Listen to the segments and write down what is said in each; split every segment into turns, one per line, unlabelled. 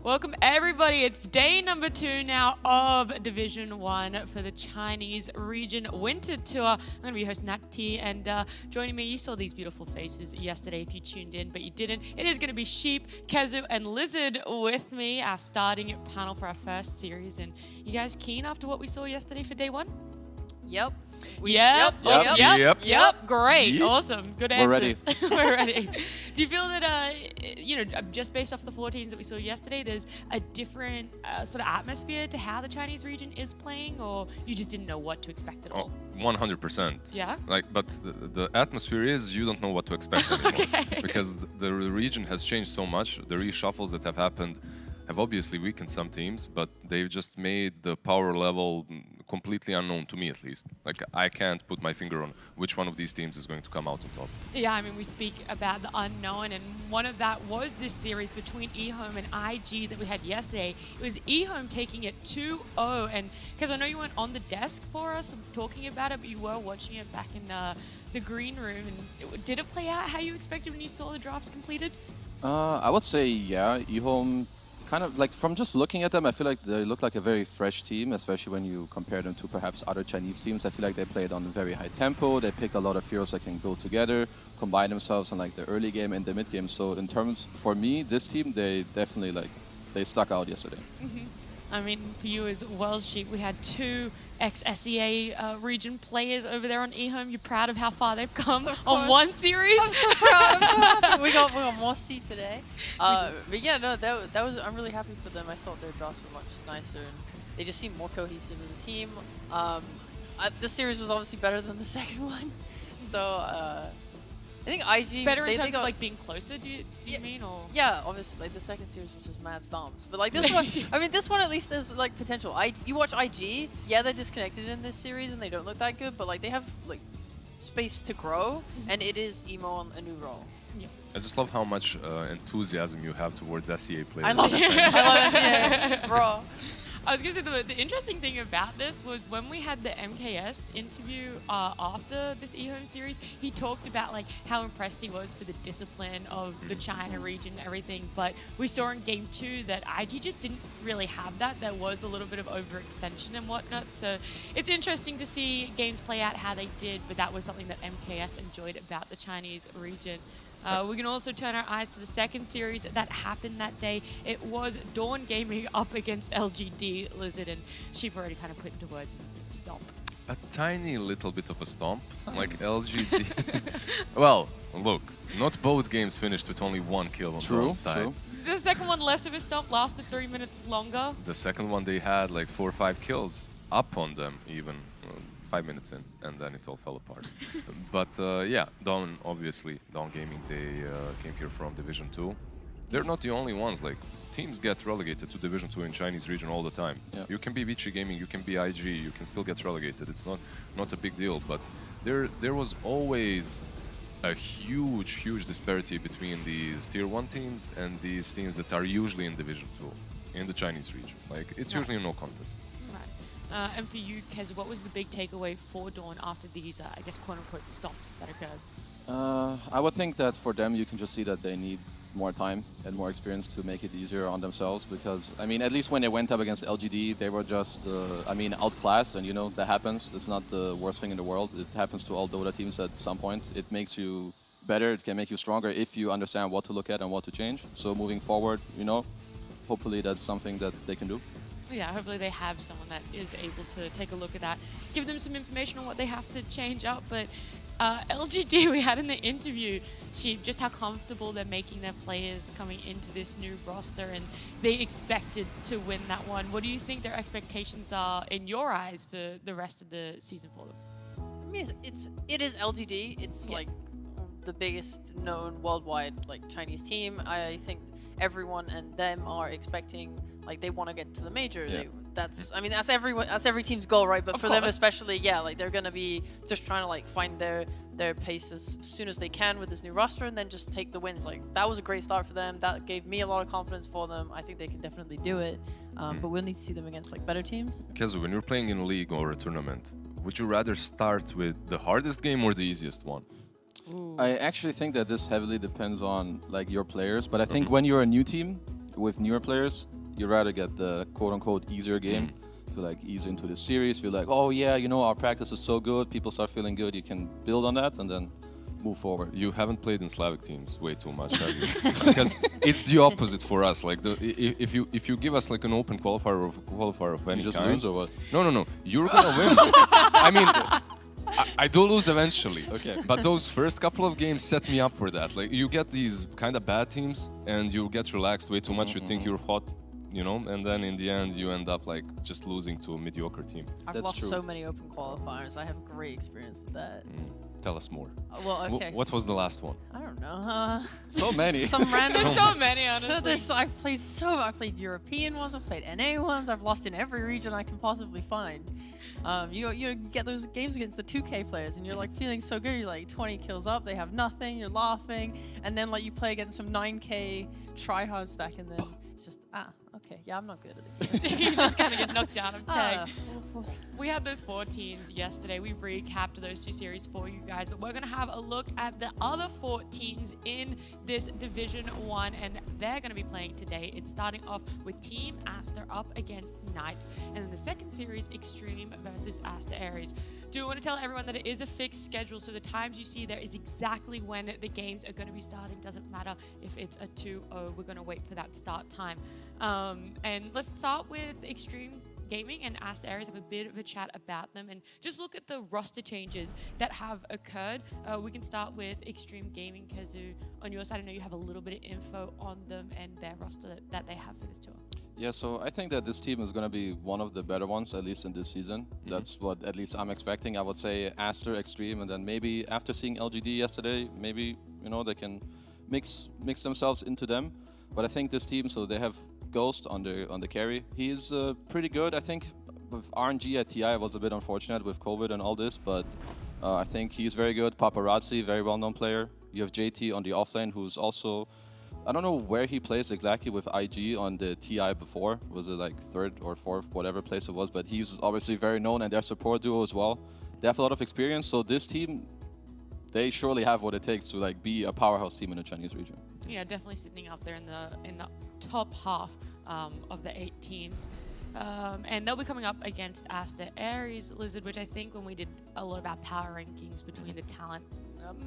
Welcome everybody. It's day number 2 now of Division 1 for the Chinese region winter tour. I'm going to be hosting that tea, and joining me, you saw these beautiful faces yesterday if you tuned in, but you didn't. It is going to be Sheep, Kezu, and Lizard with me, our starting panel for our first series. And you guys keen after what we saw yesterday for day 1?
Yep.
Yep. Great.
Yep.
Awesome. Good answers.
We're ready.
We're ready. Do you feel that, just based off the 14s that we saw yesterday, there's a different sort of atmosphere to how the Chinese region is playing, or you just didn't know what to expect at all?
100%.
Yeah?
But the atmosphere is you don't know what to expect anymore.
Okay.
Because the region has changed so much. The reshuffles that have happened have obviously weakened some teams, but they've just made the power level completely unknown to me, at least. Like, I can't put my finger on which one of these teams is going to come out on top.
Yeah, I mean, we speak about the unknown, and one of that was this series between eHome and IG that we had yesterday. It was eHome taking it 2-0, and because I know you weren't on the desk for us talking about it, but you were watching it back in the green room, and did it play out how you expected when you saw the drafts completed?
I would say, yeah, eHome, kind of like from just looking at them, I feel like they look like a very fresh team, especially when you compare them to perhaps other Chinese teams. I feel like they played on a very high tempo. They picked a lot of heroes that can go together, combine themselves in like the early game and the mid game. So in terms, for me, this team, they definitely they stuck out yesterday.
Mm-hmm. I mean, for you as well, Sheep, we had 2 ex-SEA region players over there on eHome. You're proud of how far they've come on one series?
I'm so proud. I'm so happy. We got more seed today. But yeah, no, that was. I'm really happy for them. I thought their drafts were much nicer, and they just seem more cohesive as a team. This series was obviously better than the second one, so. I think IG
better in terms of like being closer. Do you mean, or
yeah, obviously like the second series was just mad stomps, but like this one, I mean this one at least there's like potential. You watch IG, yeah, they're disconnected in this series and they don't look that good, but like they have like space to grow, and it is emo on a new role.
Yeah.
I just love how much enthusiasm you have towards SEA players.
I love it. I love it, bro.
I was going to say, the interesting thing about this was when we had the MKS interview after this eHome series, he talked about like how impressed he was for the discipline of the China region and everything, but we saw in Game 2 that IG just didn't really have that. There was a little bit of overextension and whatnot, so it's interesting to see games play out how they did, but that was something that MKS enjoyed about the Chinese region. We can also turn our eyes to the second series that happened that day. It was Dawn Gaming up against LGD, Lizard, and Sheep already kind of put into words as a stomp.
A tiny little bit of a stomp, like LGD. Well, look, not both games finished with only 1 kill on the side.
True.
The second one, less of a stomp, lasted 3 minutes longer.
The second one, they had like 4 or 5 kills up on them even. 5 minutes in, and then it all fell apart. But yeah, Dawn Gaming, they came here from Division 2. They're not the only ones. Like, teams get relegated to Division 2 in Chinese region all the time.
Yeah.
You can be Vichy Gaming, you can be IG, you can still get relegated. It's not a big deal, but there was always a huge disparity between these Tier 1 teams and these teams that are usually in Division 2 in the Chinese region. Like, it's usually no contest.
And for you, Kez, what was the big takeaway for Dawn after these, I guess, quote-unquote, stomps that occurred?
I would think that for them, you can just see that they need more time and more experience to make it easier on themselves, because, I mean, at least when they went up against LGD, they were just, outclassed, and, you know, that happens. It's not the worst thing in the world. It happens to all Dota teams at some point. It makes you better. It can make you stronger if you understand what to look at and what to change. So moving forward, you know, hopefully that's something that they can do.
Yeah, hopefully they have someone that is able to take a look at that, give them some information on what they have to change up. But LGD, we had in the interview, just how comfortable they're making their players coming into this new roster, and they expected to win that one. What do you think their expectations are in your eyes for the rest of the season for them?
I mean, it is LGD. It's like the biggest known worldwide like Chinese team. I think everyone and them are expecting. Like, they want to get to the major.
Yeah.
That's every team's goal, right? But
Of
for them
course.
especially, yeah, like they're gonna be just trying to like find their pace as soon as they can with this new roster, and then just take the wins. Like, that was a great start for them. That gave me a lot of confidence for them. I think they can definitely do it. But we'll need to see them against like better teams.
Kezu, when you're playing in a league or a tournament, would you rather start with the hardest game or the easiest one?
Ooh.
I actually think that this heavily depends on like your players, but I think when you're a new team with newer players, You rather get the quote-unquote easier game to like ease into the series. Feel like, oh yeah, you know, our practice is so good. People start feeling good. You can build on that and then move forward.
You haven't played in Slavic teams way too much, have you? Because it's the opposite for us. Like if you give us like an open qualifier of any
You just
kind,
lose or what?
no, you're gonna win. I mean, I do lose eventually.
Okay.
But those first couple of games set me up for that. Like you get these kind of bad teams, and you get relaxed way too much. You think you're hot, you know, and then in the end you end up like just losing to a mediocre team.
I've
That's
lost
true.
so many open qualifiers. I have great experience with that.
Tell us more.
Well, okay.
What was the last one?
I don't know.
So many.
Some random.
There's so many,
So
honestly.
I've played European ones, I've played NA ones, I've lost in every region I can possibly find. You get those games against the 2K players and you're like feeling so good, you're like 20 kills up, they have nothing, you're laughing, and then like you play against some 9K tryhard stack and then it's just, okay, yeah, I'm not good at it.
You just kind of get knocked out of peg.
Ah,
We had those 4 teams yesterday. We recapped those 2 series for you guys, but we're going to have a look at the other 4 teams in this Division 1, and they're going to be playing today. It's starting off with Team Aster up against Knights, and then the second series, Extreme versus Aster Aries. Do want to tell everyone that it is a fixed schedule, so the times you see there is exactly when the games are going to be starting. Doesn't matter if it's a 2-0, we're going to wait for that start time. And let's start with Extreme Gaming and Aster Aries, have a bit of a chat about them and just look at the roster changes that have occurred. We can start with Extreme Gaming. Kazu, on your side, I know you have a little bit of info on them and their roster that they have for this tour.
Yeah, so I think that this team is going to be one of the better ones, at least in this season. That's what at least I'm expecting. I would say Aster, Extreme, and then maybe after seeing LGD yesterday, maybe, you know, they can mix themselves into them. But I think this team, so they have Ghost on the carry. He's pretty good. I think with RNG at TI, it was a bit unfortunate with COVID and all this, but I think he's very good. Paparazzi, very well-known player. You have JT on the offlane, who's also, I don't know where he plays exactly with IG on the TI before. Was it like 3rd or 4th, whatever place it was, but he's obviously very known, and their support duo as well. They have a lot of experience, so this team, they surely have what it takes to like be a powerhouse team in the Chinese region.
Yeah, definitely sitting up there in the top half of the 8 teams. And they'll be coming up against Aster Aries Lizard, which I think when we did a lot of our power rankings between the talent,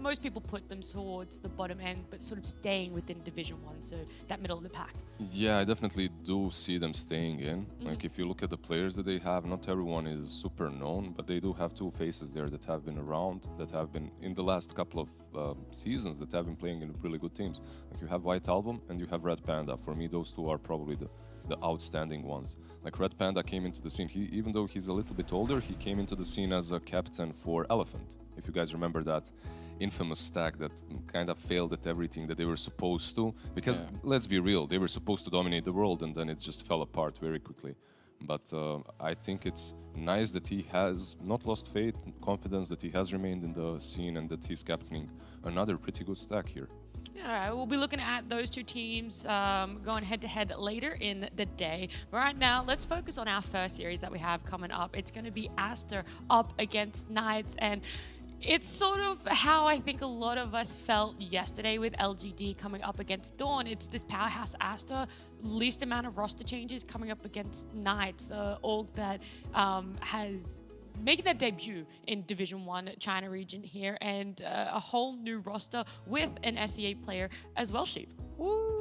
most people put them towards the bottom end, but sort of staying within Division 1, so that middle of the pack.
Yeah, I definitely do see them staying in. Like if you look at the players that they have, not everyone is super known, but they do have 2 faces there that have been around, that have been in the last couple of seasons, that have been playing in really good teams. Like you have White Album and you have Red Panda. For me, those 2 are probably the outstanding ones. Like Red Panda came into the scene, even though he's a little bit older, he came into the scene as a captain for Elephant. If you guys remember that infamous stack that kind of failed at everything that they were supposed to, because let's be real, they were supposed to dominate the world and then it just fell apart very quickly. But I think it's nice that he has not lost faith, confidence, that he has remained in the scene and that he's captaining another pretty good stack here.
All right, we'll be looking at those 2 teams going head-to-head later in the day. Right now, let's focus on our first series that we have coming up. It's going to be Aster up against Knights, and it's sort of how I think a lot of us felt yesterday with LGD coming up against Dawn. It's this powerhouse Aster, least amount of roster changes coming up against Knights, org that has making their debut in Division 1 China region here, and a whole new roster with an SEA player as well, Sheep.
Woo!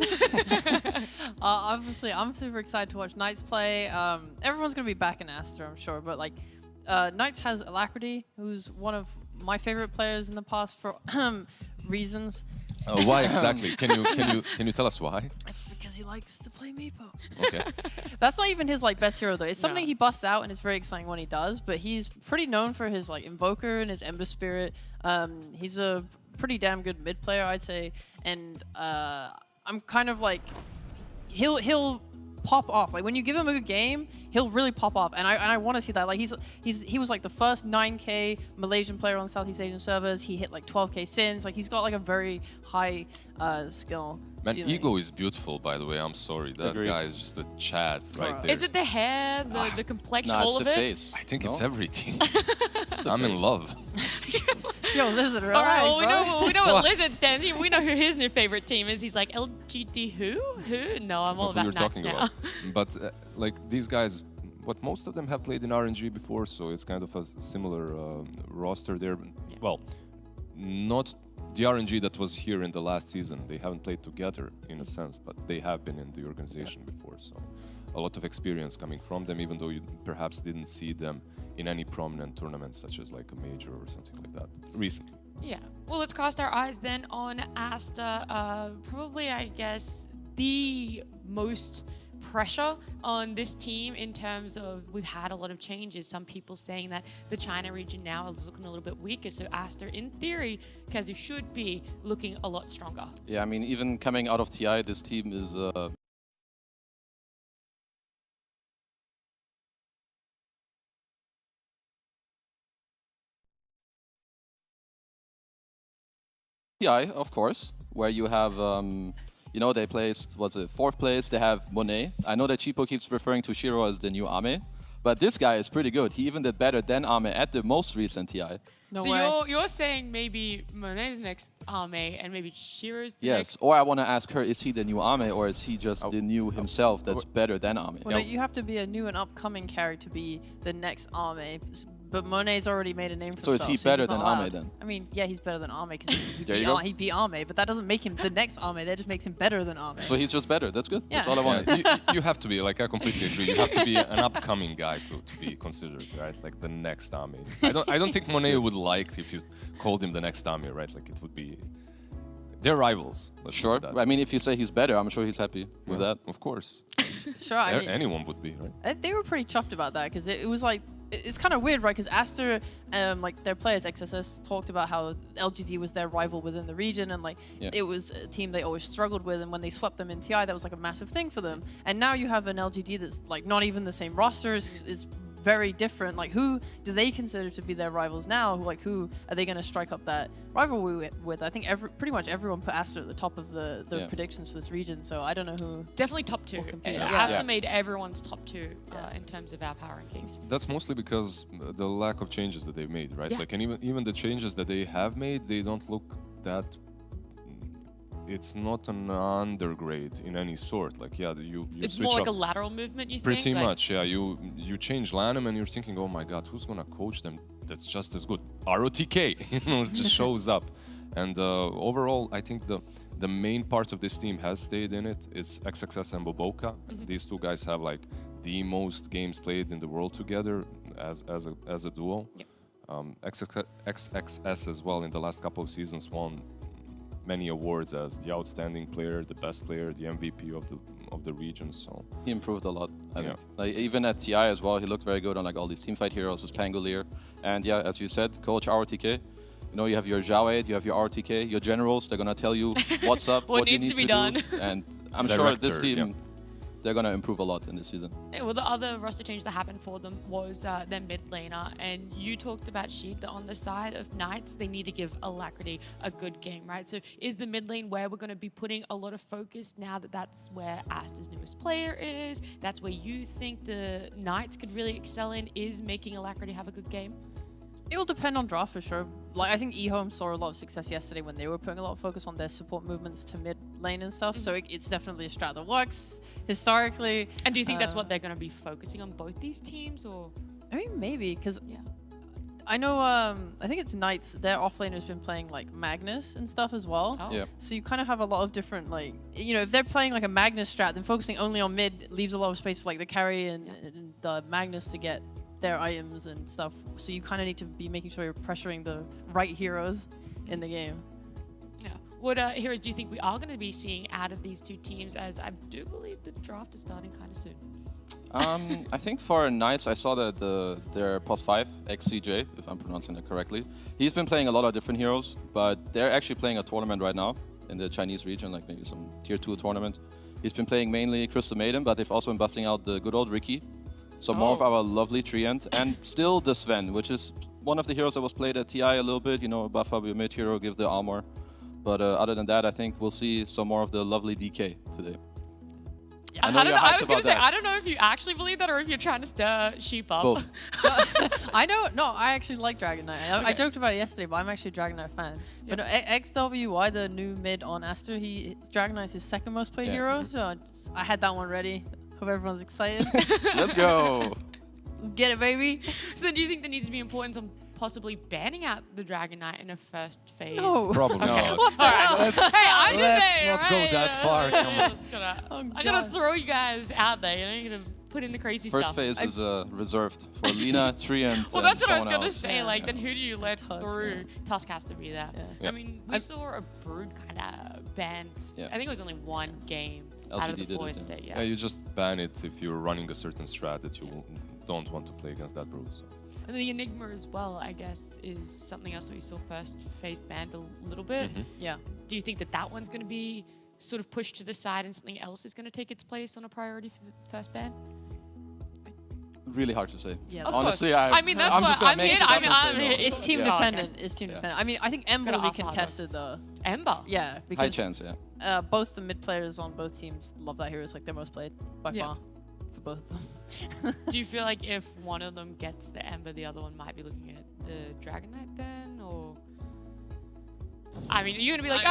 Obviously, I'm super excited to watch Knights play. Everyone's going to be back in Aster, I'm sure, but like Knights has Alacrity, who's one of my favorite players in the past for reasons.
Why exactly? Can you tell us why?
It's because he likes to play Meepo.
Okay.
That's not even his like best hero though. It's something
No.
he busts out and it's very exciting when he does. But he's pretty known for his like Invoker and his Ember Spirit. He's a pretty damn good mid player, I'd say. And I'm kind of like he'll pop off. Like when you give him a good game, he'll really pop off. And I want to see that. Like he was like the first 9K Malaysian player on Southeast Asian servers. He hit like 12K sins. Like he's got like a very high skill.
Man,
ceiling.
Ego is beautiful, by the way. I'm sorry. That
Agreed.
guy is just a Chad right
Bruh.
there.
Is it the hair, the complexion,
Nah,
all
it's
of
the
it?
face.
I think it's
No?
everything.
It's the
I'm in
face.
love.
Yo, Lizard,
All right, well,
bro.
we know what Lizard stands. We know who his new favorite team is. He's like, LGD who? Who? No, I'm all
Who you're
about Knights
talking
now.
about. But like these guys, what most of them have played in RNG before, so it's kind of a similar roster there.
Yeah.
Well, not the RNG that was here in the last season. They haven't played together in a sense, but they have been in the organization before. So a lot of experience coming from them, even though you perhaps didn't see them in any prominent tournaments, such as like a major or something like that recently.
Yeah. Well, let's cast our eyes then on Asta. Probably, I guess, the most pressure on this team in terms of we've had a lot of changes. Some people saying that the China region now is looking a little bit weaker. So Asta, in theory, Kazu should be looking a lot stronger.
Yeah, I mean, even coming out of TI, this team is TI, of course, where you have, you know, they placed, what's it, 4th place, they have Monet. I know that Chipo keeps referring to Shiro as the new Ame, but this guy is pretty good. He even did better than Ame at the most recent TI.
No
so
way.
you're saying maybe Monet's next Ame and maybe Shiro's the
Yes,
next.
or I want to ask her, is he the new Ame or is he just the new himself that's better than Ame?
Well, no, you have to be a new and upcoming carry to be the next Ame. But Monet's already made a name for
So is
himself.
he better
he's
than
not
Ame
allowed.
then?
I mean, yeah, he's better than Ame because
There you go.
he beat Ame, but that doesn't make him the next Ame. That just makes him better than Ame.
So he's just better, that's good. That's
Yeah.
all I wanted.
You have to be, like, I completely agree. You have to be an upcoming guy to be considered, right? Like the next Ami. I don't think Monet would like if you called him the next Ami, right? Like it would be. They're rivals. let's
Sure.
put that.
I mean, if you say he's better, I'm sure he's happy with that.
Of course.
Sure, I mean,
Anyone would be, right?
they were pretty chuffed about that because it was like it's kind of weird, right? Because Aster, like their players, XSS, talked about how LGD was their rival within the region, and like it was a team they always struggled with. And when they swept them in TI, that was like a massive thing for them. And now you have an LGD that's like not even the same roster. Is very different. Like, who do they consider to be their rivals now? Who are they going to strike up that rivalry with? I think pretty much everyone put Aster at the top of the predictions for this region. So I don't know who.
Definitely top 2.
Yeah.
Asta made everyone's top 2 in terms of our power rankings.
That's mostly because the lack of changes that they've made, right?
Yeah.
Like, and even the changes that they have made, they don't look that. It's not an undergrade in any sort. Like, yeah, you
It's
switch
more like
up
a lateral movement, you
pretty
think? Like,
much, yeah. You change Lanham and you're thinking, oh my God, who's gonna coach them? That's just as good. ROTK, it just shows up. And overall, I think the main part of this team has stayed in it. It's XXS and Boboka. These two guys have like the most games played in the world together as a duo.
Yep.
XXS as well in the last couple of seasons won many awards as the outstanding player, the best player, the MVP of the region. So
He improved a lot, I think. Like, even at TI as well, he looked very good on like all these teamfight heroes, his Pangolier. And yeah, as you said, coach RTK. You know, you have your Jawed, you have your RTK, your generals, they're gonna tell you what's up,
What
you
needs
need
to be
do.
done.
And I'm sure this
Director,
team, they're gonna improve a lot in this season.
Yeah, well, the other roster change that happened for them was their mid laner, and you talked about Sheik that on the side of Knights, they need to give Alacrity a good game, right? So is the mid lane where we're going to be putting a lot of focus now that that's where Asta's newest player is? That's where you think the Knights could really excel in, is making Alacrity have a good game?
It will depend on draft for sure. Like, I think eHome saw a lot of success yesterday when they were putting a lot of focus on their support movements to mid lane and stuff. So it's definitely a strat that works historically.
And do you think that's what they're going to be focusing on, both these teams, or?
I mean, maybe, because I know, I think it's Knights, their offlaner's been playing like Magnus and stuff as well.
Oh.
Yeah.
So you kind of have a lot of different, like, you know, if they're playing like a Magnus strat, then focusing only on mid leaves a lot of space for like the carry and the Magnus to get their items and stuff. So you kind of need to be making sure you're pressuring the right heroes in the game.
Yeah. What heroes do you think we are going to be seeing out of these two teams, as I do believe the draft is starting kind of soon?
I think for Knights, I saw that their +5, XCJ, if I'm pronouncing it correctly, he's been playing a lot of different heroes, but they're actually playing a tournament right now in the Chinese region, like maybe some tier 2 tournament. He's been playing mainly Crystal Maiden, but they've also been busting out the good old Ricky. So more of our lovely Treant, and still the Sven, which is one of the heroes that was played at TI a little bit, you know, buff up your mid hero, give the armor. But other than that, I think we'll see some more of the lovely DK today.
I
know
don't
you're
know. I
hyped
was gonna
about
say
that.
I don't know if you actually believe that or if you're trying to stir sheep up.
Both.
I know. No, I actually like Dragon Knight. I
Okay.
joked about it yesterday, but I'm actually a Dragon Knight fan. But no, XWY, the new mid on Aster, Dragon Knight's his second most played
Yeah.
hero. So I had that one ready. Hope everyone's excited.
Let's go.
Let's get it, baby.
So do you think there needs to be importance on possibly banning out the Dragon Knight in a first phase?
No.
Probably
Okay.
not.
What the
All right.
hell?
Let's-
Hey, I'm just
let's
saying,
not go
right?
that far, come on.
Oh,
I gotta
God.
throw you guys out there. You know, you're gonna put in the crazy
First
stuff.
phase is reserved for Lina, Tree, and
Well, that's what I was
someone
gonna
else.
say.
Yeah.
Like, then who do you let
Tusk,
through? Tusk has to be there.
Yeah.
Yeah.
I mean, we saw a Brood kind of banned.
Yeah.
I think it was only one game out of
LGD
the
did
four
it,
today.
Yeah, you just ban it if you're running a certain strat that you don't want to play against that Brood. So.
And the Enigma as well, I guess, is something else that we saw first phase banned a little bit.
Mhm.
Yeah.
Do you think that that one's going to be sort of pushed to the side and something else is going to take its place on a priority for the first ban?
Really hard to say.
Yeah.
Of
Honestly,
course. I mean, that's
I'm
what
just gonna
I'm
make
here.
this up and
I'm
say
here.
no.
It's team
Yeah.
dependent.
Okay.
It's team
Yeah.
dependent. I mean, I think Ember
Gotta
will be
ask the hard
contested though.
Ember.
Yeah,
High
because
chance, yeah.
both the mid players on both teams love that hero. It's like their most played by
Yeah.
far for both of them.
Do you feel like if one of them gets the Ember, the other one might be looking at the Dragon Knight then, or? I mean, you're gonna be like,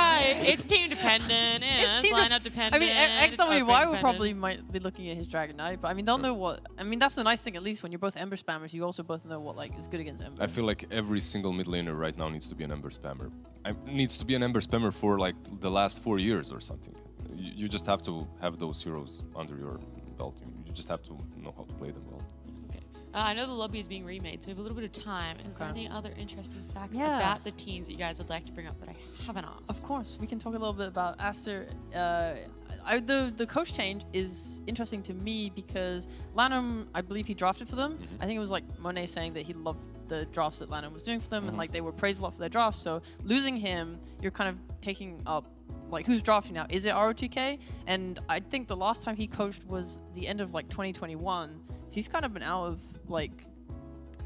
it's team dependent, it's
team
lineup dependent.
I mean,
it's upgrade
XWY will
dependent.
probably might be looking at his Dragon Knight, but I mean, they'll know what. I mean, that's the nice thing. At least when you're both Ember spammers, you also both know what like is good against Ember.
I feel like every single mid laner right now needs to be an Ember spammer. Needs to be an Ember spammer for like the last 4 years or something. You just have to have those heroes under your belt. You just have to know how to play them well.
Okay. I know the lobby is being remade, so we have a little bit of time. Is there
Okay.
any other interesting facts
Yeah.
about the teams that you guys would like to bring up that I haven't asked?
Of course, we can talk a little bit about Aster. The coach change is interesting to me because Lanham, I believe he drafted for them.
Mhm.
I think it was like Monet saying that he loved the drafts that Lanham was doing for them, and like they were praised a lot for their drafts. So losing him, you're kind of taking up like who's drafting now? Is it ROTK? And I think the last time he coached was the end of like 2021. So he's kind of been out of like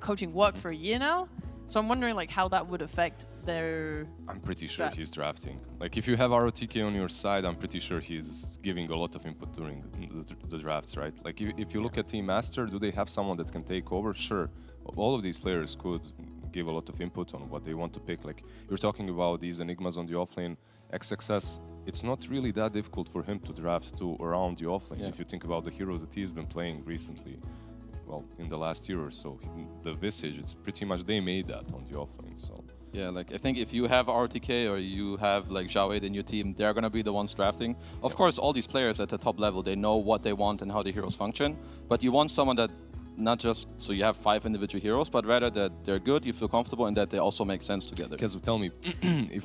coaching work for a year now. So I'm wondering like how that would affect their.
I'm pretty sure
Drafts.
he's drafting. Like if you have ROTK on your side, I'm pretty sure he's giving a lot of input during the drafts, right? Like if you look at Team Master, do they have someone that can take over? Sure. All of these players could give a lot of input on what they want to pick. Like you're talking about these Enigmas on the offlane, XXS. It's not really that difficult for him to draft to around the offlane.
Yeah.
If you think about the heroes that he's been playing recently, well, in the last year or so, the Visage, it's pretty much they made that on the offlane. So.
Yeah, like I think if you have RTK or you have like Zhao Wei in your team, they're gonna be the ones drafting. Of course, all these players at the top level, they know what they want and how the heroes function. But you want someone that not just so you have 5 individual heroes, but rather that they're good, you feel comfortable, and that they also make sense together.
Because tell me, if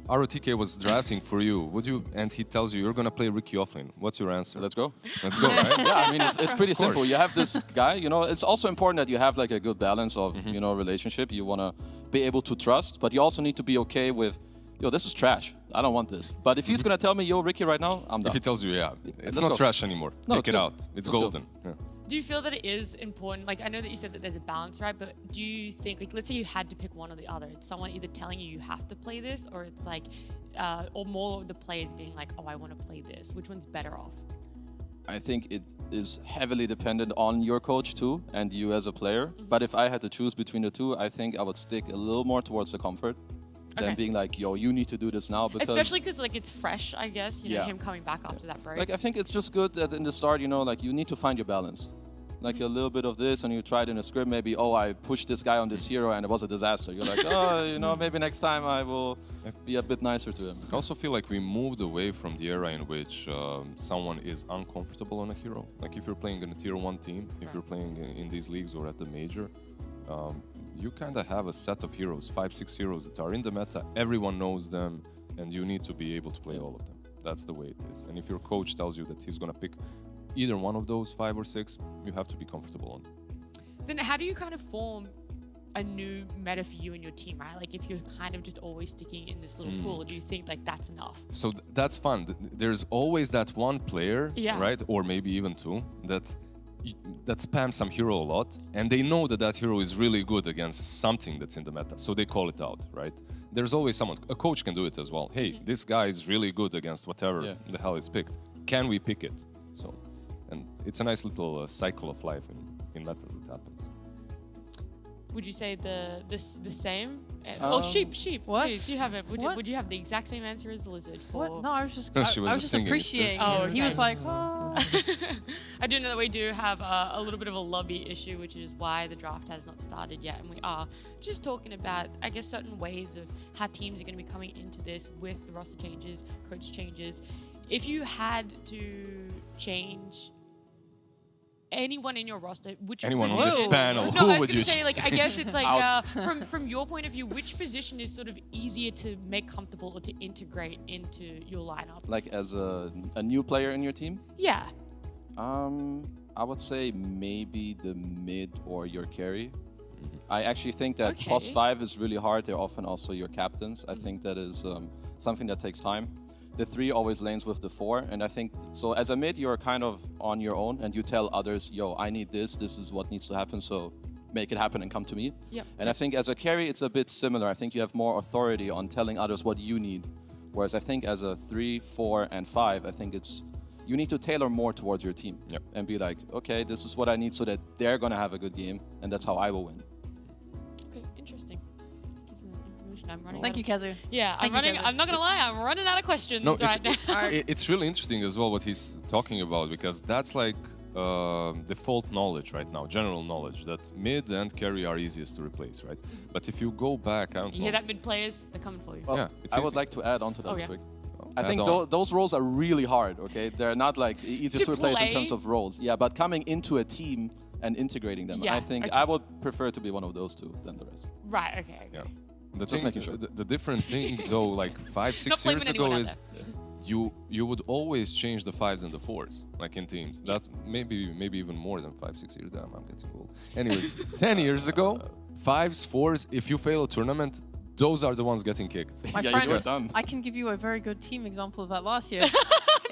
ROTK was drafting for you, would you? And he tells you you're gonna play Ricky offlane. What's your answer?
Let's go.
Let's go, right?
Yeah, I mean it's pretty
Of course.
simple. You have this guy, you know. It's also important that you have like a good balance of you know relationship. You wanna be able to trust, but you also need to be okay with, yo, this is trash. I don't want this. But if he's gonna tell me, yo, Ricky, right now, I'm
If
done.
he tells you, yeah, it's
Let's
not
go.
trash anymore.
No,
Take
it's
it
good.
out. It's
Let's go.
golden. Yeah.
Do you feel that it is important? Like, I know that you said that there's a balance, right? But do you think, like, let's say you had to pick one or the other. It's someone either telling you have to play this, or it's like, or more of the players being like, oh, I want to play this. Which one's better off?
I think it is heavily dependent on your coach too, and you as a player. But if I had to choose between the two, I think I would stick a little more towards the comfort than
Okay.
being like, yo, you need to do this now because.
Especially because, like, it's fresh, I guess, you know,
Yeah.
him coming back after that break.
Like I think it's just good that in the start, you know, like you need to find your balance. Like a little bit of this, and you try it in a script. Maybe, oh, I pushed this guy on this hero, and it was a disaster. You're like, oh, you know, maybe next time I will be a bit nicer to him.
I also feel like we moved away from the era in which someone is uncomfortable on a hero. Like if you're playing in a tier 1 team, if you're playing in these leagues or at the major, you kind of have a set of heroes, 5-6 heroes that are in the meta. Everyone knows them, and you need to be able to play all of them. That's the way it is. And if your coach tells you that he's going to pick either one of those 5 or 6, you have to be comfortable on them.
Then how do you kind of form a new meta for you and your team, right? Like if you're kind of just always sticking in this little pool, do you think like that's enough?
So that's fun. There's always that one player,
Yeah.
right? Or maybe even two, that spams some hero a lot, and they know that that hero is really good against something that's in the meta, so they call it out, right? There's always someone, a coach can do it as well. Hey, this guy is really good against whatever
Yeah.
the hell is picked. Can we pick it? So, and it's a nice little cycle of life in metas that happens.
Would you say the same? Well, sheep.
What?
Please, you have it.
What?
Would you have the exact same answer as the lizard? For
What? No, I was just
No, she was
I
just
was just
singing.
appreciating.
Oh,
He was
okay.
like, oh.
I do know that we do have a little bit of a lobby issue, which is why the draft has not started yet, and we are just talking about, I guess, certain ways of how teams are going to be coming into this with the roster changes, coach changes. If you had to change anyone in your roster, which
Anyone on
position?
this panel,
No,
who
I was
would
gonna
you
say, like, I guess it's like
Out.
from your point of view, which position is sort of easier to make comfortable or to integrate into your lineup?
Like as a new player in your team,
Yeah.
I would say maybe the mid or your carry. I actually think that
Okay.
plus 5 is really hard. They're often also your captains. I think that is something that takes time. The 3 always lanes with the 4, and I think so. As a mid, you're kind of on your own, and you tell others, "Yo, I need this. This is what needs to happen. So make it happen and come to me."
Yep.
And I think as a carry, it's a bit similar. I think you have more authority on telling others what you need, whereas I think as a 3, 4, and 5, I think it's you need to tailor more towards your team.
Yep.
And be like, okay, this is what I need so that they're gonna have a good game, and that's how I will win.
Okay, interesting. Thank you for that information. I'm running.
Thank
out
you,
of-
Kazu.
Yeah,
Thank
I'm
you,
running.
Kevin.
I'm not gonna lie. I'm running out of questions
No,
right now.
It's really interesting as well what he's talking about, because that's like default knowledge right now, general knowledge, that mid and carry are easiest to replace, right? But if you go back, I don't
You
know.
hear that, mid players? They're coming for you.
Well,
Yeah, it's
I would
easy.
like to add on to that
Oh, yeah.
quick. I
Add
think
on.
those roles are really hard, okay? They're not like easiest
To
to replace in
play?
terms of roles. Yeah, but coming into a team and integrating them,
Yeah,
I think
okay.
I would prefer to be one of those two than the rest.
Right. Okay.
Yeah. The,
Just
thing,
making sure.
the different thing though, like 5, 6
Not blaming
years
anyone
ago,
out
is you would always change the 5s and the 4s, like in teams. That maybe even more than 5, 6 years. Damn, I'm getting old. Anyways, 10 years ago, 5s, 4s, if you fail a tournament, those are the ones getting kicked.
My
Yeah,
friend,
you're done.
I can give you a very good team example of that last year.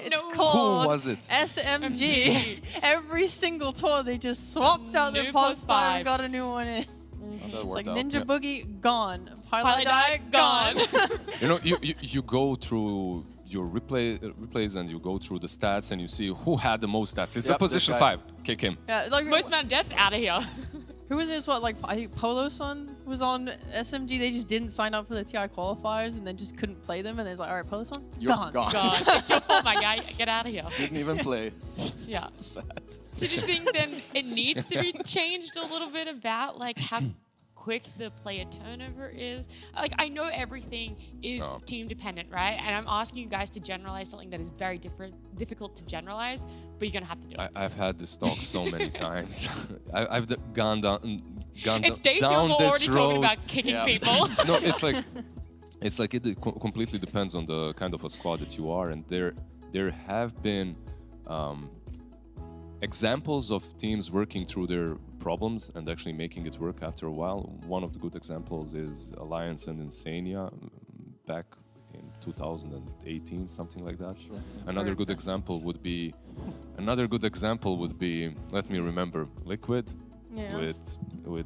It's
No.
called
Who was it?
SMG. Every single tour, they just swapped out their
New
plus
plus
5
5.
and got a new one in.
That
It's
worked
like
out.
Ninja
Yeah.
Boogie, gone.
Pilot
Pilot Die, gone.
You know, you go through your replays and you go through the stats and you see who had the most stats. It's
Yep,
the
this
position
guy.
5. Kick him.
Yeah, like,
Most amount of deaths out of here.
who was it? It's what, like, I think Polo Son was on SMG. They just didn't sign up for the TI qualifiers and then just couldn't play them. And it's like, all right, Polo Son,
You're
gone.
God, it's your fault, my guy. Get out of here.
Didn't even play.
Yeah.
Sad.
So do you think then it needs to be changed a little bit about like how quick the player turnover is? Like I know everything is
No.
team dependent, right? And I'm asking you guys to generalize something that is very difficult to generalize, but you're gonna have to do it.
I've had this talk so many times. I've gone down.
It's day 2
down
we're
this
already
road.
talking about kicking
Yeah.
people.
No, it's like it completely depends on the kind of a squad that you are, and there have been examples of teams working through their problems and actually making it work after a while. One of the good examples is Alliance and Insania back in 2018, something like that.
Sure.
Another good
Nice.
example would be, let me remember, Liquid
Yeah.
with
Tell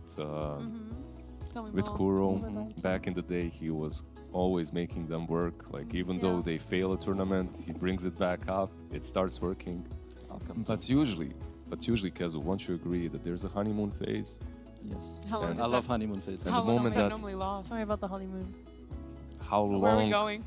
me
with
more.
Kuro.
Mhm.
Back in the day, he was always making them work. Like even
Yeah.
though they fail a tournament, he brings it back up. It starts working.
I'll come to
But usually, Kezu, won't you agree that there's a honeymoon phase?
Yes.
How long
And
I
does
love
that,
honeymoon phase.
And
how
the
long
moment
does that
that-
normally last?
Tell me about the honeymoon.
How
Where are we
long
going?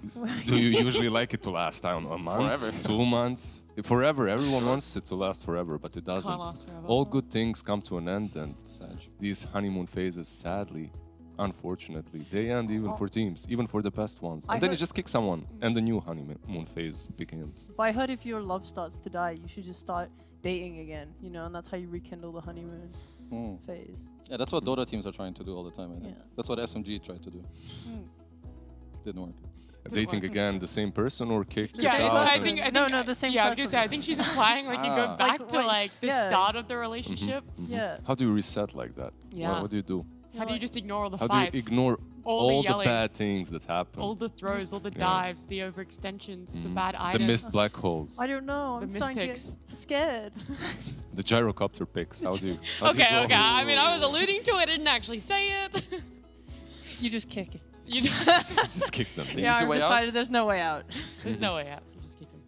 do you usually like it to last? I don't know, a month?
Forever.
2 months? Forever. Everyone wants it to last forever, but it doesn't.
Can't last forever.
All good things come to an end, and
Sad.
these honeymoon phases, sadly, unfortunately, they end even for teams, even for the best ones.
I
And then you
heard-
just kick someone, and the new honeymoon phase begins.
But I heard if your love starts to die, you should just start dating again, you know, and that's how you rekindle the honeymoon phase.
Yeah, that's what Dota teams are trying to do all the time, I think.
Yeah.
That's what SMG tried to do. Didn't work.
Dating again, the same person or kick?
The
Yeah,
same
out
I
person.
think,
No, the same
Yeah, I was gonna
person.
say, I think she's implying like you go
Ah.
back
Like,
to
wait,
like the
yeah.
start of the relationship.
Yeah.
How do you reset like that?
Yeah.
What do you do?
How do you just ignore all the
How
fights,
do you ignore
all
all
the
the
yelling,
bad things that happen?
all the throws, all the
Yeah.
dives, the overextensions, the
Mhm.
bad
The
items,
missed black holes,
I don't know.
the
I'm
missed
starting to
picks.
get scared.
the gyrocopter picks. How do you? how do you
Okay,
go
okay.
about
I mean, I was alluding to it. I didn't actually say it.
You just kick it.
You just,
Just kick them.
The
Yeah,
easy
I've
way out?
decided there's no way out.
there's no way out. You just kick them.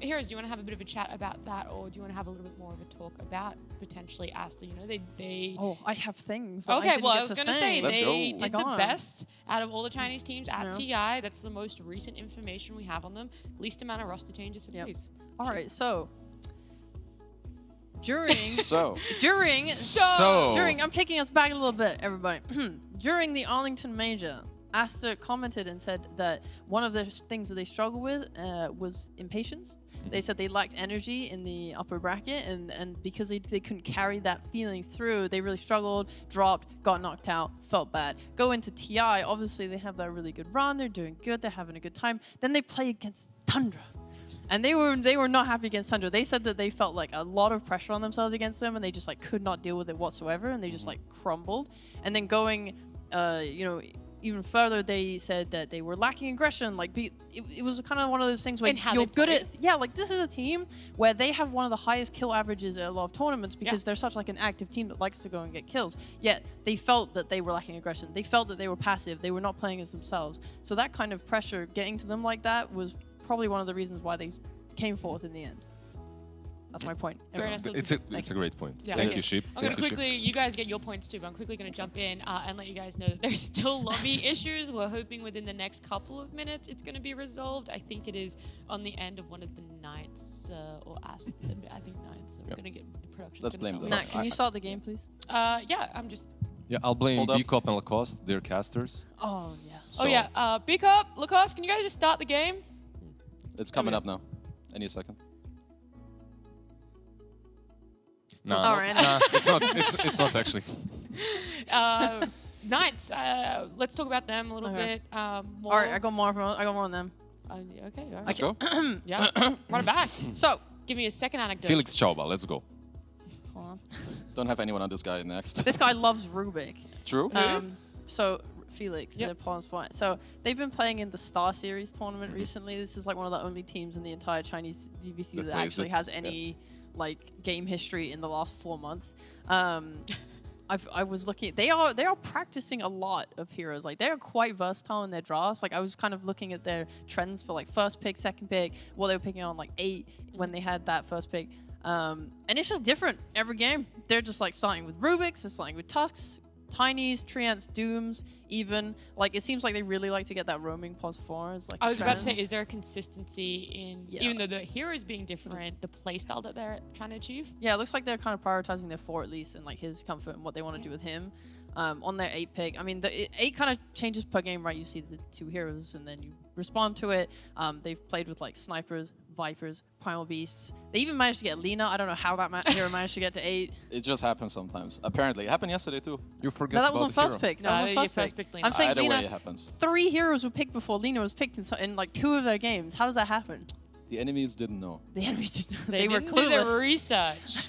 Heroes, do you want to have a bit of a chat about that, or do you want to have a little bit more of a talk about potentially Asta? You know, they
Oh, I have things. That I
okay,
didn't
well,
get
I was
to
going to
say.
say
Let's
they
go.
did
Like
the
on.
best out of all the Chinese teams at
Yeah.
TI. That's the most recent information we have on them. Least amount of roster changes, so
Yep.
please.
All right, so during
So,
during I'm taking us back a little bit, everybody. During the Arlington Major, Asta commented and said that one of the things that they struggle with was impatience. They said they lacked energy in the upper bracket, and because they couldn't carry that feeling through, they really struggled, dropped, got knocked out, felt bad. Go into TI, obviously they have that really good run, they're doing good, they're having a good time. Then they play against Tundra. And they were not happy against Tundra. They said that they felt like a lot of pressure on themselves against them, and they just like could not deal with it whatsoever, and they just like crumbled. And then going, even further, they said that they were lacking aggression. Like, it was kind of one of those things where
In how
you're
they
good
played.
at. Like this is a team where they have one of the highest kill averages at a lot of tournaments because they're such like an active team that likes to go and get kills. Yet they felt that they were lacking aggression. They felt that they were passive. They were not playing as themselves. So that kind of pressure getting to them like that was probably one of the reasons why they came forth in the end. That's my point.
Very nice.
It's a great point.
Yeah.
Thank
Thank
you,
you.
Sheep.
I'm going
Thank
to
you, Sheep.
quickly, you guys get your points too, but I'm quickly going to jump in and let you guys know that there's still lobby issues. We're hoping within the next couple of minutes it's going to be resolved. I think it is on the end of one of the nights or Asta, I think nights. So we're
Yep.
going to get the production.
Let's blame them.
Nat, can you start the game, please?
Yeah, I'm just.
Yeah, I'll blame
Hold up.
B-Cop and Lacoste. They're casters.
Oh yeah.
Oh yeah, Big Up, Lacoste, can you guys just start the game?
it's coming
Okay.
up now. Any second.
No,
All right.
it's not actually.
Knights, let's talk about them a little
Okay.
bit more.
All right, I got more on them.
Okay, all right.
Let's go.
Yeah, run it back.
So,
Give me a second anecdote.
Felix Chauba, let's go.
hold on.
Don't have anyone on this guy next.
This guy loves Rubik.
True.
So Felix,
Yep.
their pawns fight. So they've been playing in the Star Series tournament recently. This is like one of the only teams in the entire Chinese DPC
That
that
plays
actually
it.
has any like game history in the last 4 months. I was looking. They are practicing a lot of heroes. Like they are quite versatile in their drafts. Like I was kind of looking at their trends for like first pick, second pick, what they were picking on like 8 when they had that first pick. And it's just different every game. They're just like starting with Rubiks, they're starting with Tusks, Tinies, Treants, Dooms, even. Like it seems like they really like to get that roaming +4 as like
I
a
was about to say,
trend.
is there a consistency in,
Yeah.
even though the heroes being different, the playstyle that they're trying to achieve?
Yeah, it looks like they're kind of prioritizing their 4 at least and like his comfort and what they want to do with him. On their 8 pick, I mean, the 8 kind of changes per game, right? You see the 2 heroes and then you respond to it. They've played with like snipers, vipers, primal beasts. They even managed to get Lina. I don't know how that hero managed to get to 8.
It just happens sometimes. Apparently, it happened yesterday too.
You forget
No, that
about
was on
the
first
hero.
pick. That was
No,
on
you
first
first
pick.
picked Lina.
I'm saying
Either way,
Lina.
it happens.
3 heroes were picked before Lina was picked in like 2 of their games. How does that happen?
The enemies didn't know.
The enemies didn't know.
They
were
didn't do their
clueless.
research.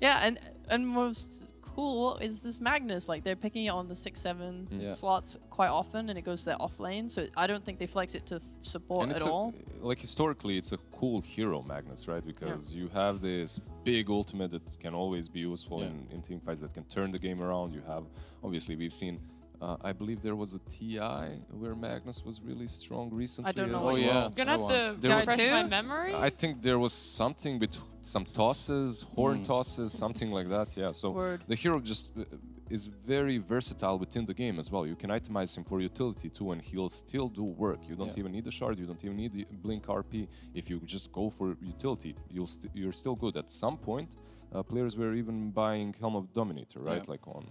Yeah, and most cool is this Magnus. Like they're picking it on the 6-7
Yeah.
slots quite often, and it goes to their off lane. So I don't think they flex it to support
And
at
it's
all.
like historically, it's a cool hero, Magnus, right? Because you have this big ultimate that can always be useful
Yeah.
in team fights that can turn the game around. You have, obviously, we've seen. I believe there was a TI where Magnus was really strong recently.
don't know
as
what
Oh
you
well.
yeah.
I'm gonna have to
There were-
refresh my
TI2?
memory.
I think there was something between some tosses, horn tosses, something like that. Yeah. So
Word.
the hero just is very versatile within the game as well. You can itemize him for utility too, and he'll still do work. You don't
Yeah.
even need the shard. You don't even need the blink RP. If you just go for utility, you're still good. At some point, players were even buying Helm of Dominator, right?
Yeah.
Like on.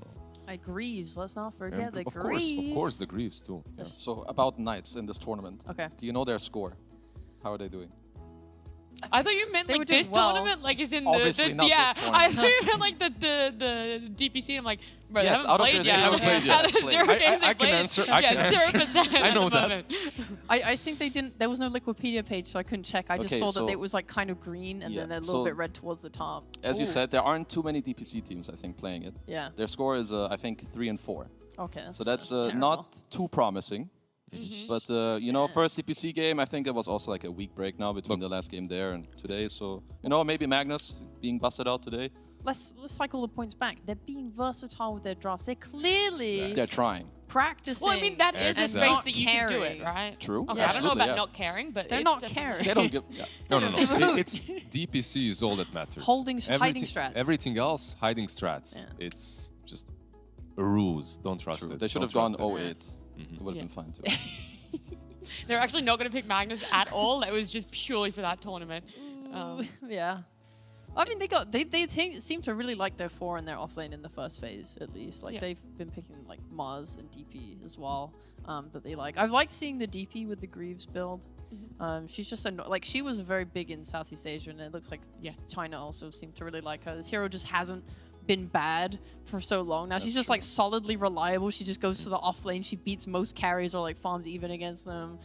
Like Greaves, let's not forget
and
the
of
Greaves.
course, the Greaves too. Yeah.
So about Knights in this tournament.
Okay.
Do you know their score? How are they doing?
I thought you meant
They were
like
doing
this
well.
tournament, like is in
Obviously
the
not
yeah.
this
I
tournament.
thought you meant like the DPC. I'm like, bro,
Yes,
they
out
haven't
of
played
their-
yet.
they haven't played yet.
Out of
Played.
0
I-
games
I
they
can
played,
answer- I can
yeah,
answer.
0%
I know
at the
that.
moment.
I think they didn't. There was no Wikipedia page, so I couldn't check. I just
Okay,
saw
so-
that it was like kind of green and
Yeah,
then a little
so
bit red towards the top.
As you
Ooh.
said, there aren't too many DPC teams, I think, playing it.
Yeah.
Their score is, I think, 3 and 4.
Okay.
So that's
terrible.
not too promising.
Mm-hmm.
But you know, first DPC game, I think it was also like a week break now between the last game there and today. So you know, maybe Magnus being busted out today.
Let's cycle the points back. They're being versatile with their drafts. They're clearly
They're trying.
practicing.
Well, I mean, that is a
And
space
not
that you can do it,
caring.
right?
True.
Okay, I don't know
Absolutely,
about
yeah.
not caring, but
They're
it's
not
definitely-
caring.
They don't give. Yeah.
No, no,
They
no.
vote.
It's DPC is all that matters.
Hiding strats.
Everything else, hiding strats.
Yeah.
It's just a ruse. Don't trust
True.
it.
They should
Don't
have gone
trust it.
08. It would have
Yeah.
been fine too.
They're actually not going to pick Magnus at all. That was just purely for that tournament.
Yeah. I mean, they seem to really like their 4 and their offlane in the first phase, at least. Like,
Yeah.
they've been picking, like, Mars and DP as well, that they like. I've liked seeing the DP with the Greaves build. She's just, like, she was very big in Southeast Asia, and it looks like
Yeah.
China also seemed to really like her. This hero just hasn't been bad for so long now. She's just,
true.
like, solidly reliable. She just goes to the offlane. She beats most carries or, like, farms even against them.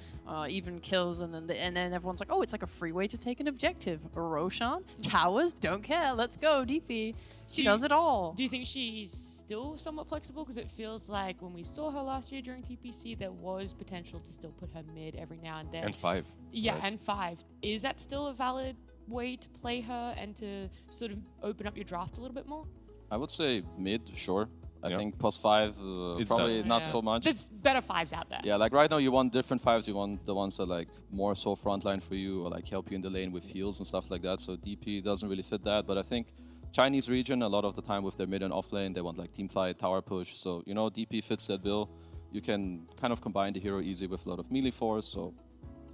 Even kills, and then everyone's like, oh, it's like a free way to take an objective. Roshan, towers, don't care, let's go, DP. She
Do
does
you-
it all.
Do you think she's still somewhat flexible? Because it feels like when we saw her last year during TPC, there was potential to still put her mid every now and then.
And 5.
Yeah,
right?
and 5. Is that still a valid way to play her and to sort of open up your draft a little bit more?
I would say mid, sure. I
Yeah.
think plus 5,
It's
probably
done.
not
Yeah.
so much.
There's better 5s out there.
Yeah, like right now you want different 5s. You want the ones that like more so frontline for you or like help you in the lane with heals and stuff like that. So DP doesn't really fit that. But I think Chinese region, a lot of the time with their mid and off lane, they want like team fight, tower push. So, you know, DP fits that bill. You can kind of combine the hero easy with a lot of melee force. So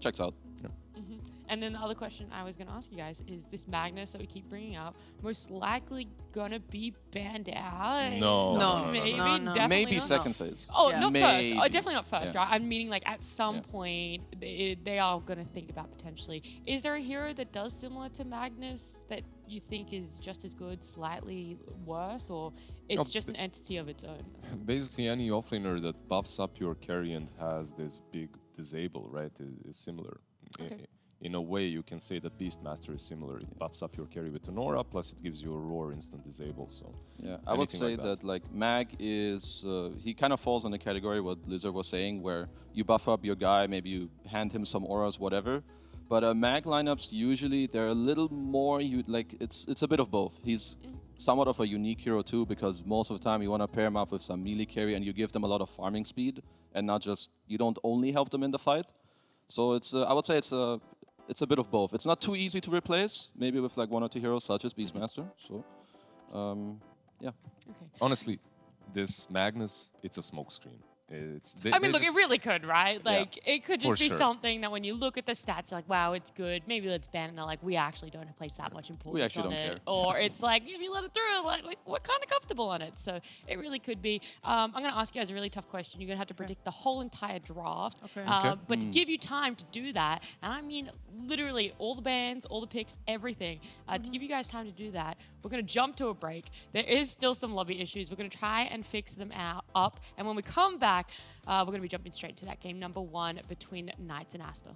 checks out.
And then the other question I was going to ask you guys is this Magnus that we keep bringing up most likely going to be banned out?
No.
No,
Maybe,
no.
definitely
Maybe
not.
second phase.
Oh,
Yeah.
not first.
Maybe.
Oh, definitely not first,
Yeah.
right? I'm meaning like at some
Yeah.
point they are going to think about potentially. Is there a hero that does similar to Magnus that you think is just as good, slightly worse, or it's
No,
just an entity of its own?
Basically, any offlaner that buffs up your carry and has this big disable, right, is similar.
Okay.
In a way, you can say that Beastmaster is similar. It buffs up your carry with an aura, plus it gives you a roar instant disable. So
Yeah, I would
Anything
say
like
that. Like Mag is, he kind of falls in the category what Lizard was saying, where you buff up your guy, maybe you hand him some auras, whatever. But Mag lineups usually they're a little more like it's a bit of both. He's somewhat of a unique hero too, because most of the time you want to pair him up with some melee carry and you give them a lot of farming speed, and not just you don't only help them in the fight. So it's I would say it's a bit of both. It's not too easy to replace, maybe with like 1 or 2 heroes such as Beastmaster. So, yeah.
Okay.
honestly, this Magnus, it's a smokescreen. It's.
I mean, look, it really could, right?
Yeah,
Like, it could just
for
be
sure.
something that when you look at the stats, you're like, wow, it's good. Maybe let's ban it. And they're like, we actually don't place that much importance
actually
on
don't
it.
care.
Or it's like, if you let it through, like we're kind of comfortable on it. So it really could be. I'm going to ask you guys a really tough question. You're going to have to predict the whole entire draft.
Okay.
Okay.
But to give you time to do that, and I mean literally all the bans, all the picks, everything, to give you guys time to do that, we're going to jump to a break. There is still some lobby issues. We're going to try and fix them up. And when we come back, we're going to be jumping straight to that game number 1 between Knights and Asta.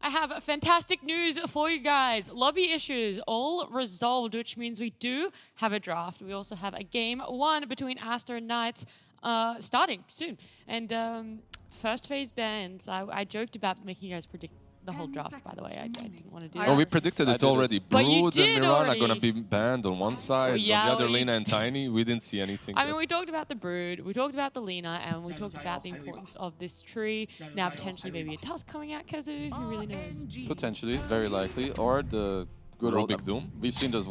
I have fantastic news for you guys. Lobby issues all resolved, which means we do have a draft. We also have a game 1 between Aster and Knights starting soon. And first phase bans. I joked about making you guys predict the whole draft, by the way. I didn't want to do that.
Oh, we predicted
I
it
did
already.
But you
Brood
did
and Miran are going
already.
to be banned on one side,
yeah,
on the other
well, you-
Lena and Tiny. We didn't see anything.
I
but-
mean, we talked about the Brood, we talked about the Lena, and we talked about the importance of this tree. Now, potentially, maybe a Tusk coming out, Kazu. Who really knows?
Potentially, very likely. Or the good old
Rubik Doom.
We've seen this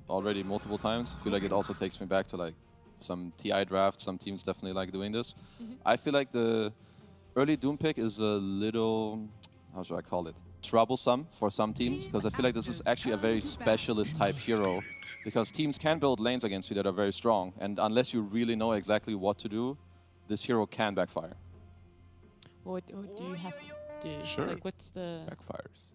already multiple times. I feel like it also takes me back to like some TI drafts. Some teams definitely like doing this. I feel like the early Doom pick is a little, how should I call it? Troublesome for some teams, because I feel like this is actually a very specialist type hero, because teams can build lanes against you that are very strong, and unless you really know exactly what to do, this hero can backfire.
What do you have to do?
Sure.
Like, what's the...
Backfires.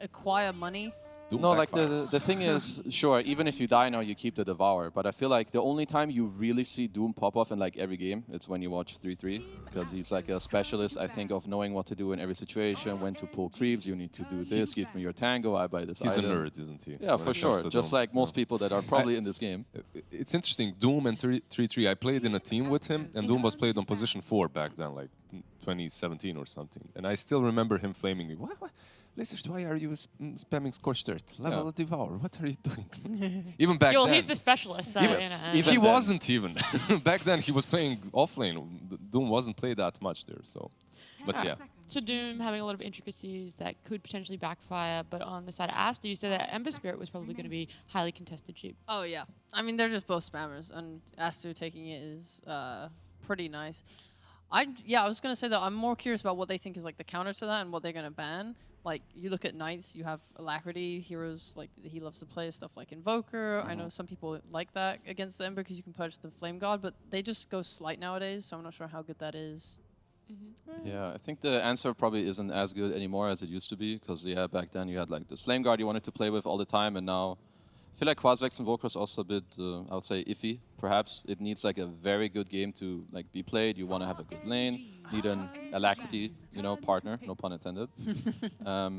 Acquire money.
Doom
No, like
backfires.
the thing is, sure, even if you die now, you keep the Devour. But I feel like the only time you really see Doom pop off in like every game, it's when you watch 3-3. Because he's like a specialist, I think, of knowing what to do in every situation, when to pull creeps, you need to do this, give me your tango, I buy this
He's a
item.
nerd, isn't he?
Yeah,
when
for
it comes
sure.
to
Just
Doom.
like most
Yeah.
people that are probably in this game.
It's interesting, Doom and 3-3. I played in a team with him, and Doom was played on position 4 back then, like 2017 or something. And I still remember him flaming me. What? Lizard, why are you spamming Scorched Earth? Level Devour, what are you doing? Even back
Yo,
then.
he's the specialist. So,
Even,
you know,
even
he
then.
wasn't even. Back then he was playing offlane. Doom wasn't played that much there, so. But yeah.
So Doom having a lot of intricacies that could potentially backfire, but on the side of Aster, you said that Ember Spirit was probably going to be highly contested cheap.
Oh yeah, I mean they're just both spammers, and Aster taking it is pretty nice. I was gonna say that I'm more curious about what they think is like the counter to that and what they're gonna ban. Like you look at Knights, you have Alacrity heroes like he loves to play stuff like Invoker. I know some people like that against the Ember because you can purchase the Flame God, but they just go Slight nowadays, so I'm not sure how good that is.
Yeah, I think the answer probably isn't as good anymore as it used to be, because yeah, back then you had like this Flame Guard you wanted to play with all the time, and now I feel like Quasvex Invoker is also a bit, I would say, iffy. Perhaps it needs like a very good game to like be played. You want to have a good lane, need an Alacrity, partner, no pun intended.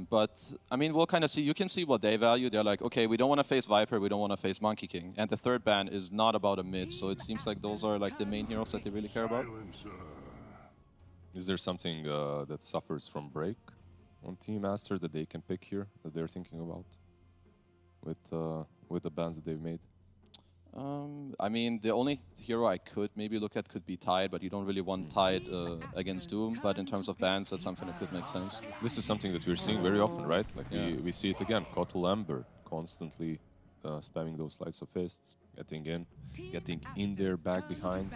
But I mean, we'll kind of see. You can see what they value. They're like, okay, we don't want to face Viper, we don't want to face Monkey King, and the third ban is not about a mid. So it seems like those are like the main heroes that they really care about.
Is there something that suffers from break on Team Master that they can pick here that they're thinking about with the bans that they've made?
I mean, the only hero I could maybe look at could be Tide, but you don't really want Tide against Doom. But in terms of bans, that's something that could make sense.
This is something that we're seeing very often, right? Like
Yeah.
we see it again. Kotal Ember constantly spamming those slides of fists, getting in there, back behind.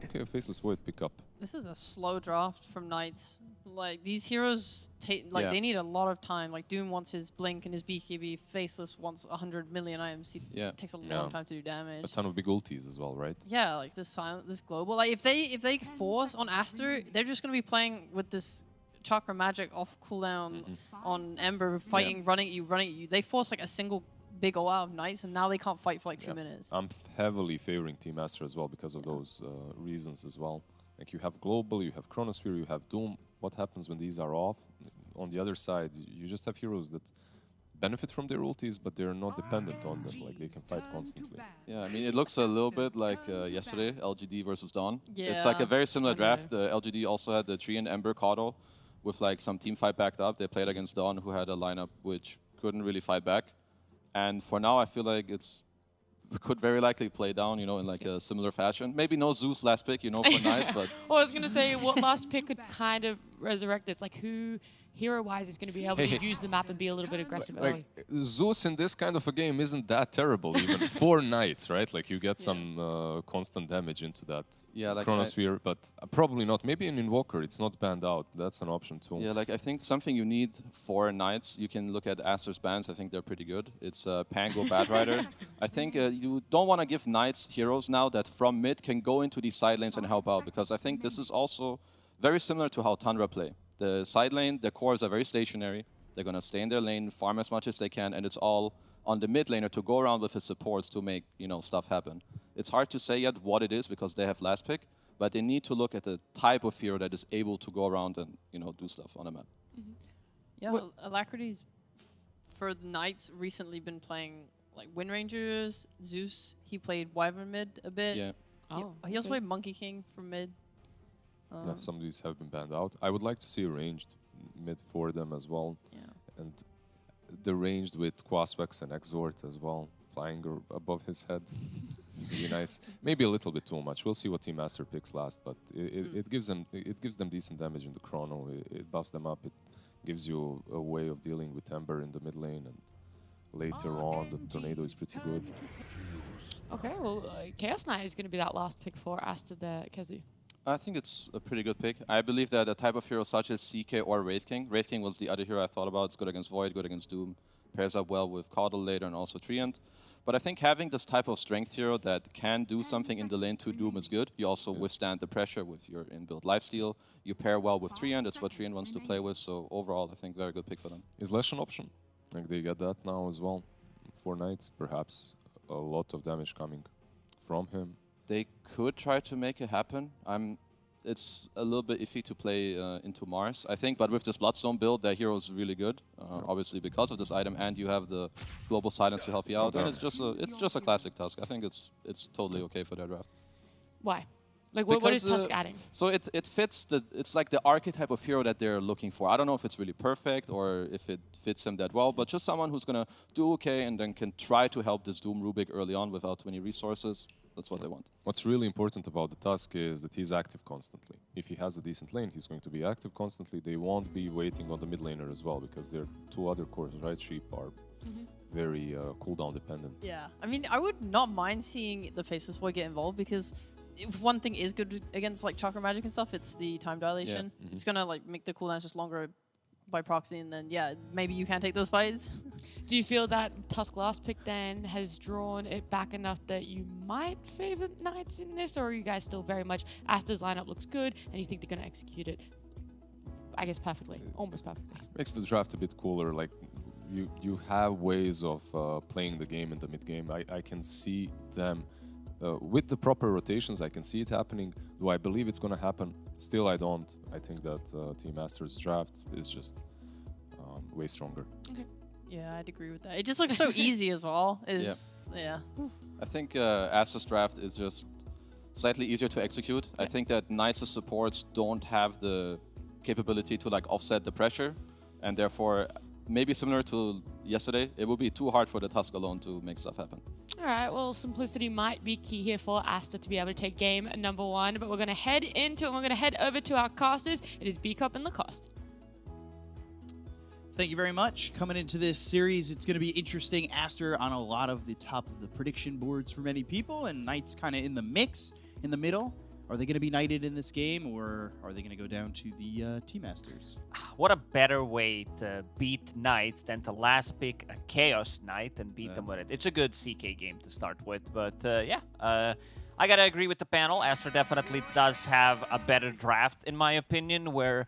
Okay, Faceless Void pick up.
This is a slow draft from Knights. Like these heroes
Yeah.
they need a lot of time. Like Doom wants his blink and his BKB. Faceless wants 100 million items. He
Yeah.
takes a long
Yeah.
time to do damage.
A ton of big ultis as well, right?
Yeah, like this global. Like if they force on Aster, they're just gonna be playing with this chakra magic off cooldown on Ember, fighting, running at you. They force like a single big all out of Knights, and now they can't fight for like 2 minutes.
I'm heavily favoring Team Master as well because of those reasons as well. Like you have Global, you have Chronosphere, you have Doom. What happens when these are off? On the other side, you just have heroes that benefit from their ultis, but they're not dependent on them. Like they can fight constantly.
Yeah, I mean, it looks a little bit like yesterday, LGD versus Dawn. It's like a
Yeah.
very similar
I know.
draft. LGD also had the Tree and Ember Kato with like some team fight backed up. They played against Dawn, who had a lineup which couldn't really fight back. And for now, I feel like could very likely play down, in like a similar fashion. Maybe no Zeus last pick, for Knights, but
Well, I was going to say, what last pick could kind of resurrect it? Like, who, hero-wise, is going to be able to use the map and be a little bit aggressive early?
Like Zeus in this kind of a game isn't that terrible even for Knights, right? Like you get some constant damage into that
yeah, like
Chronosphere, but probably not. Maybe an Invoker, it's not banned out. That's an option too.
yeah, like I think something you need for Knights, you can look at Aster's bans. I think they're pretty good. It's Pango Bad Rider. I think you don't want to give Knights heroes now that from mid can go into these side lanes and help out, because I think this is also very similar to how Tundra play. The side lane, the cores are very stationary. They're going to stay in their lane, farm as much as they can, and it's all on the mid laner to go around with his supports to make stuff happen. It's hard to say yet what it is because they have last pick, but they need to look at the type of hero that is able to go around and do stuff on the map.
Yeah,
What-
Alacrity's for the Knights recently been playing like Wind Rangers, Zeus. He played Wyvern mid a bit.
Yeah.
He also
okay.
played Monkey King from mid.
Yeah, some of these have been banned out. I would like to see a ranged mid for them as well.
Yeah.
And the ranged with Quaswex and Exort as well, flying above his head. Be nice. Maybe a little bit too much. We'll see what Team Master picks last, but it gives them decent damage in the chrono. It buffs them up. It gives you a way of dealing with Ember in the mid lane, and later on the tornado is pretty good.
Okay, well, Chaos Knight is going to be that last pick for Asta there, Kezu.
I think it's a pretty good pick. I believe that a type of hero such as CK or Wraith King. Wraith King was the other hero I thought about. It's good against Void, good against Doom. Pairs up well with Caudal later and also Treant. But I think having this type of strength hero that can do something in the lane to Doom is good. You also withstand the pressure with your inbuilt lifesteal. You pair well with Treant. That's what Treant wants to play with. So overall, I think very good pick for them.
Is Lash an option? Like they get that now as well. For Knights, perhaps a lot of damage coming from him.
They could try to make it happen. It's a little bit iffy to play into Mars, I think, but with this Bloodstone build, their hero is really good, obviously because of this item, and you have the global silence to help you out, and it's just a classic Tusk. I think it's totally okay for their draft.
Why? Like, what is
Because,
Tusk adding?
So it fits it's like the archetype of hero that they're looking for. I don't know if it's really perfect or if it fits them that well, but just someone who's gonna do okay and then can try to help this Doom Rubik early on without too many resources. That's what they want.
What's really important about the Tusk is that he's active constantly. If he has a decent lane, he's going to be active constantly. They won't be waiting on the mid laner as well, because their two other cores, right, Sheep, are very cooldown dependent.
Yeah, I mean, I would not mind seeing the Faceless Boy get involved because if one thing is good against like Chakra Magic and stuff, it's the time dilation. It's gonna like make the cooldowns just longer by proxy, and then yeah, maybe you can take those fights.
Do you feel that Tusk last pick then has drawn it back enough that you might favor Knights in this, or are you guys still very much Asta's lineup looks good and you think they're going to execute it, I guess, perfectly, almost perfectly?
Makes the draft a bit cooler. Like you have ways of playing the game in the mid game. I can see them with the proper rotations. I can see it happening. Do I believe it's going to happen? Still, I don't. I think that Team Master's draft is just way stronger.
Okay.
Yeah, I'd agree with that. It just looks so easy as well. Yeah.
I think Astra's draft is just slightly easier to execute. I think that Knights' supports don't have the capability to like offset the pressure, and therefore, maybe similar to yesterday, it will be too hard for the Tusk alone to make stuff happen.
All right, well, simplicity might be key here for Asta to be able to take game number one, but we're going to head into it. We're going to head over to our casters. It is B-Cup and Lacoste.
Thank you very much. Coming into this series, it's going to be interesting. Aster on a lot of the top of the prediction boards for many people, and Knights kind of in the mix, in the middle. Are they going to be knighted in this game, or are they going to go down to the Team Masters?
What a better way to beat Knights than to last pick a Chaos Knight and beat them with it. It's a good CK game to start with, but I gotta agree with the panel. Aster definitely does have a better draft, in my opinion, where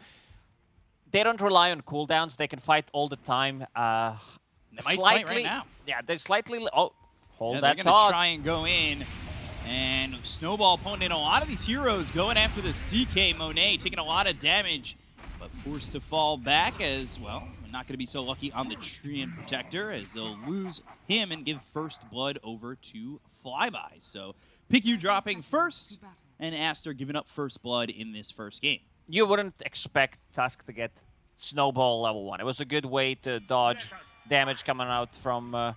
they don't rely on cooldowns. They can fight all the time.
They might fight right now.
Yeah, they're slightly... Oh, hold
Yeah,
that
they're
thought.
going to try and go in. And Snowball pulling in a lot of these heroes going after the CK Monet, taking a lot of damage, but forced to fall back as, well, we're not going to be so lucky on the Treant Protector as they'll lose him and give first blood over to Flyby. So PickU dropping first, and Aster giving up first blood in this first game.
You wouldn't expect Tusk to get Snowball level 1. It was a good way to dodge damage coming out from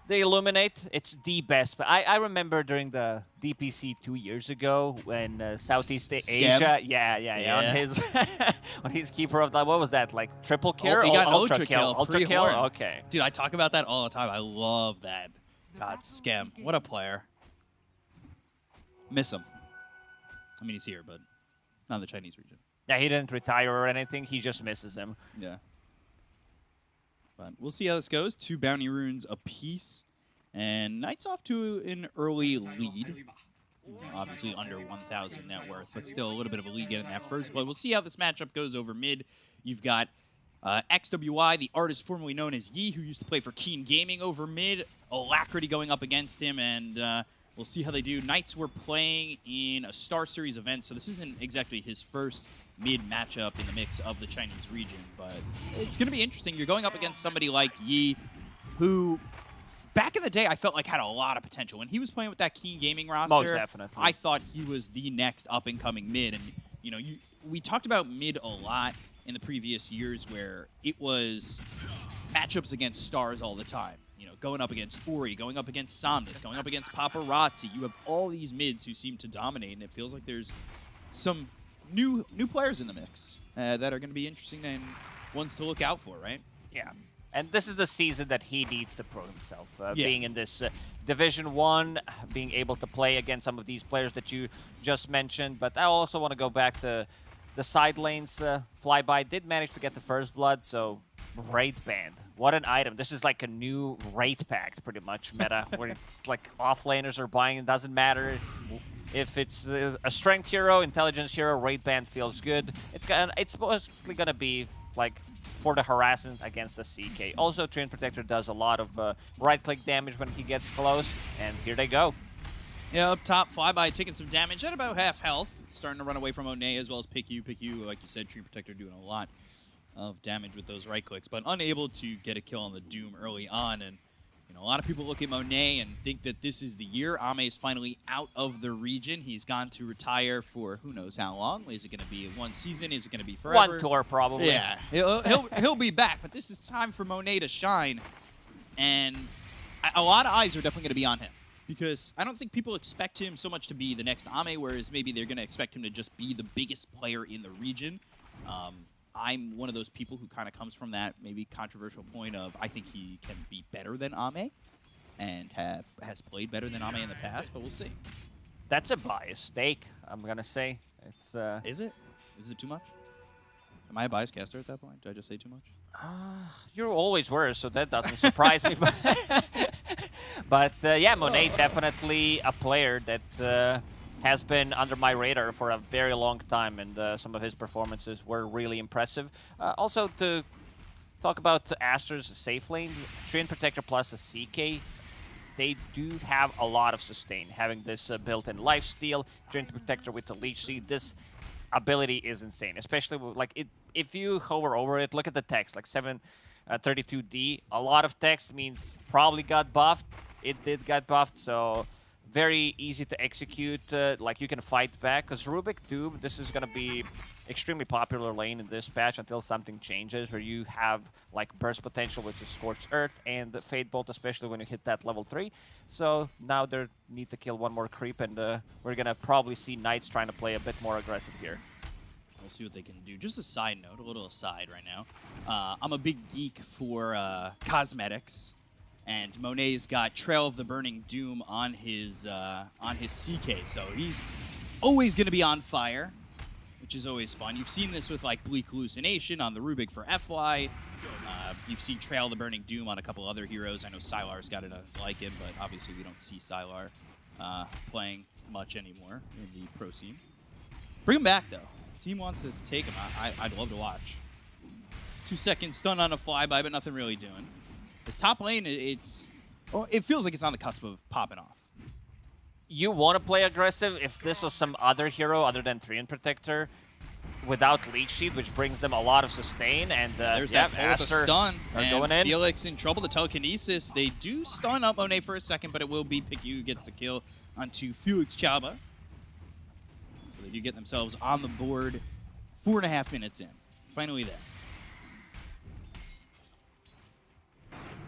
the Illuminate. It's the best. But I remember during the DPC 2 years ago when Southeast Asia, yeah, on his on his keeper of that, what was that, like triple kill?
He got
ultra kill.
pre-horn.
Okay.
Dude, I talk about that all the time. I love that. God, Scam. What a player. Miss him. I mean, he's here, but not in the Chinese region.
Yeah, he didn't retire or anything. He just misses him.
Yeah. But we'll see how this goes. 2 bounty runes apiece. And Knights off to an early lead. Obviously under 1,000 net worth, but still a little bit of a lead getting that first blood. We'll see how this matchup goes over mid. You've got XWI, the artist formerly known as Yi, who used to play for Keen Gaming over mid. Alacrity going up against him, and we'll see how they do. Knights were playing in a Star Series event, so this isn't exactly his first mid matchup in the mix of the Chinese region, but it's going to be interesting. You're going up against somebody like Yi, who back in the day I felt like had a lot of potential. When he was playing with that Keen Gaming roster,
Most definitely.
I thought he was the next up-and-coming mid. And, you know, we talked about mid a lot in the previous years where it was matchups against stars all the time. You know, going up against Ori, going up against Somnus, going up against Paparazzi. You have all these mids who seem to dominate, and it feels like there's some new players in the mix that are going to be interesting and ones to look out for, right?
Yeah. And this is the season that he needs to prove himself.
Yeah.
Being in this Division 1, being able to play against some of these players that you just mentioned. But I also want to go back to the side lanes. Flyby did manage to get the first blood, so Raid Band. What an item. This is like a new Raid Pact, pretty much, meta, where it's like off-laners are buying. It doesn't matter if it's a strength hero, intelligence hero, Raid Band feels good. It's mostly going to be like for the harassment against the CK. Also, Treant Protector does a lot of right-click damage when he gets close, and here they go.
Yeah, up top, Flyby taking some damage at about half health. Starting to run away from One as well as PickU. PickU, like you said, Treant Protector doing a lot of damage with those right clicks, but unable to get a kill on the Doom early on. And you know, a lot of people look at Monet and think that this is the year. Ame is finally out of the region. He's gone to retire for who knows how long. Is it going to be one season? Is it going to be forever?
One tour, probably.
Yeah, he'll be back, but this is time for Monet to shine. And a lot of eyes are definitely going to be on him, because I don't think people expect him so much to be the next Ame, whereas maybe they're going to expect him to just be the biggest player in the region. I'm one of those people who kind of comes from that maybe controversial point of I think he can be better than Ame and has played better than Ame in the past, but we'll see.
That's a biased take, I'm going to say. It's
Is it? Is it too much? Am I a biased caster at that point? Did I just say too much?
You always were, so that doesn't surprise me. But yeah, Monet definitely a player that has been under my radar for a very long time, and some of his performances were really impressive. Also, to talk about Aster's safe lane, Treant Protector plus a CK, they do have a lot of sustain. Having this built-in lifesteal, Treant Protector with the Leech Seed, this ability is insane. Especially with, like, if you hover over it, look at the text, like 732D. A lot of text means probably got buffed. It did get buffed, so very easy to execute. Like, you can fight back, because Rubik Doom, this is going to be extremely popular lane in this patch until something changes, where you have like burst potential, which is Scorched Earth, and the Fade Bolt, especially when you hit that level 3. So now they need to kill one more creep, and we're going to probably see Knights trying to play a bit more aggressive here.
We'll see what they can do. Just a side note, a little aside right now. I'm a big geek for cosmetics. And Monet's got Trail of the Burning Doom on his CK, so he's always going to be on fire, which is always fun. You've seen this with like Bleak Hallucination on the Rubik for FY. You've seen Trail of the Burning Doom on a couple other heroes. I know Sylar's got it on his Lycan, but obviously we don't see Sylar playing much anymore in the pro scene. Bring him back, though. If the team wants to take him, I'd love to watch. 2-second stun on a Flyby, but nothing really doing. This top lane, it feels like it's on the cusp of popping off.
You want to play aggressive. If this was some other hero other than Treant Protector without Leech Seed, which brings them a lot of sustain, and
there's
yeah,
that pull with a stun.
are
and
going in.
Felix in trouble. The telekinesis, they do stun up Monet for a second, but it will be PickU who gets the kill onto Felix Chaba. So they do get themselves on the board 4.5 minutes in. Finally there.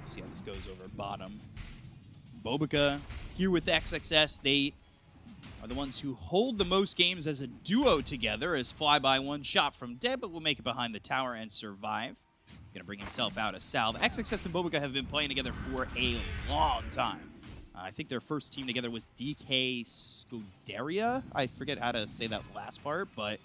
See how this goes over bottom. Bobica here with XXS. They are the ones who hold the most games as a duo together, as Flyby one shot from dead, but will make it behind the tower and survive. Gonna bring himself out as Salve. XXS and Bobica have been playing together for a long time. I think their first team together was DK Scuderia. I forget how to say that last part, but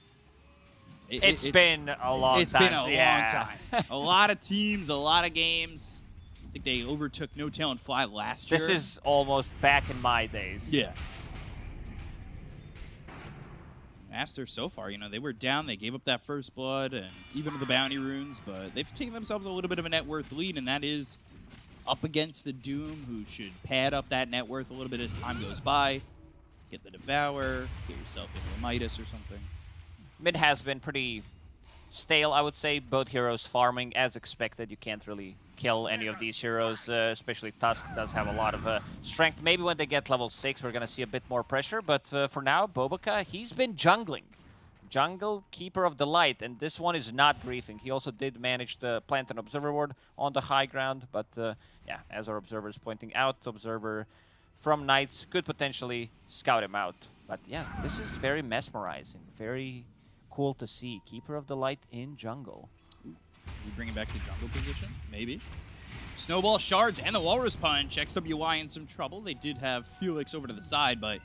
it's been a long time.
It's been a long time. A lot of teams, a lot of games. I think they overtook No Tail and Fly last year.
This is almost back in my days.
Yeah. Aster so far, you know, they were down. They gave up that first blood and even the bounty runes, but they've taken themselves a little bit of a net worth lead, and that is up against the Doom, who should pad up that net worth a little bit as time goes by. Get the Devour, get yourself into a Midas or something.
Mid has been pretty stale, I would say. Both heroes farming as expected. You can't really kill any of these heroes, especially Tusk does have a lot of strength. Maybe when they get level 6, we're going to see a bit more pressure. But for now, Boboka, he's been jungling. Jungle, Keeper of the Light, and this one is not griefing. He also did manage to plant an Observer Ward on the high ground, but yeah, as our Observer is pointing out, Observer from Knights could potentially scout him out. But yeah, this is very mesmerizing, very cool to see. Keeper of the Light in jungle.
We bring him back to jungle position, maybe. Snowball, Shards, and the Walrus Punch. XWY in some trouble. They did have Felix over to the side, but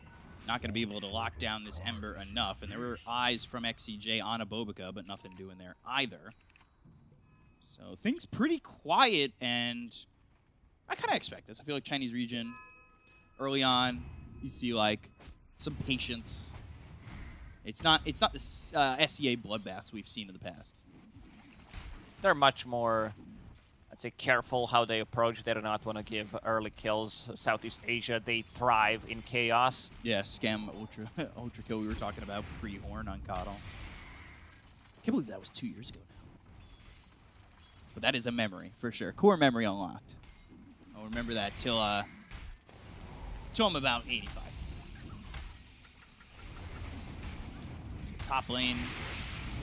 not going to be able to lock down this Ember enough. And there were eyes from XCJ on a Boboka, but nothing doing there either. So things pretty quiet, and I kind of expect this. I feel like Chinese region, early on, you see like some patience. It's not the SEA bloodbaths we've seen in the past.
They're much more, I'd say, careful how they approach. They do not want to give early kills. Southeast Asia, they thrive in chaos.
Yeah, scam ultra kill we were talking about pre-horn on Coddle. I can't believe that was 2 years ago now. But that is a memory, for sure. Core memory unlocked. I'll remember that till I'm about 85. Top lane.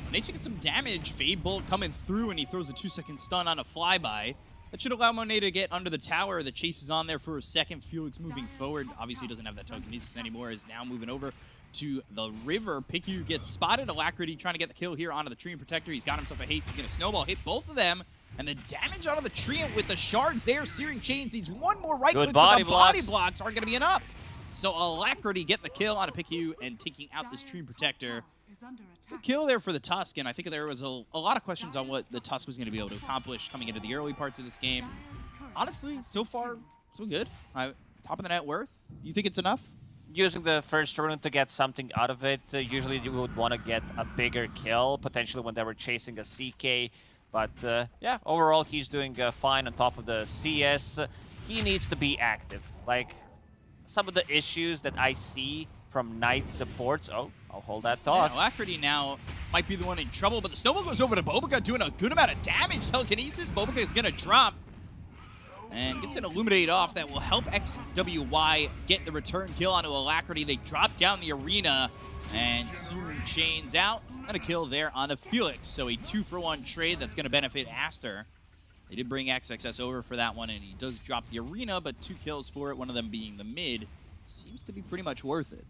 Monet taking some damage. Fade Bolt coming through, and he throws a 2-second stun on a flyby. That should allow Monet to get under the tower. The chase is on there for a second. Felix moving forward. Obviously doesn't have that telekinesis anymore. Is now moving over to the river. Piku gets spotted. Alacrity trying to get the kill here onto the Treant Protector. He's got himself a haste. He's going to snowball, hit both of them. And the damage onto the Treant with the shards there. Searing Chains needs one more right click, but the body blocks aren't going to be enough. So Alacrity get the kill on a Piku and taking out this Treant Protector. Good kill there for the Tusk, and I think there was a lot of questions on what the Tusk was going to be able to accomplish coming into the early parts of this game. Honestly, so far, so good. Top of the net worth. You think it's enough?
Using the first rune to get something out of it, usually you would want to get a bigger kill, potentially when they were chasing a CK. But yeah, overall he's doing fine on top of the CS. He needs to be active. Like, some of the issues that I see from Knight supports. Oh, I'll hold that thought.
Yeah, Alacrity now might be the one in trouble, but the snowball goes over to Boboka, doing a good amount of damage. Telekinesis, Boboka is going to drop and gets an Illuminate off that will help XWY get the return kill onto Alacrity. They drop down the arena, and Searing Chains out. And a kill there on a Felix. So a 2-for-1 trade that's going to benefit Aster. They did bring XXS over for that one, and he does drop the arena, but 2 kills for it, one of them being the mid. Seems to be pretty much worth it.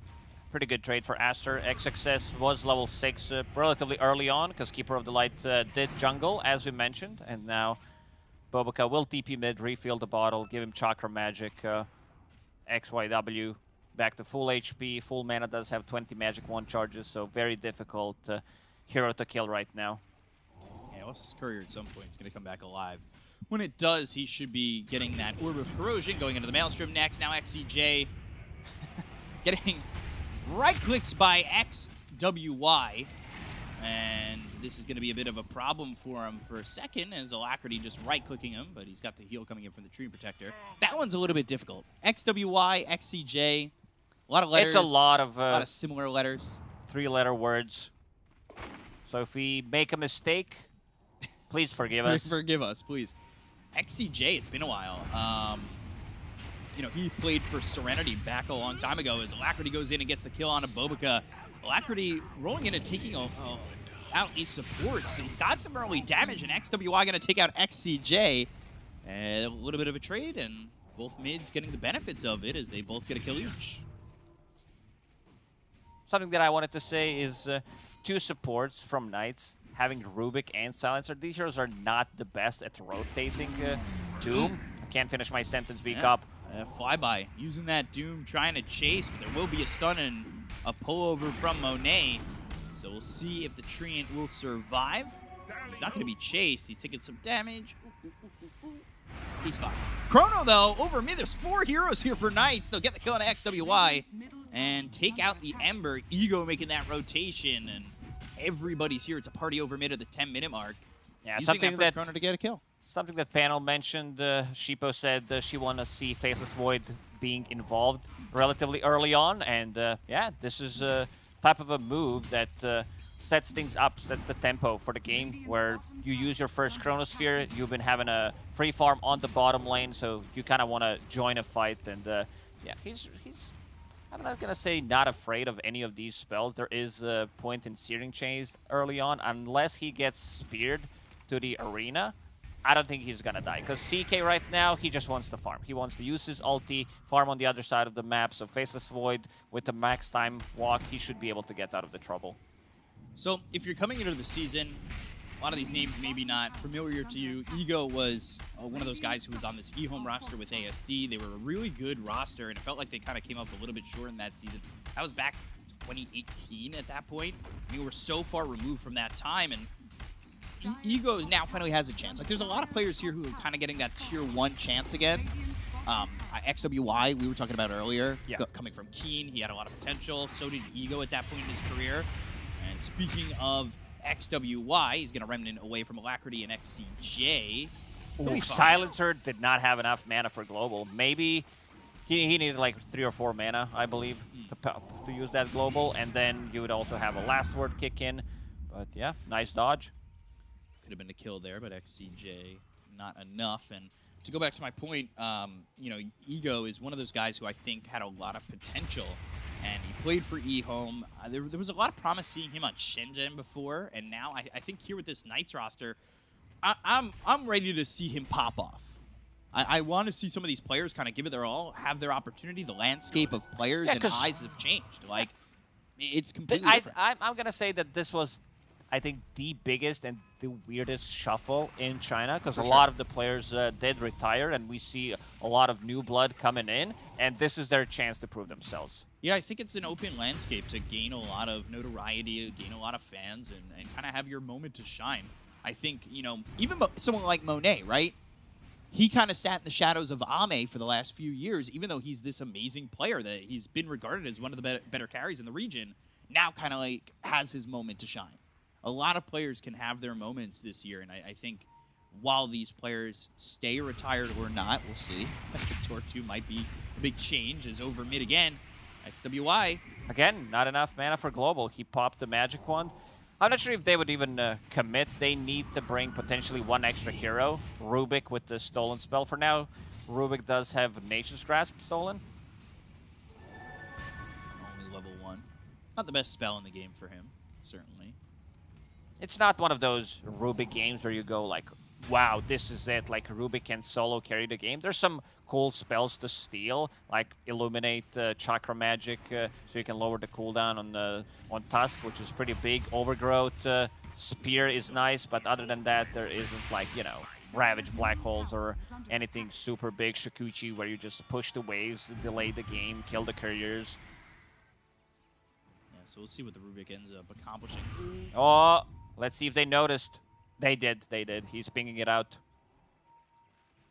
Pretty good trade for Aster. XXS was level 6 relatively early on, because Keeper of the Light did jungle, as we mentioned. And now Boboka will TP mid, refill the bottle, give him Chakra Magic. XYW back to full HP, full mana, does have 20 Magic Wand charges, so very difficult hero to kill right now.
Yeah, Osa's Courier at some point is going to come back alive. When it does, he should be getting that Orb of Corrosion, going into the Maelstrom next. Now XCJ getting right-clicked by XWY. And this is going to be a bit of a problem for him for a second, as Alacrity just right-clicking him, but he's got the heal coming in from the Treant Protector. That one's a little bit difficult. XWY, XCJ, a lot of letters.
It's a lot of
similar letters.
3-letter words. So if we make a mistake, please forgive us.
Forgive us, please. XCJ, it's been a while. You know, he played for Serenity back a long time ago as Alacrity goes in and gets the kill on a Boboka. Alacrity rolling in and taking out a support, so he's got some early damage, and XWY going to take out XCJ. A little bit of a trade, and both mids getting the benefits of it as they both get a kill each.
Something that I wanted to say is 2 supports from Knights, having Rubik and Silencer. These heroes are not the best at rotating Doom. I can't finish my sentence, Beak up.
Flyby, using that Doom, trying to chase, but there will be a stun and a pullover from Monet. So we'll see if the Treant will survive. He's not going to be chased. He's taking some damage. He's fine. Chrono, though, over mid. There's 4 heroes here for Knights. They'll get the kill on XWY and take out the Ember. Ego making that rotation, and everybody's here. It's a party over mid at the 10-minute mark.
Yeah,
using
something
that first Chrono to get a kill.
something that panel mentioned. Shippo said she want to see Faceless Void being involved relatively early on, and yeah, this is a type of a move that sets things up, sets the tempo for the game, where you use your first Chronosphere, you've been having a free farm on the bottom lane, so you kind of want to join a fight, and yeah, he's I'm not gonna say not afraid of any of these spells. There is a point in Searing Chains early on, unless he gets speared to the arena. I don't think he's gonna die, because CK right now, he just wants to farm. He wants to use his ulti, farm on the other side of the map, so Faceless Void with the max time walk, he should be able to get out of the trouble.
So if you're coming into the season, a lot of these names maybe not familiar to you. Ego was one of those guys who was on this eHome roster with ASD. They were a really good roster, and it felt like they kind of came up a little bit short in that season. That was back 2018 at that point. We were so far removed from that time, and Ego now finally has a chance. Like, there's a lot of players here who are kind of getting that tier 1 chance again. XWY, we were talking about earlier,
yeah.
Coming from Keen, he had a lot of potential. So did Ego at that point in his career. And speaking of XWY, he's going to remnant away from Alacrity and XCJ.
Ooh, Silencer did not have enough mana for global. Maybe he needed like 3 or 4 mana, I believe, to use that global. And then you would also have a last word kick in. But yeah, nice dodge.
Could have been a kill there, but XCJ not enough. And to go back to my point, you know, Ego is one of those guys who I think had a lot of potential. And he played for eHome. There was a lot of promise seeing him on Shenzhen before, and now I think here with this Knights roster, I'm ready to see him pop off. I want to see some of these players kind of give it their all, have their opportunity. The landscape of players and eyes have changed. Like, it's completely different.
I'm going to say that this was, I think, the biggest and the weirdest shuffle in China, because a lot of the players did retire, and we see a lot of new blood coming in, and this is their chance to prove themselves.
Yeah, I think it's an open landscape to gain a lot of notoriety, gain a lot of fans, and kind of have your moment to shine. I think, you know, even someone like Monet, right? He kind of sat in the shadows of Ame for the last few years, even though he's this amazing player that he's been regarded as one of the better carries in the region, now kind of like has his moment to shine. A lot of players can have their moments this year, and I think while these players stay retired or not, we'll see. Tour 2 might be a big change as over mid again. XWY.
Again, not enough mana for global. He popped the magic wand. I'm not sure if they would even commit. They need to bring potentially 1 extra hero. Rubik with the stolen spell. For now, Rubik does have Nature's Grasp stolen.
Only level 1. Not the best spell in the game for him, certainly.
It's not one of those Rubik games where you go like, wow, this is it. Like, Rubik can solo carry the game. There's some cool spells to steal, like Illuminate, Chakra Magic, so you can lower the cooldown on Tusk, which is pretty big. Overgrowth, Spear is nice, but other than that, there isn't, like, you know, Ravage Black Holes or anything super big. Shikuchi, where you just push the waves, delay the game, kill the couriers.
Yeah, so we'll see what the Rubik ends up accomplishing.
Oh, let's see if they noticed. They did. He's pinging it out.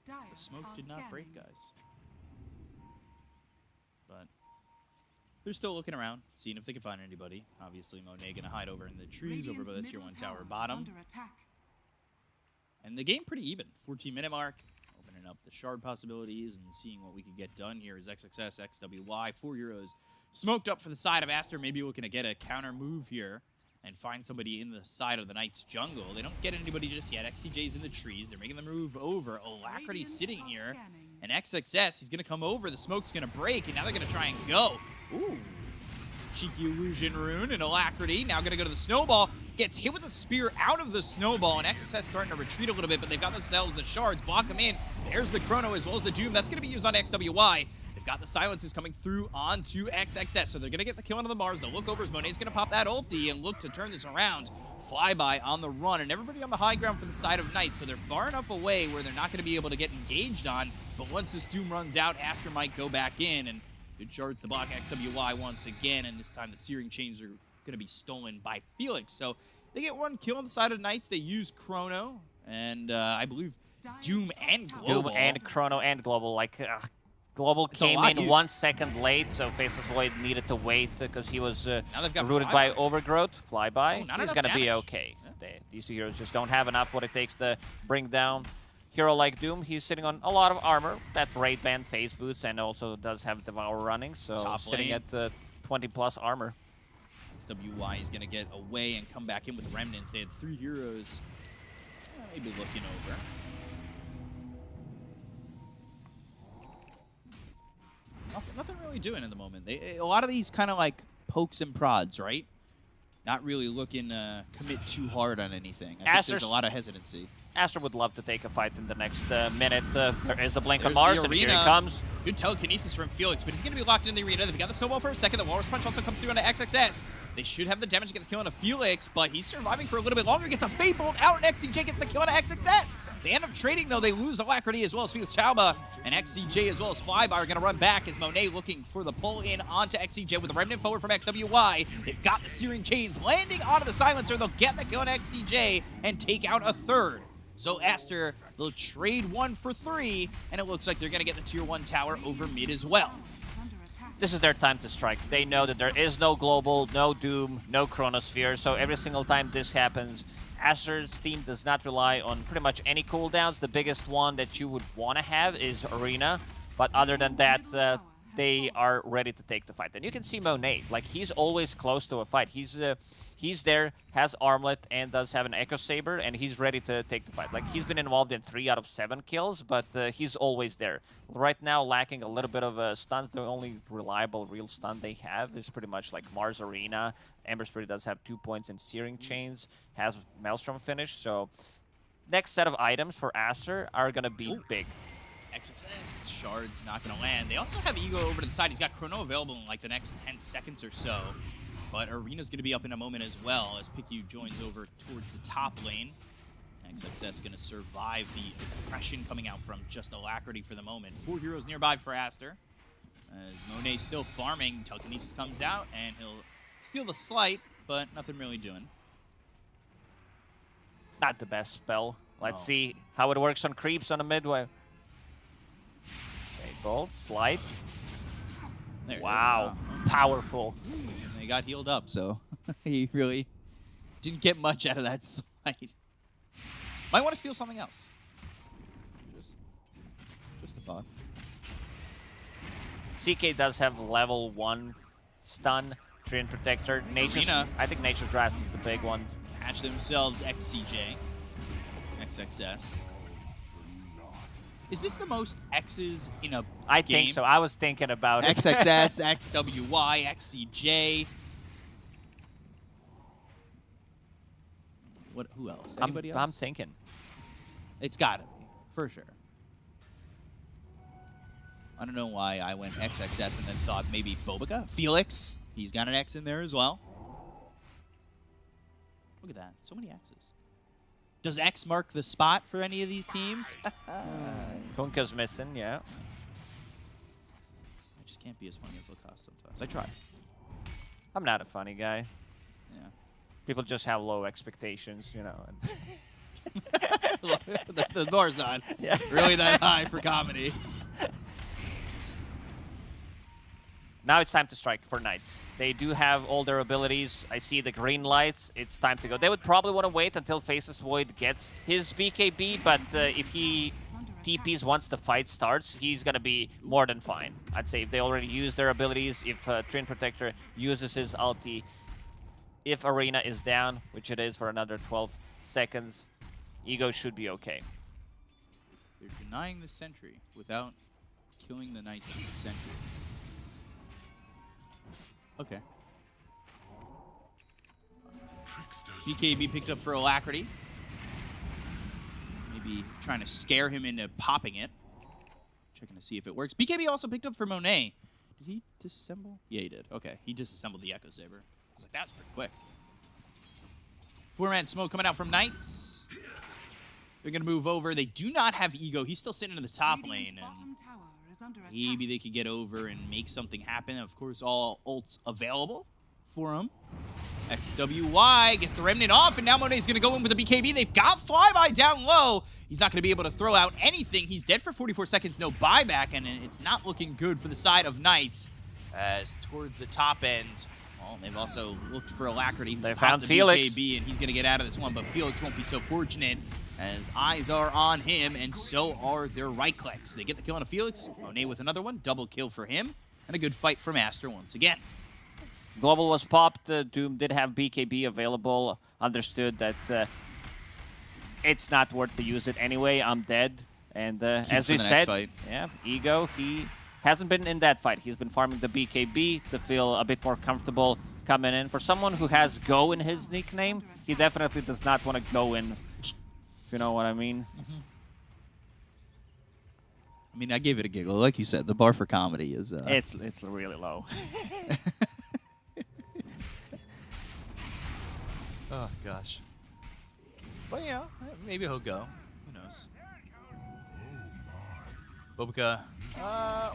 The smoke did not break, guys. But they're still looking around, seeing if they can find anybody. Obviously, Monet gonna hide over in the trees over by the tier 1 tower bottom. And the game pretty even. 14-minute mark. Opening up the shard possibilities and seeing what we could get done here is XXS, XWY, 4 euros. Smoked up for the side of Aster, maybe looking to get a counter move here and find somebody in the side of the Knight's jungle. They don't get anybody just yet. XCJ's in the trees. They're making the move over. Alacrity's sitting here. And XXS, he's going to come over. The smoke's going to break, and now they're going to try and go. Ooh. Cheeky illusion rune, and Alacrity now going to go to the snowball. Gets hit with a spear out of the snowball, and XXS starting to retreat a little bit, but they've got themselves the shards. Block them in. There's the Chrono as well as the Doom. That's going to be used on XWY. They've got the silences coming through onto XXS, so they're going to get the kill onto the Mars. They'll look over as Monet's going to pop that ulti and look to turn this around. Flyby on the run, and everybody on the high ground for the side of Knights, so they're far enough away where they're not going to be able to get engaged on, but once this Doom runs out, Aster might go back in, and good shards to block XWY once again, and this time the Searing Chains are going to be stolen by Felix. So they get 1 kill on the side of Knights. They use Chrono, and I believe Doom and Global.
Doom and Chrono and Global, like... Global came in 1 second late, so Faceless Void needed to wait because he was rooted by Overgrowth. Flyby. He's going to be okay. These two heroes just don't have enough what it takes to bring down hero like Doom, he's sitting on a lot of armor, that Raid Band phase boots, and also does have Devour running, so
Top
sitting
lane.
at 20 plus armor.
XWY is going to get away and come back in with Remnants. They had 3 heroes. Maybe looking over. Nothing really doing at the moment. A lot of these kind of like pokes and prods, right? Not really looking to commit too hard on anything. I think there's a lot of hesitancy.
Aster would love to take a fight in the next minute. There is a blink on
There's
Mars,
the
and here he
arena.
comes.
Good telekinesis from Felix, but he's going to be locked in the arena. They've got the snowball for a second. The Walrus Punch also comes through onto XXS. They should have the damage to get the kill onto Felix, but he's surviving for a little bit longer. Gets a Fate Bolt out, and XCJ gets the kill onto XXS. They end up trading, though. They lose Alacrity as well as Felix Chalba, and XCJ as well as Flyby are going to run back as Monet looking for the pull in onto XCJ with a Remnant forward from XWY. They've got the Searing Chains landing onto the Silencer. They'll get the kill on XCJ and take out a third. So Aster, they'll trade 1 for 3, and it looks like they're going to get the Tier 1 tower over mid as well.
This is their time to strike. They know that there is no Global, no Doom, no Chronosphere, so every single time this happens, Aster's team does not rely on pretty much any cooldowns. The biggest one that you would want to have is Arena, but other than that, they are ready to take the fight. And you can see Monet, like he's always close to a fight. He's there, has Armlet, and does have an Echo Saber, and he's ready to take the fight. Like, he's been involved in 3 out of 7 kills, but he's always there. Right now, lacking a little bit of stuns. The only reliable real stun they have is pretty much like Mars Arena. Ember Spirit does have 2 points in Searing Chains, has Maelstrom finish, so next set of items for Aster are going to be big.
XXS, Shard's not going to land. They also have Ego over to the side. He's got Chrono available in like the next 10 seconds or so. But Arena's going to be up in a moment as well as PicU joins over towards the top lane. XXS going to survive the oppression coming out from just Alacrity for the moment. 4 heroes nearby for Aster. As Monet's still farming, telekinesis comes out, and he'll steal the Slight, but nothing really doing.
Not the best spell. Let's see how it works on creeps on a midway. Okay, Bolt, Slight.
There you
Wow, powerful.
He got healed up, so he really didn't get much out of that Slight. Might want to steal something else. Just a thought.
CK does have level 1 stun, Treant Protector. Nature's,
Arena.
I think Nature's Wrath is the big one.
Catch themselves XCJ. XXS. Is this the most X's in a
I
game?
think so. I was thinking about it.
XXS, XWY, XCJ. Who else? Anybody else?
I'm thinking.
It's gotta be, for sure. I don't know why I went XXS and then thought maybe Bobica. Felix, he's got an X in there as well. Look at that, so many X's. Does X mark the spot for any of these teams?
Kunka's missing, yeah.
I just can't be as funny as Lacoste sometimes. I try.
I'm not a funny guy.
Yeah.
People just have low expectations, you know.
the bar's not really that high for comedy.
Now it's time to strike for Knights. They do have all their abilities. I see the green lights. It's time to go. They would probably want to wait until Faceless Void gets his BKB, but if he TPs once the fight starts, he's going to be more than fine. I'd say if they already use their abilities, if Treant Protector uses his ulti, if Arena is down, which it is for another 12 seconds, Ego should be okay.
They're denying the sentry without killing the Knight's sentry. Okay. BKB picked up for Alacrity. Maybe trying to scare him into popping it. Checking to see if it works. BKB also picked up for Monet. Did he disassemble? Yeah, he did. Okay, he disassembled the Echo Saber. I was like, that was pretty quick. 4-man smoke coming out from Knights. They're going to move over. They do not have Ego. He's still sitting in the top lane. And maybe they could get over and make something happen. Of course, all ults available for him. XWY gets the Remnant off, and now Monet's going to go in with the BKB. They've got Flyby down low. He's not going to be able to throw out anything. He's dead for 44 seconds, no buyback, and it's not looking good for the side of Knights. As towards the top end, well, they've also looked for Alacrity.
They found Felix.
BKB, and he's going to get out of this one, but Felix won't be so fortunate as eyes are on him, and so are their right clicks. They get the kill on a Felix. Monet with another one. Double kill for him. And a good fight from Aster once again.
Global was popped. Doom did have BKB available. Understood that it's not worth to use it anyway. I'm dead. And as we said, yeah, Ego, he hasn't been in that fight. He's been farming the BKB to feel a bit more comfortable coming in. For someone who has Go in his nickname, he definitely does not want to go in, if you know what I mean.
I mean, I gave it a giggle. Like you said, the bar for comedy is...
It's really low.
Oh, gosh. But, you know, maybe he'll go. Who knows? Bobica, I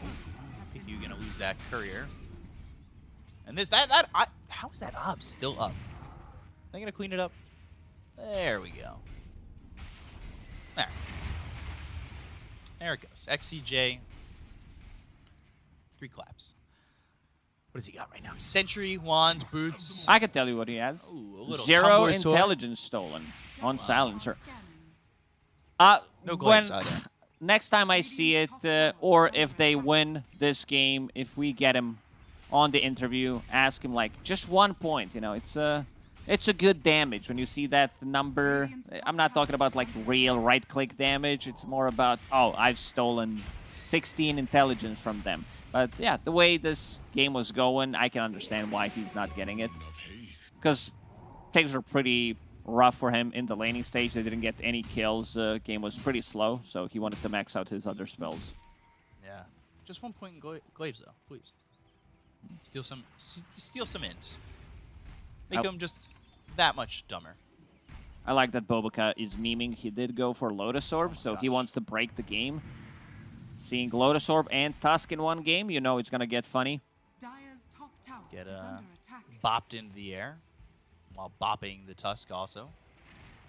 think you're going to lose that courier. And this, how is that up still up? Are they going to clean it up? There we go. There. There it goes. XCJ. 3 claps. What does he got right now? Sentry, wand, boots.
I can tell you what he has.
Ooh, a little
0
tumbler sword.
intelligence stolen on silencer.
No glaives either.
Next time I see it, or if they win this game, if we get him on the interview, ask him like just 1 point. You know, it's a good damage when you see that number. I'm not talking about like real right-click damage. It's more about, oh, I've stolen 16 intelligence from them. But yeah, the way this game was going, I can understand why he's not getting it. Because things were pretty rough for him in the laning stage. They didn't get any kills. Game was pretty slow, so he wanted to max out his other spells.
Yeah. Just 1 point in glaives, though, please. Steal some int. Make him just that much dumber.
I like that Bobica is memeing. He did go for Lotus Orb, so he wants to break the game. Seeing Lotus Orb and Tusk in one game, you know it's going to get funny.
Get bopped into the air while bopping the Tusk also.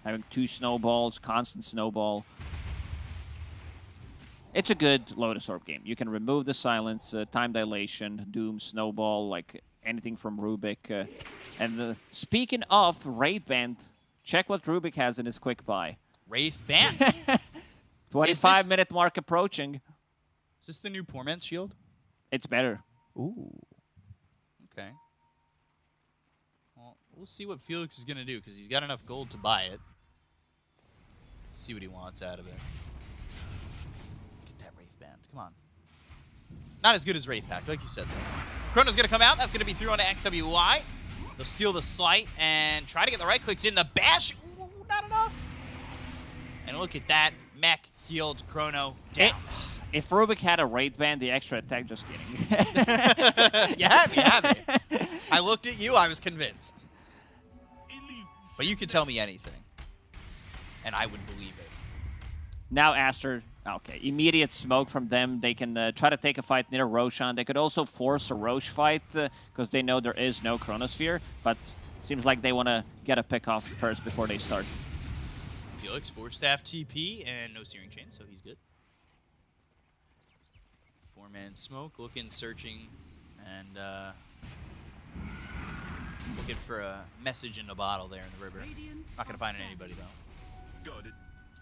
Having 2 snowballs, constant snowball. It's a good Lotus Orb game. You can remove the silence, time dilation, Doom, snowball, like anything from Rubik. And speaking of Wraith Band, check what Rubik has in his quick buy.
Wraith Band?
25-minute mark approaching.
Is this the new Poor Man's Shield?
It's better.
Ooh. Okay. Well, we'll see what Felix is going to do, because he's got enough gold to buy it. Let's see what he wants out of it. Get that Wraith Band. Come on. Not as good as Wraith Pack, like you said, though. Chrono's going to come out. That's going to be through onto XWY. They'll steal the Slight and try to get the right clicks in. The Bash. Ooh, not enough. And look at that. Mech healed Chrono down.
If Rubik had a Wraith Band, the extra attack, just kidding.
You have me. I looked at you, I was convinced. But you could tell me anything, and I would believe it.
Now Aster, okay, immediate smoke from them. They can try to take a fight near Roshan. They could also force a Roche fight, because they know there is no Chronosphere, but seems like they want to get a pick off first before they start.
Felix, Force Staff TP, and no Searing Chain, so he's good. 4-man smoke, looking, searching, and looking for a message in a bottle there in the river. Not going to find anybody, though.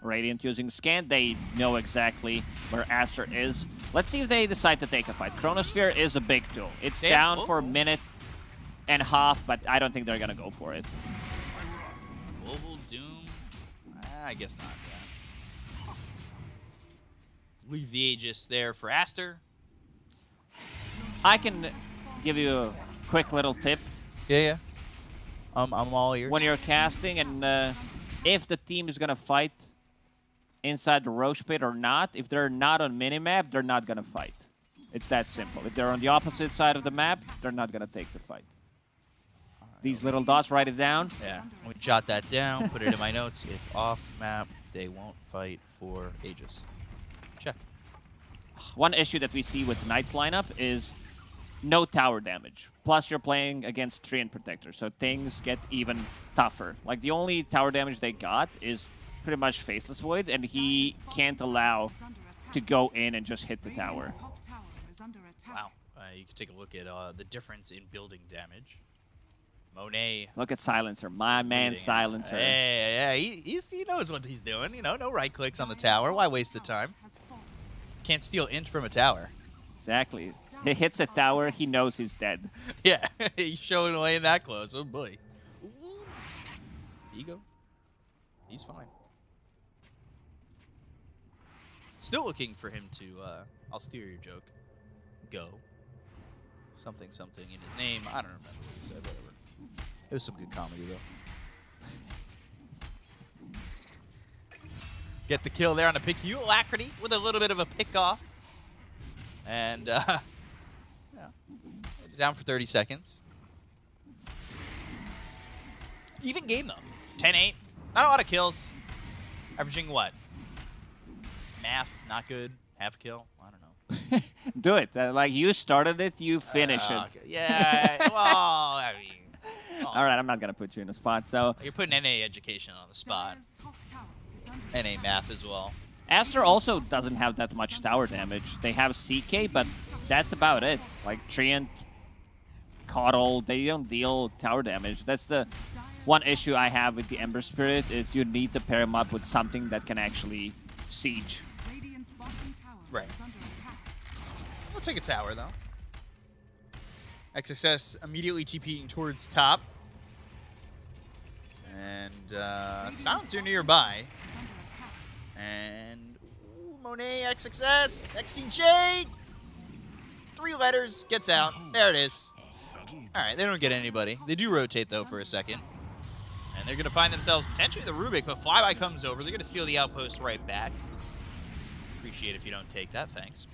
Radiant using scan. They know exactly where Aster is. Let's see if they decide to take a fight. Chronosphere is a big tool. It's down for a minute and a half, but I don't think they're going to go for it.
Global Doom? I guess not, yeah. Leave the Aegis there for Aster.
I can give you a quick little tip.
Yeah. I'm all ears.
When you're casting, and if the team is going to fight inside the Roche pit or not, if they're not on minimap, they're not going to fight. It's that simple. If they're on the opposite side of the map, they're not going to take the fight. These little dots, write it down.
Yeah, let me jot that down, put it in my notes. If off map, they won't fight for Aegis. Check.
One issue that we see with Knight's lineup is no tower damage. Plus, you're playing against Treant Protector, so things get even tougher. Like, the only tower damage they got is pretty much Faceless Void, and he can't allow to go in and just hit the tower.
Wow. You can take a look at the difference in building damage. Monet.
Look at Silencer, my man
leading.
Silencer.
Yeah, he knows what he's doing. You know, no right clicks on the tower. Why waste the time? Can't steal int from a tower.
Exactly. He hits a tower, he knows he's dead.
Yeah, he's showing away that close. Oh boy. Ooh. Ego. He's fine. Still looking for him to, I'll steal your joke. Go. Something in his name. I don't remember what he said, whatever. It was some good comedy, though. Get the kill there on a pick. You Alacrity with a little bit of a pick off. And, yeah. Down for 30 seconds. Even game, though. 10-8. Not a lot of kills. Averaging what? Math, not good. Half a kill. I don't know.
Do it. Like, you started it, you finish it.
Okay. Yeah, well, I mean.
All right, I'm not going to put you in a spot. So
You're putting NA education on the spot. NA math as well.
Aster also doesn't have that much tower damage. They have CK, but that's about it. Like, Treant, Coddle, they don't deal tower damage. That's the one issue I have with the Ember Spirit, is you need to pair him up with something that can actually siege.
Right. We'll take a tower, though. XSS immediately TPing towards top. And Silencer nearby. And ooh, Monet, XXS, XCJ. 3 letters, gets out. There it is. All right, they don't get anybody. They do rotate, though, for a second. And they're going to find themselves potentially the Rubik, but Flyby comes over. They're going to steal the outpost right back. Appreciate if you don't take that. Thanks.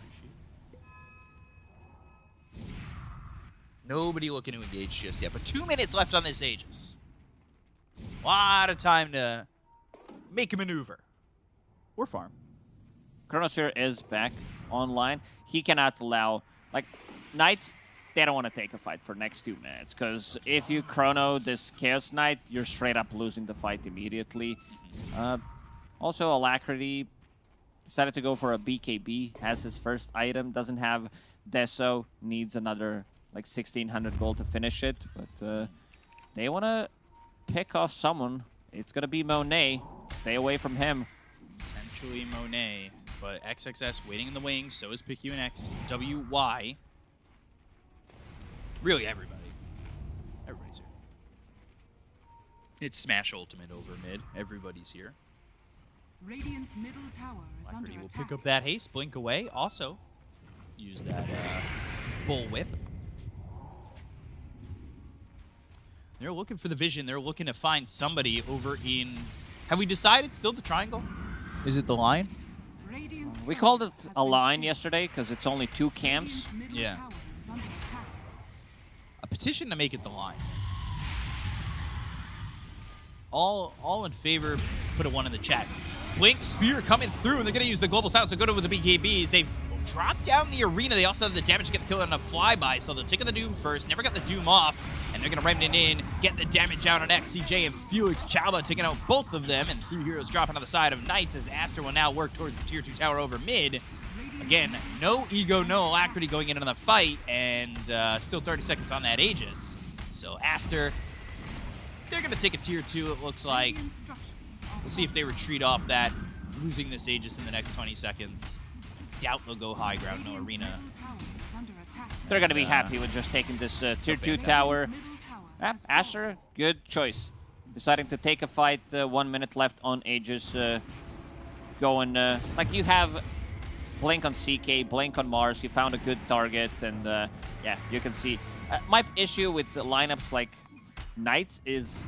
Nobody looking to engage just yet, but 2 minutes left on this Aegis. A lot of time to make a maneuver. Or farm.
Chronosphere is back online. He cannot allow, like, Knights, they don't want to take a fight for next 2 minutes, because if you chrono this Chaos Knight, you're straight up losing the fight immediately. Also, Alacrity decided to go for a BKB, has his first item, doesn't have Deso, needs another like 1,600 gold to finish it, but they want to pick off someone. It's going to be Monet. Stay away from him.
Potentially Monet, but XXS waiting in the wings, so is PQNX, WY. Really everybody. Everybody's here. It's Smash Ultimate over mid. Everybody's here.
Radiant's middle tower is under
Alacrity will
attack.
pick up that haste, blink away. Also, use that bull whip. They're looking for the vision. They're looking to find somebody over in... Have we decided still the triangle? Is it the line?
Radiant's
We
turret
called it
has
a
been
line
killed.
yesterday because it's only 2 camps.
Radiant's middle
Yeah.
tower is under attack.
A petition to make it the line. All in favor, put a 1 in the chat. Blink, Spear coming through, and they're going to use the Global Silence to go to with the BKBs. They've dropped down the arena. They also have the damage to get the kill on a flyby, so they're taking the Doom first. Never got the Doom off, and they're going to remnant in, get the damage out on XCJ and Felix Chaba, taking out both of them, and 3 heroes dropping on the side of Knights as Aster will now work towards the tier 2 tower over mid. Again, no ego, no Alacrity going into the fight, and still 30 seconds on that Aegis. So Aster, they're going to take a tier 2, it looks like.
Radiant structures are
We'll see if they retreat off that, losing this Aegis in the next 20 seconds. Doubt they'll go high ground, no
Radiant's
arena.
middle tower is under attack.
They're going to be happy with just taking this tier 2
fantastic.
tower.
Middle tower
Yeah,
has fallen.
Aster, good choice. Deciding to take a fight, 1 minute left on Aegis. Going, like you have Blink on CK, Blink on Mars, you found a good target, and yeah, you can see. My issue with the lineups like Knights is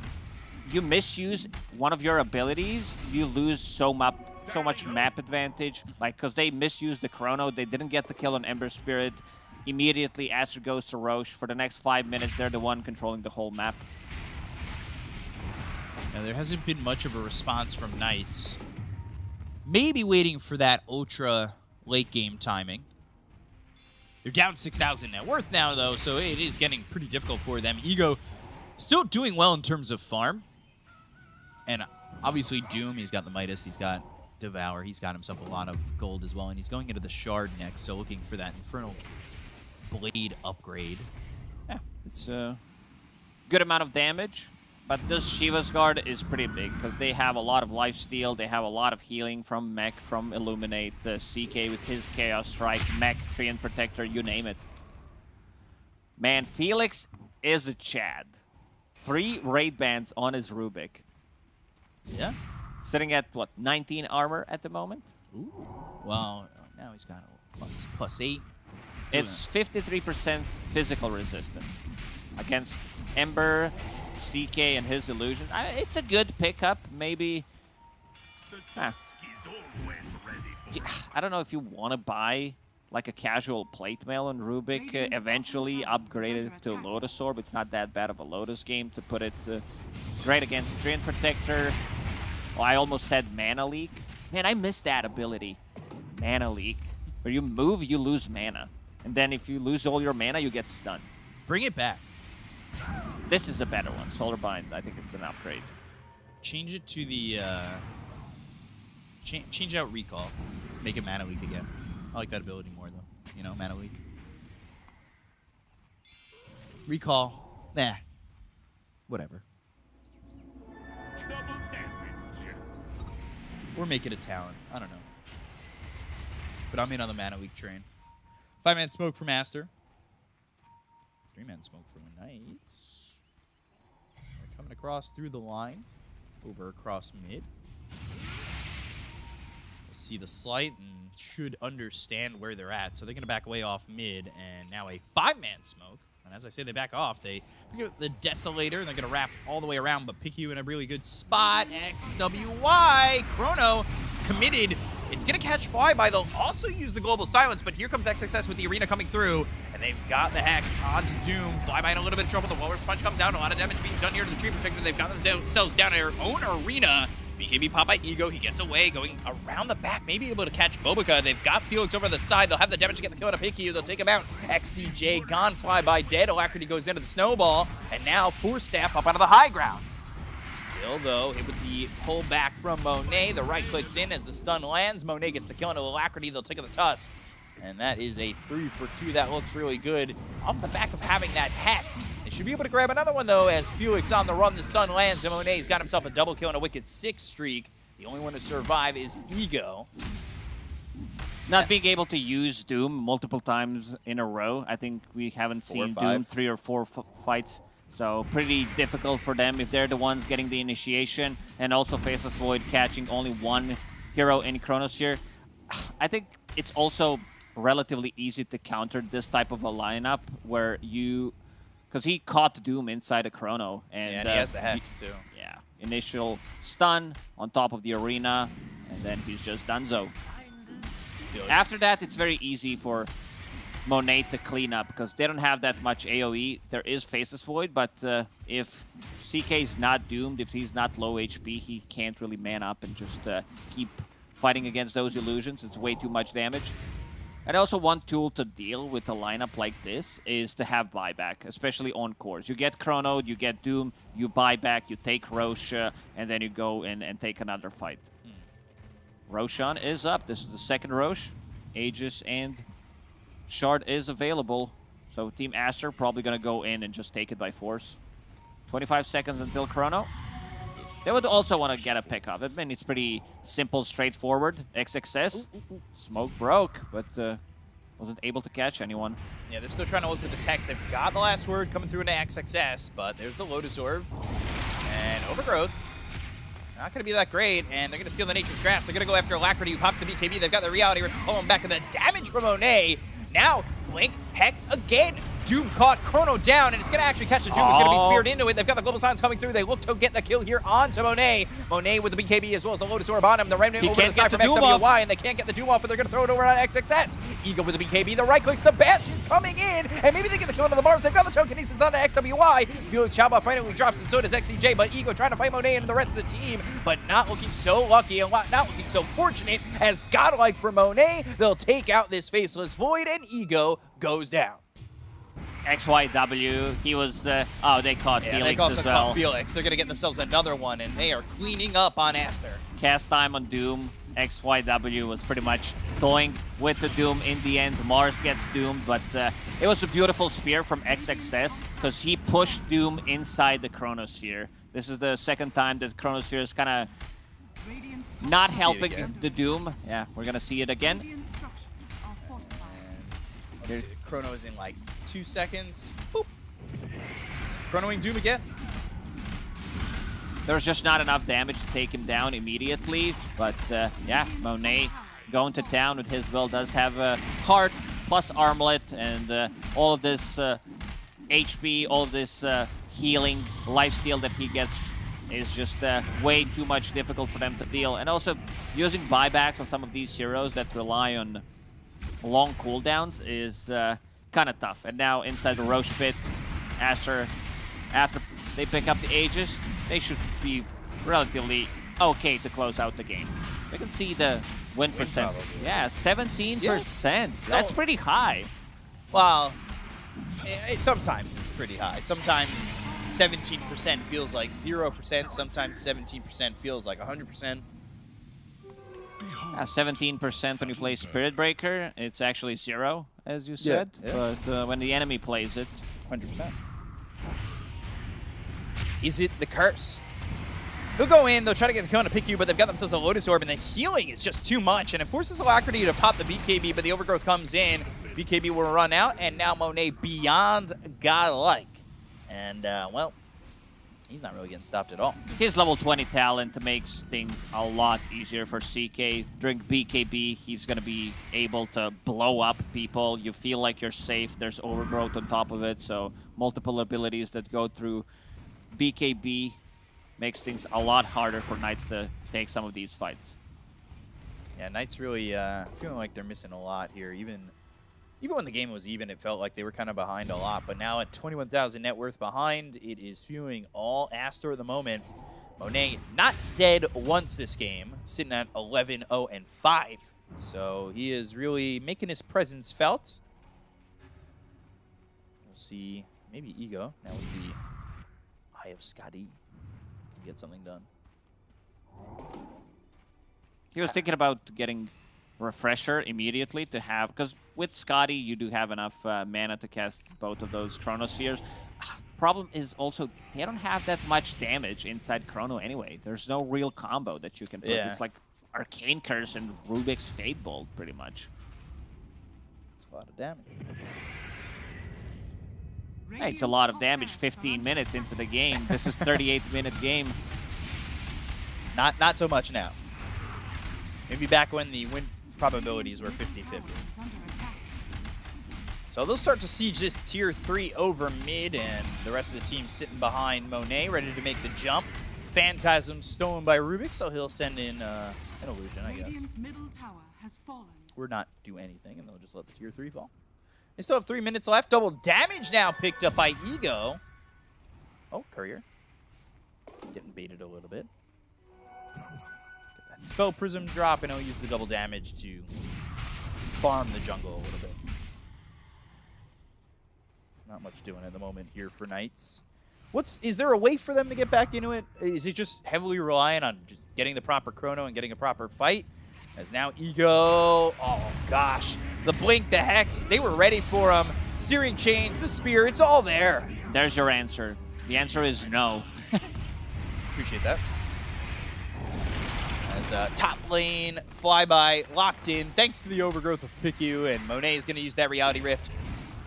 you misuse one of your abilities, you lose so much map advantage, like, because they misused the Chrono, they didn't get the kill on Ember Spirit. Immediately, Aster goes to Roche. For the next 5 minutes, they're the one controlling the whole map.
Now, there hasn't been much of a response from Knights. Maybe waiting for that ultra late game timing. They're down 6,000 net worth now, though, so it is getting pretty difficult for them. Ego still doing well in terms of farm. And obviously Doom, he's got the Midas, he's got Devour, he's got himself a lot of gold as well, and he's going into the Shard next, so looking for that Infernal Blade upgrade.
Yeah, it's good amount of damage. But this Shiva's Guard is pretty big because they have a lot of lifesteal, they have a lot of healing from Mech, from Illuminate, CK with his Chaos Strike, Mech, Treant Protector, you name it. Man, Felix is a Chad. 3 raid bans on his Rubik.
Yeah.
Sitting at, what, 19 armor at the moment?
Ooh. Well, now he's got a +8.
It's 53% physical resistance against Ember, CK, and his Illusion. It's a good pickup, maybe. I don't know if you want to buy like a casual plate mail on Rubik, eventually upgrade it to Lotus Orb. It's not that bad of a Lotus game to put it great against Treant Protector. Oh, I almost said Mana Leak. Man, I missed that ability. Mana Leak. Where you move, you lose mana. And then if you lose all your mana, you get stunned.
Bring it back.
This is a better one. Solar Bind, I think it's an upgrade.
Change it to the... change out Recall. Make it Mana Leak again. I like that ability more, though. You know, Mana Leak. Recall. Nah. Whatever. Or make it a talent. I don't know. But I'm in on the Mana Leak train. 5-man smoke for Master. 3-man smoke for Knights. They're coming across through the line. Over across mid. See the slight and should understand where they're at. So they're going to back away off mid, and now a 5-man smoke. And as I say, they back off. They pick up the Desolator, and they're going to wrap all the way around, but pick you in a really good spot. XWY. Chrono committed. It's going to catch Flyby. They'll also use the Global Silence, but here comes XXS with the Arena coming through, and they've got the Hex onto Doom. Flyby in a little bit of trouble. The Walrus Punch comes out. A lot of damage being done here to the Tree Protector. They've got themselves down in their own arena. BKB pop by Ego. He gets away, going around the back, maybe able to catch Bobica. They've got Felix over the side. They'll have the damage to get the kill on a Picky. They'll take him out. XCJ gone, Flyby dead. Alacrity goes into the Snowball, and now Force Staff up out of the high ground. Still, though, hit with the pullback from Monet. The right clicks in as the stun lands. Monet gets the kill into Alacrity. They'll take the Tusk. And that is a 3 for 2. That looks really good. Off the back of having that Hex. They should be able to grab another one, though, as Felix on the run. The stun lands, and Monet's got himself a double kill and a Wicked 6 streak. The only one to survive is Ego.
Not being able to use Doom multiple times in a row. I think we haven't seen Doom 3 or 4 fights. So pretty difficult for them if they're the ones getting the initiation. And also Faceless Void catching only one hero in Chronos here. I think it's also relatively easy to counter this type of a lineup where you... Because he caught Doom inside a Chrono. And
he has the Hex, too.
Yeah. Initial stun on top of the arena, and then he's just donezo. After that, it's very easy for Monet to clean up, because they don't have that much AoE. There is Faceless Void, but if CK is not doomed, if he's not low HP, he can't really man up and just keep fighting against those illusions. It's way too much damage. And also one tool to deal with a lineup like this is to have buyback, especially on cores. You get Chrono, you get Doom, you buy back, you take Roche, and then you go in and take another fight. Roshan is up. This is the second Roche. Aegis and Shard is available. So Team Aster probably going to go in and just take it by force. 25 seconds until Chrono. They would also want to get a pickup. I mean, it's pretty simple, straightforward. XXS. Smoke broke, but wasn't able to catch anyone.
Yeah, they're still trying to look for this Hex. They've got the last word coming through into XXS, but there's the Lotus Orb. And Overgrowth. Not going to be that great, and they're going to steal the Nature's Grasp. They're going to go after Alacrity, who pops the BKB. They've got the Reality Rift pulling back, and the damage from Monet. Now, Blink, Hex again. Doom caught Chrono down, and it's going to actually catch the Doom. He's going to be speared into it. They've got the Global Silence coming through. They look to get the kill here onto Monet. Monet with the BKB as well as the Lotus Orb on him. The Remnant over to the side from XWY, and they can't get the Doom off, but they're going to throw it over on XXS. Ego with the BKB. The right clicks. The Bastion's coming in, and maybe they get the kill into the bars. They've got the Telekinesis onto XWY. Felix Chaba finally drops, and so does XCJ, but Ego trying to fight Monet and the rest of the team, but not looking so lucky and not looking so fortunate as Godlike for Monet. They'll take out this Faceless Void, and Ego goes down.
XYW, he was, oh, they caught Felix
they also
as well.
caught Felix. They're going to get themselves another one, and they are cleaning up on Aster.
Cast time on Doom. XYW was pretty much toying with the Doom in the end. Mars gets doomed, but it was a beautiful spear from XXS because he pushed Doom inside the Chronosphere. This is the second time that Chronosphere is kind of
Radiant's
not
See it
helping
again.
the Doom. Yeah, we're gonna see it again.
Radiant structures are fortified.
Let's see. Chrono's in like 2 seconds. Boop. Chronoing Doom again.
There's just not enough damage to take him down immediately, but yeah, Monet going to town with his build does have a heart plus armlet and all of this HP, all of this healing lifesteal that he gets is just way too much difficult for them to deal. And also using buybacks on some of these heroes that rely on long cooldowns is kind of tough. And now inside the Roche pit, after they pick up the Aegis, they should be relatively okay to close out the game. We can see the win percent. Yeah, 17%.
Yes.
That's
So-
pretty high.
Well, sometimes it's pretty high. Sometimes 17% feels like 0%. Sometimes 17% feels like 100%.
17% when you play Spirit Breaker, it's actually 0, as you said.
yeah.
But when the enemy plays it,
100%. Is it the curse? They'll go in, they'll try to get the kill on a pick you, but they've got themselves a Lotus Orb, and the healing is just too much, and it forces Alacrity to pop the BKB, but the Overgrowth comes in. BKB will run out, and now Monet beyond godlike. And, well, he's not really getting stopped at all.
his level 20 talent makes things a lot easier for CK. During BKB, he's going to be able to blow up people. You feel like you're safe. There's Overgrowth on top of it, so multiple abilities that go through BKB makes things a lot harder for Knights to take some of these fights.
Yeah, Knights really feeling like they're missing a lot here. Even when the game was even, it felt like they were kind of behind a lot. But now at 21,000 net worth behind, it is feeling all Astor at the moment. Monet not dead once this game, sitting at 11-0-5. So he is really making his presence felt. We'll see maybe Ego. Now with the Eye of Scotty can get something done.
He was thinking about getting Refresher immediately to have, because with Scotty you do have enough mana to cast both of those Chronospheres. Problem is also they don't have that much damage inside Chrono anyway. There's no real combo that you can put.
Yeah.
It's like Arcane Curse and Rubik's Fate Bolt pretty much.
It's a lot of damage.
Hey, it's a lot of damage 15 minutes into the game. This is 38-minute game.
Not so much now. Maybe back when the win probabilities were 50-50. So they'll start to see just tier 3 over mid, and the rest of the team sitting behind Monet, ready to make the jump. Phantasm stolen by Rubik, so he'll send in an illusion, I guess.
Radiant's middle tower has fallen.
Or not do anything, and they'll just let the tier 3 fall. They still have 3 minutes left. Double damage now picked up by Ego. Oh, Courier. Getting baited a little bit. Get that Spell Prism drop, and he'll use the double damage to farm the jungle a little bit. Not much doing at the moment here for Knights. Is there a way for them to get back into it? Is it just heavily reliant on just getting the proper chrono and getting a proper fight? As now Ego, oh gosh, the Blink, the Hex, they were ready for him. Searing Chains, the Spear, it's all there.
There's your answer. The answer is no.
Appreciate that. As top lane, Flyby locked in, thanks to the Overgrowth of Piku, and Monet is going to use that Reality Rift.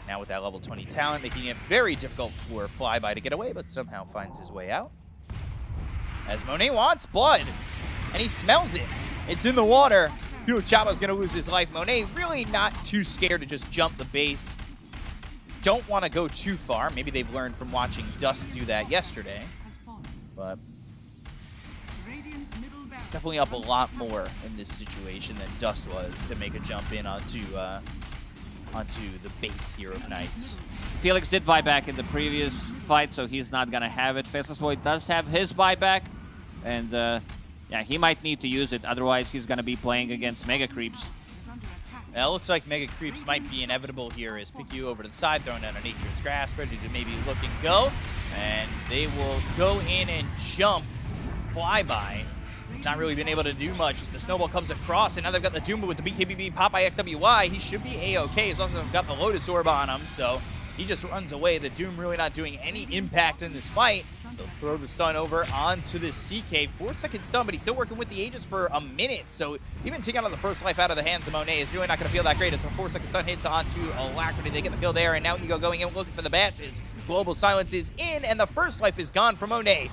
Now with that level 20 talent, making it very difficult for Flyby to get away, but somehow finds his way out. As Monet wants blood, and he smells it. It's in the water. Chaba's going to lose his life. Monet really not too scared to just jump the base. Don't want to go too far. Maybe they've learned from watching Dust do that yesterday. But definitely up a lot more in this situation than Dust was to make a jump in onto the base here of Knights.
Felix did buyback in the previous fight, so he's not going to have it. Faceless Void does have his buyback, and yeah, he might need to use it. Otherwise, he's going to be playing against Mega Creeps.
Now, it looks like Mega Creeps might be inevitable here as Piku over to the side, throwing down a Nature's Grasp, ready to maybe look and go. And they will go in and jump Flyby. He's not really been able to do much as the snowball comes across, and now they've got the Doomba with the BKB pop by XWY. He should be A-okay as long as they've got the Lotus Orb on him, so he just runs away. The Doom really not doing any impact in this fight. They'll throw the stun over onto the CK. 4-second stun, but he's still working with the Aegis for a minute, so even taking out the first life out of the hands of Monet is really not going to feel that great as a 4-second stun hits onto Alacrity. They get the kill there, and now Ego going in looking for the bashes. Global Silence is in, and the first life is gone from Monet.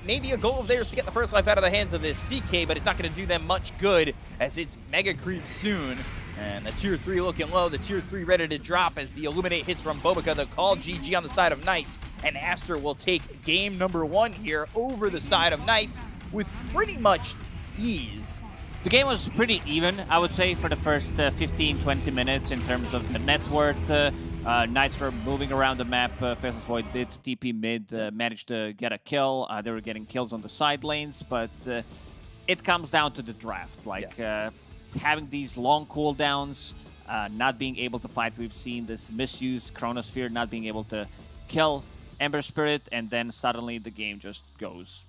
Maybe a goal of theirs to get the first life out of the hands of this CK, but it's not going to do them much good as it's Mega Creep soon. And the Tier 3 looking low, the Tier 3 ready to drop as the Illuminate hits from Bobica. The call GG on the side of Knights, and Aster will take game number 1 here over the side of Knights with pretty much ease.
The game was pretty even, I would say, for the first 15-20 minutes in terms of the net worth. Knights were moving around the map. Faceless Void did TP mid, managed to get a kill. They were getting kills on the side lanes, but it comes down to the draft. Having these long cooldowns, not being able to fight. We've seen this misused Chronosphere, not being able to kill Ember Spirit, and then suddenly the game just goes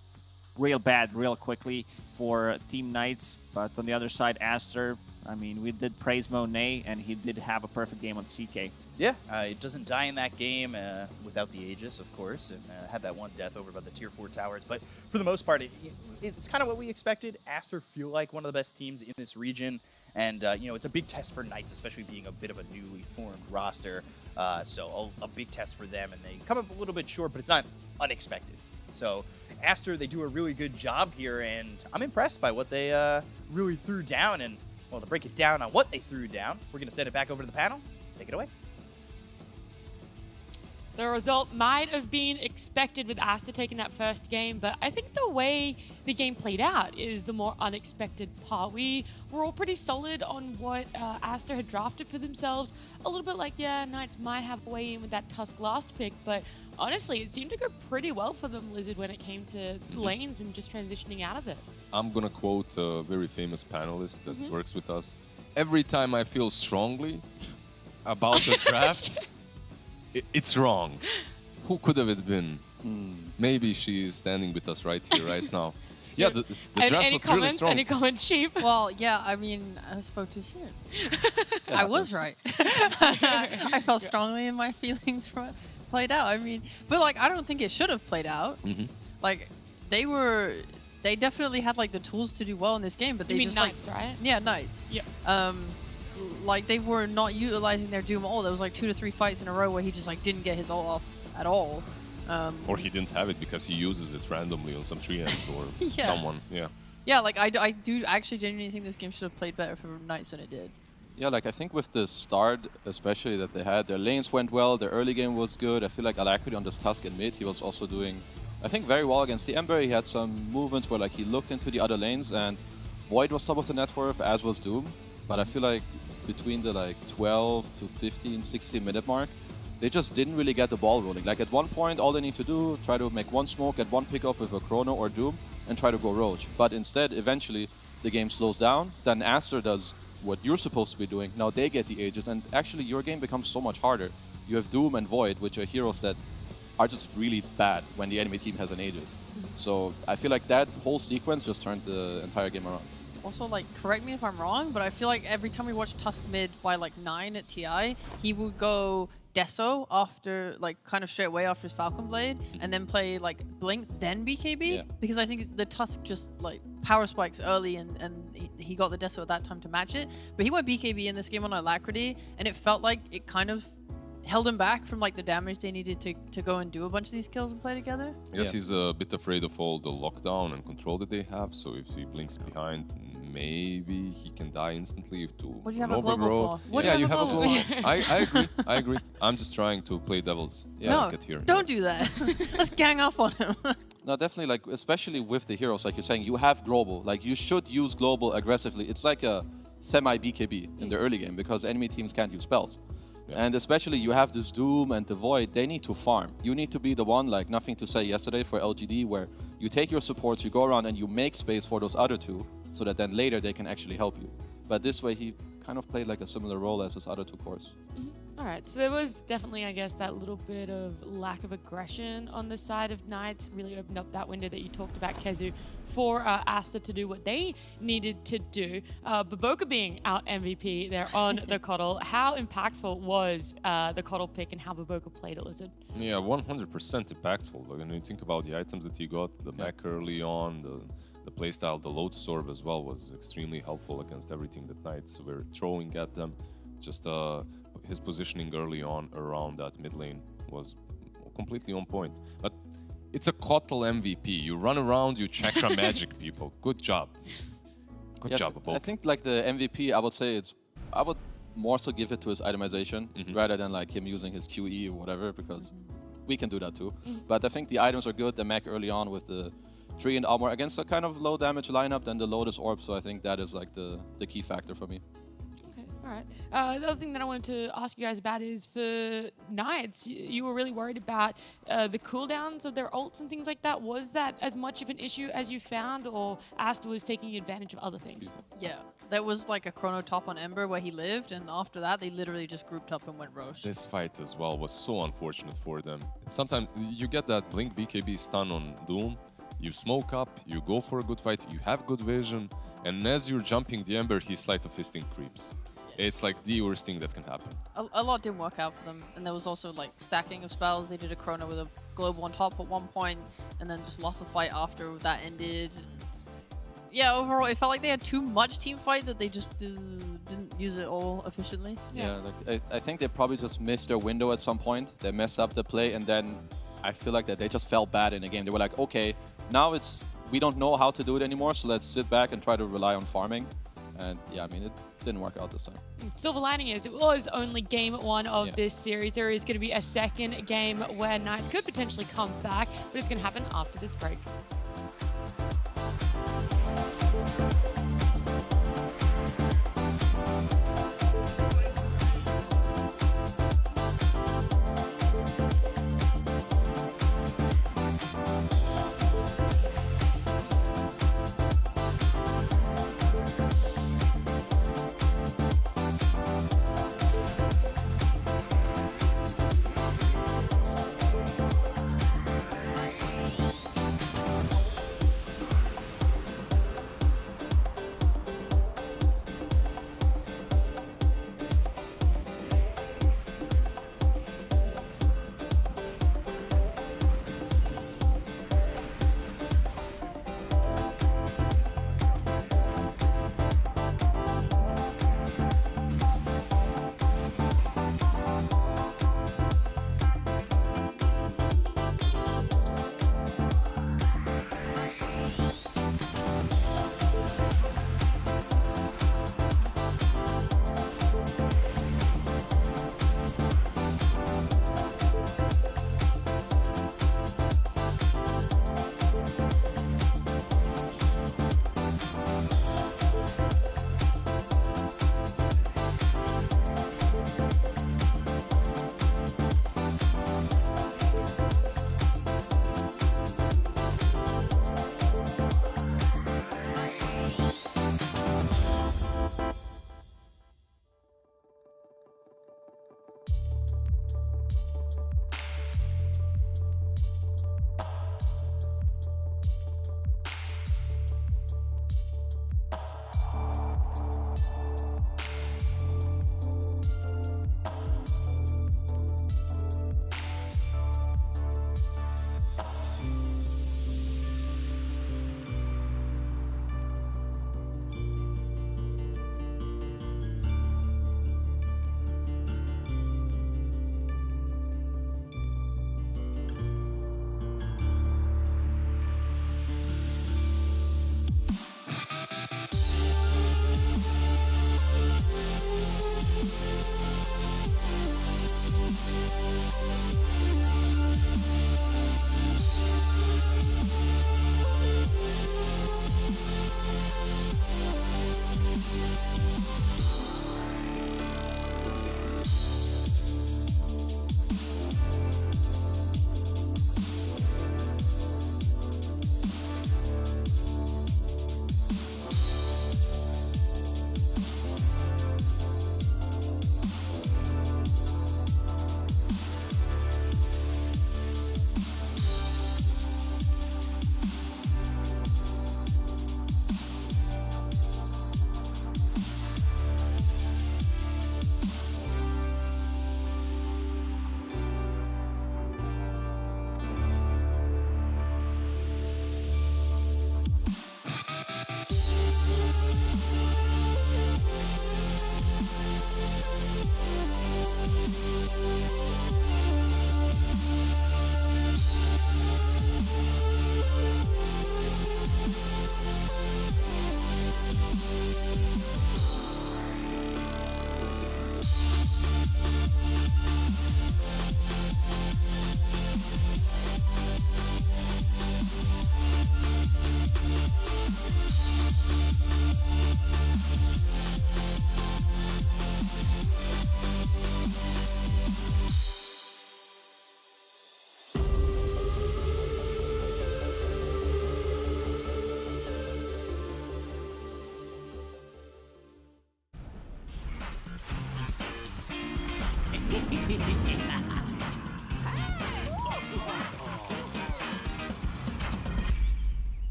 real bad real quickly for Team Knights. But on the other side, Aster, I mean, we did praise Monet, and he did have a perfect game on CK.
Yeah, it doesn't die in that game without the Aegis, of course, and had that one death over by the Tier 4 towers. But for the most part, it's kind of what we expected. Aster feel like one of the best teams in this region, and it's a big test for Knights, especially being a bit of a newly formed roster. So a big test for them, and they come up a little bit short, but it's not unexpected. So Aster, they do a really good job here, and I'm impressed by what they really threw down. And, well, to break it down on what they threw down, we're going to send it back over to the panel. Take it away.
The result might have been expected with Aster taking that first game, but I think the way the game played out is the more unexpected part. We were all pretty solid on what Aster had drafted for themselves. A little bit like, yeah, Knights might have a way in with that Tusk last pick, but honestly, it seemed to go pretty well for them, Lizard, when it came to lanes and just transitioning out of it.
I'm gonna quote a very famous panelist that works with us. Every time I feel strongly about the draft, it's wrong. Who could have it been? Maybe she's standing with us right here, right now. Yeah, the draft
Any
looked really
comments?
strong.
Any comments, Sheep?
Well, yeah, I mean, I spoke too soon. I was right. I felt strongly in my feelings from it played out. I mean, but like, I don't think it should have played out. Like, they definitely had like the tools to do well in this game, but they
You mean
just
Knights, right?
yeah, Knights.
Yeah.
Like they were not utilizing their Doom ult. There was like 2 to 3 fights in a row where he just like didn't get his ult off at all.
Or he didn't have it because he uses it randomly on some 3M or
Yeah.
someone. Yeah.
Yeah, like I do actually genuinely think this game should have played better for Knights than it did.
Yeah, like I think with the start, especially that they had, their lanes went well, their early game was good. I feel like Alacrity on this Tusk in mid, he was also doing, I think, very well against the Ember. He had some movements where like he looked into the other lanes, and Void was top of the net worth, as was Doom. But I feel like between the like 12 to 15, 16 minute mark, they just didn't really get the ball rolling. Like at one point, all they need to do, try to make one smoke, get one pickup with a Chrono or Doom, and try to go Roach. But instead, eventually, the game slows down. Then Aster does what you're supposed to be doing. Now they get the Aegis, and actually your game becomes so much harder. You have Doom and Void, which are heroes that are just really bad when the enemy team has an Aegis. So I feel like that whole sequence just turned the entire game around.
Also, like, correct me if I'm wrong, but I feel like every time we watch Tusk mid by like 9 at TI, he would go Deso after, like, kind of straight away after his Falcon Blade, and then play like Blink, then BKB.
Yeah.
Because I think the Tusk just like power spikes early, and he got the Deso at that time to match it. But he went BKB in this game on Alacrity, and it felt like it kind of held him back from like the damage they needed to go and do a bunch of these kills and play together.
I guess
Yeah.
he's a bit afraid of all the lockdown and control that they have, so if he blinks behind, maybe he can die instantly to
What do you have
an
a global
overgrowth.
for? What do
Yeah,
you
you
have a
have a
global
global. I agree. I'm just trying to play devil's advocate here.
Don't do that. Let's gang up on him.
No, definitely, like, especially with the heroes, like you're saying, you have global. Like, you should use global aggressively. It's like a semi-BKB in the early game because enemy teams can't use spells.
Yeah.
And especially you have this Doom and the Void, they need to farm. You need to be the one, like Nothing to Say yesterday for LGD, where you take your supports, you go around and you make space for those other two, so that then later they can actually help you. But this way he kind of played like a similar role as his other two cores.
All right, so there was definitely, I guess, that little bit of lack of aggression on the side of Knights. Really opened up that window that you talked about, Kezu, for Asta to do what they needed to do. Baboka being out MVP there on the Coddle. How impactful was the Coddle pick and how Baboka played it, Lizard?
Yeah, 100% impactful. Like, when you think about the items that he got, the mech early on, the playstyle, the load sword as well was extremely helpful against everything that Knights were throwing at them. Just his positioning early on around that mid lane was completely on point. But it's a Kotal MVP. You run around, you chakra magic people. Good job. Good job,
I
Baboka.
think like the MVP, I would say I would more so give it to his itemization rather than like him using his QE or whatever, because we can do that too. But I think the items are good. The mech early on with the 3 and armor against a kind of low damage lineup, then the Lotus Orb. So I think that is like the key factor for me.
All right. The other thing that I wanted to ask you guys about is for Knights, you were really worried about the cooldowns of their ults and things like that. Was that as much of an issue as you found, or Asta was taking advantage of other things?
Yeah, that was like a chrono top on Ember where he lived, and after that they literally just grouped up and went Roche.
This fight as well was so unfortunate for them. Sometimes you get that Blink BKB stun on Doom, you smoke up, you go for a good fight, you have good vision, and as you're jumping the Ember, he Sleight of Fisting creeps. It's like the worst thing that can happen.
A lot didn't work out for them, and there was also like stacking of spells. They did a chrono with a global on top at one point, and then just lost the fight after that ended. And yeah, overall, it felt like they had too much team fight that they just didn't use it all efficiently.
Yeah, like I think they probably just missed their window at some point. They messed up the play, and then I feel like that they just felt bad in the game. They were like, okay, now we don't know how to do it anymore, so let's sit back and try to rely on farming. And yeah, I mean, it didn't work out this time.
Silver lining is it was only game 1 of this series. There is going to be a second game where Knights could potentially come back, but it's going to happen after this break.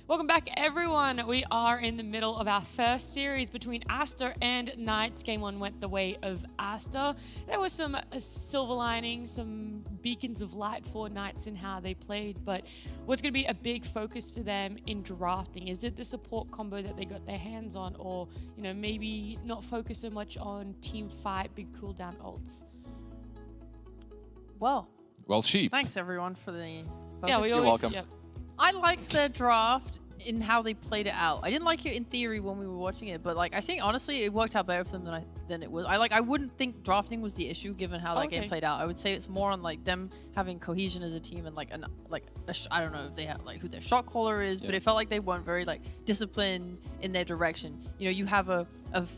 Welcome back, everyone. We are in the middle of our first series between Aster and Knights. Game 1 went the way of Aster. There were some silver linings, some beacons of light for Knights in how they played, but what's going to be a big focus for them in drafting? Is it the support combo that they got their hands on, or maybe not focus so much on team fight, big cooldown ults?
Well,
Sheep.
thanks everyone for the.
Yeah, we
You're
always.
welcome.
Yep.
I liked their draft in how they played it out. I didn't like it in theory when we were watching it, but I think honestly it worked out better for them than it was. I wouldn't think drafting was the issue given how that game played out. I would say it's more on them having cohesion as a team and I don't know if they have who their shot caller is, but it felt like they weren't very disciplined in their direction. You have a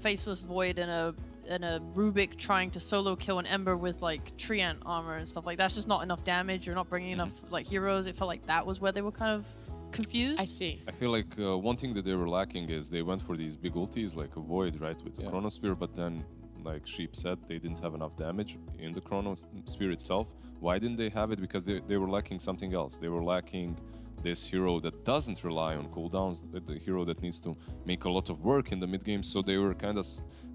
faceless void and a Rubik trying to solo kill an Ember with Treant armor and stuff like that. That's just not enough damage. You're not bringing enough heroes. It felt like that was where they were kind of confused.
I see.
I feel like one thing that they were lacking is they went for these big ultis like a Void, right, with the Chronosphere, but then, like Sheep said, they didn't have enough damage in the Chronosphere itself. Why didn't they have it? Because they were lacking something else. They were lacking this hero that doesn't rely on cooldowns, the hero that needs to make a lot of work in the mid game. So they were kind of,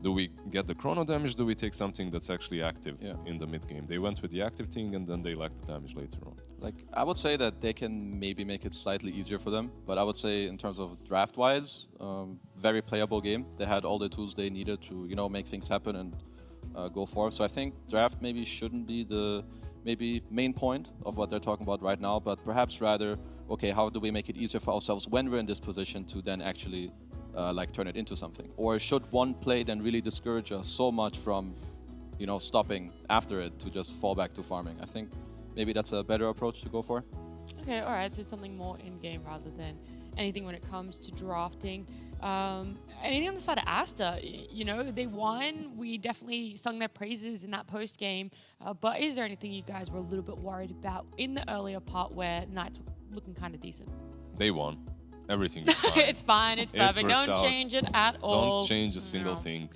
do we get the chrono damage? Do we take something that's actually active in the mid game? They went with the active thing and then they lacked the damage later on.
I would say that they can maybe make it slightly easier for them, but I would say in terms of draft-wise, very playable game. They had all the tools they needed to, make things happen and go forward. So I think draft maybe shouldn't be the main point of what they're talking about right now, but perhaps rather, okay, how do we make it easier for ourselves when we're in this position to then actually turn it into something? Or should one play then really discourage us so much from, stopping after it to just fall back to farming? I think maybe that's a better approach to go for.
Okay, all right. So it's something more in-game rather than anything when it comes to drafting. Anything on the side of Aster, they won. We definitely sung their praises in that post-game. But is there anything you guys were a little bit worried about in the earlier part where Knights were looking kind of decent?
They won. Everything is fine.
It's fine. It's perfect. Don't change it at all.
Don't change a single thing.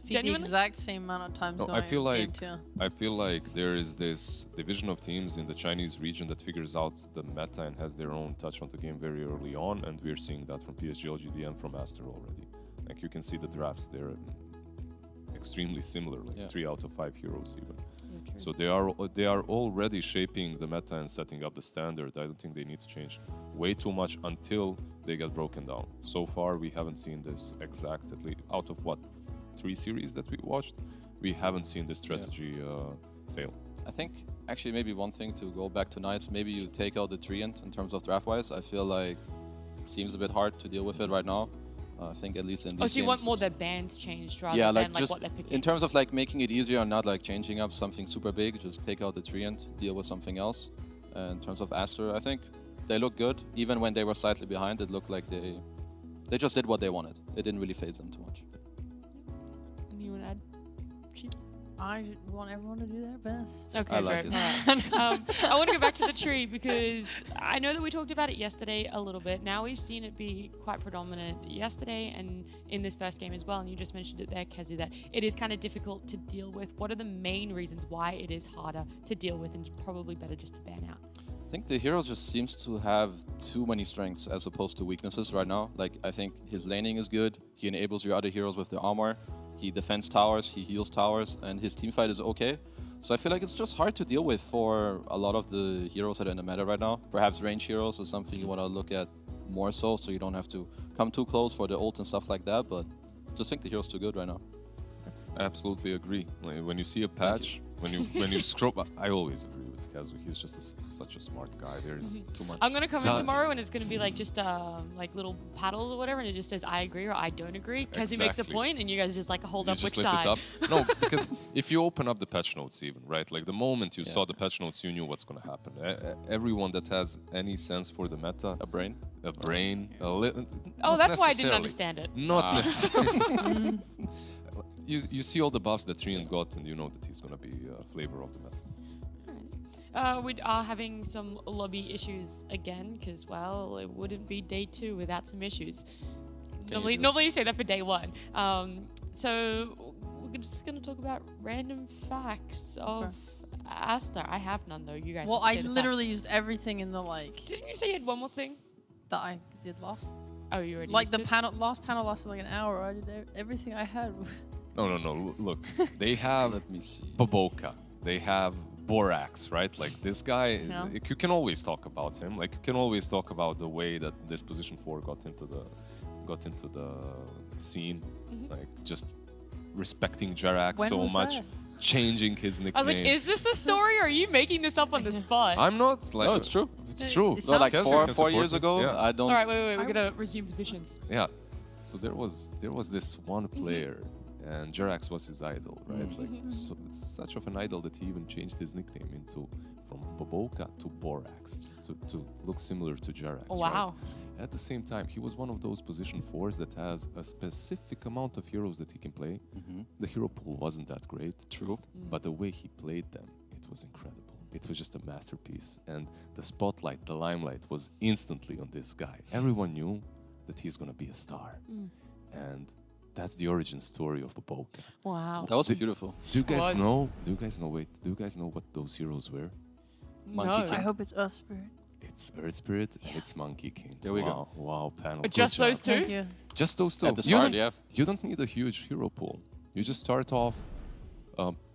Feed the exact same amount of times.
I feel like there is this division of teams in the Chinese region that figures out the meta and has their own touch on the game very early on, and we're seeing that from PSG, LGD, and from Aster already. You can see the drafts; they're extremely similar, 3 out of 5 heroes even.
Yeah,
so they are already shaping the meta and setting up the standard. I don't think they need to change way too much until they get broken down. So far, we haven't seen this exactly out of what 3 series that we watched. We haven't seen this strategy fail.
I think actually maybe one thing to go back to Knights, maybe you take out the Treant in terms of draft-wise. I feel like it seems a bit hard to deal with it right now. I think at least in these games.
So you want more their bands changed rather than
just
what they're picking?
In terms of making it easier and not changing up something super big, just take out the Treant, deal with something else. In terms of Aster, I think they look good. Even when they were slightly behind, it looked like they just did what they wanted. It didn't really phase them too much.
You want to add? Sheep?
I want everyone to do their best.
Okay,
I like
fair. I want to go back to the tree because I know that we talked about it yesterday a little bit. Now we've seen it be quite predominant yesterday and in this first game as well. And you just mentioned it there, Kezu, that it is kind of difficult to deal with. What are the main reasons why it is harder to deal with and probably better just to ban out?
I think the hero just seems to have too many strengths as opposed to weaknesses right now. I think his laning is good. He enables your other heroes with their armor. He defends towers, he heals towers, and his teamfight is okay. So I feel like it's just hard to deal with for a lot of the heroes that are in the meta right now. Perhaps range heroes is something you want to look at more so you don't have to come too close for the ult and stuff like that, but just think the hero's too good right now.
I absolutely agree. When you see a patch, when you scroll, I always agree with Kazu. He's just such a smart guy. There's too much.
I'm gonna come in tomorrow and it's gonna be just little paddles or whatever, and it just says I agree or I don't agree. Kazu makes a point, and you guys just hold up which side.
It up. No, because if you open up the patch notes, even right, the moment you saw the patch notes, you knew what's gonna happen. Everyone that has any sense for the meta,
A brain?
Oh, that's why I didn't understand it.
Not necessarily. You see all the buffs that Treant got, and you know that he's going to be a flavor of the meta.
We are having some lobby issues again, because, well, it wouldn't be day 2 without some issues. Normally you say that for day 1. So we're going just gonna talk about random facts of Asta. I have none though. You guys.
Well,
have to
I
say the
literally
facts.
used everything in the
Didn't you say you had one more thing?
that I did last.
Oh, you already.
Like
used
the
it?
last panel lasted like an hour. I did everything I had.
No. Look, they have
Let me see.
Baboka. They have Borax, right? Like this guy,
Yeah.
you can always talk about him. Like you can always talk about the way that this position 4 got into the scene. Like just respecting Jarak
When
so
was
much,
that?
changing his
I
nickname.
was like, is this a story or are you making this up on the spot?
I'm not like
No, it's true.
It's true.
It
No, like
sounds-
Yes, you
four
can
years
support
ago,
it. Yeah.
I don't.
All right, wait. We're gonna resume positions.
Yeah. So there was this one player, and Jerax was his idol, right? Like so, such of an idol that he even changed his nickname from Baboka to Borax to look similar to Jerax.
Oh,
right?
wow.
At the same time, he was one of those position 4s that has a specific amount of heroes that he can play. The hero pool wasn't that great,
True.
but the way he played them, it was incredible. It was just a masterpiece. And the spotlight, the limelight was instantly on this guy. Everyone knew that he's going to be a star. And that's the origin story of Baboka.
Wow.
That was beautiful.
Do you guys
Was-
know? Do you guys know? Wait. Do you guys know what those heroes were?
Monkey
No.
I
King.
hope it's Earth Spirit.
It's Earth Spirit and it's Monkey King.
There we go.
Wow, wow, panel. Good
Just
job.
those two?
Thank you.
Just those two.
At the
You
start,
don't-
yeah.
You don't need a huge hero pool. You just start off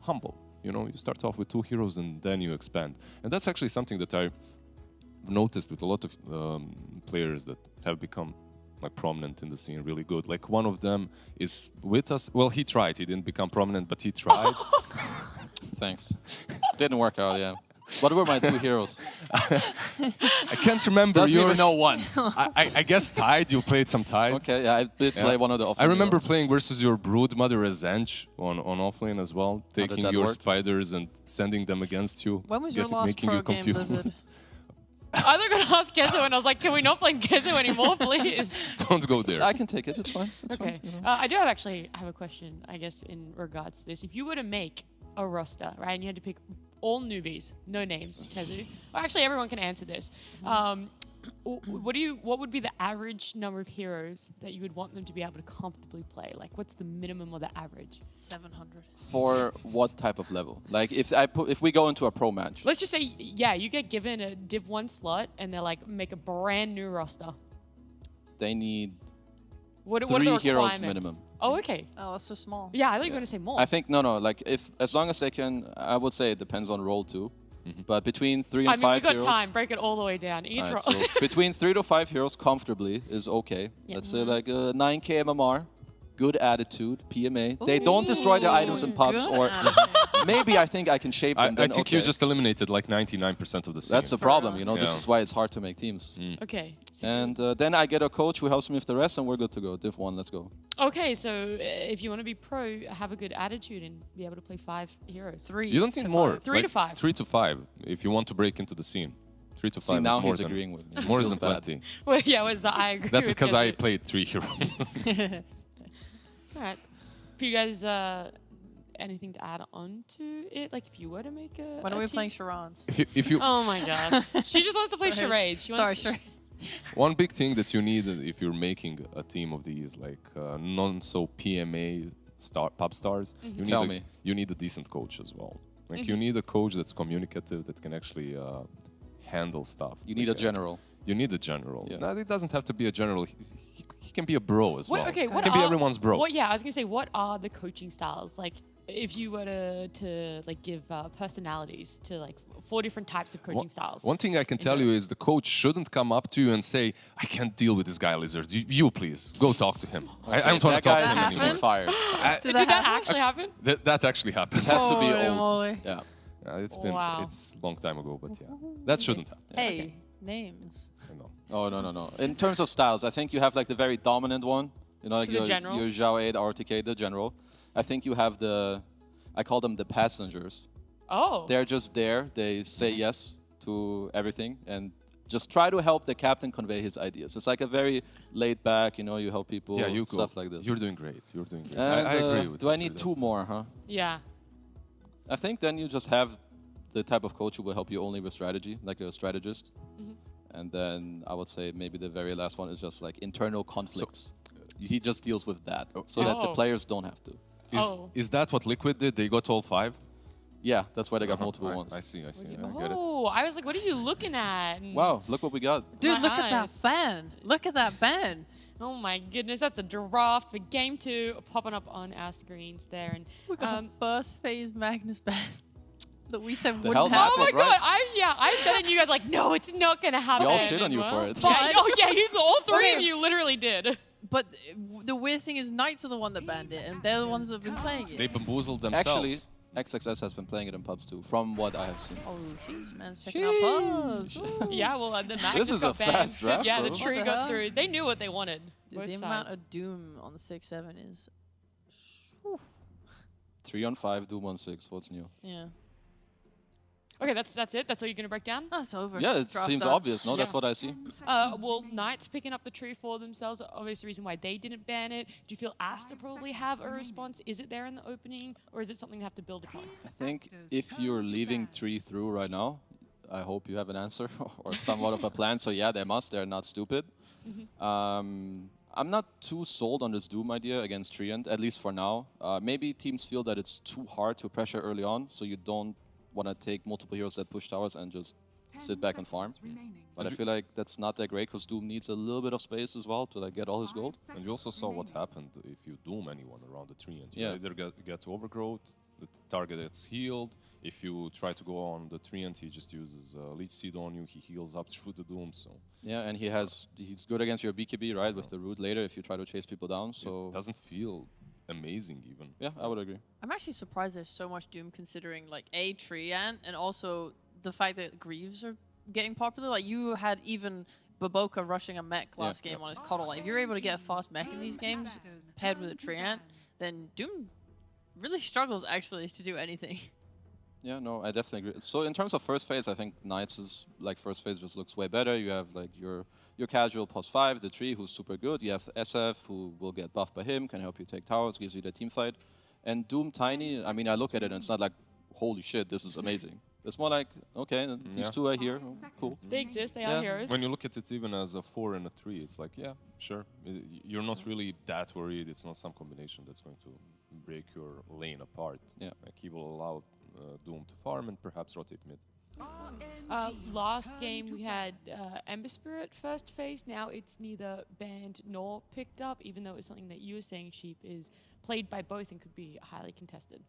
humble. You know, you start off with 2 heroes and then you expand. And that's actually something that I noticed with a lot of players that have become like prominent in the scene, really good. Like one of them is with us. Well, he tried. He didn't become prominent, but he tried.
Thanks. Didn't work out, yeah. What were my 2 heroes?
I can't remember.
Doesn't even
yours.
know one.
I guess Tide. You played some Tide.
Okay, yeah, I did
Yeah.
play one of the.
I remember playing versus your brood mother Zench on offlane as well,
did
taking
that
your
work?
spiders and sending them against you.
When was your
getting-
last
making
pro
you
game,
confused.
Blizzard?
I was gonna ask Gesso and I was like, can we not play Gesso anymore, please?
Don't go there.
I can take it. It's fine. It's
Okay.
Fine.
I do have a question, I guess, in regards to this. If you were to make a roster, right, and you had to pick all newbies, no names, Tezu. Well, actually, everyone can answer this. What would be the average number of heroes that you would want them to be able to comfortably play? Like, what's the minimum or the average?
700.
For what type of level? Like if we go into a pro match,
Let's just say, yeah, you get given a Div 1 slot, and they're like, make a brand new roster.
they need
What are
3
the
heroes
requirements?
minimum.
Oh, okay.
Oh, that's so small.
Yeah, I thought you were going to say more.
I think no. Like if as long as they can, I would say it depends on role too. But between 3 and
I mean,
5
we've got
heroes.
time. Break it all the way down. Each
Alright,
roll.
so between 3 to 5 heroes comfortably is okay.
Yeah.
Let's say like a 9k MMR, good attitude, PMA. They don't destroy their items in pubs,
Good
or
attitude.
maybe I think I can shape
I
them. Then
think you
okay.
just eliminated like 99% of the scene.
That's the problem, you know. This
Yeah.
is why it's hard to make teams.
Okay. So
And then I get a coach who helps me with the rest, and we're good to go. Div 1, let's go.
okay, so if you want to be pro, have a good attitude and be able to play 5 heroes.
3.
You don't need
to
more.
5.
3 to 5.
3 to 5 if you want to break into the scene. 3 to 5
See,
is
now
more
he's
than
agreeing with me.
more
Feels
than
bad.
plenty.
Well, yeah, was the I agree.
That's
with
because I
Gesso.
played 3 heroes.
All right. For you guys, anything to add on to it? Like, if you were to make a.
When
a
are we
team?
playing charades?
if you
Oh my god. She just wants to play charades. She
Sorry,
wants
charades.
one big thing that you need if you're making a team of these like non so PMA pub stars, you
Tell
need
me.
you need a decent coach as well. Like you need a coach that's communicative, that can actually handle stuff.
You need a general.
You need a general.
Yeah.
No, it doesn't have to be a general. He can be a bro as
What,
well.
okay,
he
what
can be
are-
everyone's bro.
What? Yeah, I was gonna say, what are the coaching styles? Like, if you were to like give personalities to like 4 different types of coaching styles.
One thing I can tell you is the coach shouldn't come up to you and say, "I can't deal with this guy, Lizard. You please go talk to him. I don't want
that
to talk
guy
to him
needs to be
anymore."
fired.
Did
that
that
happen?
actually happen?
That actually happens.
It has to be
Holy
old.
moly.
Yeah.
Wow.
It's a long time ago, but yeah, that shouldn't happen.
Hey, names.
I know.
Oh no. In terms of styles, I think you have like the very dominant one. You know, like
So the
your
general?
your Zhao 8, RTK, the general. I think you have I call them the passengers.
Oh.
They're just there. They say yes to everything and just try to help the captain convey his ideas. It's like a very laid back, you know, you help people,
Yeah, you go.
stuff like this.
You're doing great. You're doing great.
And,
I agree with
do I
what
need
you're
2 more, huh?
Yeah.
I think then you just have the type of coach who will help you only with strategy, like a strategist. And then I would say maybe the very last one is just like internal conflicts. He just deals with that so that the
Oh.
players don't have to.
Is that what Liquid did? They got all 5?
Yeah, that's why they got
Uh-huh,
multiple
right.
ones.
I see. I get it.
Oh, I was like, what are you looking at? And-
Wow, look what we got.
Dude,
My
look at that
eyes.
ban. Look at that ban.
Oh my goodness, that's a draft for game 2 popping up on our screens there. And
We got a first phase Magnus ban that we said
The
wouldn't
hell
happen.
oh my
was
god,
right.
I said it and you guys like, no, it's not gonna happen.
all shit on you
Well,
for it.
Yeah, oh yeah, you, all 3 of
Okay.
you literally did.
But the weird thing is, Knights are the one that banned it, and they're the ones that have been playing
They
it.
bamboozled themselves.
Actually, XXS has been playing it in pubs too, from what I have seen.
Oh, sheesh, man's checking out pubs. Ooh.
Yeah, well, the Magnus
This is
got
a
banned.
fast draft,
Yeah, the
bro.
tree
What the
got
hell?
through. They knew what they wanted.
Dude,
both
the
sides.
amount of Doom on the 6-7 is... Oof.
3 on 5, Doom on 6. What's new?
Yeah.
Okay, that's it. That's all you're gonna break down.
Oh, it's over.
Yeah, it
Draft's
seems
done.
obvious. No, that's
Yeah.
what I see.
Well, Knights picking up the tree for themselves. Obvious reason why they didn't ban it. Do you feel Asta probably have a response? Is it there in the opening, or is it something they have to build upon?
I think if you're leaving 3 through right now, I hope you have an answer or somewhat of a plan. So yeah, they must. They're not stupid. I'm not too sold on this Doom idea against Treant, at least for now. Maybe teams feel that it's too hard to pressure early on, so you don't want to take multiple heroes that push towers and just sit back and farm. But I feel like that's not that great because Doom needs a little bit of space as well to like get all his gold.
And you also saw what happened if you doom anyone around the tree. And you
Yeah.
either get overgrowth, the target gets healed. If you try to go on the tree and he just uses Leech Seed on you, he heals up through the doom. So
Yeah, and he's good against your BKB, right, with the root later if you try to chase people down. So
it doesn't feel amazing even.
yeah, I would agree.
I'm actually surprised there's so much Doom considering, like, A, Treant, and also the fact that Greaves are getting popular. Like, you had even Baboka rushing a mech last game on his Coddle. Like, if you're able to get a fast mech in these games, paired with a Treant, then Doom really struggles, actually, to do anything.
Yeah, no, I definitely agree. So in terms of first phase, I think Knights' like first phase just looks way better. You have like your casual +5, the tree who's super good. You have SF who will get buffed by him, can help you take towers, gives you the team fight. And Doom Tiny, I mean, I look at it and it's not like, holy shit, this is amazing. It's more like, okay, these
Yeah.
two are here, cool.
They exist. They
Yeah.
are heroes.
When you look at it even as a 4 and a 3, it's like, yeah, sure. You're not really that worried. It's not some combination that's going to break your lane apart.
Yeah.
Like he will allow Doom to farm and perhaps rotate mid.
Last game we had Ember Spirit first phase. Now it's neither banned nor picked up, even though it's something that you were saying, Sheep, is played by both and could be highly contested.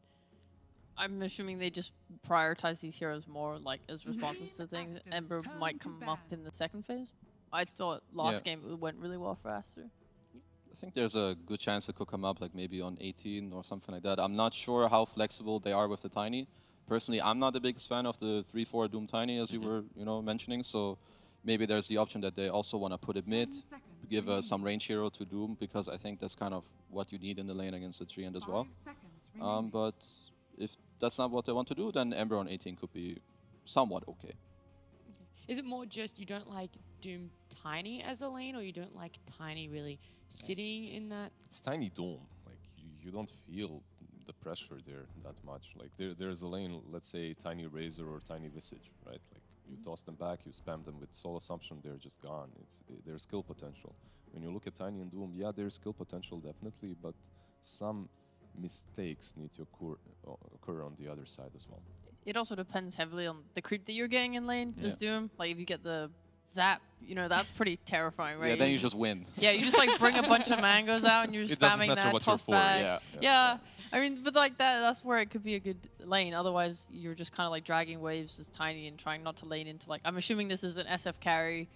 I'm assuming they just prioritize these heroes more, like, as responses to things. Ember might come up in the second phase. I thought last game it went really well for Aster.
I think there's a good chance it could come up like maybe on 18 or something like that. I'm not sure how flexible they are with the Tiny. Personally, I'm not the biggest fan of the 3-4 Doom Tiny, as you were, mentioning. So maybe there's the option that they also want to put it mid, give some range hero to Doom, because I think that's kind of what you need in the lane against the Treant as well. But if that's not what they want to do, then Ember on 18 could be somewhat okay.
Is it more just you don't like Doom Tiny as a lane, or you don't like Tiny really sitting in that?
It's tiny Doom. Like you don't feel the pressure there that much. Like there's a lane, let's say Tiny Razor or Tiny Visage, right? Like you toss them back, you spam them with Soul Assumption, they're just gone. There's skill potential. When you look at Tiny and Doom, yeah, there's skill potential definitely, but some mistakes need to occur on the other side as well.
It also depends heavily on the creep that you're getting in lane as
Yeah.
Doom. Like, if you get the zap, that's pretty terrifying, right?
Yeah, then you just win.
Yeah, you just like bring a bunch of mangoes out and you're just
It doesn't
spamming
matter
that
what you're
toss
for,
back.
yeah.
Yeah. I mean, but like that's where it could be a good lane. Otherwise, you're just kind of like dragging waves as Tiny and trying not to lane into like. I'm assuming this is an SF carry.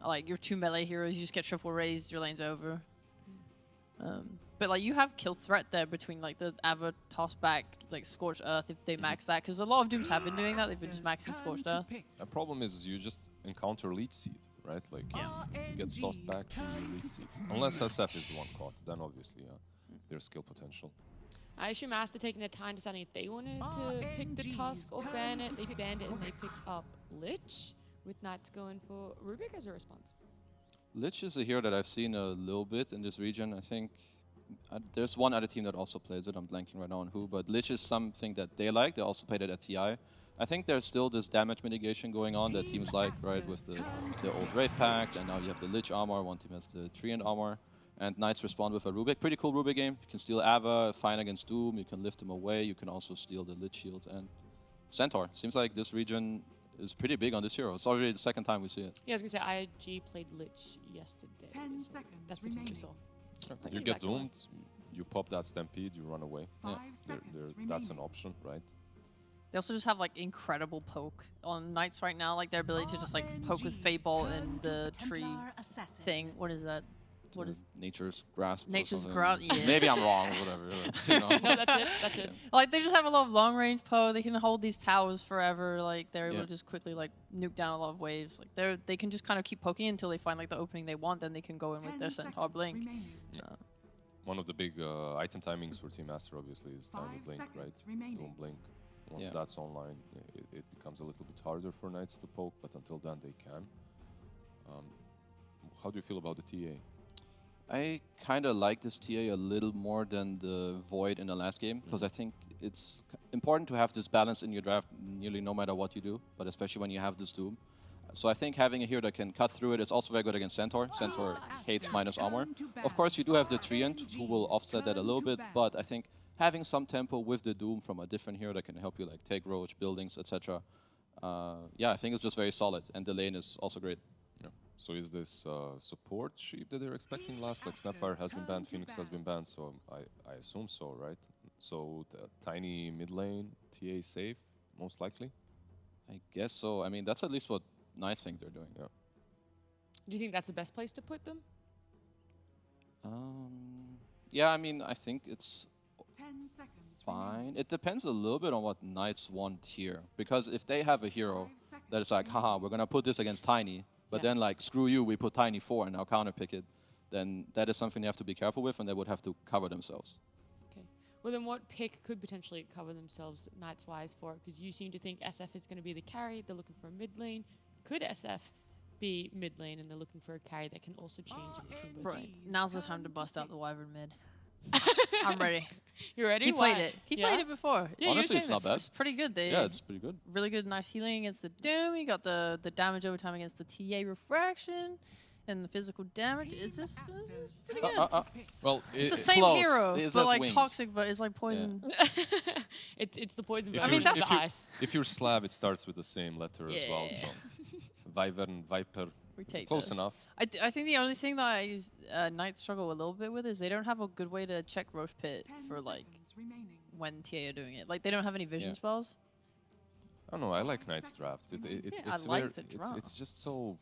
Like your 2 melee heroes, you just get triple raised, your lane's over. But like you have kill threat there between like the Ava toss back, like Scorched Earth if they max that, because a lot of Dooms have been doing that. They've been just maxing Scorched Earth.
The problem is you just encounter Leech Seed, right? Like he gets tossed back to Leech Seed. Unless SF is the one caught, then obviously there's skill potential.
I assume Asta taking their time deciding if they wanted to pick the Tusk or ban it. They banned it and they picked up Lich, with Knights going for Rubik as a response.
Lich is a hero that I've seen a little bit in this region. I think there's one other team that also plays it. I'm blanking right now on who, but Lich is something that they like. They also played it at TI. I think there's still this damage mitigation going on that teams like, right, with the old Wraith Pact, and now you have the Lich armor. One team has the Treant armor. And Knights respond with a Rubik. Pretty cool Rubik game. You can steal Ava, fine against Doom. You can lift him away. You can also steal the Lich Shield and Centaur. Seems like this region is pretty big on this hero. It's already the second time we see it.
Yeah, I was gonna say IG played Lich yesterday.
10
is what-
seconds
That's the team we
remaining.
saw.
You
Thinking
get
back to one.
doomed, you pop that Stampede, you run away.
5
There-
seconds
that's an
remaining.
option, right?
They also just have like incredible poke on Knights right now. Like their ability to just like poke with Fate Ball and the tree thing. What is that? What is
Nature's Grasp? or
Nature's
something.
Grasp? Yeah.
Maybe I'm wrong, whatever. You know.
No, that's it. That's it.
Like they just have a lot of long range poke. They can hold these towers forever. Like they're able
Yeah.
to just quickly like nuke down a lot of waves. Like they can just kind of keep poking until they find like the opening they want. Then they can go in with
10
their Centaur
seconds
Blink.
remaining.
One of the big item timings for Team Master obviously is Tiny
5
Blink, right?
seconds remaining.
Doom Blink. Once
Yeah.
that's online, it becomes a little bit harder for Knights to poke, but until then they can. How do you feel about the TA?
I kind of like this TA a little more than the Void in the last game, because I think it's important to have this balance in your draft nearly no matter what you do, but especially when you have this Doom. So I think having a hero that can cut through it is also very good against Centaur. Centaur hates minus armor. Of course, you do have the Treant, who will offset that a little bit, but I think having some tempo with the Doom from a different hero that can help you like take Roach, buildings, etc. Yeah, I think it's just very solid, and the lane is also great.
Yeah. So is this support sheep that they're expecting last? Like Snapfire has been banned, Phoenix has been banned, so I assume so, right? So the tiny mid lane, TA safe, most likely?
I guess so. I mean, that's at least what Knights think they're doing.
Yeah.
Do you think that's the best place to put them?
Yeah, I mean, I think it's
10 seconds
fine.
remaining.
It depends a little bit on what Knights want here. Because if they have a hero
5 seconds
that is like, haha, we're going to put this against Tiny, but
Yeah.
then like, screw you, we put Tiny 4 and now counterpick it, then that is something they have to be careful with, and they would have to cover themselves.
Okay. Well, then what pick could potentially cover themselves Knights-wise for it? Because you seem to think SF is going to be the carry. They're looking for a mid lane. Could SF be mid lane and they're looking for a carry that can also change in between both
Right.
sides?
Now's the time to bust out the Wyvern mid. I'm ready.
You ready?
He played
Why?
it. He
Yeah?
played it before.
Yeah, you were
Honestly,
saying
it's
that
not bad.
It's pretty good. They
Yeah, it's pretty good.
really good, nice healing against the Doom. You got the damage over time against the TA refraction, and the physical damage. It's just pretty good.
Well,
It's the same
close.
hero,
It
but
has
like
wings.
toxic, but it's like poison.
It's the poison
If
version
mean,
of
that's-
the ice.
if you're Slav, it starts with the same letter as well. So Wyvern, Viper,
We take
close
those.
enough.
I think the only thing that Knights struggle a little bit with is they don't have a good way to check Roche Pit
10
for like
seconds remaining.
when TA are doing it. Like they don't have any vision
Yeah.
spells.
I don't know. I like Knight's draft. It's
Yeah, I
it's
like
very-
the
it's
draft.
just so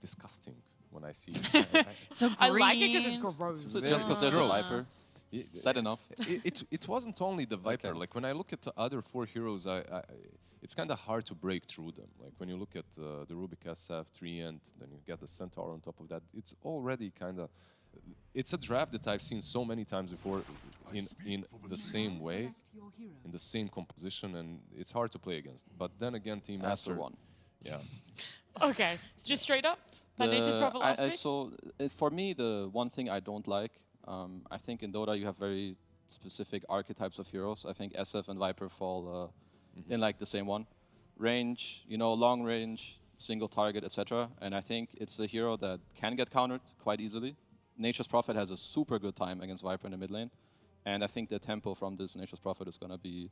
disgusting when I see it.
So green.
I like it because it's gross.
So
Very
just because there's a
gross.
Viper,
It-
sad enough.
it wasn't only the Viper.
Okay.
Like when I look at the other four heroes, it's kind of hard to break through them. Like when you look at the Rubik SF, Treant, then you get the Centaur on top of that. It's already kind of. It's a draft that I've seen so many times before in the same way,
Select your hero.
in the same composition, and it's hard to play against. But then again, Team
Master
Master
one.
Yeah.
Okay, so just straight up. That Nature's Prophet last pick?
So for me, the one thing I don't like, I think in Dota you have very specific archetypes of heroes. I think SF and Viper fall in like the same one. Range, long range, single target, etc. And I think it's a hero that can get countered quite easily. Nature's Prophet has a super good time against Viper in the mid lane. And I think the tempo from this Nature's Prophet is going to be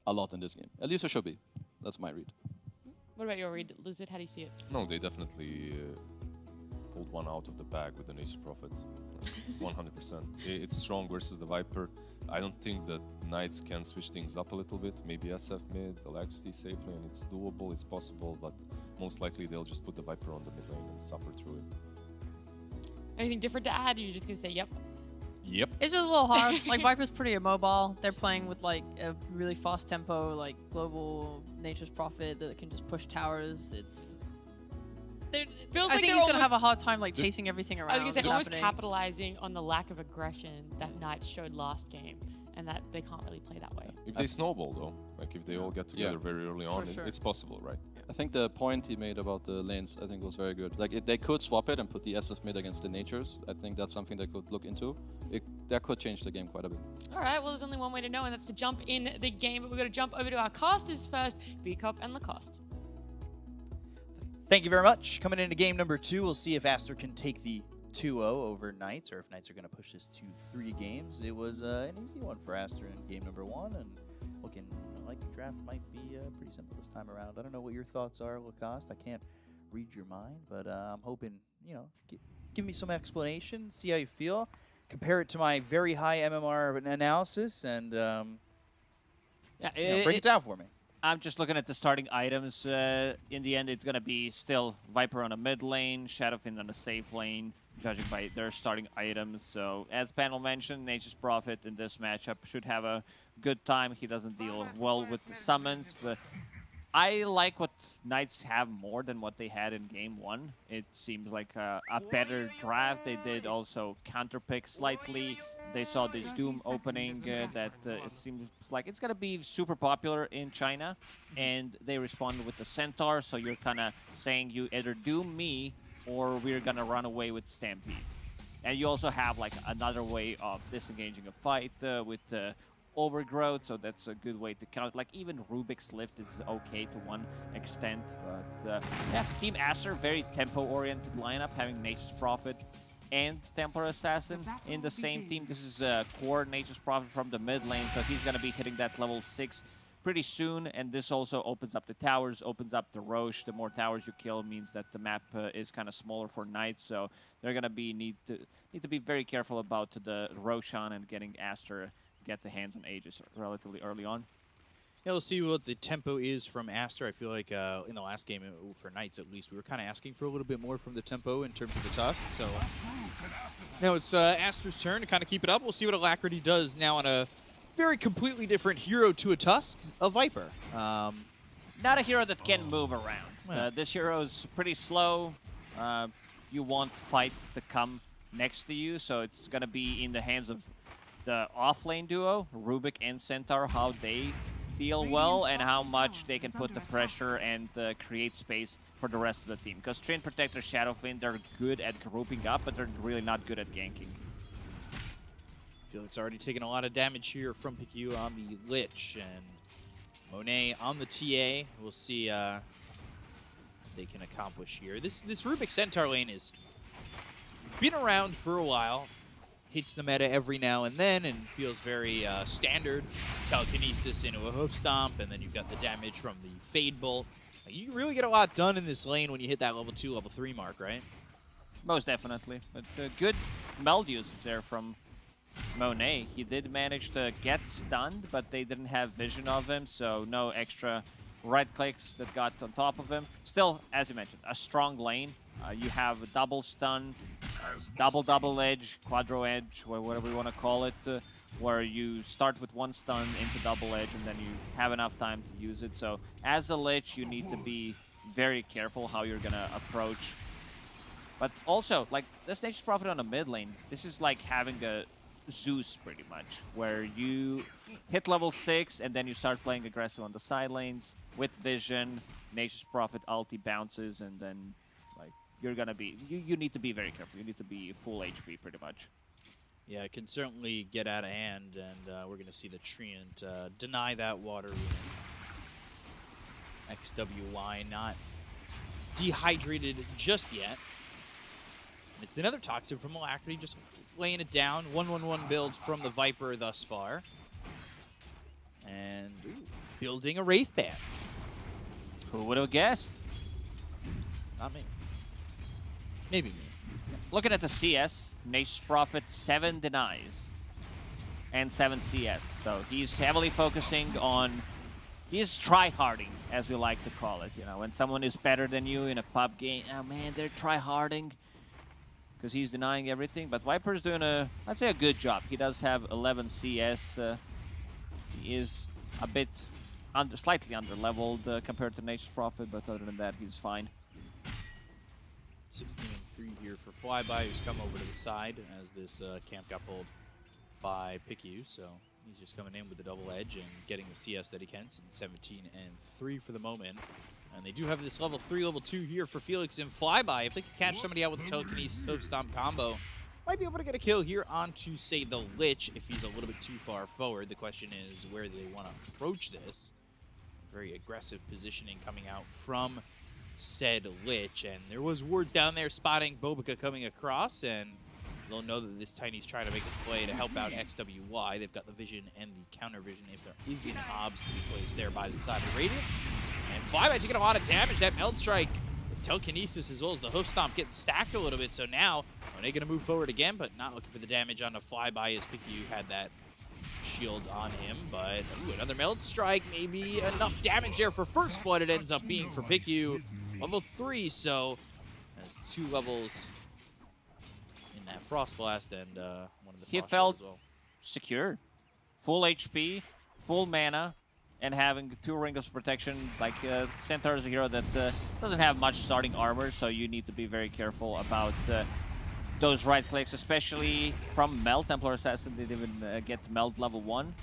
a lot in this game. At least it should be. That's my read.
What about your read, Lizard? How do you see it?
No, they definitely pulled one out of the bag with the Nature Prophet. 100%. It's strong versus the Viper. I don't think that Knights can switch things up a little bit. Maybe SF mid, Electricity safely, and it's doable, it's possible, but most likely they'll just put the Viper on the mid lane and suffer through it.
Anything different to add? Or you're just gonna say yep?
Yep.
It's just a little hard. Like Viper's pretty immobile. They're playing with like a really fast tempo, like global Nature's Prophet that can just push towers.
Feels
I
like
think
they're
he's gonna
almost-
have a hard time like chasing everything
I
around.
was gonna say
that's
almost
happening.
capitalizing on the lack of aggression that Knights showed last game, and that they can't really play that way.
If they snowball though, like if they all get together
Yeah.
very early on,
sure.
it's possible, right?
I think the point he made about the lanes, I think, was very good. Like, if they could swap it and put the SF mid against the Natures, I think that's something they could look into. That could change the game quite a bit.
All right, well, there's only one way to know, and that's to jump in the game. But we're going to jump over to our casters first, B-Cop and Lacoste.
Thank you very much. Coming into game number 2, we'll see if Aster can take the
2-0 over Knights, or if Knights are going to push this to 3 games. It was an easy one for Aster in game number 1, and looking like the draft might be pretty simple this time around. I don't know what your thoughts are, Lacoste. I can't read your mind, but I'm hoping, you know, give me some explanation, see how you feel, compare it to my very high MMR analysis, and
Yeah,
break it down for me.
I'm just looking at the starting items. In the end, it's going to be still Viper on a mid lane, Shadowfin on a safe lane, judging by their starting items. So, as panel mentioned, Nature's Prophet in this matchup should have a good time. He doesn't deal well with the summons, but I like what Knights have more than what they had in game 1. It seems like a better draft. They did also counterpick slightly. They saw this Doom opening that it seems like it's going to be super popular in China. And they responded with the Centaur, so you're kind of saying you either Doom me or we're going to run away with Stampede. And you also have like another way of disengaging a fight with Overgrowth, so that's a good way to count. Like even Rubik's Lift is okay to one extent, but yeah, Team Aster, very tempo-oriented lineup, having Nature's Prophet and Templar Assassin in the same team. This is core Nature's Prophet from the mid lane, so he's gonna be hitting that level 6 pretty soon, and this also opens up the towers, opens up the Roche. The more towers you kill means that the map is kind of smaller for Knights, so they're gonna be need to be very careful about the Roshan and getting Aster get the hands on Aegis relatively early on.
Yeah, we'll see what the tempo is from Aster. I feel like in the last game, for Knights at least, we were kind of asking for a little bit more from the tempo in terms of the Tusk. So now it's Aster's turn to kind of keep it up. We'll see what Alacrity does now on a very completely different hero to a Tusk, a Viper.
Not a hero that can move around.
Well.
This hero is pretty slow. You want fight to come next to you, so it's going to be in the hands of the off-lane duo, Rubik and Centaur, how they deal well and how much they can put the pressure and create space for the rest of the team. Because Train Protector, Shadowfin, they're good at grouping up, but they're really not good at ganking.
Felix already taking a lot of damage here from PQ on the Lich, and Monet on the TA. We'll see what they can accomplish here. This Rubik Centaur lane is been around for a while. Hits the meta every now and then and feels very standard. Telekinesis into a hoof stomp, and then you've got the damage from the Fade Bolt. You really get a lot done in this lane when you hit that level 2, level 3 mark, right?
Most definitely. But good meld usage there from Monet. He did manage to get stunned, but they didn't have vision of him, so no extra right clicks that got on top of him. Still, as you mentioned, a strong lane. You have a double stun, double edge, quadro edge, or whatever you want to call it, where you start with one stun into double edge and then you have enough time to use it. So as a Lich, you need to be very careful how you're going to approach. But also, like, this Nature's Prophet on a mid lane, this is like having a Zeus pretty much, where you hit level 6 and then you start playing aggressive on the side lanes with vision, Nature's Prophet ulti bounces, and then like you're gonna be, you need to be very careful. You need to be full HP pretty much.
Yeah, it can certainly get out of hand, and we're going to see the Treant deny that water. XWY not dehydrated just yet. And it's another Toxic from Alacrity, just laying it down. 1-1-1 build from the Viper thus far. And building a Wraith Band.
Who would have guessed?
Not me. Maybe me.
Looking at the CS, Nature's Prophet 7 denies and 7 CS. So he's heavily focusing on, he's try-harding, as we like to call it. You know, when someone is better than you in a pub game, oh man, they're try-harding because he's denying everything. But Viper's doing a, I'd say, a good job. He does have 11 CS. He is a bit slightly under-leveled compared to Nature's Prophet, but other than that, he's fine.
16-3 here for Flyby, who's come over to the side as this camp got pulled by PickU. So he's just coming in with the double edge and getting the CS that he can. It's 17-3 for the moment. And they do have this level 3, level 2 here for Felix and Flyby. If they can catch somebody out with a Telekinesis Hoof Stomp combo, might be able to get a kill here onto, say, the Lich if he's a little bit too far forward. The question is where do they want to approach this? Very aggressive positioning coming out from said Lich. And there was wards down there spotting Bobica coming across, and they'll know that this Tiny's trying to make a play to help out XWY. They've got the vision and the counter vision if there is an obs to be placed there by the side of Radiant. And Flyby taking a lot of damage. That Meld Strike, telekinesis as well as the hoof stomp getting stacked a little bit. So now they're going to move forward again, but not looking for the damage on the Flyby as Piku had that shield on him. But ooh, another Meld Strike, maybe enough damage there for first blood. It ends up being for Piku, level 3. So that's 2 levels in that Frost Blast and one of the
He
Frost
felt
Shield as well.
secure. Full HP, full mana, and having 2 rings of protection. Like Centaur is a hero that doesn't have much starting armor, so you need to be very careful about those right clicks, especially from Meld. Templar Assassin didn't even get Meld level 1.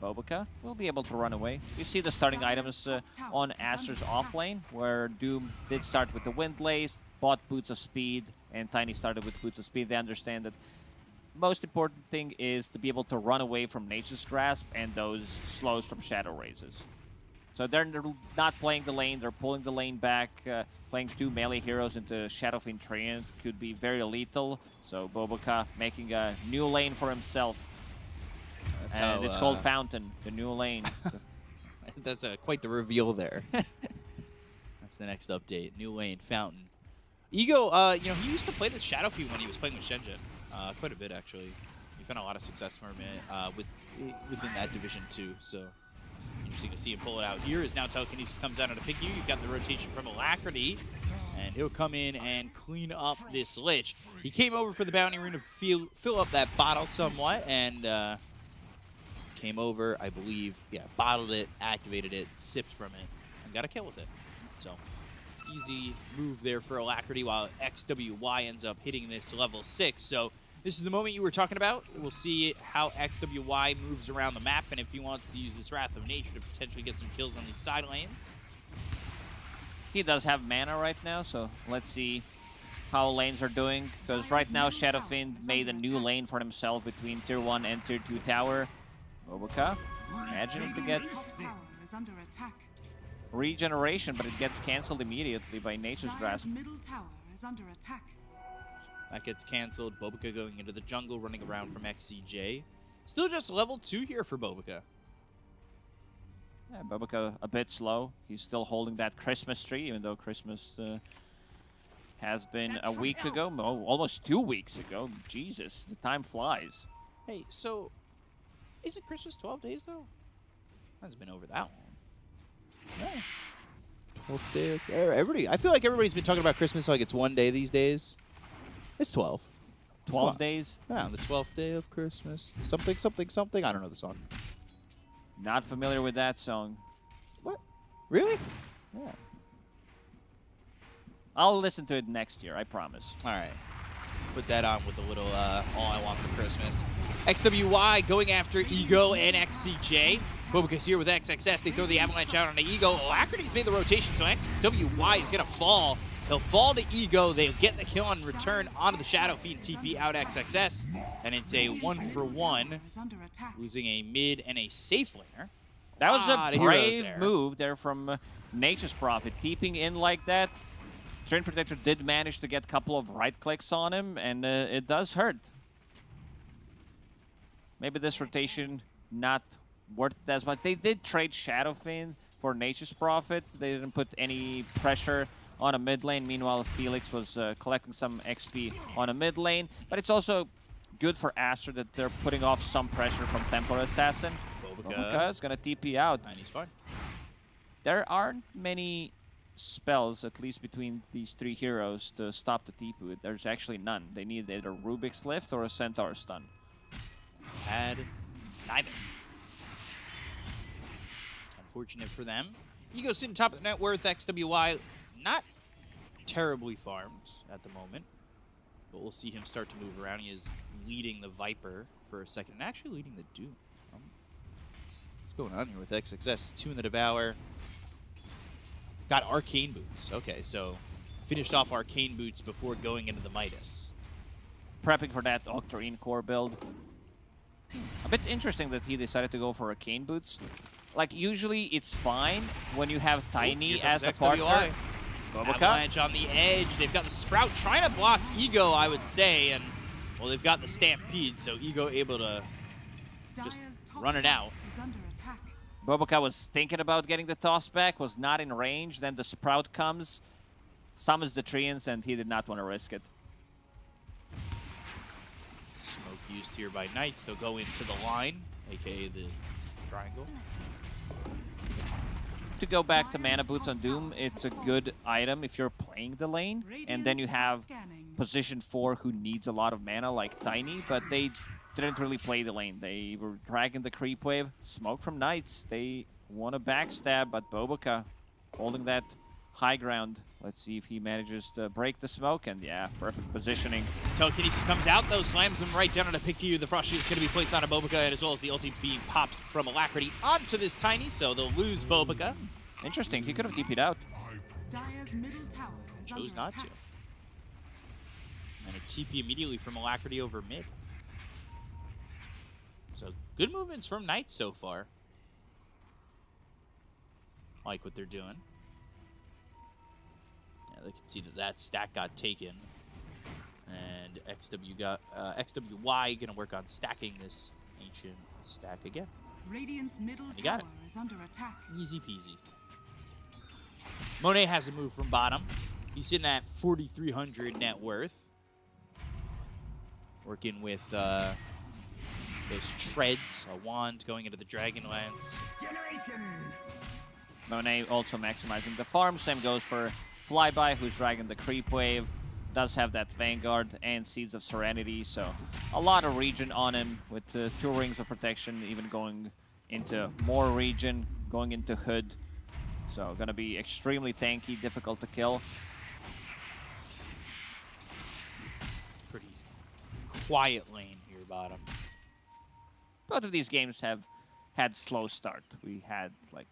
Bobica will be able to run away. You see the starting items on Aster's off lane, where Doom did start with the Wind Lace, bought Boots of Speed, and Tiny started with Boots of Speed. They understand that most important thing is to be able to run away from Nature's Grasp and those slows from Shadow Razes. So they're not playing the lane, they're pulling the lane back. Playing 2 melee heroes into Shadow Fiend Treant could be very lethal. So Bobica making a new lane for himself.
That's
And
how,
it's called Fountain, the new lane.
That's quite the reveal there. That's the next update. New lane, Fountain. Ego, you know, he used to play the Shadow Fiend when he was playing with Shenzhen. Quite a bit, actually. He found a lot of success from it within that division, too. So interesting to see him pull it out here. As now telekinesis comes out on a Piku. You've got the rotation from Alacrity. And he'll come in and clean up this Lich. He came over for the Bounty Rune to fill up that bottle somewhat. And came over, I believe, yeah, bottled it, activated it, sipped from it, and got a kill with it. So easy move there for Alacrity, while XWY ends up hitting this level 6. So this is the moment you were talking about. We'll see how XWY moves around the map, and if he wants to use this Wrath of Nature to potentially get some kills on these side lanes.
He does have mana right now, so let's see how lanes are doing. Because right now Shadow Fiend made a new lane for himself between tier 1 and tier 2 tower. Bobica, imagining to get
Radiant's top tower is under attack.
regeneration, but it gets cancelled immediately by Nature's
Dire's
Grasp.
middle tower is under attack.
That gets canceled. Bobica going into the jungle, running around from XCJ. Still just level 2 here for Bobica.
Yeah, Bobica a bit slow. He's still holding that Christmas tree, even though Christmas has been a week ago. Oh, almost 2 weeks ago. Jesus, the time flies.
Hey, so is it Christmas 12 days, though? Hasn't been over that long. Yeah. 12th day. Everybody, I feel like everybody's been talking about Christmas like it's 1 day these days. It's 12.
12 days?
Yeah, on the 12th day of Christmas. Something, something, something. I don't know the song.
Not familiar with that song.
What? Really?
Yeah. I'll listen to it next year, I promise.
All right. Put that on with a little All I Want for Christmas. XWY going after Ego and XCJ. Bobica's here with XXS. They throw the Avalanche out on the Ego. Alacrity's made the rotation, so XWY is going to fall. They'll fall to Ego. They'll get the kill on return onto the Shadow Fiend TP out XXS. And it's a 1-for-1,
Is under attack.
losing a mid and a safe laner.
That was
Ah,
a
the heroes
brave
there.
move there from Nature's Prophet. Keeping in like that, Train Protector did manage to get a couple of right clicks on him, and it does hurt. Maybe this rotation not worth it as much. They did trade Shadow Fiend for Nature's Prophet. They didn't put any pressure on a mid lane. Meanwhile, Felix was collecting some XP on a mid lane. But it's also good for Aster that they're putting off some pressure from Templar Assassin. Bobica is going to TP out.
And he's fine.
There aren't many spells, at least between these 3 heroes, to stop the TP. There's actually none. They need either Rubik's Lift or a Centaur Stun.
Had neither. Unfortunate for them. Ego sitting top of the net worth. XWY not terribly farmed at the moment, but we'll see him start to move around. He is leading the Viper for a second, and actually leading the Doom. What's going on here with XXS? 2 in the Devour. Got Arcane Boots. Okay, so finished off Arcane Boots before going into the Midas.
Prepping for that Octarine core build. A bit interesting that he decided to go for Arcane Boots. Like, usually it's fine when you have Tiny
here
as
comes
a partner.
XWY.
Boboka.
Avalanche on the edge. They've got the Sprout trying to block Ego, I would say, and well, they've got the Stampede, so Ego able to just
Dire's top
run it
tower
out.
is under attack.
Boboka was thinking about getting the toss back, was not in range. Then the Sprout comes, summons the Treants, and he did not want to risk it.
Smoke used here by Knights. They'll go into the line, aka the triangle.
To go back to Mana Boots on Doom, it's a good item if you're playing the lane, and then you have position 4 who needs a lot of mana like Tiny, but they didn't really play the lane. They were dragging the creep wave. Smoke from Knights. They want to backstab, but Boboka holding that high ground. Let's see if he manages to break the smoke, and yeah, perfect positioning.
Telekinesis comes out though, slams him right down on a PQ. The Frost Shield is going to be placed on a Boboka, as well as the ulti being popped from Alacrity onto this Tiny, so they'll lose Boboka.
Interesting, he could have DP'd out.
Dire's middle tower is
Chose
under
not to.
attack.
And a TP immediately from Alacrity over mid. So good movements from Knights so far. Like what they're doing. Yeah, they can see that that stack got taken. And XWY gonna work on stacking this ancient stack again.
Radiant's middle
You got
tower
it.
is under attack.
Easy peasy. Monet has a move from bottom. He's sitting at 4,300 net worth. Working with those treads, a wand going into the Dragonlance.
Monet also maximizing the farm. Same goes for Flyby, who's dragging the creep wave. Does have that Vanguard and Seeds of Serenity, so a lot of region on him with 2 rings of protection, even going into more region, going into Hood. So gonna be extremely tanky, difficult to kill.
Pretty quiet lane here, bottom.
Both of these games have had slow start. We had like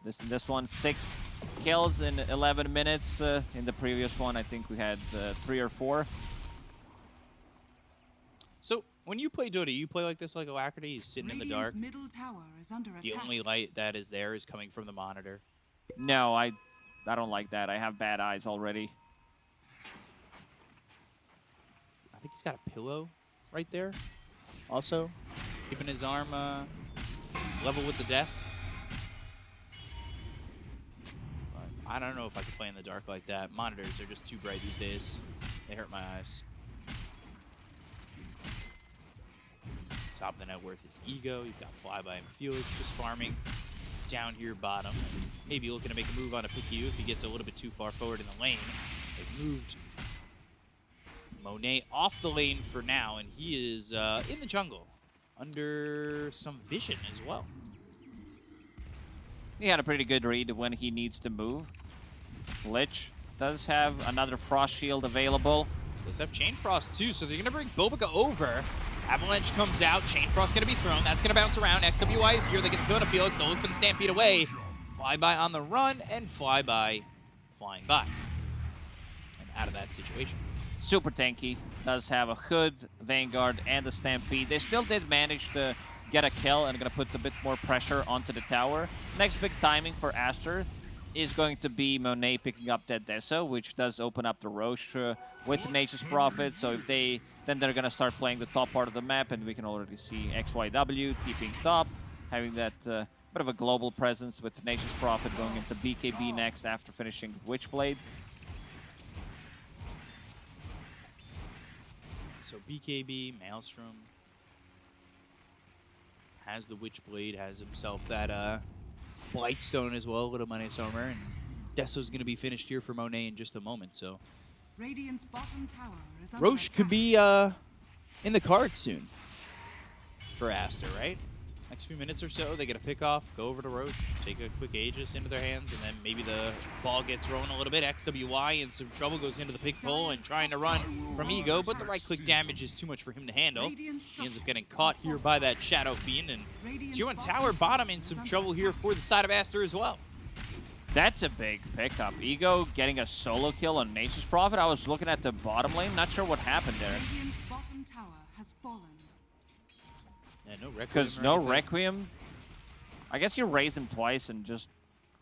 this one 6 kills in 11 minutes. In the previous one, I think we had 3 or 4.
So when you play Dota, you play like this, like Alacrity. He's sitting in the dark.
Radiant's middle tower is under
The
attack.
only light that is there is coming from the monitor.
No, I don't like that. I have bad eyes already.
I think he's got a pillow right there. Also, keeping his arm level with the desk. But I don't know if I could play in the dark like that. Monitors are just too bright these days. They hurt my eyes. Top of the net worth is Ego. You've got Flyby and Felix just farming down here bottom. Maybe looking to make a move on a PQ if he gets a little bit too far forward in the lane. They've moved Monet off the lane for now, and he is in the jungle under some vision as well.
He had a pretty good read when he needs to move. Lich does have another Frost Shield available.
Does have Chain Frost too, so they're going to bring Boboka over. Avalanche comes out, Chain Frost going to be thrown. That's going to bounce around. XWY is here. They get the kill to Felix. They'll look for the Stampede away. Flyby on the run, and Flyby flying by. And out of that situation.
Super tanky. Does have a Hood, Vanguard, and the Stampede. They still did manage to get a kill and going to put a bit more pressure onto the tower. Next big timing for Aster is going to be Monet picking up that Deso, which does open up the Roche with Nature's Prophet. So if then they're going to start playing the top part of the map, and we can already see XYW keeping top, having that bit of a global presence with Nature's Prophet going into BKB next after finishing Witchblade.
So BKB, Maelstrom has the Witchblade, has himself that Blightstone as well, little Monet Summer, and Deso's going to be finished here for Monet in just a moment. So
Radiant's bottom tower is under
Roche could
attack.
be in the cards soon for Aster, right? Next few minutes or so, they get a pick off, go over to Roche, take a quick Aegis into their hands, and then maybe the ball gets rolling a little bit. XWY in some trouble, goes into the pick pull and trying to run from Ego, but the right-click damage is too much for him to handle. He ends up getting caught here by that Shadow Fiend, and Tier 1 tower bottom in some trouble here for the side of Aster as well.
That's a big pickup. Ego getting a solo kill on Nature's Prophet. I was looking at the bottom lane, not sure what happened there.
Radiant's bottom tower has fallen.
Yeah, no Requiem.
Because
or
no
anything.
Requiem. I guess you raised him twice and just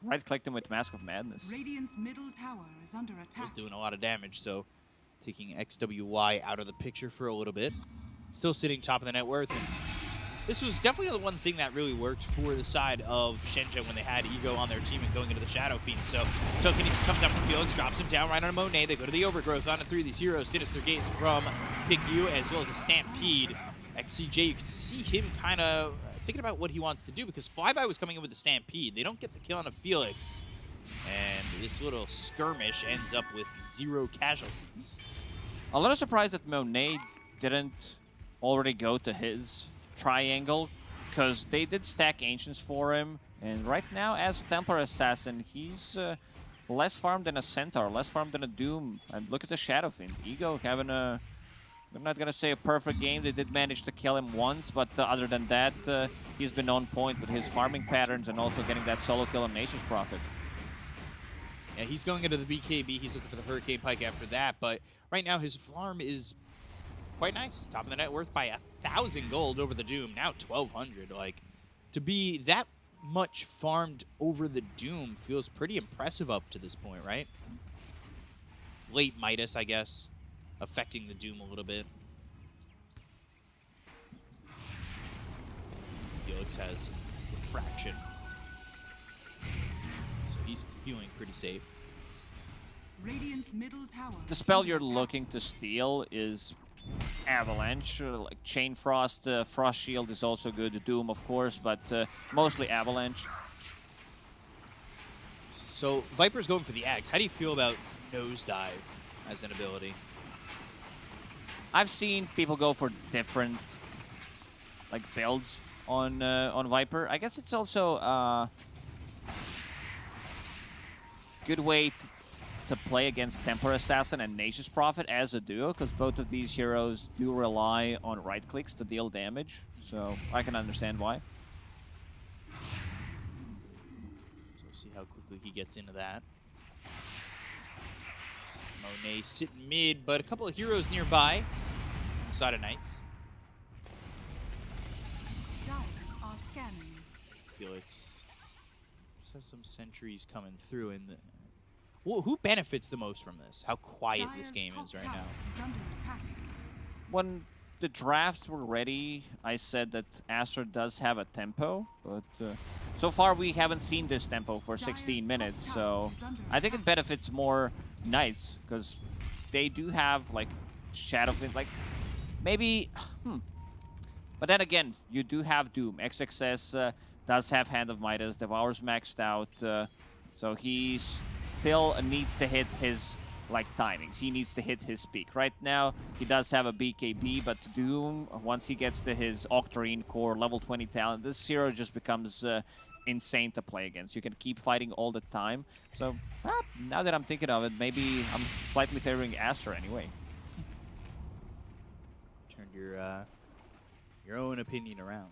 right-clicked him with Mask of Madness.
Radiant's middle tower is under attack.
Was doing a lot of damage, so taking XWY out of the picture for a little bit. Still sitting top of the net worth. And this was definitely the one thing that really worked for the side of Shenzhen when they had Ego on their team and going into the Shadow Fiend. So Telekinesis comes out from Felix, drops him down right on Monet. They go to the Overgrowth on to 3 of these heroes. Sinister Gaze from PickU as well as a Stampede. XCJ, you can see him kind of thinking about what he wants to do because Flyby was coming in with the Stampede. They don't get the kill on a Felix. And this little skirmish ends up with 0 casualties.
A little surprised that Monet didn't already go to his triangle because they did stack Ancients for him. And right now, as Templar Assassin, he's less farmed than a Centaur, less farmed than a Doom. And look at the Shadow Fiend. Ego having a, I'm not going to say a perfect game. They did manage to kill him once, but other than that, he's been on point with his farming patterns and also getting that solo kill on Nature's Prophet.
Yeah, he's going into the BKB. He's looking for the Hurricane Pike after that. But right now, his farm is quite nice. Top of the net worth by 1,000 gold over the Doom. Now 1,200. Like, to be that much farmed over the Doom feels pretty impressive up to this point, right? Late Midas, I guess, affecting the Doom a little bit. Felix has Refraction. So he's feeling pretty safe.
Radiant's middle tower.
The spell you're looking to steal is Avalanche, like Chain Frost. Frost Shield is also good. Doom, of course, but mostly Avalanche.
So Viper's going for the Axe. How do you feel about Nosedive as an ability?
I've seen people go for different like builds on Viper. I guess it's also good way to play against Templar Assassin and Nature's Prophet as a duo, because both of these heroes do rely on right clicks to deal damage, so I can understand why.
So we'll see how quickly he gets into that. Monet sitting mid, but a couple of heroes nearby on the side of Knights.
Dire are scanning.
Felix just has some sentries coming through. And well, who benefits the most from this? How quiet this game is right now.
Is under attack.
When the drafts were ready, I said that Astra does have a tempo, but so far we haven't seen this tempo for 16 minutes, so I think it benefits more Knights, because they do have, like, Shadow Fiend, like, maybe, But then again, you do have Doom. XXS does have Hand of Midas, Devour's maxed out, so he still needs to hit his, like, timings. He needs to hit his peak. Right now, he does have a BKB, but Doom, once he gets to his Octarine core, level 20 talent, this hero just becomes insane to play against. You can keep fighting all the time. So, now that I'm thinking of it, maybe I'm slightly favoring Astra anyway.
Turned your own opinion around,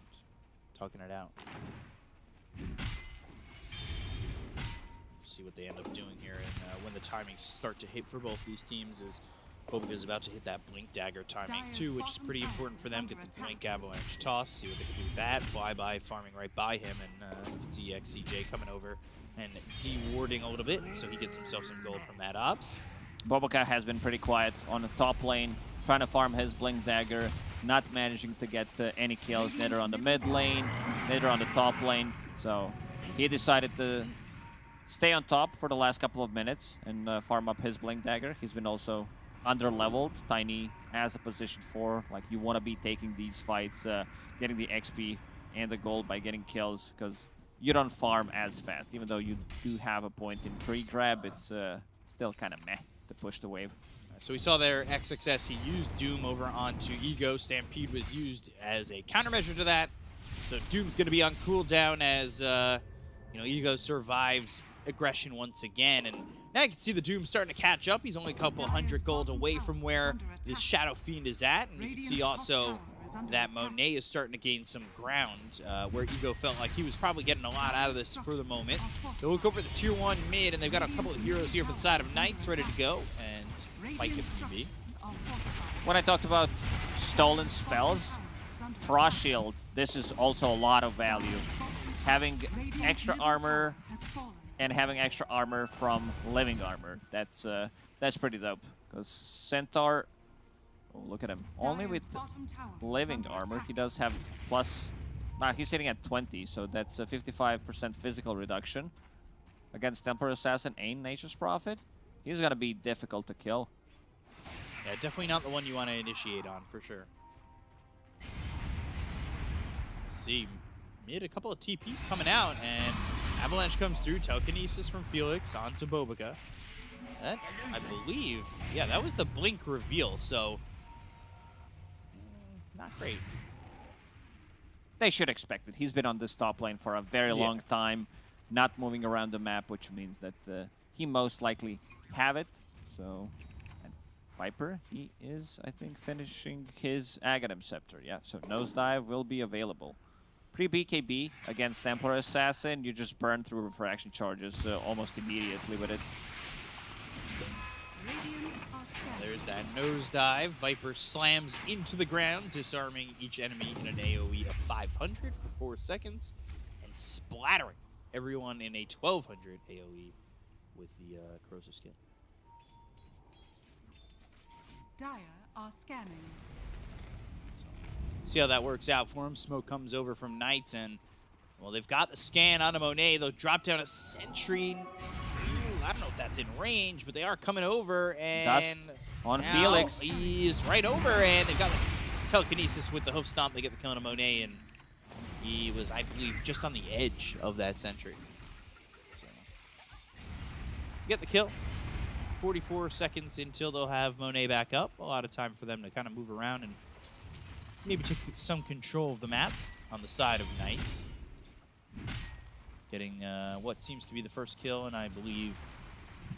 talking it out. See what they end up doing here, and when the timings start to hit for both these teams is Bobica is about to hit that Blink Dagger timing too, which is pretty important for them. Get the Blink Avalanche toss, see what they can do with that. Flyby farming right by him, and you can see XCJ coming over and de-warding a little bit, so he gets himself some gold from that ops.
Bobica has been pretty quiet on the top lane, trying to farm his Blink Dagger, not managing to get any kills, neither on the mid lane, neither on the top lane. So he decided to stay on top for the last couple of minutes and farm up his Blink Dagger. He's been also under-leveled. Tiny has a position 4. Like, you want to be taking these fights, getting the XP and the gold by getting kills, because you don't farm as fast. Even though you do have a point in tree grab, it's still kind of meh to push the wave.
So we saw there XXS, he used Doom over onto Ego. Stampede was used as a countermeasure to that. So Doom's going to be on cooldown as Ego survives aggression once again, and now you can see the Doom starting to catch up. He's only a couple hundred gold away from where this Shadow Fiend is at, and you can see also that Monet is starting to gain some ground, where Ego felt like he was probably getting a lot out of this for the moment. They'll look over the tier 1 mid, and they've got a couple of heroes here for the side of Knights ready to go, and fight if need be.
When I talked about stolen spells, Frost Shield, this is also a lot of value. Having extra armor and having extra armor from living armor. That's pretty dope. Because Centaur, oh, look at him. Only with living armor, he does have plus. He's sitting at 20, so that's a 55% physical reduction against Temporary Assassin and Nature's Prophet. He's gonna be difficult to kill.
Yeah, definitely not the one you want to initiate on, for sure. Let's see, mid a couple of TPs coming out, and Avalanche comes through. Telekinesis from Felix onto Bobica. That, I believe, yeah, that was the blink reveal, so not great.
They should expect it. He's been on this top lane for a very long time, not moving around the map, which means that he most likely have it. So, and Viper, he is, I think, finishing his Aghanim Scepter. Yeah, so Nosedive will be available. Pre-BKB against Temporary Assassin, you just burn through refraction charges almost immediately with it.
There's that nosedive. Viper slams into the ground, disarming each enemy in an AoE of 500 for 4 seconds, and splattering everyone in a 1200 AoE with the corrosive skin.
Dire are scanning.
See how that works out for him. Smoke comes over from Knights, and, well, they've got the scan on a Monet. They'll drop down a Sentry. I don't know if that's in range, but they are coming over, and
Dust on Felix.
He's right over, and they've got the telekinesis with the hoof stomp. They get the kill on a Monet, and he was, I believe, just on the edge of that Sentry. So, get the kill. 44 seconds until they'll have Monet back up. A lot of time for them to kind of move around and maybe take some control of the map on the side of Knights. Getting what seems to be the first kill, and I believe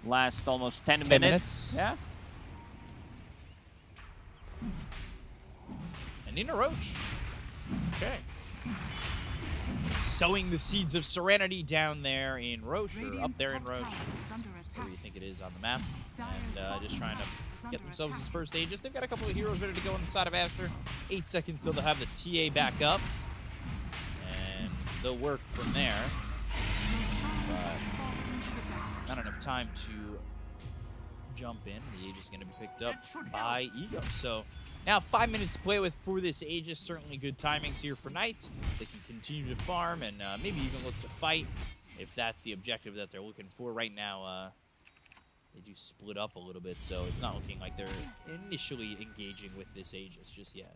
Last almost 10
10
minutes.
minutes.
Yeah.
And Nina Roach. Okay. Sowing the seeds of serenity down there in Roche, or up there in Roche, wherever you think it is on the map. And just trying to get themselves his first Aegis. They've got a couple of heroes ready to go on the side of Aster. 8 seconds till they'll have the TA back up. And they'll work from there. But not enough time to jump in. The Aegis is going to be picked up by Ego. So now 5 minutes to play with for this Aegis. Certainly good timings here for Knights. They can continue to farm and maybe even look to fight if that's the objective that they're looking for. Right now, they do split up a little bit, so it's not looking like they're initially engaging with this Aegis just yet.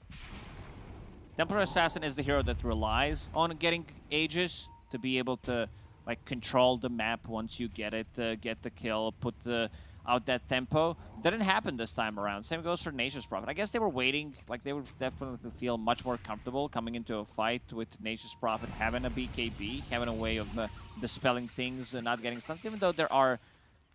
Temporary Assassin is the hero that relies on getting Aegis to be able to like control the map once you get it, get the kill, put out that tempo. Didn't happen this time around. Same goes for Nature's Prophet. I guess they were waiting, like they would definitely feel much more comfortable coming into a fight with Nature's Prophet having a BKB, having a way of dispelling things and not getting stuns, even though there are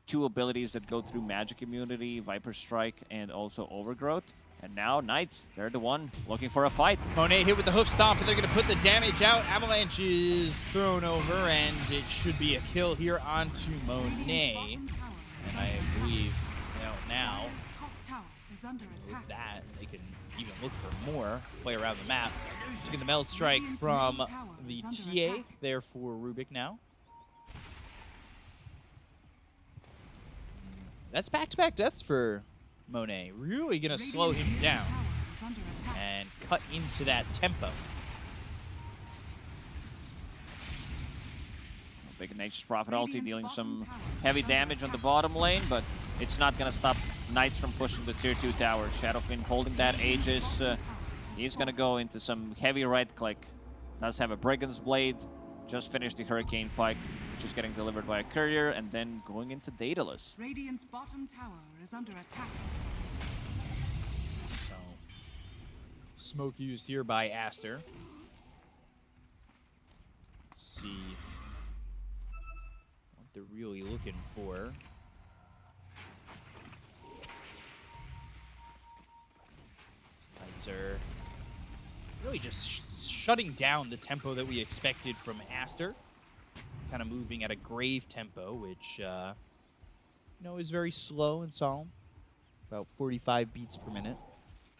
two abilities that go through magic immunity, Viper Strike, and also Overgrowth. And now Knights, they're the one looking for a fight.
Monet hit with the hoof stomp, and they're going to put the damage out. Avalanche is thrown over, and it should be a kill here onto Monet. And I believe, now with that, they can even look for more, play around the map. So get the Meld Strike from the TA there for Rubik now. That's back-to-back deaths for Monet. Really going to slow him down and cut into that tempo.
Big Nature's Prophet ulti dealing some heavy damage on the bottom lane, but it's not going to stop Knights from pushing the tier 2 tower. Shadowfin holding that Aegis. He's going to go into some heavy right-click. Does have a Brigand's Blade. Just finished the Hurricane Pike, which is getting delivered by a courier, and then going into Daedalus.
Radiant's bottom tower is under attack.
So, smoke used here by Aster. Let's see what they're really looking for. Knights are really just shutting down the tempo that we expected from Aster. Kind of moving at a grave tempo, which is very slow and solemn. About 45 beats per minute.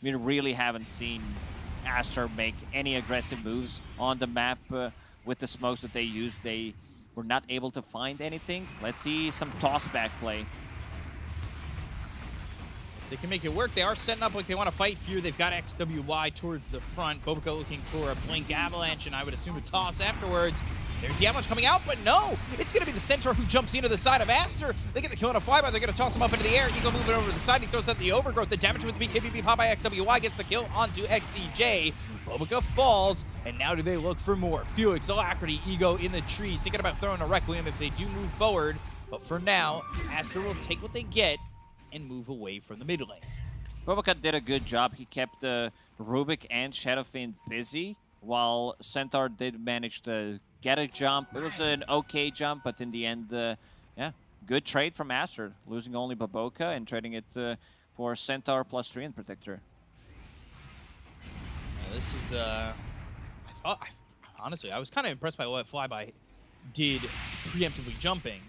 We really haven't seen Aster make any aggressive moves on the map with the smokes that they use. They were not able to find anything. Let's see some toss-back play.
They can make it work. They are setting up like they want to fight here. They've got XWY towards the front. Bobica looking for a blink avalanche, and I would assume a toss afterwards. There's the avalanche coming out, but no! It's going to be the Centaur who jumps into the side of Aster. They get the kill on a flyby. They're going to toss him up into the air. Eagle moving over to the side. He throws out the overgrowth. The damage with the BKB pop by XWY gets the kill onto XCJ. Bobica falls, and now do they look for more? Felix, Alacrity, Ego in the trees. Thinking about throwing a Requiem if they do move forward. But for now, Aster will take what they get and move away from the mid lane.
Bobica did a good job. He kept Rubik and Shadowfiend busy, while Centaur did manage to get a jump. It was an okay jump, but in the end, yeah, good trade from Aster, losing only Bobica and trading it for Centaur +3 and Protector.
This is, honestly, I was kind of impressed by what Flyby did preemptively jumping,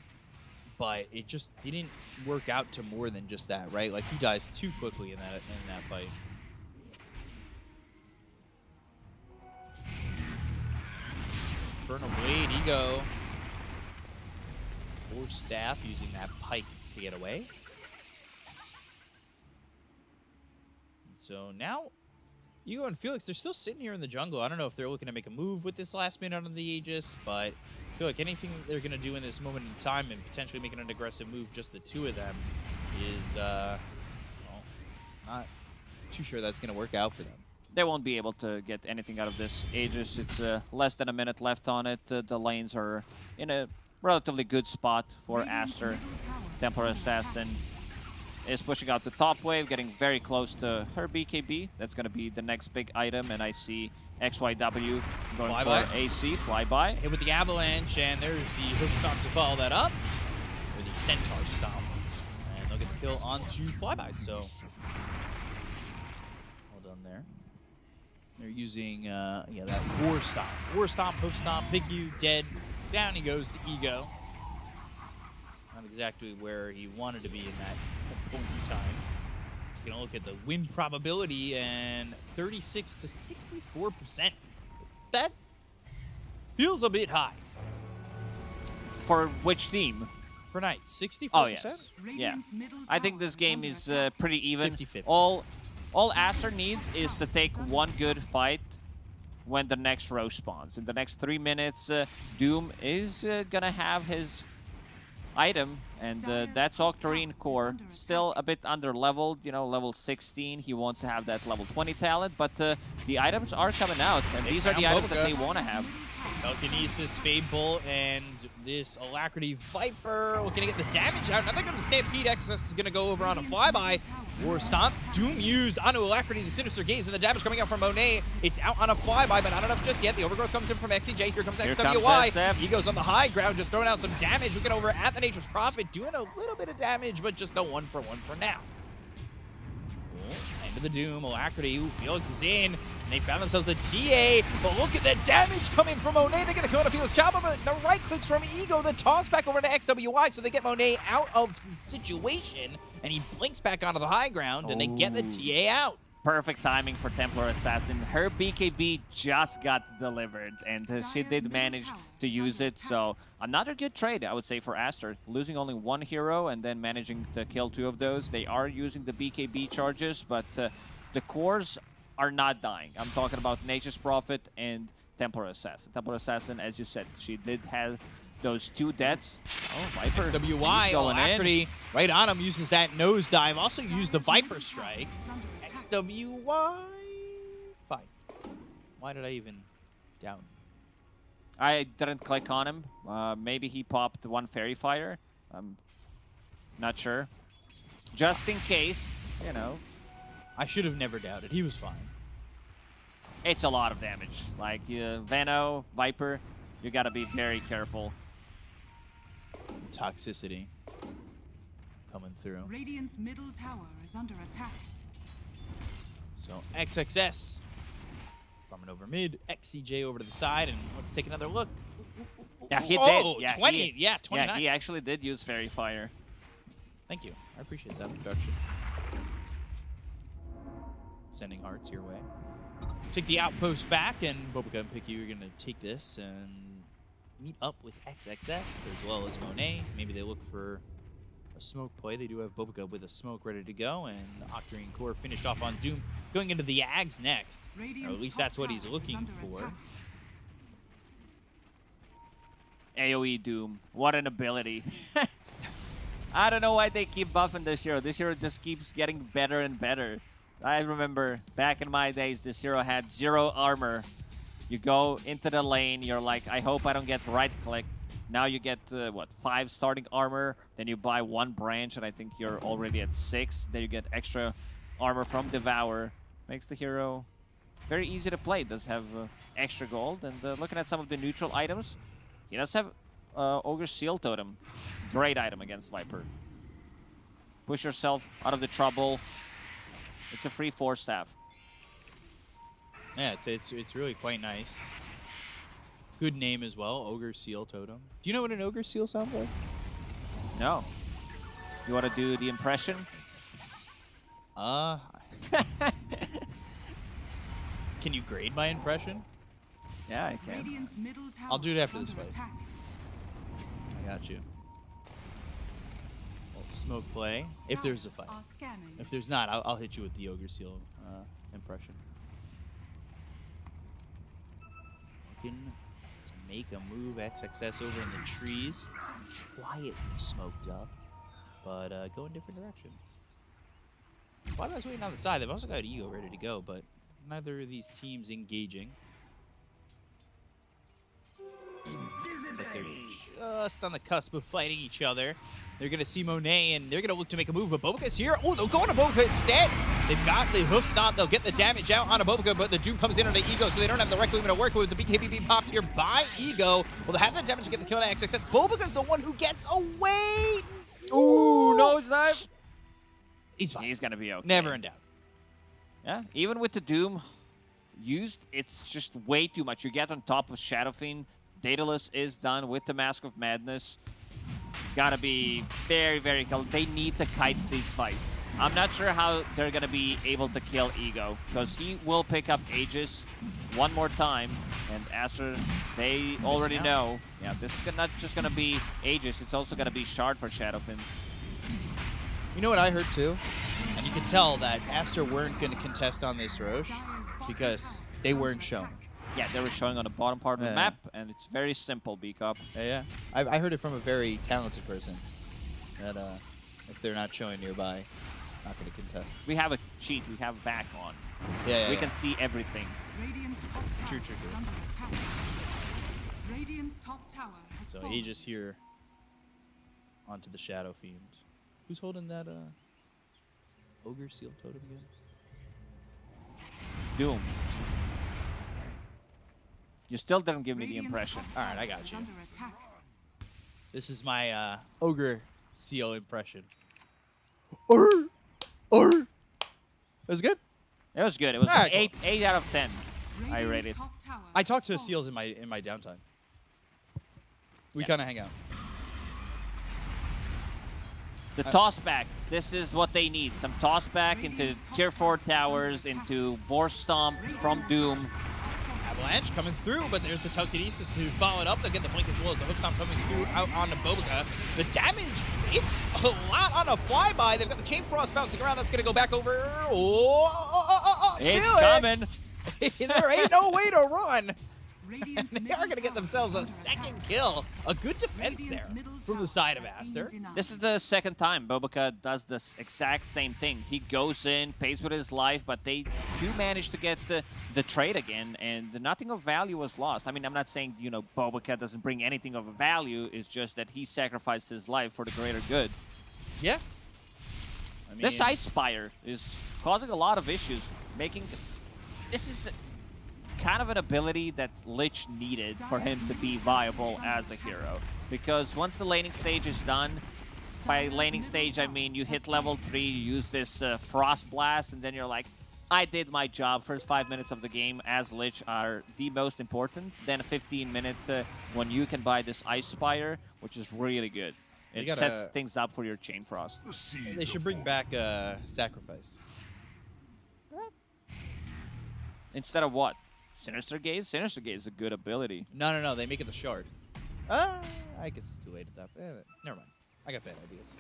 but it just didn't work out to more than just that, right? Like, he dies too quickly in that fight. Infernal Blade, Ego. Or Staff using that pike to get away. So now, Ego and Felix, they're still sitting here in the jungle. I don't know if they're looking to make a move with this last minute on the Aegis, but I feel like anything that they're going to do in this moment in time and potentially making an aggressive move, just the two of them, is, well, not too sure that's going to work out for them.
They won't be able to get anything out of this Aegis. It's less than a minute left on it. The lanes are in a relatively good spot for Aster. Templar Assassin is pushing out the top wave, getting very close to her BKB. That's going to be the next big item, and I see XYW going for AC, flyby.
Hit with the avalanche, and there's the hook stomp to follow that up. Or the centaur stomp. And they'll get the kill onto flyby, so well done there. They're using, yeah, that war stomp. War stomp, hook stomp, Big U dead. Down he goes to Ego. Not exactly where he wanted to be in that point in time. Gonna look at the win probability, and 36 to 64%. That feels a bit high.
For which team?
For Knight, 64%?
Oh, yes. Yeah. I think this game is pretty even.
50-50.
All Aster needs is to take one good fight when the next row spawns. In the next 3 minutes, Doom is gonna have his item, and that's Octarine Core. Still a bit under-leveled, you know, level 16. He wants to have that level 20 talent, but the items are coming out, and these are the items that they want to have.
Telekinesis, Fable, and this Alacrity Viper looking to get the damage out. Now they're going to Stampede. Excess is going to go over on a flyby. War Stomp, Doom used onto Alacrity, the Sinister Gaze, and the damage coming out from Monet. It's out on a flyby, but not enough just yet. The overgrowth comes in from XCJ. Here comes XWY. He goes on the high ground, just throwing out some damage. Looking over at the Nature's Prophet, doing a little bit of damage, but just a 1-for-1 for now. End of the Doom, Alacrity. Ooh, Felix is in, and they found themselves the TA. But look at the damage coming from Monet. They're going to kill on a Felix Chopper, but the right clicks from Ego. The toss back over to XWY, so they get Monet out of the situation, and he blinks back onto the high ground, and they get the TA out.
Perfect timing for Templar Assassin. Her BKB just got delivered, and she did manage to use it. So another good trade, I would say, for Aster. Losing only one hero and then managing to kill 2 of those. They are using the BKB charges, but the cores are not dying. I'm talking about Nature's Prophet and Templar Assassin. Templar Assassin, as you said, she did have those 2 deaths. Oh, Viper.
XWY, Alacrity, right on him, uses that nosedive. Also used the Viper Strike. XWY, fine. Why did I even down?
I didn't click on him. Maybe he popped 1 Fairy Fire. I'm not sure. Just in case, you know.
I should have never doubted. He was fine.
It's a lot of damage. Like Veno, Viper, you gotta be very careful.
Toxicity coming through.
Radiant's middle tower is under attack.
So XXS farming over mid, XCJ over to the side, and let's take another look.
Yeah, he
did.
Yeah,
20. Yeah, 29.
Yeah, he actually did use Fairy Fire.
Thank you. I appreciate that introduction. Sending hearts your way. Take the outpost back, and Bobica and Picky are going to take this and meet up with XXS as well as Monet. Maybe they look for a smoke play. They do have Bobica with a smoke ready to go, and Octarine Core finished off on Doom, going into the Ags next. Or at least that's what he's looking for.
AoE Doom. What an ability. I don't know why they keep buffing this hero. This hero just keeps getting better and better. I remember back in my days, this hero had 0 armor. You go into the lane, you're like, I hope I don't get right click. Now you get, 5 starting armor. Then you buy 1 branch, and I think you're already at 6. Then you get extra armor from Devour. Makes the hero very easy to play. Does have extra gold. And looking at some of the neutral items, he does have Ogre's Seal Totem. Great item against Viper. Push yourself out of the trouble. It's a free 4 staff.
Yeah, it's really quite nice. Good name as well, Ogre Seal Totem. Do you know what an Ogre Seal sounds like?
No. You want to do the impression?
Can you grade my impression?
Yeah, I can.
Radiant's middle tower
I'll do it after
is
this
under
fight.
attack.
I got you. Little smoke play, if there's a fight.
Are scanning.
If there's not, I'll hit you with the Ogre Seal impression. Looking to make a move, XXS over in the trees. Quietly smoked up, but go in different directions. While I was waiting on the side, they've also got Ego ready to go, but neither of these teams engaging. It's like they're just on the cusp of fighting each other. They're going to see Monet, and they're going to look to make a move, but Bobica's here. Oh, they'll go on to Bobica instead. They've got the hoof stomp. They'll get the damage out on a Bobica, but the Doom comes in on the Ego, so they don't have the Requiem to work with. The BKB popped here by Ego. Well, they have the damage to get the kill on XXS. Bobica's the one who gets away.
Ooh, nosedive.
He's fine.
He's going to be okay.
Never in doubt.
Yeah, even with the Doom used, it's just way too much. You get on top of Shadow Fiend. Daedalus is done with the Mask of Madness. Gotta be very, very careful. They need to kite these fights. I'm not sure how they're gonna be able to kill Ego, because he will pick up Aegis one more time. And Aster, they already know. Yeah, this is not just gonna be Aegis, it's also gonna be Shard for Shadowfin.
You know what I heard too? And you can tell that Aster weren't going to contest on this Roche because they weren't shown.
Yeah, they were showing on the bottom part of the
Yeah.
map, and it's very simple, B-Cup.
Yeah. I heard it from a very talented person that if they're not showing nearby, not going to contest.
We have a cheat, we have back on.
Yeah,
We can see everything.
Radiant's top tower
True.
is under attack. Radiant's top tower has
So
fallen.
Aegis here onto the Shadow Fiend. Who's holding that Ogre Seal Totem again?
Doom. You still didn't give me the
Radiant's
impression.
top
Alright, I
tower
got
is
you.
under attack.
This is my Ogre Seal impression. That was good.
It was good. It was
Alright,
an 8 out of 10. I
Radiant's
rate it.
top tower
I
has
talk to
fallen.
seals in my downtime. We
Yeah.
kind of hang out.
The toss back. This is what they need. Some toss back into tier 4 towers, into Vor Stomp from Doom.
Avalanche coming through, but there's the telekinesis to follow it up. They'll get the blink as well as the hook stomp coming through out on the Bobica. The damage, it's a lot on a flyby. They've got the Chain Frost bouncing around. That's going to go back over.
It's
Felix. There ain't no way to run.
Radiant's
They
middle
are going to get
tower
themselves
is
a
under
second
attack.
kill. A good defense
Radiant's
there
middle
from the
tower
side of
has been
Aster.
denied.
This is the second time Bobica does this exact same thing. He goes in, pays with his life, but they do manage to get the trade again, and nothing of value was lost. I mean, I'm not saying, you know, Bobica doesn't bring anything of value. It's just that he sacrificed his life for the greater good.
Yeah. I mean,
This Ice Spire is causing a lot of issues, making... This is kind of an ability that Lich needed for him to be viable as a hero. Because once the laning stage is done, by laning stage I mean you hit level 3, you use this Frost Blast, and then you're like, I did my job. First 5 minutes of the game as Lich are the most important. Then a 15-minute when you can buy this Ice Spire, which is really good.
You
It
gotta-
sets things up for your Chain Frost.
they should bring back Sacrifice.
Instead of what? Sinister Gaze? Sinister Gaze is a good ability.
No. They make it the Shard.
I guess it's too late at that. Never mind. I got bad ideas.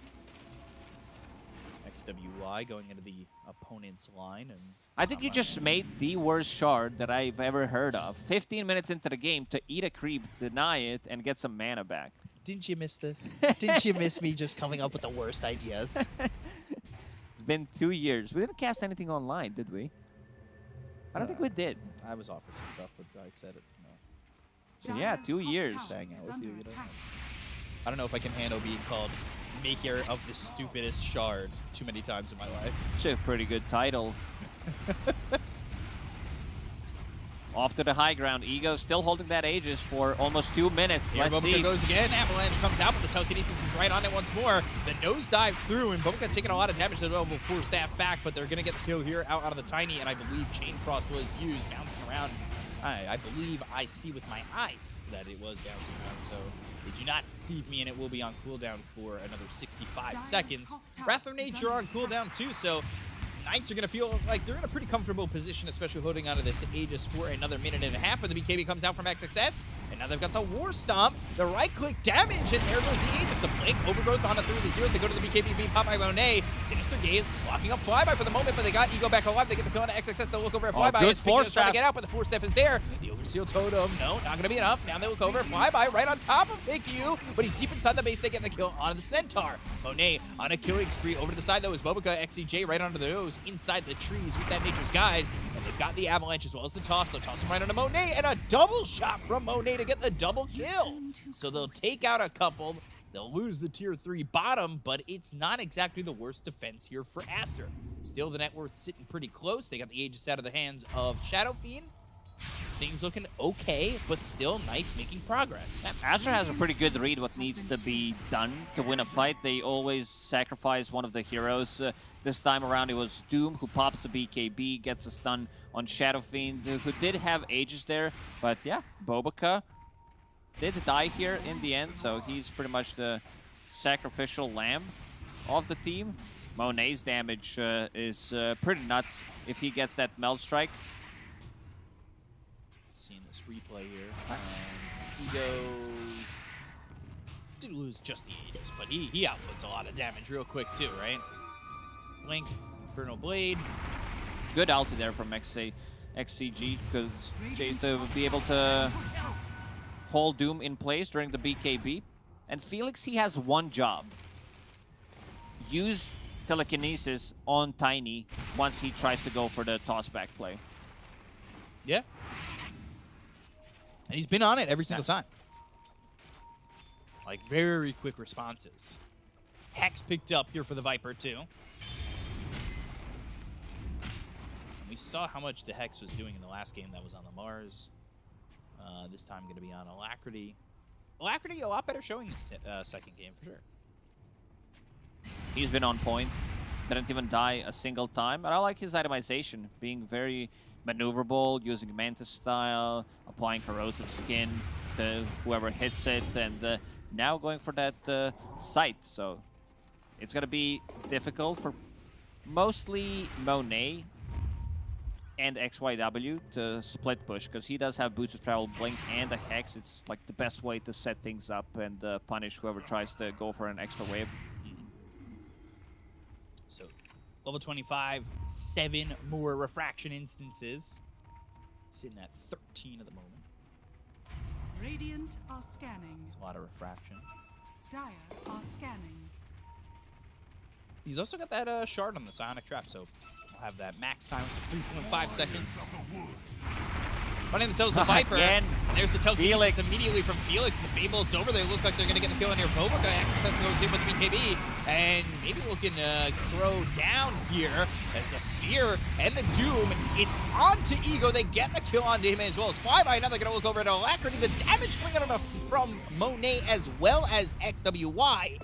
XWY going into the opponent's line, and
I think you just made the worst shard that I've ever heard of. 15 minutes into the game to eat a creep, deny it, and get some mana back.
Didn't you miss this? Didn't you miss me just coming up with the worst ideas?
It's been 2 years. We didn't cast anything online, did we? I don't think we did.
I was offered some stuff, but I said it. No.
So yeah, 2 years.
Hang out with you, you know? I don't know if I can handle being called maker of the stupidest shard too many times in my life.
It's a pretty good title. Off to the high ground. Ego still holding that Aegis for almost 2 minutes.
Here
Let's see.
goes again. Avalanche comes out, but the telekinesis is right on it once more. The nose dive through, and Boca taking a lot of damage to the level 4 staff back, but they're going to get the kill here out of the Tiny, and I believe Chain Frost was used, bouncing around. I believe I see with my eyes that it was bouncing around, so they do not deceive me, and it will be on cooldown for another 65 seconds. Wrath of Nature on cooldown too, so Knights are going to feel like they're in a pretty comfortable position, especially holding onto this Aegis for another minute and a half. But the BKB comes out from XXS, and now they've got the War Stomp, the right-click damage, and there goes the Aegis. The Blink Overgrowth on a 3-0. They go to the BKB being popped by Monet. Sinister Gaze blocking up Flyby for the moment, but they got Ego back alive. They get the kill on XXS. They'll look over at Flyby.
Good force
trying to get out, but the force step is there. The Overseal Totem, no, not going to be enough. Now they look over. Flyby right on top of PickU, but he's deep inside the base. They get the kill on the Centaur. Monet on a killing spree. Over to the side, though, is Bobica. XCJ right under the nose, inside the tree with that Nature's Guys, and they've got the Avalanche as well as the toss. They'll toss him right onto Monet, and a double shot from Monet to get the double kill. So they'll take out a couple. They'll lose the tier 3 bottom, but it's not exactly the worst defense here for Aster. Still, the net worth sitting pretty close. They got the Aegis out of the hands of Shadow Fiend. Things looking okay, but still Knights making progress.
Aster has a pretty good read what needs to be done to win a fight. They always sacrifice one of the heroes. This time around it was Doom who pops a BKB, gets a stun on Shadow Fiend, who did have Aegis there. But yeah, Bobica did die here in the end, so he's pretty much the sacrificial lamb of the team. Monet's damage is pretty nuts if he gets that Melt Strike.
Seeing this replay here, and Ego did lose just the Aegis, but he outputs a lot of damage real quick too, right? Blink, Infernal Blade.
Good ulti there from XCG, because to be able to hold Doom in place during the BKB. And Felix, he has one job. Use telekinesis on Tiny once he tries to go for the toss-back play.
Yeah. And he's been on it every single time. Like, very quick responses. Hex picked up here for the Viper, too. And we saw how much the Hex was doing in the last game that was on the Mars. This time going to be on Alacrity. Alacrity, a lot better showing this second game, for sure.
He's been on point. Didn't even die a single time. And I like his itemization, being very maneuverable, using Mantis style, applying corrosive skin to whoever hits it, and now going for that sight. So it's going to be difficult for mostly Monet and XYW to split push, because he does have Boots of Travel, Blink, and a Hex. It's like the best way to set things up and punish whoever tries to go for an extra wave.
So, level 25, 7 more refraction instances. Sitting at 13 at the moment.
Radiant are scanning.
It's a lot of refraction.
Dire are scanning.
He's also got that shard on the Psionic Trap, so I'll have that max silence of 3.5 seconds. Running themselves the Viper.
Again.
There's the telekinesis
Felix.
immediately from Felix. The Fable, it's over. They look like they're going to get the kill on here. Bobica access goes in with the BKB. And maybe looking to throw down here as the Fear and the Doom. It's on to Ego. They get the kill on him as well as Flyby. Now they're going to look over at Alacrity. The damage coming out from Monet as well as XWY.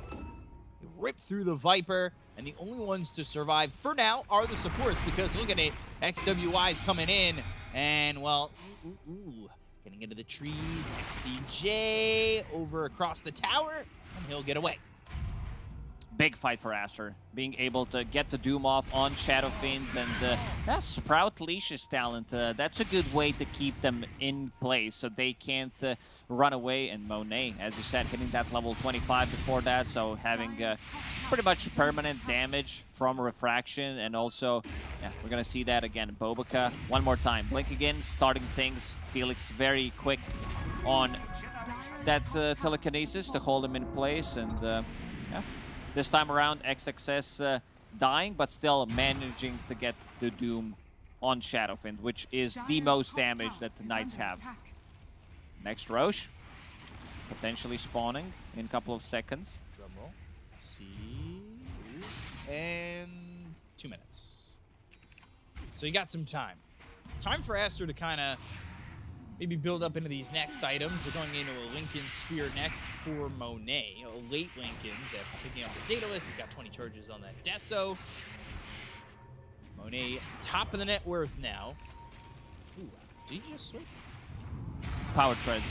Rip through the Viper. And the only ones to survive for now are the supports, because look at it. XWY's coming in. And, well, getting into the trees. XCJ over across the tower, and he'll get away.
big fight for Aster. Being able to get the Doom off on Shadowfiend and that Sprout Leash's talent, that's a good way to keep them in place so they can't run away. And Monet, as you said, hitting that level 25 before that, so having pretty much permanent damage from Refraction. And also, yeah, we're going to see that again. Bobica, one more time. Blink again, starting things. Felix very quick on that telekinesis to hold him in place. And yeah. This time around, XXS dying, but still managing to get the Doom on Shadowfiend, which is the most damage that the Knights have. Next Roche, potentially spawning in a couple of seconds.
Drum roll. See. And 2 minutes. So you got some time. Time for Aster to kind of maybe build up into these next items. We're going into a Lincoln Sphere next for Monet. A late Lincoln's after picking up the data list. He's got 20 charges on that Deso. Monet, top of the net worth now. Ooh, did he just switch?
Power treads.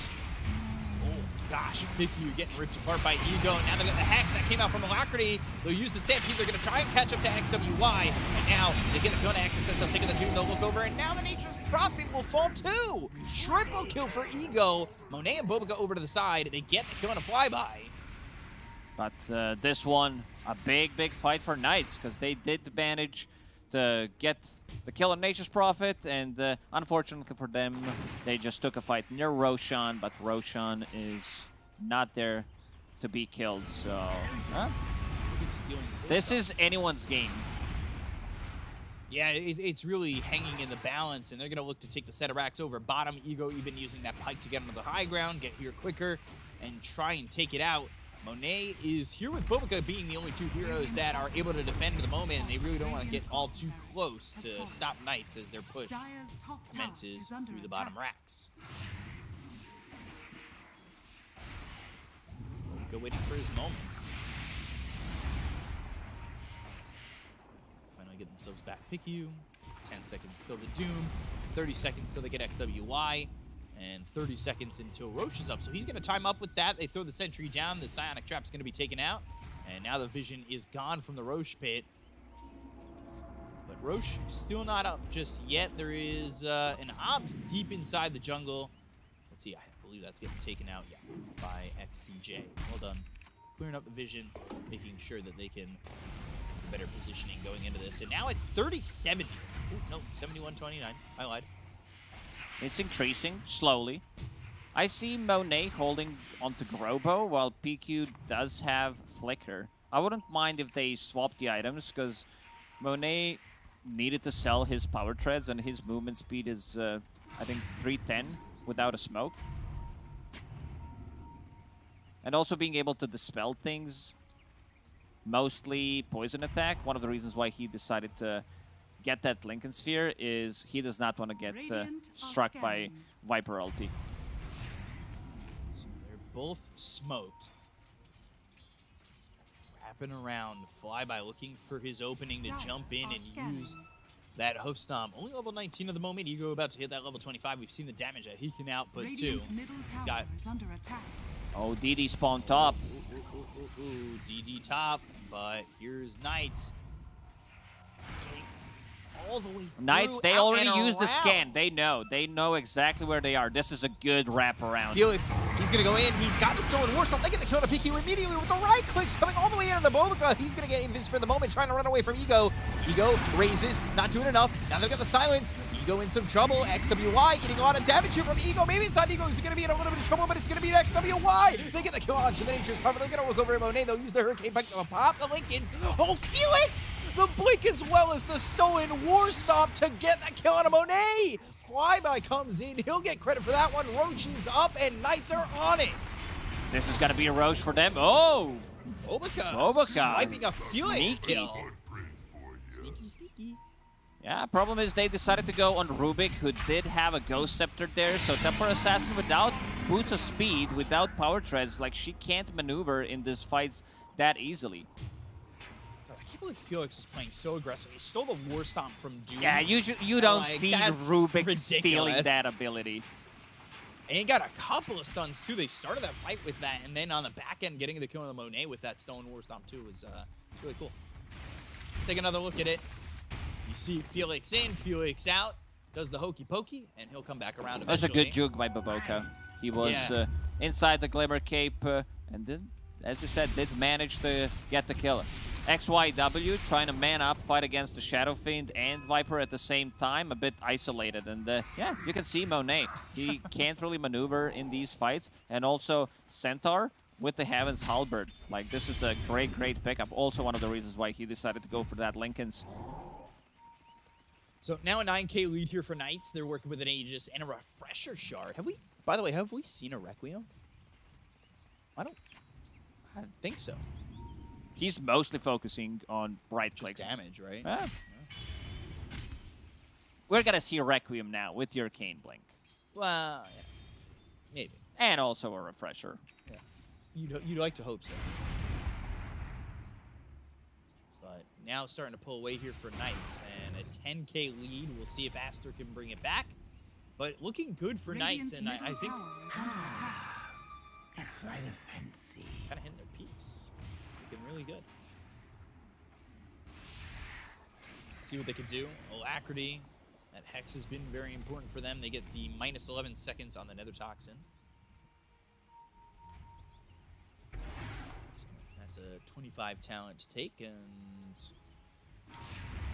Oh gosh, Piku getting ripped apart by Ego. And now they got the Hex that came out from Alacrity. They'll use the Stampede. They're going to try and catch up to XWY. And now they get the kill on XXS. They'll take the Doom. They'll look over. And now the Nature's Prophet will fall too. Triple kill for Ego. Monet and Bobica over to the side. They get the kill on a flyby.
But this one, a big, big fight for Knights, because they did manage to get the kill on Nature's Prophet, and unfortunately for them, they just took a fight near Roshan, but Roshan is not there to be killed, so... This is anyone's game.
Yeah, it's really hanging in the balance, and they're going to look to take the set of racks over bottom. Ego even using that pike to get onto the high ground, get here quicker, and try and take it out. Monet is here with Bobica being the only two heroes that are able to defend at the moment, and they really don't want to get all too close to stop Knights as their push commences through the bottom racks. Bobica waiting for his moment. Finally get themselves back. Piku. 10 seconds till the Doom. 30 seconds till they get XWY. And 30 seconds until Roche is up. So he's going to time up with that. They throw the sentry down. The Psionic Trap's going to be taken out. And now the vision is gone from the Roche pit. But Roche still not up just yet. There is an Obs deep inside the jungle. Let's see. I believe that's getting taken out by XCJ. Well done. Clearing up the vision, making sure that they can have better positioning going into this. And now it's 30-70. No, 71-29. I lied.
It's increasing slowly. I see Monet holding onto Grobo while PQ does have Flicker. I wouldn't mind if they swap the items because Monet needed to sell his power treads and his movement speed is, I think, 310 without a smoke. And also being able to dispel things, mostly poison attack. One of the reasons why he decided to get that Lincoln Sphere is he does not want to get struck by Viper ulti.
So they're both smoked. Wrapping around, Flyby looking for his opening to jump in and use that hoof stomp. Only level 19 at the moment. Ego about to hit that level 25. We've seen the damage that he can output too. Got
Oh, DD spawned top.
Ooh, DD top, but here's Knights. All the way
Knights, they
out
already
and
used the
around.
scan. They know exactly where they are. This is a good wraparound.
Felix, he's going to go in. He's got the Stolen Warstone. They get the kill to PQ immediately with the right clicks coming all the way into the Bobica. He's going to get invis for the moment, trying to run away from Ego. Ego raises, not doing enough. Now they've got the silence. Ego in some trouble. XWY eating a lot of damage here from Ego. Maybe it's not Ego. He's going to be in a little bit of trouble, but it's going to be an XWY. They get the kill on to the Nature's Prophet. They're going to look over at Monet. They'll use the Hurricane Pike to pop the Lincolns. Oh, Felix! The blink as well as the Stolen War Stomp to get that kill on a Monet. Flyby comes in. He'll get credit for that one. Roche is up, and Knights are on it.
This is going to be a Roche for them. Oh!
Bobica swiping a Felix kill. Sneaky, sneaky.
Yeah, problem is they decided to go on Rubik, who did have a Ghost Scepter there, so Temper Assassin without boots of speed, without power treads, like she can't maneuver in this fight that easily.
I can't believe Felix is playing so aggressive. He stole the War Stomp from Doom.
Yeah, you don't see
that's
Rubik
ridiculous.
stealing that ability.
And he got a couple of stuns too. They started that fight with that, and then on the back end, getting the kill on the Monet with that Stone War Stomp too was really cool. Take another look at it. You see Felix in, Felix out, does the hokey pokey, and he'll come back around
That was a
eventually.
good juke by Baboka. He was inside the Glimmer Cape, and then, as you said, did manage to get the kill. XYW trying to man up, fight against the Shadow Fiend and Viper at the same time, a bit isolated. And yeah, you can see Monet. He can't really maneuver in these fights. And also Centaur with the Heaven's Halberd. Like, this is a great, great pickup. Also one of the reasons why he decided to go for that Linken's.
So now a 9K lead here for Knights. They're working with an Aegis and a Refresher Shard. Have we, by the way, have we seen a Requiem? I don't think so.
He's mostly focusing on right
Just
clicks.
damage, right?
Yeah. We're gonna see a Requiem now with your Arcane Blink.
Well, yeah. Maybe.
And also a Refresher.
Yeah. You'd like to hope so. But now starting to pull away here for Knights, and a 10K lead. We'll see if Aster can bring it back. But looking good for Knights, and I think
A flight of fancy.
kind of hitting their peaks. Looking really good. See what they can do. Alacrity. That Hex has been very important for them. They get the minus 11 seconds on the Nether Toxin. So that's a 25 talent to take, and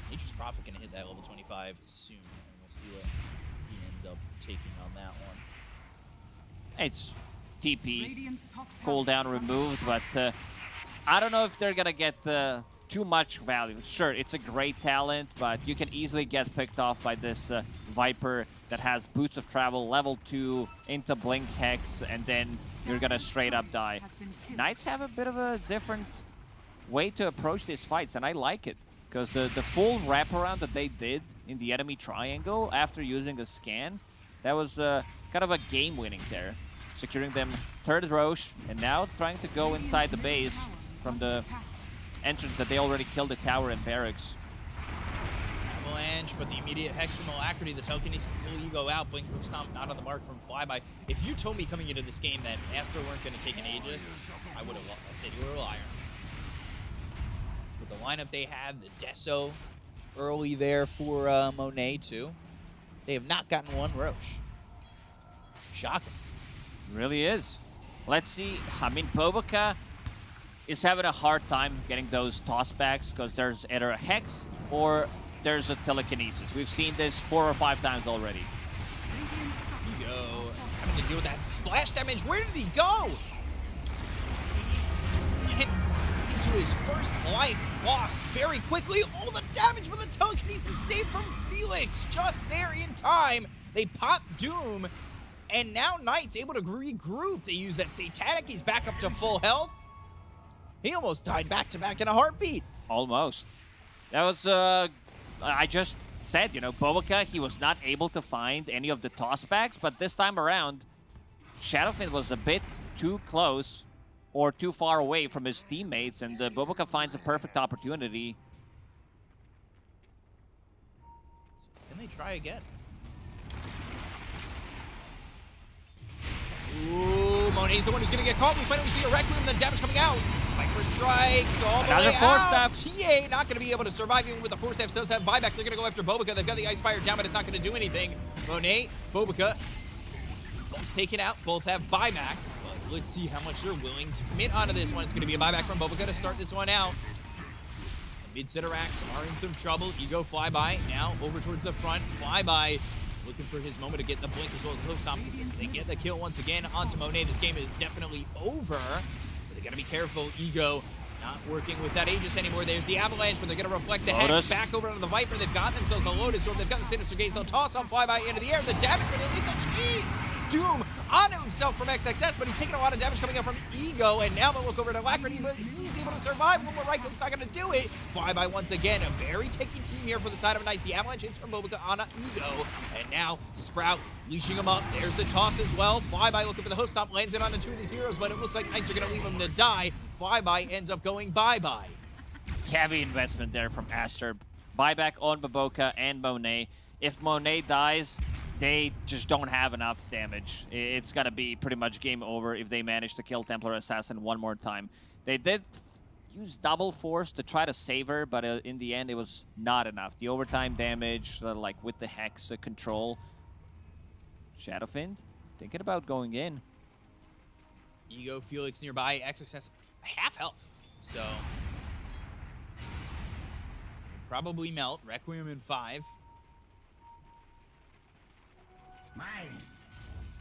Nature's Prophet going to hit that level 25 soon, and we'll see what he ends up taking on that one.
It's TP
Radiant's top tower
cooldown
is under
removed, but I don't know if they're gonna get too much value. Sure, it's a great talent, but you can easily get picked off by this Viper that has Boots of Travel, level 2, into Blink Hex, and then you're gonna straight up die.
has been killed.
Knights have a bit of a different way to approach these fights, and I like it. Because the full wraparound that they did in the enemy triangle after using a scan, that was kind of a game winning there. Securing them third Roche, and now trying to go inside the base from the entrance that they already killed the tower and barracks.
Avalanche, but the immediate Hex from Alacrity, the token is still Ego out. Blink Quick Stomp not on the mark from Flyby. If you told me coming into this game that Aster weren't going to take an Aegis, I would have said you were a liar. With the lineup they had, the Deso early there for Monet too. They have not gotten one Roche. Shocking.
Really is. Let's see. I mean, Boboka is having a hard time getting those tossbacks because there's either a Hex or there's a telekinesis. We've seen this 4 or 5 times already.
Ego having to deal with that splash damage. Where did he go? He hit into his first life, lost very quickly. All the damage, but the telekinesis saved from Felix just there in time. They pop Doom. And now Knight's able to regroup. They use that Satanic. He's back up to full health. He almost died back-to-back in a heartbeat.
Almost. That was, I just said, you know, Boboka, he was not able to find any of the tossbacks, but this time around, Shadowfiend was a bit too close or too far away from his teammates, and Boboka finds a perfect opportunity.
Can they try again? Ooh, Monet's the one who's going to get caught. We finally see a Requiem, the damage coming out. Viper strikes all the
Another
way
force
out.
step.
TA not going to be able to survive even with the force steps. Does have buyback. They're going to go after Boboka. They've got the Ice Fire down, but it's not going to do anything. Monet, Boboka, both taken out. Both have buyback. But let's see how much they're willing to commit onto this one. It's going to be a buyback from Boboka to start this one out. Mid-Ceterax are in some trouble. Ego Flyby now over towards the front. Flyby looking for his moment to get the blink as well as close stop. They get the kill once again onto Monet. This game is definitely over. But they gotta be careful. Ego not working with that Aegis anymore. There's the Avalanche, but they're gonna reflect the Hex back over to the Viper. They've got themselves the Lotus Orb. They've got the Sinister Gaze. They'll toss on Flyby into the air. The damage, but he'll get the cheese. Doom onto himself from XXS, but he's taking a lot of damage coming up from Ego, and now they'll look over to Alacrity, but he's able to survive. One more right click's not going to do it. Flyby once again, a very ticky team here for the side of Knights. The Avalanche hits from Boboka on Ego, and now Sprout leashing him up. There's the toss as well. Flyby looking for the hoof stomp, lands it onto 2 of these heroes, but it looks like Knights are going to leave him to die. Flyby ends up going bye-bye.
Heavy investment there from Aster. Buyback on Boboka and Monet. If Monet dies, they just don't have enough damage. It's gonna be pretty much game over if they manage to kill Templar Assassin one more time. They did use double force to try to save her, but in the end it was not enough. The overtime damage, like with the Hex control. Shadowfiend thinking about going in.
Ego, Felix nearby, XXS half health. So probably melt. Requiem in 5.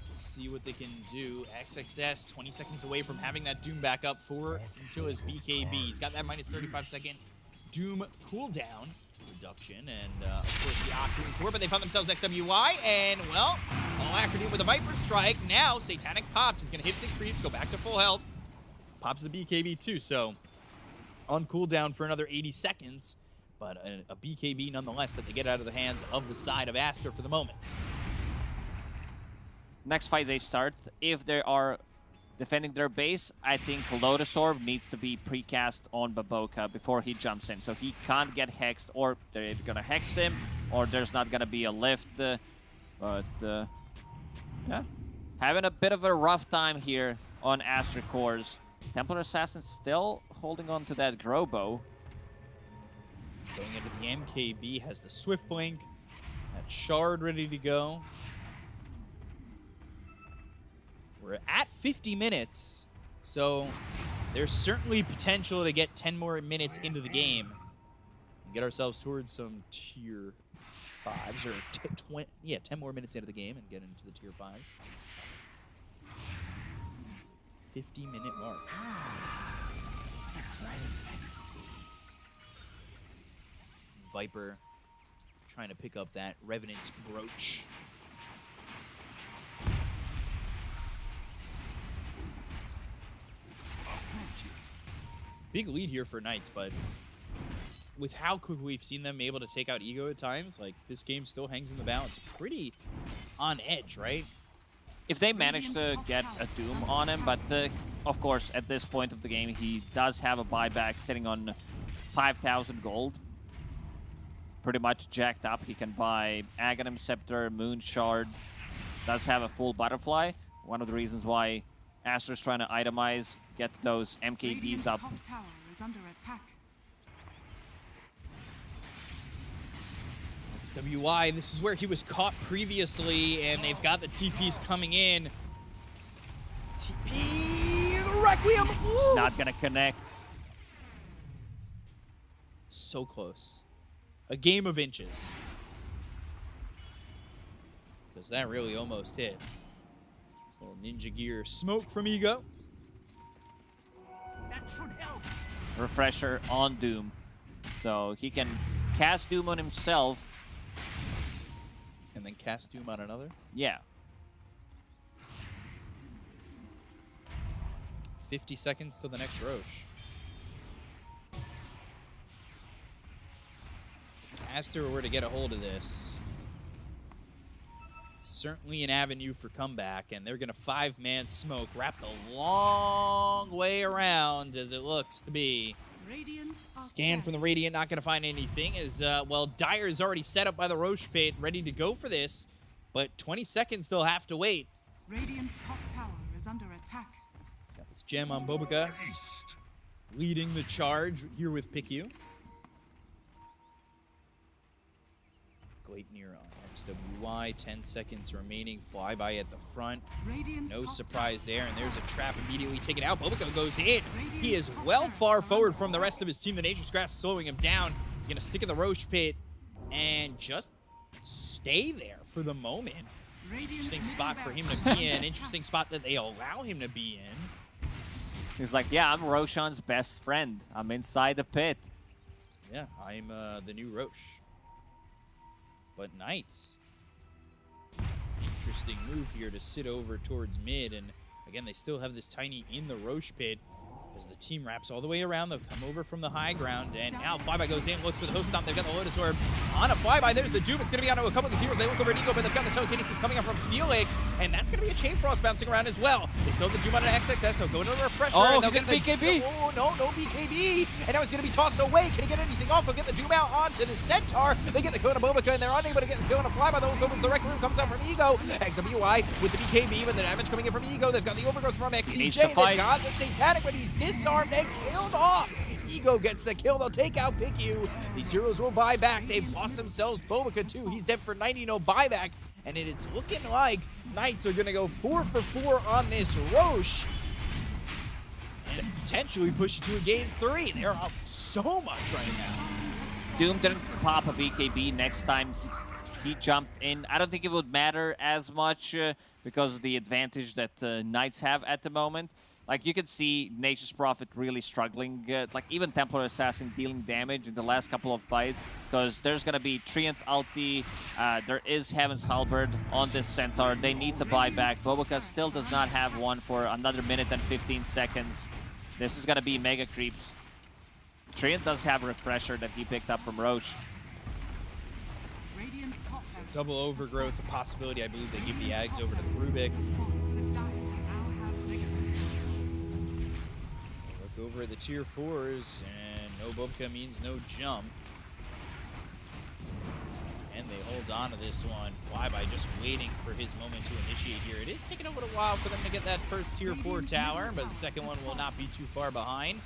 Let's see what they can do. XXS 20 seconds away from having that Doom back up for until his BKB. He's got that minus 35 second Doom cooldown reduction, and of course the Oct doing 4, but they found themselves XWY, and well, Alacrity with a Viper Strike. Now Satanic Pops is going to hit the creeps, go back to full health. Pops the BKB too, so on cooldown for another 80 seconds, but a BKB nonetheless that they get out of the hands of the side of Aster for the moment.
Next fight they start, if they are defending their base, I think Lotus Orb needs to be precast on Baboka before he jumps in. So he can't get hexed, or they're gonna hex him, or there's not gonna be a lift. Yeah, having a bit of a rough time here on Aster Cores. Templar Assassin still holding on to that Grobo.
Going into the MKB, has the Swift Blink, that Shard ready to go. We're at 50 minutes, so there's certainly potential to get 10 more minutes into the game and get ourselves towards some tier 5s, or 10 more minutes into the game and get into the tier 5s. 50-minute mark. Viper trying to pick up that Revenant's Brooch. Big lead here for Knights, but with how quick we've seen them able to take out Ego at times, like, this game still hangs in the balance pretty on edge, right?
If they manage to get a Doom on him, but of course, at this point of the game, he does have a buyback sitting on 5,000 gold. Pretty much jacked up. He can buy Aghanim Scepter, Moon Shard, does have a full Butterfly. One of the reasons why Aster's trying to itemize, get those MKBs up.
Top tower is under attack.
XWY, this is where he was caught previously, and they've got the TPs coming in. TP, the Requiem! Ooh.
Not gonna connect.
So close. A game of inches. Because that really almost hit. Little Ninja Gear smoke from Ego.
That should help.
Refresher on Doom. So he can cast Doom on himself.
And then cast Doom on another.
Yeah.
50 seconds till the next Roche. If Aster were to get a hold of this, certainly an avenue for comeback, and they're going to 5-man smoke, wrapped a long way around as it looks to be.
Radiant
Scan from the Radiant, not going to find anything, as, well, Dire is already set up by the Roche Pit, ready to go for this, but 20 seconds they'll have to wait.
Radiant's top tower is under attack.
Got this gem on Bobica, leading the charge here with Piku. Gleipnir on XWY, 10 seconds remaining, flyby at the front.
Radiant's
No
top
surprise
tower
there,
is
and there's a
under
trap immediately taken out. Bobica goes in. He is well far forward from the rest of his team. The Nature's Grasp slowing him down. He's going to stick in the Roche Pit and just stay there for the moment.
Radiant's
Interesting
middle
spot for him
barracks
to
are
be in.
under
Interesting
attack.
spot that they allow him to be in.
He's like, yeah, I'm Roshan's best friend. I'm inside the pit.
Yeah, I'm the new Roche. But Knights, interesting move here to sit over towards mid, and again, they still have this Tiny in the Roche Pit. As the team wraps all the way around, they'll come over from the high ground, and now Flyby goes in, looks for the host stomp. They've got the Lotus Orb on a Flyby. There's the Doom. It's going to be onto a couple of these heroes. They look over at Ego, but they've got the telekinesis coming up from Felix, and that's going to be a Chain Frost bouncing around as well. They still have the Doom on an XXS, so go into a refresher.
Oh,
and they'll
get
the
BKB.
Oh, no BKB. And now it's going to be tossed away. Can he get anything off? They'll get the Doom out onto the Centaur. They get the kill on a Bobica, and they're unable to get the kill on a Flyby. The Ultimate the Rec Room comes out from Ego. XWI with the BKB, but the damage coming in from Ego. They've got the Overgrowth from XCJ. They've got the Satanic, but he's disarmed and killed off. Ego gets the kill. They'll take out PicU. These heroes will buy back. They've lost themselves Bobica too. He's dead for 90, no buyback. And it's looking like Knights are going to go 4 for 4 on this Roche. And potentially push it to a game 3. They're up so much right now.
Doom didn't pop a BKB next time he jumped in. I don't think it would matter as much because of the advantage that Knights have at the moment. Like, you can see Nature's Prophet really struggling. Like, even Templar Assassin dealing damage in the last couple of fights because there's going to be Treant ulti. There is Heaven's Halberd on this Centaur. They need to buy back. Bobica still does not have one for another minute and 15 seconds. This is going to be mega creeps. Treant does have a refresher that he picked up from Roche.
Radiant's top tower
Double Overgrowth, a possibility. I believe they give the Ags over to the Rubik.
the Dire now have mega.
Look over at the tier 4s, and no Bobica means no jump. And they hold on to this one. Flyby just waiting for his moment to initiate here. It is taking a little while for them to get that first tier 4 tower, but the second one will not be too far behind.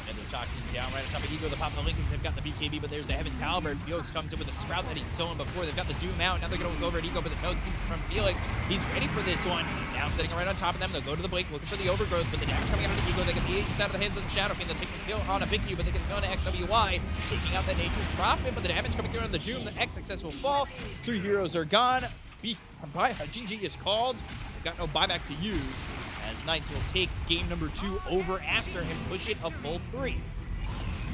Another Toxin down right on top of Ego. The pop of the Lincolns have got the BKB, but there's the Heaven's Halberd. Felix comes in with a Sprout that he's stolen before. They've got the Doom out. Now they're going to go over at Ego, but the telekinesis from Felix. He's ready for this one. Now sitting right on top of them. They'll go to the Blink, looking for the Overgrowth, but the damage coming out of the Ego. They get the Aegis out of the hands of the Shadow Fiend. They'll take the kill on a PicU, but they get the kill on a XWI, taking out that Nature's Prophet, but the damage coming through on the Doom. The XXS will fall. 3 heroes are gone. GG is called. They've got no buyback to use, as Knights will take game number 2 over Aster and push it a full 3.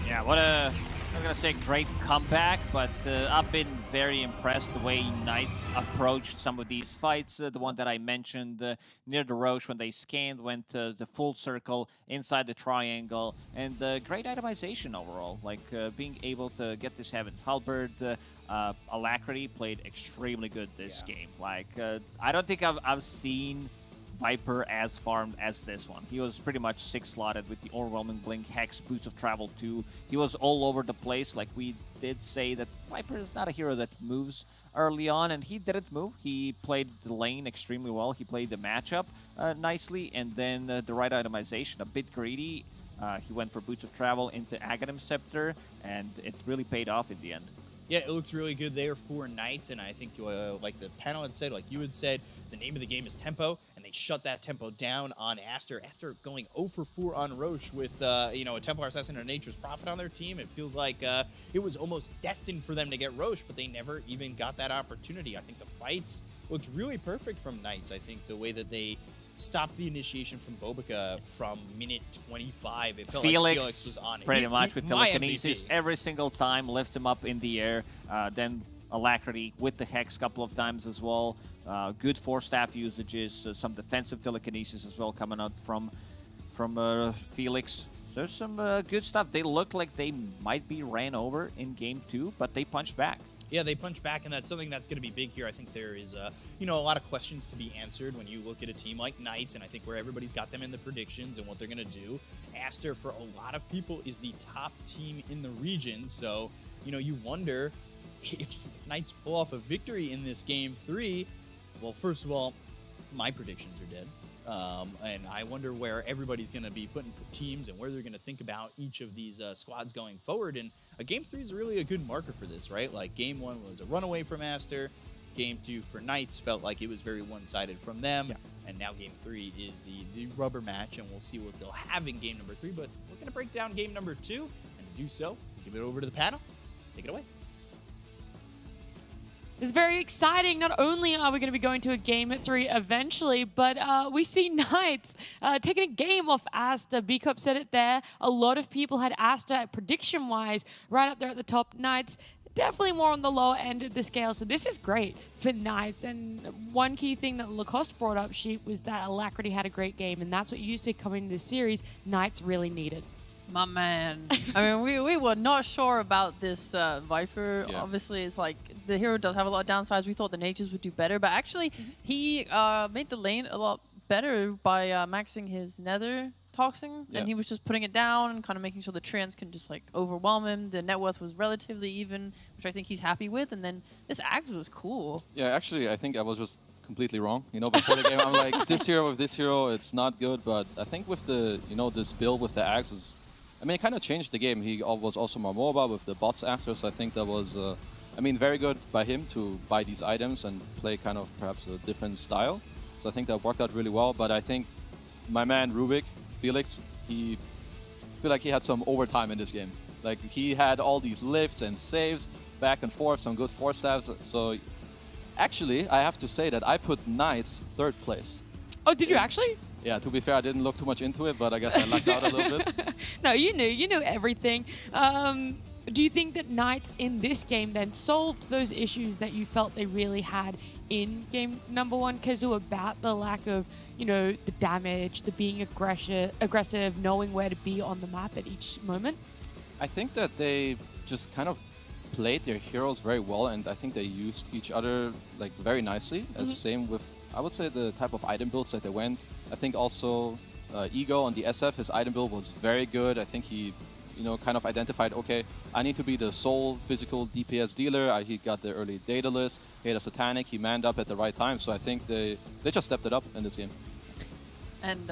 Yeah, what a, I'm going to say great comeback, but I've been very impressed the way Knights approached some of these fights. The one that I mentioned near the Roche when they scanned, went the full circle inside the triangle, and great itemization overall. Like being able to get this Heaven's Halberd, Alacrity played extremely good this game. Like, I don't think I've seen Viper as farmed as this one. He was pretty much 6-slotted with the Overwhelming Blink, Hex, Boots of Travel 2. He was all over the place. Like, we did say that Viper is not a hero that moves early on, and he didn't move. He played the lane extremely well. He played the matchup nicely, and then the right itemization, a bit greedy. He went for Boots of Travel into Aghanim Scepter, and it really paid off in the end.
Yeah, it looks really good there for Knights, and I think like the panel had said, like you had said, the name of the game is tempo, and they shut that tempo down on Aster. Aster going 0 for 4 on Roche with you know, a Templar Assassin and a Nature's Prophet on their team. It feels like it was almost destined for them to get Roche, but they never even got that opportunity. I think the fights looked really perfect from Knights. I think the way that they stopped the initiation from Bobica from minute 25. It felt like Felix was on it.
Pretty much with
my
telekinesis
MVP.
every single time, lifts him up in the air. Then Alacrity with the Hex a couple of times as well. Good 4-staff usages, some defensive telekinesis as well coming out from Felix. There's some good stuff. They look like they might be ran over in game 2, but they punched back.
Yeah, they punch back, and that's something that's going to be big here. I think there is, you know, a lot of questions to be answered when you look at a team like Knights, and I think where everybody's got them in the predictions and what they're going to do. Aster, for a lot of people, is the top team in the region, so, you know, you wonder if Knights pull off a victory in this game 3. Well, first of all, my predictions are dead. And I wonder where everybody's going to be putting teams and where they're going to think about each of these squads going forward. And a game 3 is really a good marker for this, right? Like game 1 was a runaway from Aster. Game 2 for Knights felt like it was very one-sided from them. Yeah. And now game 3 is the rubber match, and we'll see what they'll have in game number 3. But we're going to break down game number 2. And to do so, give it over to the panel. Take it away.
It's very exciting. Not only are we going to be going to a game 3 eventually, but we see Knights taking a game off Aster. B-Cup said it there. A lot of people had Aster prediction-wise right up there at the top. Knights definitely more on the lower end of the scale. So this is great for Knights. And one key thing that Lacoste brought up, Sheep, was that Alacrity had a great game, and that's what you said coming into the series Knights really needed.
My man. I mean, we were not sure about this Viper.
Yeah.
Obviously, it's like the hero does have a lot of downsides. We thought the Natures would do better, but actually, he made the lane a lot better by maxing his Nether Toxin,
Yeah.
and he was just putting it down and kind of making sure the Treants can just like overwhelm him. The net worth was relatively even, which I think he's happy with. And then this Axe was cool.
Yeah, actually, I think I was just completely wrong. You know, before the game, I'm like, this hero with this hero, it's not good. But I think with the, you know, this build with the axes, I mean, it kind of changed the game. He was also more mobile with the bots after, so I think that was, I mean, very good by him to buy these items and play kind of perhaps a different style. So I think that worked out really well. But I think my man Rubik, Felix, I feel like he had some overtime in this game. Like, he had all these lifts and saves back and forth, some good force stabs. So actually, I have to say that I put Knights 3rd place.
Oh, did you actually?
Yeah, to be fair, I didn't look too much into it, but I guess I lucked out a little bit.
No, you knew everything. Do you think that Knights in this game then solved those issues that you felt they really had in game number 1, Kazu, about the lack of, you know, the damage, the being aggressive, knowing where to be on the map at each moment?
I think that they just kind of played their heroes very well, and I think they used each other like very nicely. As same with, I would say, the type of item builds that they went. I think also Ego on the SF, his item build was very good. I think he, you know, kind of identified, okay, I need to be the sole physical DPS dealer. He got the early data list. He had a Satanic. He manned up at the right time. So I think they just stepped it up in this game.
And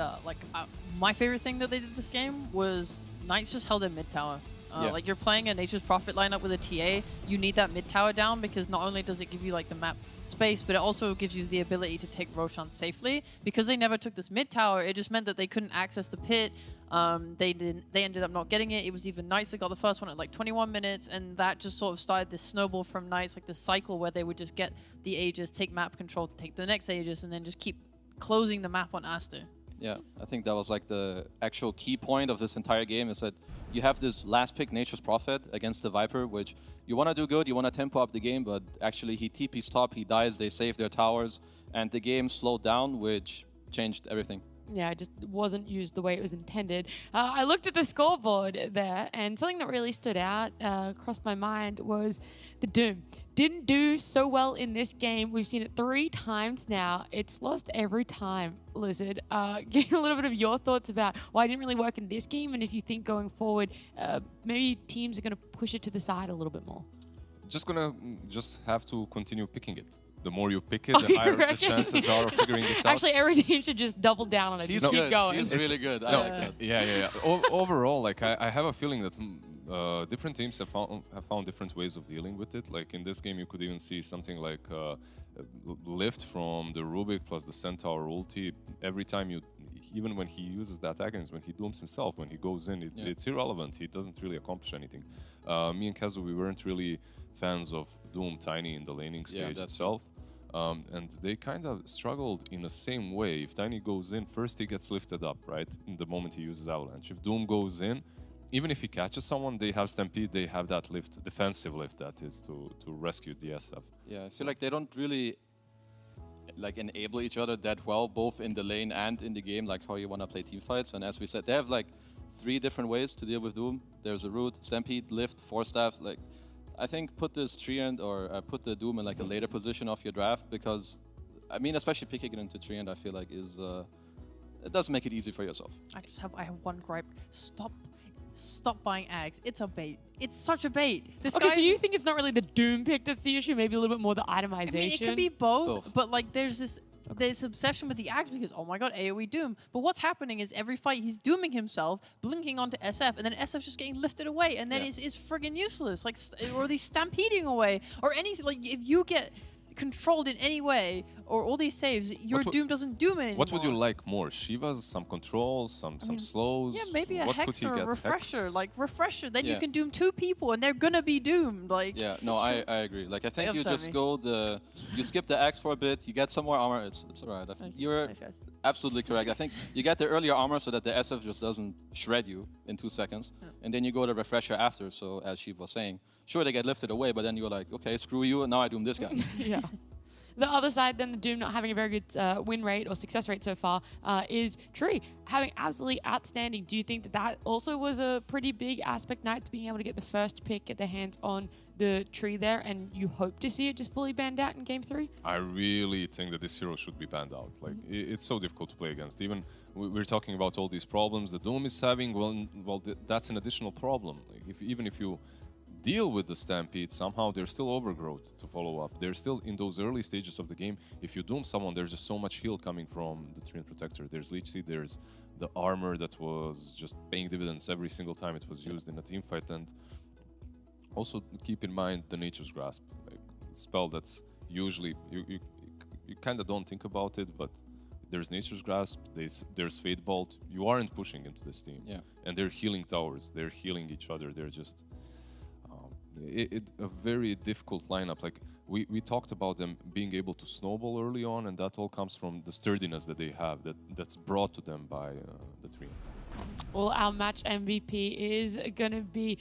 my favorite thing that they did this game was Knights just held their mid tower.
Yeah.
Like, you're playing a Nature's Prophet lineup with a TA, you need that mid tower down, because not only does it give you like the map space, but it also gives you the ability to take Roshan safely. Because they never took this mid tower, it just meant that they couldn't access the pit. They ended up not getting it. It was even Knights that got the first one at like 21 minutes, and that just sort of started this snowball from Knights, like this cycle where they would just get the Aegis, take map control, take the next Aegis, and then just keep closing the map on Aster.
Yeah, I think that was like the actual key point of this entire game, is that you have this last pick Nature's Prophet against the Viper, which you want to do good, you want to tempo up the game, but actually he TP's top, he dies, they save their towers, and the game slowed down, which changed everything.
Yeah, it just wasn't used the way it was intended. I looked at the scoreboard there, and something that really stood out, crossed my mind, was the Doom. Didn't do so well in this game. We've seen it 3 times now. It's lost every time, Lizard. Give a little bit of your thoughts about why it didn't really work in this game, and if you think going forward, maybe teams are going to push it to the side a little bit more.
Just have to continue picking it. The more you pick it, the higher the chances are of figuring it out.
Actually, every team should just double down on it.
He's
Just keep
good.
going.
He's really good. I
No,
like that.
yeah. Overall, like I have a feeling that different teams have found different ways of dealing with it. Like in this game, you could even see something like lift from the Rubik plus the Centaur ulti. Every time even when he uses that agonist, when he dooms himself, when he goes in, it's irrelevant. He doesn't really accomplish anything. Me and Kazu, we weren't really fans of Doom Tiny in the laning stage itself. And they kind of struggled in the same way. If Tiny goes in, first he gets lifted up, right? In the moment he uses Avalanche. If Doom goes in, even if he catches someone, they have Stampede, they have that lift, defensive lift that is to rescue the SF.
Yeah, I feel like they don't really like enable each other that well, both in the lane and in the game, like how you want to play team fights. And as we said, they have like 3 different ways to deal with Doom. There's a root, Stampede, lift, force staff. Like, I think put this Treant or put the Doom in like a later position of your draft, because I mean, especially picking it into Treant, I feel like it does make it easy for yourself.
I have one gripe. Stop buying Ags. It's a bait. It's such a bait. This
Okay,
guy,
so you think it's not really the Doom pick that's the issue, maybe a little bit more the itemization?
I mean, it could be both. But like there's this obsession with the Ags because, oh my god, AoE Doom. But what's happening is every fight he's dooming himself, blinking onto SF, and then SF's just getting lifted away, and then it's friggin' useless. Like, or these stampeding away, or anything. Like, if you get controlled in any way, or all these saves, your Doom doesn't doom it anymore.
What would you like more? Shivas, some controls, some slows?
Yeah, maybe a
what
Hex
could
or
he
a
get?
Refresher.
Hex?
Like, Refresher, then you
Yeah.
can doom 2 people, and they're gonna be doomed. Like,
Yeah, no, I agree. Like, I think you
upset
just
me.
go you skip the axe for a bit, you get some more armor, it's alright.
Nice.
You're
Nice, guys.
absolutely correct. I think you get the earlier armor so that the SF just doesn't shred you in 2 seconds, and then you go to refresher after. So as Sheep was saying, sure they get lifted away, but then you're like, okay, screw you, and now I doom this guy.
Yeah. The other side, then, the Doom not having a very good win rate or success rate so far is Tree having absolutely outstanding. Do you think that that also was a pretty big aspect, Knights being able to get the first pick, get their hands on the Tree there, and you hope to see it just fully banned out in Game 3?
I really think that this hero should be banned out. Like, it's so difficult to play against. Even we're talking about all these problems the Doom is having. Well, that's an additional problem. Like, even if you deal with the Stampede, somehow there's still overgrowth to follow up. They're still in those early stages of the game. If you Doom someone, there's just so much heal coming from the Treant Protector. There's Leech Seed, there's the armor that was just paying dividends every single time it was used in a team fight. And also keep in mind the Nature's Grasp, like a spell that's usually, you kind of don't think about it, but there's Nature's Grasp, there's Fate Bolt. You aren't pushing into this team.
Yeah.
And they're healing towers, they're healing each other, they're just a very difficult lineup. Like we talked about them being able to snowball early on, and that all comes from the sturdiness that they have, that's brought to them by the Treant.
Well, our match MVP is going to be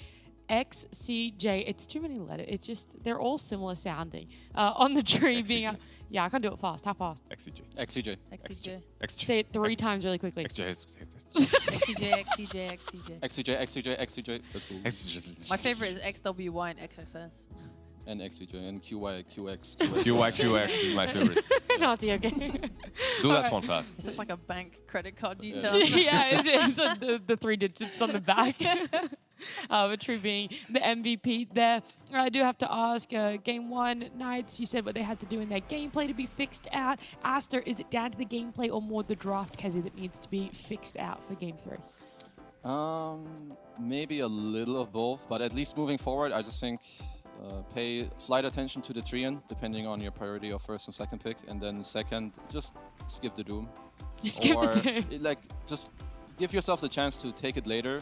XCJ. It's too many letters. It's just, they're all similar sounding. On the Tree being yeah, I can't do it fast. How fast?
XCJ.
XCJ.
XCJ.
XCJ.
Say it 3 times really quickly.
XCJ.
XCJ, XCJ, XCJ.
XCJ, XCJ, XCJ.
XCJ.
My favorite is XWY and XXS.
And XCJ and QY, QX,
QX is my favorite.
Naughty, okay.
Do that one fast.
Is this like a bank credit card detail?
Yeah, it's the 3 digits on the back. But True being the MVP there. I do have to ask, Game 1, Knights, you said what they had to do in their gameplay to be fixed out. Aster, is it down to the gameplay or more the draft, Kezi, that needs to be fixed out for Game 3?
Maybe a little of both, but at least moving forward, I just think pay slight attention to the Treant, depending on your priority of first and second pick, and then second, just skip the Doom.
Skip the Doom.
Like, just give yourself the chance to take it later,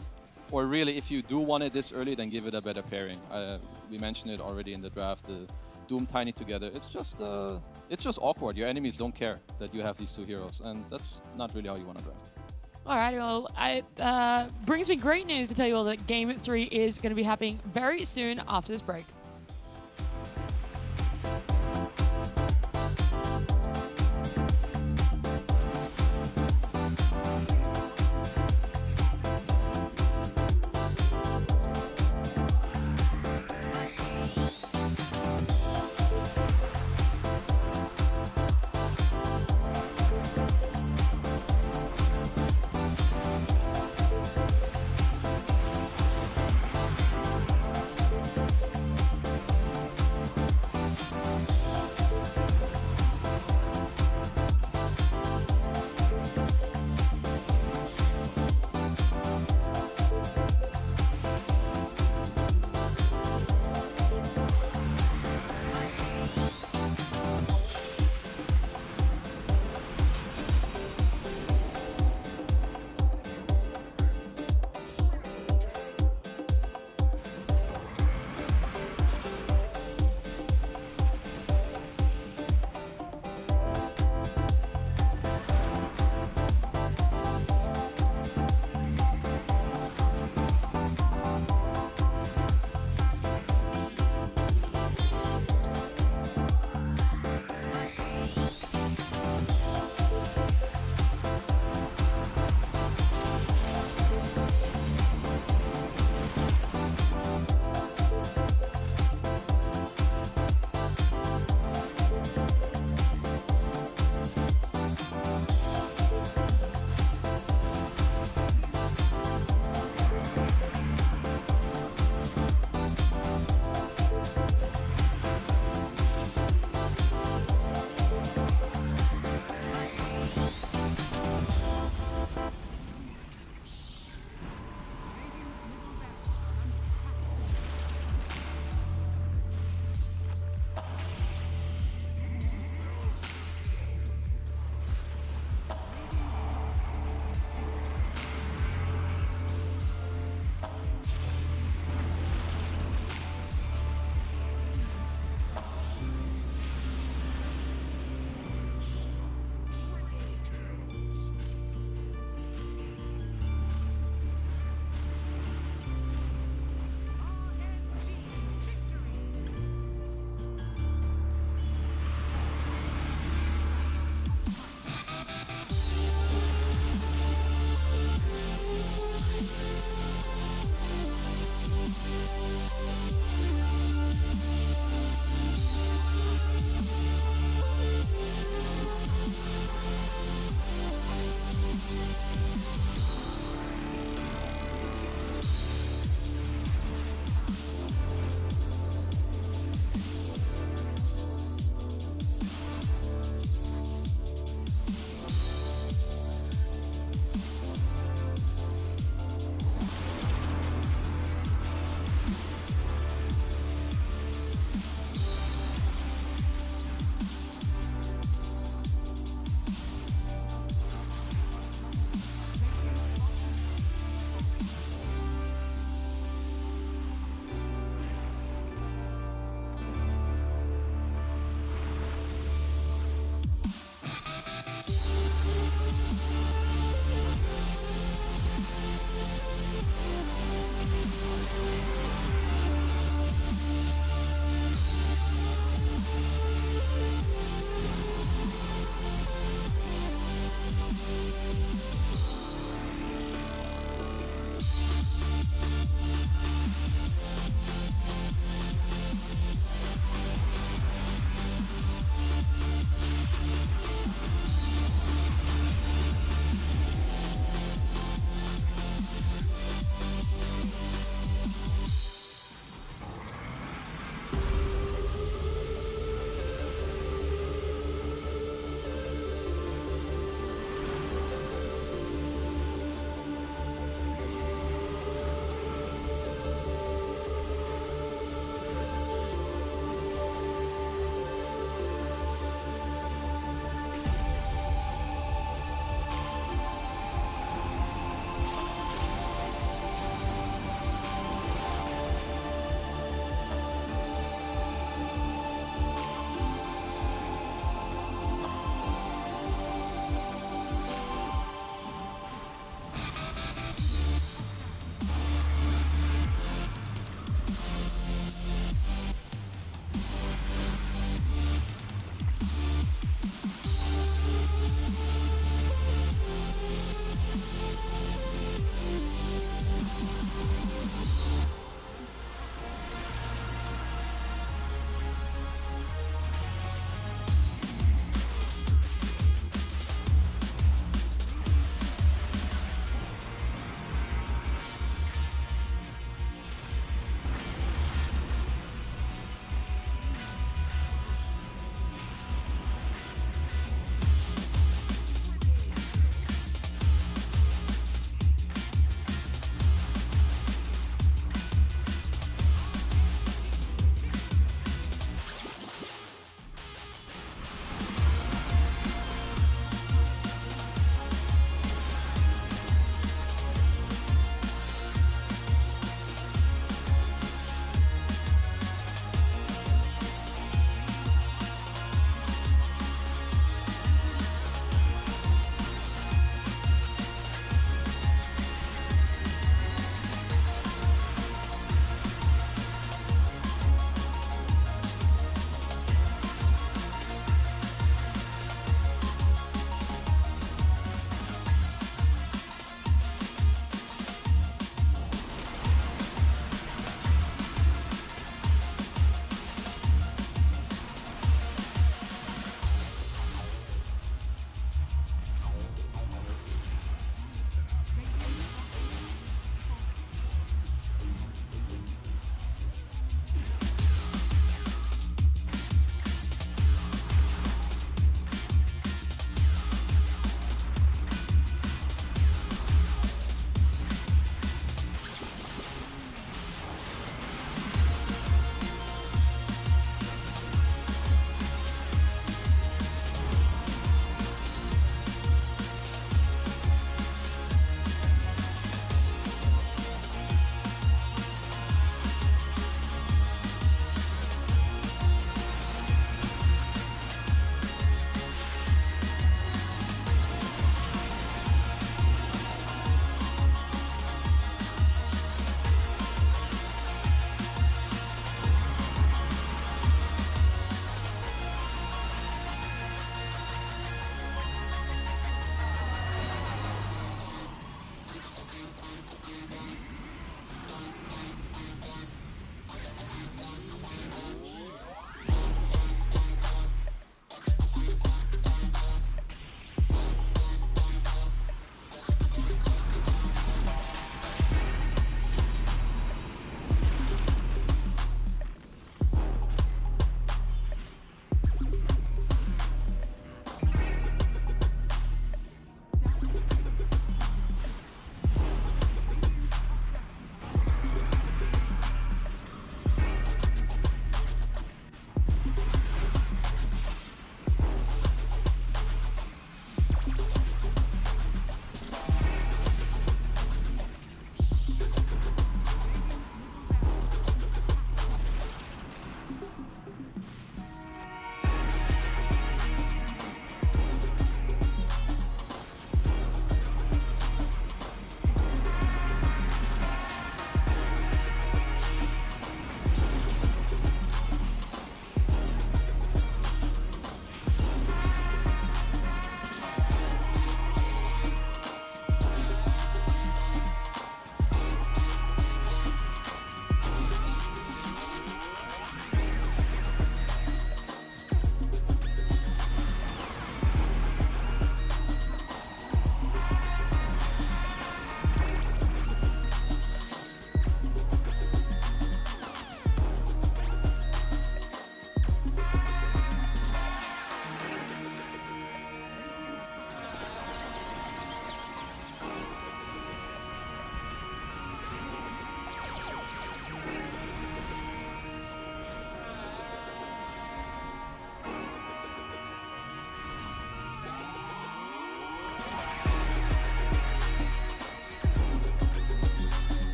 or really, if you do want it this early, then give it a better pairing. We mentioned it already in the draft. The Doom Tiny together, it's just awkward. Your enemies don't care that you have these 2 heroes, and that's not really how you want to draft.
All right, well, it brings me great news to tell you all that Game 3 is going to be happening very soon after this break.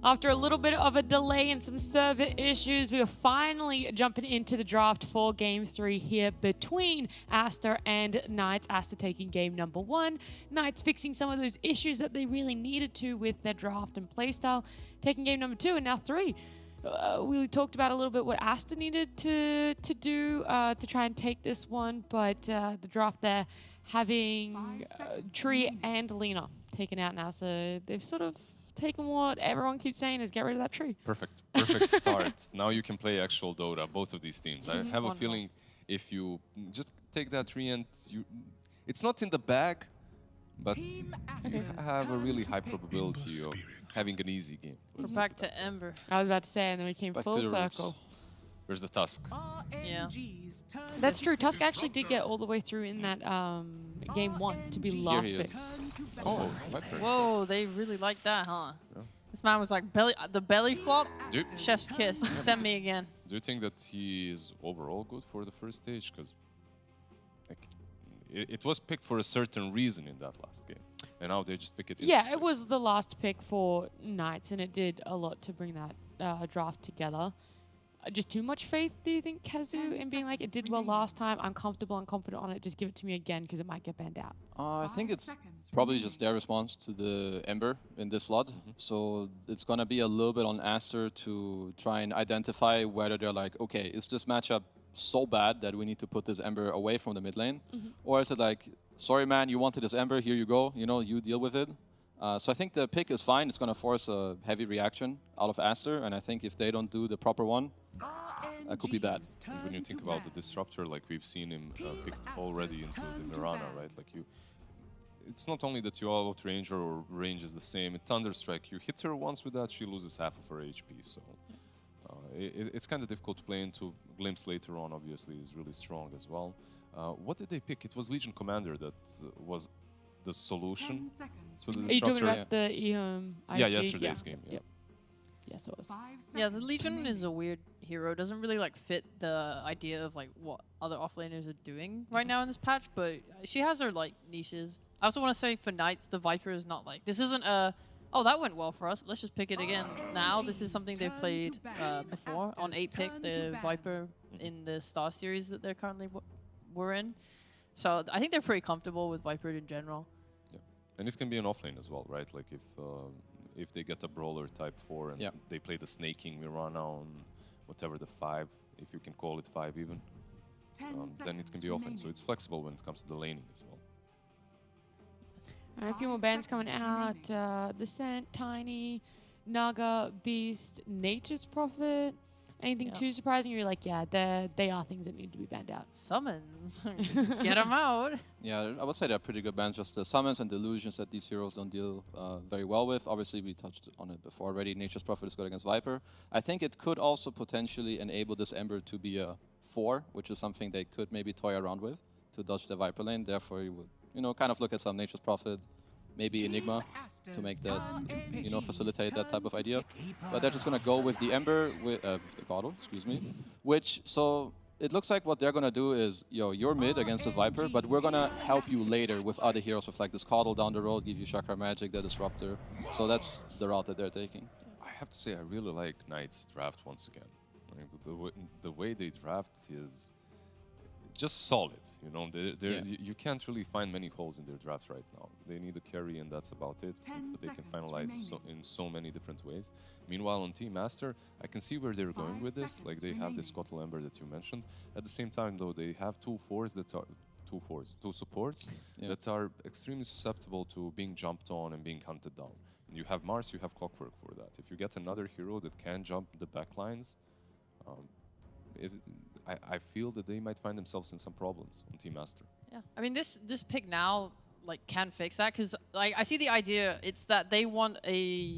After a little bit of a delay and some server issues, we are finally jumping into the draft for Game 3 here between Aster and Knights. Aster taking game number 1. Knights fixing some of those issues that they really needed to with their draft and playstyle. Taking game number 2 and now 3. We talked about a little bit what Aster needed to do to try and take this one, but the draft there having Tree and Lena taken out now, so they've sort of taken what everyone keeps saying is get rid of that tree.
Perfect start. Now you can play actual Dota, both of these teams. I have a feeling if you just take that tree and it's not in the bag, but you have a really high probability of having an easy game.
We're back to Ember.
I was about to say, and then we came
Back
full
to the
circle.
roots.
Where's the Tusk?
Yeah.
That's true. Tusk actually did get all the way through in that game 1 to be last
he is.
pick.
Oh, Viper.
Whoa, they really like that, huh?
Yeah.
This man was like, the belly flop,
Dude,
chef's kiss. Send me again.
do you think that he is overall good for the first stage? Because like, it was picked for a certain reason in that last game, and now they just pick it.
Yeah,
instantly.
it was the last pick for Knights, and it did a lot to bring that draft together. Just too much faith, do you think, Kazu, in being like, it did well last time, I'm comfortable and confident on it, just give it to me again because it might get banned out?
I think it's probably just their response to the Ember in this slot. So it's going to be a little bit on Aster to try and identify whether they're like, okay, is this matchup so bad that we need to put this Ember away from the mid lane? Or is it like, sorry man, you wanted this Ember, here you go, you know, you deal with it. So I think the pick is fine. It's going to force a heavy reaction out of Aster, and I think if they don't do the proper one, that could be bad.
And when you think about the disruptor, like we've seen him picked already into the Mirana, right? Like it's not only that you outrange her or range is the same. In Thunderstrike, you hit her once with that, she loses half of her HP. So it's kind of difficult to play into. Glimpse later on, obviously, is really strong as well. What did they pick? It was Legion Commander that was the solution to the
Are you talking
disruptor.
about the EM IG?
Yeah, yesterday's game. Yeah.
Yep. Yes, it was.
Yeah, the Legion is a weird hero. Doesn't really like fit the idea of like what other offlaners are doing right now in this patch, but she has her like niches. I also want to say for Knights, the Viper is not like, this isn't a, oh, that went well for us, let's just pick it again now. This is something they've played before on 8-pick, the Viper in the Star Series that they're currently were in. So I think they're pretty comfortable with Viper in general.
Yeah. And it can be an offlane as well, right? Like if they get a brawler type 4 and they play the snaking Mirana on whatever the 5, if you can call it 5 even, then it can be offlane. So it's flexible when it comes to the laning as well.
A few more bands coming out. Descent, Tiny, Naga, Beast, Nature's Prophet. Anything too surprising? You're like, yeah, they are things that need to be banned out.
Summons. Get them out.
Yeah, I would say they're pretty good bans. Just the summons and delusions that these heroes don't deal very well with. Obviously, we touched on it before already. Nature's Prophet is good against Viper. I think it could also potentially enable this Ember to be a 4, which is something they could maybe toy around with to dodge the Viper lane. Therefore, you would, you know, kind of look at some Nature's Prophet, maybe Enigma to make that, you know, facilitate that type of idea. But they're just going to go with the Ember, with the Gato, excuse me, which, so it looks like what they're going to do is, yo, you're mid against this Viper, but we're going to help you later with other heroes with like this Caudle down the road, give you Chakra Magic, the Disruptor. So that's the route that they're taking.
I have to say, I really like Knight's draft once again. Like the way they draft is just solid, you know. You can't really find many holes in their draft right now. They need a carry, and that's about it. But they can finalize in so many different ways. Meanwhile, on Team Master, I can see where they're going with this. Like they have this Scottle Ember that you mentioned. At the same time, though, they have two supports that are extremely susceptible to being jumped on and being hunted down. And you have Mars, you have Clockwork for that. If you get another hero that can jump the backlines, I feel that they might find themselves in some problems on Team Master.
Yeah, I mean this pick now like can fix that, because like I see the idea. It's that they want a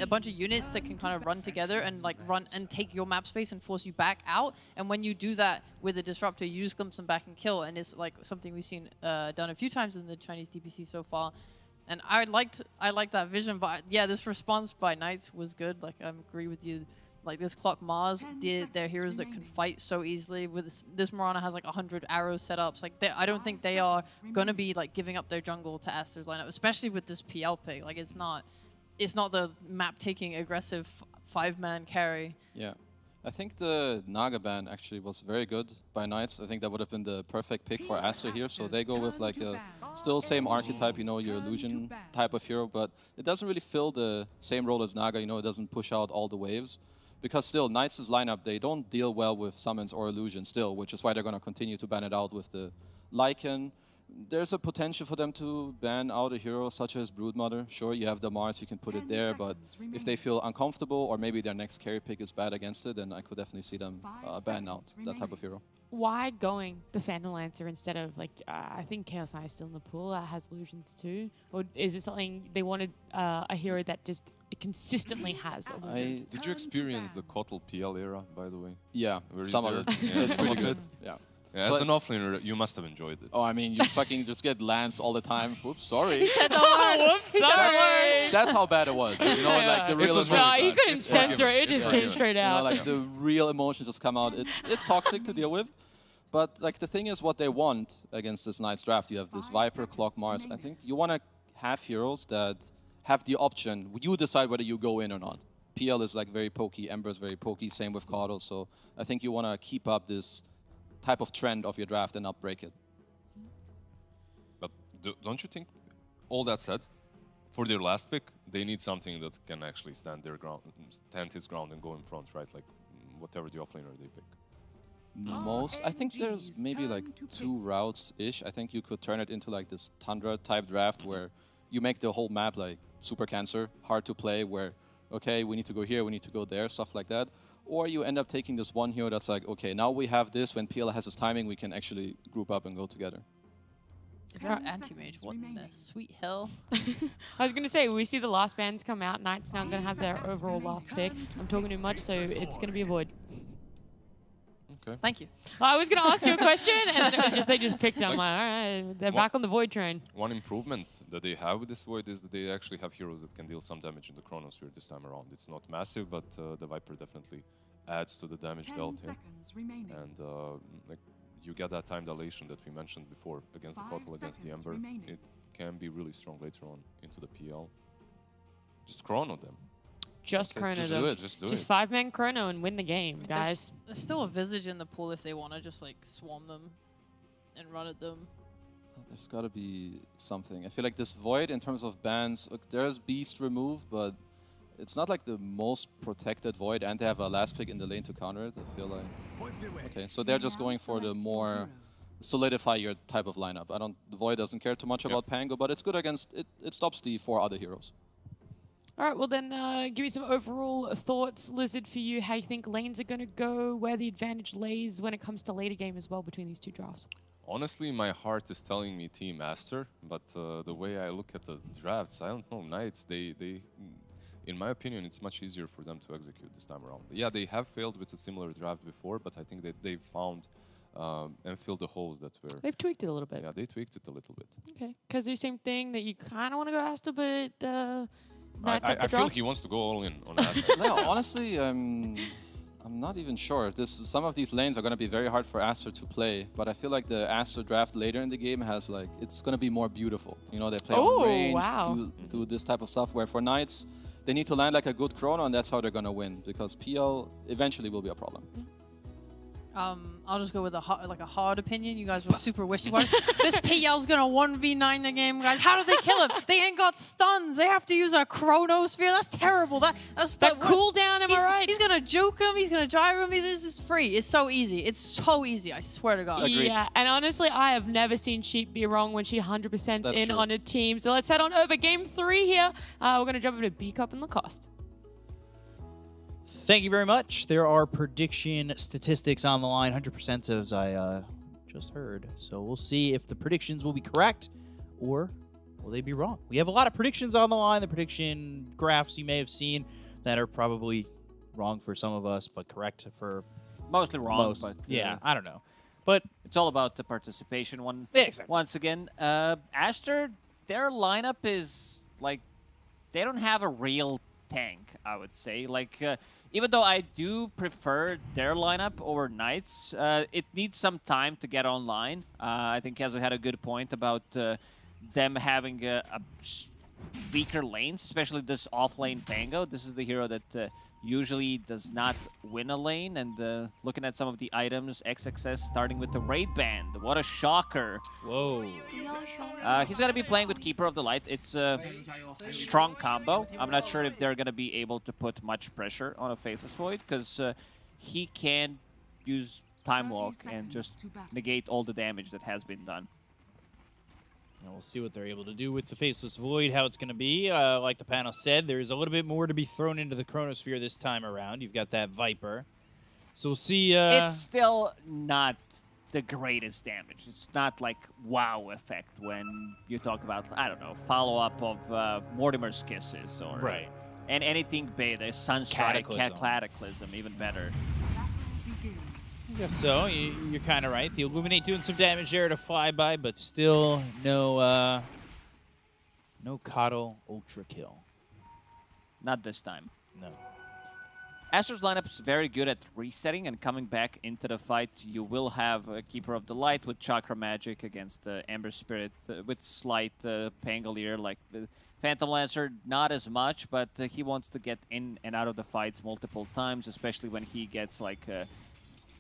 bunch of units that can kind of run together and like run and take your map space and force you back out. And when you do that with a disruptor, you just glimpse them back and kill. And it's like something we've seen done a few times in the Chinese DPC so far. And I liked that vision, but yeah, this response by Knights was good. Like I agree with you. Like this Clock Mars, they're heroes that can fight so easily. With this Mirana has like 100 arrows set up. Like I don't think they are gonna be like giving up their jungle to Aster's lineup, especially with this PL pick. Like it's not it's not the map-taking aggressive 5-man carry.
Yeah. I think the Naga ban actually was very good by Knights. I think that would have been the perfect pick for Aster here. So they go with like a still same archetype, you know, your illusion type of hero, but it doesn't really fill the same role as Naga, you know, it doesn't push out all the waves. Because still, Knights' lineup, they don't deal well with summons or illusion still, which is why they're going to continue to ban it out with the Lycan. There's a potential for them to ban out a hero such as Broodmother. Sure, you have the Mars, you can put it there, but if they feel uncomfortable or maybe their next carry pick is bad against it, then I could definitely see them ban out that type of hero.
Why going the Phantom Lancer instead of, like, I think Chaos Knight is still in the pool, that has illusions too? Or is it something they wanted a hero that just consistently has illusions?
Did you experience the Kotal PL era, by the way?
Yeah,
Were you
some
there?
of it.
Yeah, it's
Some
pretty
of
good.
it, yeah.
Yeah,
So
as an offlaner, you must have enjoyed it.
Oh, I mean, you fucking just get lanced all the time. Whoops, sorry.
Said the word.
Whoops, sorry.
That's how bad it was. You know, like the
It
real
was
emotions.
No,
really
he
fast.
couldn't
It's
censor it. It
forgiven.
just
It's
came
forgiven.
straight
You know,
out.
like the real emotions just come out. It's toxic to deal with. But like the thing is, what they want against this Knight's draft, you have this Viper, Clock, Mars. I think you want to have heroes that have the option. You decide whether you go in or not. PL is like very pokey, Ember is very pokey, same with Caudal. So I think you want to keep up this type of trend of your draft and not break it.
But don't you think, all that said, for their last pick, they need something that can actually stand his ground and go in front, right? Like whatever the offlaner they pick.
I think there's maybe like 2 routes-ish. I think you could turn it into like this Tundra type draft where you make the whole map like super cancer, hard to play, where, okay, we need to go here, we need to go there, stuff like that. Or you end up taking this one hero that's like, okay, now we have this, when PL has his timing, we can actually group up and go together.
Is there anti-mage wanting this? Sweet hell.
I was going to say, we see the last bands come out. Knight's now going to have their overall last pick. I'm talking too much, so it's going to be a void.
Okay.
Thank you.
Well, I was going to ask you a question, and it was just they just picked. I'm like, all right, they're back on the void train.
One improvement that they have with this Void is that they actually have heroes that can deal some damage in the Chronosphere this time around. It's not massive, but the Viper definitely adds to the damage dealt here. And like you get that time dilation that we mentioned before against the Kotal, against the Ember. It can be really strong later on into the PL. Just chrono them.
Just chrono
Just
them.
do it. Just do
Just
it.
5-man chrono and win the game, guys.
There's still a Visage in the pool if they want to just like swarm them and run at them.
There's got to be something. I feel like this Void, in terms of bans, look, there's Beast removed, but it's not like the most protected Void, and they have a last pick in the lane to counter it. I feel like... Okay, so they're just going for the more solidify your type of lineup. The Void doesn't care too much about Pango, but it's good against... It stops the 4 other heroes.
All right, well then, give me some overall thoughts, Lizard, for you, how you think lanes are going to go, where the advantage lays when it comes to later game as well between these 2 drafts.
Honestly, my heart is telling me Team Master, but the way I look at the drafts, I don't know, Knights, they in my opinion, it's much easier for them to execute this time around. Yeah, they have failed with a similar draft before, but I think that they've found and filled the holes that were...
They've tweaked it a little bit.
Yeah, they tweaked it a little bit.
Okay, because the same thing that you kind of want to go Asta, but
I feel he wants to go all in on Asta.
No, honestly, I'm not even sure. Some of these lanes are going to be very hard for Aster to play, but I feel like the Aster draft later in the game has like, it's going to be more beautiful. You know, they play on range,
wow.
do this type of stuff, where for Knights, they need to land like a good chrono, and that's how they're going to win, because PL eventually will be a problem.
I'll just go with a hard opinion. You guys were super wishy-washy. This PL's gonna 1v9 the game, guys. How do they kill him? They ain't got stuns. They have to use a Chronosphere. That's terrible. That's
that cooldown, am I right?
He's gonna juke him. He's gonna gyro him. This is free. It's so easy. It's so easy. I swear to God.
Agreed.
Yeah, and honestly, I have never seen Sheep be wrong when she 100%
That's
in
true.
on a team. So let's head on over. Game 3 here. We're going to jump into B-Cup and Lacoste.
Thank you very much. There are prediction statistics on the line, 100% as I just heard. So we'll see if the predictions will be correct or will they be wrong. We have a lot of predictions on the line, the prediction graphs you may have seen that are probably wrong for some of us, but correct for
Mostly wrong,
most.
but
Yeah, I don't know. But
it's all about the participation.
exactly.
Once again, Aster, their lineup is like they don't have a real tank, I would say. Like even though I do prefer their lineup over Knights, it needs some time to get online. I think Kazu had a good point about them having weaker lanes, especially this off-lane Pango. This is the hero that usually does not win a lane. And looking at some of the items, XXS starting with the Raid Band. What a shocker.
Whoa.
He's going to be playing with Keeper of the Light. It's a strong combo. I'm not sure if they're going to be able to put much pressure on a Faceless Void, because he can use Time Walk and just negate all the damage that has been done.
And we'll see what they're able to do with the Faceless Void, how it's going to be. Like the panel said, there's a little bit more to be thrown into the Chronosphere this time around. You've got that Viper. So we'll see...
It's still not the greatest damage. It's not like wow effect when you talk about, I don't know, follow-up of Mortimer's Kisses or...
Right.
And anything beta, Sunstrike, Cataclysm, even better.
I guess so. You're kind of right. The Illuminate doing some damage there to Flyby, but still no Coddle Ultra Kill.
Not this time.
No.
Astra's lineup is very good at resetting and coming back into the fight. You will have a Keeper of the Light with Chakra Magic against Ember Spirit with slight Pangolier, like the Phantom Lancer, not as much, but he wants to get in and out of the fights multiple times, especially when he gets like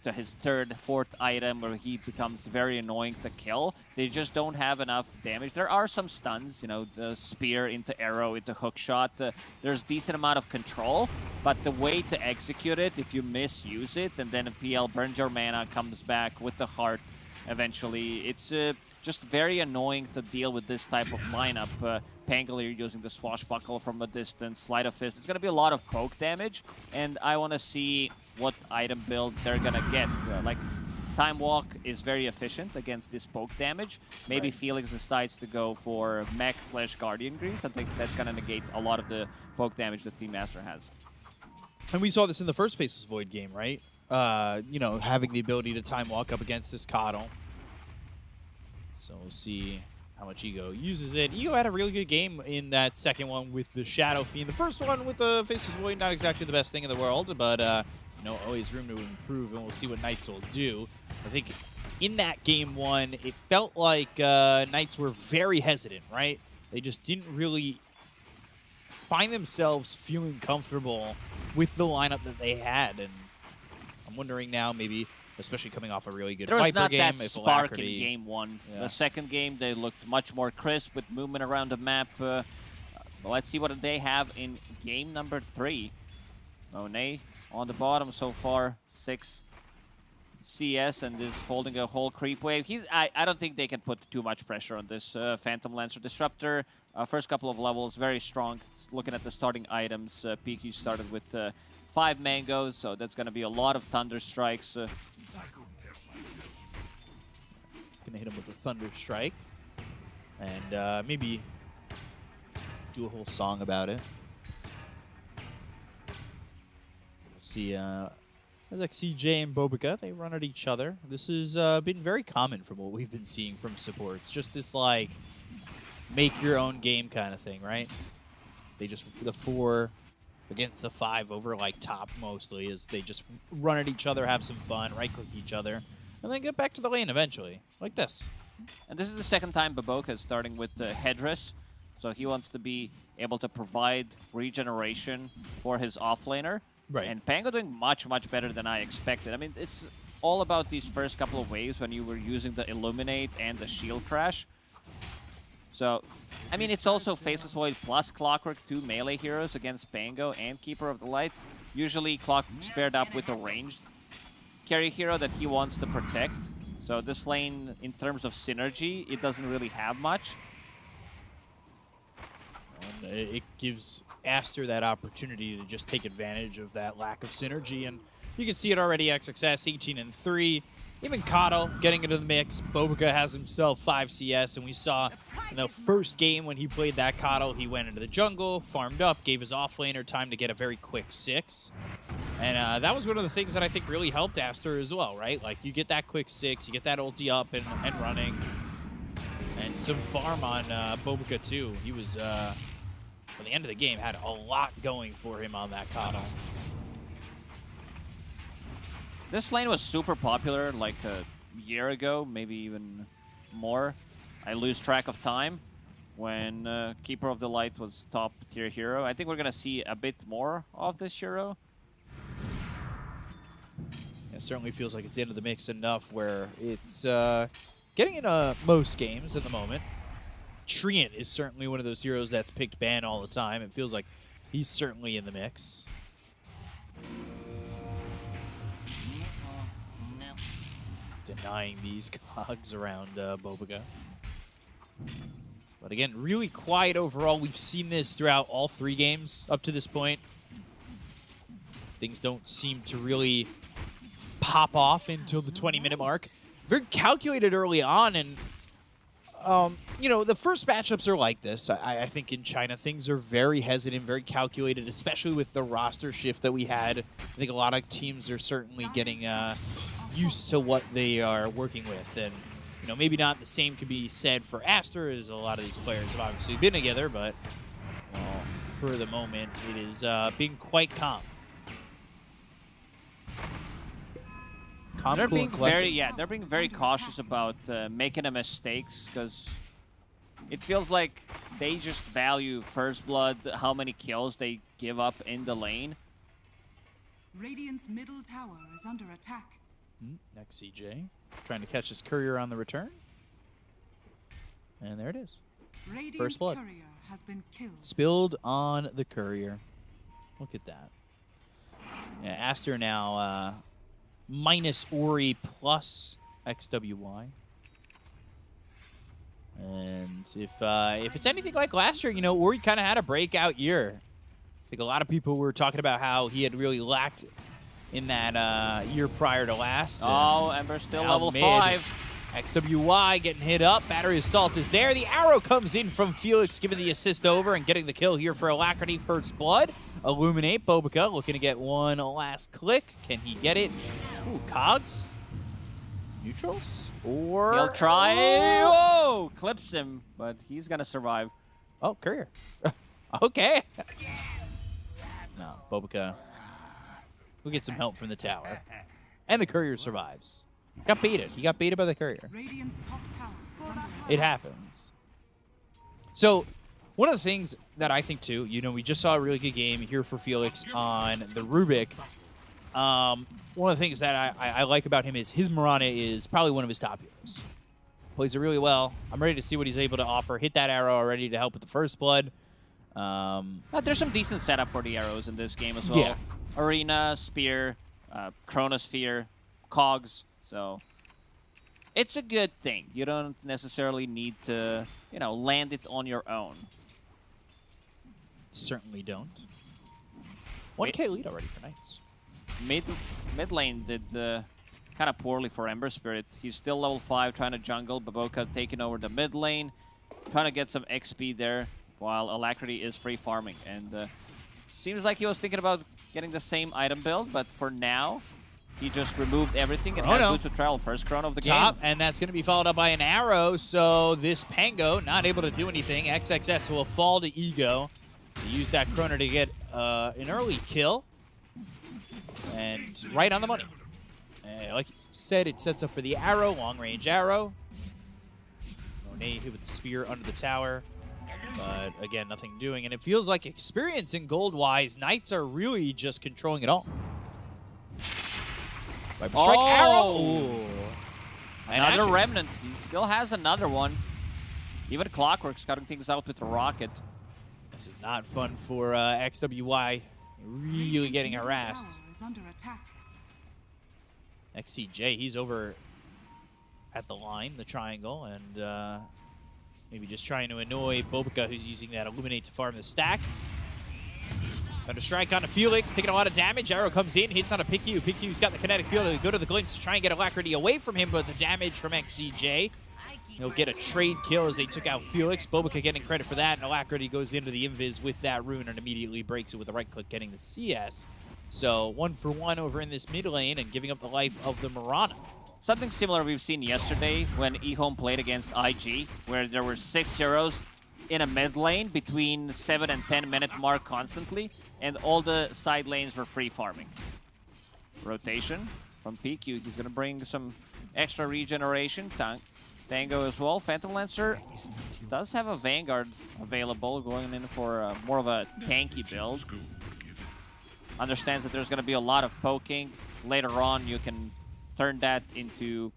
to his third, fourth item where he becomes very annoying to kill. They just don't have enough damage. There are some stuns, you know, the spear into arrow, into hook shot. There's decent amount of control, but the way to execute it, if you misuse it, and then a PL burns your mana, comes back with the heart eventually, it's just very annoying to deal with this type of lineup. Pangolier using the Swashbuckle from a distance, Sleight of Fist. It's going to be a lot of poke damage, and I want to see what item build they're going to get. Like, Time Walk is very efficient against this poke damage. Maybe Felix decides to go for Mech/Guardian Greaves. I think that's going to negate a lot of the poke damage that Team Master has.
And we saw this in the first Faceless Void game, right? You know, having the ability to Time Walk up against this Coddle. So we'll see how much Ego uses it. Ego had a really good game in that second one with the Shadow Fiend. The first one with the Faceless Void, not exactly the best thing in the world, but you know, always room to improve, and we'll see what Knights will do. I think in that game one, it felt like Knights were very hesitant, right? They just didn't really find themselves feeling comfortable with the lineup that they had, and I'm wondering now, maybe, especially coming off a really good
There was
Viper
not
game,
that
if
spark in
Alacrity...
game one.
Yeah.
The second game, they looked much more crisp with movement around the map. Let's see what they have in game number 3. Monet on the bottom so far, 6 CS, and is holding a whole creep wave. I don't think they can put too much pressure on this Phantom Lancer Disruptor. First couple of levels, very strong. Looking at the starting items, PQ started with 5 mangoes, so that's going to be a lot of Thunder Strikes.
Gonna hit him with a Thunder Strike. And maybe do a whole song about it. We'll see, as like CJ and Bobica, they run at each other. This has been very common from what we've been seeing from supports. Just this, like, make your own game kind of thing, right? They just, the 4 against the 5 over, like, top mostly, is they just run at each other, have some fun, right-click each other, and then get back to the lane eventually, like this.
And this is the second time Baboka is starting with the Headress, so he wants to be able to provide regeneration for his offlaner.
Right.
And Pango doing much, much better than I expected. I mean, it's all about these first couple of waves when you were using the Illuminate and the Shield Crash. So, I mean, it's also Faceless Void plus Clockwork, 2 melee heroes against Pango and Keeper of the Light. Usually Clockwork's paired up with a ranged carry hero that he wants to protect. So this lane, in terms of synergy, it doesn't really have much.
And it gives Aster that opportunity to just take advantage of that lack of synergy. And you can see it already, XXS 18-3. Even Kato getting into the mix. Bobica has himself 5 CS, and we saw in the first game when he played that Kato, he went into the jungle, farmed up, gave his offlaner time to get a very quick 6. And that was one of the things that I think really helped Aster as well, right? Like, you get that quick 6, you get that ulti up and running. And some farm on Bobica, too. He was, by the end of the game, had a lot going for him on that Kato.
This lane was super popular like a year ago, maybe even more. I lose track of time. when Keeper of the Light was top tier hero. I think we're gonna see a bit more of this hero.
It certainly feels like it's into the mix enough where it's getting into most games at the moment. Treant is certainly one of those heroes that's picked ban all the time. It feels like he's certainly in the mix. Denying these cogs around Bobiga. But again, really quiet overall. We've seen this throughout all 3 games up to this point. Things don't seem to really pop off until the 20-minute mark. Very calculated early on, and you know, the first matchups are like this. I think in China, things are very hesitant, very calculated, especially with the roster shift that we had. I think a lot of teams are certainly getting used to what they are working with. And, you know, maybe not the same could be said for Aster, as a lot of these players have obviously been together, but for the moment, it is being quite calm.
They're being they're being very cautious about making the mistakes, because it feels like they just value first blood, how many kills they give up in the lane.
Radiant's middle tower is under attack.
Next CJ, trying to catch his courier on the return. And there it is.
Radiant's
First blood.
courier has been killed.
Spilled on the courier. Look at that. Yeah, Aster now minus Ori plus XWY. And if it's anything like last year, you know, Ori kind of had a breakout year. I think a lot of people were talking about how he had really lacked in that year prior to last.
Oh, Ember still
now
level
mid.
5.
XWY getting hit up. Battery Assault is there. The arrow comes in from Felix, giving the assist over and getting the kill here for Alacrity. First blood. Illuminate. Bobica looking to get one last click. Can he get it? Ooh, Cogs. Neutrals? Or...
He'll try. Whoa! Clips him, but he's going to survive.
Oh, Courier. Okay. No, Bobica will get some help from the tower. And the Courier survives. Got baited. He got baited by the Courier.
Radiant's top tower is under attack.
It happens. So, one of the things that I think, too, you know, we just saw a really good game here for Felix on the Rubik. One of the things that I like about him is his Mirana is probably one of his top heroes. Plays it really well. I'm ready to see what he's able to offer. Hit that arrow already to help with the first blood.
There's some decent setup for the arrows in this game as well.
Yeah.
Arena, Spear, Chronosphere, Cogs. So it's a good thing. You don't necessarily need to, you know, land it on your own.
Certainly don't. 1K lead already for Knights.
Mid lane did kind of poorly for Ember Spirit. He's still level 5 trying to jungle. Baboka taking over the mid lane, trying to get some XP there, while Alacrity is free farming. And seems like he was thinking about getting the same item build, but for now, he just removed everything and has Boots of Travel. First chrono of the game.
And that's going to be followed up by an arrow. So this Pango not able to do anything. XXS will fall to Ego. He used that chrono to get an early kill. And right on the money. Like you said, it sets up for the arrow, long-range arrow. Monet hit with the spear under the tower. But again, nothing doing. And it feels like experience in gold-wise, Knights are really just controlling it all. Viper Strike, arrow! Ooh.
Another Remnant. He still has another one. Even Clockwork's cutting things out with a rocket.
This is not fun for XWY. Really getting harassed.
Is under attack.
XCJ, he's over at the line, the triangle, and maybe just trying to annoy Bobica, who's using that Illuminate to farm the stack. Thunder Strike onto Felix, taking a lot of damage. Arrow comes in, hits on a Piku. Piku's got the kinetic field to go to the glimpse to try and get Alacrity away from him, but the damage from XCJ. He'll get a trade kill as they took out Felix. Bobica getting credit for that, and Alacrity goes into the invis with that rune and immediately breaks it with a right click, getting the CS. So 1-for-1 over in this mid lane and giving up the life of the Mirana.
Something similar we've seen yesterday when eHome played against IG, where there were 6 heroes in a mid lane between 7 and 10 minute mark constantly, and all the side lanes were free farming. Rotation from PQ. He's going to bring some extra regeneration. Dango as well. Phantom Lancer does have a Vanguard available, going in for more of a tanky build. Understands that there's going to be a lot of poking. Later on, you can turn that into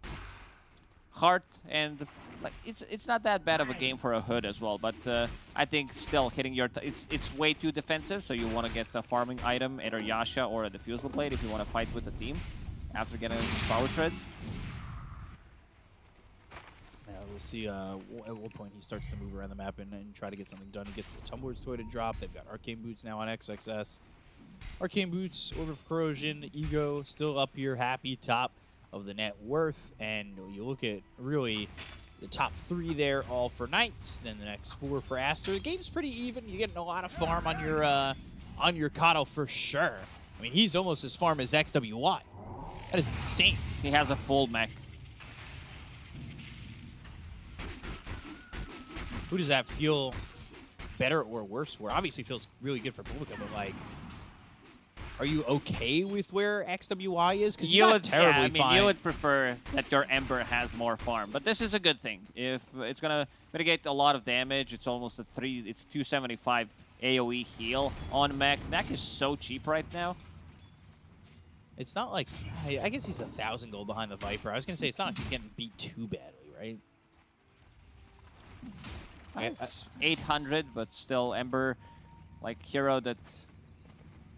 Heart, and like it's not that bad of a game for a Hood as well. But I think still hitting your it's way too defensive. So you want to get a farming item, either Yasha or a Diffusal Blade, if you want to fight with the team after getting power treads.
We'll see at what point he starts to move around the map and try to get something done. He gets the Tumblr's toy to drop. They've got Arcane Boots now on XXS. Arcane Boots, Orb of Corrosion, Ego still up here, happy, top of the net worth. And you look at really the top 3 there, all for Knights. Then the next 4 for Aster. The game's pretty even. You're getting a lot of farm on your Kato for sure. I mean, he's almost as farm as XWY. That is insane.
He has a full mech.
Who does that feel better or worse for? Obviously feels really good for Bulika, but like, are you okay with where XWY is? Because you would terribly fine.
You would prefer that your Ember has more farm, but this is a good thing. If it's gonna mitigate a lot of damage, it's almost it's 275 AOE heal on mech. Mech is so cheap right now.
It's not like, I guess he's 1,000 gold behind the Viper. I was gonna say it's not like he's getting beat too badly, right?
It's 800, but still Ember, like hero that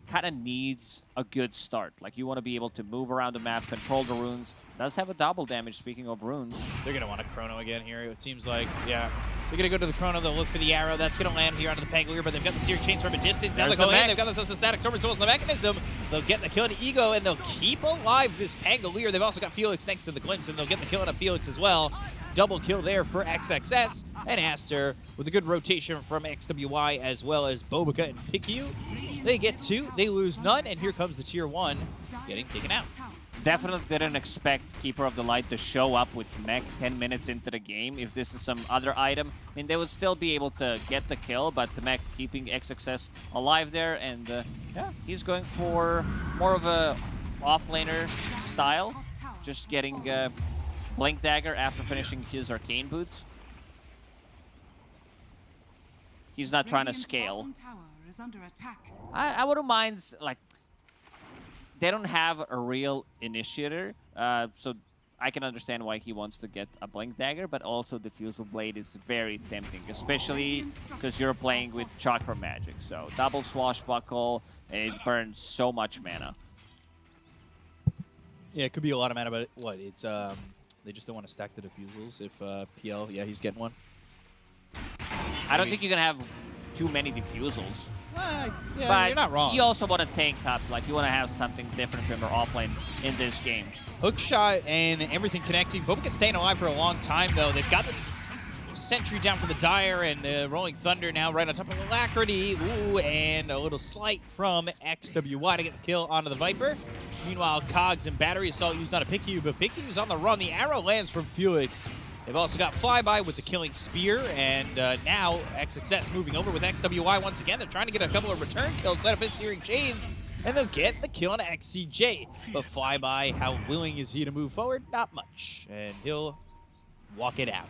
kind of needs a good start. Like you want to be able to move around the map, control the runes. Does have a double damage, speaking of runes.
They're going to want a Chrono again here, it seems like. Yeah. They're going to go to the Chrono. They'll look for the arrow. That's going to land here onto the Pangolier, but they've got the Searing Chains from a distance. Now
There's
they'll go
the
in.
mech.
They've got themselves a Static Storm as well as the mechanism. They'll get the kill into Ego, and they'll keep alive this Pangolier. They've also got Felix next to the Glimpse, and they'll get the kill into Felix as well. Double kill there for XXS, and Aster with a good rotation from XWY as well as Bobica and Piku. They get 2, they lose none, and here comes the tier 1 getting taken out.
Definitely didn't expect Keeper of the Light to show up with mech 10 minutes into the game. If this is some other item, I mean, they would still be able to get the kill, but the mech keeping XXS alive there, and yeah, he's going for more of a offlaner style, just getting Blink Dagger after finishing his Arcane Boots. He's not trying to scale. I wouldn't mind, like, they don't have a real initiator, so I can understand why he wants to get a Blink Dagger, but also Diffusal Blade is very tempting, especially because you're playing with Chakra Magic. So double Swashbuckle, it burns so much mana.
Yeah, it could be a lot of mana, but what? It's they just don't want to stack the Diffusals if PL, yeah, he's getting one.
I don't think you can have too many Diffusals.
Yeah,
but
you're not wrong.
You also want to tank up, like you want to have something different from your offlane in this game.
Hook shot and everything connecting. Bobica staying alive for a long time, though. They've got this Sentry down for the Dire and the Rolling Thunder now right on top of Alacrity. Ooh, and a little slight from XWY to get the kill onto the Viper. Meanwhile, Cogs and Battery Assault used on a Piku, but Piku's on the run. The arrow lands from Felix. They've also got Flyby with the Killing Spear, and now XXS moving over with XWY once again. They're trying to get a couple of return kills, set up his Searing Chains, and they'll get the kill on XCJ. But Flyby, how willing is he to move forward? Not much, and he'll walk it out.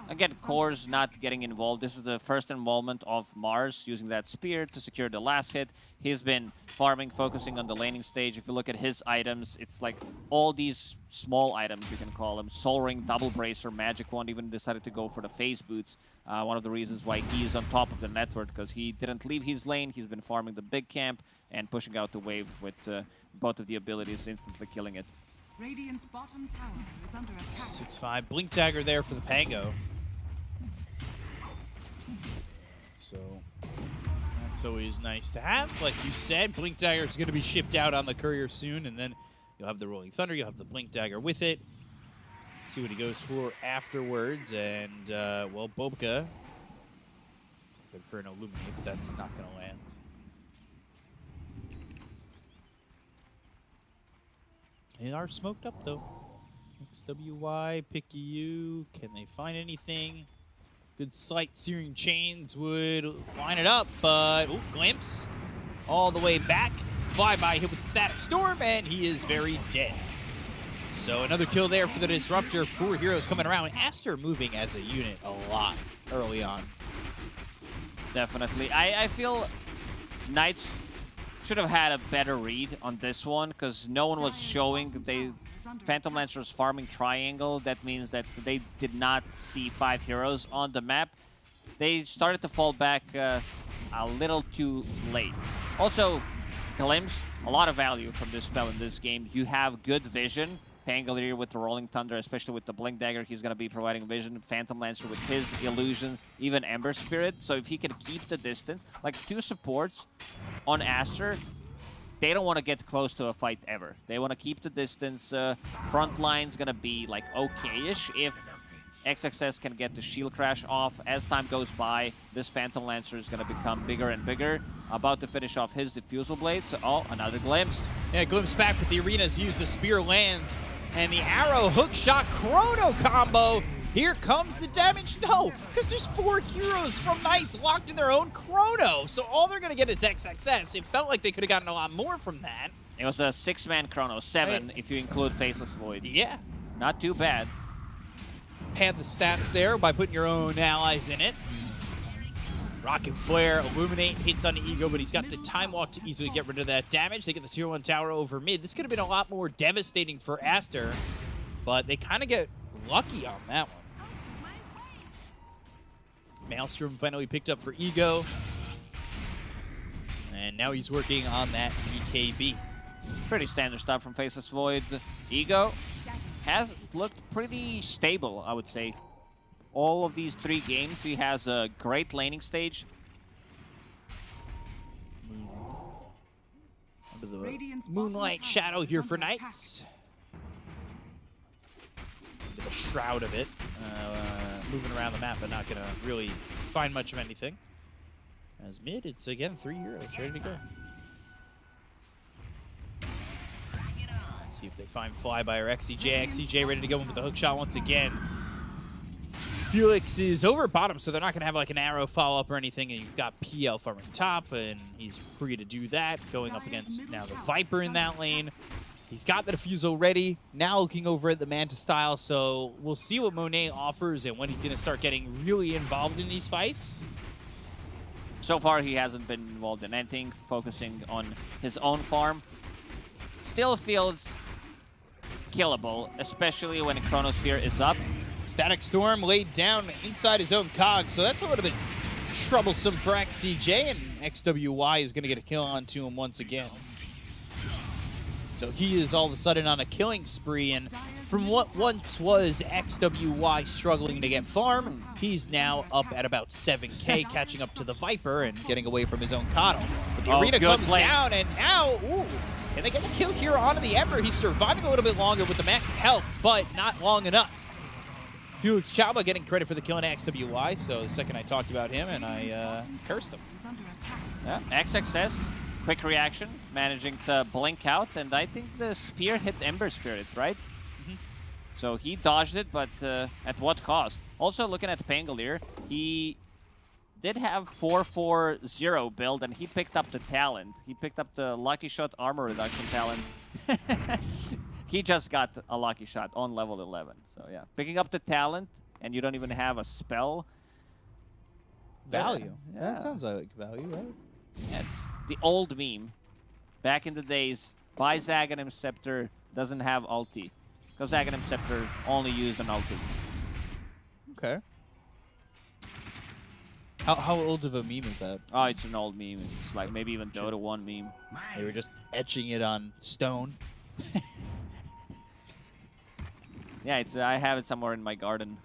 Again, Core's not getting involved. This is the first involvement of Mars using that spear to secure the last hit. He's been farming, focusing on the laning stage. If you look at his items, it's like all these small items, you can call them. Soul Ring, Double Bracer, Magic Wand, even decided to go for the Phase Boots. One of the reasons why he's on top of the network, because he didn't leave his lane. He's been farming the big camp and pushing out the wave with both of the abilities, instantly killing it.
Radiant's bottom tower is under attack.
6-5. Blink Dagger there for the Pango. So that's always nice to have. Like you said, Blink Dagger is going to be shipped out on the courier soon, and then you'll have the Rolling Thunder, you'll have the Blink Dagger with it. See what he goes for afterwards, and, well, Bobica. Good for an Illuminate, but that's not going to land. They are smoked up, though. XWY, Piku, can they find anything? Good sight, Searing Chains would line it up, but ooh, Glimpse all the way back. Flyby hit with the Static Storm, and he is very dead.
So another kill there for the Disruptor. 4 heroes coming around. Aster moving as a unit a lot early on.
Definitely. I feel Knights should have had a better read on this one because no one was showing. Phantom Lancer was farming triangle. That means that they did not see 5 heroes on the map. They started to fall back a little too late. Also, Glimpse, a lot of value from this spell in this game. You have good vision. Pangolier with the Rolling Thunder, especially with the Blink Dagger, he's going to be providing vision. Phantom Lancer with his illusion, even Ember Spirit. So if he can keep the distance, like 2 supports on Aster, they don't want to get close to a fight ever. They want to keep the distance. Front line's going to be like okay-ish if XXS can get the shield crash off. As time goes by, this Phantom Lancer is going to become bigger and bigger. About to finish off his Diffusal Blades. Oh, another Glimpse.
Yeah, Glimpse back with the arenas. Use the spear lands. And the arrow hook shot chrono combo. Here comes the damage. No, because there's 4 heroes from Knights locked in their own chrono. So all they're going to get is XXS. It felt like they could have gotten a lot more from that.
It was a 6-man chrono, 7 if you include Faceless Void.
Yeah.
Not too bad.
Pad the stats there by putting your own allies in it. Rocket Flare, Illuminate, hits on the Ego, but he's got the Time Walk to easily get rid of that damage. They get the Tier 1 tower over mid. This could have been a lot more devastating for Aster, but they kind of get lucky on that one. Maelstrom finally picked up for Ego. And now he's working on that BKB.
Pretty standard stuff from Faceless Void. Ego has looked pretty stable, I would say. All of these 3 games, he has a great laning stage.
Under the Moonlight Shadow here for Knights. Bit of a shroud of it. Moving around the map, but not going to really find much of anything. As mid, it's again 3 heroes ready to go. Let's see if they find Flyby or XCJ. XCJ ready to go in with the hook shot once again. Felix is over bottom, so they're not going to have like an arrow follow-up or anything, and you've got PL farming top, and he's free to do that, going up against now the Viper in that lane. He's got the Diffusal ready, now looking over at the Manta style, so we'll see what Monet offers and when he's going to start getting really involved in these fights.
So far, he hasn't been involved in anything, focusing on his own farm. Still feels killable, especially when Chronosphere is up.
Static Storm laid down inside his own cog, so that's a little bit troublesome for XCJ, and XWY is going to get a kill onto him once again. So he is all of a sudden on a killing spree, and from what once was XWY struggling to get farm, he's now up at about 7k, catching up to the Viper and getting away from his own Coddle. But the arena comes down, and now, ooh, can they get the kill here onto the Ember? He's surviving a little bit longer with the max health, but not long enough. Felix Chaba getting credit for the kill in XWY, so the second I talked about him, and I cursed him.
Yeah, XXS, quick reaction, managing to blink out, and I think the spear hit Ember Spirit, right? So he dodged it, but at what cost? Also, looking at Pangolier, he did have 4-4-0 build, and he picked up the talent. He picked up the Lucky Shot armor reduction talent. He just got a Lucky Shot on level 11. So yeah, picking up the talent, and you don't even have a spell.
Value.
Yeah.
That sounds like value, right?
Yeah, it's the old meme. Back in the days, buy Zaghanim Scepter, doesn't have ulti. Because Zaghanim Scepter only used an ulti.
Okay. How old of a meme is that?
Oh, it's an old meme. It's just like maybe even Dota 1 meme.
They were just etching it on stone.
Yeah, it's I have it somewhere in my garden.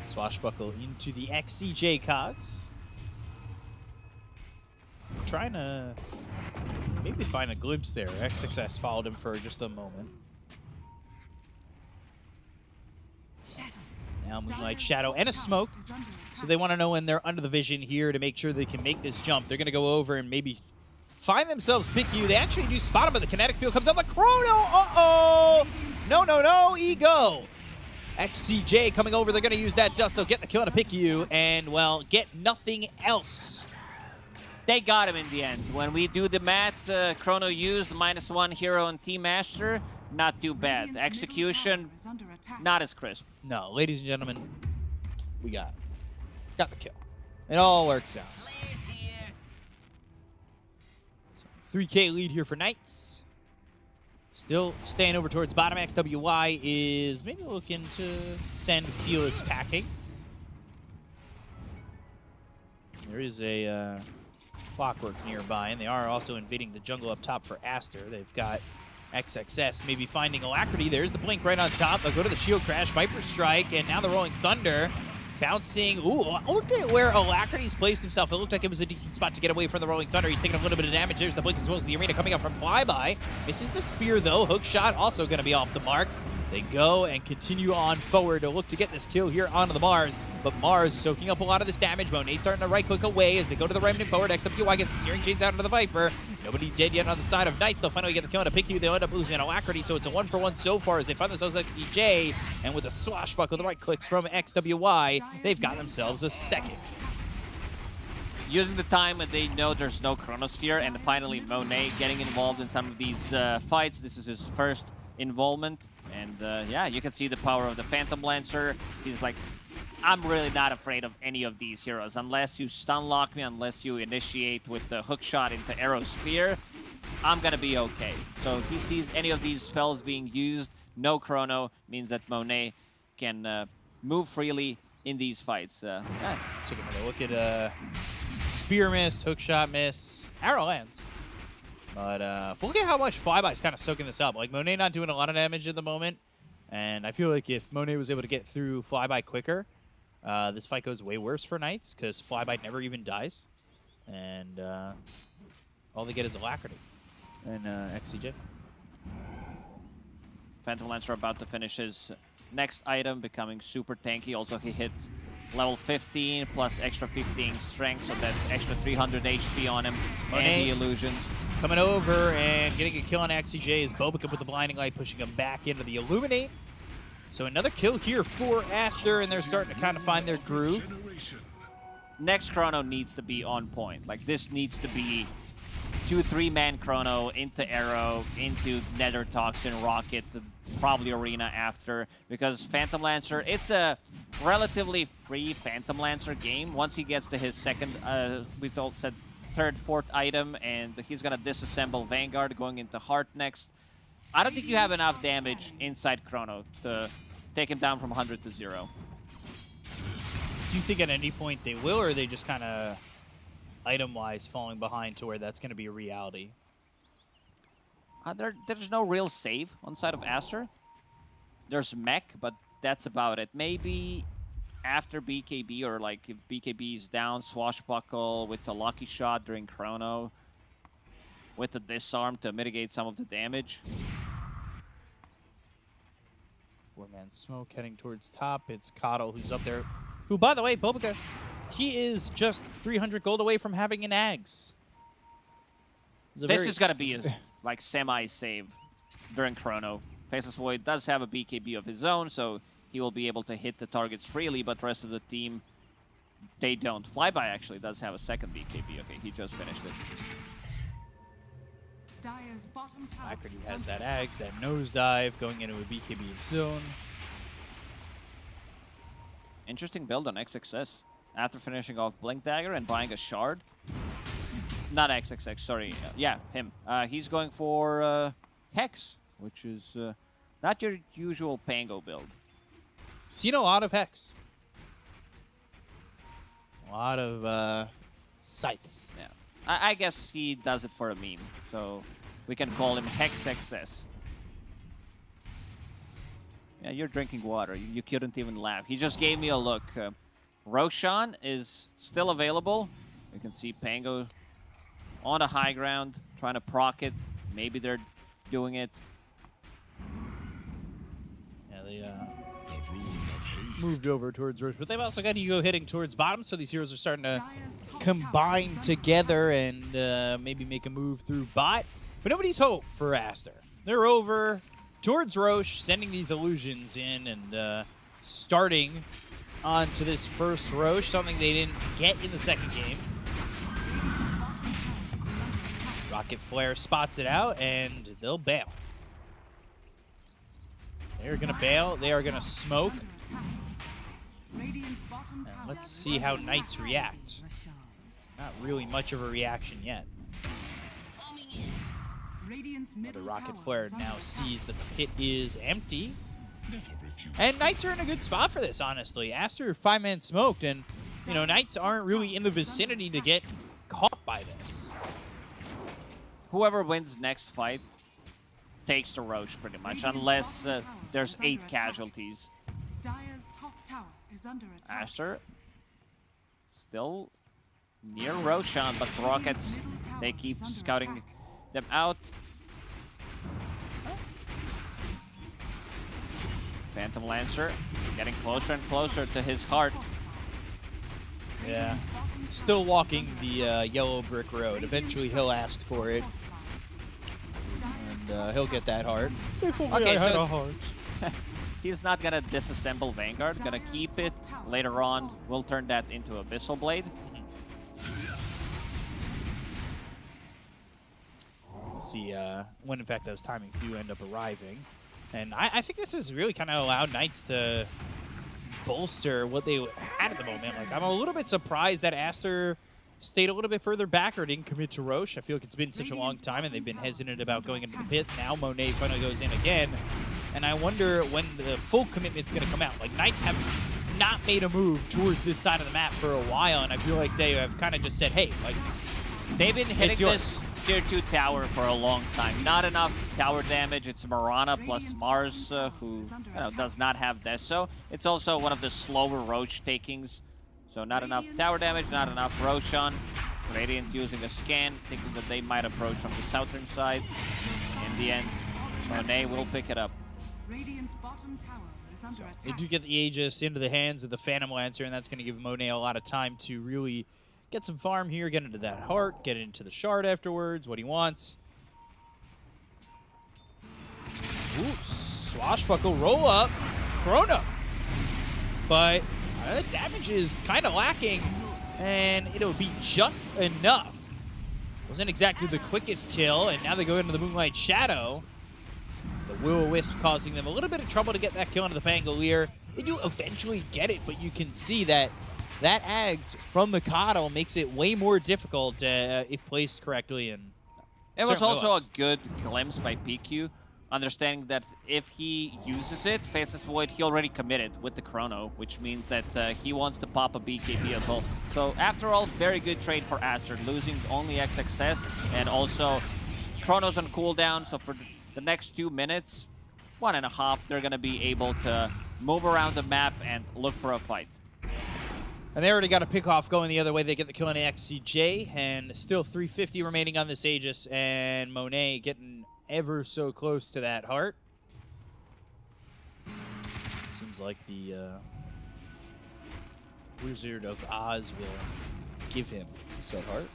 Swashbuckle into the XCJ cogs. Trying to maybe find a glimpse there. XXS followed him for just a moment. Now Moonlight Shadow and a smoke. So they want to know when they're under the vision here to make sure they can make this jump. They're going to go over and maybe find themselves pick you. They actually do spot him, but the kinetic field comes out. The Chrono! Uh-oh! No, no, no. Ego. XCJ coming over. They're going to use that dust. They'll get the kill on a pick you and, well, get nothing else.
They got him in the end. When we do the math, Chrono used -1 hero and Team Master, not too bad.
Radiant's
Execution,
middle tower is under attack.
not as crisp.
No, ladies and gentlemen, we got the kill. It all works out. So 3K lead here for Knights. Still staying over towards bottom. XWY is maybe looking to send Felix packing. There is a clockwork nearby, and they are also invading the jungle up top for Aster. They've got XXS maybe finding Alacrity. There's the blink right on top. They'll go to the shield crash, Viper Strike, and now the Rolling Thunder. Bouncing. Ooh, look at where Alacrity's placed himself. It looked like it was a decent spot to get away from the Rolling Thunder. He's taking a little bit of damage. There's the blink as well as the arena coming up from Flyby. Misses the spear, though. Hook shot also going to be off the mark. They go and continue on forward to look to get this kill here onto the Mars. But Mars soaking up a lot of this damage. Monet starting to right-click away as they go to the Remnant forward. XWY gets the Searing Chains out into the Viper. Nobody dead yet on the side of Knights. They'll finally get the kill on a PQ. They'll end up losing an Alacrity, so it's a 1-for-1 so far as they find themselves XEJ. And with a swashbuckle, the right clicks from XWY, they've got themselves a second.
Using the time when they know there's no Chronosphere, and finally Monet getting involved in some of these fights. This is his first involvement. And yeah, you can see the power of the Phantom Lancer. He's like, I'm really not afraid of any of these heroes. Unless you stun lock me, unless you initiate with the hook shot into Arrow Spear, I'm gonna be okay. So if he sees any of these spells being used, no Chrono, means that Monet can move freely in these fights. Yeah.
Take another look at spear miss, hook shot miss, arrow lands. But look at how much Flyby's kind of soaking this up. Like, Monet not doing a lot of damage at the moment. And I feel like if Monet was able to get through Flyby quicker, this fight goes way worse for Knights because Flyby never even dies. And all they get is Alacrity and XCJ.
Phantom Lancer about to finish his next item, becoming super tanky. Also, he hit level 15 plus extra 15 strength, so that's extra 300 HP on him.
Monet
and the illusions.
Coming over and getting a kill on XCJ is Bobica with the Blinding Light, pushing him back into the Illuminate. So another kill here for Aster, and they're starting to kind of find their groove.
Next Chrono needs to be on point. Like, this needs to be 2-3-man Chrono into Arrow, into Nether Toxin, Rocket, probably Arena after, because Phantom Lancer, it's a relatively free Phantom Lancer game. Once he gets to his second, we've all said third, fourth item, and he's gonna disassemble Vanguard going into Heart next. I don't think you have enough damage inside Chrono to take him down from 100 to 0.
Do you think at any point they will, or are they just kind of item-wise falling behind to where that's going to be a reality?
There's no real save on side of Aster. There's mech, but that's about it. Maybe after BKB, or like if BKB is down, Swashbuckle with the Lucky Shot during Chrono, with the Disarm to mitigate some of the damage.
Four-man smoke heading towards top. It's Coddle who's up there. Who, by the way, Bobica, he is just 300 gold away from having an Ags.
This is going to be a like semi-save during Chrono. Faceless Void does have a BKB of his own, so he will be able to hit the targets freely, but the rest of the team, they don't. Flyby actually does have a second BKB. Okay, he just finished it.
Dire's bottom tower
Alacrity
is
has
under
that Ags, that nosedive, going into a BKB of his own.
Interesting build on XXS. After finishing off Blink Dagger and buying a shard. Not XXX, sorry. Yeah, him. He's going for Hex, which is not your usual Pango build.
Seen a lot of Hex. A lot of scythes.
Yeah. I guess he does it for a meme, so we can call him Hex XS. Yeah, you're drinking water. You couldn't even laugh. He just gave me a look. Roshan is still available. You can see Pango on the high ground, trying to proc it. Maybe they're doing it.
Yeah, they moved over towards Roche, but they've also got Ego hitting towards bottom, so these heroes are starting to combine together and maybe make a move through bot. But nobody's hope for Aster. They're over towards Roche, sending these illusions in and starting onto this first Roche, something they didn't get in the second game. Rocket Flare spots it out, and they'll bail. They're going to bail. They are going to smoke. And let's see how Knights react. Not really much of a reaction yet. The Rocket Flare now sees that the pit is empty. And Knights are in a good spot for this, honestly. Aster 5-man smoked, and, you know, Knights aren't really in the vicinity to get caught by this.
Whoever wins next fight takes the Roche pretty much, unless there's 8 casualties. Aster still near Roshan, but the Rockets, they keep scouting them out. Phantom Lancer getting closer and closer to his heart.
Yeah. Still walking the yellow brick road. Eventually he'll ask for it. And he'll get that heart.
Okay, so he's not gonna disassemble Vanguard, gonna keep it. Later on, we'll turn that into Abyssal Blade.
We'll see when, in fact, those timings do end up arriving. And I think this has really kind of allowed Knights to bolster what they had at the moment. Like, I'm a little bit surprised that Aster stayed a little bit further back or didn't commit to Roche. I feel like it's been such a long time, and they've been hesitant about going into the pit. Now Monet finally goes in again. And I wonder when the full commitment's going to come out. Like, Knights have not made a move towards this side of the map for a while, and I feel like they have kind of just said, hey, like,
they've been hitting this tier 2 tower for a long time. Not enough tower damage. It's Marana plus Mars, who does not have Deso. It's also one of the slower Roach takings. So not enough tower damage, not enough Roshan. Radiant using a scan, thinking that they might approach from the southern side. In the end, Monet will pick it up.
So they do get the Aegis into the hands of the Phantom Lancer, and that's going to give Monet a lot of time to really get some farm here, get into that heart, get into the shard afterwards, what he wants. Ooh, swashbuckle, roll up, Chrono. But the damage is kind of lacking, and it'll be just enough. Wasn't exactly the quickest kill, and now they go into the Moonlight Shadow. The Will-O-Wisp causing them a little bit of trouble to get that kill into the Pangolier. They do eventually get it, but you can see that that Ags from Mikado makes it way more difficult if placed correctly. And
it was also a good glimpse by PQ, understanding that if he uses it, Faceless Void, he already committed with the Chrono, which means that he wants to pop a BKB as well. So after all, very good trade for Aster, losing only XXS and also Chrono's on cooldown. So for the next 2 minutes, 1.5, they're going to be able to move around the map and look for a fight.
And they already got a pick off going the other way. They get the kill on the XCJ, and still 350 remaining on this Aegis, and Monet getting ever so close to that heart. Seems like the Wizard of Oz will give him said heart.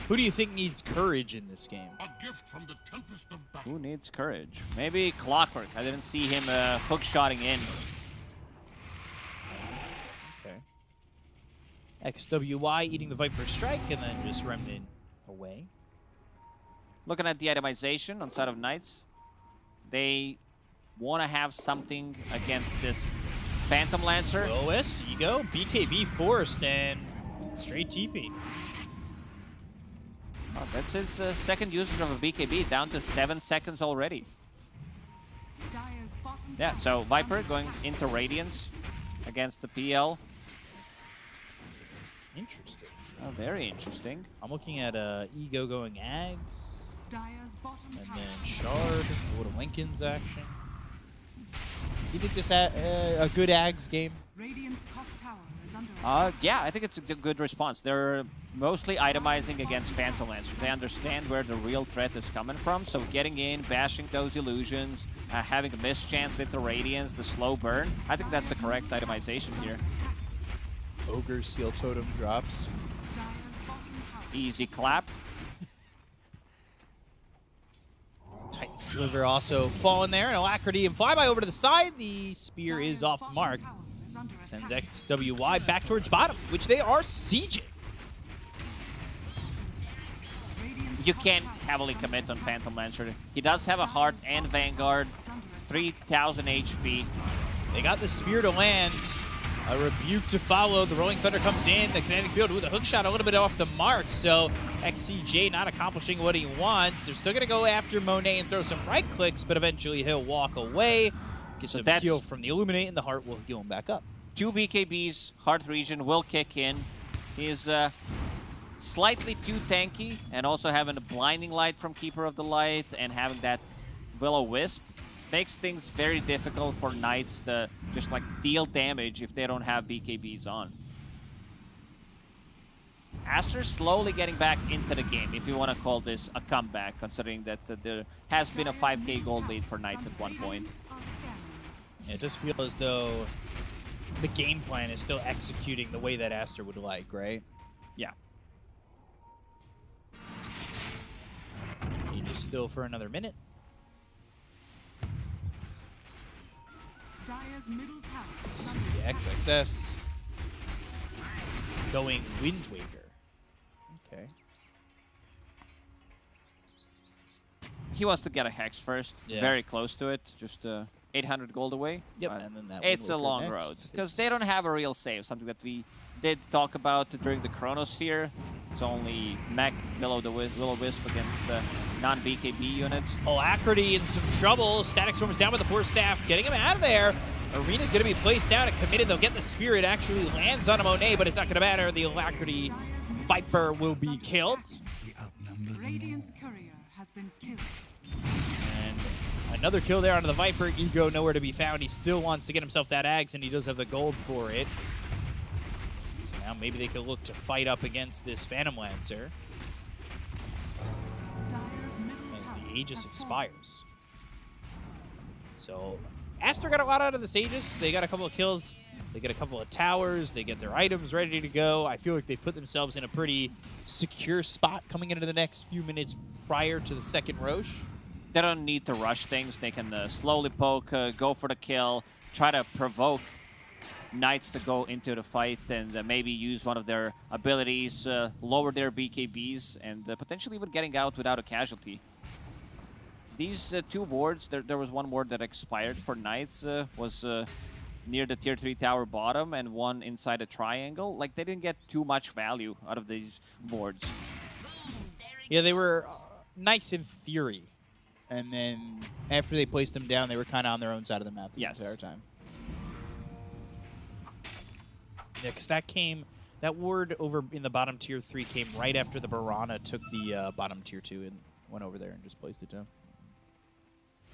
Who do you think needs courage in this game?
A gift from the tempest of battle.
Who needs courage? Maybe Clockwork. I didn't see him hook-shotting in.
XWY eating the Viper Strike, and then just Remnant away.
Looking at the itemization on side of Knights, they want to have something against this Phantom Lancer.
Will-O-Wisp, you go. BKB forced, and straight TP.
Oh, that's his second usage of a BKB, down to 7 seconds already. Yeah, so Viper going into Radiance against the PL.
Interesting.
Oh, very interesting.
I'm looking at Ego going Ags, and then Shard, a little Lincoln's action. Do you think this a good Ags game?
Yeah, I think it's a good response. They're mostly itemizing against Phantom Lancers. They understand where the real threat is coming from, so getting in, bashing those illusions, having a mischance with the Radiance, the slow burn, I think that's the correct itemization here.
Ogre Seal Totem drops.
Easy clap.
Titan Sliver also falling there, and Alacrity and Flyby over to the side. The spear is off the mark. Sends XWY back towards bottom, which they are sieging.
you can't heavily commit on Phantom Lancer. He does have a Heart and Vanguard, 3,000 HP.
They got the Spear to land. A Rebuke to follow. The Rolling Thunder comes in. The Kinetic Field with a hook shot a little bit off the mark. So XCJ not accomplishing what he wants. They're still going to go after Monet and throw some right clicks, but eventually he'll walk away. Gets a heal from the Illuminate, and the Heart will heal him back up. 2
BKBs, Heart Region will kick in. He's slightly too tanky, and also having a Blinding Light from Keeper of the Light and having that Will-O-Wisp makes things very difficult for Knights to just like deal damage if they don't have BKBs on. Aster slowly getting back into the game, if you want to call this a comeback, considering that there has been a 5k gold lead for Knights at one point.
Yeah, it does feel as though the game plan is still executing the way that Aster would like, right?
Yeah.
He just still for another minute.
Dire's middle tower.
Let's see, XXS going Wind Waker. Okay.
He wants to get a Hex first, very close to it, just 800 gold away.
Yep, and then that
it's a
Wind Waker
long
next.
road, because they don't have a real save, something that we did talk about during the Chronosphere. It's only mech below the Will-O-Wisp against non-BKB units.
Alacrity in some trouble. Static Storm is down with the Force Staff, getting him out of there. Arena's going to be placed down and committed. They'll get the Spirit. Actually lands on a Monet, but it's not going to matter. The Alacrity Viper will be killed.
Radiant's courier has been killed.
And another kill there onto the Viper. Ego nowhere to be found. He still wants to get himself that Axe, and he does have the gold for it. So now maybe they could look to fight up against this Phantom Lancer as the Aegis expires. So Aster got a lot out of this Aegis. They got a couple of kills. They get a couple of towers. They get their items ready to go. I feel like they put themselves in a pretty secure spot coming into the next few minutes prior to the second Roche.
They don't need to rush things. They can slowly poke, go for the kill, try to provoke Knights to go into the fight, and maybe use one of their abilities, lower their BKBs, and potentially even getting out without a casualty. These 2 wards, there was one ward that expired for Knights, was near the tier 3 tower bottom, and one inside a triangle. Like, they didn't get too much value out of these wards.
Yeah, they were nice in theory. And then after they placed them down, they were kind of on their own side of the map the entire time. Yeah, because that ward over in the bottom tier 3 came right after the Barana took the bottom tier 2 and went over there and just placed it down.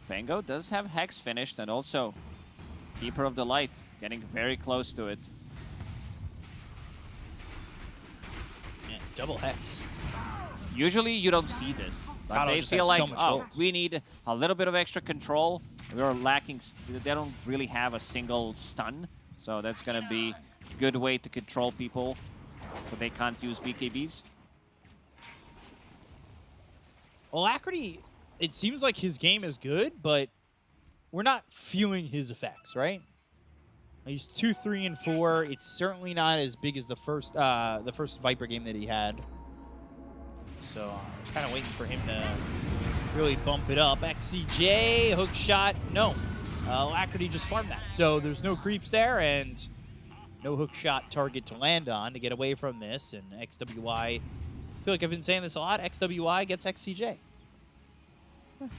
Fango does have Hex finished, and also Keeper of the Light getting very close to it.
Yeah, double Hex.
Usually you don't see this, but
Kato
they
just
feel
has
like,
so much
oh,
gold.
we need a little bit of extra control. We're lacking, they don't really have a single stun, so that's going to be a good way to control people so they can't use BKBs.
Alacrity, it seems like his game is good, but we're not feeling his effects, right? He's 2, 3, and 4. It's certainly not as big as the first Viper game that he had. So I'm kind of waiting for him to really bump it up. XCJ, hook shot, no. Alacrity just farmed that. So there's no creeps there and no hook shot target to land on to get away from this. And XWI, I feel like I've been saying this a lot, XWI gets XCJ.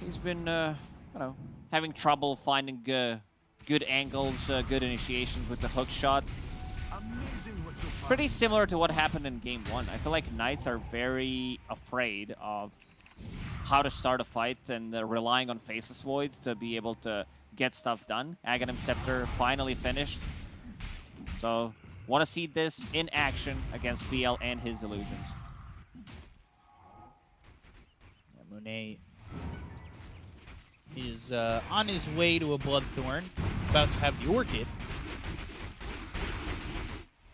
He's been, you know, having trouble finding good angles, good initiations with the hook shot. Pretty similar to what happened in Game 1. I feel like Knights are very afraid of how to start a fight and relying on Faceless Void to be able to get stuff done. Aghanim Scepter finally finished. So, want to see this in action against BL and his illusions.
Yeah, Monet is on his way to a Bloodthorn, about to have the Orchid.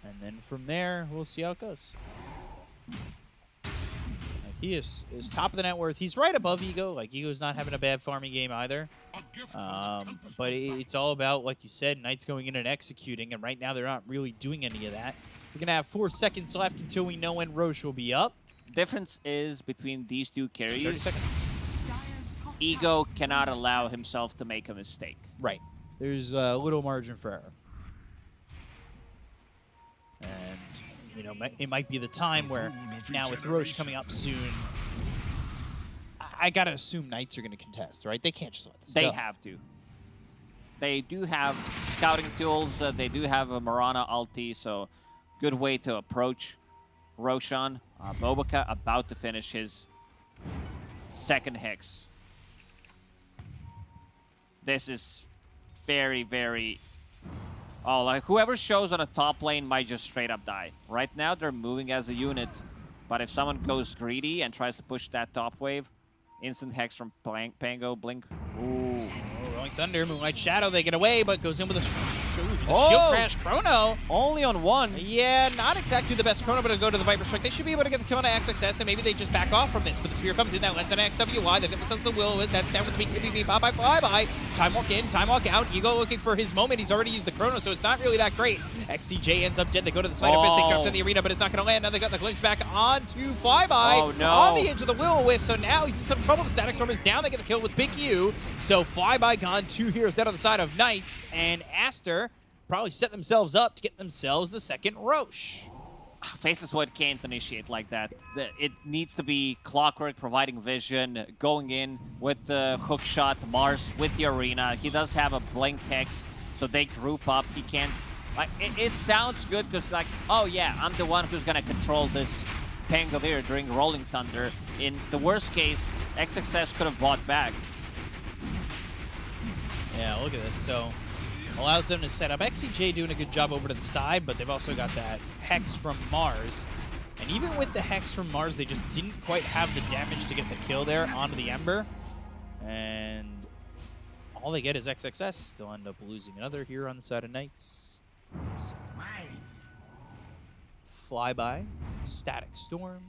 And then from there, we'll see how it goes. Like, he is top of the net worth. He's right above Ego. Like, Ego's not having a bad farming game either. But it's all about, like you said, Knights going in and executing. And right now, they're not really doing any of that. We're going to have 4 seconds left until we know when Roche will be up.
difference is between these two
30
carries,
seconds.
Dire's top
Ego
tower is
cannot
under
allow
attack.
himself to make a mistake.
Right. There's a little margin for error. And, you know, it might be the time where now with Roche coming up soon, I got to assume Knights are going to contest, right? They can't just let this
They
go.
have to. They do have scouting tools. They do have a Marana ulti, so good way to approach Roshan. Boboka about to finish his second Hex. This is very, very... Oh, like whoever shows on a top lane might just straight up die. Right now, they're moving as a unit. But if someone goes greedy and tries to push that top wave, instant Hex from Pango, Blink. Ooh.
Oh, Rolling Thunder, Moonlight Shadow, they get away, but goes in with a shield
Oh!
crash. Chrono.
Only on one.
Yeah, not exactly the best Chrono, but it'll go to the Viper Strike. They should be able to get the kill on XXS, and maybe they just back off from this. But the Spear comes in, that lets on XWY. They get themselves the Will-O-Wisp. That's down with the BKB. Bye-bye, fly-by. Time walk in, time walk out. Ego looking for his moment. He's already used the Chrono, so it's not really that great. XCJ ends up dead. They go to the Sleight of Fist. They jump to the arena, but it's not going to land. Now they got the glimpse back onto Flyby.
Oh, no.
On the edge of the Will-O-Wisp, so now he's in some trouble. The Static Storm is down. They get the kill with Big U. So Flyby gone. 2 heroes dead on the side of Knights, and Aster probably set themselves up to get themselves the second Roche.
Faceless Void can't initiate like that. It needs to be Clockwork providing vision, going in with the hook shot, Mars with the arena. He does have a Blink Hex, so they group up. He can't... Like, it sounds good because, like, oh yeah, I'm the one who's going to control this Pangolier during Rolling Thunder. In the worst case, XXS could have bought back.
Yeah, look at this. So allows them to set up. XCJ doing a good job over to the side, but they've also got that Hex from Mars. And even with the Hex from Mars, they just didn't quite have the damage to get the kill there onto the Ember. And all they get is XXS. They'll end up losing another here on the side of Knights. Flyby, Static Storm,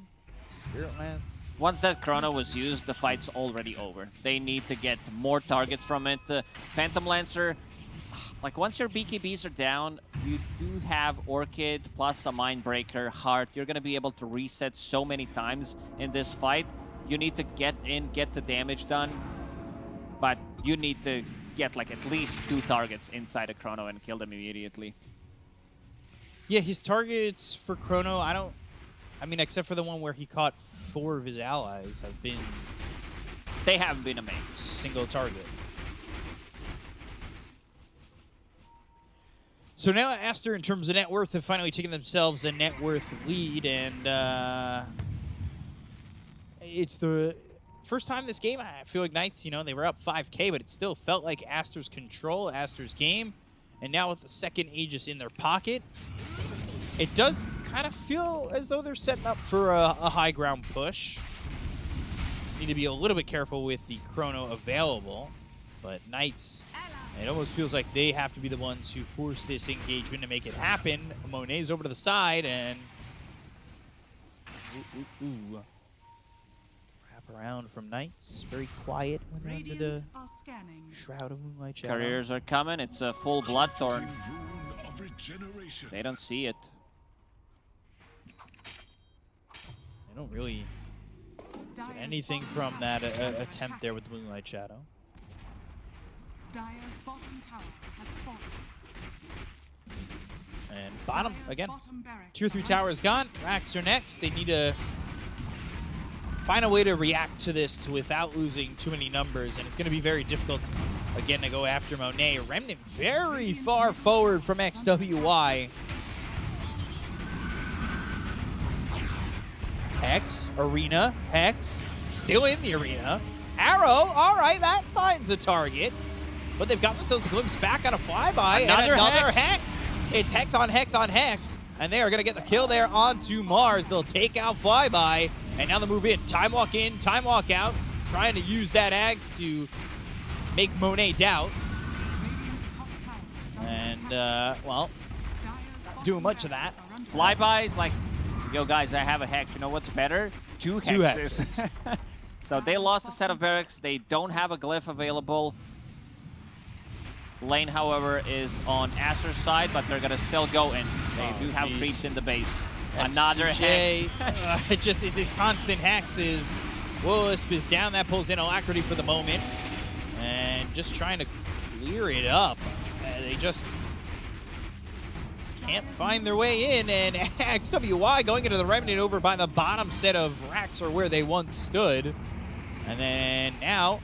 Spirit Lance.
Once that Chrono was used, the fight's already over. They need to get more targets from it. Phantom Lancer, like once your BKBs are down, you do have Orchid plus a Mindbreaker, Heart. You're going to be able to reset so many times in this fight. You need to get in, get the damage done, but you need to get like at least 2 targets inside a Chrono and kill them immediately.
Yeah, his targets for Chrono, I mean, except for the one where he caught 4 of his allies, have been
They haven't been amazing.
single target. So now Aster, in terms of net worth, have finally taken themselves a net worth lead, and it's the first time this game, I feel like Knights, you know, they were up 5K, but it still felt like Aster's control, Aster's game. And now with the second Aegis in their pocket, it does kind of feel as though they're setting up for a high ground push. Need to be a little bit careful with the Chrono available, but Knights, it almost feels like they have to be the ones who force this engagement to make it happen. Monet's over to the side, and wrap around from Knights. Very quiet when they're under the
Radiant are scanning.
Shroud of Moonlight Shadow.
Careers are coming. It's a full Bloodthorn.
Rune of regeneration.
They don't see it.
They don't really get
Dire's
anything
bottom
from
tower
that
is under
attempt
attack.
there with the Moonlight Shadow.
Dire's bottom tower has fallen.
And bottom,
Dire's
again,
bottom barracks
Tier 3
are
tower is gone. Racks are next. They need to find a way to react to this without losing too many numbers, and it's going to be very difficult, again, to go after Monet. Remnant very far forward from XWY. Hex, Arena, Hex, still in the arena. Arrow, all right, that finds a target. But they've got themselves the glimpse back on a flyby.
Another
and another
Hex.
Hex. It's Hex on Hex on Hex. And they are going to get the kill there onto Mars. They'll take out Flyby. And now they move in. Time walk in, time walk out. Trying to use that Axe to make Monet doubt.
Radiant's top tower is under
And,
attack.
well,
Dire's bottom
doing much of that.
barracks are under
Flyby's like, yo guys, I have a Hex. You know what's better? 2
2
Hexes. So they lost a set of barracks. They don't have a glyph available. Lane, however, is on Aster's side, but they're going to still go in. They do have
geez.
creeps in the base. Another
XCJ,
hex.
it's constant hexes. Wisp is down. That pulls in Alacrity for the moment. And just trying to clear it up. They just can't find their way in. And XWY going into the Remnant over by the bottom set of racks or where they once stood. And then now,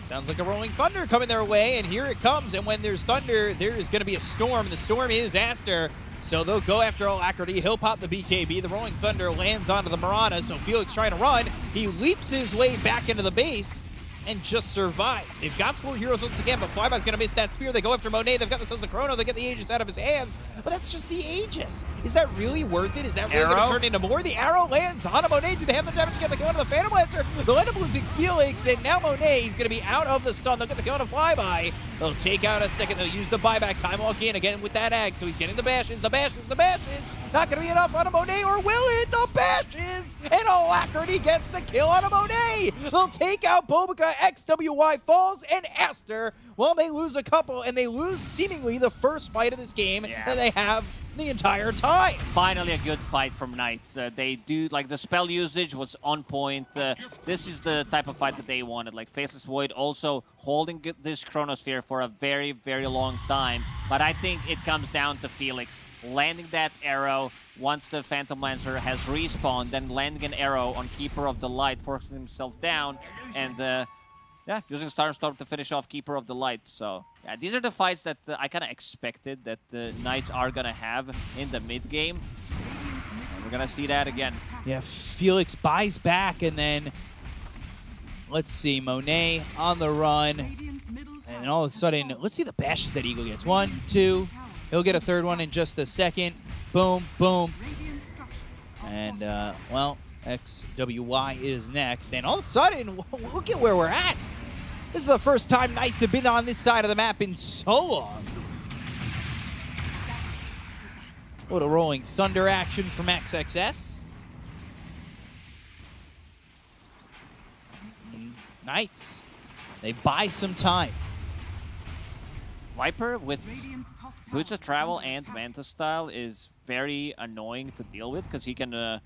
sounds like a Rolling Thunder coming their way. And here it comes. And when there's Thunder, there is going to be a Storm. The Storm is Aster. So they'll go after Alacrity. He'll pop the BKB. The Rolling Thunder lands onto the Marana. So Felix trying to run. He leaps his way back into the base and just survives. They've got 4 heroes once again, but Flyby's going to miss that spear. They go after Monet. They've got themselves the Chrono. They get the Aegis out of his hands. But that's just the Aegis. Is that really worth it? Is that really going to turn into more? The arrow lands on a Monet. Do they have the damage to get the kill onto the Phantom Lancer? They'll end up losing Felix, and now Monet is going to be out of the stun. They'll get the kill on a Flyby. They'll take out a second. They'll use the buyback. Time walk in again with that Ag. So he's getting the bashes. The bashes. The bashes. Not going to be enough on a Monet, or will it? The bashes. And Alacrity gets the kill on a Monet. They'll take out Bobica. XWY falls, and Aster, well, they lose a couple, and they lose seemingly the first fight of this game that they have the entire time.
Finally a good fight from Knights. They do, like, the spell usage was on point. This is the type of fight that they wanted. Like, Faceless Void also holding this Chronosphere for a very, very long time. But I think it comes down to Felix landing that arrow once the Phantom Lancer has respawned, then landing an arrow on Keeper of the Light, forcing himself down, and yeah, using Starstorm to finish off Keeper of the Light. So, yeah, these are the fights that I kind of expected that the Knights are going to have in the mid-game. And we're going to see that again.
Yeah, Felix buys back, and then, let's see, Monet on the run. And all of a sudden, let's see the bashes that Eagle gets. 1, 2, he'll get a third one in just a second. Boom, boom. And, well, XWY is next. And all of a sudden, look at where we're at. This is the first time Knights have been on this side of the map in so long. What a Rolling Thunder action from XXS. Knights, they buy some time.
Viper with Boots of Travel and Manta Style is very annoying to deal with because he can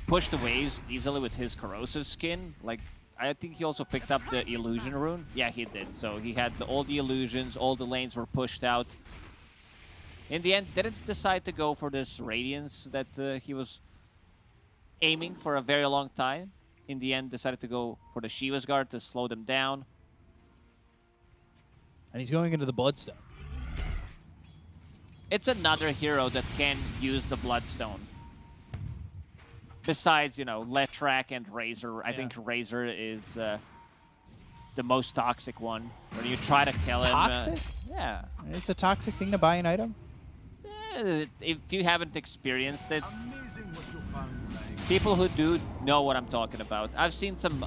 push the waves easily with his corrosive skin. Like, I think he also picked up the illusion rune. Yeah, he did. So he had all the illusions, all the lanes were pushed out. In the end, didn't decide to go for this Radiance that he was aiming for a very long time. In the end, decided to go for the Shiva's Guard to slow them down.
And he's going into the Bloodstone.
It's another hero that can use the Bloodstone. Besides, you know, Letrak and Razor, I think Razor is the most toxic one. When you try to kill him...
Toxic?
Yeah.
It's a toxic thing to buy an item?
If you haven't experienced it, people who do know what I'm talking about. I've seen some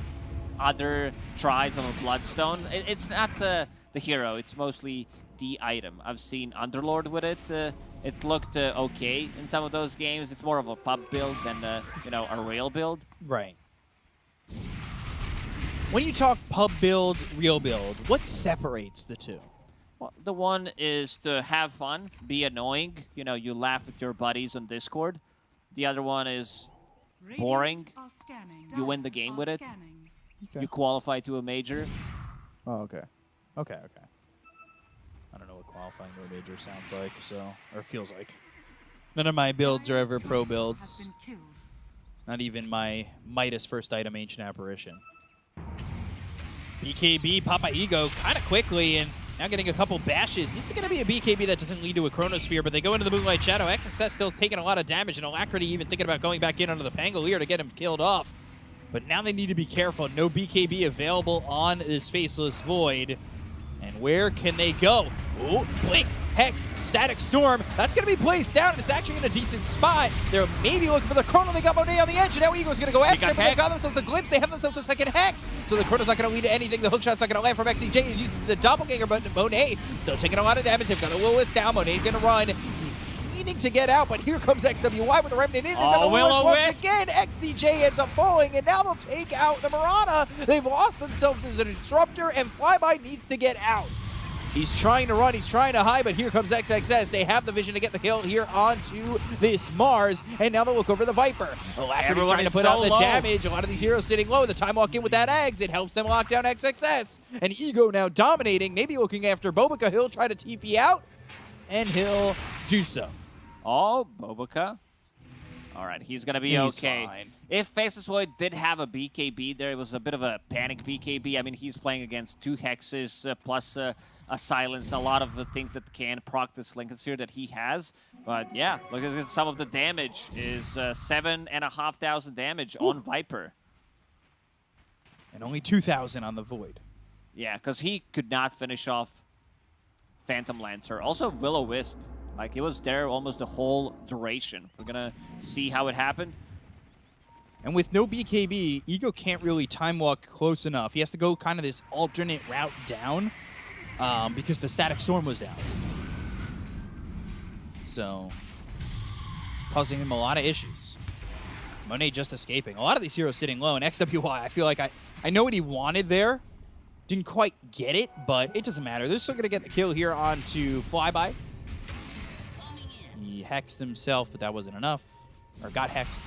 other tries on a Bloodstone. It's not the hero, it's mostly the item. I've seen Underlord with it. It looked okay in some of those games. It's more of a pub build than, you know, a real build.
Right. When you talk pub build, real build, what separates the two?
Well, the one is to have fun, be annoying. You know, you laugh with your buddies on Discord. The other one is boring. You win the game with it.
Okay.
You qualify to a major.
Oh, okay. Okay. I don't know what qualifying to a major sounds like, or feels like. None of my builds are ever pro builds. Not even my Midas first item, Ancient Apparition. BKB, Papa Ego, kind of quickly, and now getting a couple bashes. This is going to be a BKB that doesn't lead to a Chronosphere, but they go into the Moonlight Shadow. XXS still taking a lot of damage, and Alacrity even thinking about going back in under the Pangolier to get him killed off. But now they need to be careful. No BKB available on this Faceless Void. And where can they go? Oh, Blink, Hex, Static Storm. That's going to be placed down, and it's actually in a decent spot. They're maybe looking for the Chrono. They got Monet on the edge, and now Ego's going to go after him. They got themselves the Glimpse. They have themselves a second Hex. So the Chrono's not going to lead to anything. The hookshot's not going to land from XCJ. He uses the Doppelganger, but Monet still taking a lot of damage. They've got a Will-O-Wisp down. Monet's going to run. He's needing to get out, but here comes XWY with the Remnant in. They've got the Will-O-Wisp once again. XCJ ends up falling, and now they'll take out the Marana. They've lost themselves as a Disruptor, and Flyby needs to get out. He's trying to run, he's trying to hide, but here comes XXS. They have the vision to get the kill here onto this Mars, and now they'll look over the Viper. Alacrity
Everyone
trying to
is
put
so
out the
low.
damage. A lot of these heroes sitting low. The time walk in with that Eggs, it helps them lock down XXS. And Ego now dominating, maybe looking after Bobica. He'll try to TP out, and he'll do so.
Oh, Bobica. All right, he's going to be
He's
okay.
fine.
If Faceless Void did have a BKB there, it was a bit of a panic BKB. I mean, he's playing against 2 Hexes plus a Silence, a lot of the things that can proc this Lincoln Sphere that he has. But yeah, look at some of the damage is 7,500 damage on Viper.
And only 2,000 on the Void.
Yeah, because he could not finish off Phantom Lancer. Also, Will-O-Wisp. Like, he was there almost the whole duration. We're going to see how it happened.
And with no BKB, Ego can't really time walk close enough. He has to go kind of this alternate route down because the Static Storm was down. So, causing him a lot of issues. Monet just escaping. A lot of these heroes sitting low, and XWY, I feel like I know what he wanted there. Didn't quite get it, but it doesn't matter. They're still going to get the kill here onto Flyby. He hexed himself, but that wasn't enough. Or got hexed,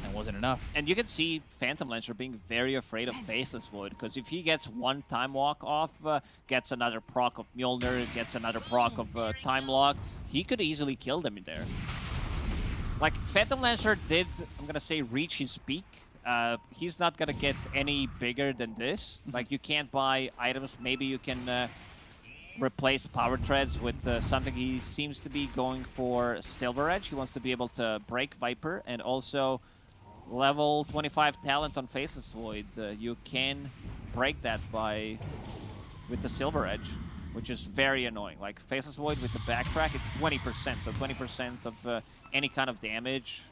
and wasn't enough.
And you can see Phantom Lancer being very afraid of Faceless Void, because if he gets one time walk off, gets another proc of Mjolnir, gets another proc of Time Lock, he could easily kill them in there. Like, Phantom Lancer did, I'm going to say, reach his peak. He's not going to get any bigger than this. Like, you can't buy items. Maybe you can replace Power Treads with something. He seems to be going for Silver Edge. He wants to be able to break Viper, and also level 25 talent on Faceless Void. You can break that with the Silver Edge, which is very annoying. Like, Faceless Void with the backtrack, it's 20%. So 20% of any kind of damage,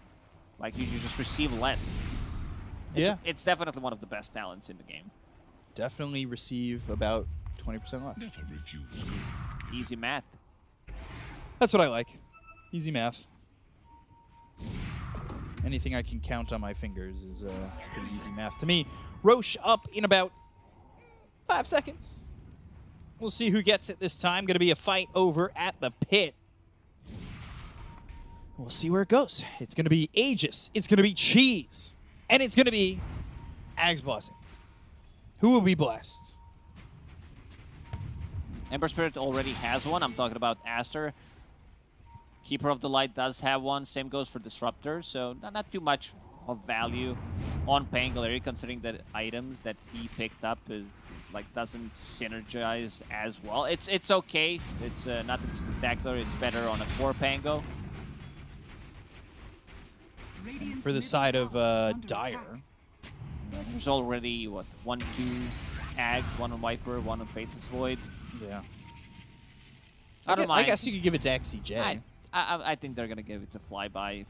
like, you just receive less. It's definitely one of the best talents in the game.
Definitely receive about 20% less.
Never refuse.
Easy math.
That's what I like. Easy math. Anything I can count on my fingers is pretty easy math to me. Roche up in about 5 seconds. We'll see who gets it this time. Going to be a fight over at the pit. We'll see where it goes. It's going to be Aegis. It's going to be Cheese. And it's going to be Ags Blessing. Who will be blessed?
Ember Spirit already has one. I'm talking about Aster. Keeper of the Light does have one. Same goes for Disruptor. So not too much of value on Pangolier, considering that items that he picked up is like doesn't synergize as well. It's okay. It's nothing spectacular. It's better on a core Pango.
For the side of Dire.
There's already, what, 1, 2 Ags, 1 on Viper, 1 on Faceless Void.
Yeah.
I don't mind.
I guess you could give it to XCJ.
I think they're going to give it to Flyby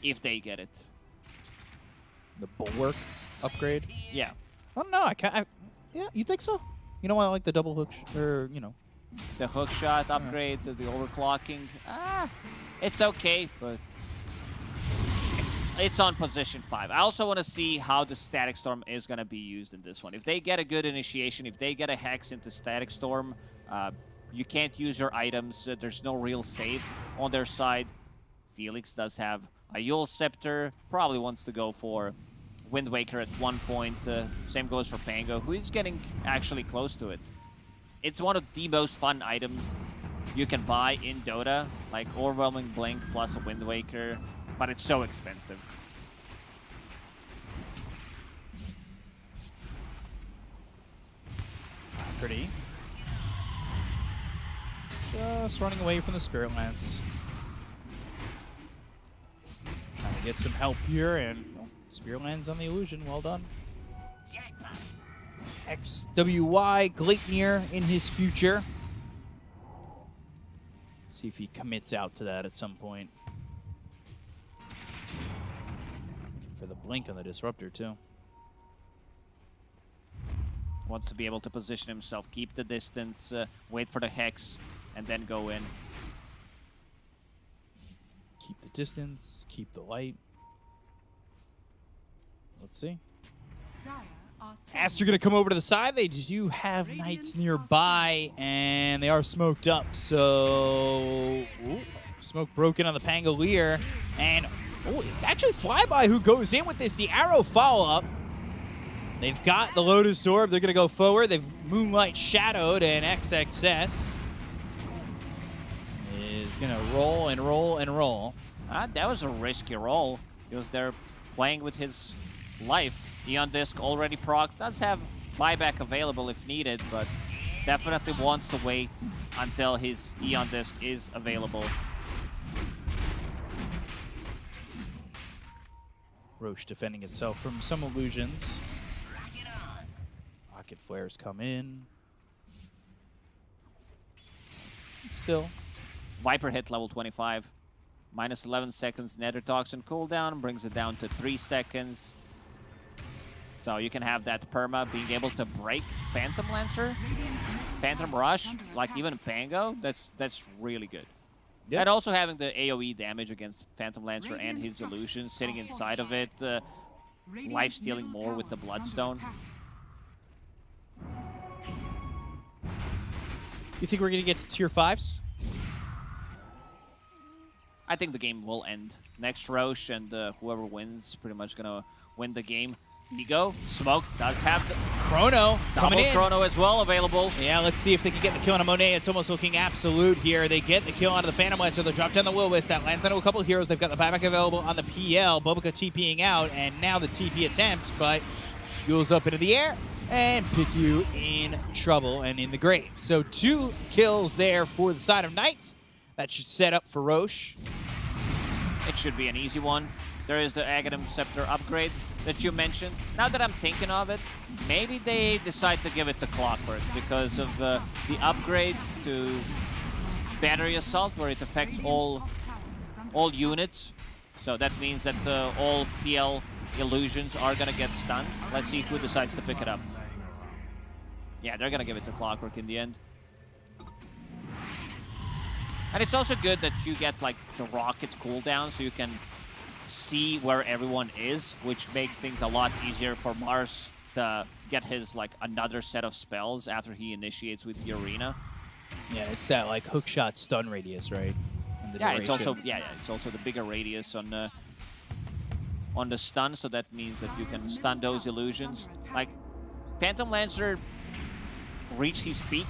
if they get it.
The Bulwark upgrade?
Yeah.
I don't know. Yeah, you think so? You know why I like the double hook, or, you know.
The hook shot upgrade, the overclocking. It's okay, but it's on position 5. I also want to see how the Static Storm is going to be used in this one. If they get a good initiation, if they get a hex into Static Storm, you can't use your items. There's no real save on their side. Felix does have a Yule Scepter. Probably wants to go for Wind Waker at one point. Same goes for Pango, who is getting actually close to it. It's one of the most fun items you can buy in Dota, like Overwhelming Blink plus a Wind Waker, but it's so expensive.
Pretty. Just running away from the Spirit Lance. Trying to get some help here, and Spirit Lance on the illusion. Well done. XWY, Gleipnir in his future. See if he commits out to that at some point. Looking for the blink on the Disruptor, too.
Wants to be able to position himself, keep the distance, wait for the Hex, and then go in.
Keep the distance, keep the light. Let's see.
Dire
Aster gonna come over to the side. They do have Knights nearby, and they are smoked up. So, ooh, smoke broken on the Pangolier, and it's actually Flyby who goes in with this. The arrow follow-up. They've got the Lotus Orb. They're gonna go forward. They've Moonlight Shadowed, and XXS is gonna roll and roll and roll.
That was a risky roll. He was there playing with his life. Eon Disc already proc, does have buyback available if needed, but definitely wants to wait until his Eon Disc is available.
Roche defending itself from some illusions. Rocket flares come in. Still.
Viper hit level 25. Minus 11 seconds Nether Toxin cooldown, brings it down to 3 seconds. So you can have that perma being able to break Phantom Lancer, Phantom Rush, like even Pango. That's really good.
Yep.
And also having the AoE damage against Phantom Lancer and his illusions sitting inside of it, life stealing more with the Bloodstone.
You think we're gonna get to tier 5s?
I think the game will end. Next Roche and whoever wins pretty much gonna win the game. Ego, Smoke does have the
Chrono coming
double
in.
Chrono as well available.
Yeah, let's see if they can get the kill on a Monet. It's almost looking absolute here. They get the kill onto the Phantom Lancer. They drop down the Will-O-Wisp. That lands onto a couple of heroes. They've got the buyback available on the PL. Bobica TPing out, and now the TP attempt, but Yule's up into the air and pick you in trouble and in the grave. So 2 kills there for the side of Knights. That should set up for Roche.
It should be an easy one. There is the Aghanim Scepter upgrade that you mentioned. Now that I'm thinking of it, maybe they decide to give it to Clockwork because of the upgrade to Battery Assault, where it affects all units. So that means that all PL illusions are gonna get stunned. Let's see who decides to pick it up. Yeah, they're gonna give it to Clockwork in the end. And it's also good that you get like the rocket cooldown, so you can see where everyone is, which makes things a lot easier for Mars to get his like another set of spells after he initiates with the arena.
Yeah, it's that like hookshot stun radius, right? And the
Yeah, it's
duration.
also it's also the bigger radius on the stun, so that means that you can stun those illusions. Like Phantom Lancer reached his peak,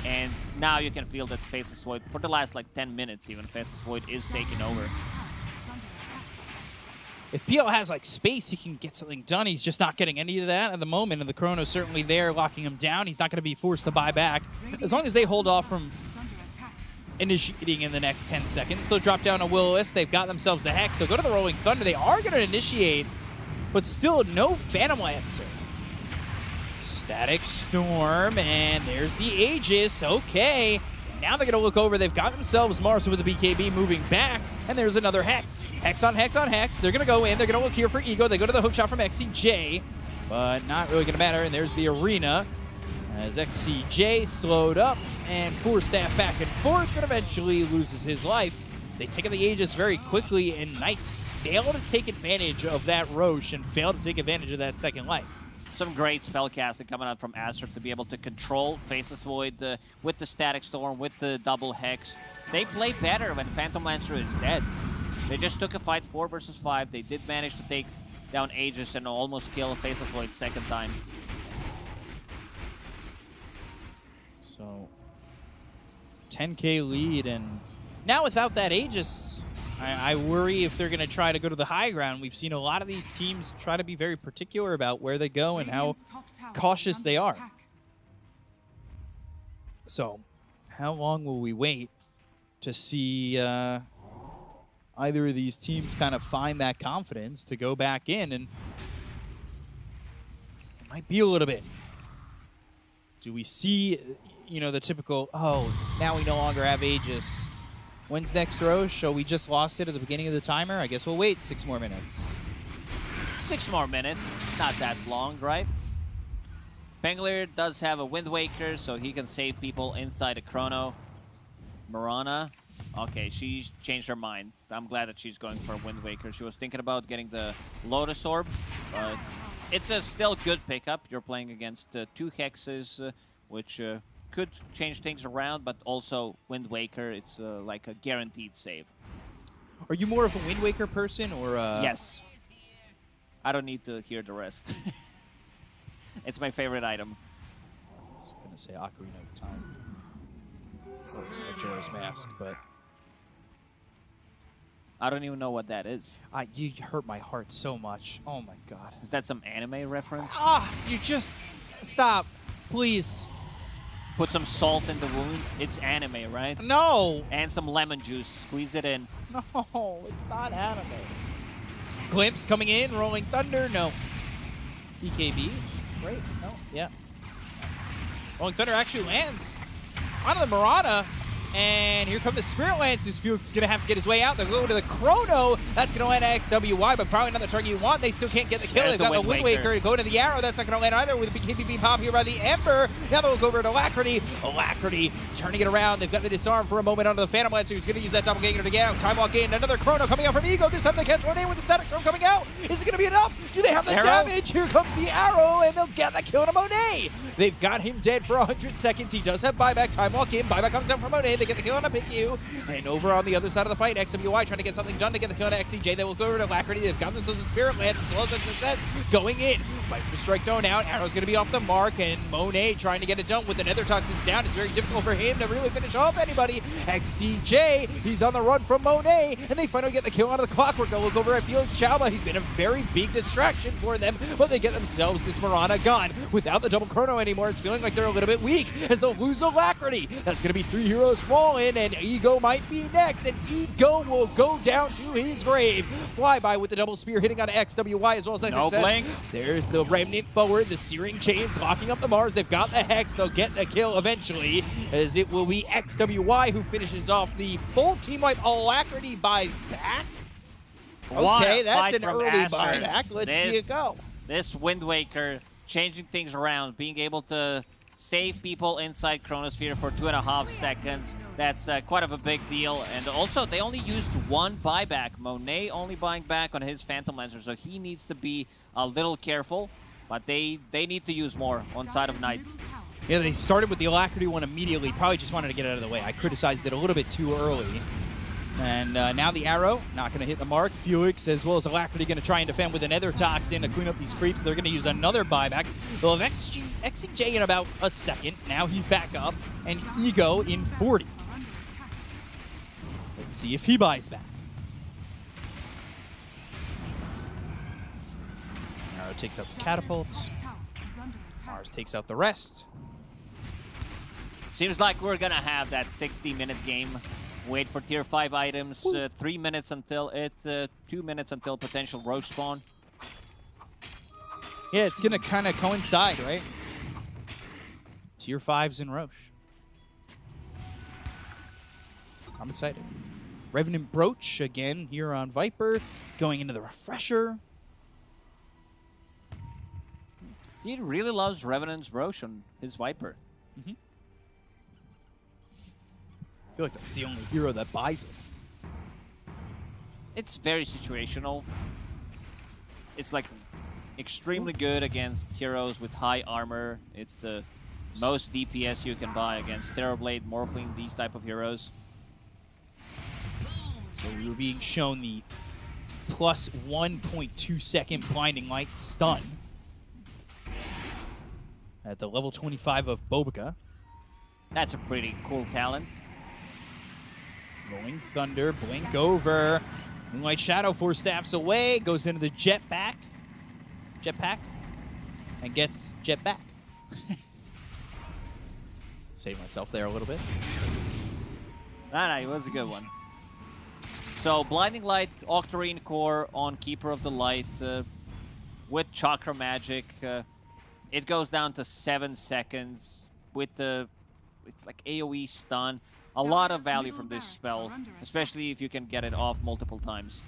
and now you can feel that Faceless Void for the last like 10 minutes even Faceless Void is taking over.
If PL has like space, he can get something done. He's just not getting any of that at the moment, and the Chrono's certainly there, locking him down. He's not going to be forced to buy back. As long as they hold off from initiating in the next 10 seconds, they'll drop down a Will-O-Wisp. They've got themselves the Hex. They'll go to the Rolling Thunder. They are going to initiate, but still no Phantom Lancer. Static Storm, and there's the Aegis. Okay. Now they're going to look over. They've got themselves Mars with the BKB moving back, and there's another Hex. Hex on Hex on Hex. They're going to go in. They're going to look here for Ego. They go to the hookshot from XCJ, but not really going to matter. And there's the arena as XCJ slowed up and poor staff back and forth, but eventually loses his life. They take out the Aegis very quickly, and Knights fail to take advantage of that Roche and fail to take advantage of that second life.
Some great spellcasting coming out from Aster to be able to control Faceless Void with the Static Storm, with the double Hex. They play better when Phantom Lancer is dead. They just took a fight 4 versus 5. They did manage to take down Aegis and almost kill Faceless Void second time.
So 10k lead, and now without that Aegis, I worry if they're going to try to go to the high ground. We've seen a lot of these teams try to be very particular about where they go and how cautious they are. So how long will we wait to see either of these teams kind of find that confidence to go back in? And it might be a little bit. Do we see, you know, the typical, oh, now we no longer have Aegis. When's next Roche? Oh, we just lost it at the beginning of the timer. I guess we'll wait 6 more minutes.
6 more minutes. It's not that long, right? Pangolier does have a Wind Waker, so he can save people inside a Chrono. Mirana, okay, she changed her mind. I'm glad that she's going for a Wind Waker. She was thinking about getting the Lotus Orb, but it's a still good pickup. You're playing against 2 hexes, which could change things around, but also Wind Waker, it's like a guaranteed save.
Are you more of a Wind Waker person or?
Yes. I don't need to hear the rest. It's my favorite item.
I was gonna say Ocarina of Time. Or Majora's Mask, but
I don't even know what that is.
you hurt my heart so much. Oh my god.
Is that some anime reference?
You just stop, please.
Put some salt in the wound. It's anime, right?
No,
And some lemon juice. Squeeze it in.
no, it's not anime. Glimpse coming in, Rolling Thunder. No. EKB. Great. No. Yeah. Rolling Thunder actually lands onto the Marana. And here come the Spirit Lances. Felix is going to have to get his way out. They'll go to the Chrono. That's going to land XWY, but probably not the target you want. They still can't get the kill.
There's
They've got the Wind Waker to go to the Arrow. That's not going to land either with the KPP pop here by the Ember. Now they'll go over to Alacrity. Alacrity turning it around. They've got the disarm for a moment onto the Phantom Lancer, who's going to use that Doppelganger to get out. Time Walk in. Another Chrono coming out from Ego. This time they catch Renee with the Static Storm coming out. Is it going to be enough? Do they have the
Arrow?
damage? Here comes the Arrow, and they'll get the kill to Monet. They've got him dead for 100 seconds. He does have buyback. Time Walk in. Buyback comes out from Monet. They get the kill on a Pick And over on the other side of the fight, XWY trying to get something done to get the kill on XCJ. They will go over to Alacrity. They've got themselves a Spirit Lance as well as success going in. Fight for strike going out. Arrow's going to be off the mark, and Monet trying to get it done with the Nether Toxins down. It's very difficult for him to really finish off anybody. XCJ, he's on the run from Monet, and they finally get the kill out of the Clockwork. They'll look over at Felix Chalma. He's been a very big distraction for them, but they get themselves this Marana gone. Without the double chrono anymore, it's feeling like they're a little bit weak as they'll lose Alacrity. That's going to be 3 heroes falling, and Ego might be next, and Ego will go down to his grave. Flyby with the double spear hitting on XWY as well as
No blink.
There's the Remnant forward, the Searing Chains locking up the Mars. They've got the Hex. They'll get the kill eventually, as it will be XWY who finishes off the full team wipe. Alacrity buys back. Okay, that's an early buyback. Let's see it go.
This Wind Waker changing things around, being able to save people inside Chronosphere for 2.5 seconds. That's quite of a big deal. And also, they only used 1 buyback. Monet only buying back on his Phantom Lancer, so he needs to be a little careful. But they need to use more on side of Knights.
Yeah, they started with the Alacrity one immediately. Probably just wanted to get it out of the way. I criticized it a little bit too early. And now the Arrow, not going to hit the mark. Felix, as well as Alacrity, going to try and defend with a Nether Toxin to clean up these creeps. They're going to use another buyback. They'll have XCJ in about a second. Now he's back up. And Ego in 40. Let's see if he buys back. Arrow takes out the catapults. Mars takes out the rest.
Seems like we're going to have that 60-minute game. Wait for tier 5 items, 3 minutes until it, 2 minutes until potential Roche spawn.
Yeah, it's going to kind of coincide, right? Tier 5s in Roche. I'm excited. Revenant Brooch again here on Viper, going into the Refresher.
He really loves Revenant's Roche on his Viper.
I feel like that's the only hero that buys it.
It's very situational. It's like extremely good against heroes with high armor. It's the most DPS you can buy against Terrorblade, Morphling, these type of heroes.
So we were being shown the plus 1.2 second Blinding Light stun at the level 25 of Bobica.
That's a pretty cool talent.
Rolling Thunder, blink over. Moonlight Shadow 4 staffs away, goes into the jetpack, and gets jet back. Save myself there a little bit.
No, it was a good one. So, Blinding Light, Octarine Core on Keeper of the Light with Chakra Magic. It goes down to 7 seconds with the, it's like AoE stun. A lot of value from this spell, especially if you can get it off multiple times.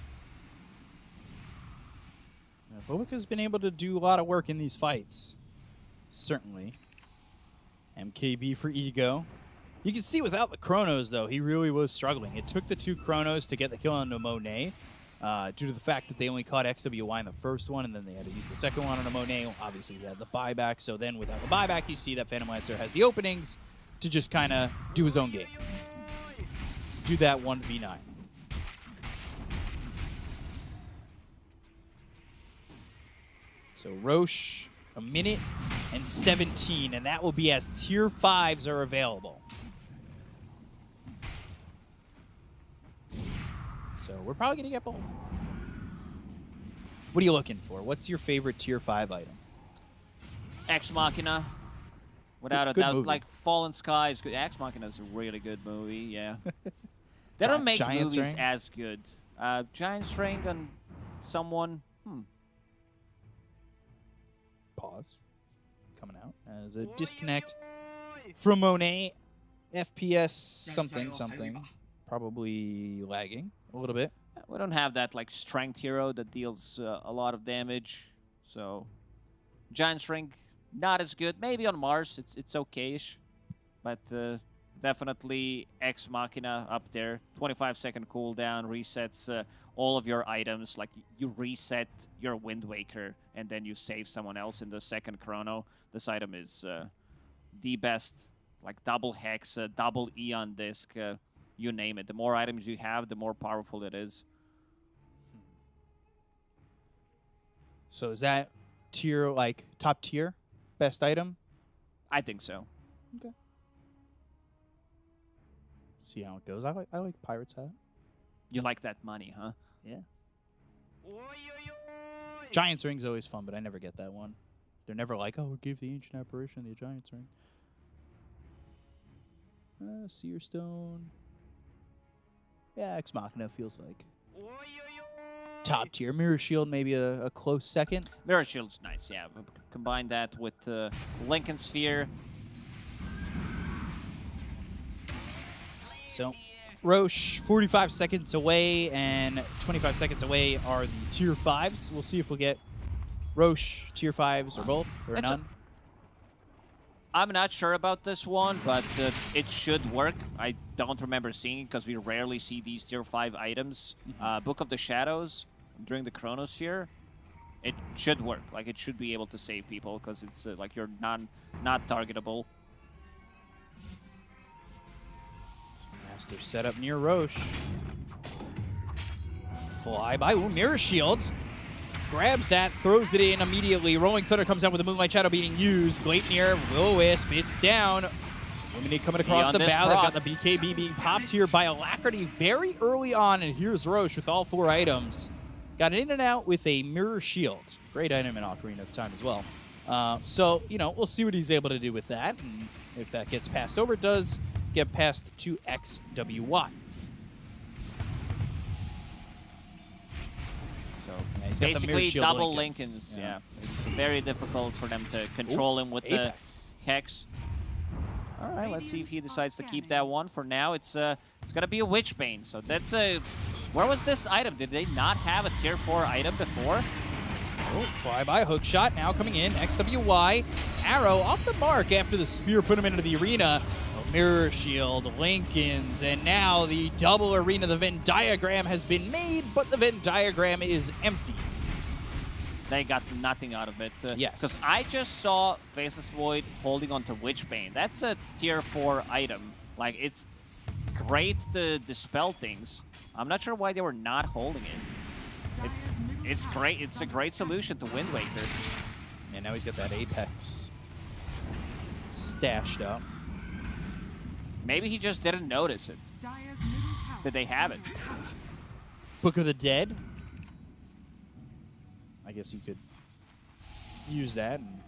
Bobica's been able to do a lot of work in these fights. Certainly. MKB for Ego. You can see without the Chronos, though, he really was struggling. It took the 2 Chronos to get the kill on Monet. due to the fact that they only caught XWY in the first one, and then they had to use the second one on a Monet. Obviously, they had the buyback. So then without the buyback, you see that Phantom Lancer has the openings to just kind of do his own game. Do that 1v9. So Roche, a minute and 17, and that will be as tier 5s are available. So we're probably going to get both. What are you looking for? What's your favorite tier 5 item?
Ex Machina. Without
Good
a doubt,
movie.
like Fallen Sky is good. Ex Machina is a really good movie, yeah. They don't make
Giant's
movies
Ring?
as good. Giant's Ring and someone,
Pause. Coming out as a disconnect from Monet. FPS something. Probably lagging a little bit.
we don't have that like strength hero that deals a lot of damage. So Giant's Ring, not as good. Maybe on Mars, it's okay-ish. But definitely Ex Machina up there. 25-second cooldown, resets all of your items. Like you reset your Wind Waker and then you save someone else in the second chrono. This item is the best. Like double Hex, double Eon Disc, you name it. The more items you have, the more powerful it is.
So is that tier, like top tier, best item?
I think so.
Okay. See how it goes. I like Pirate's Hat.
You like that money, huh?
Yeah. Giant's Ring's always fun, but I never get that one. They're never like, oh, give the Ancient Apparition the Giant's Ring. Seer Stone. Yeah, Ex Machina feels like top tier. Mirror Shield maybe a close second.
Mirror Shield's nice, yeah. Combine that with Lincoln Sphere.
So, Roche, 45 seconds away, and 25 seconds away are the tier 5s. We'll see if we'll get Roche tier 5s or both, or
It's
none.
I'm not sure about this one, but it should work. I don't remember seeing it because we rarely see these tier 5 items. Book of the Shadows during the Chronosphere, it should work. Like it should be able to save people because it's like you're not targetable.
Master set up near Roche. Fly by. Ooh, Mirror Shield. Grabs that, throws it in immediately. Rolling Thunder comes out with the Moonlight Shadow being used. Gleipnir, Will-O-Wisp, it's down. Illuminate coming across the bow. They've got the BKB being popped here by Alacrity very early on, and here's Roche with all 4 items. Got it in and out with a Mirror Shield. Great item in Ocarina of Time as well. So, you know, we'll see what he's able to do with that. And if that gets passed over, it does get passed to XWY. Yeah, he's got the Mirror
Basically,
Shield
double
Lincolns.
Lincolns. Yeah. It's very difficult for them to control him with
Apex.
the Hex. All right, let's see if he decides to keep that one. For now, it's gonna be a Witchbane. So that's a. Where was this item? Did they not have a tier 4 item before?
Oh, fly-by hook shot now coming in. XWY. Arrow off the mark after the spear put him into the arena. Oh, Mirror Shield, Lincolns, and now the double arena. The Venn diagram has been made, but the Venn diagram is empty.
They got nothing out of it.
Yes.
Because I just saw Faceless Void holding onto Witchbane. That's a tier 4 item. Like, it's great to dispel things. I'm not sure why they were not holding it. It's great. It's a great solution to Wind Waker.
And now he's got that Apex stashed up.
Maybe he just didn't notice it. Did they have it?
Book of the Dead. I guess you could use that and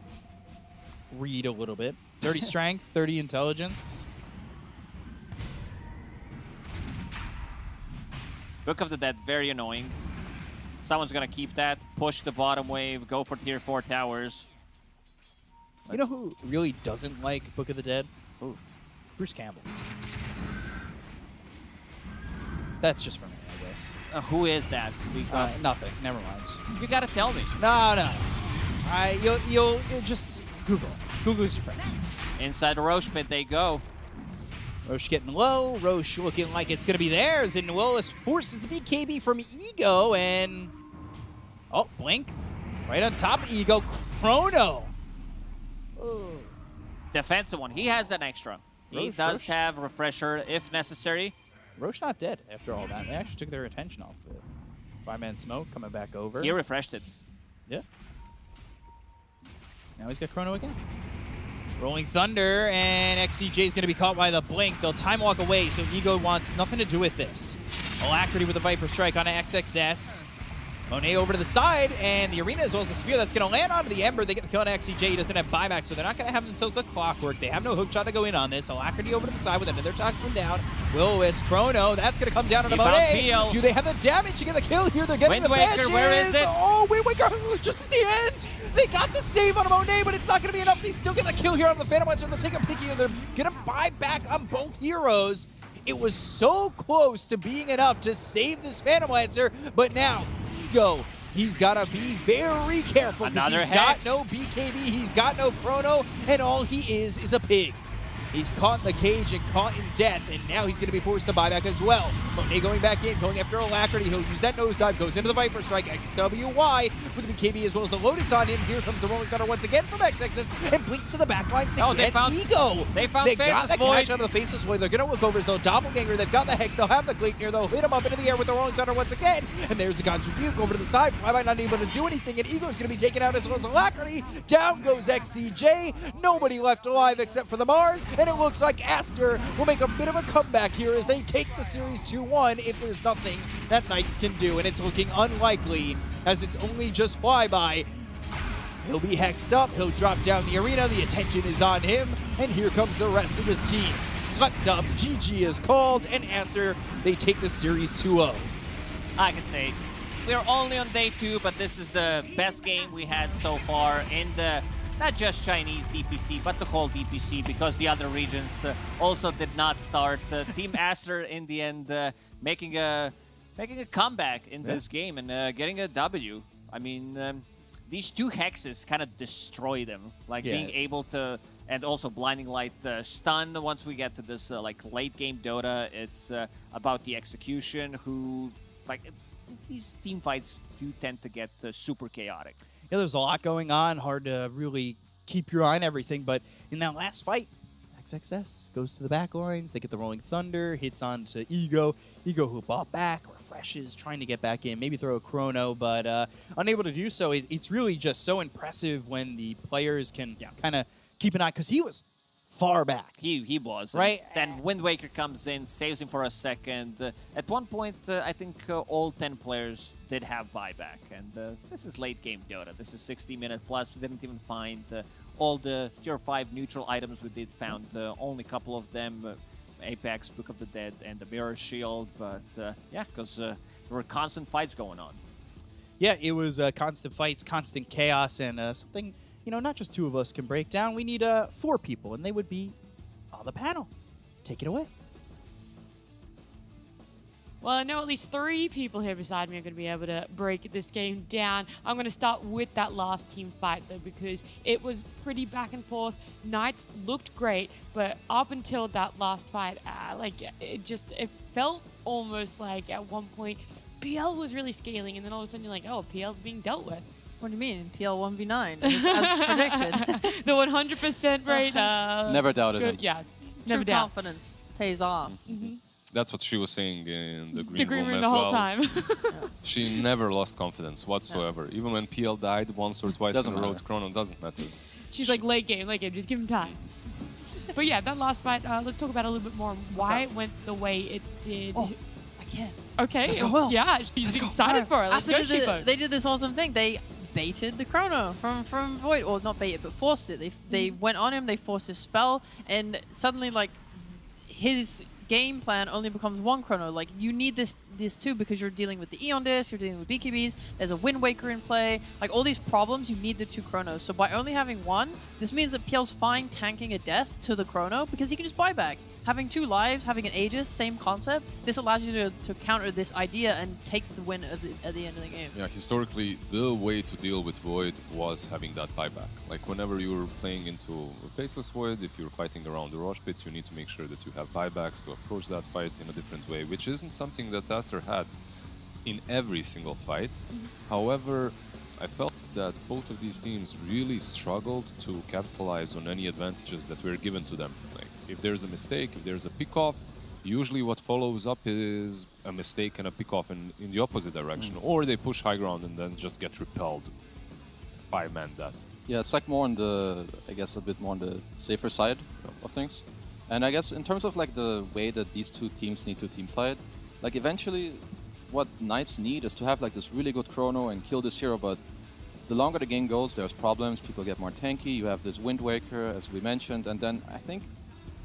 read a little bit. 30 strength, 30 intelligence.
Book of the Dead, very annoying. Someone's gonna keep that, push the bottom wave, go for tier 4 towers.
You know who really doesn't like Book of the Dead?
Ooh.
Bruce Campbell. That's just for me, I guess.
Who is that?
Nothing. Never mind.
You gotta tell me.
No. All right, you'll just Google. Google's your friend.
Inside the Roche pit they go.
Roche getting low. Roche looking like it's going to be theirs. And Willis forces the BKB from Ego. And, oh, Blink right on top of Ego. Chrono.
Defensive one. He has an extra. He does have refresher if necessary.
Roche not dead after all that. They actually took their attention off it. Fireman Smoke coming back over.
He refreshed it.
Yeah. Now he's got Chrono again. Rolling Thunder, and XCJ is going to be caught by the Blink. They'll time walk away, so Ego wants nothing to do with this. Alacrity with the Viper Strike on XXS. Monet over to the side, and the Arena as well as the Spear that's going to land onto the Ember. They get the kill on XCJ. He doesn't have buyback, so they're not going to have themselves the clockwork. They have no hook shot to go in on this. Alacrity over to the side with another toxin down. Will-O-Wisp, Chrono, that's going to come down on the Monet. Do they have the damage to get the kill here? They're getting
Wind
the
Waker,
badges.
where is it?
Oh, Wind Waker, just at the end. They got the save on a Monet, but it's not going to be enough. They still get the kill here on the Phantom Lancer. They'll take a picky, and they're going to buy back on both heroes. It was so close to being enough to save this Phantom Lancer, but now Ego, he's got to be very careful because he's got no BKB, he's got no Chrono, and all he is a pig. He's caught in the cage and caught in death, and now he's going to be forced to buy back as well. Monet going back in, going after Alacrity. He'll use that nosedive, goes into the Viper Strike, XWY with the BKB as well as the Lotus on him. Here comes the Rolling Thunder once again from XXS and blinks to the backlines to get Ego.
They found
They got
Faceless
the catch
Void.
out of the Faceless Void. They're going to look over as though Doppelganger. They've got the Hex. They'll have the Gleipnir. They'll hit him up into the air with the Rolling Thunder once again. And there's the God's Rebuke over to the side. Flyby not able to do anything, and Ego's going to be taken out as well as Alacrity. Down goes XCJ. Nobody left alive except for the Mars, and it looks like Aster will make a bit of a comeback here as they take the series 2-1 if there's nothing that Knights can do, and it's looking unlikely as it's only just Flyby. He'll be hexed up, he'll drop down the arena, the attention is on him, and here comes the rest of the team. Slept up, GG is called, and Aster, they take the series 2-0.
I can say we're only on day 2, but this is the best game we had so far in the not just Chinese DPC, but the whole DPC, because the other regions also did not start. Team Aster in the end making a comeback in this game and getting a W. I mean, these two hexes kind of destroy them, like being able to, and also blinding light stun. Once we get to this like late game Dota, it's about the execution. These team fights do tend to get super chaotic.
Yeah, there's a lot going on. Hard to really keep your eye on everything. But in that last fight, XXS goes to the back lines. They get the Rolling Thunder, hits onto Ego. Ego who bought back, refreshes, trying to get back in, maybe throw a Chrono, but unable to do so. It's really just so impressive when the players can kind of keep an eye, because he was far back.
He was.
Right.
Then Wind Waker comes in, saves him for a second. At one point, I think all 10 players did have buyback. And this is late game Dota. This is 60-minute plus. We didn't even find all the tier 5 neutral items. We did found only a couple of them. Apex, Book of the Dead, and the Mirror Shield. But yeah, because there were constant fights going on.
Yeah, it was constant fights, constant chaos, and something, you know, not just two of us can break down. We need 4 people, and they would be on the panel. Take it away.
Well, I know at least 3 people here beside me are going to be able to break this game down. I'm going to start with that last team fight, though, because it was pretty back and forth. Knights looked great, but up until that last fight, it felt almost like at one point PL was really scaling, and then all of a sudden you're like, oh, PL's being dealt with.
What do you mean? PL 1v9, as predicted.
The 100% rate.
Never doubted him.
Yeah,
True
never doubt.
confidence pays off.
That's what she was saying in the
The green room
as
the whole
well.
time.
She never lost confidence whatsoever. Even when PL died once or twice
Doesn't
in a row
matter.
to Chrono, doesn't matter.
She's like, late game, just give him time. But yeah, that last fight, let's talk about it a little bit more why it went the way it did.
Oh, I can.
Okay.
Let's go.
Yeah, she's excited for it. Let's go, Shipo.
They did this awesome thing. They baited the Chrono from Void, or not baited, but forced it. They went on him, they forced his spell, and suddenly, like, his game plan only becomes 1 Chrono. Like, you need this too, because you're dealing with the Eon Disc, you're dealing with BKBs, there's a Wind Waker in play. Like, all these problems, you need the 2 Chronos. So by only having 1, this means that PL's fine tanking a death to the Chrono, because he can just buy back. having 2 lives, having an Aegis, same concept. This allows you to counter this idea and take the win at the end of the game.
Yeah, historically, the way to deal with Void was having that buyback. Like, whenever you're playing into a Faceless Void, if you're fighting around the Rosh Pit, you need to make sure that you have buybacks to approach that fight in a different way, which isn't something that Aster had in every single fight. However, I felt that both of these teams really struggled to capitalize on any advantages that were given to them. Like, if there's a mistake, if there's a pick-off, usually what follows up is a mistake and a pick-off in the opposite direction, or they push high ground and then just get repelled. 5-man death.
Yeah, it's like more on the, I guess, a bit more on the safer side of things. And I guess in terms of like the way that these 2 teams need to team fight, like eventually what Knights need is to have like this really good chrono and kill this hero, but the longer the game goes, there's problems, people get more tanky, you have this Wind Waker, as we mentioned, and then I think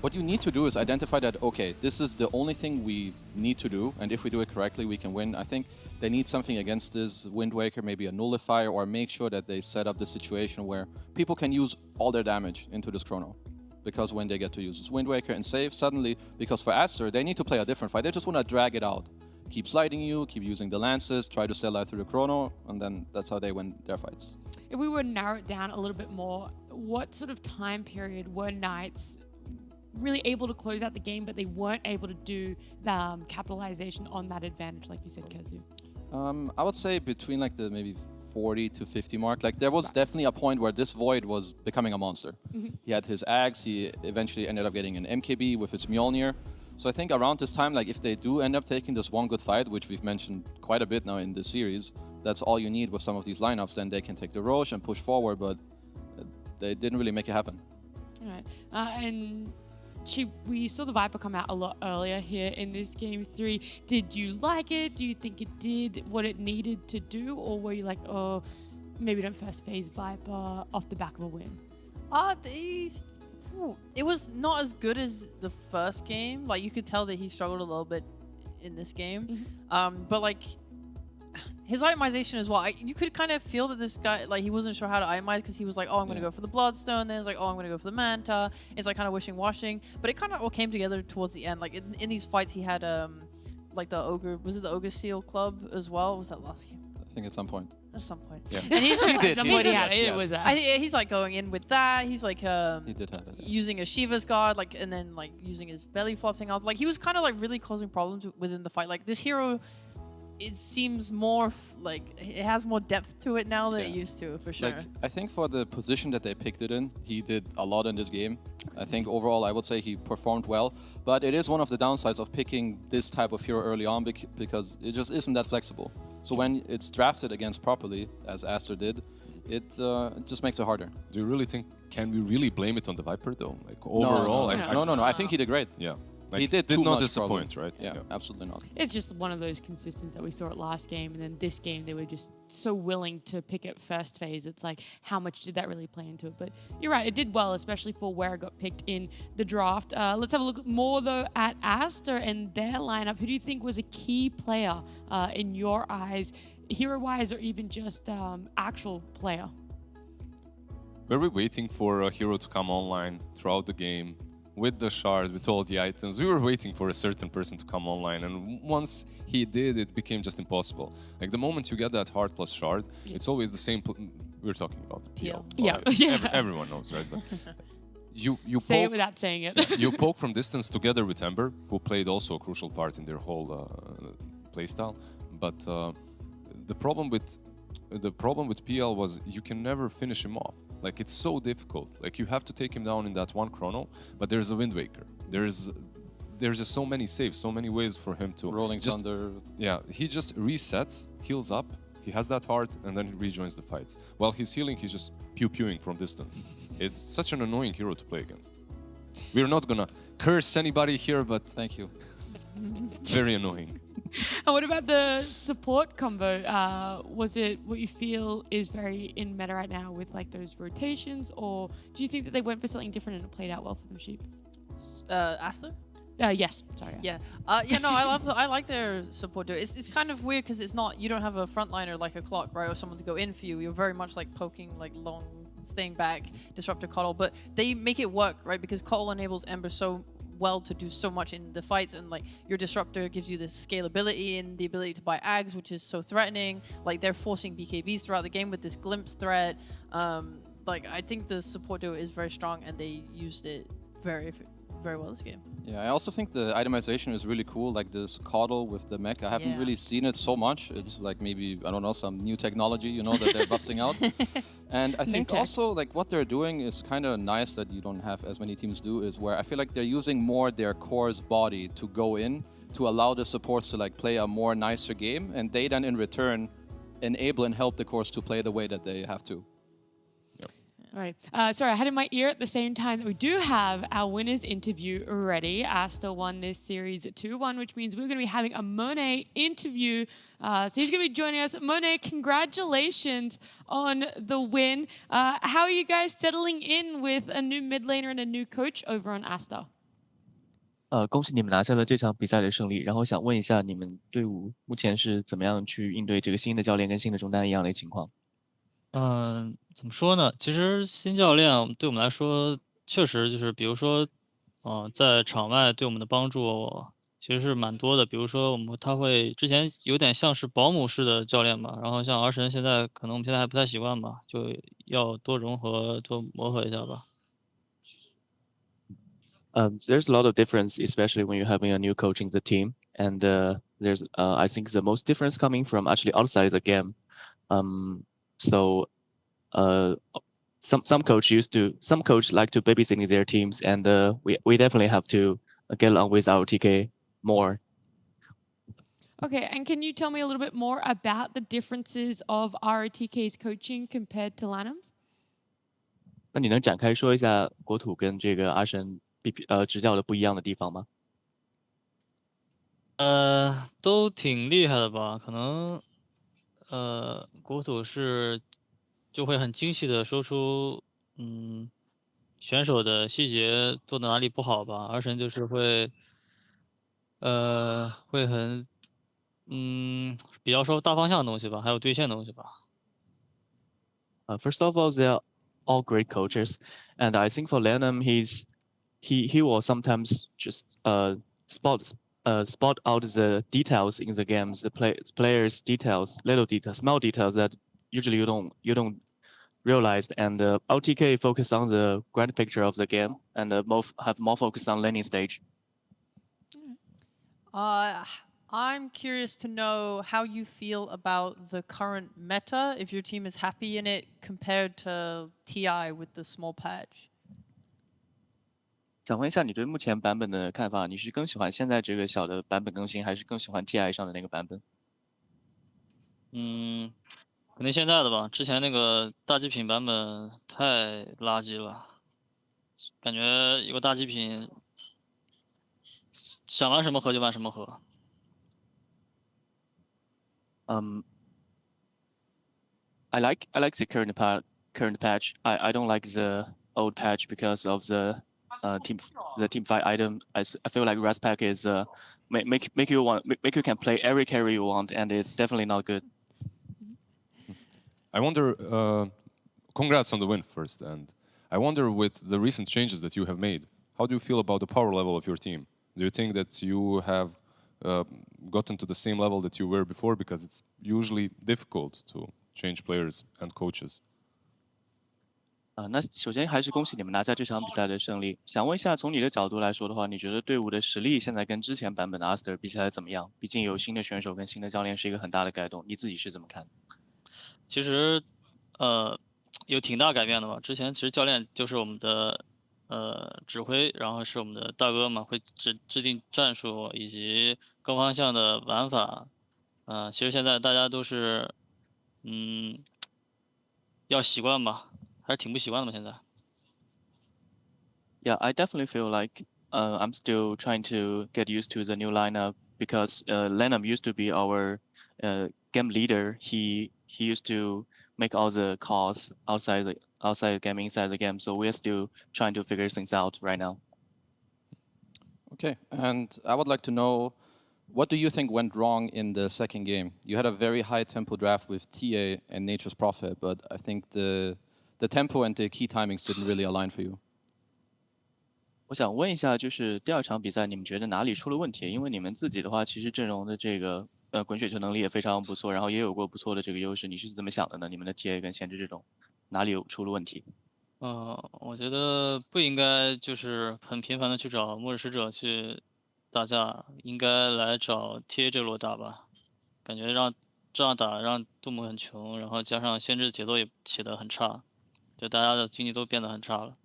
what you need to do is identify that, okay, this is the only thing we need to do, and if we do it correctly, we can win. I think they need something against this Wind Waker, maybe a nullifier, or make sure that they set up the situation where people can use all their damage into this chrono. Because when they get to use this Wind Waker and save, suddenly, because for Aster, they need to play a different fight, they just want to drag it out. Keep sliding you, keep using the lances, try to sell out through the chrono, and then that's how they win their fights.
If we were to narrow it down a little bit more, what sort of time period were Knights really able to close out the game, but they weren't able to do the capitalization on that advantage, like you said, Kazu?
I would say between like the maybe 40 to 50 mark. Like there was definitely a point where this Void was becoming a monster. He had his Axe, he eventually ended up getting an MKB with his Mjolnir. So I think around this time, like if they do end up taking this one good fight, which we've mentioned quite a bit now in this series, that's all you need with some of these lineups, then they can take the Roche and push forward, but they didn't really make it happen.
All right. And we saw the Viper come out a lot earlier here in this game 3. Did you like it? Do you think it did what it needed to do? Or were you like, oh, maybe don't first phase Viper off the back of a win?
It was not as good as the first game. Like, you could tell that he struggled a little bit in this game. But, like, his itemization as well. You could kind of feel that this guy, like, he wasn't sure how to itemize because he was like, oh, I'm going to go for the Bloodstone. Then it's like, oh, I'm going to go for the Manta. It's, like, kind of wishing-washing. But it kind of all came together towards the end. Like, in these fights, he had, like, the Ogre... Was it the Ogre Seal Club as well? Or was that last game?
I think at some point.
At some point.
Yeah.
And he's just
like,
he's like going in with that. He's like
he did have that, yeah.
using a Shiva's guard, like, and then like using his belly flop thing out. Like he was kind of like really causing problems within the fight. Like this hero, it seems more like it has more depth to it now than it used to, for sure.
Like, I think for the position that they picked it in, he did a lot in this game. I think overall, I would say he performed well. But it is one of the downsides of picking this type of hero early on because it just isn't that flexible. So when it's drafted against properly, as Aster did, it just makes it harder.
Do you really think, can we really blame it on the Viper though? Like overall?
No. I think he did great.
Yeah. Like,
he did
not
much
disappoint,
problem.
right?
Yeah, absolutely not.
It's just one of those consistents that we saw at last game, and then this game they were just so willing to pick it first phase. It's like, how much did that really play into it? But you're right, it did well, especially for where it got picked in the draft. Let's have a look more though at Aster and their lineup. Who do you think was a key player in your eyes, hero-wise or even just actual player?
Were we waiting for a hero to come online throughout the game? With the shard, with all the items, we were waiting for a certain person to come online, and once he did, it became just impossible. Like the moment you get that heart plus shard, it's always the same. We're talking about PL.
Yeah,
everyone knows, right? But you
say it without saying it.
You poke from distance together with Ember, who played also a crucial part in their whole playstyle. But the problem with PL was you can never finish him off. Like, it's so difficult. Like, you have to take him down in that one chrono, but there's a Wind Waker. There's just so many saves, so many ways for him to...
Rolling Thunder.
Yeah, he just resets, heals up, he has that heart, and then he rejoins the fights. While he's healing, he's just pew-pewing from distance. It's such an annoying hero to play against. We're not gonna curse anybody here, but...
Thank you.
Very annoying.
And what about the support combo? Was it what you feel is very in meta right now with like those rotations, or do you think that they went for something different and it played out well for them, Sheep?
Aster?
Yes. Sorry.
Yeah. No, I like their support duo. It's kind of weird because it's not, you don't have a frontliner like a Clock, right, or someone to go in for you. You're very much like poking like long, staying back, disruptor Coddle, but they make it work, right, because Coddle enables Ember so well to do so much in the fights, and like your disruptor gives you this scalability and the ability to buy ags, which is so threatening. Like they're forcing BKBs throughout the game with this glimpse threat. Like I think the support duo is very strong, and they used it very well this game.
Yeah, I also think the itemization is really cool, like this caudal with the mech. I haven't
Yeah.
really seen it so much. It's like maybe, I don't know, some new technology, you know, that they're busting out. And I think
tech.
also like what they're doing is kind of nice that you don't have as many teams do, is where I feel like they're using more their core's body to go in to allow the supports to like play a more nicer game, and they then in return enable and help the cores to play the way that they have to.
All right. Sorry, I had in my ear at the same time that we do have our winners interview ready. Asta won this series 2-1, which means we're going to be having a Monet interview. So he's going to be joining us. Monet, congratulations on the win. How are you guys settling in with a new mid laner and a new coach over on Asta?
恭喜你们拿下了这场比赛的胜利。然后想问一下，你们队伍目前是怎么样去应对这个新的教练跟新的中单一样的情况？
怎么说呢？其实新教练对我们来说，确实就是，比如说，在场外对我们的帮助其实是蛮多的。比如说，他会之前有点像是保姆式的教练吧，然后像儿神现在可能我们现在还不太习惯吧，就要多融合、多磨合一下吧。
There's a lot of difference, especially when you're having a new coaching the team, and there's I think the most difference coming from actually outside the game. So some coach like to babysitting their teams, and we definitely have to get along with our TK more.
Okay, and can you tell me a little bit more about the differences of ROTK's coaching compared to Lanham's?
那你能展开说一下国土跟这个阿神执教的不一样的地方吗？
都挺厉害的吧？可能国土就会很精细的说出选手的细节做的哪里不好吧。儿神就是会很比较说大方向的东西吧，还有兑现的东西吧。
First of all, they're all great coaches, and I think for Lanham, he will sometimes just spot out the details in the games, the players' details, little details, small details that usually you don't realize. And LTK focus on the grand picture of the game and have more focus on landing stage.
I'm curious to know how you feel about the current meta, if your team is happy in it compared to TI with the small patch.
想问一下你对目前版本的看法，你是更喜欢现在这个小的版本更新，还是更喜欢 TI 上的那个版本？
肯定现在的吧，之前那个大极品版本太垃圾了，感觉有个大极品，想玩什么盒就玩什么盒。
I like the current patch. I don't like the old patch because of the team fight item. I feel like Rust Pack is make you can play every carry you want, and it's definitely not good.
I wonder, congrats on the win first, and I wonder with the recent changes that you have made, how do you feel about the power level of your team? Do you think that you have gotten to the same level that you were before? Because it's usually difficult to change players and coaches.
那首先还是恭喜你们拿下这场比赛的胜利。想问一下，从你的角度来说的话，你觉得队伍的实力现在跟之前版本的 Aster 比起来怎么样？毕竟有新的选手跟新的教练是一个很大的改动，你自己是怎么看？
其实有挺大改变的吧。之前其实教练就是我们的指挥，然后是我们的大哥嘛，会制定战术以及各方向的玩法。其实现在大家都是要习惯吧，还是挺不习惯的嘛现在。
Yeah, I definitely feel like I'm still trying to get used to the new lineup because Lenham used to be our game leader. He used to make all the calls outside the game, inside the game. So we're still trying to figure things out right now.
Okay, and I would like to know, what do you think went wrong in the second game? You had a very high tempo draft with TA and Nature's Prophet, but I think the tempo and the key timings didn't really align for you.
我想问一下，就是第二场比赛你们觉得哪里出了问题？因为你们自己的话，其实阵容的这个滚雪球能力也非常不错，然后也有过不错的这个优势，你是怎么想的呢？你们的 TA 跟限制这种哪里有出了问题？
我觉得不应该就是很频繁的去找末日使者去打架，应该来找 TA 这路打吧。感觉这样打让杜牧很穷，然后加上先知节奏也起得很差，就大家的经济都变得很差了。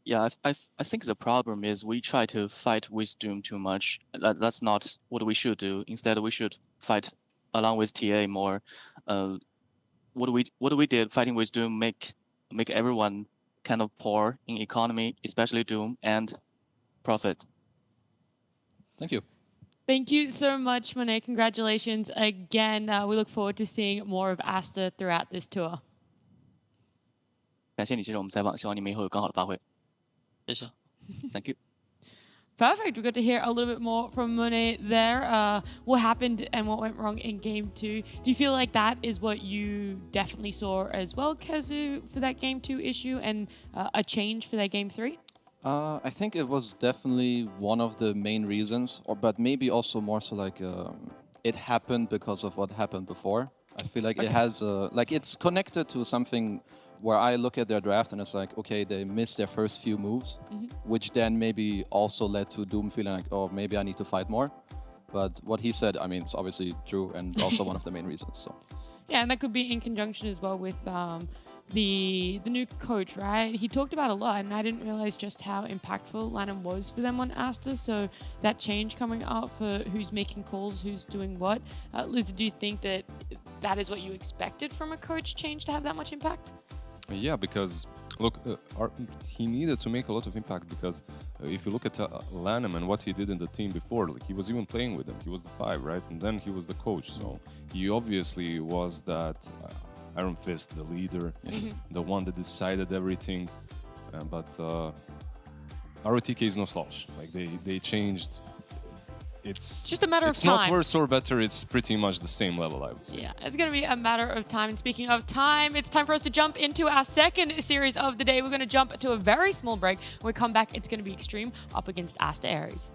Yeah, I think the problem is we try to fight with Doom too much. That's not what we should do. Instead, we should fight along with TA more. What we did fighting with Doom make everyone kind of poor in economy, especially Doom and Profit.
Thank you.
Thank you so much, Monet. Congratulations again. We look forward to seeing more of Asta throughout this tour.
感谢你接受我们采访，希望你们以后有更好的发挥。
谢谢。
Thank you.
Perfect. We got to hear a little bit more from Monet there. What happened and what went wrong in game 2? Do you feel like that is what you definitely saw as well, Kazu, for that game 2 issue and a change for that game 3?
I think it was definitely one of the main reasons, but maybe also more so like it happened because of what happened before. I feel like it has like it's connected to something where I look at their draft and it's like, okay, they missed their first few moves, which then maybe also led to Doom feeling like, oh, maybe I need to fight more. But what he said, I mean, it's obviously true and also one of the main reasons. So.
Yeah, and that could be in conjunction as well with the new coach, right? He talked about a lot, and I didn't realize just how impactful Lanham was for them on Asta. So that change coming up for who's making calls, who's doing what. Liz, do you think that that is what you expected from a coach change to have that much impact?
Yeah, because look, he needed to make a lot of impact because if you look at Lanham and what he did in the team before, like he was even playing with them. He was the 5, right? And then he was the coach. So he obviously was that Iron Fist, the leader, the one that decided everything. But ROTK is no slouch. Like they changed. It's
just a matter of time.
It's not worse or better. It's pretty much the same level, I would say.
Yeah, it's going to be a matter of time. And speaking of time, it's time for us to jump into our second series of the day. We're going to jump to a very small break. When we come back, it's going to be Extreme up against Asta Aries.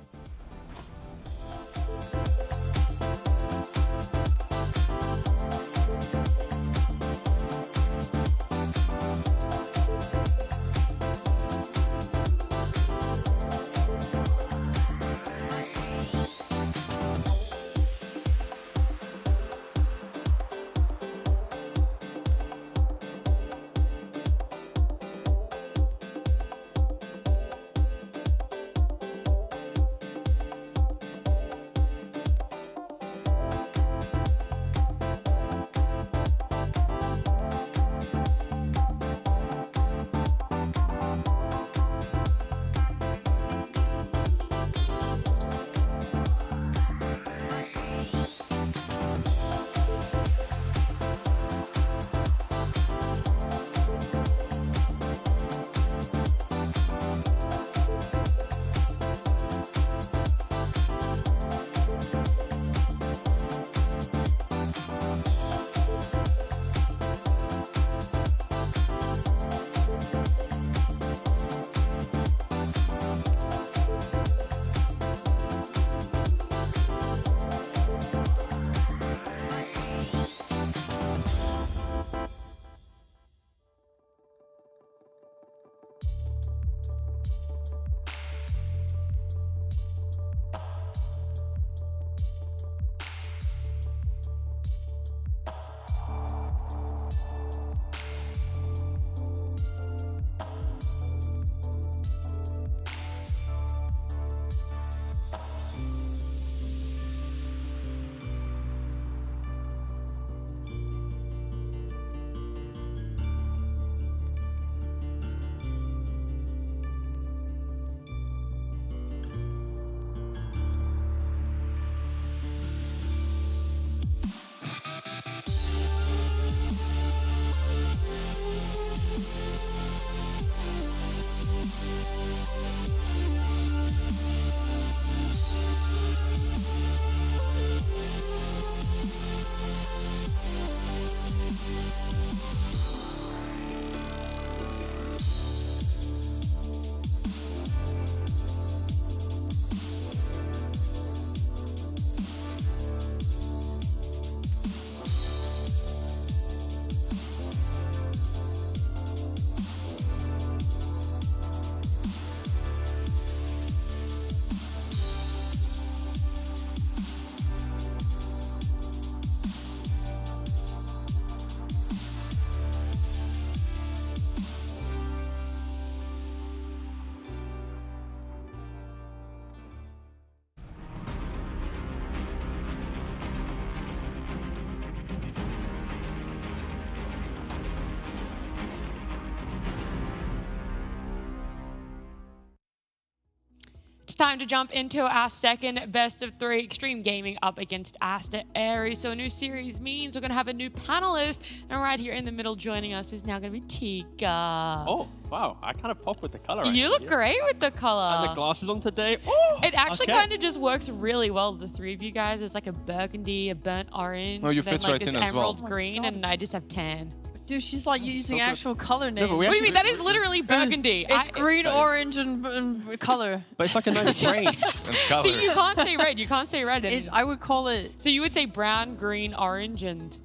time to jump into our second best of 3 Extreme Gaming up against Asta Aries. So a new series means we're going to have a new panelist. And right here in the middle joining us is now going to be Tika.
Oh, wow. I kind of pop with the color.
You look great with the color.
And the glasses on today. Oh,
it actually kind of just works really well, the 3 of you guys. It's like a burgundy, a burnt orange,
Oh, you
then
fit
like
right
this
in as well.
emerald green, and I just have tan.
Dude, she's like using
so
actual color names.
but
What do you mean? That is literally burgundy.
It's green, orange, and color.
But it's like a nice range.
And color.
See, you can't say red. You can't say red. And
I would call it
so you would say brown, green, orange, and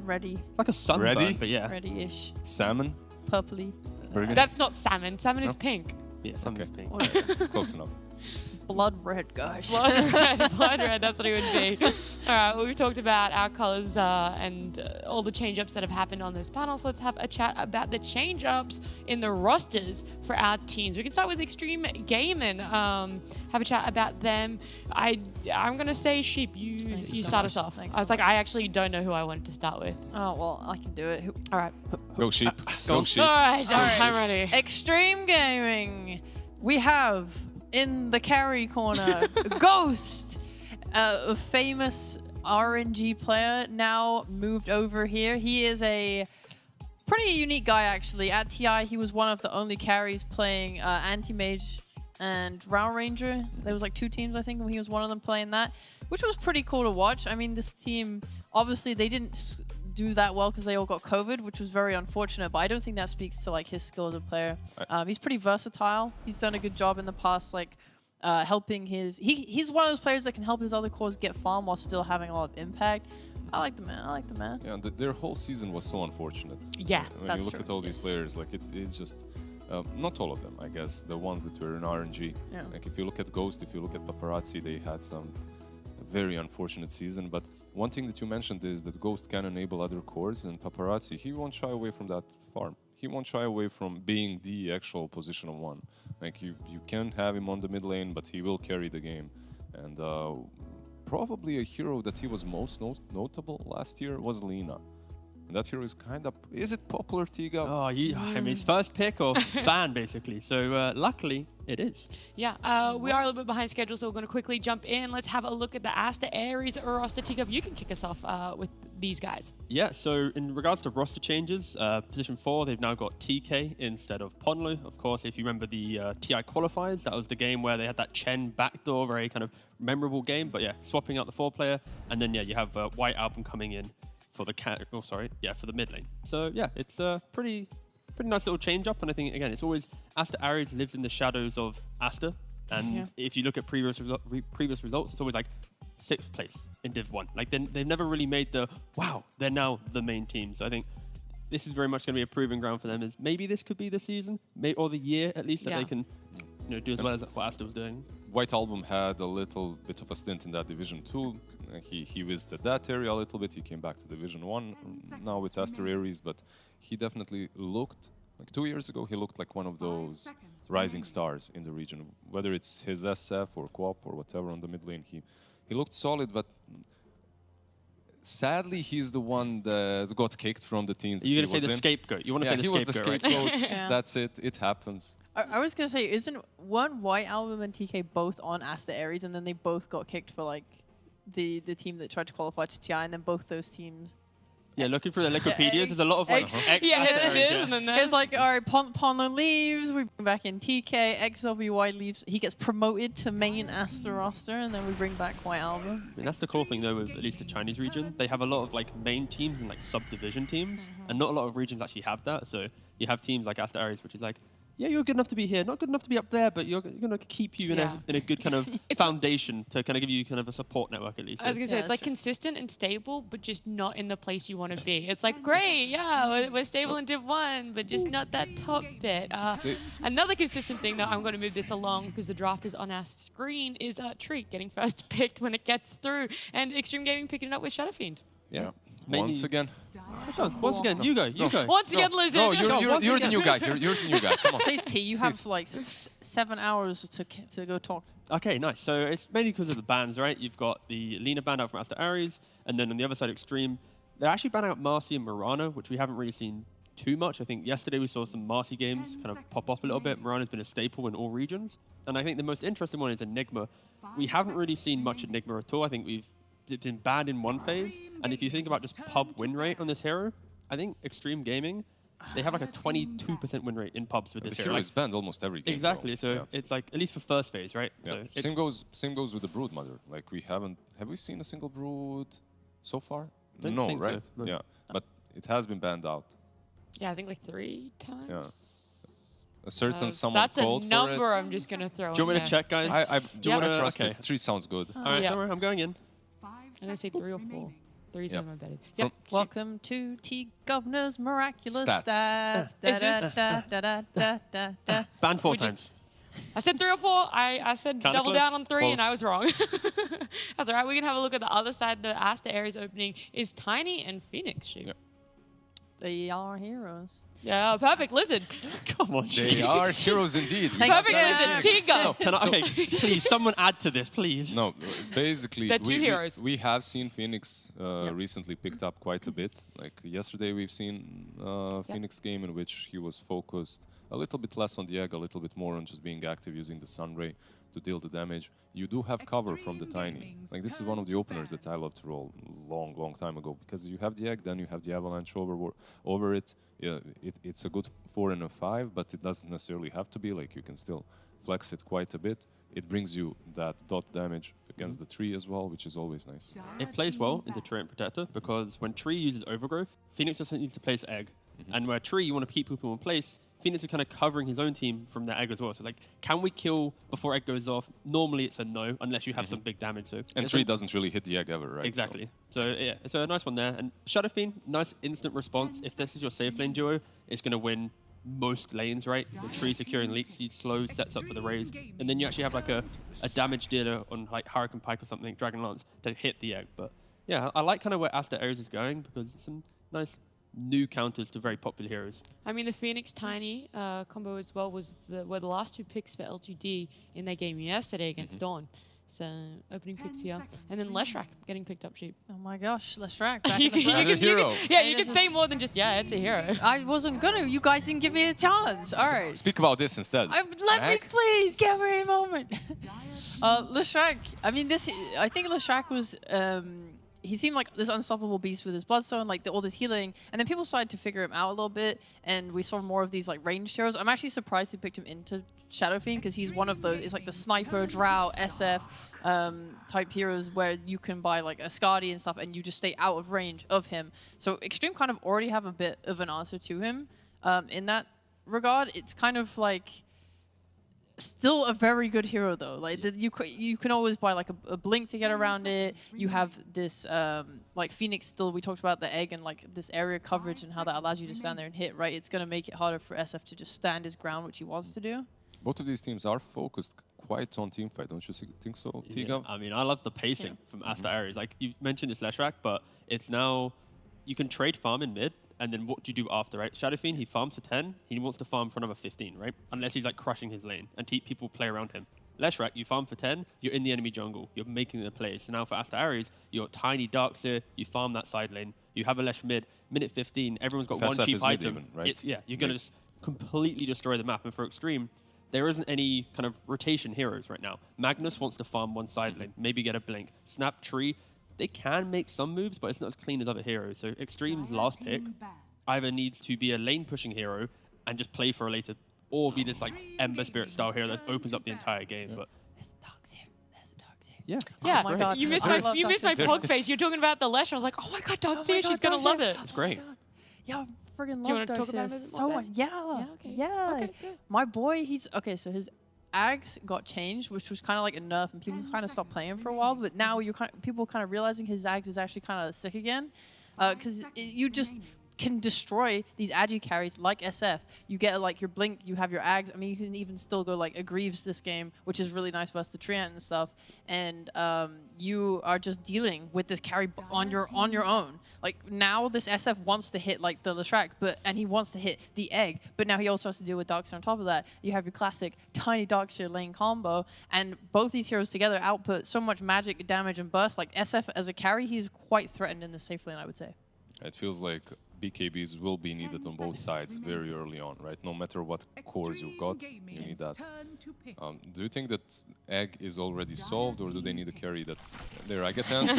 ready,
like a sunburn,
Ready?
but yeah.
ready-ish,
Salmon?
purpley.
Burgundy?
that's not salmon. Salmon is
No?
pink.
Yeah, something's pink.
Close enough.
Blood red, guys.
Blood red, blood red. That's what it would be. All right. Well, we've talked about our colors and all the change-ups that have happened on this panel. So let's have a chat about the change-ups in the rosters for our teams. We can start with Extreme Gaming. Have a chat about them. I'm gonna say Sheep. You start us off.
Thanks
I was
so
like, I actually don't know who I wanted to start with.
Oh well, I can do it.
All right.
Go sheep. Go sheep.
All right.
All right.
I'm ready.
Extreme Gaming. We have in the carry corner Ghost, a famous RNG player, now moved over here. He is a pretty unique guy actually. At TI, he was one of the only carries playing Anti-Mage and Drow Ranger. There was like 2 teams, I think, and he was one of them playing that, which was pretty cool to watch. I mean, this team, obviously they didn't do that well because they all got COVID, which was very unfortunate, but I don't think that speaks to like his skill as a player. He's pretty versatile. He's done a good job in the past, like helping his... He's one of those players that can help his other cores get farm while still having a lot of impact. I like the man.
Yeah, their whole season was so unfortunate.
Yeah,
When
that's
you look
true,
at all these
yes.
players, like it's just not all of them, I guess. The ones that were in RNG.
Yeah.
Like if you look at Ghost, if you look at Paparazzi, they had some very unfortunate season. But one thing that you mentioned is that Ghost can enable other cores, and Paparazzi, he won't shy away from that farm. He won't shy away from being the actual position of 1. Like you can have him on the mid lane, but he will carry the game. And probably a hero that he was most notable last year was Lina. And that hero is kind of... Is it popular, Tiga?
Oh, I mean, his first pick or ban, basically. So luckily, it is.
Yeah, we are a little bit behind schedule, so we're going to quickly jump in. Let's have a look at the Asta Aries roster. Teacup, you can kick us off with these guys.
Yeah, so in regards to roster changes, position 4, they've now got TK instead of Ponlu. Of course, if you remember the TI qualifiers, that was the game where they had that Chen backdoor, very kind of memorable game. But yeah, swapping out the 4-player. And then, yeah, you have White Album coming in for the for the mid lane. So yeah, it's a pretty nice little change up, and I think again it's always Asta Aries lives in the shadows of Asta, and if you look at previous results, it's always like 6th place in Div 1. Like they've never really made the wow, they're now the main team. So I think this is very much going to be a proving ground for them. Is maybe this could be the season, or the year at least that they can do as well as what Asta was doing.
White Album had a little bit of a stint in that Division 2. He visited that area a little bit. He came back to Division 1 now with Asta Aries, but he definitely looked, like 2 years ago, he looked like one of those rising stars in the region. Whether it's his SF or Co-op or whatever on the mid lane, he looked solid, but sadly, he's the one that got kicked from the teams.
You're going to say the scapegoat. You want to say the
scapegoat. He was the scapegoat.
Right?
That's it. It happens.
I was gonna say, isn't one White Album and TK both on Asta Aries, and then they both got kicked for like the team that tried to qualify to TI, and then both those teams.
Yeah, looking through the Wikipedias, there's a lot of like ex
Yeah,
Asta
it
Aries,
is, and then
It's like, all right, Ponlo leaves, we bring back in TK, XWY leaves, he gets promoted to main Asta roster, and then we bring back White Album.
I mean, that's the cool thing though with at least the Chinese region. They have a lot of like main teams and like subdivision teams, and not a lot of regions actually have that. So you have teams like Asta Aries, which is like, yeah, you're good enough to be here, not good enough to be up there, but you're going to keep you in a good kind of foundation to kind of give you kind of a support network at least.
I was going to say, it's like consistent and stable, but just not in the place you want to be. It's like, great, yeah, we're stable in Div 1, but just not that top bit. Another consistent thing that I'm going to move this along because the draft is on our screen is Treat getting first picked when it gets through, and Extreme Gaming picking it up with Shadowfiend.
Yeah.
Mainly-
Once again.
Once again, you go.
Once again, Lizard.
No, you're the new guy. You're the new guy. Come on.
Please, T, you have like 7 hours to go talk.
Okay, nice. So it's mainly because of the bans, right? You've got the Lina ban out from Asta Aries, and then on the other side, Extreme, they're actually banning out Marcy and Mirana, which we haven't really seen too much. I think yesterday we saw some Marcy games kind of pop off a little bit. Mirana's been a staple in all regions. And I think the most interesting one is Enigma. We haven't really seen much Enigma at all. I think it's been banned in one phase. And if you think about just pub win rate on this hero, I think Extreme Gaming, they have like a 22% win rate in pubs with this
The
hero.
hero is banned almost every game.
Exactly.
Though.
So
Yeah.
it's like, at least for first phase, right?
Yeah.
So
Same goes with the Broodmother. Like have we seen a single Brood so far?
Don't
No,
think so,
right?
no.
Yeah, but it has been banned out.
Yeah, I think like 3 times.
Yeah. A certain someone
That's a
called
number
for it.
I'm just gonna throw.
do you want me
in
to
there.
check, guys?
I
do you
wanna
wanna
trust
okay.
it. 3 sounds good.
All right,
Yeah.
don't worry, I'm going in.
I'm gonna say 3 or 4. 3 is
Yep.
my bet.
From-
Yep.
Welcome to T Governor's miraculous
Stats.
stats.
Is this-
Banned 4
We just-
times.
I said 3 or 4. I said
Kinda
double
close.
down on 3, and I
Close.
was wrong. That's all right. We can have a look at the other side. The Asta Ares opening is Tiny and Phoenix Sheep.
Yep.
They are heroes.
Yeah, perfect lizard.
Come on,
They
G.
are heroes indeed.
Thank
Perfect
you.
lizard. Tiga.
No, can I, okay, please, someone add to this, please.
No, basically,
They're 2 heroes.
we have seen Phoenix recently picked up quite a bit. Like yesterday, we've seen Phoenix game in which he was focused a little bit less on the egg, a little bit more on just being active, using the Sunray to deal the damage. You do have cover from the Tiny. Like this is one of the openers that I love to roll long time ago, because you have the egg, then you have the avalanche over it. Yeah, it's a good 4 and a 5, but it doesn't necessarily have to be. Like you can still flex it quite a bit. It brings you that dot damage against the tree as well, which is always nice.
It plays well into Treant Protector, because when Tree uses Overgrowth, Phoenix just needs to place Egg. And where Tree, you want to keep people in place, Phoenix is kind of covering his own team from their Egg as well. So like, can we kill before Egg goes off? Normally it's a no, unless you have some big damage. So
And
it's
Tree doesn't really hit the egg ever, right?
Exactly. So yeah, it's a nice one there. And Shadow Fiend, nice instant response. If this is your safe lane duo, it's going to win most lanes, right? The Tree securing Leak Seed slow, sets up for the raise. And then you actually have like a damage dealer on like Hurricane Pike or something, Dragon Lance, to hit the egg. But yeah, I like kind of where Asta Ares is going, because it's some nice new counters to very popular heroes.
I mean, the Phoenix Tiny combo as well were the last 2 picks for LGD in their game yesterday against Dawn. So opening picks here, and then Leshrac getting picked up sheep.
Oh my gosh, Leshrac back
You
in the
can-
front.
you can- you
hero.
can- Yeah, you
This
can say
is-
more than just it's a hero.
I wasn't gonna. You guys didn't give me a chance. All right.
Speak about this instead.
Let me
Heck?
please give me a moment. Leshrac. I mean, I think Leshrac was. He seemed like this unstoppable beast with his bloodstone, like all this healing, and then people started to figure him out a little bit, and we saw more of these like ranged heroes. I'm actually surprised they picked him into Shadow Fiend, because he's one of those. It's like the sniper, drow, SF type heroes where you can buy like a Skadi and stuff, and you just stay out of range of him. So Extreme kind of already have a bit of an answer to him in that regard. It's kind of like. Still a very good hero though. Like you can always buy like a blink to get around it. You have this like Phoenix still. We talked about the egg and like this area coverage and how that allows you to stand there and hit. Right, it's gonna make it harder for SF to just stand his ground, which he wants to do.
Both of these teams are focused quite on teamfight, don't you think so,
Yeah,
Tiga?
I mean, I love the pacing from Asta Ares. Like you mentioned, it's Leshrac, but it's now you can trade farm in mid, and then what do you do after, right? Shadow Fiend, he farms for 10, he wants to farm for another 15, right? Unless he's like crushing his lane and people play around him. Leshrac, you farm for 10, you're in the enemy jungle, you're making the plays. So now for Asta Ares, you're tiny Darkseer, you farm that side lane, you have a Lesh mid, minute 15, everyone's got
If
one
SF
cheap
is mid
item.
even, right?
You're going to just completely destroy the map. And for Extreme, there isn't any kind of rotation heroes right now. Magnus wants to farm one side lane, maybe get a blink. Snap Tree, they can make some moves, but it's not as clean as other heroes. So Extreme's last pick either needs to be a lane pushing hero and just play for a later, or be this like Ember Spirit style hero that opens up the entire game. But
There's a Darkseer. There's a Darkseer.
yeah,
Yeah,
my God.
you missed
I
my
love Darkseer.
pog face. You're talking about the Lesh. I was like, oh my god, Darkseer, she's gonna love it.
it's great.
Yeah, I friggin'
Do you
love
wanna talk about
Darkseer
him a bit
so
more
much.
then?
Yeah.
okay.
Yeah.
Okay, good.
My boy, he's okay. So his Ags got changed, which was kind of like a nerf, and people kind of stopped playing for a while. But now people kind of realizing his Ags is actually kind of sick again, because you just can destroy these agi carries like SF. You get like your blink, you have your Ags. I mean, you can even still go like a Greaves this game, which is really nice versus the Treant and stuff. And you are just dealing with this carry on your own. Like now, this SF wants to hit like the Leshrac, and he wants to hit the egg, but now he also has to deal with Darkseer on top of that. You have your classic tiny Darkseer lane combo, and both these heroes together output so much magic, damage, and burst. Like SF as a carry, he's quite threatened in the safe lane, I would say.
It feels like BKBs will be needed on both sides very early on, right? No matter what cores you've got, you need that. Do you think that egg is already solved, or do they need to carry that? There, I get the answer.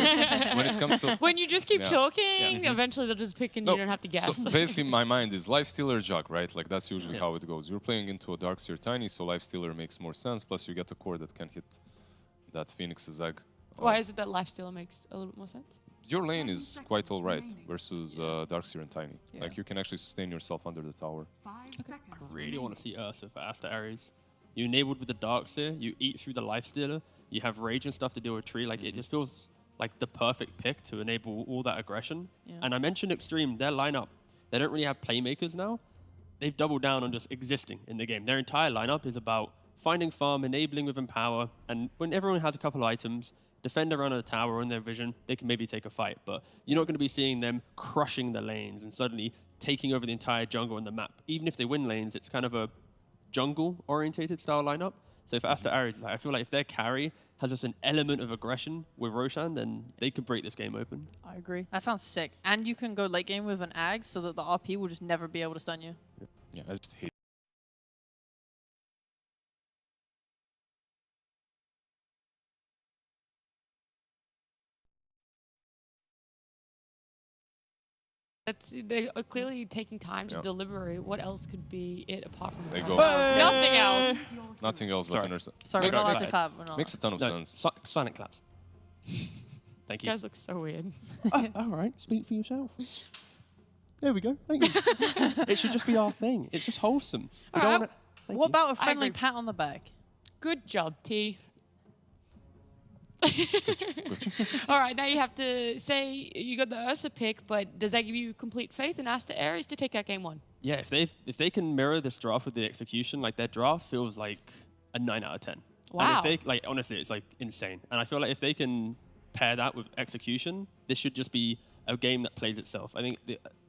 When it comes to...
When you just keep talking, eventually they'll just pick and you don't have to guess.
So basically, my mind is Lifestealer Jug, right? Like, that's usually how it goes. You're playing into a Darkseer Tiny, so Lifestealer makes more sense, plus you get a core that can hit that Phoenix's egg.
Why is it that Lifestealer makes a little bit more sense?
Your lane is quite alright versus Darkseer and Tiny. Like, you can actually sustain yourself under the tower.
I really want to see Ursa for Aster Ares. You enabled with the Darkseer, you eat through the Lifestealer, you have Rage and stuff to deal with Tree. Like, it just feels like the perfect pick to enable all that aggression. And I mentioned Extreme, their lineup, they don't really have playmakers now. They've doubled down on just existing in the game. Their entire lineup is about finding farm, enabling with Empower, and when everyone has a couple of items, defend around the tower or in their vision, they can maybe take a fight. But you're not going to be seeing them crushing the lanes and suddenly taking over the entire jungle on the map. Even if they win lanes, it's kind of a jungle-orientated style lineup. So if Aster Ares, I feel like if their carry has just an element of aggression with Roshan, then they could break this game open.
I agree. That sounds sick. And you can go late game with an Ag so that the RP will just never be able to stun you.
Yeah, I just hate
They are clearly taking time to deliberate. What else could be it apart from
They go.
Nothing else.
Nothing else but Ursa.
Sorry, we're not allowed to clap. We're not
Makes a ton of sense.
Silent claps. Thank
You guys look so weird.
All right, speak for yourself. There we go. Thank you. It should just be our thing. It's just wholesome. We don't wanna-
What about a
I
friendly
agree.
pat on the back?
Good job, T. All right, now you have to say you got the Ursa pick, but does that give you complete faith in Aster Ares to take out game one?
Yeah, if they can mirror this draft with the execution, like their draft feels like a 9 out of 10.
Wow.
And if they, like, honestly, it's like insane. And I feel like if they can pair that with execution, this should just be a game that plays itself. I think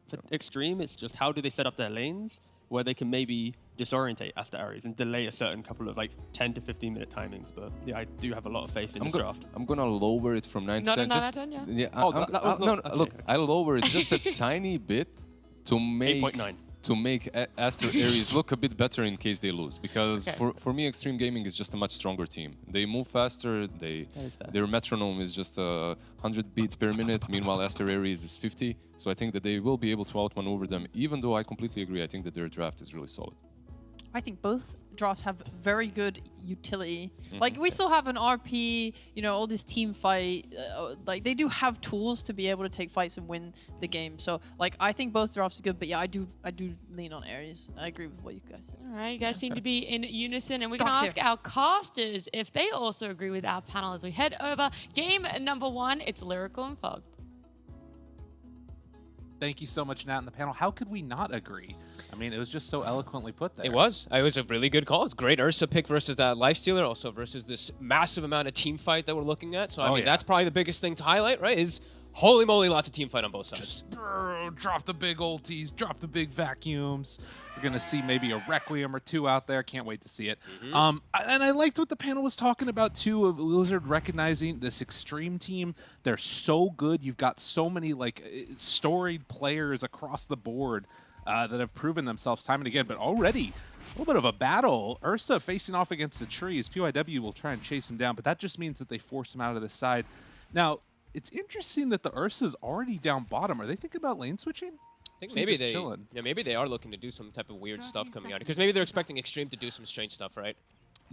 for Extreme, it's just how do they set up their lanes where they can maybe disorientate Aster Ares and delay a certain couple of like 10 to 15 minute timings. But yeah, I do have a lot of faith in this draft.
I'm gonna lower it from 9 to 10.
Not a 9 out of 10, yeah?
Yeah,
Oh, that was
no,
okay,
look,
okay.
I'll lower it just a tiny bit to make
8.9.
to make Aster Ares look a bit better in case they lose. Because
Okay.
for me, Extreme Gaming is just a much stronger team. They move faster. Their metronome is just 100 beats per minute. Meanwhile, Aster Ares is 50. So I think that they will be able to outmaneuver them. Even though I completely agree, I think that their draft is really solid.
I think both drafts have very good utility. Like, we still have an RP, you know, all this team fight. Like, they do have tools to be able to take fights and win the game. So, like, I think both drafts are good. But yeah, I do lean on Ares. I agree with what you guys said.
All right, you guys seem to be in unison, and we can
Darkseer.
ask our casters if they also agree with our panel as we head over game number one. It's Lyrical and Fogged.
Thank you so much, Nat, and the panel. How could we not agree? I mean, it was just so eloquently put there.
It was. It was a really good call. It's great Ursa pick versus that Lifestealer, also versus this massive amount of team fight that we're looking at. So, I mean, that's probably the biggest thing to highlight, right, is holy moly, lots of team fight on both sides.
Just drop the big ultis, drop the big vacuums. We're going to see maybe a Requiem or two out there. Can't wait to see it. And I liked what the panel was talking about, too, of Lizard recognizing this Extreme team. They're so good. You've got so many, like, storied players across the board that have proven themselves time and again. But already, a little bit of a battle. Ursa facing off against the trees. PYW will try and chase him down, but that just means that they force him out of the side. Now, it's interesting that the Ursa's already down bottom. Are they thinking about lane switching?
I think maybe they are looking to do some type of weird stuff coming out, because maybe they're expecting Extreme to do some strange stuff, right?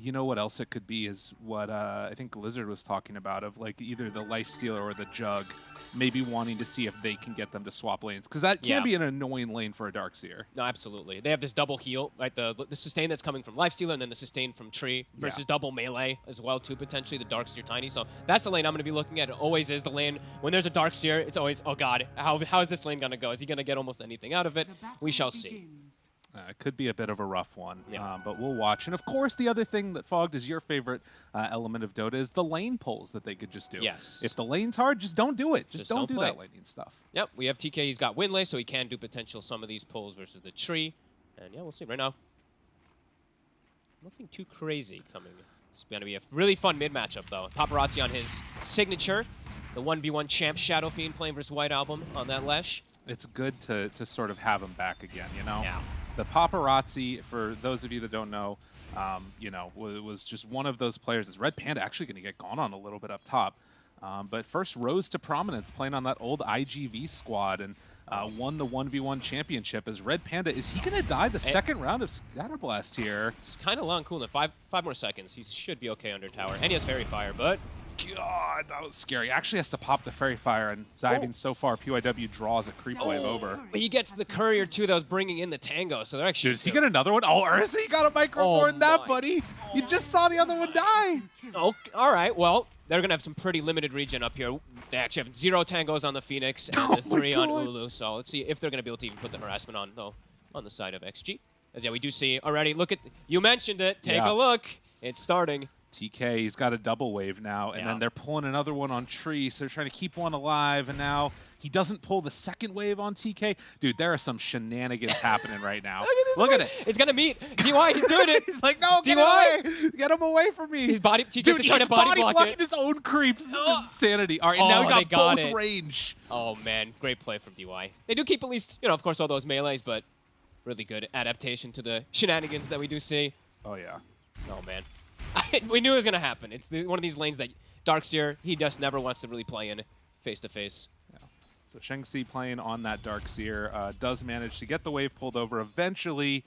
You know what else it could be is what I think Lizard was talking about, of like either the Lifestealer or the Jug maybe wanting to see if they can get them to swap lanes, because that can be an annoying lane for a Darkseer.
No, absolutely. They have this double heal, right? The sustain that's coming from Lifestealer and then the sustain from Tree versus double melee as well, too, potentially, the Darkseer Tiny. So that's the lane I'm going to be looking at. It always is the lane. When there's a Darkseer, it's always, oh god, how is this lane going to go? Is he going to get almost anything out of it? We shall see.
It could be a bit of a rough one, but we'll watch. And of course, the other thing that Fogged is your favorite element of Dota is the lane pulls that they could just do.
Yes.
If the lane's hard, just don't do it. Just don't do
play.
that laning stuff.
Yep, we have TK. He's got Windlay, so he can do potential some of these pulls versus the Tree. And yeah, we'll see. Right now, nothing too crazy coming. It's going to be a really fun mid matchup, though. Paparazzi on his signature. The 1v1 champ Shadow Fiend playing versus White Album on that Lesh.
It's good to sort of have him back again, you know?
Yeah.
The paparazzi, for those of you that don't know, you know, was just one of those players. Is Red Panda actually going to get gone on a little bit up top? But first rose to prominence playing on that old IGV squad and won the 1v1 championship as Red Panda. Is he going to die the second round of Scatterblast here?
It's kind of long, cool. In five more seconds, he should be okay under tower. And he has Fairy Fire, but...
God, that was scary. Actually has to pop the Fairy Fire, and diving so far, PYW draws a creep wave over.
But he gets the courier, too, that was bringing in the Tango, so they're actually...
Dude, does he get another one? Oh, Ursa, you got a micro more than that, buddy. You just saw the other one die.
Oh, all right. Well, they're going to have some pretty limited regen up here. They actually have 0 Tangos on the Phoenix and the 3 on Ulu, so let's see if they're going to be able to even put the harassment on, though, on the side of XG. As, yeah, we do see already. Look at... You mentioned it. Take a look. It's starting.
TK, he's got a double wave now, and then they're pulling another one on Tree, so they're trying to keep one alive, and now he doesn't pull the second wave on TK. Dude, there are some shenanigans happening right now. Look at it.
It's going to meet. DY, he's doing it.
He's like, no, get away. Get him away from me.
He's body,
Dude, he's
trying to body block
blocking
it.
his own creeps. This is insanity. All right, and now he got both range.
Oh, man. Great play from DY. They do keep at least, you know, of course, all those melees, but really good adaptation to the shenanigans that we do see.
Oh, yeah.
Oh, man. We knew it was going to happen. It's one of these lanes that Darkseer, he just never wants to really play in face-to-face.
Yeah. So Shengxi playing on that Darkseer does manage to get the wave pulled over eventually.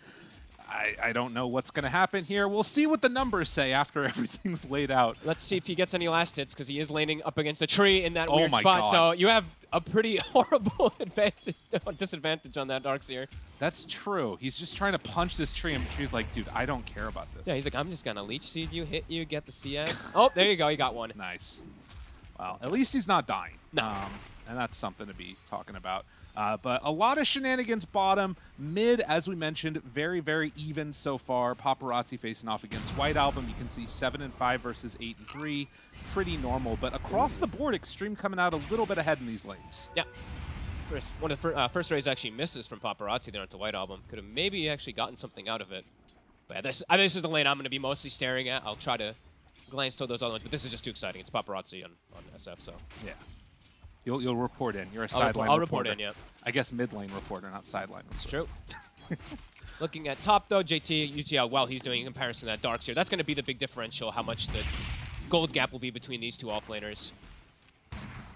I don't know what's going to happen here. We'll see what the numbers say after everything's laid out.
Let's see if he gets any last hits, because he is laning up against a tree in that
Oh
weird
my
spot.
God.
So you have a pretty horrible disadvantage on that Darkseer.
That's true. He's just trying to punch this tree, and the tree's like, dude, I don't care about this.
Yeah, he's like, I'm just going to leech seed you, hit you, get the CS. Oh, there you go. He got one.
Nice. Well, at least he's not dying.
No.
And that's something to be talking about. But a lot of shenanigans bottom. Mid, as we mentioned, very, very even so far. Paparazzi facing off against White Album. You can see 7-5 versus 8-3. Pretty normal. But across the board, Extreme coming out a little bit ahead in these lanes.
Yeah. One of the first rays actually misses from Paparazzi there onto White Album. Could have maybe actually gotten something out of it. But yeah, this is the lane I'm going to be mostly staring at. I'll try to glance toward those other ones, but this is just too exciting. It's Paparazzi on SF, so.
Yeah. You'll report in. You're a sideline
I'll
reporter.
report in, yeah.
I guess mid lane reporter, not sideline reporter.
It's true. Looking at top, though, JT, you see how well he's doing in comparison to that Darkseer. That's going to be the big differential, how much the gold gap will be between these two offlaners.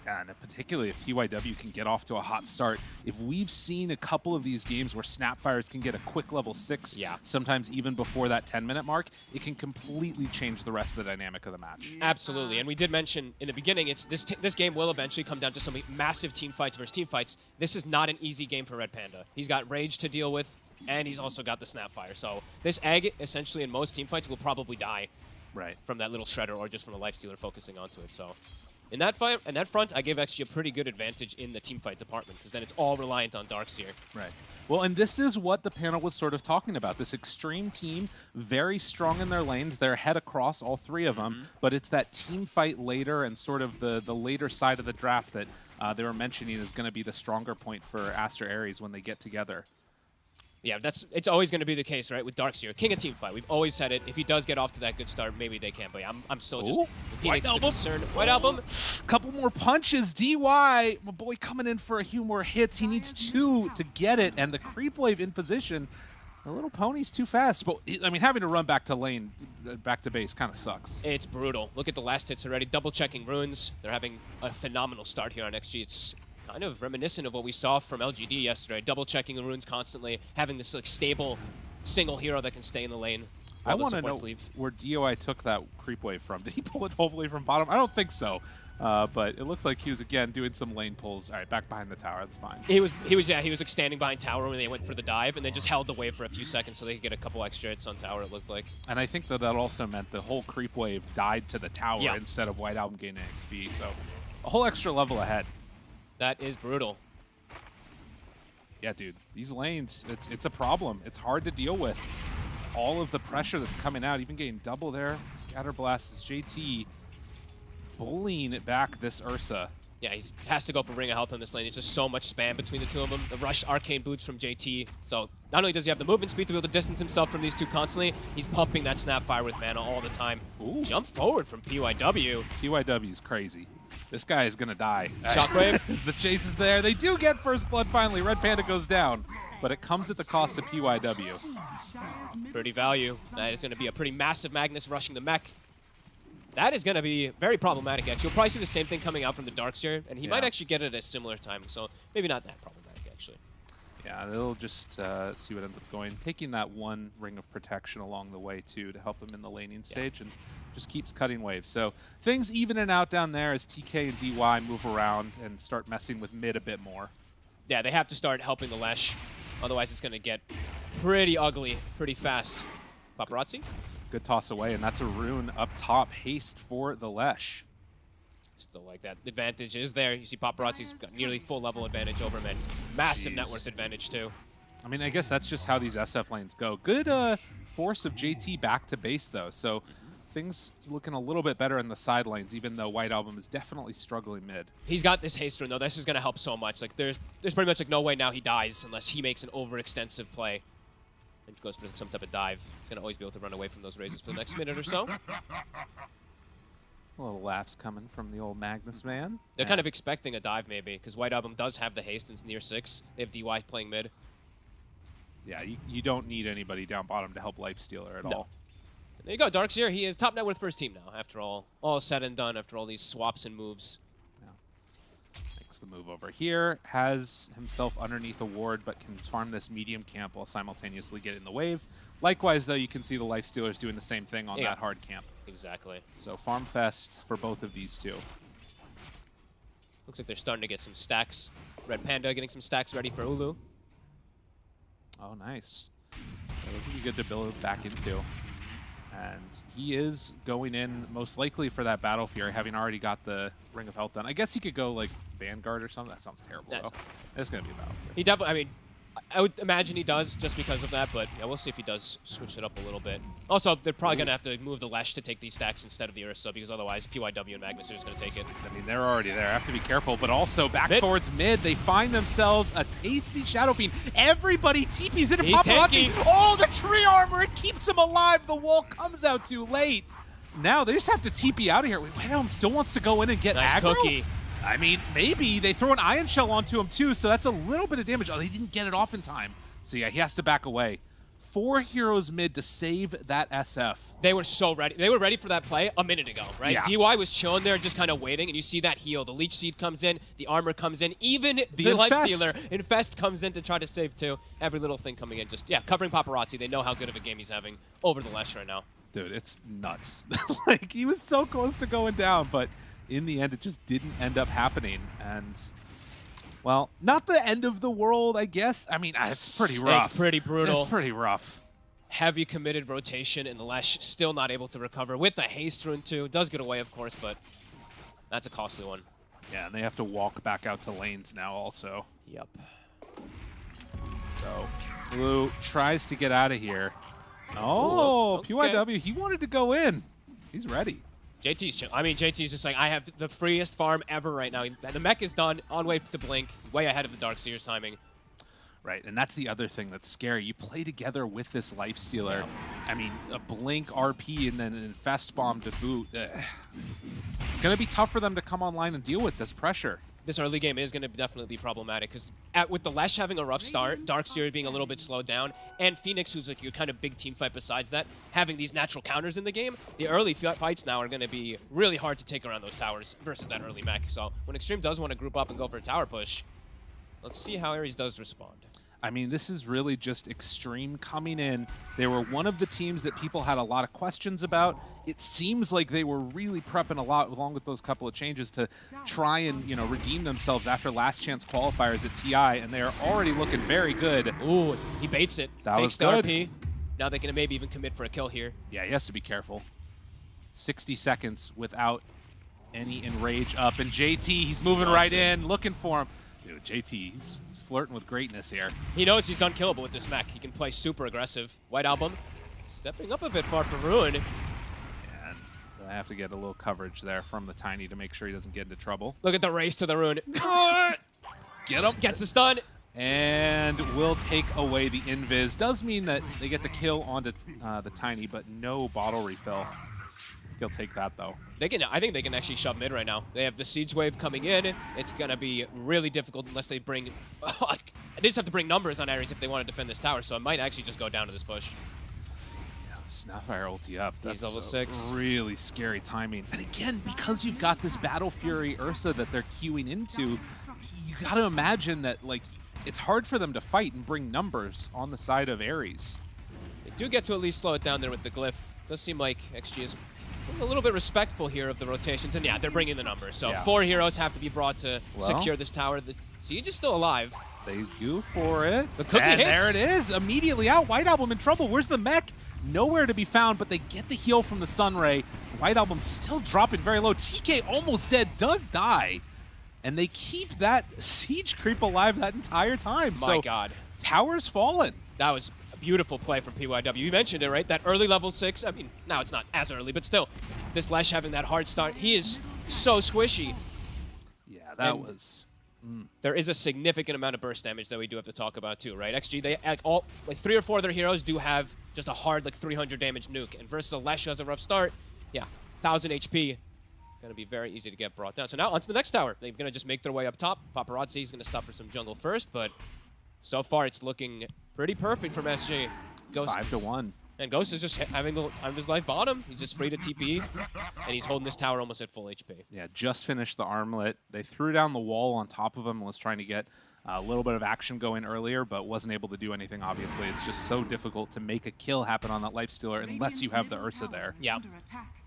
Yeah, and particularly if PYW can get off to a hot start. If we've seen a couple of these games where Snapfires can get a quick level 6, sometimes even before that 10-minute mark, it can completely change the rest of the dynamic of the match.
Absolutely, and we did mention in the beginning, it's this game will eventually come down to some massive team fights versus team fights. This is not an easy game for Red Panda. He's got Rage to deal with, and he's also got the Snapfire. So this Egg, essentially in most team fights, will probably die from that little Shredder or just from a Lifestealer focusing onto it. So in that fight, and that front, I gave XG a pretty good advantage in the teamfight department, because then it's all reliant on Darkseer.
Right. Well, and this is what the panel was sort of talking about. This Extreme team, very strong in their lanes. They're ahead across all three of them, but it's that team fight later and sort of the later side of the draft that they were mentioning is going to be the stronger point for Aster Ares when they get together.
Yeah, it's always going to be the case, right, with Darkseer. King of team fight. We've always said it. If he does get off to that good start, maybe they can. But yeah, I'm still just Phoenix to concern. White Album.
Couple more punches. DY, my boy, coming in for a few more hits. He needs 2 to get it, and the creep wave in position. The little pony's too fast. But, I mean, having to run back to lane, back to base kind of sucks.
It's brutal. Look at the last hits already. Double-checking runes. They're having a phenomenal start here on XG. It's kind of reminiscent of what we saw from LGD yesterday. Double-checking the runes constantly, having this like stable single hero that can stay in the lane.
I want to know where DOI took that creep wave from. Did he pull it hopefully from bottom? I don't think so. But it looked like he was, again, doing some lane pulls. All right, back behind the tower. That's fine.
He was like standing behind tower when they went for the dive, and then just held the wave for a few seconds so they could get a couple extra hits on tower, it looked like.
And I think that also meant the whole creep wave died to the tower instead of White Album gaining XP. So a whole extra level ahead.
That is brutal.
Yeah, dude, these lanes, it's a problem. It's hard to deal with. All of the pressure that's coming out, even getting double there. Scatterblast is JT bullying it back this Ursa.
Yeah, he has to go for Ring of Health in this lane. It's just so much spam between the two of them. The rush Arcane Boots from JT. So not only does he have the movement speed to be able to distance himself from these two constantly, he's pumping that Snapfire with mana all the time.
Ooh.
Jump forward from PYW.
PYW is crazy. This guy is going to die.
Shockwave.
As the chase is there. They do get first blood finally. Red Panda goes down, but it comes at the cost of PYW.
Pretty value. That is going to be a pretty massive Magnus rushing the mech. That is going to be very problematic, actually. You'll probably see the same thing coming out from the Darkseer, and he might actually get it at a similar time, so maybe not that problematic, actually.
Yeah, they'll just see what ends up going. Taking that one Ring of Protection along the way, too, to help him in the laning stage, and just keeps cutting waves. So things evening out down there as TK and DY move around and start messing with mid a bit more.
Yeah, they have to start helping the Lesh. Otherwise, it's going to get pretty ugly pretty fast. Paparazzi?
Good toss away, and that's a rune up top. Haste for the Lesh.
Still like that. The advantage is there. You see Paparazzi's got nearly full level advantage over him, and massive net worth advantage, too.
I mean, I guess that's just how these SF lanes go. Good force of JT back to base, though. So things looking a little bit better in the side lanes, even though White Album is definitely struggling mid.
He's got this haste rune, though. This is going to help so much. Like, there's pretty much like no way now he dies unless he makes an overextensive play and goes for some type of dive. He's going to always be able to run away from those razors for the next minute or so.
A little laughs coming from the old Magnus man.
They're kind of expecting a dive, maybe, because White Album does have the haste and it's near 6. They have DY playing mid.
Yeah, you don't need anybody down bottom to help Lifestealer at all.
There you go, Darkseer. He is top net worth first team now, after all said and done, after all these swaps and moves.
Makes the move over here, has himself underneath a ward, but can farm this medium camp while simultaneously getting the wave. Likewise, though, you can see the Lifestealers doing the same thing on that hard camp.
Exactly.
So farm fest for both of these two.
Looks like they're starting to get some stacks. Red Panda getting some stacks ready for Ulu.
Oh, nice. So those would be good to build back into. And he is going in most likely for that Battle Fury, having already got the Ring of Health done. I guess he could go like Vanguard or something. That sounds terrible, though. It's going to be a Battle Fury.
He definitely, I mean, I would imagine he does just because of that, but yeah, we'll see if he does switch it up a little bit. Also, they're probably going to have to move the Lesh to take these stacks instead of the Ursa, because otherwise PYW and Magnus are just going to take it.
I mean, they're already there. I have to be careful, but also back towards mid, they find themselves a tasty Shadow Fiend. Everybody TP's into Paparazzi. Oh, the tree armor, it keeps him alive. The wall comes out too late. Now they just have to TP out of here. Wait, White Album still wants to go in and get aggro?
Cookie.
I mean, maybe they throw an Ion Shell onto him too, so that's a little bit of damage. Oh, they didn't get it off in time. So yeah, he has to back away. 4 heroes mid to save that SF.
They were so ready. They were ready for that play a minute ago, right?
Yeah.
DY was chilling there, just kind of waiting, and you see that heal. The Leech Seed comes in, the armor comes in, even the Lifestealer Infest comes in to try to save too. Every little thing coming in, just, yeah, covering Paparazzi. They know how good of a game he's having over the Lesh right now.
Dude, it's nuts. Like, he was so close to going down, but in the end, it just didn't end up happening. And, well, not the end of the world, I guess. I mean, it's pretty rough.
It's pretty brutal.
It's pretty rough.
Heavy committed rotation, and the Lesh still not able to recover with a haste rune too. Does get away, of course, but that's a costly one.
Yeah, and they have to walk back out to lanes now also.
Yep.
So, Blue tries to get out of here. Oh, okay. PYW, he wanted to go in. He's ready.
JT's chill. I mean, JT's just like, I have the freest farm ever right now. The mech is done, on way to Blink, way ahead of the Darkseer's timing.
Right, and that's the other thing that's scary. You play together with this Lifestealer. Yeah. I mean, a Blink RP and then an Infest Bomb to boot. It's going to be tough for them to come online and deal with this pressure.
This early game is going to definitely be problematic because with the Lesh having a rough start, Darkseer being a little bit slowed down, and Phoenix, who's like your kind of big team fight besides that, having these natural counters in the game, the early fights now are going to be really hard to take around those towers versus that early mech. So when Extreme does want to group up and go for a tower push, let's see how Ares does respond.
I mean, this is really just Extreme coming in. They were one of the teams that people had a lot of questions about. It seems like they were really prepping a lot, along with those couple of changes, to try and, you know, redeem themselves after last chance qualifiers at TI, and they are already looking very good.
Ooh, he baits it.
That was good.
RP. Now they can maybe even commit for a kill here.
Yeah, he has to be careful. 60 seconds without any enrage up, and JT, he's moving right in, looking for him. Dude, JT, he's flirting with greatness here.
He knows he's unkillable with this mech. He can play super aggressive. White Album stepping up a bit far from Ruin.
And I have to get a little coverage there from the Tiny to make sure he doesn't get into trouble.
Look at the race to the rune.
Get him.
Gets the stun.
And will take away the invis. Does mean that they get the kill onto the Tiny, but no bottle refill. He'll take that, though.
They can. I think they can actually shove mid right now. They have the siege wave coming in. It's going to be really difficult unless they bring... they just have to bring numbers on Ares if they want to defend this tower, so it might actually just go down to this push.
Snapfire ulti up.
He's
That's
level 6.
Really scary timing. And again, because you've got this Battle Fury Ursa that they're queuing into, you got to imagine that, like, it's hard for them to fight and bring numbers on the side of Ares.
They do get to at least slow it down there with the glyph. Does seem like XG is a little bit respectful here of the rotations. And yeah, they're bringing the numbers. So 4 heroes have to be brought to secure this tower. The siege is still alive.
They go for it.
The cookie
and
hits.
There it is. Immediately out. White Album in trouble. Where's the mech? Nowhere to be found, but they get the heal from the Sunray. White Album still dropping very low. TK almost dead. Does die. And they keep that siege creep alive that entire time.
My God.
Tower's fallen.
That was a beautiful play from PYW. You mentioned it, right? That early level 6. I mean, now it's not as early, but still. This Lesh having that hard start. He is so squishy.
Yeah, that was...
There is a significant amount of burst damage that we do have to talk about too, right? XG, they all, like 3 or 4 of their heroes do have just a hard, like 300 damage nuke. And versus a Lesh who has a rough start, yeah, 1000 HP. Going to be very easy to get brought down. So now onto the next tower. They're going to just make their way up top. Paparazzi is going to stop for some jungle first, but so far it's looking pretty perfect from SG. Ghost
5-1.
And Ghost is just having the time of his life bottom. He's just free to TP, and he's holding this tower almost at full HP.
Yeah, just finished the armlet. They threw down the wall on top of him and was trying to get a little bit of action going earlier, but wasn't able to do anything, obviously. It's just so difficult to make a kill happen on that Lifestealer unless you have the Ursa there.
Yeah.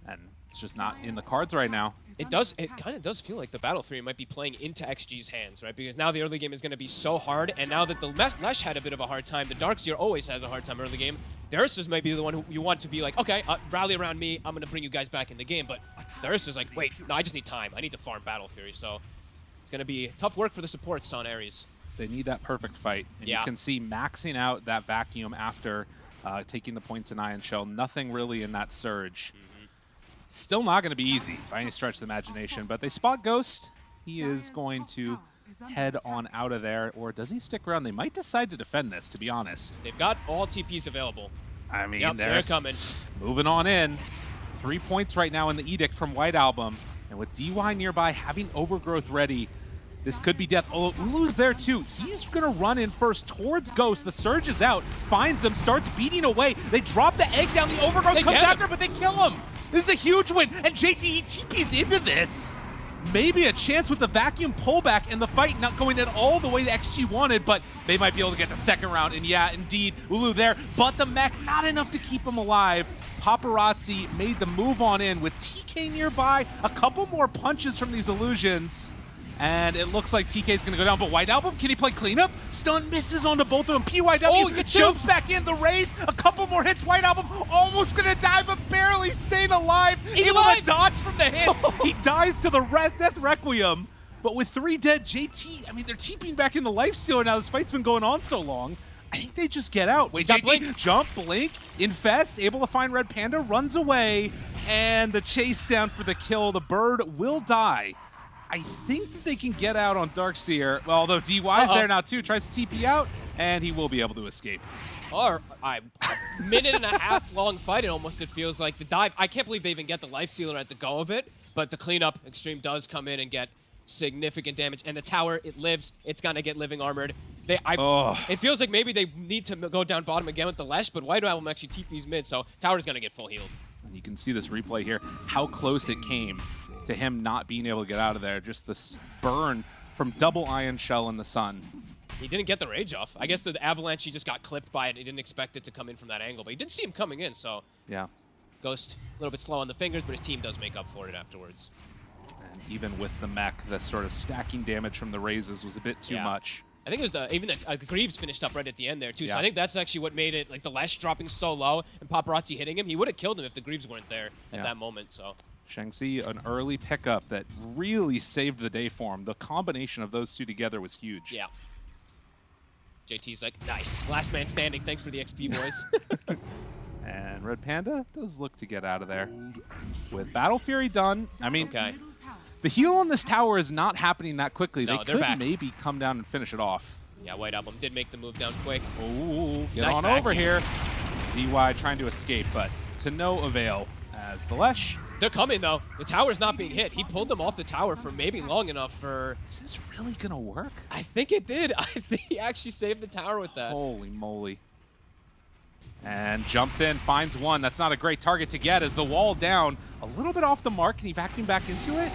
And it's just not in the cards right now.
It kind of does feel like the Battle Fury might be playing into XG's hands, right? Because now the early game is going to be so hard, and now that the Lesh had a bit of a hard time, the Darkseer always has a hard time early game. The Ursa's might be the one who you want to be like, okay, rally around me, I'm going to bring you guys back in the game, but the Ursa's like, wait, no, I just need time. I need to farm Battle Fury, so it's going to be tough work for the supports on Ares.
They need that perfect fight, and you can see maxing out that vacuum after taking the points in Iron Shell. Nothing really in that surge. Still not going to be easy by any stretch of the imagination, but they spot Ghost. He is going to head on out of there, or does he stick around? They might decide to defend this, to be honest.
They've got all TPs available.
I mean,
yep, they're coming.
Moving on in. 3 points right now in the Edict from White Album, and with DY nearby having Overgrowth ready, this could be death. Oh, Ulu's there too. He's going to run in first towards Ghost. The Surge is out, finds him, starts beating away. They drop the egg down, the Overgrowth comes after, but they kill him. This is a huge win, and JT, he TPs into this. Maybe a chance with the vacuum pullback and the fight not going at all the way the XG wanted, but they might be able to get the second round. And yeah, indeed, Ulu there, but the mech not enough to keep him alive. Paparazzi made the move on in with TK nearby. A couple more punches from these illusions. And it looks like TK's going to go down, but White Album, can he play cleanup? Stun misses onto both of them. PYW jumps back in the race. A couple more hits. White Album almost going to die, but barely staying alive.
He's
able
alive.
to dodge from the hits. He dies to the Death Requiem. But with 3 dead, JT, I mean, they're TPing back in the Lifestealer now. This fight's been going on so long. I think they just get out. Wait, JT,
blink.
jump, blink, infest, able to find Red Panda, runs away, and the chase down for the kill. The bird will die. I think that they can get out on Darkseer, well, although DY's there now too, tries to TP out, and he will be able to escape.
Or a minute and a half long fight, it feels like. The dive, I can't believe they even get the Lifestealer at the go of it, but the cleanup, Extreme does come in and get significant damage, and the tower, it lives, it's gonna get living armored. It feels like maybe they need to go down bottom again with the Lesh, but White Album actually TP's mid, so tower's gonna get full healed.
And you can see this replay here, how close it came to him not being able to get out of there. Just this burn from double Iron Shell in the sun.
He didn't get the rage off. I guess the Avalanche, he just got clipped by it. He didn't expect it to come in from that angle, but he did see him coming in, so.
Yeah.
Ghost, a little bit slow on the fingers, but his team does make up for it afterwards.
And even with the mech, the sort of stacking damage from the raises was a bit too much.
I think it was even the Greaves finished up right at the end there, too. So I think that's actually what made it, like the Lesh dropping so low and Paparazzi hitting him. He would have killed him if the Greaves weren't there at that moment, so.
Shang-Chi, an early pickup that really saved the day for him. The combination of those two together was huge.
Yeah. JT's like, nice. Last man standing. Thanks for the XP, boys.
And Red Panda does look to get out of there. With Battle Fury done, I mean, the heal on this tower is not happening that quickly.
No,
they
they're
could
back.
maybe come down and finish it off.
Yeah, White Album did make the move down quick.
Ooh, get
Nice
on over
vacuum.
here. DY trying to escape, but to no avail as the Lesh.
They're coming, though. The tower's not being hit. He pulled them off the tower for maybe long enough for...
Is this really going to work?
I think it did. I think he actually saved the tower with that.
Holy moly. And jumps in, finds one. That's not a great target to get as the wall down. A little bit off the mark. Can he vacuum back into it?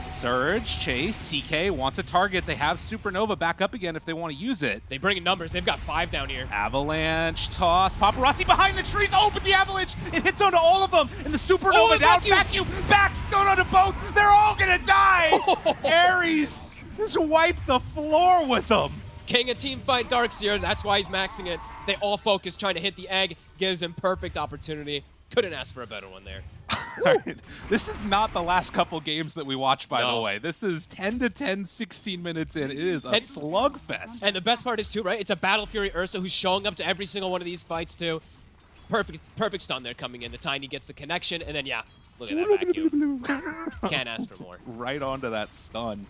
Surge, Chase, TK wants a target. They have Supernova back up again if they want to use it.
They bring in numbers. They've got 5 down here.
Avalanche, toss, Paparazzi behind the trees. Oh, but the Avalanche, it hits onto all of them. And the Supernova down, vacuum, back, stun onto both. They're all going to die. Ares just wiped the floor with them.
King of team fight Darkseer. That's why he's maxing it. They all focus trying to hit the egg. Gives him perfect opportunity. Couldn't ask for a better one there.
Right. This is not the last couple games that we watched, by the
No.
way. This is 10 to 10, 16 minutes in. It is a slugfest.
And the best part is, too, right? It's a Battle Fury Ursa who's showing up to every single one of these fights, too. Perfect stun there coming in. The Tiny gets the connection, and then, yeah, look at that vacuum. Can't ask for more.
Right onto that stun.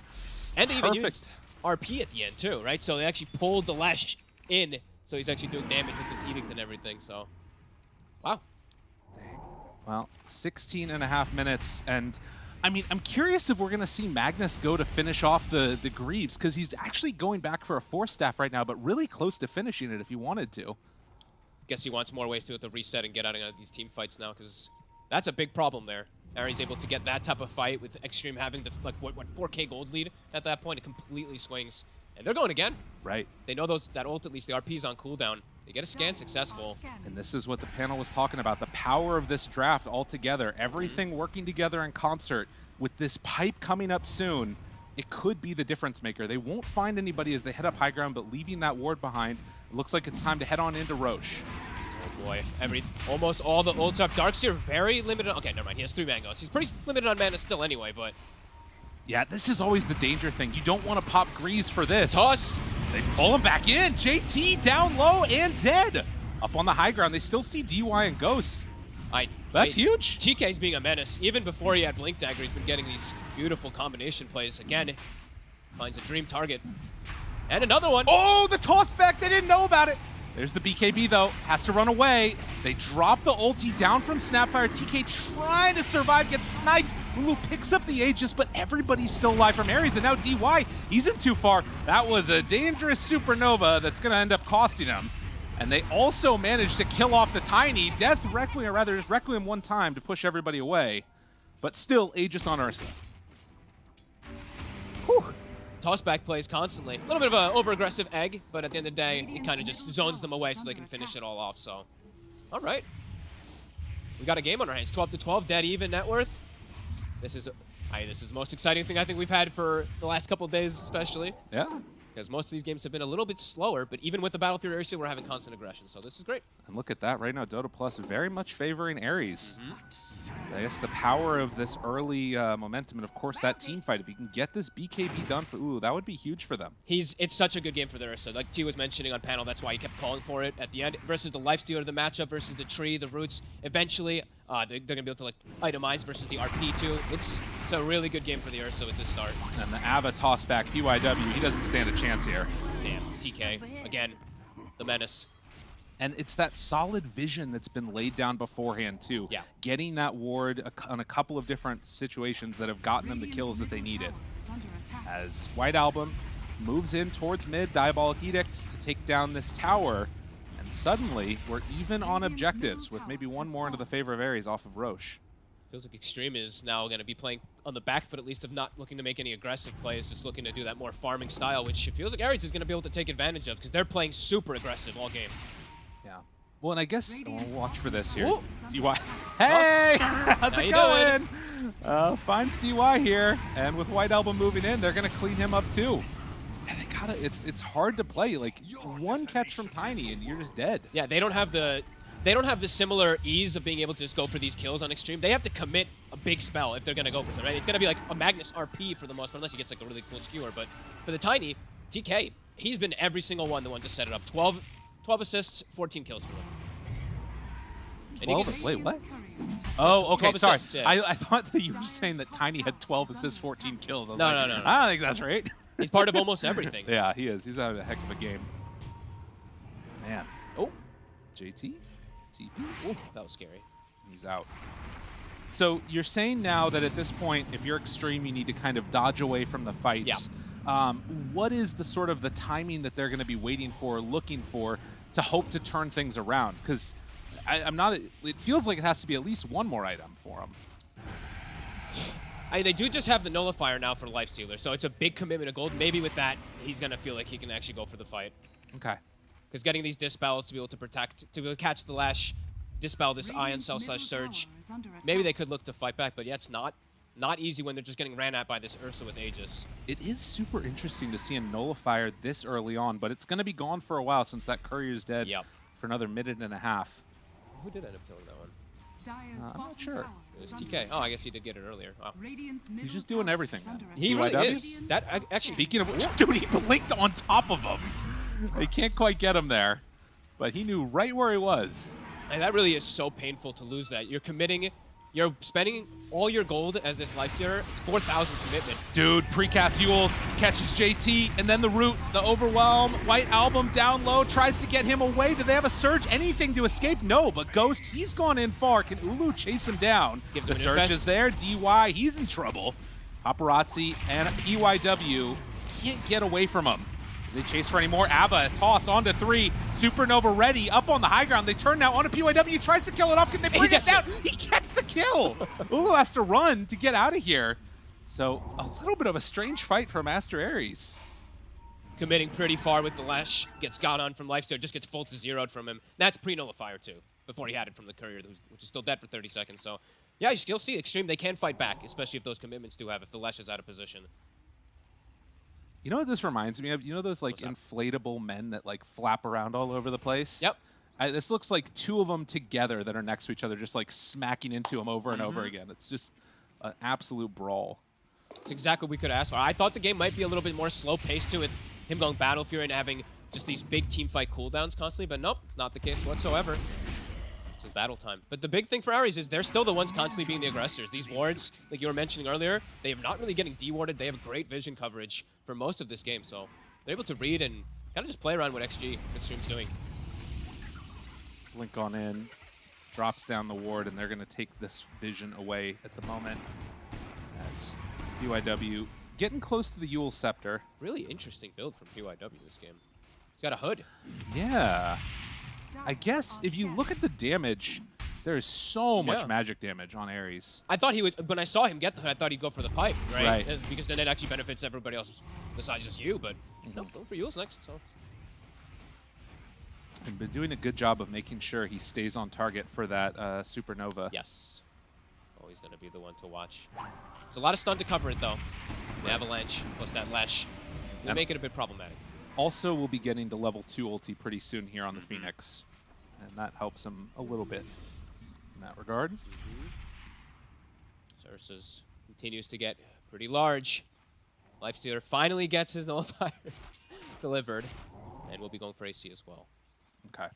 And they even
Perfect.
used RP at the end, too, right? So they actually pulled the Lash in, so he's actually doing damage with this Edict and everything, so... Wow.
Well, 16 and a half minutes, and I mean, I'm curious if we're going to see Magnus go to finish off the Greaves, because he's actually going back for a Force Staff right now, but really close to finishing it if he wanted to.
Guess he wants more ways to reset and get out of these team fights now, because that's a big problem there. Ari's able to get that type of fight with Extreme having the, like, what 4K gold lead at that point. It completely swings. And they're going again.
Right.
They know that ult, at least the RP's on cooldown. They get a scan successful.
And this is what the panel was talking about, the power of this draft altogether. Everything working together in concert. With this pipe coming up soon, it could be the difference maker. They won't find anybody as they head up high ground, but leaving that ward behind, it looks like it's time to head on into Roche.
Oh boy, almost all the ults up. Darkseer very limited. Okay, never mind. He has 3 mangoes. He's pretty limited on mana still anyway, but...
Yeah, this is always the danger thing. You don't want to pop Grease for this.
Toss.
They pull him back in. JT down low and dead. Up on the high ground, they still see DY and Ghost. That's huge.
TK's being a menace. Even before he had Blink Dagger, he's been getting these beautiful combination plays. Again, finds a dream target. And another one.
Oh, the toss back. They didn't know about it. There's the BKB, though. Has to run away. They drop the ulti down from Snapfire. TK trying to survive, gets sniped. Lulu picks up the Aegis, but everybody's still alive from Ares. And now DY, he's in too far. That was a dangerous Supernova that's going to end up costing him. And they also managed to kill off the Tiny. Death Requiem, or rather, just Requiem one time to push everybody away. But still, Aegis on Ursa.
Whew. Toss-back plays constantly. A little bit of an over-aggressive egg, but at the end of the day, it kind of just zones them away so they can finish it all off, so... All right. We got a game on our hands. 12-12, dead even net worth. This is the most exciting thing I think we've had for the last couple of days, especially.
Yeah.
Because most of these games have been a little bit slower, but even with the Battle Fury Ursa, we're having constant aggression, so this is great.
And look at that right now, Dota Plus very much favoring Ares. I guess the power of this early momentum, and of course that team fight. If you can get this BKB done, that would be huge for them.
It's such a good game for the Ursa. Like T was mentioning on panel, that's why he kept calling for it at the end. Versus the Lifestealer of the matchup, versus the Tree, the Roots. Eventually, they're going to be able to like itemize versus the RP too. It's a really good game for the Ursa with this start.
And the Ava toss back, PYW, he doesn't stand a chance here.
Damn, TK, again, the menace.
And it's that solid vision that's been laid down beforehand, too.
Yeah.
Getting that ward on a couple of different situations that have gotten them the kills that they needed. As White Album moves in towards mid, Diabolic Edict to take down this tower. And suddenly, we're even on objectives with maybe one more into the favor of Ares off of Roche.
Feels like Extreme is now going to be playing on the back foot, at least, of not looking to make any aggressive plays, just looking to do that more farming style, which it feels like Ares is going to be able to take advantage of because they're playing super aggressive all game.
Yeah. Well, and I guess we'll watch for this here.
Ooh.
DY. Hey! How's
How
it
you
going? Finds DY here. And with White Album moving in, they're going to clean him up too. And they gotta, it's hard to play. Like, one catch from Tiny and you're just dead.
Yeah, they don't have the similar ease of being able to just go for these kills on Extreme. They have to commit a big spell if they're going to go for it, right? It's going to be like a Magnus RP for the most part, unless he gets like a really cool skewer. But for the Tiny, TK, he's been every single one the one to set it up. 12 assists, 14 kills for him. And he
12.
gets-
Wait, what? Oh, okay.
12
Sorry.
assists, yeah.
I thought that you were saying that Tiny had 12 assists, 14 kills. I was
No,
like,
no, no, no.
I don't think that's right.
He's part of almost everything.
Yeah, he is. He's having a heck of a game. Man.
Oh.
JT? TP?
Ooh, that was scary.
He's out. So you're saying now that at this point, if you're extreme, you need to kind of dodge away from the fights. What is the sort of the timing that they're going to be waiting for, looking for, to hope to turn things around? Because I'm not. It feels like it has to be at least one more item for them.
I mean, they do just have the nullifier now for Lifestealer, so it's a big commitment of gold. Maybe with that, he's going to feel like he can actually go for the fight.
Okay.
Because getting these dispels to be able to protect, to be able to catch the Lash, dispel this Ion Cell / Surge, maybe they could look to fight back, but yeah, it's not easy when they're just getting ran at by this Ursa with Aegis.
It is super interesting to see a nullifier this early on, but it's going to be gone for a while since that courier's dead for another minute and a half.
Who did end up killing that one?
I'm not sure.
It was TK. Oh, I guess he did get it earlier. Wow.
He's just doing everything, man.
He really
DYW?
is. That actually.
Speaking of, dude, he blinked on top of him. They can't quite get him there, but he knew right where he was.
And that really is so painful to lose that. You're committing, you're spending all your gold as this Lifestealer. It's 4,000 commitment.
Dude, precast Yules catches JT, and then the root, the overwhelm. White Album down low, tries to get him away. Do they have a Surge? Anything to escape? No, but Ghost, he's gone in far. Can Ulu chase him down?
Gives
The
him an
Surge
infest.
is there. DY, he's in trouble. Paparazzi and PYW can't get away from him. They chase for any more. Abba, toss onto 3. Supernova ready, up on the high ground. They turn now onto PYW. Tries to kill it off. Can they bring it down? He gets the kill. Ulu has to run to get out of here. So a little bit of a strange fight for Master Ares.
Committing pretty far with the Lash. Gets got on from Lifestealer, just gets full to zeroed from him. That's pre-nullifier too, before he had it from the Courier, which is still dead for 30 seconds. So yeah, you still see Extreme. They can fight back, especially if those commitments do have, if the Lash is out of position.
You know what this reminds me of? You know those like inflatable men that like flap around all over the place?
Yep.
This looks like 2 of them together that are next to each other, just like smacking into them over and over again. It's just an absolute brawl.
It's exactly what we could ask for. I thought the game might be a little bit more slow-paced too, with him going Battle Fury and having just these big team fight cooldowns constantly, but nope, it's not the case whatsoever. It's just battle time. But the big thing for Ares is they're still the ones constantly being the aggressors. These wards, like you were mentioning earlier, they are not really getting dewarded. They have great vision coverage for most of this game, so they're able to read and kind of just play around what XG Extreme's doing.
Blink on in, drops down the ward, and they're going to take this vision away at the moment. As PYW getting close to the Yule Scepter.
Really interesting build from PYW this game. He's got a hood.
Yeah. I guess if you look at the damage, there is so much
Yeah.
magic damage on Ares.
I thought he would, when I saw him get the hood, I thought he'd go for the pipe, right?
Right.
Because then it actually benefits everybody else besides just you, but no, going for Yule's next, so.
And been doing a good job of making sure he stays on target for that Supernova.
Yes. Always going to be the one to watch. There's a lot of stun to cover it, though. The Avalanche plus that Lash will
Yep.
make it a bit problematic.
Also, we'll be getting to level 2 ulti pretty soon here on the Phoenix. And that helps him a little bit in that regard.
So Ursa's continues to get pretty large. Lifestealer finally gets his nullifier delivered. And we'll be going for AC as well.
Okay.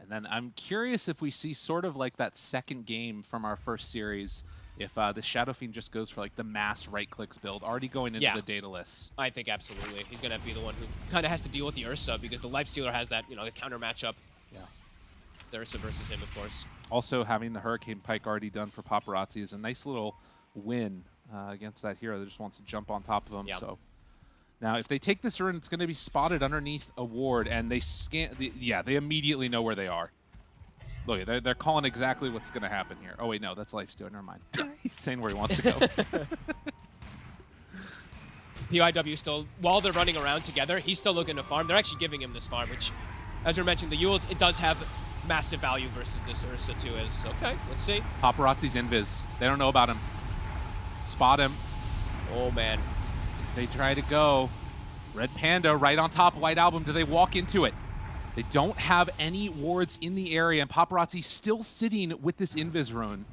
And then I'm curious if we see sort of like that second game from our first series, if the Shadow Fiend just goes for like the mass right clicks build, already going into
Yeah.
the data list.
I think absolutely. He's going to be the one who kind of has to deal with the Ursa because the Lifestealer has that, the counter matchup.
Yeah.
The Ursa versus him, of course.
Also, having the Hurricane Pike already done for Paparazzi is a nice little win against that hero that just wants to jump on top of him.
Yeah.
So now, if they take this rune, it's going to be spotted underneath a ward, and they scan. They immediately know where they are. Look, they're calling exactly what's going to happen here. Oh wait, no, that's Lifestealer. Never mind. He's saying where he wants to go.
PYW still, while they're running around together, he's still looking to farm. They're actually giving him this farm, which, as we mentioned, the Yules, it does have massive value versus this Ursa too. Is okay. Let's see.
Paparazzi's invis. They don't know about him. Spot him.
Oh man.
They try to go. Red Panda right on top. White Album. Do they walk into it? They don't have any wards in the area, and Paparazzi still sitting with this invis rune.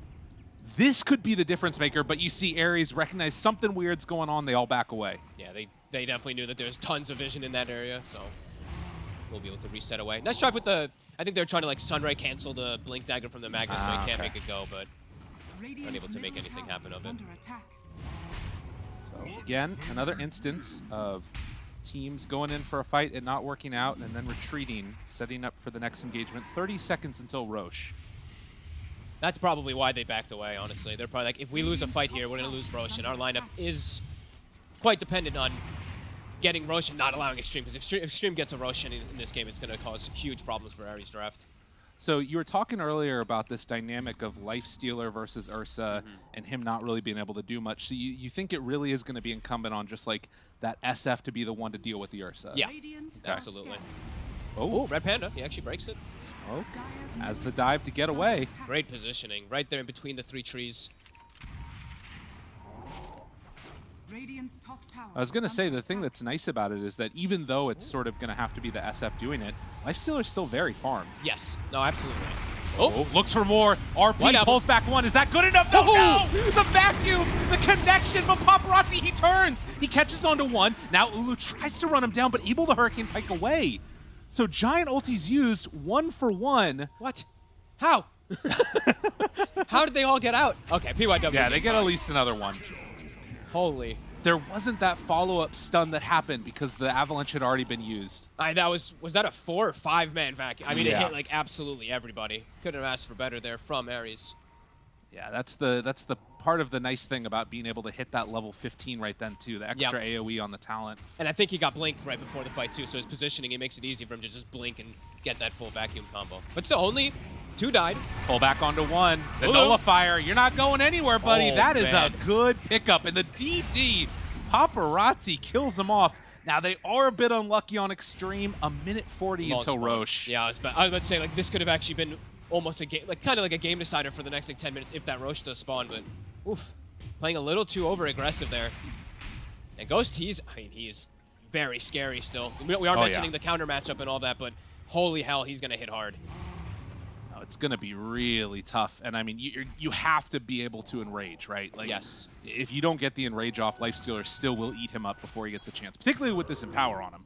This could be the difference maker, but you see Ares recognize something weird's going on. They all back away.
Yeah, they definitely knew that there's tons of vision in that area, so we'll be able to reset away. Nice try with the I think they're trying to like Sunray cancel the Blink Dagger from the Magnus, so he can't make it go, but unable to make anything happen of it.
So again, another instance of teams going in for a fight and not working out, and then retreating, setting up for the next engagement. 30 seconds until Roche.
That's probably why they backed away, honestly. They're probably like, if we lose a fight here, we're going to lose Roche, and our lineup is quite dependent on getting Roche and not allowing Extreme, because if Extreme gets a Roche in this game, it's going to cause huge problems for Ares draft.
So you were talking earlier about this dynamic of Lifestealer versus Ursa and him not really being able to do much. So you think it really is going to be incumbent on just like that SF to be the one to deal with the Ursa?
Yeah, absolutely. Oh, Red Panda, he actually breaks it.
Smoke as the dive to get away.
Great positioning, right there in between the 3 trees.
I was going to say, the thing that's nice about it is that even though it's sort of going to have to be the SF doing it, Lifestealer's still very farmed.
Yes. No, absolutely.
Oh, looks for more. RP pulls back one. Is that good enough? No, no! The vacuum! The connection! But Paparazzi, he turns! He catches onto one. Now Ulu tries to run him down, but able to Hurricane Pike away. So giant ulti's used 1 for 1.
What? How? How did they all get out? Okay, PYW.
Yeah, they get at least another one.
Holy.
There wasn't that follow-up stun that happened because the Avalanche had already been used.
Was that a 4 or 5 man vacuum? I mean, it hit like absolutely everybody. Couldn't have asked for better there from Ares.
Yeah, that's the part of the nice thing about being able to hit that level 15 right then too, the extra AoE on the talent.
And I think he got Blink right before the fight too, so his positioning, it makes it easy for him to just blink and get that full vacuum combo. But still, only 2 died.
Pull back onto 1. The nullifier, you're not going anywhere, buddy. That is a good pickup. And the DD, Paparazzi kills him off. Now, they are a bit unlucky on Extreme. 1:40 until Roche.
Yeah, I was about to say, like, this could have actually been almost a game, like kind of like a game decider for the next like 10 minutes if that Roche does spawn, but oof, playing a little too over-aggressive there. And Ghost, he's very scary still. We are mentioning the counter matchup and all that, but holy hell, he's going to hit hard.
Oh, it's going to be really tough. And I mean, you have to be able to enrage, right? Like,
yes.
If you don't get the enrage off, Lifestealer still will eat him up before he gets a chance, particularly with this Empower on him.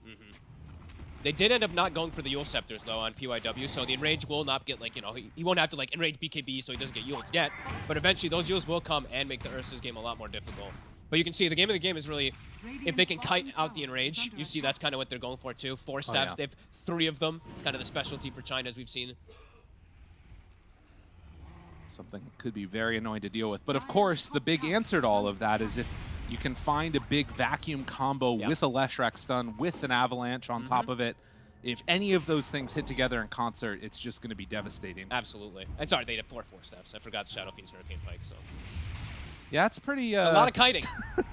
They did end up not going for the Yule Scepters, though, on PYW, so the Enrage will not get, like, you know, he won't have to, like, Enrage BKB so he doesn't get Yules yet, but eventually those Yules will come and make the Ursa's game a lot more difficult. But you can see the game of the game is really, if they can kite out the Enrage, you see that's kind of what they're going for, too. 4 staffs, they have 3 of them. It's kind of the specialty for China, as we've seen.
Something could be very annoying to deal with. But of course, the big answer to all of that is if you can find a big vacuum combo with a Leshrac stun, with an Avalanche on top of it, if any of those things hit together in concert, it's just going to be devastating.
Absolutely. And sorry, they had 4 staffs. I forgot the Shadow Fiend's Hurricane Pike, so.
Yeah, it's pretty...
a lot of kiting.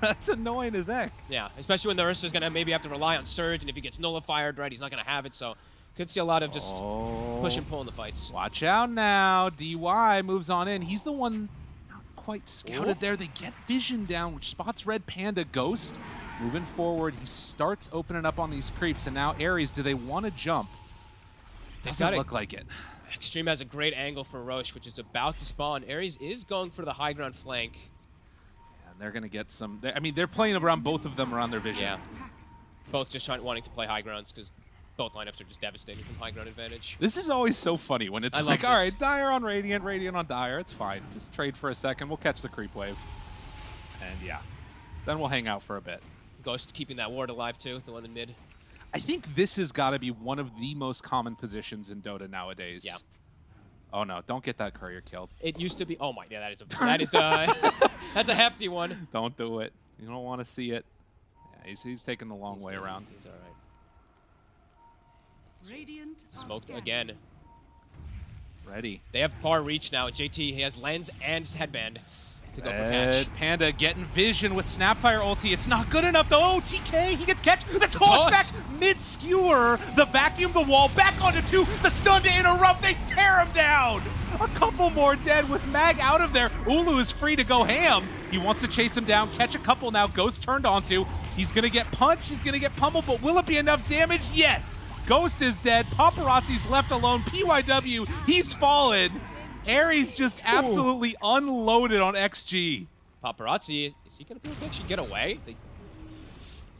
That's annoying as heck.
Yeah, especially when the Ursa's going to maybe have to rely on Surge, and if he gets nullified, right, he's not going to have it, so could see a lot of just push and pull in the fights.
Watch out now. DY moves on in. He's the one not quite scouted there. They get vision down, which spots Red Panda. Ghost moving forward. He starts opening up on these creeps, and now Ares, do they want to jump? Doesn't look like it.
Extreme has a great angle for Roche, which is about to spawn. Ares is going for the high ground flank.
And they're going to get some... I mean, they're playing around both of them around their vision.
Yeah. Both just wanting to play high grounds because both lineups are just devastating from high ground advantage.
This is always so funny when it's like, all right, Dire on Radiant, Radiant on Dire. It's fine. Just trade for a second. We'll catch the creep wave. And yeah, then we'll hang out for a bit.
Ghost keeping that ward alive too, the one in mid.
I think this has got to be one of the most common positions in Dota nowadays. Yeah. Oh no, don't get that courier killed.
It used to be, oh my, yeah, that's a hefty one.
Don't do it. You don't want to see it. Yeah, he's taking the long way around.
He's all right. Smoked again.
Ready.
They have far reach now. JT, he has lens and headband to go for
Red
catch.
Panda getting vision with Snapfire ulti. It's not good enough though. Oh, TK, he gets catch. The toss back mid-skewer. The vacuum, the wall, back onto 2. The stun to interrupt. They tear him down. A couple more dead with Mag out of there. Ulu is free to go ham. He wants to chase him down, catch a couple now. Ghost turned onto. He's going to get punched. He's going to get pummeled, but will it be enough damage? Yes. Ghost is dead. Paparazzi's left alone. PYW, he's fallen. Ares just absolutely unloaded on XG.
Paparazzi, is he going to be able to actually get away?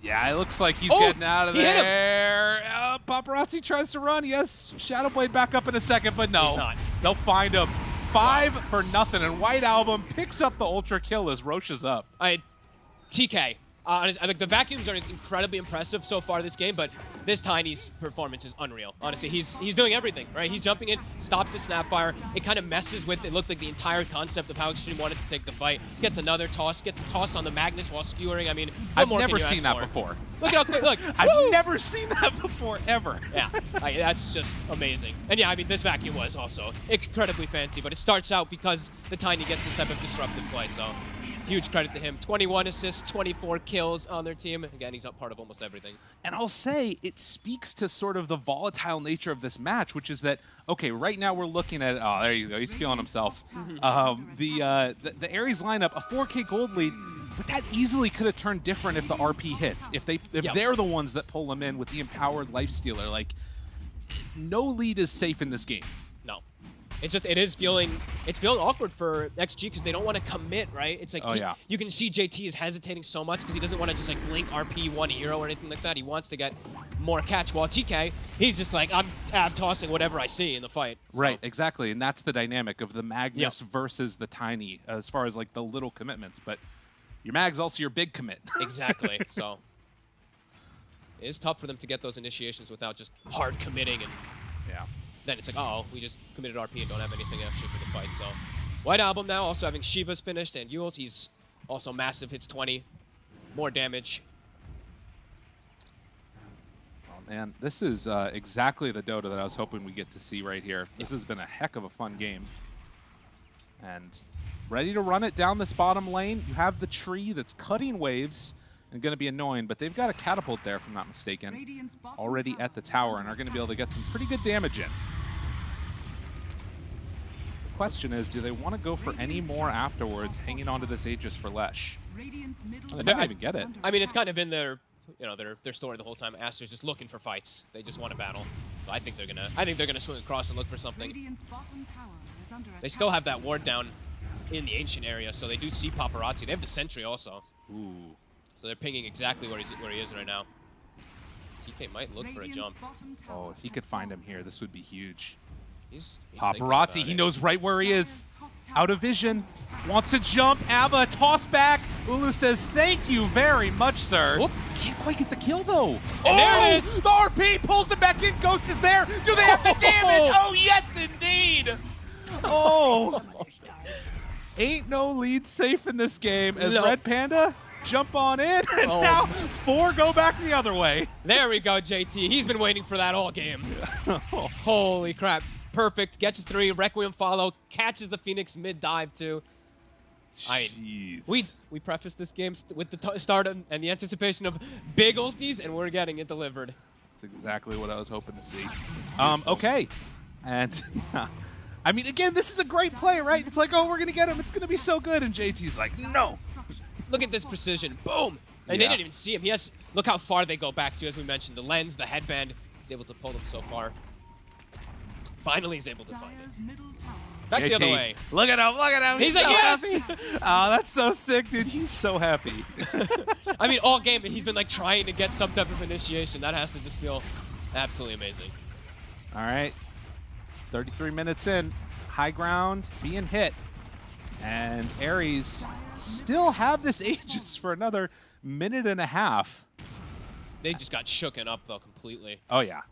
Yeah, it looks like he's getting out of there. Paparazzi tries to run. Yes, Shadowblade back up in a second, but no.
He's not.
They'll find him. 5 for nothing, and White Album picks up the ultra kill as Roche is up.
TK. I think the vacuums are incredibly impressive so far this game, but this Tiny's performance is unreal. Honestly, he's doing everything, right? He's jumping in, stops the Snapfire. It kind of messes with, it looked like the entire concept of how Extreme wanted to take the fight. Gets another toss, gets a toss on the Magnus while skewering. I mean,
I've never seen that before.
Look how quick, look.
I've never seen that before, ever.
Yeah, that's just amazing. And yeah, I mean, this vacuum was also incredibly fancy, but it starts out because the Tiny gets this type of disruptive play, so huge credit to him. 21 assists, 24 kills on their team. Again, he's up part of almost everything.
And I'll say it speaks to sort of the volatile nature of this match, which is that, okay, right now we're looking at, oh, there you go, he's feeling himself. The Ares lineup, a 4K gold lead, but that easily could have turned different if the RP hits. If they're the ones that pull them in with the empowered Lifestealer. Like, no lead is safe in this game.
No. It's feeling awkward for XG because they don't want to commit, right? It's like, you can see JT is hesitating so much because he doesn't want to just like blink RP one hero or anything like that. He wants to get more catch, while TK, he's just like, I'm tab tossing whatever I see in the fight. So.
Right, exactly, and that's the dynamic of the Magnus versus the Tiny as far as like the little commitments, but your Mag's also your big commit.
Exactly, so it is tough for them to get those initiations without just hard committing and then it's like, uh-oh, we just committed RP and don't have anything actually for the fight. So White Album now also having Shiva's finished and Yules, he's also massive, hits 20, more damage.
Oh man, this is exactly the Dota that I was hoping we get to see right here. This has been a heck of a fun game. And ready to run it down this bottom lane. You have the tree that's cutting waves and going to be annoying, but they've got a catapult there, if I'm not mistaken, already at the tower and are going to be able to get some pretty good damage in. The question is, do they want to go for any more afterwards, hanging onto this Aegis for Lesh? They might not even get it.
I mean, it's kind of in their, their story the whole time. Aster's just looking for fights. They just want to battle. So I think they're gonna swing across and look for something. They still have that ward down in the ancient area, so they do see Paparazzi. They have the sentry also.
Ooh.
So they're pinging exactly where he is right now. TK might look for a jump.
Oh, if he could find him here, this would be huge.
He's
Paparazzi, he knows right where he is. Out of vision. Wants to jump. Abba, toss back. Ulu says, thank you very much, sir. Whoop. Can't quite get the kill, though.
And there it is.
The RP pulls him back in. Ghost is there. Do they have the damage? Oh, yes, indeed. Oh. Ain't no lead safe in this game as Red Panda jump on in, and now 4 go back the other way.
There we go, JT. He's been waiting for that all game. Holy crap. Perfect. Gets 3. Requiem follow. Catches the Phoenix mid-dive, too. We prefaced this game with the start and the anticipation of big ultis, and we're getting it delivered.
That's exactly what I was hoping to see. Okay. And, I mean, again, this is a great play, right? It's like, oh, we're going to get him. It's going to be so good. And JT's like, no.
Look at this precision. Boom. And they didn't even see him. Look how far they go back to, as we mentioned. The lens, the headband. He's able to pull them so far. Finally, he's able to find it. Back the other way.
Look at him. Look at him.
He's
so
like, yes!
happy. Oh, that's so sick, dude. He's so happy.
I mean, all game, he's been like trying to get some type of initiation. That has to just feel absolutely amazing.
All right. 33 minutes in. High ground being hit. And Ares still have this Aegis for another minute and a half.
They just got shooken up, though, completely.
Oh, yeah.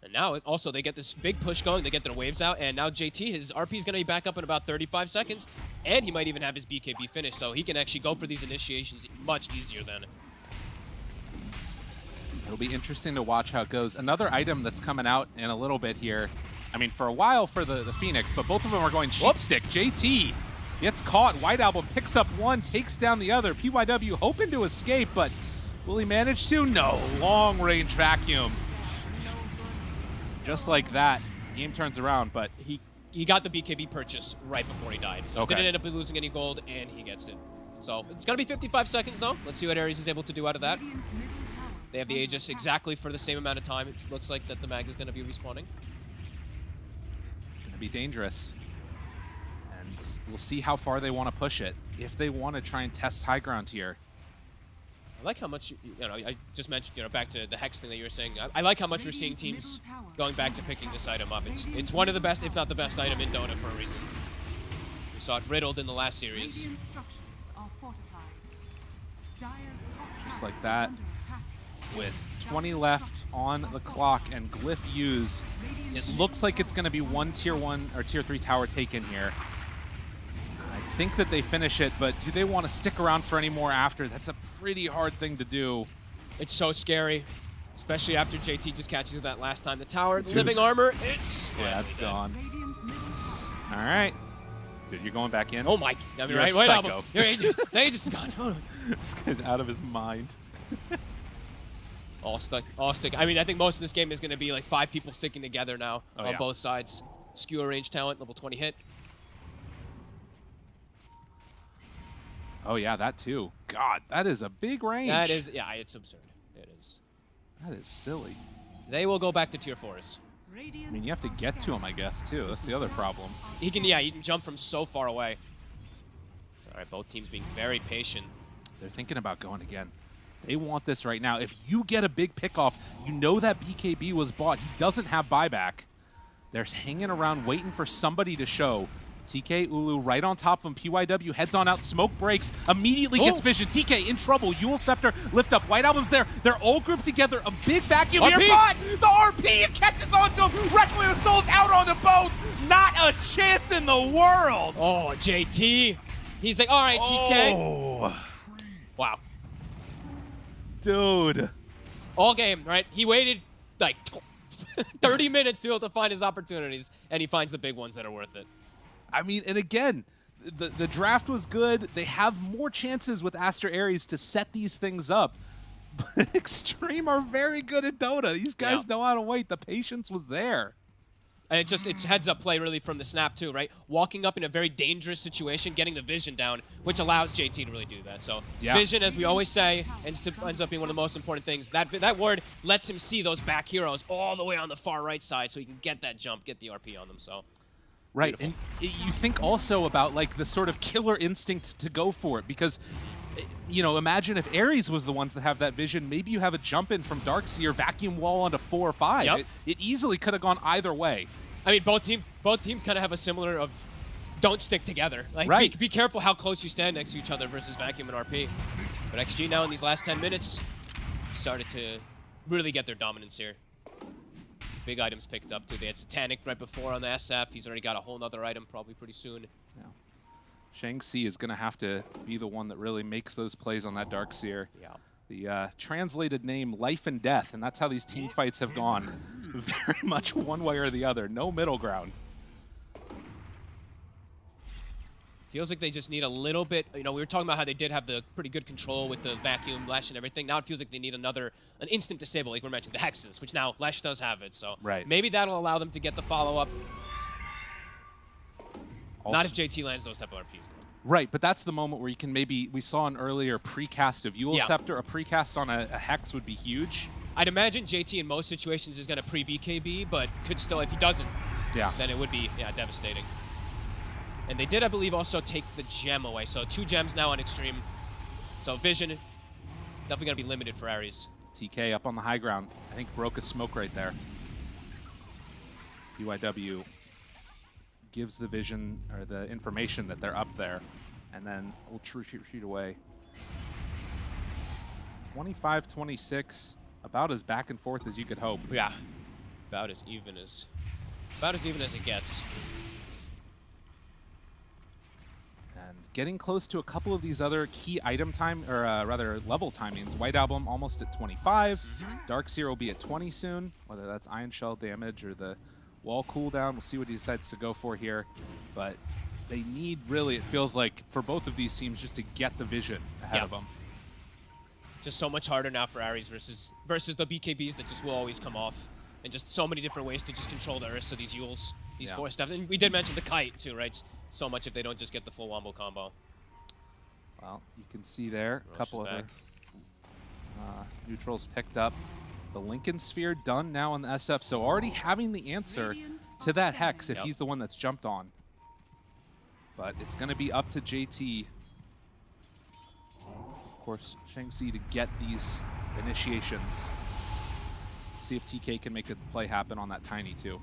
And now, also, they get this big push going. They get their waves out. And now JT, his RP is going to be back up in about 35 seconds. And he might even have his BKB finished. So he can actually go for these initiations much easier then.
It'll be interesting to watch how it goes. Another item that's coming out in a little bit here. I mean, for a while for the Phoenix, but both of them are going sheep stick. JT gets caught. White Album picks up one, takes down the other. PYW hoping to escape, but will he manage to? No. Long-range vacuum. Just like that, game turns around, but
he got the BKB purchase right before he died. So didn't end up losing any gold, and he gets it. So it's going to be 55 seconds, though. Let's see what Ares is able to do out of that. They have the Aegis exactly for the same amount of time. It looks like that the Mag is going to be respawning.
Going to be dangerous. And we'll see how far they want to push it. If they want to try and test high ground here.
I like how much, I just mentioned, back to the Hex thing that you were saying. I like how much we're seeing teams going back to picking this item up. It's one of the best, if not the best item in Dota for a reason. We saw it riddled in the last series.
Just like that, with 20 left on the clock and Glyph used, it looks like it's going to be one tier 1 or tier 3 tower taken here. I think that they finish it, but do they want to stick around for any more after? That's a pretty hard thing to do.
It's so scary, especially after JT just catches that last time. The tower, the living armor, it's...
Yeah, it's gone. All right. Dude, you're going back in?
Oh my... I mean,
you're
right,
a
wait,
psycho.
Aegis is gone. Oh.
This guy's out of his mind.
All stuck. I mean, I think most of this game is going to be like 5 people sticking together now on both sides. Skewer range talent, level 20 hit.
Oh yeah, that too. God, that is a big range.
That is, yeah, it's absurd. It is.
That is silly.
They will go back to tier 4s.
I mean, you have to get to him, I guess, too. That's the other problem.
He can jump from so far away. It's all right, both teams being very patient.
They're thinking about going again. They want this right now. If you get a big pickoff, you know that BKB was bought. He doesn't have buyback. They're hanging around waiting for somebody to show. TK, Ulu right on top of him. PYW heads on out. Smoke breaks. Immediately gets vision. TK in trouble. Yule Scepter lift up. White Album's there. They're all grouped together. A big vacuum
RP.
here. But the RP catches onto him. Requiem Soul's out on the both. Not a chance in the world.
Oh, JT. He's like, all right, TK.
Oh.
Wow.
Dude.
All game, right? He waited like 30 minutes to be able to find his opportunities, and he finds the big ones that are worth it.
I mean, and again, the draft was good. They have more chances with Aster Ares to set these things up. But Extreme are very good at Dota. These guys know how to wait. The patience was there.
And it's heads-up play really from the snap too, right? Walking up in a very dangerous situation, getting the vision down, which allows JT to really do that. So vision, as we always say, ends up being one of the most important things. That word lets him see those back heroes all the way on the far right side so he can get that jump, get the RP on them. So.
Right,
Beautiful.
and you think also about like the sort of killer instinct to go for it because, imagine if Ares was the ones that have that vision, maybe you have a jump in from Darkseer, vacuum wall onto 4 or 5.
Yep.
It easily could have gone either way.
I mean, both teams kind of have a similar of don't stick together. Like,
right.
Be careful how close you stand next to each other versus vacuum and RP. But XG now in these last 10 minutes started to really get their dominance here. Big items picked up too. They had Satanic right before on the SF. He's already got a whole nother item probably pretty soon.
Yeah. Shang-Chi is going to have to be the one that really makes those plays on that Darkseer.
Yeah.
The translated name, life and death, and that's how these team fights have gone. It's very much one way or the other. No middle ground.
Feels like they just need a little bit, we were talking about how they did have the pretty good control with the vacuum, Lash, and everything. Now it feels like they need an instant disable, like we mentioned, the Hexes, which now Lash does have it. So maybe that'll allow them to get the follow-up. Not if JT lands those type of RPs, though.
Right, but that's the moment where you can we saw an earlier precast of Yule Scepter. A precast on a Hex would be huge.
I'd imagine JT in most situations is going to pre-BKB, but could still, if he doesn't, then it would be devastating. And they did, I believe, also take the gem away. So 2 gems now on Extreme. So Vision, definitely going to be limited for Ares.
TK up on the high ground. I think broke a smoke right there. UIW gives the vision, or the information that they're up there. And then we'll shoot away. 25-26, about as back and forth as you could hope.
Yeah, about as even as it gets.
And getting close to a couple of these other key item time, or rather level timings. White Album almost at 25. Darkseer will be at 20 soon, whether that's Iron Shell damage or the wall cooldown. We'll see what he decides to go for here. But they need, really, it feels like, for both of these teams, just to get the vision ahead of them.
Just so much harder now for Ares versus the BKBs that just will always come off. And just so many different ways to just control the Ursa, these Yules, these 4 steps. And we did mention the Kite, too, right? So much if they don't just get the full wombo combo.
Well, you can see there a couple of neutrals picked up. The Lincoln Sphere done now on the SF, so already having the answer to that Hex if he's the one that's jumped on. But it's going to be up to JT. course, Shang-Chi to get these initiations. See if TK can make a play happen on that Tiny too.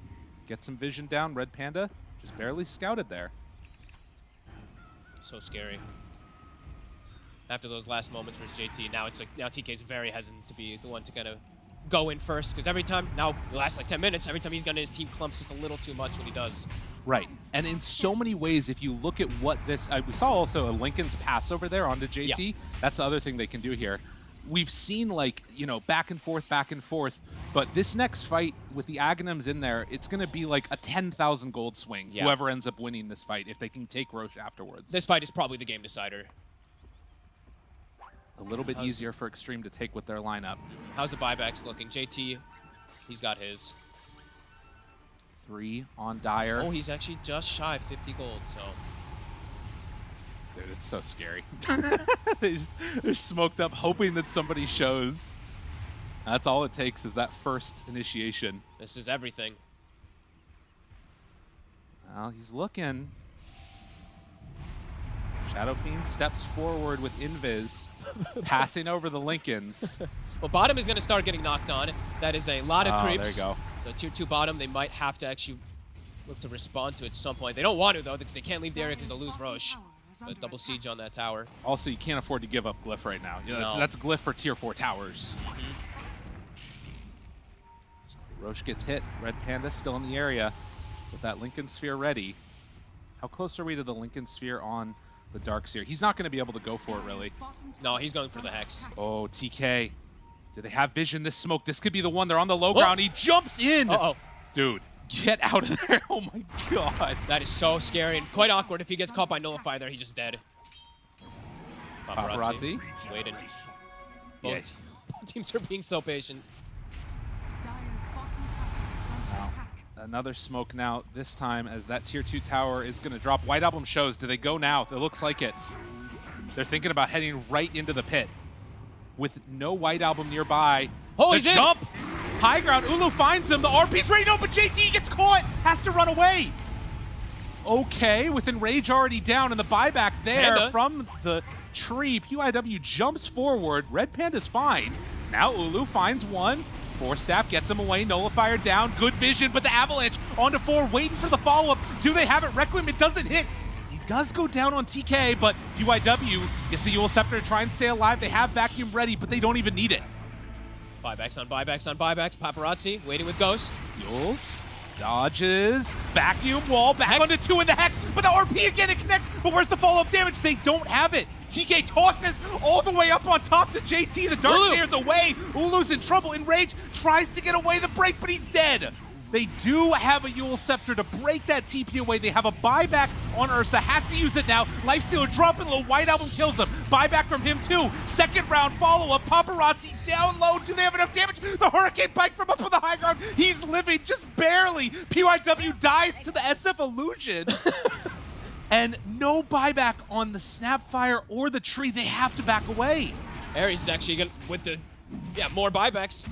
Get some vision down. Red Panda just barely scouted there.
So scary. After those last moments versus JT, now it's like now TK's very hesitant to be the one to kind of go in first, because every time, now the last like 10 minutes, every time he's gone in, his team clumps just a little too much when he does.
Right, and in so many ways, if you look at what this, we saw also a Lincoln's pass over there onto JT. Yeah. That's the other thing they can do here. We've seen like, you know, back and forth, but this next fight with the Aghanims in there, it's going to be like a 10,000 gold swing, whoever ends up winning this fight, if they can take Roche afterwards.
This fight is probably the game decider.
A little bit easier for Extreme to take with their lineup.
How's the buybacks looking? JT, he's got his.
3 on Dyer.
Oh, he's actually just shy of 50 gold, so.
Dude, it's so scary. They're smoked up, hoping that somebody shows. That's all it takes is that first initiation.
This is everything.
Well, he's looking. Shadow Fiend steps forward with Invis, passing over the Lincolns.
Well, bottom is going to start getting knocked on. That is a lot of creeps.
There you go.
So tier 2 bottom, they might have to actually look to respond to it at some point. They don't want to, though, because they can't leave the area because they'll lose Roche. A double siege on that tower.
Also, you can't afford to give up Glyph right now. You know,
No.
that's Glyph for tier 4 towers. So Roche gets hit. Red Panda still in the area with that Lincoln Sphere ready. How close are we to the Lincoln Sphere on the Dark Seer? He's not going to be able to go for it, really.
No, he's going for the Hex.
Oh, TK. Do they have vision? This smoke, this could be the one. They're on the low ground. He jumps in.
Uh-oh.
Dude, get out of there. Oh, my God.
That is so scary and quite awkward. If he gets caught by Nullify there, he's just dead.
Paparazzi.
Waiting.
Yeah.
Both teams are being so patient.
Another smoke now, this time as that tier 2 tower is going to drop. White Album shows. Do they go now? It looks like it. They're thinking about heading right into the pit. With no White Album nearby.
Oh,
the
he's
jump! High ground. Ulu finds him. The RP's ready. No, but JT gets caught. Has to run away. Okay, with Enrage already down and the buyback there
Panda.
From the tree. PYW jumps forward. Red Panda's fine. Now Ulu finds one. Force Staff gets him away. Nullifier down. Good vision, but the Avalanche onto 4, waiting for the follow-up. Do they have it? Requiem, it doesn't hit. He does go down on TK, but UIW gets the Yule Scepter to try and stay alive. They have Vacuum ready, but they don't even need it.
Buybacks on buybacks on buybacks. Paparazzi waiting with Ghost.
Yules dodges. Vacuum wall. Back
Hex.
onto 2 in the Hex. But the RP again, it connects. But where's the follow-up damage? They don't have it. TK tosses all the way up on top to JT. The Darkseer's away. Ulu's in trouble. Enrage tries to get away the break, but he's dead. They do have a Yule Scepter to break that TP away. They have a buyback on Ursa. Has to use it now. Lifestealer dropping low. White Album kills him. Buyback from him too. Second round follow-up. Paparazzi down low. Do they have enough damage? The Hurricane Pike from up on the high ground. He's living just barely. PYW dies to the SF Illusion. And no buyback on the Snapfire or the tree. They have to back away.
Ares is actually going with the more buybacks.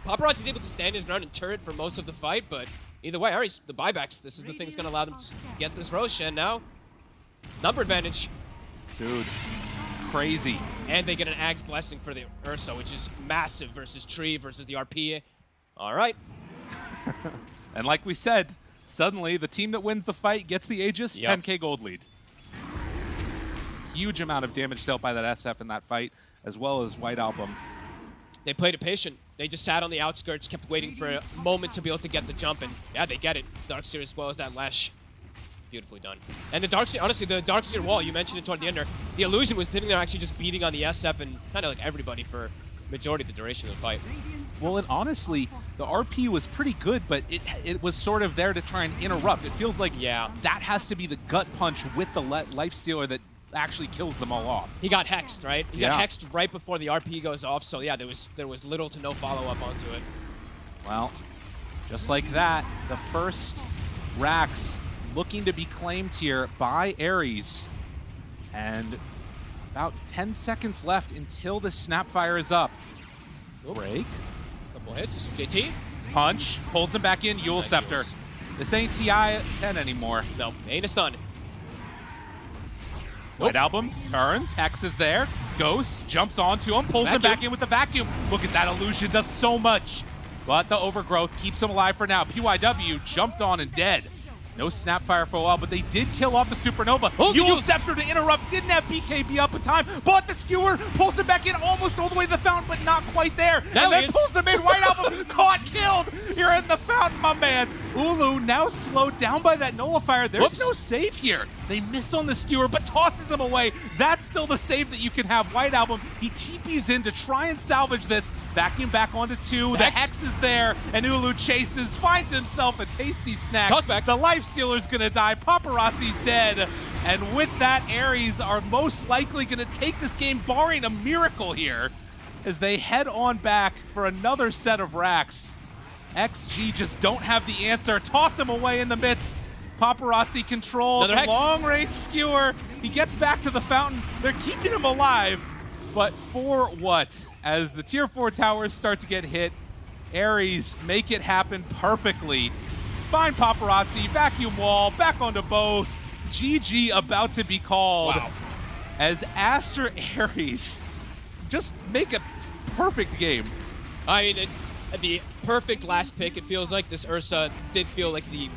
Paparazzi's able to stand his ground and turret for most of the fight, but either way, Ares, the buybacks, this is the thing that's going to allow them to get this Roche, and now number advantage.
Dude, crazy.
And they get an Ag's Blessing for the Ursa, which is massive versus Tree versus the RP. All right.
And like we said, suddenly the team that wins the fight gets the Aegis, 10k gold lead. Huge amount of damage dealt by that SF in that fight, as well as White Album.
They played it patient. They just sat on the outskirts, kept waiting for a moment to be able to get the jump, and yeah, they get it. Darkseer as well as that Lash. Beautifully done. And the Darkseer, honestly, the Darkseer wall, you mentioned it toward the end there, the Illusion was sitting there actually just beating on the SF and kind of like everybody for majority of the duration of the fight.
Well, and honestly, the RP was pretty good, but it was sort of there to try and interrupt. It feels like that has to be the gut punch with the Lifestealer that actually kills them all off.
He got hexed, right? He got hexed right before the RP goes off, so yeah, there was little to no follow-up onto it.
Well, just like that, the first racks looking to be claimed here by Ares. And about 10 seconds left until the Snapfire is up. Break.
Couple hits. JT.
Punch. Pulls him back in. Yule Scepter. This ain't TI 10 anymore.
No, ain't a stun.
White Album turns, Hex is there, Ghost jumps onto him, pulls him back in with the vacuum. Look at that illusion, does so much. But the overgrowth keeps him alive for now. PYW jumped on and dead. No Snapfire for a while, but they did kill off the Supernova. Yule Scepter to interrupt, didn't have BKB up in time, but the Skewer pulls him back in almost all the way to the fountain, but not quite there. And then pulls him in, White Album caught, killed. You're in the fountain, my man. Ulu now slowed down by that Nullifier. There's no save here. They miss on the Skewer, but tosses him away. That's still the save that you can have. White Album, he TPs in to try and salvage this. Vacuum back onto 2. The Hex is there, and Ulu chases, finds himself a tasty snack.
Toss back.
The Life Stealer's gonna die. Paparazzi's dead. And with that, Ares are most likely gonna take this game, barring a miracle here, as they head on back for another set of racks. XG just don't have the answer. Toss him away in the midst. Paparazzi control. The long-range Skewer. He gets back to the fountain. They're keeping him alive. But for what? As the tier 4 towers start to get hit, Ares make it happen perfectly. Find Paparazzi, vacuum wall, back onto both. GG about to be called. Wow. As Aster Ares just make a perfect game.
I mean, the perfect last pick, it feels like. This Ursa did feel like the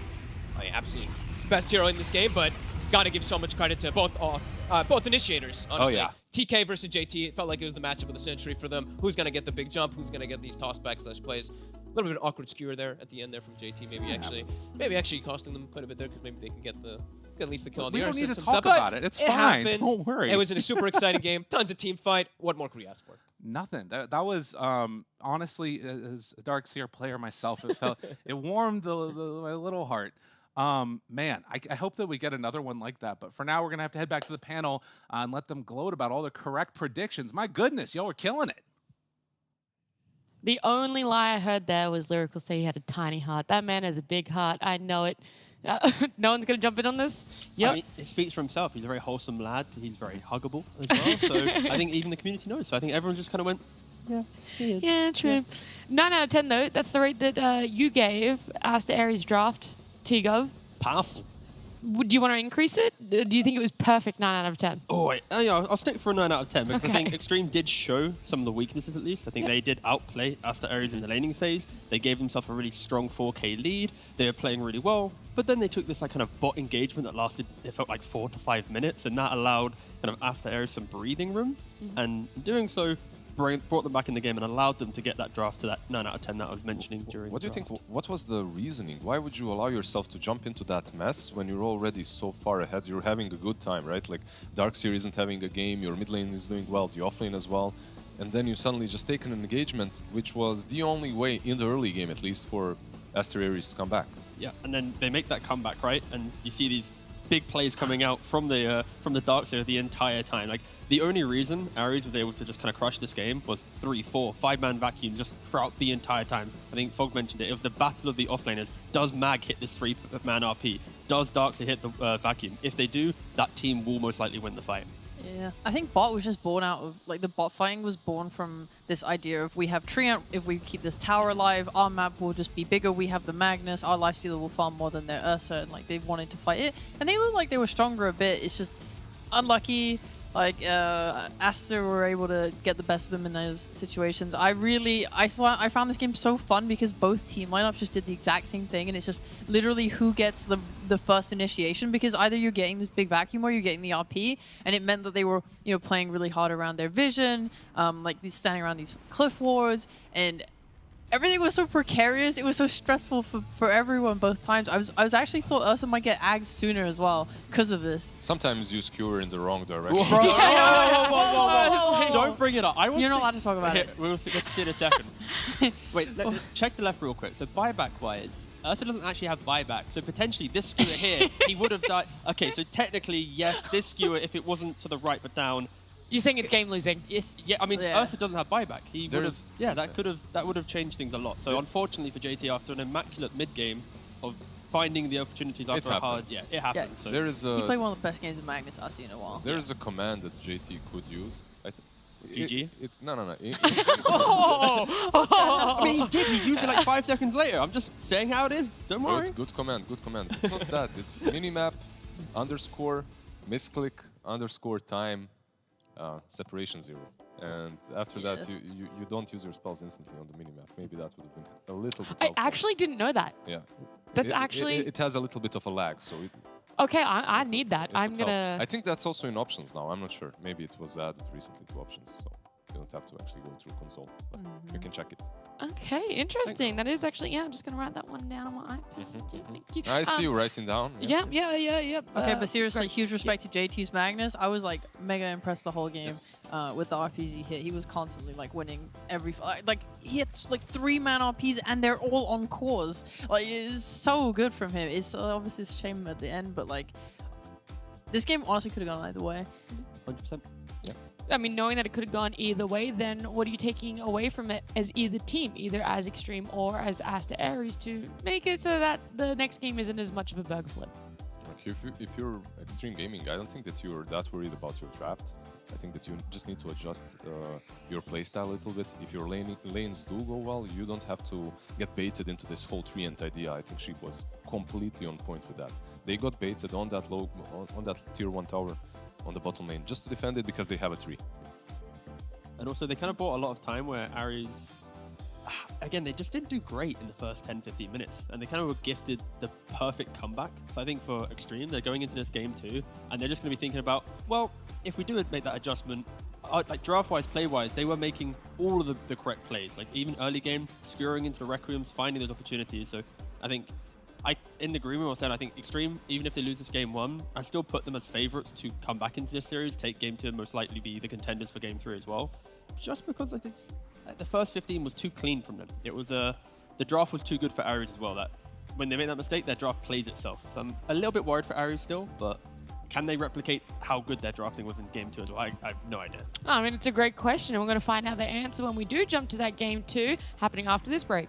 absolute best hero in this game, but gotta give so much credit to both initiators, honestly.
Oh, yeah.
TK versus JT, it felt like it was the matchup of the century for them. Who's gonna get the big jump? Who's gonna get these tossbacks / plays? A little bit of an awkward Skewer there at the end there from JT, maybe actually costing them quite a bit there, because maybe they can get at least the kill on the
We don't
Ursa.
need to talk about it. It's fine.
Happens.
Don't worry.
It was a super exciting game. Tons of team fight. What more could we ask for?
Nothing. That was honestly, as a Darkseer player myself, it warmed my little heart. Man, I hope that we get another one like that. But for now, we're gonna have to head back to the panel and let them gloat about all the correct predictions. My goodness, y'all are killing it.
The only lie I heard there was Lyrical say he had a tiny heart. That man has a big heart. I know it. No one's going to jump in on this? Yep.
I mean, it speaks for himself. He's a very wholesome lad. He's very huggable as well. So I think even the community knows. So I think everyone just kind of went, yeah, he is.
Yeah, true. Yeah. 9 out of 10, though. That's the rate that you gave Aster Ares draft, T-Gov.
Powerful.
Do you want to increase it? Do you think it was perfect 9 out of 10?
Oh, yeah, I'll stick for a 9 out of 10 because I think Extreme did show some of the weaknesses at least. I think they did outplay Aster Ares in the laning phase. They gave themselves a really strong 4K lead. They were playing really well, but then they took this kind of bot engagement that lasted, it felt like 4 to 5 minutes, and that allowed kind of Aster Ares some breathing room. And in doing so, brought them back in the game and allowed them to get that draft to that 9 out of 10 that I was mentioning during
What do you
the
think, what was the reasoning? Why would you allow yourself to jump into that mess when you're already so far ahead? You're having a good time, right? Like, Darkseer isn't having a game, your mid lane is doing well, the off lane as well, and then you suddenly just take an engagement, which was the only way, in the early game at least, for Aster Ares to come back.
Yeah, and then they make that comeback, right? And you see these big plays coming out from the Darkseer the entire time. Like, the only reason Ares was able to just kind of crush this game was 3, 4, 5-man vacuum just throughout the entire time. I think Fog mentioned it. It was the battle of the offlaners. Does Mag hit this 3-man RP? Does Darkseer hit the vacuum? If they do, that team will most likely win the fight.
Yeah, I think bot was just born out of, like, the bot fighting was born from this idea of we have Treant, if we keep this tower alive, our map will just be bigger, we have the Magnus, our Lifestealer will farm more than their Ursa, and like they wanted to fight it. And they looked like they were stronger a bit, it's just unlucky. Like, Aster were able to get the best of them in those situations. I found this game so fun because both team lineups just did the exact same thing, and it's just literally who gets the first initiation, because either you're getting this big vacuum or you're getting the RP, and it meant that they were, you know, playing really hard around their vision, like standing around these cliff wards, and everything was so precarious. It was so stressful for everyone both times. I was actually thought Ursa might get Ags sooner as well because of this.
Sometimes you skewer in the wrong direction.
Whoa. Don't bring it up.
You're not allowed to talk about it.
We'll get to see in a second. Wait, check the left real quick. So buyback-wise, Ursa doesn't actually have buyback. So potentially this skewer here, he would have died. Okay, so technically, yes, this skewer, if it wasn't to the right but down,
you're saying it's game losing?
Yes.
Yeah, I mean, Ursa doesn't have buyback. He would have. Yeah, that would have changed things a lot. So unfortunately for JT, after an immaculate mid game of finding the opportunities after a hard, it happens.
Yeah.
So
There is
he played one of the best games of Magnus I've seen in a while.
There is a command that JT could use.
GG?
No.
I mean, he did. He used it like 5 seconds later. I'm just saying how it is. Don't worry.
Good command. It's not that. It's minimap _ misclick, underscore time, separation 0. And after that, you don't use your spells instantly on the minimap. Maybe that would have been a little bit
I
helpful.
actually didn't know that.
Yeah.
That's actually...
It has a little bit of a lag, so it...
Okay, I need that. I'm gonna...
I think that's also in options now. I'm not sure. Maybe it was added recently to options, so you don't have to actually go through console. But you can check it.
Okay, interesting. That is actually... Yeah, I'm just gonna write that one down on my iPad. Thank you.
I see you writing down.
Yeah.
Okay, but seriously, huge respect to JT's Magnus. I was like mega impressed the whole game with the RPs he hit. He was constantly like winning every like he hits like 3-man RPs and they're all on cores. Like it's so good from him. It's obviously a shame at the end, but like this game honestly could have gone either way.
100%.
Yeah.
I mean, knowing that it could have gone either way, then what are you taking away from it as either team, either as Extreme or as Aster Aries, to make it so that the next game isn't as much of a burger flip?
If you're Extreme Gaming, I don't think that you're that worried about your draft. I think that you just need to adjust your playstyle a little bit. If your lanes do go well, you don't have to get baited into this whole treant idea. I think Sheep was completely on point with that. They got baited on that on that tier 1 tower on the bottom lane just to defend it because they have a tree.
And also they kind of bought a lot of time where Aries, again, they just didn't do great in the first 10-15 minutes, and they kind of were gifted the perfect comeback. So I think for Extreme, they're going into this game too, and they're just going to be thinking about, well, if we do make that adjustment, like draft-wise, play-wise, they were making all of the correct plays. Like even early game, skewering into the Requiems, finding those opportunities. So I think, in the agreement I said, I think Extreme, even if they lose this game 1, I still put them as favorites to come back into this series, take game 2, and most likely be the contenders for game 3 as well. Just because I think the first 15 was too clean from them. It was the draft was too good for Aries as well. That when they made that mistake, their draft plays itself. So I'm a little bit worried for Aries still, but can they replicate how good their drafting was in game 2 as well? I have no idea.
I mean, it's a great question, and we're going to find out the answer when we do jump to that game 2, happening after this break.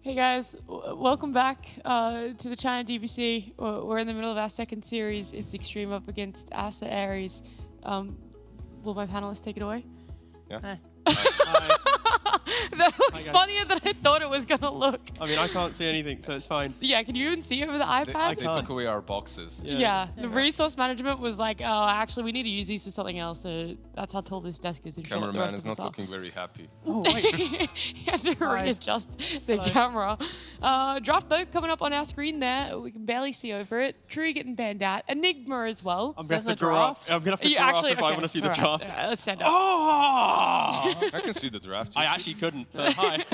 Hey guys, welcome back to the China DPC. We're in the middle of our second series. It's Extreme up against Asa Aries. Will my panelists take it away?
Yeah.
That looks funnier than I thought it was gonna look.
I mean, I can't see anything, so it's fine.
Yeah, can you even see over the iPad?
They took away our boxes.
Yeah, the resource management was like, oh, actually, we need to use these for something else. So that's how tall this desk is.
Cameraman is not looking very happy.
Oh, wait.
He had to readjust the camera. Draft though coming up on our screen there. We can barely see over it. Tree getting banned out. Enigma as well.
I'm going to have to draw up. I'm going to have to draw up if I want to see the draft.
Let's stand up.
Oh!
I can see the draft.
I actually couldn't, so hi.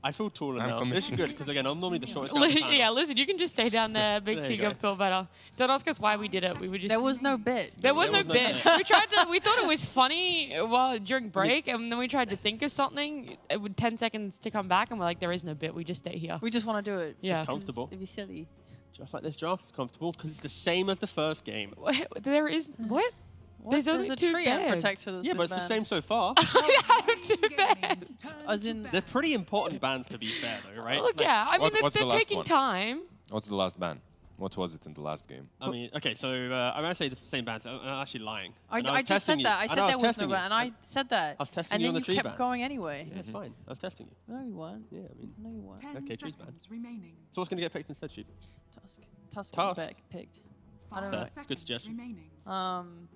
I feel taller now. This is good, because again, I'm normally the shortest guy on the panel.
Yeah, listen, you can just stay down there. Big
There you
King
go.
feel better. Don't ask us why we did it. We were just.
There was no bit.
There was no bit. We tried to. We thought it was funny during break, and then we tried to think of something. It would 10 seconds to come back, and we're like, there is no bit. We just stay here.
We just want to do it.
Yeah.
It's comfortable.
It'd be silly.
Just like this draft is comfortable, because it's the same as the first game.
There is what? There's only
a
two
tree
bands.
protector that's
Yeah,
been
but it's the
banned.
same so far.
We have two bands.
As in,
They're pretty important bands, to be fair, though, right?
Look, yeah. I mean,
What's
they're
the last
taking
one?
time.
What's the last ban? What was it in the last game?
I mean, okay, so I'm going to say the same bands. I'm actually lying.
I
And was
just said
testing you.
that. I said there was no
testing you.
ban, and I said that.
I was testing
and
you
then
on the
you
tree
kept
ban.
going anyway.
Yeah, it's fine. I was testing you.
No, you weren't.
Yeah, I mean,
No, you weren't.
10
okay, tree's banned.
seconds remaining.
So what's going to get picked instead, Sheep?
Tusk
Tusk.
picked.
Five
don't know.
Fair. It's a good suggestion.
remaining.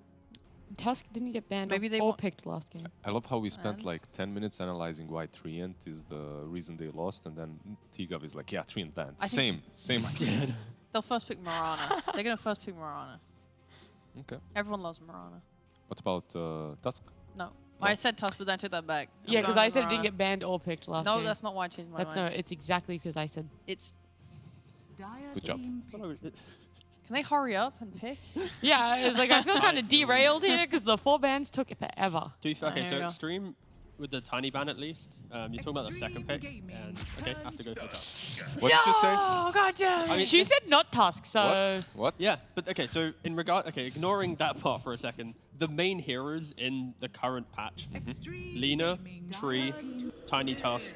Tusk didn't get banned
Maybe they
or
want-
picked last game.
I love how we spent
And?
like 10 minutes analyzing why Treant is the reason they lost, and then T-Gov is like, yeah, Treant banned.
I think-
Same idea.
They'll first pick Marana. They're gonna first pick Marana.
Okay.
Everyone loves Marana.
What about Tusk?
No. I said Tusk, but then I took that back. I'm
Yeah, because
going
I
with
said it didn't
Marana.
get banned or picked last
No,
game.
that's not why I changed my
That's no,
mind.
it's exactly because I said.
It's.
Dire
Good job.
team
Can they hurry up and pick?
Yeah, it's like I feel kind of derailed here because the 4 bands took forever.
To be fair, okay,
There
so
you go.
Extreme with the tiny ban at least. You're talking about the second pick, and okay, has to go for that.
What did you say?
Oh god damn!
I mean,
She
this-
said not Tusk, so.
What?
Yeah, but okay, so in regard, okay, ignoring that part for a second, the main heroes in the current patch, Lina, Tree, Tiny Tusk.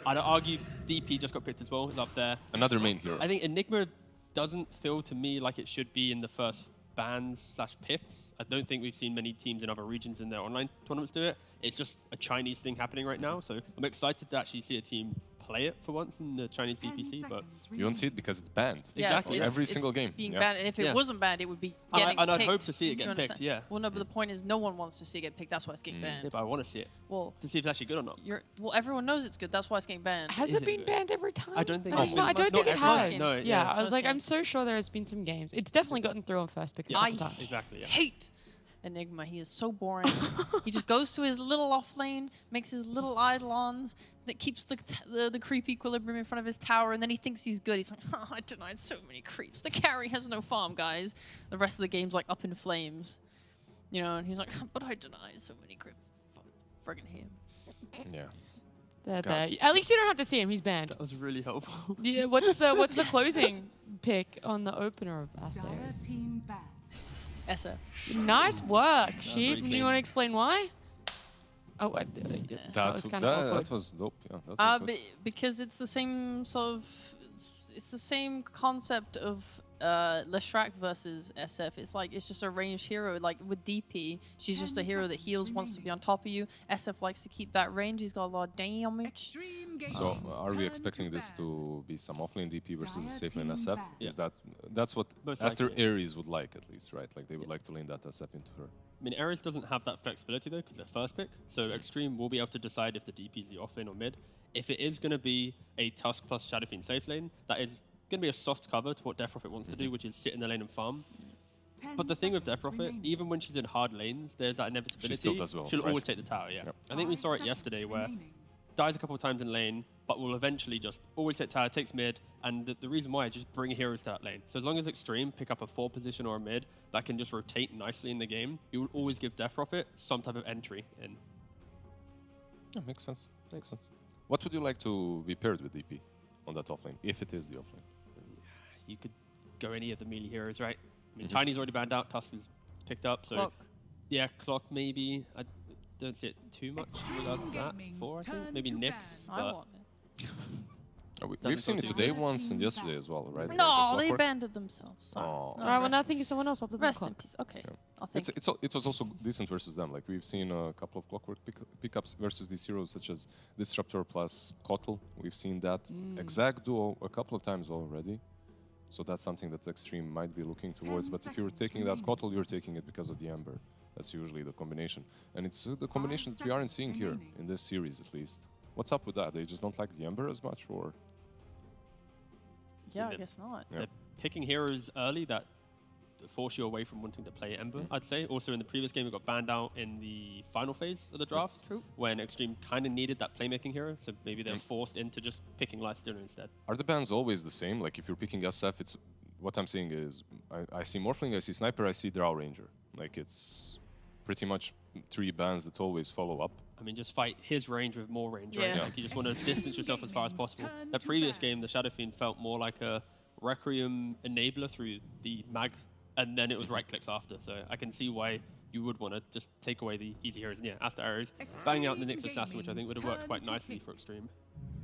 I'd argue DP just got picked as well, is up there.
Another main hero.
I think Enigma doesn't feel to me like it should be in the first bans / picks. I don't think we've seen many teams in other regions in their online tournaments do it. It's just a Chinese thing happening right now, so I'm excited to actually see a team play it for once in the Chinese DPC, but
You don't see it because it's banned.
Yeah,
Exactly.
Every
it's
single game.
being
Yeah.
banned, and if it
Yeah.
wasn't banned, it would be
And
getting
I'd
picked.
hope to see it
Do you
get picked,
understand?
yeah.
Well, no, but the point is, no one wants to see it get picked. That's why it's getting banned.
Yeah, but I want to see it
Well,
to see if it's actually good or not.
well, everyone knows it's good. That's why it's getting banned.
Has
Is
it
it
been
good?
banned every time?
I don't think
No,
it's
I don't think it
Most
has.
games.
No,
yeah,
yeah.
I was
Most
like, I'm
games.
so sure there has been some games. It's definitely gotten through on first pick a
I
couple times.
Exactly, yeah.
hate Enigma. He is so boring. He just goes to his little off lane, makes his little eidolons that keeps the creep equilibrium in front of his tower, and then he thinks he's good. He's like, oh, I denied so many creeps. The carry has no farm, guys. The rest of the game's like up in flames. You know, and he's like, but I denied so many creeps. Friggin' him.
Yeah.
There. At least you don't have to see him. He's banned.
That was really helpful.
Yeah. What's the closing pick on the opener of Asta?
Dire team banned.
SF.
Nice work,
was
Sheep.
really
Do you
clean.
want to explain why? Oh, that was kind of awkward.
That was dope. Yeah, that was good.
Because it's the same sort of, it's the same concept of Leshrac versus SF. It's like, it's just a ranged hero. Like with DP, she's just a hero that heals, wants to be on top of you. SF likes to keep that range. He's got a lot of damage.
So are we expecting this to be some offlane DP versus a safe lane SF?
Yeah.
Is that's what
Most
Aster
likely.
Aries would like at least, right? Like they would like to lane that SF into her.
I mean, Ares doesn't have that flexibility though, because they're first pick. So Extreme will be able to decide if the DP is the off lane or mid. If it is going to be a Tusk plus Shadow Fiend safe lane, that is going to be a soft cover to what Death Prophet wants to do, which is sit in the lane and farm. But the thing with Death Prophet, even when she's in hard lanes, there's that inevitability.
still does well,
She'll
right?
always take the tower, yeah.
Yep.
I think we saw it yesterday where dies a couple of times in lane, but will eventually just always take tower, takes mid, and the reason why is just bring heroes to that lane. So as long as Extreme pick up a 4 position or a mid that can just rotate nicely in the game, you will always give Death Prophet some type of entry in.
Yeah, makes sense. Makes sense. What would you like to be paired with DP on that offlane, if it is the offlane?
You could go any of the melee heroes, right? I mean, Tiny's already banned out, Tusk is picked up, so
Clock.
yeah, Clock maybe. don't see it too much in regards to that before, I think. Maybe Nyx,
I
but
want it.
We've seen it today once and yesterday as well, right?
No, they
Clockwork.
banded themselves. Sorry.
Oh.
All right, well, now thinking someone else other than
Rest in
Clock.
peace. Okay.
Yeah.
I'll think.
It was also decent versus them. Like we've seen a couple of Clockwork pickups versus these heroes, such as Disruptor plus Kotal. We've seen that exact duo a couple of times already. So that's something that Extreme might be looking towards. But if you're taking that Kotal, you're taking it because of the Ember. That's usually the combination. And it's the combination that we aren't seeing here, in this series at least. What's up with that? They just don't like the Ember as much, or?
Yeah, I guess not.
Yeah.
They're picking heroes early that force you away from wanting to play Ember, I'd say. Also, in the previous game, we got banned out in the final phase of the draft, when Extreme kind of needed that playmaking hero, so maybe they're forced into just picking Lifestealer instead.
Are the bans always the same? Like if you're picking SF, it's what I'm saying is I see Morphling, I see Sniper, I see Drow Ranger. Like it's pretty much 3 bans that always follow up.
I mean, just fight his range with more range, right?
Yeah.
Like you just want to distance yourself as far as possible. That previous game, the Shadow Fiend felt more like a Requiem enabler through the mag, and then it was right clicks after. So I can see why you would want to just take away the easy heroes. And yeah, Aster Ares, banging out the Nyx Assassin, which I think would have worked quite nicely for Extreme.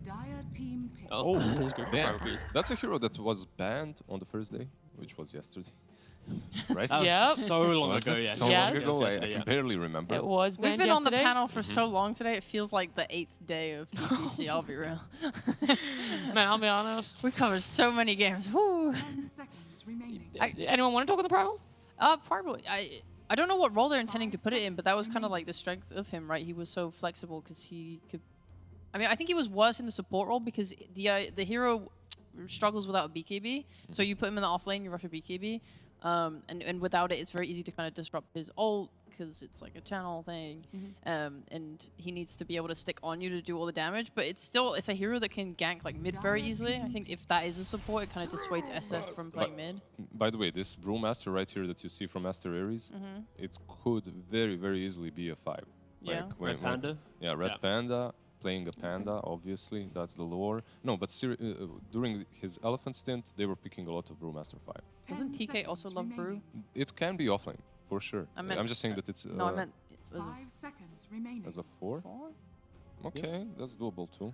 Dire team pick.
Oh, that's good for
Yeah.
Power Beast.
That's a hero that was banned on the first day, which was yesterday. Right?
That was
Yep.
so long
Was
ago,
it
yeah.
so
Yes.
long ago? I
Yesterday,
can
yeah.
barely remember.
It was
We've
banned
been on the
yesterday.
panel for so long today, it feels like the 8th day of DPC, I'll be real.
Man, I'll be honest.
We covered so many games. Woo.
10 seconds remaining.
Anyone want to talk on the primal?
Probably. I don't know what role they're intending to put it in, but that was kind of like the strength of him, right? He was so flexible because he could. I mean, I think he was worse in the support role because the hero struggles without a BKB. So you put him in the off lane, you rush a BKB, and without it, it's very easy to kind of disrupt his ult because it's like a channel thing, and he needs to be able to stick on you to do all the damage. But it's a hero that can gank like mid very easily. I think if that is a support, it kind of dissuades SF from playing mid.
By the way, this Brewmaster right here that you see from Master Ares, it could very, very easily be a 5.
Yeah.
Like
Red Panda?
Yeah, Red Panda. Playing a panda, obviously, that's the lore. No, but during his elephant stint, they were picking a lot of Brewmaster 5.
Doesn't TK also love brew?
It can be offlane, for sure.
I
I'm just saying that it's
no, I meant as
5 seconds remaining.
as a 4. Okay, that's doable too.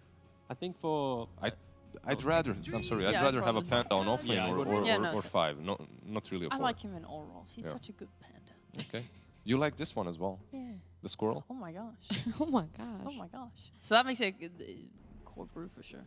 I think for...
I'd rather, I'm sorry, I'd
Yeah,
rather have a
probably.
panda on offlane
Yeah, I
or,
wouldn't-
or,
Yeah,
or,
no,
or
so-
5, not really a 4.
I like him in all roles. He's
Yeah.
such a good panda.
Okay. You like this one as well?
Yeah.
The squirrel?
Oh my gosh.
Oh my gosh.
Oh my gosh. So that makes it a core brew for sure.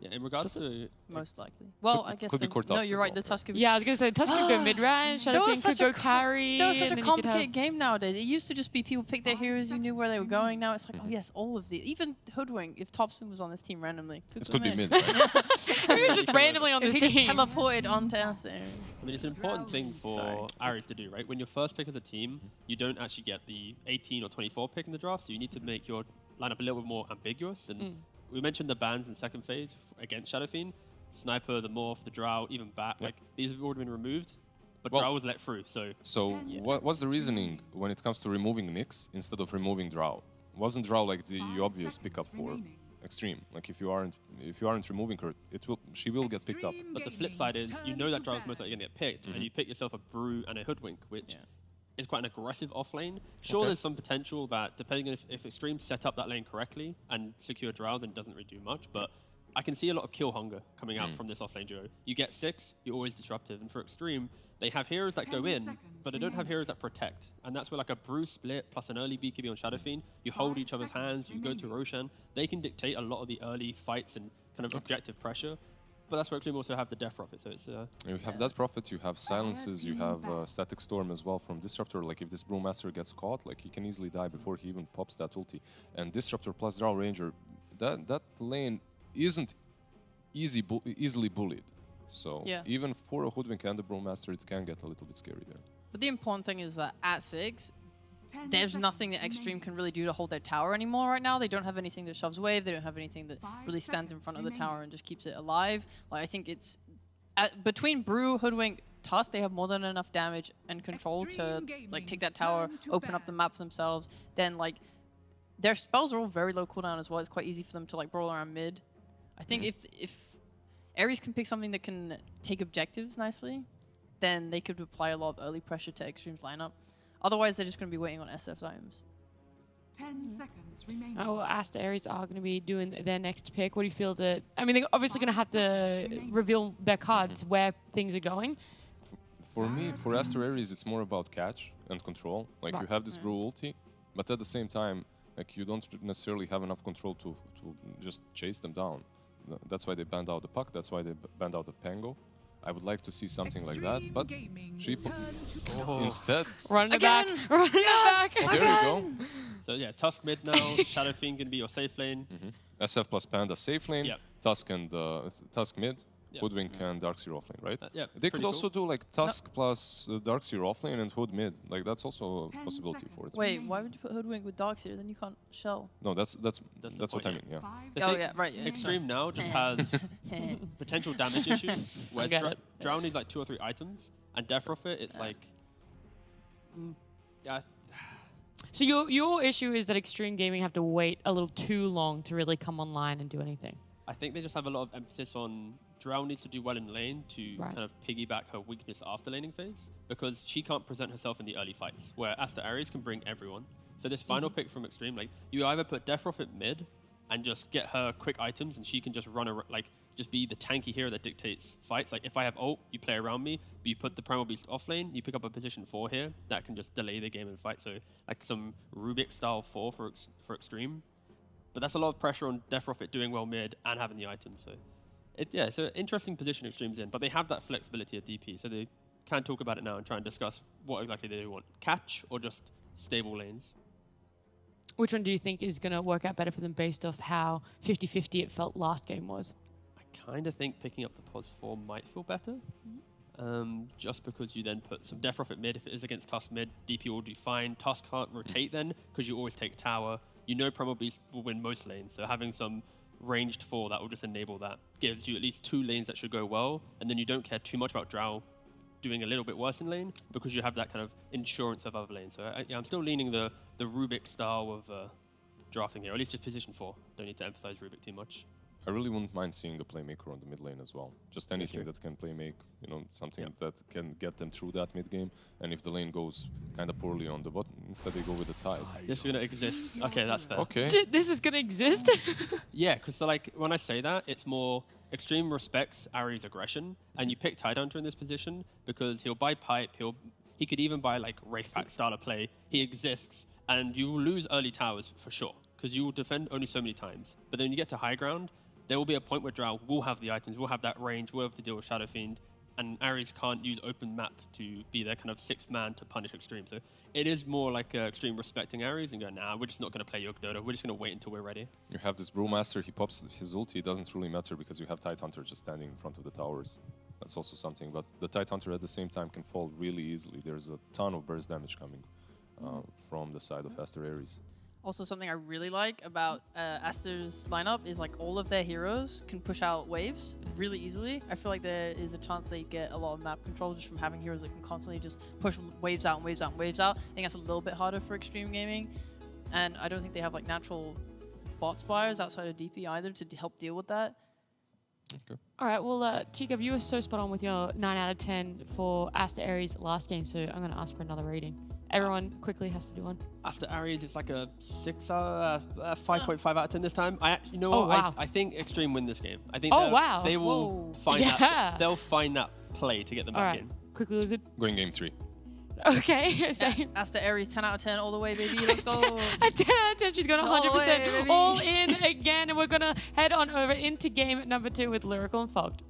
Yeah, in regards to...
Most likely. Well, I guess
could be
no,
Cortusk
you're
as
right.
well,
The Tusk could be.
Yeah, I was gonna say Tusk could go mid range.
That
Shadow
was
Fiend could
such a
go carry.
That was such
and
a
then you could have-
complicated game nowadays. It used to just be people pick their heroes, you knew where they were going. Now it's like, oh yes, all of the, even Hoodwink. If Thompson was on this team randomly,
It
go
could be
mid.
mid, right?
He was just randomly on
If
this
he just
team.
teleported onto us there.
I mean, it's an important thing for Ares to do, right? When you're first pick as a team, you don't actually get the 18 or 24 pick in the draft, so you need to make your lineup a little bit more ambiguous. And we mentioned the bans in second phase against Shadow Fiend. Sniper, the Morph, the Drow, even Bat, like these have already been removed, but
Well-
Drow was let through, so...
So what's the reasoning when it comes to removing Nyx instead of removing Drow? Wasn't Drow like the obvious pickup for Extreme? Like if you aren't removing her, she will get picked up.
But the flip side is, you know that Drow's most likely going to get picked, and you pick yourself a Brew and a Hoodwink, which is quite an aggressive off-lane. Sure,
Okay.
there's some potential that, depending on if Extreme set up that lane correctly and secure Drow, then it doesn't really do much, but I can see a lot of kill hunger coming out from this off-lane duo. You get 6, you're always disruptive, and for Extreme, they have heroes that go in, but they don't have heroes that protect. And that's where like a Brew split plus an early BKB on Shadow Fiend, you hold each other's hands, you go to Roshan, they can dictate a lot of the early fights and kind of objective pressure. But that's where Extreme also have the Death Prophet, so it's...
You have that Prophet, you have Silences, you have Static Storm as well from Disruptor. Like if this Brewmaster gets caught, like he can easily die before he even pops that ulti. And Disruptor plus Drow Ranger, that lane isn't easily bullied. So even for a Hoodwink and a Brewmaster, it can get a little bit scary there.
But the important thing is that at 6, there's nothing that Extreme can really do to hold their tower anymore right now. They don't have anything that shoves wave. They don't have anything that really stands in front of the tower and just keeps it alive. Like I think it's between Brew, Hoodwink, Tusk, they have more than enough damage and control to like take that tower, open up the map themselves. Then like their spells are all very low cooldown as well. It's quite easy for them to like brawl around mid. I think if Ares can pick something that can take objectives nicely, then they could apply a lot of early pressure to Extreme's lineup. Otherwise, they're just going to be waiting on SF's items.
10 seconds remaining.
Oh, Asta Aries are going to be doing their next pick. What do you feel that? I mean, they're obviously going to have to reveal their cards where things are going.
For me, for Aster Aries, it's more about catch and control. Like you have this Brew ulti, but at the same time, like you don't necessarily have enough control to just chase them down. That's why they banned out the puck. That's why they banned out the Pango. I would like to see something like that, but she instead
running it back, running it back.
Oh, there you go.
So yeah, Tusk mid now. Shadow Fiend can be your safe lane.
SF plus Panda safe lane.
Yep.
Tusk and Tusk mid.
Yep.
Hoodwink and Darkseer offlane, right?
Yeah,
they could
pretty
also do like Tusk plus Darkseer offlane and Hood mid. Like that's also a possibility for it.
Wait, why would you put Hoodwink with Darkseer? Then you can't shell.
No, that's what
point,
I mean. Yeah.
Oh yeah, right. Yeah.
Extreme now just has potential damage issues where Drow needs like 2 or 3 items, and Death Prophet it's like, yeah.
So your issue is that Extreme Gaming have to wait a little too long to really come online and do anything.
I think they just have a lot of emphasis on Drow needs to do well in lane to kind of piggyback her weakness after laning phase, because she can't present herself in the early fights, where Aster Aries can bring everyone. So this final pick from Extreme, like you either put Death Prophet mid and just get her quick items, and she can just run around, like just be the tanky hero that dictates fights. Like if I have ult, you play around me, but you put the Primal Beast off lane, you pick up a position 4 here that can just delay the game and fight. So like some Rubik style 4 for Extreme. But that's a lot of pressure on Death Prophet doing well mid and having the items. So it's an interesting position Extreme's in, but they have that flexibility at DP, so they can talk about it now and try and discuss what exactly they want. Catch or just stable lanes?
Which one do you think is going to work out better for them based off how 50-50 it felt last game was?
I kind of think picking up the POS 4 might feel better. Just because you then put some Death Prophet mid. If it is against Tusk mid, DP will do fine. Tusk can't rotate then, because you always take tower. You know Primal Beast will win most lanes, so having some ranged 4 that will just enable that. Gives you at least 2 lanes that should go well, and then you don't care too much about Drow doing a little bit worse in lane, because you have that kind of insurance of other lanes. So I'm still leaning the Rubik style of drafting here, or at least just position 4. Don't need to emphasize Rubik too much.
I really wouldn't mind seeing the playmaker on the mid lane as well. Just anything that can playmake, something that can get them through that mid game. And if the lane goes kind of poorly on the bottom, instead they go with the tide.
This is going to exist. Okay, that's fair.
Okay.
This is going to exist?
Yeah, because so like when I say that, it's more Extreme respects Ari's aggression, and you pick Tidehunter in this position because he'll buy pipe, he could even buy like Wraith Pack style of play. He exists, and you will lose early towers for sure, because you will defend only so many times. But then when you get to high ground, there will be a point where Drow will have the items, will have that range, will have to deal with Shadow Fiend, and Ares can't use open map to be their kind of 6th man to punish Extreme. So it is more like Extreme respecting Ares and going, nah, we're just not going to play Yogg-Dodo, we're just going to wait until we're ready.
You have this Brewmaster, he pops his ulti, it doesn't really matter because you have Tidehunter just standing in front of the towers. That's also something, but the Tidehunter at the same time can fall really easily. There's a ton of burst damage coming from the side of Aster Ares.
Also, something I really like about Aster's lineup is like all of their heroes can push out waves really easily. I feel like there is a chance they get a lot of map control just from having heroes that can constantly just push waves out and waves out and waves out. I think that's a little bit harder for Extreme Gaming. And I don't think they have like natural bot spires outside of DP either to help deal with that.
Okay.
All right, well, T-Gub, you were so spot on with your 9 out of 10 for Aster Ares last game, so I'm going to ask for another rating. Everyone quickly has to do one.
Aster Ares, it's like a 5.5 out of 10 this time.
Wow.
I think Extreme win this game. I think they will find that. They'll find that play to get them back in.
Quickly, Lizard.
Going game 3.
Okay, same.
Aster Ares, 10 out of 10 all the way, baby. Let's go.
A 10 out of 10. She's got 100% all in again. And we're going to head on over into game number 2 with Lyrical and Fogged.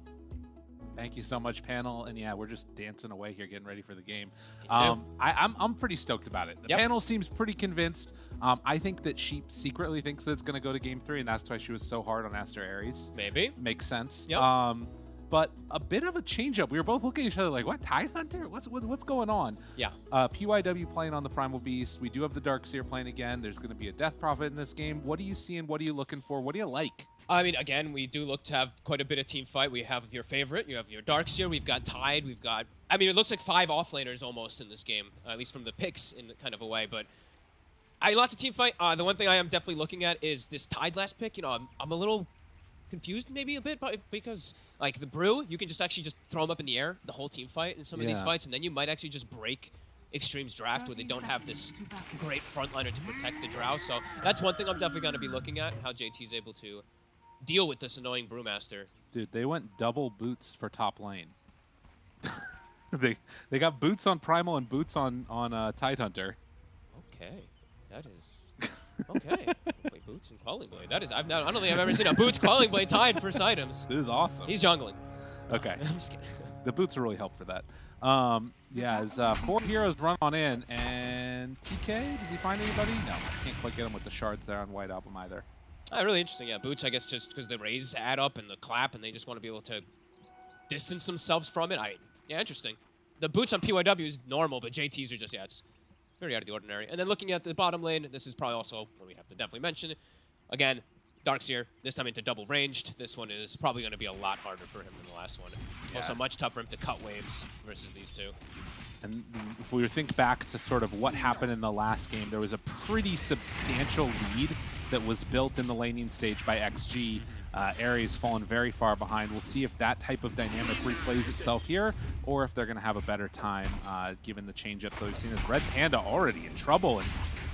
Thank you so much, panel. And yeah, we're just dancing away here, getting ready for the game. I'm pretty stoked about it. The panel seems pretty convinced. I think that she secretly thinks that it's going to go to game 3, and that's why she was so hard on Aster Ares.
Maybe.
Makes sense.
Yep.
But a bit of a change-up. We were both looking at each other like, what, Tidehunter? What's going on?
Yeah.
PYW playing on the Primal Beast. We do have the Darkseer playing again. There's going to be a Death Prophet in this game. What are you seeing? What are you looking for? What do you like?
I mean, again, we do look to have quite a bit of team fight. We have your favorite. You have your Darkseer. We've got Tide. We've got... I mean, it looks like 5 offlaners almost in this game, at least from the picks in kind of a way. But lots of team fight. The one thing I am definitely looking at is this Tide last pick. I'm a little confused maybe a bit because... Like the Brew, you can just actually just throw them up in the air the whole team fight in some of these fights, and then you might actually just break Extreme's draft where they don't have this great frontliner to protect the Drow. So that's one thing I'm definitely going to be looking at, how JT's able to deal with this annoying Brewmaster.
Dude, they went double boots for top lane. they got boots on Primal and boots on Tidehunter.
Okay, that is okay. Wait, boots and Quelling Blade. That is I don't think I've ever seen a boots Quelling Blade tied first items.
This is awesome.
He's jungling.
Okay.
I'm just kidding.
The boots really help for that. Yeah, as 4 heroes run on in, and TK, does he find anybody? No, can't quite get him with the shards there on White Album either.
Really interesting. Yeah, boots. I guess just because the raise add up and the clap, and they just want to be able to distance themselves from it. Yeah, interesting. The boots on PYW is normal, but JTs are just, yeah, it's very out of the ordinary. And then looking at the bottom lane, this is probably also what we have to definitely mention. Again, Darkseer, this time into double ranged. This one is probably going to be a lot harder for him than the last one. Yeah. Also much tougher for him to cut waves versus these two.
And if we think back to sort of what happened in the last game, there was a pretty substantial lead that was built in the laning stage by XG. Ares fallen very far behind. We'll see if that type of dynamic replays itself here, or if they're going to have a better time given the change-up. So we've seen this Red Panda already in trouble and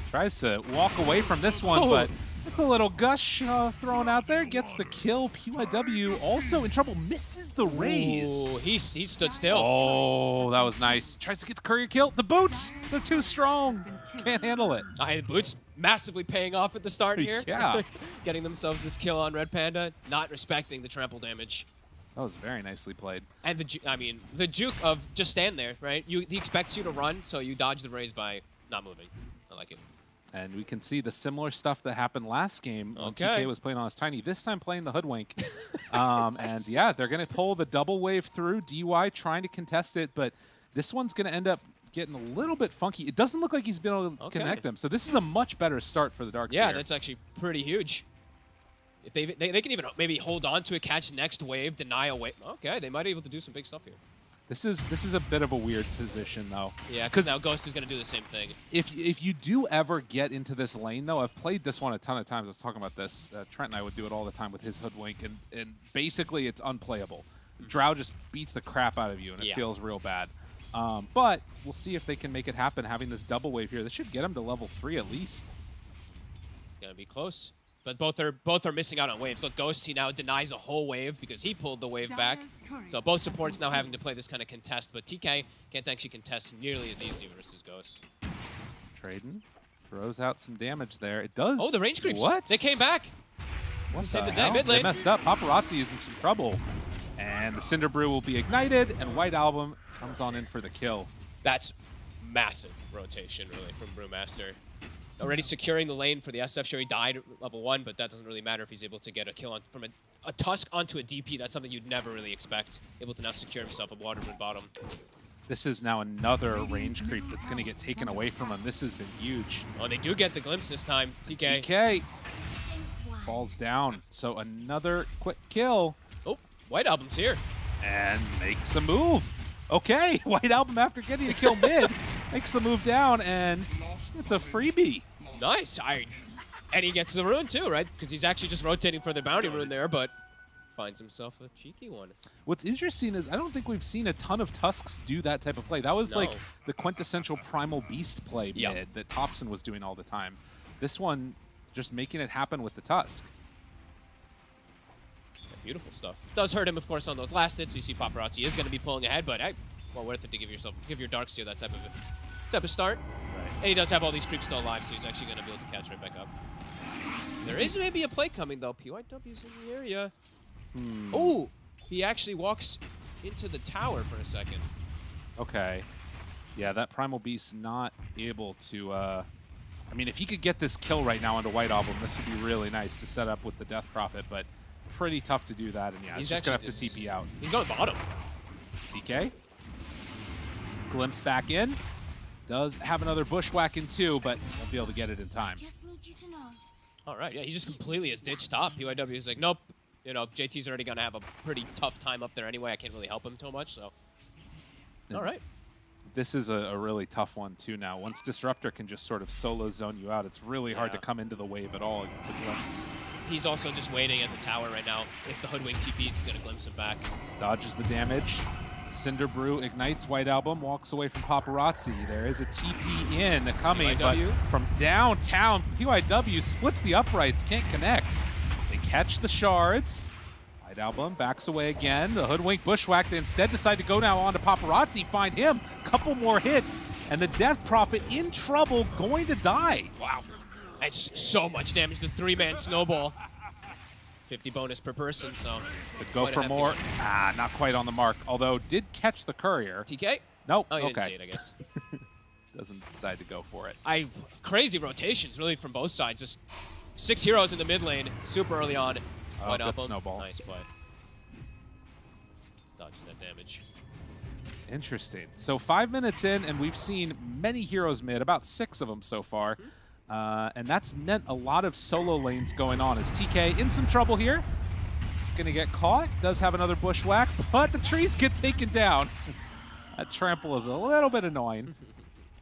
tries to walk away from this one, but it's a little gush thrown out there. Gets the kill. PYW also in trouble. Misses the raise.
Ooh, he stood still.
Oh, that was nice. Tries to get the courier kill. The boots, they're too strong. Can't handle it.
The boots massively paying off at the start here.
Yeah.
Getting themselves this kill on Red Panda. Not respecting the trample damage.
That was very nicely played.
And the juke of just stand there, right? He expects you to run, so you dodge the raise by not moving. I like it.
And we can see the similar stuff that happened last game when TK was playing on his Tiny. This time playing the Hoodwink. And yeah, they're going to pull the double wave through. DY trying to contest it, but this one's going to end up getting a little bit funky. It doesn't look like he's been able to connect them. So this is a much better start for the Darkseer.
Yeah, that's actually pretty huge. If they can even maybe hold on to it, catch next wave, deny a wave. Okay, they might be able to do some big stuff here.
This is a bit of a weird position, though.
Yeah, because now Ghost is going to do the same thing.
If you do ever get into this lane, though, I've played this one a ton of times. I was talking about this. Trent and I would do it all the time with his Hoodwink, and basically it's unplayable. Drow just beats the crap out of you, and it feels real bad. But we'll see if they can make it happen having this double wave here. This should get them to level 3 at least.
Gonna be close. But both are missing out on waves. So Ghost, he now denies a whole wave because he pulled the wave back. So both supports now having to play this kind of contest. But TK can't actually contest nearly as easy versus Ghost.
Traden throws out some damage there. It does.
Oh, the range creeps.
What?
They came back.
What
saved
the
the day.
hell?
Mid
They
lane.
messed up. Paparazzi is in some trouble. And the Cinder Brew will be ignited, and White Album comes on in for the kill.
That's massive rotation, really, from Brewmaster. Already securing the lane for the SF. Sure, he died at level 1, but that doesn't really matter if he's able to get a kill from a Tusk onto a DP. That's something you'd never really expect. Able to now secure himself a Waterman bottom.
This is now another range creep that's going to get taken away from him. This has been huge.
Oh, they do get the glimpse this time. TK.
TK falls down. So another quick kill.
Oh, White Album's here.
And makes a move. Okay, White Album, after getting a kill mid, makes the move down, and it's a freebie.
Nice. And he gets the rune too, right? Because he's actually just rotating for the bounty rune there, but finds himself a cheeky one.
What's interesting is I don't think we've seen a ton of Tusks do that type of play. That was like the quintessential Primal Beast play mid that Topson was doing all the time. This one, just making it happen with the Tusk.
Beautiful stuff. Does hurt him, of course, on those last hits. You see Paparazzi is going to be pulling ahead, but well worth it to give your Darkseer that type of start. Right. And he does have all these creeps still alive, so he's actually going to be able to catch right back up. There is maybe a play coming, though. PYW's in the area. Oh, he actually walks into the tower for a second.
Okay. Yeah, that Primal Beast not able to... I mean, if he could get this kill right now onto White Album, this would be really nice to set up with the Death Prophet, but pretty tough to do that, and yeah, he's just going to have to TP out.
He's going bottom.
TK. Glimpse back in. Does have another bushwhack in too, but won't be able to get it in time.
All right, yeah, he just completely has ditched top. PYW is like, nope. You know, JT's already going to have a pretty tough time up there anyway. I can't really help him too much, so. All right.
This is a really tough one too now. Once Disruptor can just sort of solo zone you out, it's really hard to come into the wave at all. The glimpse.
He's also just waiting at the tower right now. If the Hoodwink TPs, he's going to glimpse him back.
Dodges the damage. Cinder Brew ignites White Album, walks away from Paparazzi. There is a TP in coming, but
PYW.
from downtown, PYW splits the uprights, can't connect. They catch the shards. White Album backs away again. The Hoodwink Bushwhack, they instead decide to go now on to Paparazzi, find him. Couple more hits, and the Death Prophet in trouble, going to die.
Wow. That's so much damage. The 3-man snowball. 50 bonus per person, so.
Could go for more. Not quite on the mark, although did catch the courier.
TK?
Nope.
Oh, you
okay.
didn't see it, I guess.
Doesn't decide to go for it.
Crazy rotations, really, from both sides. Just 6 heroes in the mid lane, super early on.
Oh,
White
good
Album.
snowball.
Nice play. Dodging that damage.
Interesting. So 5 minutes in, and we've seen many heroes mid, about 6 of them so far. And that's meant a lot of solo lanes going on as TK in some trouble here. Gonna get caught, does have another bushwhack, but the trees get taken down. That trample is a little bit annoying.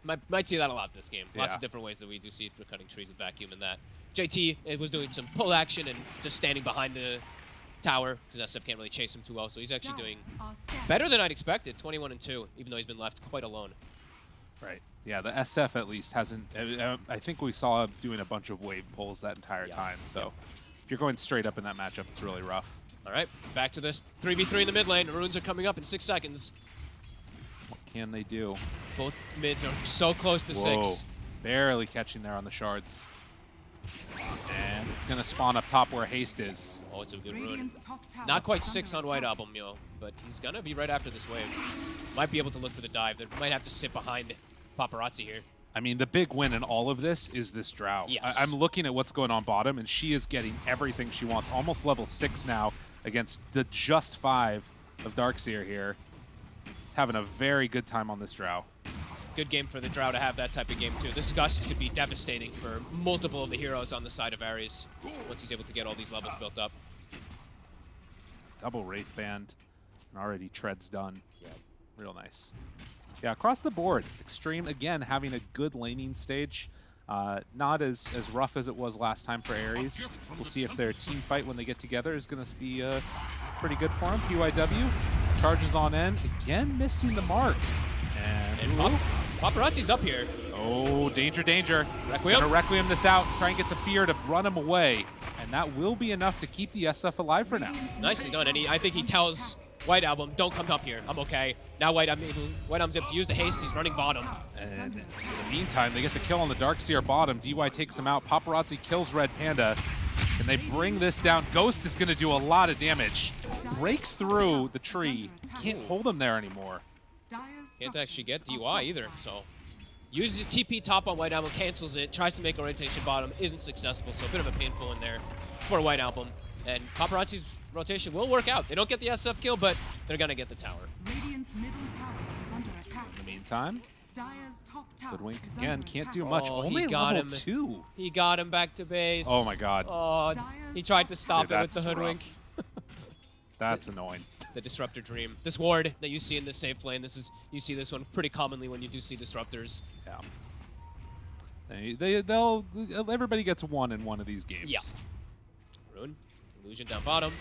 Might see that a lot this game. Lots
Yeah.
of different ways that we do see it for cutting trees with vacuum and that. JT was doing some pull action and just standing behind the tower because SF can't really chase him too well, so he's actually doing better than I'd expected, 21-2, even though he's been left quite alone.
Right. Yeah, the SF at least hasn't. I think we saw him doing a bunch of wave pulls that entire time. So if you're going straight up in that matchup, it's really rough.
All right, back to this 3v3 in the mid lane. The runes are coming up in 6 seconds.
What can they do?
Both mids are so close to 6.
Barely catching there on the shards. And it's going to spawn up top where Haste is.
Oh, it's a good rune. Not quite 6 on White Album, but he's going to be right after this wave. Might be able to look for the dive. They might have to sit behind Paparazzi here.
I mean, the big win in all of this is this Drow.
Yes.
I'm looking at what's going on bottom, and she is getting everything she wants. Almost level 6 now against the just 5 of Darkseer here. He's having a very good time on this Drow.
Good game for the Drow to have that type of game, too. This Gust could be devastating for multiple of the heroes on the side of Ares once he's able to get all these levels built up.
Double Wraith Band, and already Tread's done. Yeah, real nice. Yeah, across the board, Extreme, again, having a good laning stage. Not as rough as it was last time for Ares. We'll see if their team fight when they get together is going to be pretty good for them. PYW charges on in, again missing the mark. And
Paparazzi's up here.
Oh, danger, danger.
Requiem.
Gonna Requiem this out, try and get the fear to run him away. And that will be enough to keep the SF alive for now.
Nicely done, and I think he tells White Album, don't come up here, I'm okay. Now White Album's able to use the haste, he's running bottom.
And in the meantime, they get the kill on the Darkseer bottom. DY takes him out, Paparazzi kills Red Panda, and they bring this down. Ghost is gonna do a lot of damage. Breaks through the tree, can't hold him there anymore.
Can't actually get DUI either, so. Uses his TP top on White Album, cancels it, tries to make a rotation bottom, isn't successful, so a bit of a painful in there for White Album. And Paparazzi's rotation will work out. They don't get the SF kill, but they're gonna get the tower.
Radiant's middle tower is under attack.
In the meantime,
Dire's top tower
Hoodwink
is
again
under
can't
attack.
do much.
Oh,
Only
he got
level
him.
2.
He got him back to base.
Oh my god.
Oh, he tried to stop
Dude,
it with the
that's
Hoodwink.
That's annoying.
The Disruptor Dream. This ward that you see in the safe lane, you see this one pretty commonly when you do see Disruptors.
Yeah. Everybody gets one in one of these games.
Yeah. Rune. Illusion down bottom.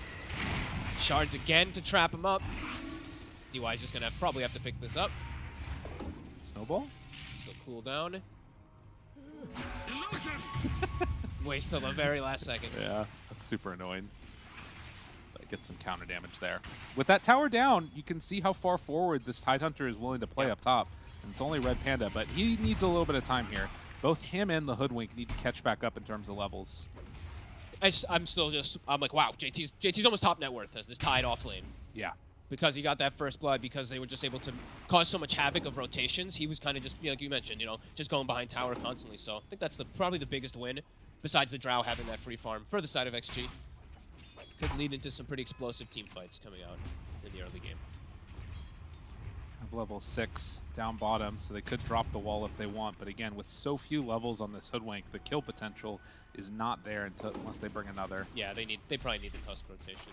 Shards again to trap him up. DY's just gonna probably have to pick this up.
Snowball?
Still cool down. Waste till the very last second.
Yeah, that's super annoying. But get some counter damage there. With that tower down, you can see how far forward this Tidehunter is willing to play up top. And it's only Red Panda, but he needs a little bit of time here. Both him and the Hoodwink need to catch back up in terms of levels.
I'm like, wow, JT's almost top net worth as this Tide off lane.
Yeah.
Because he got that first blood, because they were just able to cause so much havoc of rotations. He was kind of just, like you mentioned, just going behind tower constantly. So I think that's probably the biggest win, besides the Drow having that free farm for the side of XG. Could lead into some pretty explosive team fights coming out in the early game.
Have level 6 down bottom, so they could drop the wall if they want. But again, with so few levels on this Hoodwink, the kill potential is not there unless they bring another.
Yeah, they probably need the Tusk rotation.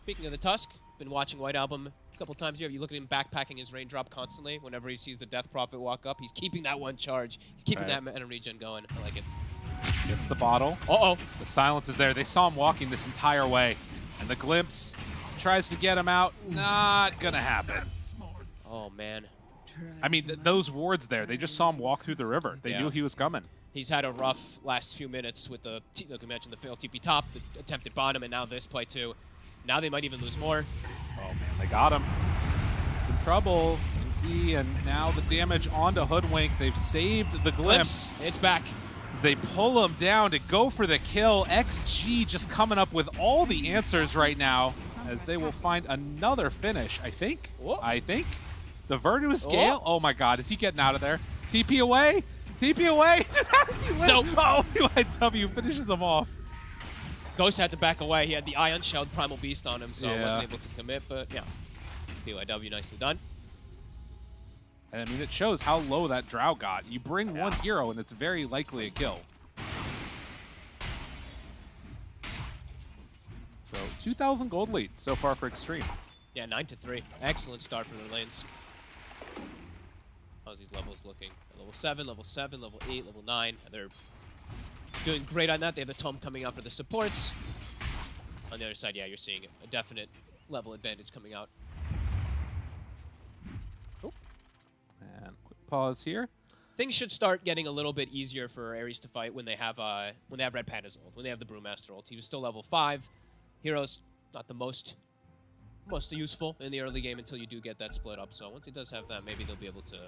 Speaking of the Tusk, been watching White Album a couple times here. You look at him backpacking his raindrop constantly. Whenever he sees the Death Prophet walk up, he's keeping that one charge. He's keeping that mana regen going. I like it.
Gets the bottle.
Uh-oh.
The silence is there. They saw him walking this entire way. And the glimpse tries to get him out. Not gonna happen.
Oh, man.
I mean, those wards there, they just saw him walk through the river. They knew he was coming.
He's had a rough last few minutes with the, like we mentioned, the failed TP top, the attempted bottom, and now this play too. Now they might even lose more.
Oh man, they got him. Some trouble. And now the damage onto Hoodwink. They've saved the glimpse.
It's back.
As they pull him down to go for the kill. XG just coming up with all the answers right now as they will find another finish, I think.
Whoa.
I think. The Virtus Gale. Oh my god, is he getting out of there? TP away. TP away. Dude, how does he live?
Nope.
Oh, PYW finishes him off.
Ghost had to back away. He had the Ion Shelled Primal Beast on him, so
Yeah.
wasn't able to commit, but yeah. PYW nicely done.
And I mean, it shows how low that Drow got. You bring one hero, and it's very likely a kill. So 2,000 gold lead so far for Extreme.
Yeah, 9-3. Excellent start for their lanes. How's these levels looking? Level 7, level 7, level 8, level 9. They're doing great on that. They have the Tome coming out for the supports. On the other side, yeah, you're seeing a definite level advantage coming out.
And quick pause here.
Things should start getting a little bit easier for Ares to fight when they have Red Panda's ult, when they have the Brewmaster ult. He was still level 5. Hero's not the most useful in the early game until you do get that split up. So once he does have that, maybe they'll be able to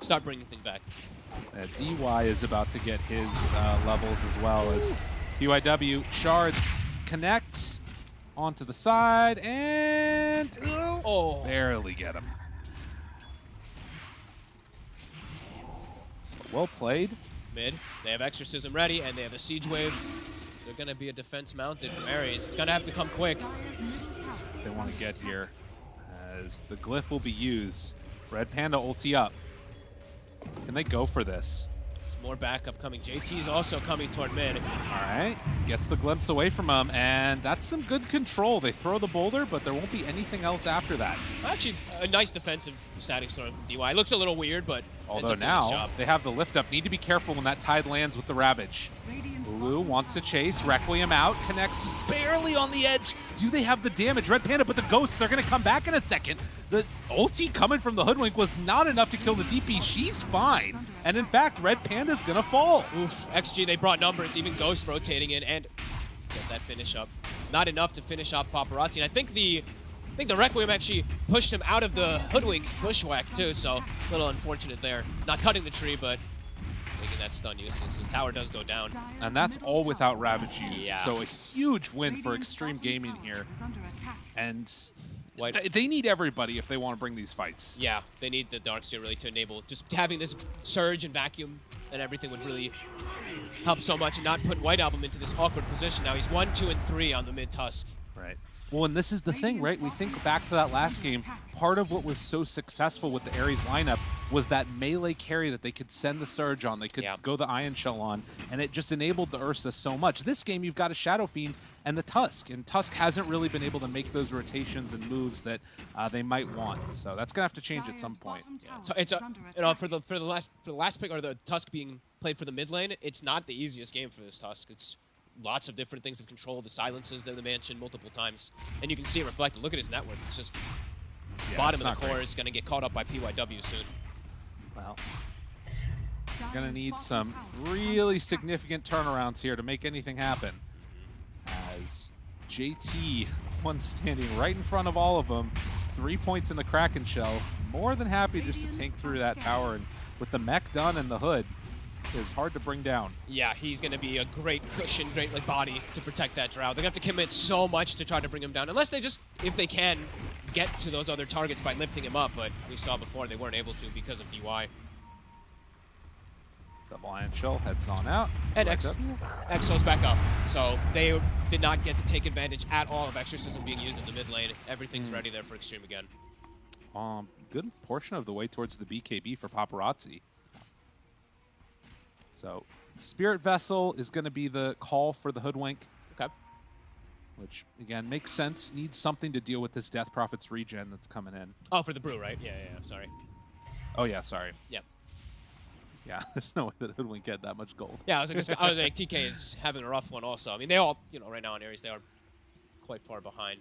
start bringing things back.
DY is about to get his levels as well as PYW. Shards connect onto the side and barely get him. So well played.
Mid, they have Exorcism ready and they have a Siege Wave. Is there going to be a defense mounted from Ares? It's going to have to come quick.
They want to get here as the glyph will be used. Red Panda ulti up. Can they go for this?
There's more backup coming. JT is also coming toward mid.
All right, gets the glimpse away from him, and that's some good control. They throw the boulder, but there won't be anything else after that.
Actually, a nice defensive static storm from DY. It looks a little weird, but
Although now they have the lift up. Need to be careful when that tide lands with the Ravage. Ulu wants to chase. Requiem out. Connects just barely on the edge. Do they have the damage? Red Panda, but the Ghost, they're going to come back in a second. The ulti coming from the Hoodwink was not enough to kill the DP. She's fine. And in fact, Red Panda's going to fall.
Oof. XG, they brought numbers. Even Ghost rotating in and get that finish up. Not enough to finish off Paparazzi. And I think the Requiem actually pushed him out of the Hoodwink bushwhack too, so a little unfortunate there. Not cutting the tree, but making that stun useless. His tower does go down.
And that's all without Ravage used.
Yeah.
So a huge win for Extreme Gaming here. And they need everybody if they want to bring these fights.
Yeah, they need the Darkseer really to enable just having this surge and vacuum, and everything would really help so much, and not put White Album into this awkward position. Now he's 1, 2, and 3 on the mid Tusk.
Right. Well, and this is the thing, right? We think back to that last game. Part of what was so successful with the Ares lineup was that melee carry that they could send the Surge on. They could go the Ion Shell on, and it just enabled the Ursa so much. This game, you've got a Shadow Fiend and the Tusk, and Tusk hasn't really been able to make those rotations and moves that they might want. So that's gonna have to change at some point.
Yeah. So it's you know, for the last pick, or the Tusk being played for the mid lane, it's not the easiest game for this Tusk. It's lots of different things of control, the silences that they mentioned multiple times, and you can see it reflected. Look at his network. It's just bottom of the core is going to get caught up by PYW soon.
Well, gonna need some really significant turnarounds here to make anything happen. As JT, one standing right in front of all of them, 3 points in the Kraken Shell, more than happy just to tank through that tower, and with the mech done and the hood, is hard to bring down.
Yeah, he's going to be a great cushion, great like body to protect that Drow. They're going to have to commit so much to try to bring him down, unless they just, if they can, get to those other targets by lifting him up, but we saw before they weren't able to because of DY.
Double Ion Shell heads on out.
And Exo's back up, so they did not get to take advantage at all of Exorcism being used in the mid lane. Everything's ready there for Extreme again.
Good portion of the way towards the BKB for Paparazzi. So, Spirit Vessel is going to be the call for the Hoodwink.
Okay.
Which, again, makes sense. Needs something to deal with this Death Prophet's regen that's coming in.
Oh, for the brew, right? Yeah, sorry.
Oh, yeah, sorry.
Yep.
Yeah, there's no way that Hoodwink get that much gold.
Yeah, I was like, TK is having a rough one also. I mean, they all, right now in Ares, they are quite far behind.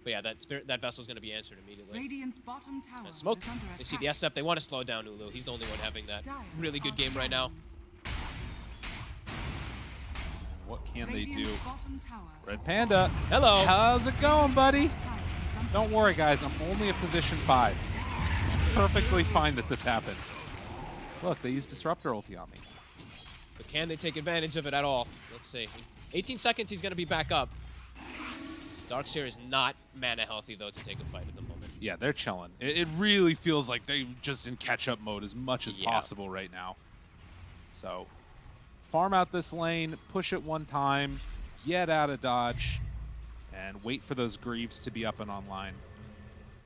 But yeah, that vessel's going to be answered immediately.
Radiant's bottom tower
Smoke.
is under
They see
attack.
the SF. They want to slow down Ulu. He's the only one having that really good game right now.
What can they do?
Radiant's bottom tower
Red
is
Panda.
Hello.
How's it going, buddy? Don't worry, guys. I'm only at position 5. It's perfectly fine that this happened. Look, they used Disruptor ulti on me.
But can they take advantage of it at all? Let's see. 18 seconds, he's going to be back up. Darkseer is not mana healthy, though, to take a fight at the moment.
Yeah, they're chilling. It really feels like they're just in catch-up mode as much as possible right now. So, farm out this lane, push it one time, get out of dodge, and wait for those Greaves to be up and online.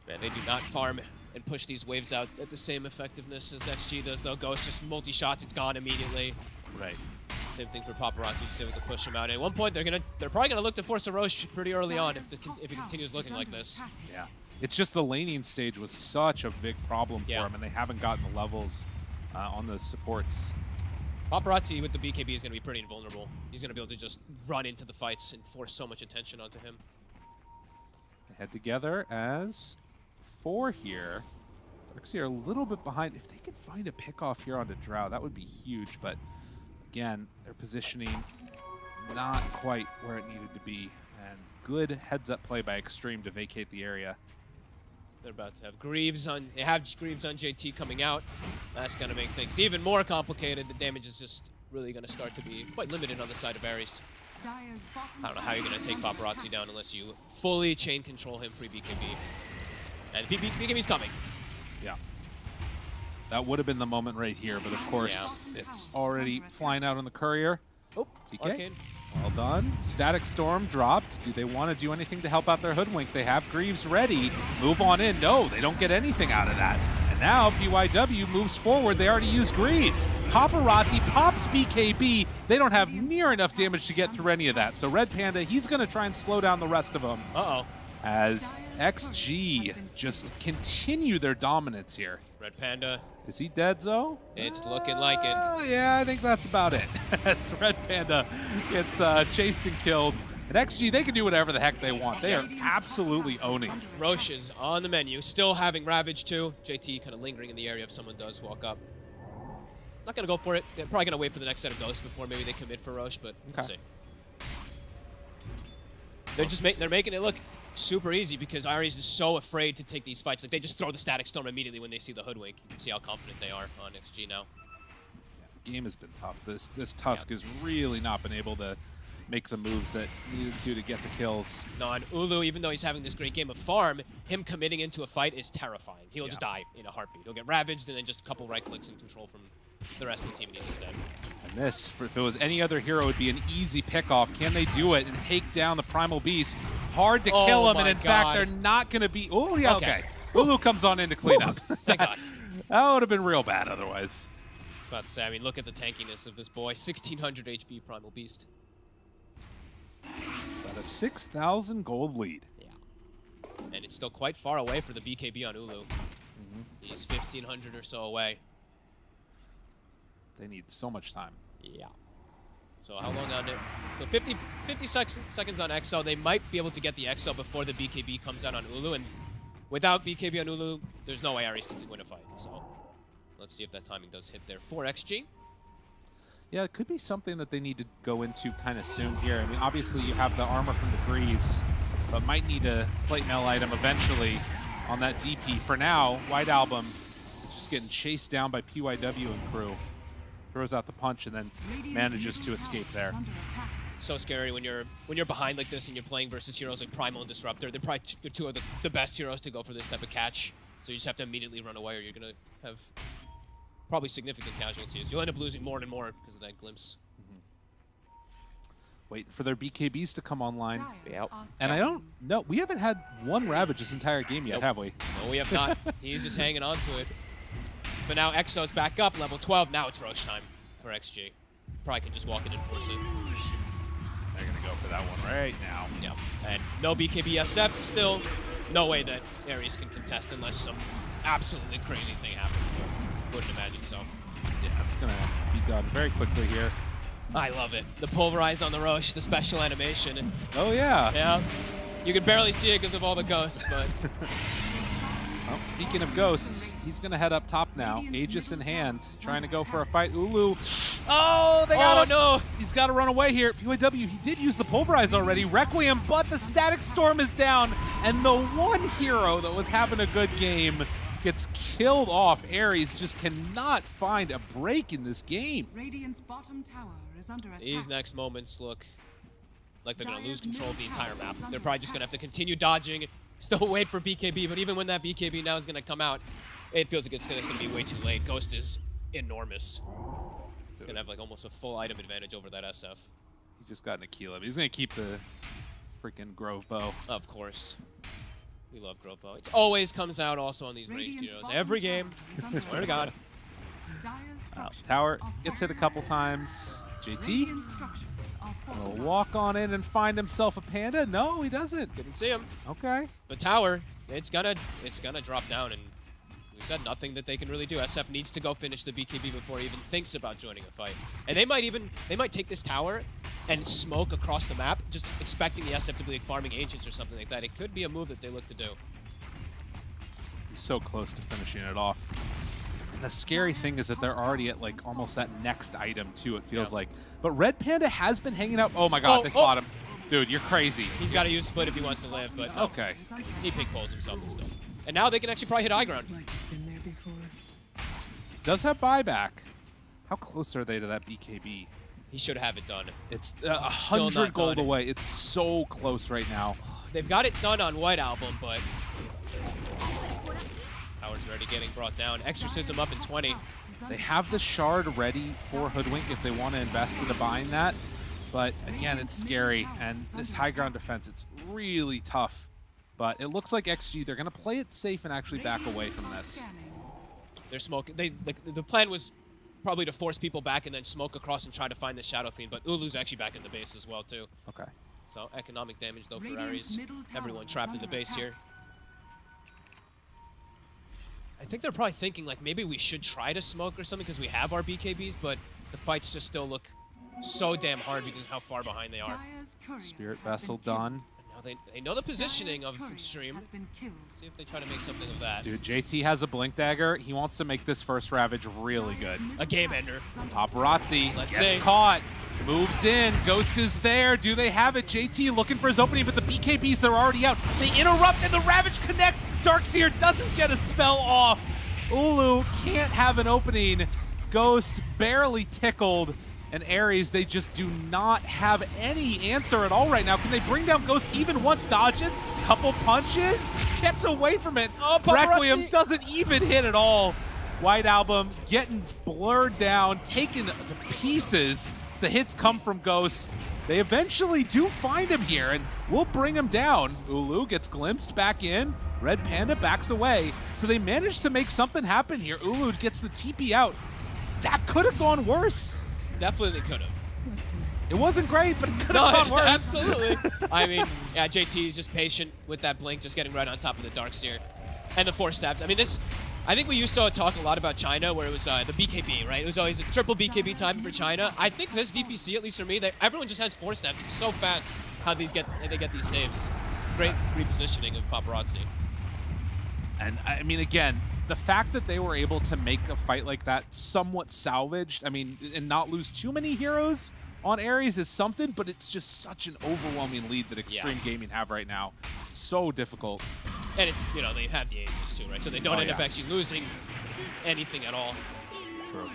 Man, they do not farm and push these waves out at the same effectiveness as XG does, though. Ghost just multi-shots, it's gone immediately.
Right.
Same thing for Paparazzi, just able to push him out. And at one point, they're probably gonna look to force a Roche pretty early on if it continues looking like this.
Yeah. It's just the laning stage was such a big problem for them, and they haven't gotten the levels on those supports.
Paparazzi with the BKB is going to be pretty invulnerable. He's going to be able to just run into the fights and force so much attention onto him.
They head together as 4 here. Darkseer a little bit behind. If they could find a pick-off here onto Drow, that would be huge. But again, their positioning not quite where it needed to be. And good heads-up play by Extreme to vacate the area.
They're about to have Greaves on. They have Greaves on JT coming out. That's going to make things even more complicated. The damage is just really going to start to be quite limited on the side of Ares. I don't know how you're going to take Paparazzi down unless you fully chain control him pre-BKB. And BKB's coming.
Yeah. That would have been the moment right here, but of course, it's already flying out on the courier.
Oh,
TK.
Arcane.
Well done. Static Storm dropped. Do they want to do anything to help out their Hoodwink? They have Greaves ready. Move on in. No, they don't get anything out of that. And now PYW moves forward. They already used Greaves. Paparazzi pops BKB. They don't have near enough damage to get through any of that. So Red Panda, he's going to try and slow down the rest of them.
Uh-oh.
As XG just continue their dominance here.
Red Panda.
Is he dead, Zoe?
It's looking like it.
Yeah, I think that's about it. As Red Panda gets chased and killed. And XG, they can do whatever the heck they want. They are absolutely owning.
Roche is on the menu, still having Ravage too. JT kind of lingering in the area if someone does walk up. Not going to go for it. They're probably going to wait for the next set of Ghosts before maybe they commit for Roche, but let's see. They're making it look super easy because Ares is so afraid to take these fights. Like, they just throw the Static Storm immediately when they see the Hoodwink. You can see how confident they are on XG now.
The game has been tough. This Tusk has really not been able to make the moves that needed to get the kills.
No, and Ulu, even though he's having this great game of farm, him committing into a fight is terrifying. He'll just die in a heartbeat. He'll get ravaged and then just a couple right clicks and control from the rest of the team and he's just dead.
And this, if it was any other hero, would be an easy pickoff. Can they do it and take down the Primal Beast? Hard to kill him, and in fact, they're not going to be... Oh, yeah, okay. Ulu comes on in to clean up.
Thank God.
That would have been real bad otherwise.
I was about to say, I mean, look at the tankiness of this boy. 1,600 HP Primal Beast.
About a 6,000 gold lead.
Yeah. And it's still quite far away for the BKB on Ulu. He's 1,500 or so away.
They need so much time.
Yeah. So how long on it? So 50 seconds on Exo. They might be able to get the Exo before the BKB comes out on Ulu. And without BKB on Ulu, there's no way Ares can win a fight. So let's see if that timing does hit there for XG.
Yeah, it could be something that they need to go into kind of soon here. I mean, obviously you have the armor from the Greaves, but might need a plate mail item eventually on that DP. For now, White Album is just getting chased down by PYW and crew. Throws out the punch and then manages to escape there.
So scary when you're behind like this and you're playing versus heroes like Primal and Disruptor. They're probably two of the best heroes to go for this type of catch. So you just have to immediately run away or you're going to have probably significant casualties. You'll end up losing more and more because of that glimpse.
Wait for their BKBs to come online.
Yep.
And I don't know. We haven't had one Ravage this entire game yet, have we?
No, we have not. He's just hanging on to it. But now Exo's back up, level 12. Now it's Roche time for XG. Probably can just walk in and force it.
They're going to go for that one right now.
Yeah. And no BKB SF. Still, no way that Ares can contest unless some absolutely crazy thing happens. Wouldn't imagine so.
Yeah, it's going to be done very quickly here.
I love it. The pulverize on the Roche, the special animation.
Oh, yeah.
Yeah. You can barely see it because of all the ghosts, but
Well, speaking of ghosts, he's going to head up top now. Aegis in hand, trying to go for a fight. Ulu. Oh, they got him.
no.
He's got to run away here. PYW, he did use the Pulverize already. Requiem, but the Static Storm is down. And the one hero that was having a good game gets killed off. Ares just cannot find a break in this game.
Radiant's bottom tower is under attack.
these next moments look like they're going to lose control of the entire map. They're probably just going to have to continue dodging, still wait for BKB, but even when that BKB now is going to come out, it feels like it's going to be way too late. Ghost is enormous. He's going to have like almost a full item advantage over that SF.
He just got an Aquila. He's going to keep the freaking Grove Bow.
Of course. We love Grove Bow. It always comes out also on these ranged heroes. Every game. I swear to God.
Tower gets hit a couple times. JT will walk on in and find himself a panda. No, he doesn't.
Didn't see him.
Okay.
The tower, it's gonna drop down, and we said nothing that they can really do. SF needs to go finish the BKB before he even thinks about joining a fight. And they might take this tower and smoke across the map, just expecting the SF to be like farming ancients or something like that. It could be a move that they look to do.
He's so close to finishing it off. And the scary thing is that they're already at like almost that next item too, it feels like. But Red Panda has been hanging out. Oh my god, they spot him. Dude, you're crazy.
He's got to use split if he wants to live, but
okay.
He pink pulls himself and stuff. And now they can actually probably hit high ground.
Does have buyback. How close are they to that BKB?
He should have it done.
It's
Still
100
not
gold
done.
away. It's so close right now.
They've got it done on White Album, but Tower's already getting brought down. Exorcism up in 20.
They have the shard ready for Hoodwink if they want to invest into buying that. But again, it's scary. And this high ground defense, it's really tough. But it looks like XG, they're going to play it safe and actually back away from this.
They're smoking. The plan was probably to force people back and then smoke across and try to find the Shadow Fiend, but Ulu's actually back in the base as well, too.
Okay.
So economic damage, though, for Ares. Everyone trapped in the base here. I think they're probably thinking, like, maybe we should try to smoke or something because we have our BKBs, but the fights just still look so damn hard because of how far behind they are.
Spirit Vessel done.
Now they know the positioning of Extreme. See if they try to make something of that.
Dude, JT has a Blink Dagger. He wants to make this first Ravage really good.
A game ender.
Paparazzi
Let's
gets
see.
caught. Moves in. Ghost is there. Do they have it? JT looking for his opening, but the BKBs, they're already out. They interrupt, and the Ravage connects. Darkseer doesn't get a spell off. Ulu can't have an opening. Ghost barely tickled. And Ares, they just do not have any answer at all right now. Can they bring down Ghost even once? Dodges, couple punches, gets away from it.
Oh, Paparazzi.
Requiem doesn't even hit at all. White Album getting blurred down, taken to pieces. The hits come from Ghost. They eventually do find him here, and we'll bring him down. Ulu gets glimpsed back in. Red Panda backs away. So they managed to make something happen here. Ulu gets the TP out. That could have gone worse.
Definitely could have.
It wasn't great, but it could have gone worse.
Absolutely. I mean, yeah, JT is just patient with that blink, just getting right on top of the Darkseer. And the 4 stabs. I mean, I think we used to talk a lot about China where it was the BKB, right? It was always a triple BKB time for China. I think this DPC, at least for me, everyone just has 4 stabs. It's so fast how they get these saves. Great repositioning of Paparazzi.
And I mean, again, the fact that they were able to make a fight like that somewhat salvaged, I mean, and not lose too many heroes on Ares is something, but it's just such an overwhelming lead that Extreme Gaming have right now. So difficult.
And it's, you know, they have the Aegis too, right? So they don't end up actually losing anything at all.
True.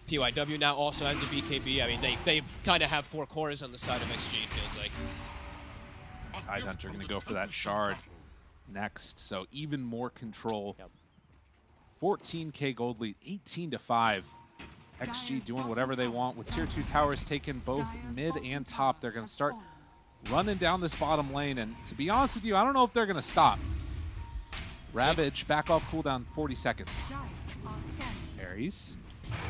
PYW now also has a BKB. I mean, they kind of have 4 cores on the side of XG, it feels like.
Tidehunter going to go for that shard next, so even more control. 14k gold lead, 18-5. XG doing whatever they want with tier 2 towers taking both mid and top. They're going to start running down this bottom lane, and to be honest with you, I don't know if they're going to stop. Ravage, back off cooldown 40 seconds. Ares.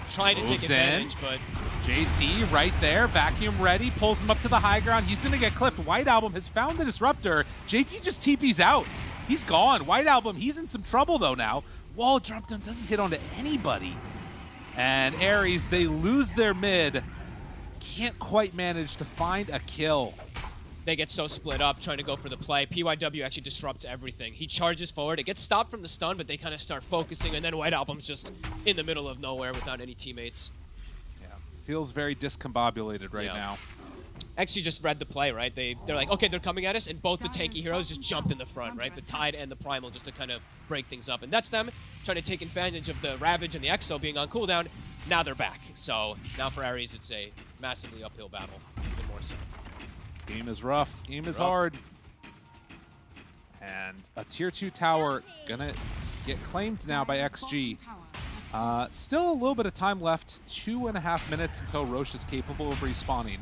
Trying to take advantage, but
JT right there, vacuum ready, pulls him up to the high ground. He's going to get clipped. White Album has found the disruptor. JT just TP's out. He's gone. White Album, he's in some trouble though now. Wall drop down doesn't hit onto anybody. And Ares, they lose their mid. Can't quite manage to find a kill.
they get so split up trying to go for the play. PYW actually disrupts everything. He charges forward. It gets stopped from the stun, but they kind of start focusing, and then White Album's just in the middle of nowhere without any teammates.
Yeah, feels very discombobulated right now.
XG just read the play, right? They're like, okay, they're coming at us, and both the tanky heroes just jumped in the front, right? The Tide and the Primal just to kind of break things up. And that's them trying to take advantage of the Ravage and the Exo being on cooldown. Now they're back. So now for Ares, it's a massively uphill battle, even more so.
Game is rough. Game is hard. And a tier 2 tower gonna get claimed now by XG. Still a little bit of time left. 2.5 minutes until Roche is capable of respawning.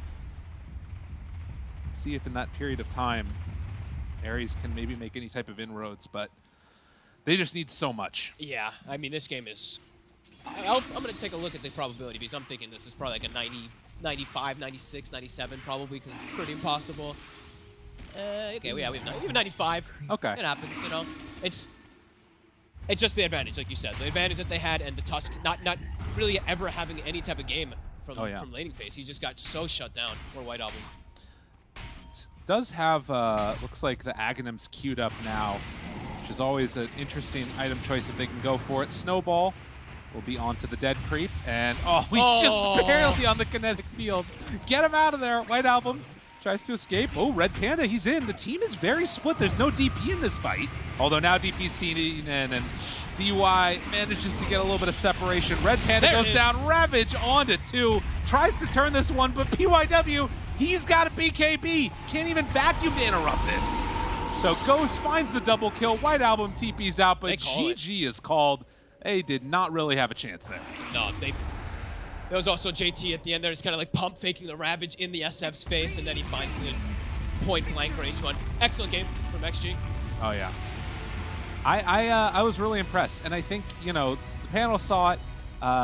See if in that period of time Ares can maybe make any type of inroads, but they just need so much.
Yeah, I mean, this game is... I'm going to take a look at the probability because I'm thinking this is probably like a 90, 95, 96, 97 probably because it's pretty impossible. Okay, we have 95.
Okay.
It happens, you know. It's just the advantage, like you said. The advantage that they had and the Tusk not really ever having any type of game from laning phase. He just got so shut down for White Album.
Does have, looks like the Aghanims queued up now, which is always an interesting item choice if they can go for it. Snowball will be onto the dead creep, and he's just barely on the kinetic field. Get him out of there. White Album tries to escape. Oh, Red Panda, he's in. The team is very split. There's no DP in this fight, although now DPC in, and DY manages to get a little bit of separation. Red Panda goes down. Ravage onto 2. Tries to turn this one, but PYW, he's got a BKB. Can't even vacuum to interrupt this. So Ghost finds the double kill. White Album TP's out, but GG is called. They did not really have a chance there.
No, there was also JT at the end there. He's kind of like pump faking the Ravage in the SF's face, and then he finds the point blank range one. Excellent game from XG.
Oh, yeah. I was really impressed, and I think, you know, the panel saw it.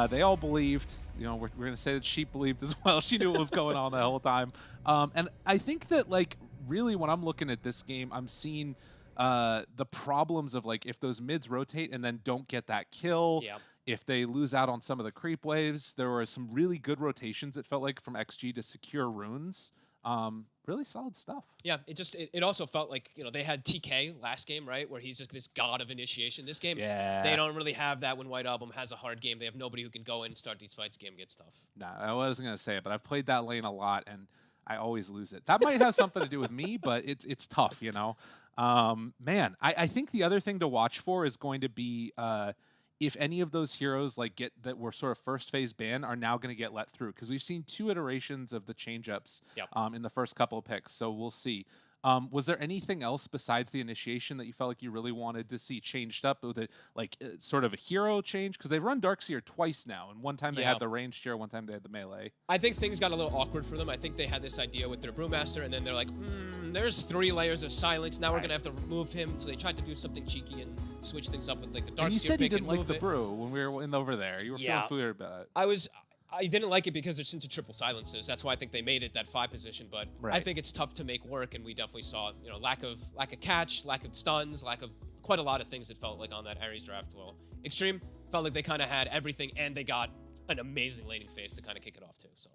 They all believed. You know, we're going to say that she believed as well. She knew what was going on the whole time. And I think that, like, really when I'm looking at this game, I'm seeing the problems of, like, if those mids rotate and then don't get that kill, if they lose out on some of the creep waves. There were some really good rotations, it felt like, from XG to secure runes. Really solid stuff.
Yeah, it also felt like, you know, they had TK last game, right, where he's just this god of initiation. This game, they don't really have that when White Album has a hard game. They have nobody who can go in and start these fights, game, get stuff.
Nah, I wasn't going to say it, but I've played that lane a lot, and I always lose it. That might have something to do with me, but it's tough, you know. Man, I think the other thing to watch for is going to be if any of those heroes that were sort of first phase banned are now going to get let through, because we've seen 2 iterations of the change-ups in the first couple of picks, so we'll see. Was there anything else besides the initiation that you felt like you really wanted to see changed up with it, like sort of a hero change? Because they've run Darkseer twice now, and one time they had the ranged hero, one time they had the melee.
I think things got a little awkward for them. I think they had this idea with their Brewmaster, and then they're like, there's 3 layers of silence. Now we're going to have to remove him. So they tried to do something cheeky and switch things up with like the Darkseer.
And you said you
pick
didn't
and
like the brew when we were over there. You were feeling weird about it.
I didn't like it because it's into triple silences. That's why I think they made it that 5 position. But I think it's tough to make work, and we definitely saw, you know, lack of catch, lack of stuns, lack of quite a lot of things. It felt like on that Ares draft. Well, Extreme felt like they kind of had everything, and they got an amazing laning phase to kind of kick it off too. So.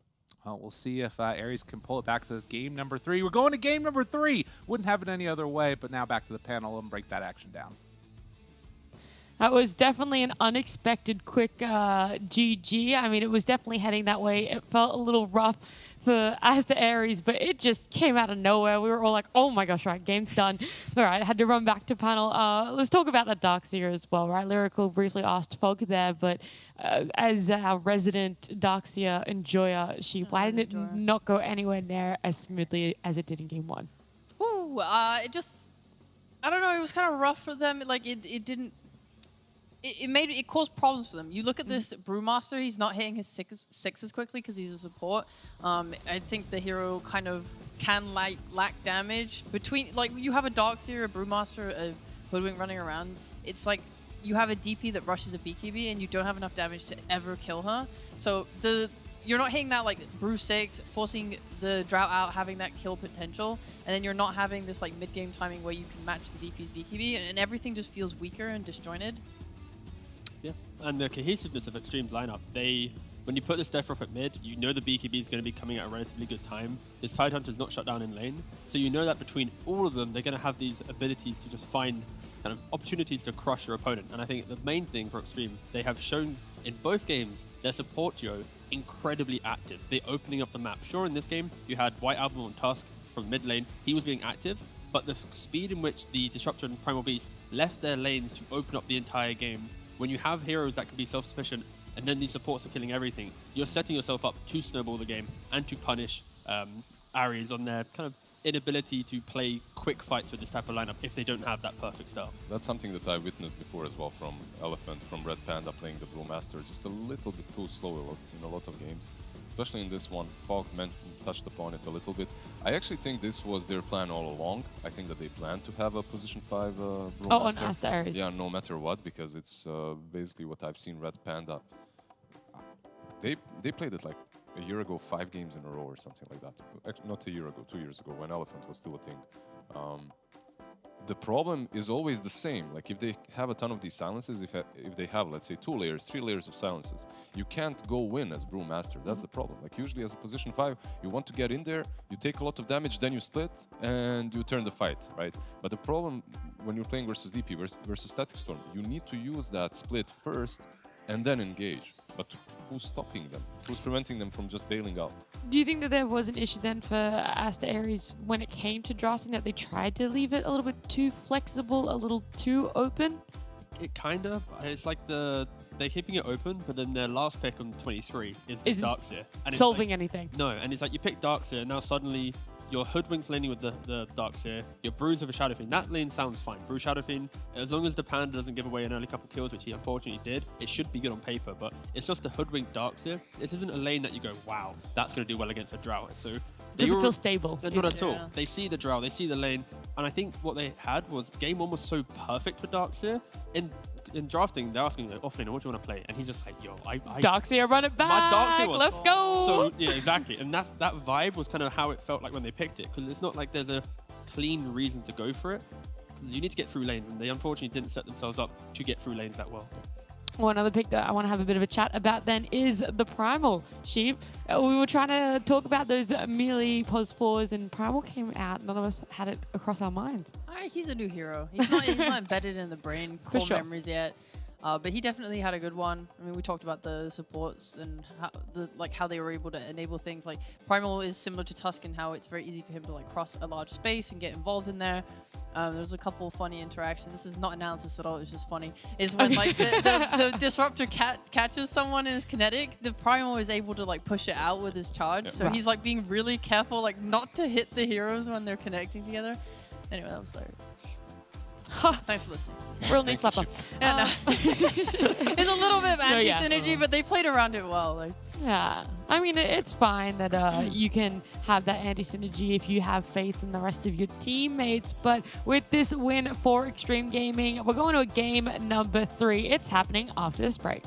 We'll see if Ares can pull it back to this game number 3. We're going to game number 3. Wouldn't have it any other way, but now back to the panel and break that action down.
That was definitely an unexpected quick GG. I mean, it was definitely heading that way. It felt a little rough for Asta Ares, but it just came out of nowhere. We were all like, oh my gosh, right, game's done. All right, I had to run back to panel. Let's talk about that Darkseer as well, right? Lyrical briefly asked Fog there, but as our resident Darkseer enjoyer, why didn't it not go anywhere near as smoothly as it did in game 1?
Ooh, I don't know, it was kind of rough for them. Like, it didn't... It caused problems for them. You look at this Brewmaster, he's not hitting his sixes quickly because he's a support. I think the hero kind of can lack damage. Between, like, you have a Darkseer, a Brewmaster, a Hoodwink running around. It's like you have a DP that rushes a BKB and you don't have enough damage to ever kill her. So you're not hitting that like Brew 6, forcing the Drought out, having that kill potential, and then you're not having this like mid-game timing where you can match the DP's BKB, and everything just feels weaker and disjointed.
Yeah, and the cohesiveness of Extreme's lineup, they when you put this Death Rough at mid, you know the BKB is going to be coming at a relatively good time. This Tidehunter's not shut down in lane, so you know that between all of them, they're going to have these abilities to just find kind of opportunities to crush your opponent. And I think the main thing for Extreme, they have shown in both games their support duo incredibly active. They're opening up the map. Sure, in this game, you had White Album on Tusk from mid lane. He was being active, but the speed in which the Disruptor and Primal Beast left their lanes to open up the entire game, when you have heroes that can be self-sufficient and then these supports are killing everything, you're setting yourself up to snowball the game and to punish Aries on their kind of inability to play quick fights with this type of lineup if they don't have that perfect style.
That's something that I witnessed before as well from Elephant, from Red Panda playing the Brewmaster, just a little bit too slow in a lot of games. Especially in this one, Fog touched upon it a little bit. I actually think this was their plan all along. I think that they planned to have a position 5 Brewmaster.
Oh, on Asta Aries.
Yeah, no matter what, because it's basically what I've seen Red Panda. They played it like a year ago, 5 games in a row or something like that. Actually, not a year ago, 2 years ago, when Elephant was still a thing. The problem is always the same. Like if they have a ton of these silences, if they have, let's say, 2 layers, 3 layers of silences, you can't go win as Brewmaster. That's the problem. Like usually as a position 5, you want to get in there, you take a lot of damage, then you split, and you turn the fight, right? But the problem when you're playing versus DP versus Static Storm, you need to use that split first and then engage. But who's stopping them? Who's preventing them from just bailing out?
Do you think that there was an issue then for Asta Aries when it came to drafting, that they tried to leave it a little bit too flexible, a little too open?
It kind of. It's like they're keeping it open, but then their last pick on 23 is the
Isn't
Darkseer. And it's
solving
like,
anything.
No, and it's like you pick Darkseer, and now suddenly your Hoodwink's laning with the Darkseer, your Brews with a Shadow Fiend. That lane sounds fine. Brew Shadow Fiend, as long as the Panda doesn't give away an early couple kills, which he unfortunately did, it should be good on paper, but it's just a Hoodwink Darkseer. This isn't a lane that you go, wow, that's going to do well against a Drow. So
doesn't feel stable.
Not at all. They see the Drow, they see the lane, and I think what they had was game 1 was so perfect for Darkseer. In drafting, they're asking like, offlaner, what do you want to play? And he's just like, yo,
Darkseer, run it back.
My Darkseer was
Let's go.
So yeah, exactly. And that vibe was kind of how it felt like when they picked it, because it's not like there's a clean reason to go for it. You need to get through lanes, and they unfortunately didn't set themselves up to get through lanes that well.
Well, another pick that I want to have a bit of a chat about then is the Primal Sheep. We were trying to talk about those melee pos 4s, and Primal came out. None of us had it across our minds.
He's a new hero. He's not embedded in the brain core
sure.
memories yet. But he definitely had a good one. I mean, we talked about the supports and how they were able to enable things. Like Primal is similar to Tusk in how it's very easy for him to like cross a large space and get involved in there. There's a couple funny interactions. This is not analysis at all. It's just funny. Is when like the Disruptor catches someone in his kinetic, the Primal is able to like push it out with his charge. Yeah. So he's like being really careful, like not to hit the heroes when they're connecting together. Anyway, that was hilarious. Thanks for listening.
Real knee slapper.
Yeah, no. It's a little bit of anti-synergy, but they played around it well. Like.
Yeah, I mean, it's fine that you can have that anti-synergy if you have faith in the rest of your teammates. But with this win for Extreme Gaming, we're going to a game number 3. It's happening after this break.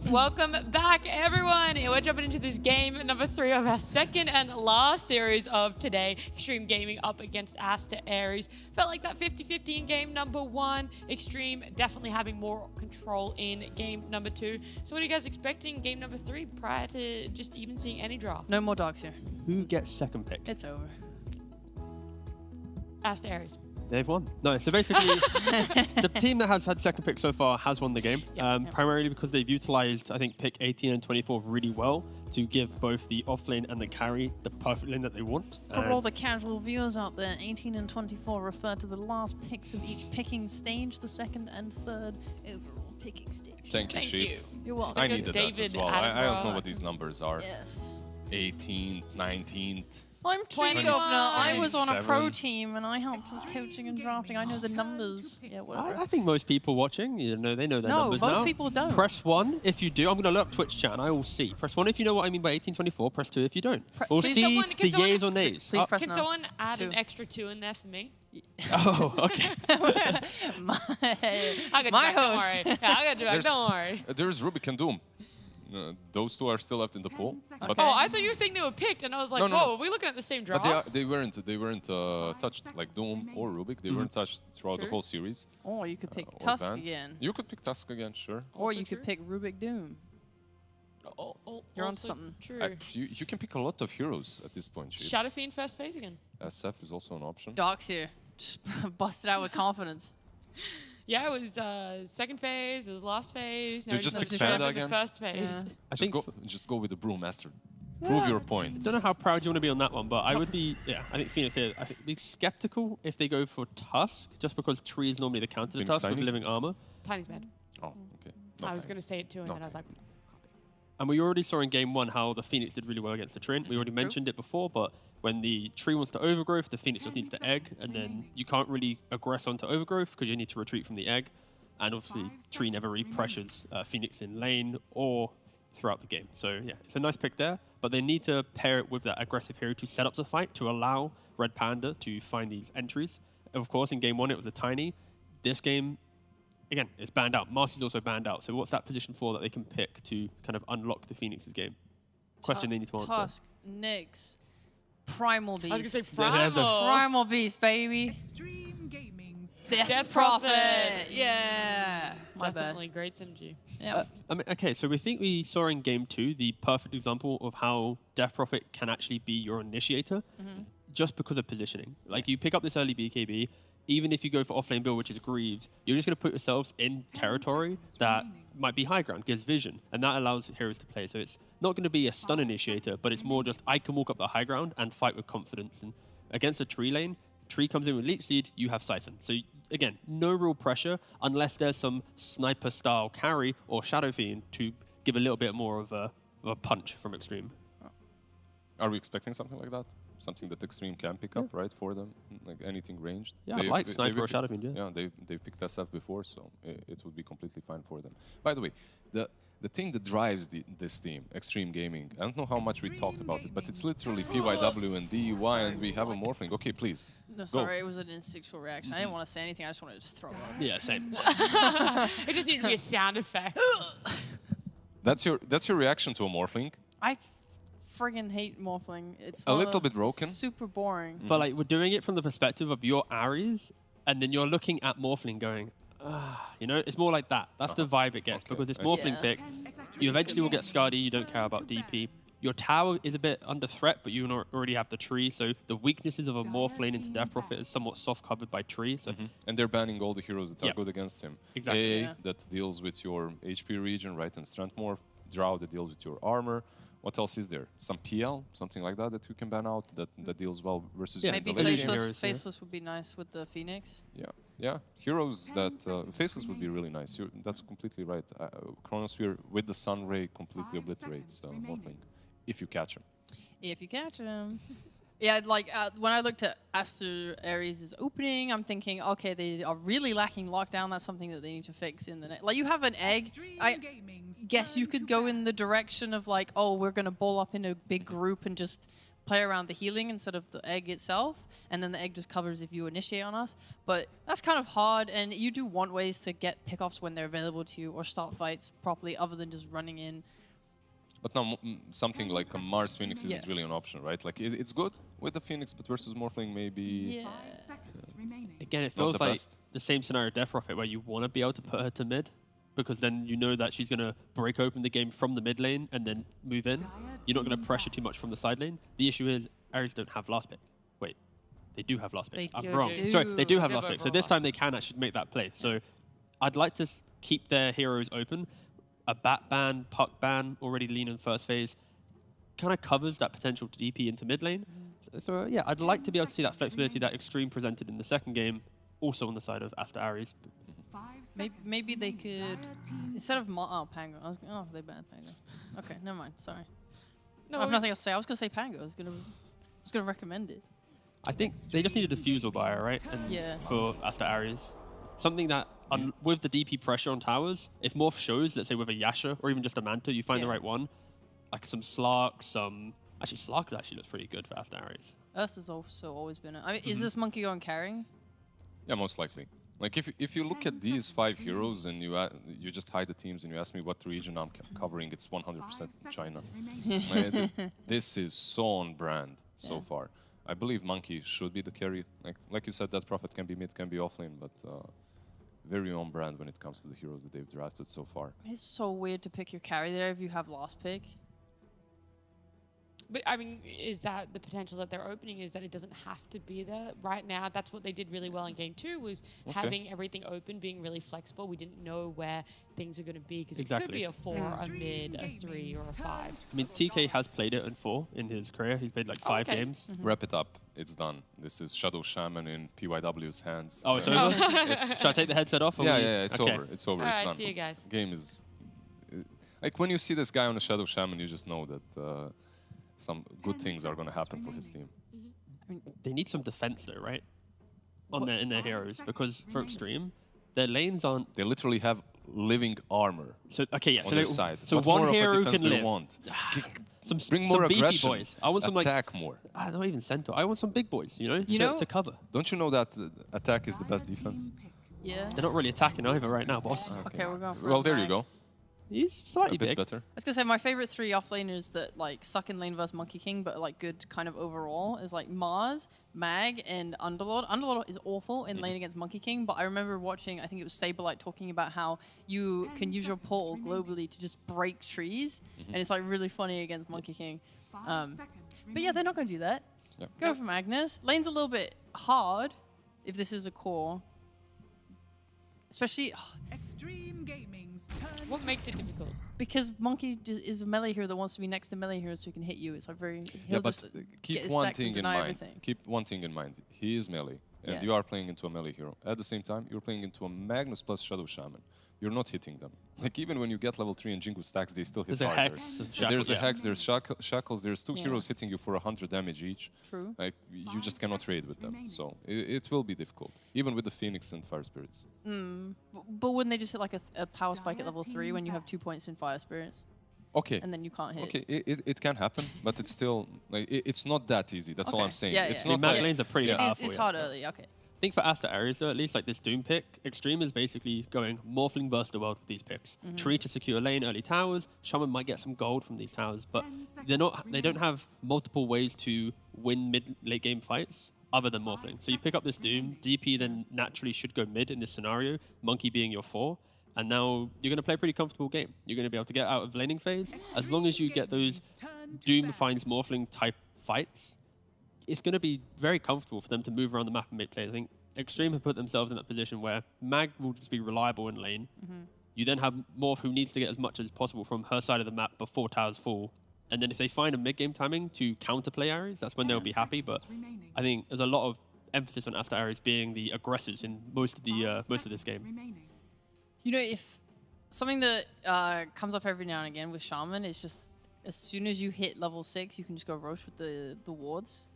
Welcome back, everyone. We're jumping into this game number 3 of our second and last series of today. Extreme Gaming up against Aster Aries. Felt like that 50-50 in game number 1. Extreme definitely having more control in game number 2. So what are you guys expecting game number 3 prior to just even seeing any draft?
No more dogs here.
Who gets second pick?
It's over.
Aster Aries.
They've won. No, so basically, the team that has had second pick so far has won the game, primarily because they've utilized, I think, pick 18 and 24 really well to give both the off lane and the carry the perfect lane that they want.
For all the casual viewers out there, 18 and 24 refer to the last picks of each picking stage, the second and third overall picking stage.
Thank you, Sheep.
You're welcome.
I needed that as well. I don't know what these numbers are.
Yes.
18th, 19th.
I'm
21.
Governor. I was on a pro
27.
team and I helped with coaching and drafting. I know the numbers. Yeah, whatever.
I think most people watching, they know their numbers now.
No, most people don't.
Press 1 if you do. I'm going to look up Twitch chat and I will see. Press 1 if you know what I mean by 1824. Press 2 if you don't. We'll
Please
see
someone-
the
can someone-
yeas or nays.
Please press
Can
no.
someone add
2.
an extra 2 in there for me?
Oh, okay.
my
I got
my
you back, don't
host.
worry. Yeah, I got you back, don't worry.
There's Rubik and Doom. Those two are still left in the pool. But,
Oh, I thought you were saying they were picked, and I was like,
No, no,
whoa,
no.
are we looking at the same
but
draft?
they weren't touched like Doom or Rubik. They weren't touched throughout the
True.
whole series.
Or you could pick
or
Tusk
banned.
again.
You could pick Tusk again, sure.
Or
Also
you
true.
could pick Rubik Doom. You're on
also
something.
True.
You can pick a lot of heroes at this point. Sheep.
Shadow Fiend first phase again.
SF is also an option.
Doc's here. Just bust it out with confidence.
Yeah, it was second phase, it was last phase.
Do
Now
you just
it's
pick
the
Panda
first-
again?
First phase.
Yeah.
I think
Just go with the Brewmaster. Prove your point.
I don't know how proud you want to be on that one, but I would be, I think Phoenix here, I think be skeptical if they go for Tusk, just because Tree is normally the counter to
Phoenix
Tusk with
Tiny?
living armor.
Tiny's bad.
Oh, okay.
I was going to say it too, and
Not
then I was like,
And we already saw in game 1 how the Phoenix did really well against the Trent. We already mentioned it before, but when the Tree wants to overgrowth, the Phoenix just needs to egg, and then you can't really aggress onto overgrowth because you need to retreat from the egg. And obviously, Tree never really pressures Phoenix in lane or throughout the game. So yeah, it's a nice pick there, but they need to pair it with that aggressive hero to set up the fight, to allow Red Panda to find these entries. Of course, in game 1, it was a Tiny. This game, again, it's banned out. Marcy's also banned out. So what's that position for that they can pick to kind of unlock the Phoenix's game? Question they need to answer.
Tusk, Nyx, Primal Beast.
I was going to say
Yeah, there's the-
Primal.
Primal Beast, baby.
Extreme Gaming's
Death,
Prophet.
Prophet. Yeah. My bad.
Definitely great synergy.
Yeah.
I mean, okay, so we think we saw in game 2 the perfect example of how Death Prophet can actually be your initiator just because of positioning. Like, you pick up this early BKB, even if you go for offlane build, which is Greaves, you're just going to put yourselves in territory that might be high ground, gives vision, and that allows heroes to play. So it's not going to be a stun initiator, but it's more just I can walk up the high ground and fight with confidence. And against a Tree lane, Tree comes in with Leech Seed, you have Siphon. So again, no real pressure unless there's some sniper style carry or Shadow Fiend to give a little bit more of a punch from Extreme.
Are we expecting something like that? Something that Extreme can pick up, right, for them? Like anything ranged?
Yeah, I'd like Sniper or Shadow Fiend, yeah.
Yeah, they've picked SF before, so it would be completely fine for them. By the way, the thing that drives this team, Extreme Gaming, I don't know how much we talked about it, but it's literally PYW and DUI, and we have a Morphling. Okay, please.
No,
go.
sorry, it was an instinctual reaction. I didn't want to say anything. I just wanted to just throw it up.
Yeah, same.
It just needed to be a sound effect.
That's your reaction to a Morphling?
I friggin' hate Morphling. It's
A
one of
little
the
bit broken.
Super boring.
But like, we're doing it from the perspective of your Ares, and then you're looking at Morphling going, it's more like that. That's the vibe it gets, because this
I see.
Morphling
Yeah.
pick, you eventually will get Scardy, you don't care about DP. Your tower is a bit under threat, but you already have the tree, so the weaknesses of a Morphling into Death Prophet is somewhat soft covered by tree. So
And they're banning all the heroes that are
Yep.
good against him.
Exactly.
AA,
Yeah.
that deals with your HP region, right, and Strength Morph. Drow, that deals with your armor. What else is there? Some PL, something like that you can ban out that deals well versus
Yeah,
Maybe
the late game.
Faceless.
faceless, faceless would be nice with the Phoenix.
Yeah. Heroes that Faceless would be really nice. That's completely right. Chronosphere with the Sun Ray completely obliterates Morphling if you catch him.
If you catch him. Yeah, like when I looked at Aster Aries' opening, I'm thinking, okay, they are really lacking lockdown. That's something that they need to fix in the next. Like, you have an egg. I guess you could go in the direction of like, oh, we're gonna ball up in a big group and just play around the healing instead of the egg itself, and then the egg just covers if you initiate on us. But that's kind of hard, and you do want ways to get pickoffs when they're available to you or start fights properly other than just running in.
But now something like a Mars Phoenix isn't really an option, right? Like it's good with the Phoenix, but versus Morphling maybe.
Yeah.
Again, it
Not
feels
the
like
best.
the same scenario Death Prophet where you want to be able to put her to mid, because then you know that she's going to break open the game from the mid lane and then move in. You're not going to pressure too much from the side lane. The issue is Ares don't have last pick. Wait, they do have last pick. I'm wrong.
do.
Sorry, they do have
They have
last pick. So
overall
this
last
time they can actually make that play. So I'd like to keep their heroes open. A bat ban, puck ban, already lean in first phase, kind of covers that potential to DP into mid lane. So yeah, I'd like to be able to see that flexibility that Extreme presented in the second game, also on the side of Asta Ares.
Maybe they could, instead of Pango. They banned Pango. Okay, never mind. Sorry.
No,
I have nothing else to say. I was gonna say Pango. I was gonna recommend it.
I think they just need a diffusal buyer, right? And
Yeah.
for Asta Ares. Something that, with the DP pressure on towers, if Morph shows, let's say with a Yasha or even just a Manta, you find the right one, like some Slark, Actually, Slark actually looks pretty good for Asta Ares.
Earth has also always been. I mean, is this monkey going carrying?
Yeah, most likely. Like if you look at these 5 heroes and you just hide the teams and you ask me what region I'm covering, it's 100% China. This is so on brand so far. I believe Monkey should be the carry. Like you said, that Prophet can be mid, can be offlane, but very on brand when it comes to the heroes that they've drafted so far.
It's so weird to pick your carry there if you have last pick.
But I mean, is that the potential that they're opening is that it doesn't have to be there right now? That's what they did really well in game 2 was having everything open, being really flexible. We didn't know where things are going to be because it could be a 4, a mid, a 3, or a 5.
I mean, TK has played it in 4 in his career. He's played like 5 games.
Wrap it up. It's done. This is Shadow Shaman in PYW's hands.
Oh, it's over? Should I take the headset off?
Yeah, it's over. It's over.
All
It's
right,
done.
see you guys.
Game is... like when you see this guy on a Shadow Shaman, you just know that some good things are going to happen for his team.
I mean, they need some defense though, right? In their heroes, because for Extreme, their lanes aren't.
They literally have living armor.
So okay, yeah.
On
So
their side.
So
What
one
more of a
hero
defense
can
do you
live.
want?
Bring
more
beefy
aggression.
boys. I want some
Attack more.
I don't even centaur. I want some big boys. You
You know-
to cover.
Don't you know that attack is the best defense?
Yeah.
They're not really attacking either right now, boss.
Okay, we're going for
Well,
a
there you
mag.
go.
He's slightly
A bit
big.
better.
I was gonna say my favorite 3 offlaners that like suck in lane versus Monkey King, but like good kind of overall is like Mars, Mag, and Underlord. Underlord is awful in lane against Monkey King, but I remember watching, I think it was Saberlight talking about how you can use your portal globally to just break trees, and it's like really funny against Monkey King. But yeah, they're not gonna do that.
Yep.
Go for Magnus. Lane's a little bit hard if this is a core. Especially
Extreme Gaming's turn.
What makes it difficult?
because Monkey is a melee hero that wants to be next to melee heroes so he can hit you. It's like very.
Yeah,
He'll
but
just
keep
get his
one
stacks and
thing in
deny
mind.
everything.
Keep one thing in mind. He is melee, and
Yeah.
you are playing into a melee hero. At the same time, you're playing into a Magnus plus Shadow Shaman. You're not hitting them. Like even when you get level 3 and Jingu stacks, they still hit
There's a
harder.
Hex.
There's a Hex, there's shackles, there's 2
Yeah.
heroes hitting you for 100 damage each.
True.
Like you just cannot trade with them. So it will be difficult, even with the Phoenix and Fire Spirits.
But wouldn't they just hit like a power spike at level 3 when you have 2 points in Fire Spirits?
Okay.
And then you can't hit.
Okay, it can happen, but it's still like it's not that easy. That's all
Okay.
I'm saying.
Yeah,
It's
yeah.
not
Mag
like,
lanes are pretty powerful.
It's
yeah.
hard early, okay.
I think for Asta Ares though, at least like this Doom pick, Extreme is basically going Morphling Burst the World with these picks. Tree to secure lane, early towers. Shaman might get some gold from these towers, but they don't have multiple ways to win late game fights other than Morphling. So you pick up this Doom, DP then naturally should go mid in this scenario, Monkey being your 4, and now you're going to play a pretty comfortable game. You're going to be able to get out of laning phase. As long as you get those Doom finds Morphling type fights, it's going to be very comfortable for them to move around the map and make plays. I think Extreme have put themselves in that position where Mag will just be reliable in lane. You then have Morph who needs to get as much as possible from her side of the map before towers fall. And then if they find a mid-game timing to counterplay Ares, that's when they'll be happy. But I think there's a lot of emphasis on Asta Ares being the aggressors in most of this game.
You know, if something that comes up every now and again with Shaman is just as soon as you hit level 6, you can just go Roche with the wards.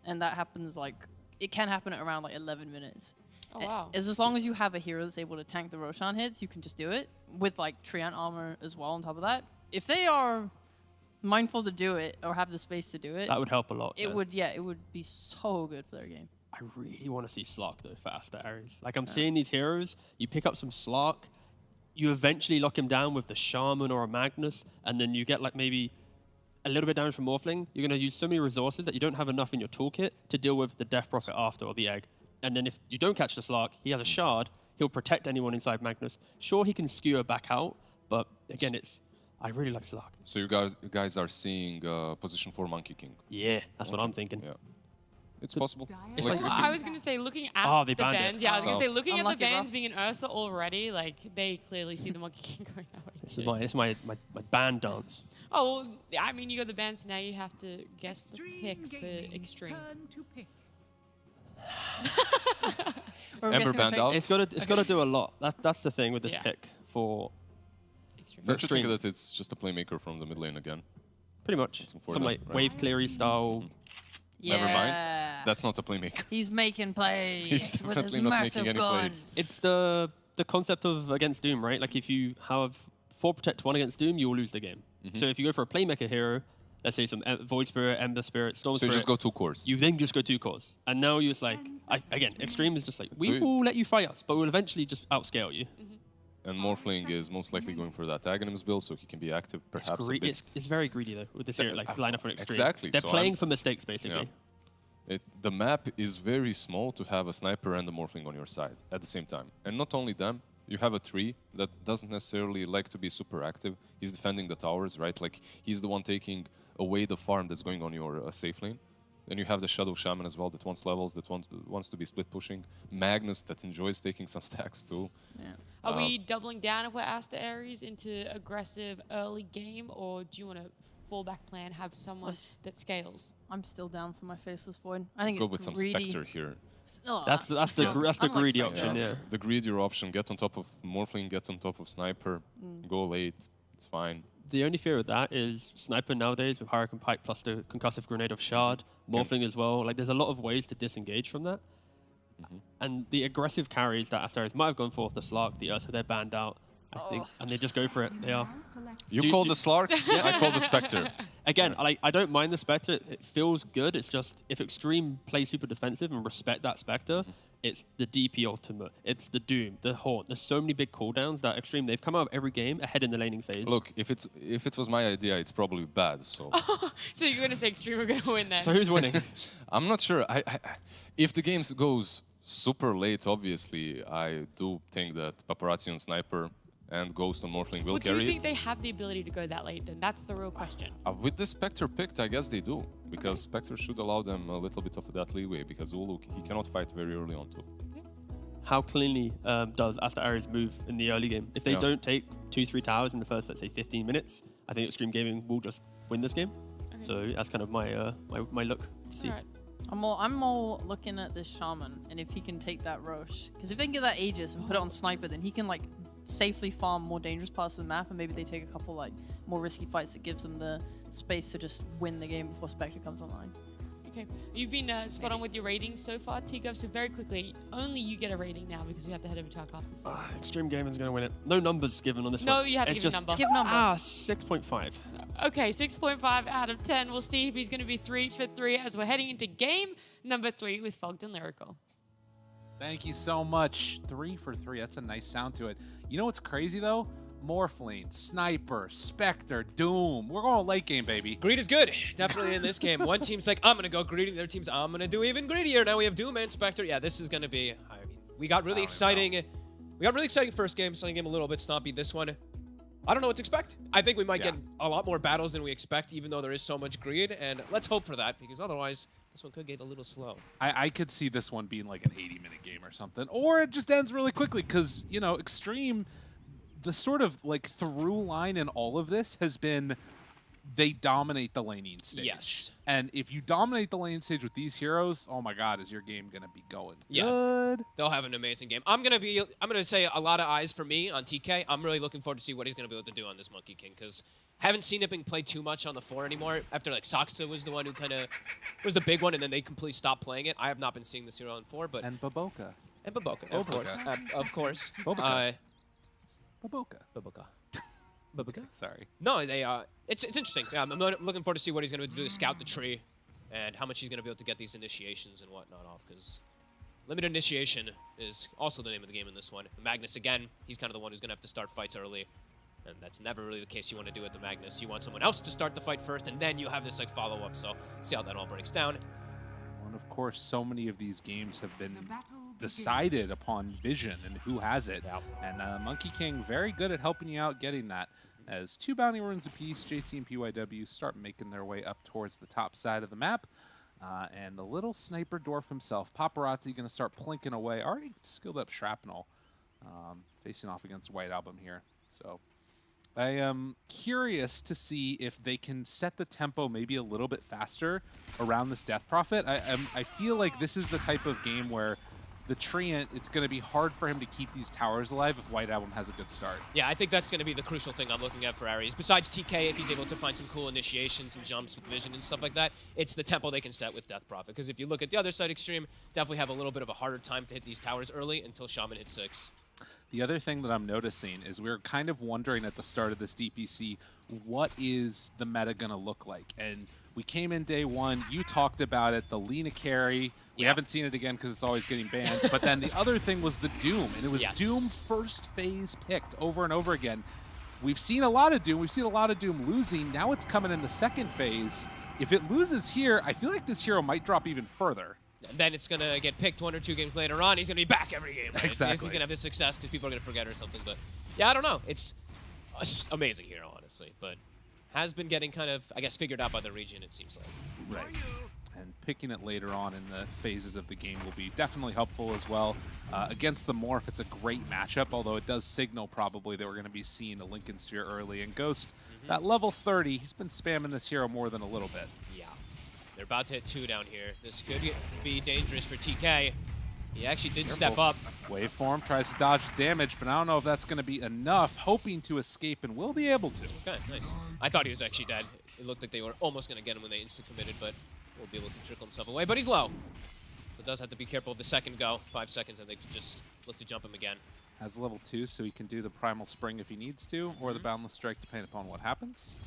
And that happens like, it can happen at around like 11 minutes.
Oh, wow.
As long as you have a hero that's able to tank the Roshan hits, you can just do it with like Treant armor as well on top of that. If they are mindful to do it or have the space to do it,
That would help a lot.
it would it would be so good for their game.
I really want to see Slark though for Aster Ares. Like I'm seeing these heroes, you pick up some Slark, you eventually lock him down with the Shaman or a Magnus, and then you get like maybe a little bit damage from Morphling. You're going to use so many resources that you don't have enough in your toolkit to deal with the Death Prophet after or the Egg. And then if you don't catch the Slark, he has a Shard, he'll protect anyone inside Magnus. Sure, he can skewer back out, but again, I really like Slark.
So you guys are seeing position 4 Monkey King.
Yeah, that's what I'm thinking.
Yeah. It's possible.
It's
Well,
like
I was going to say, looking at the
banned it.
bans, I was going to say, looking at the
Unlucky, bro.
bans being an Ursa already, like, they clearly see the Monkey King going that way too.
It's my band dance.
Oh, well, I mean, you got the bans, now you have to guess the pick for Extreme.
Ember banned out.
It's got to do a lot. That's the thing with this
Yeah.
pick for
Don't you think
Extreme.
that it's just a playmaker from the mid lane again?
Pretty much.
Something for
Some
them,
like
right?
wave cleary style.
Never mind.
Yeah.
That's not a playmaker.
He's making plays
He's
with his
definitely not
massive
making any
gun.
plays.
It's the concept of against Doom, right? Like if you have 4 protect 1 against Doom, you will lose the game. So if you go for a playmaker hero, let's say some Void Spirit, Ember Spirit, Storm
So you
Spirit,
just go 2 cores.
you then just go 2 cores. And now you're just like, again, Extreme is just like, we will let you fight us, but we'll eventually just outscale you.
And Morphling is most likely going for that Aghanim's build, so he can be active perhaps a bit.
It's very greedy though with this hero, like line up on Extreme.
Exactly.
They're
so
playing
I'm-
for mistakes basically.
The map is very small to have a sniper and a Morphling on your side at the same time. And not only them, you have a tree that doesn't necessarily like to be super active. He's defending the towers, right? Like, he's the one taking away the farm that's going on your safe lane. Then you have the Shadow Shaman as well that wants levels, that wants to be split pushing. Magnus that enjoys taking some stacks too.
Are we doubling down if we're Aster Ares into aggressive early game, or do you want to fallback plan, have someone that scales?
I'm still down for my Faceless Void. I think
Go
it's
with some
greedy.
Spectre here.
That's the greedy option, yeah.
The greedier option, get on top of Morphling, get on top of Sniper, go late, it's fine.
The only fear with that is Sniper nowadays with Hurricane Pike plus the concussive grenade of Shard, Morphling as well. Like there's a lot of ways to disengage from that. And the aggressive carries that Asteris might have gone for, the Slark, the Ursa, they're banned out, I think. And they just go for it. They are.
You call the Slark, I call the Spectre.
Again, I don't mind the Spectre. It feels good. It's just if Extreme play super defensive and respect that Spectre, it's the DP ultimate. It's the Doom, the Haunt. There's so many big cooldowns that Extreme, they've come out of every game ahead in the laning phase.
Look, if it was my idea, it's probably bad. So
So you're going to say Extreme are going to win then?
So who's winning?
I'm not sure. If the game goes super late, obviously, I do think that Paparazzi on Sniper and Ghost on Morphling will
Well, do
carry
you think
it.
they have the ability to go that late then? That's the real question.
With the Spectre picked, I guess they do. Because Spectre should allow them a little bit of that leeway. Because Ulu, he cannot fight very early on too.
How cleanly does Aster Ares move in the early game? If they don't take 2-3 towers in the first, let's say, 15 minutes, I think Extreme Gaming will just win this game. So that's kind of my my look to see.
Alright.
I'm more looking at this Shaman, and if he can take that Roche. Because if they can get that Aegis and put it on Sniper, then he can like safely farm more dangerous parts of the map, and maybe they take a couple like more risky fights that gives them the space to just win the game before Spectre comes online.
Okay, you've been spot on with your ratings so far, Tigo. So very quickly, only you get a rating now because we have to head over to our casters.
Extreme Gaming's going to win it. No numbers given on this
No,
one.
you have to
It's
give a
just
number.
Give number.
6.5.
Okay, 6.5 out of 10. We'll see if he's going to be 3 for 3 as we're heading into game number 3 with Fogged and Lyrical.
Thank you so much. 3 for 3. That's a nice sound to it. You know what's crazy though? Morphling, Sniper, Spectre, Doom. We're going late game, baby.
Greed is good, definitely in this game. One team's like, I'm gonna go greedy. The other team's, I'm gonna do even greedier. Now we have Doom and Spectre. Yeah, this is gonna be. I mean, we got really exciting. We got really exciting first game. Second game a little bit stompy. This one, I don't know what to expect. I think we might get a lot more battles than we expect, even though there is so much greed. And let's hope for that, because otherwise, this one could get a little slow.
I could see this one being like an 80-minute game or something, or it just ends really quickly because you know Extreme. The sort of like through line in all of this has been they dominate the laning stage.
Yes.
And if you dominate the laning stage with these heroes, oh my god, is your game gonna be going
Yeah.
good?
They'll have an amazing game. I'm gonna say a lot of eyes for me on TK. I'm really looking forward to see what he's gonna be able to do on this Monkey King, because haven't seen it being played too much on the 4 anymore. After like Soxta was the one who kind of was the big one, and then they completely stopped playing it. I have not been seeing this hero on 4, but
And Baboka.
Of course, of course.
Boboka. Baboka.
Baboka.
Sorry.
No, they. It's interesting. I'm looking forward to see what he's going to do to scout the tree, and how much he's going to be able to get these initiations and whatnot off. Because limited initiation is also the name of the game in this one. Magnus again, he's kind of the one who's going to have to start fights early, and that's never really the case you want to do with the Magnus. You want someone else to start the fight first, and then you have this like follow up. So see how that all breaks down.
And of course, so many of these games have been decided upon vision and who has it. And Monkey King, very good at helping you out getting that. As 2 bounty runes apiece, JT and PYW start making their way up towards the top side of the map. And the little sniper dwarf himself, Paparazzi, going to start plinking away. Already skilled up Shrapnel, facing off against White Album here. So I am curious to see if they can set the tempo maybe a little bit faster around this Death Prophet. I feel like this is the type of game where the Treant, it's going to be hard for him to keep these towers alive if White Album has a good start.
Yeah, I think that's going to be the crucial thing I'm looking at for Ares. Besides TK, if he's able to find some cool initiations and jumps with vision and stuff like that, it's the tempo they can set with Death Prophet. Because if you look at the other side extreme, definitely have a little bit of a harder time to hit these towers early until Shaman hits 6.
The other thing that I'm noticing is we're kind of wondering at the start of this DPC, what is the meta going to look like? And we came in day 1, you talked about it, the Lina carry. We haven't seen it again because it's always getting banned. But then the other thing was the Doom, and it was Doom first phase picked over and over again. We've seen a lot of Doom. We've seen a lot of Doom losing. Now it's coming in the second phase. If it loses here, I feel like this hero might drop even further.
And then it's going to get picked 1 or 2 games later on. He's going to be back every game. Right?
Exactly.
He's going to have this success because people are going to forget or something. But yeah, I don't know. It's an amazing hero, honestly. But has been getting kind of, I guess, figured out by the region, it seems like.
Right. And picking it later on in the phases of the game will be definitely helpful as well. Against the Morph, it's a great matchup, although it does signal probably that we're going to be seeing a Lincoln Sphere early. And Ghost, that level 30, he's been spamming this hero more than a little bit.
Yeah. They're about to hit 2 down here. This could be dangerous for TK. He actually did step up.
Waveform tries to dodge damage, but I don't know if that's going to be enough, hoping to escape, and will be able to.
Okay, nice. I thought he was actually dead. It looked like they were almost going to get him when they insta-committed, but will be able to trickle himself away. But he's low. So does have to be careful of the second go. 5 seconds, and they can just look to jump him again.
Has level 2, so he can do the Primal Spring if he needs to, or the Boundless Strike, depending upon what happens.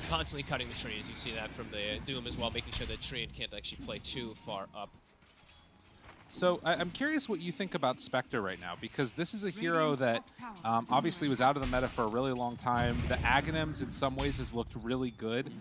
Constantly cutting the trees. You see that from the Doom as well, making sure that Treant can't actually play too far up.
So I'm curious what you think about Spectre right now, because this is a hero that obviously was out of the meta for a really long time. The Aghanims in some ways has looked really good.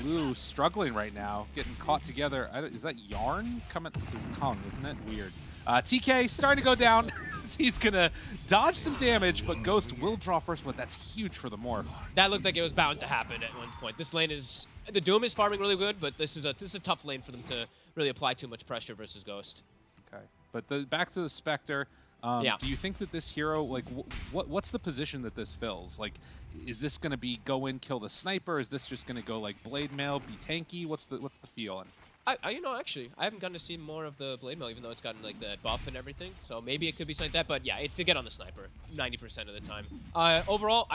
Lulu struggling right now, getting caught together. Is that Yarn coming? It's his tongue, isn't it? Weird. TK starting to go down. He's going to dodge some damage, but Ghost will draw first blood. That's huge for the Morph.
That looked like it was bound to happen at one point. This lane is... The Doom is farming really good, but this is a tough lane for them to really apply too much pressure versus Ghost.
Okay, but back to the Spectre. Do you think that this hero, like, what's the position that this fills? Like, is this going to be go in, kill the sniper? Is this just going to go like blade mail, be tanky? What's the feeling?
You know, actually, I haven't gotten to see more of the blade mail, even though it's gotten like that buff and everything. So maybe it could be something like that. But yeah, it's to get on the sniper 90% of the time. Overall,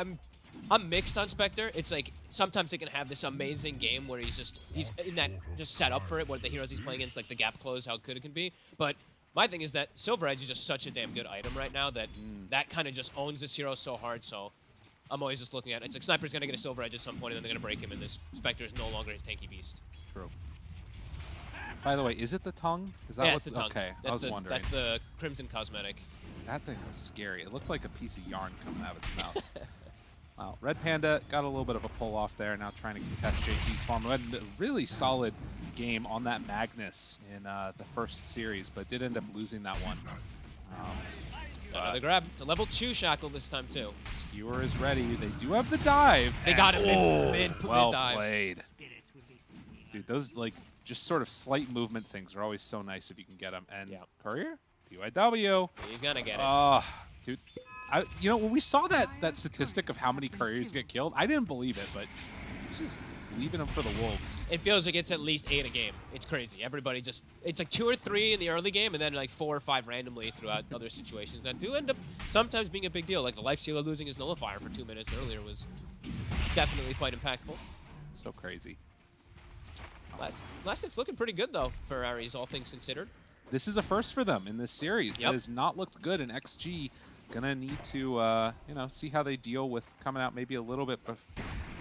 I'm mixed on Spectre. It's like sometimes he can have this amazing game where he's in that just set up for it. What the heroes he's playing against, like the gap close, how good it can be. But my thing is that Silver Edge is just such a damn good item right now that that kind of just owns this hero so hard. So I'm always just looking at it. It's like Sniper's going to get a Silver Edge at some point, and then they're going to break him, and this Spectre is no longer his tanky beast.
True. By the way, is it the tongue? Is that
what's the tongue?
Okay, I was wondering.
That's the Crimson Cosmetic.
That thing was scary. It looked like a piece of yarn coming out of its mouth. Wow, Red Panda got a little bit of a pull off there, now trying to contest JT's farm. We had a really solid game on that Magnus in the first series, but did end up losing that one.
Another grab. It's a level 2 Shackle this time, too.
Skewer is ready. They do have the dive.
They got him mid
well
dive.
Played. Dude, those like just sort of slight movement things are always so nice if you can get them. And Courier, PYW.
He's going to get it.
Dude. You know, when we saw that statistic of how many couriers get killed, I didn't believe it, but it's just leaving them for the Wolves.
It feels like it's at least 8 a game. It's crazy. Everybody just... It's like 2 or 3 in the early game, and then like 4 or 5 randomly throughout other situations that do end up sometimes being a big deal. Like the Lifestealer losing his Nullifier for 2 minutes earlier was definitely quite impactful.
So crazy.
Last it's looking pretty good, though, for Ares, all things considered.
This is a first for them in this series. That has not looked good in XG. gonna need to, you know, see how they deal with coming out maybe a little bit,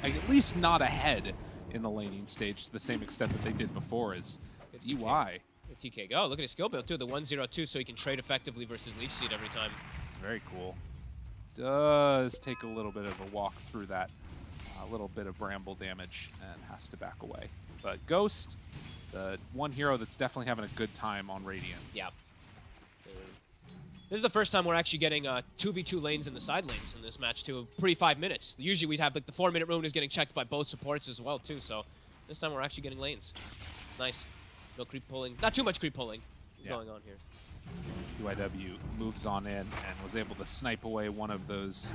at least not ahead in the laning stage to the same extent that they did before as DY.
Good TK go. Look at his skill build too, the 1-0-2, so he can trade effectively versus Leech Seed every time.
It's very cool. Does take a little bit of a walk through that, a little bit of bramble damage, and has to back away. But Ghost, the one hero that's definitely having a good time on Radiant.
Yeah. This is the first time we're actually getting 2v2 lanes in the side lanes in this match too. Pre-5 minutes. Usually we'd have like the 4-minute rune is getting checked by both supports as well too. So this time we're actually getting lanes. Nice. No creep pulling. Not too much creep pulling going on here.
PYW moves on in and was able to snipe away one of those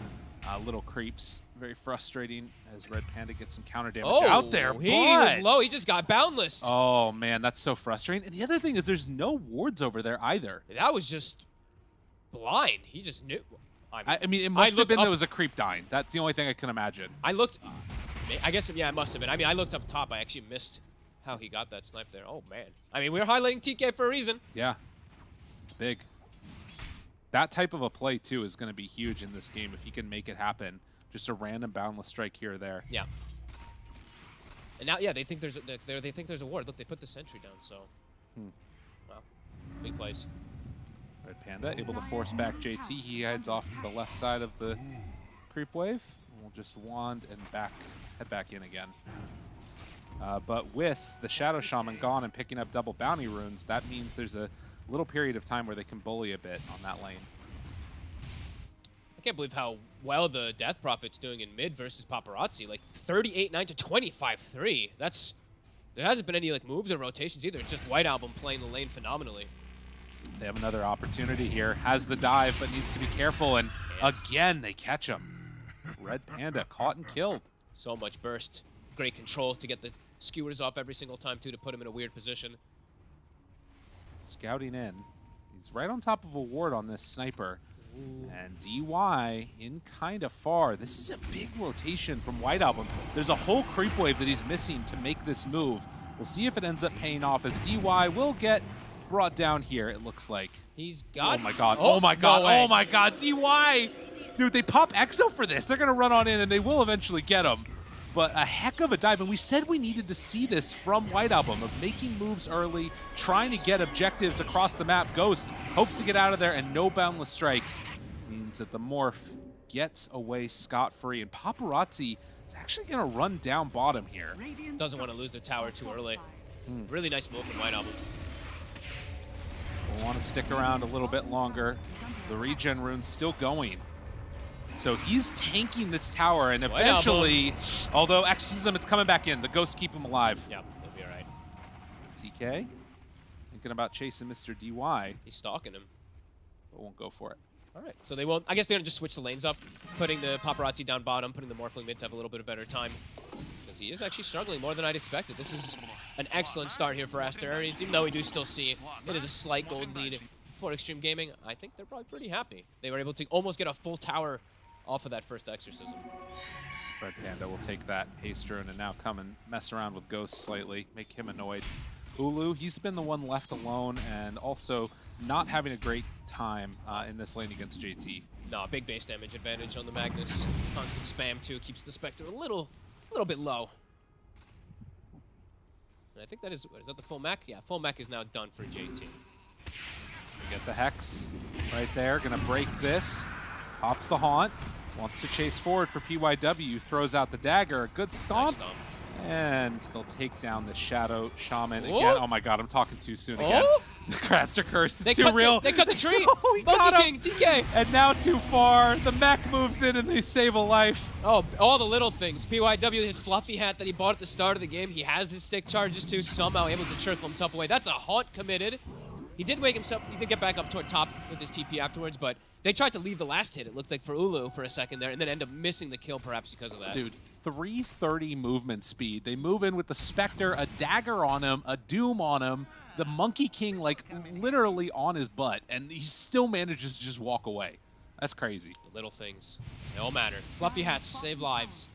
little creeps. Very frustrating as Red Panda gets some counter damage out there.
He was low. He just got boundless.
Oh man, that's so frustrating. And the other thing is there's no wards over there either.
That was just blind. He just knew.
I mean, it must have been there was a creep dying. That's the only thing I can imagine.
I looked. I guess, yeah, it must have been. I mean, I looked up top. I actually missed how he got that snipe there. Oh, man. I mean, we're highlighting TK for a reason.
Yeah. It's big. That type of a play, too, is going to be huge in this game if he can make it happen. Just a random boundless strike here or there.
Yeah. And now, yeah, they think there's a ward. Look, they put the sentry down, so. Wow. Big plays.
Red Panda able to force back JT. He heads off to the left side of the creep wave. We'll just wand and head back in again. But with the Shadow Shaman gone and picking up double bounty runes, that means there's a little period of time where they can bully a bit on that lane.
I can't believe how well the Death Prophet's doing in mid versus Paparazzi. Like 38-9 to 25-3. That's there hasn't been any like moves or rotations either. It's just White Album playing the lane phenomenally.
They have another opportunity here. Has the dive, but needs to be careful. And again, they catch him. Red Panda caught and killed.
So much burst. Great control to get the skewers off every single time, too, to put him in a weird position.
Scouting in. He's right on top of a ward on this sniper. Ooh. And DY in kind of far. This is a big rotation from White Album. There's a whole creep wave that he's missing to make this move. We'll see if it ends up paying off as DY will get brought down here, it looks like.
He's got...
Oh my god, oh my god, oh my god, DY! Dude, they pop Exo for this. They're gonna run on in and they will eventually get him. But a heck of a dive, and we said we needed to see this from White Album, of making moves early, trying to get objectives across the map. Ghost hopes to get out of there, and no Boundless Strike means that the Morph gets away scot-free, and Paparazzi is actually gonna run down bottom here.
Doesn't want to lose the tower too early. Really nice move from White Album.
We'll want to stick around a little bit longer. The regen rune's still going. So he's tanking this tower, and eventually, although Exorcism, it's coming back in. The ghosts keep him alive.
Yep, he'll be all right.
TK thinking about chasing Mr. DY.
He's stalking him.
But won't go for it.
All right, so they won't. I guess they're going to just switch the lanes up, putting the Paparazzi down bottom, putting the Morphling mid to have a little bit of better time. Because he is actually struggling more than I'd expected. This is an excellent start here for Asterities, even though we do still see it is a slight gold lead for Extreme Gaming. I think they're probably pretty happy. They were able to almost get a full tower off of that first Exorcism.
Red Panda will take that haste rune and now come and mess around with Ghost slightly, make him annoyed. Ulu, he's been the one left alone and also not having a great time in this lane against JT.
No, big base damage advantage on the Magnus. Constant spam too keeps the Spectre a little bit low. And I think that is that the full mech? Yeah, full mech is now done for JT.
We get the Hex right there, gonna break this. Pops the Haunt, wants to chase forward for PYW, throws out the dagger, a good stomp.
Nice stomp.
And they'll take down the Shadow Shaman
Whoa.
again. Oh my god, I'm talking too soon again. The Craster Curse, it's too real.
They cut the tree!
Oh, he got
Monkey
him.
King, TK!
And now too far. The mech moves in and they save a life.
Oh, all the little things. PYW, his fluffy hat that he bought at the start of the game, he has his stick charges too, somehow able to chircle himself away. That's a Haunt committed. He did wake himself, he did get back up toward top with his TP afterwards, but they tried to leave the last hit, it looked like, for Ulu for a second there, and then end up missing the kill perhaps because of that.
Dude, 330 movement speed. They move in with the Spectre, a dagger on him, a Doom on him, the Monkey King, like, literally on his butt, and he still manages to just walk away. That's crazy.
The little things, they all matter. Fluffy hats save lives.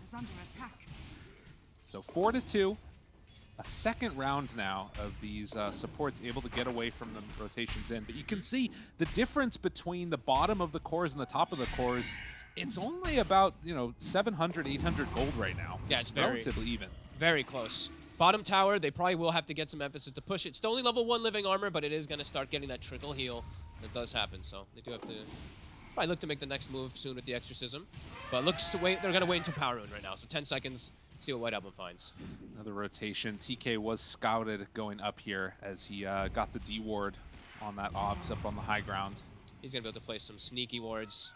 So 4-2. a second round now of these supports able to get away from the rotations in. But you can see the difference between the bottom of the cores and the top of the cores. It's only about, 700, 800 gold right now.
Yeah, it's very
relatively even.
Very close. Bottom tower, they probably will have to get some emphasis to push it. It's only level 1 living armor, but it is going to start getting that trickle heal. That does happen, so they do have to probably look to make the next move soon with the Exorcism. But looks to wait. They're going to wait until Power Rune right now, so 10 seconds. See what White Album finds.
Another rotation. TK was scouted going up here as he got the D ward on that obs up on the high ground.
He's going to be able to play some sneaky wards.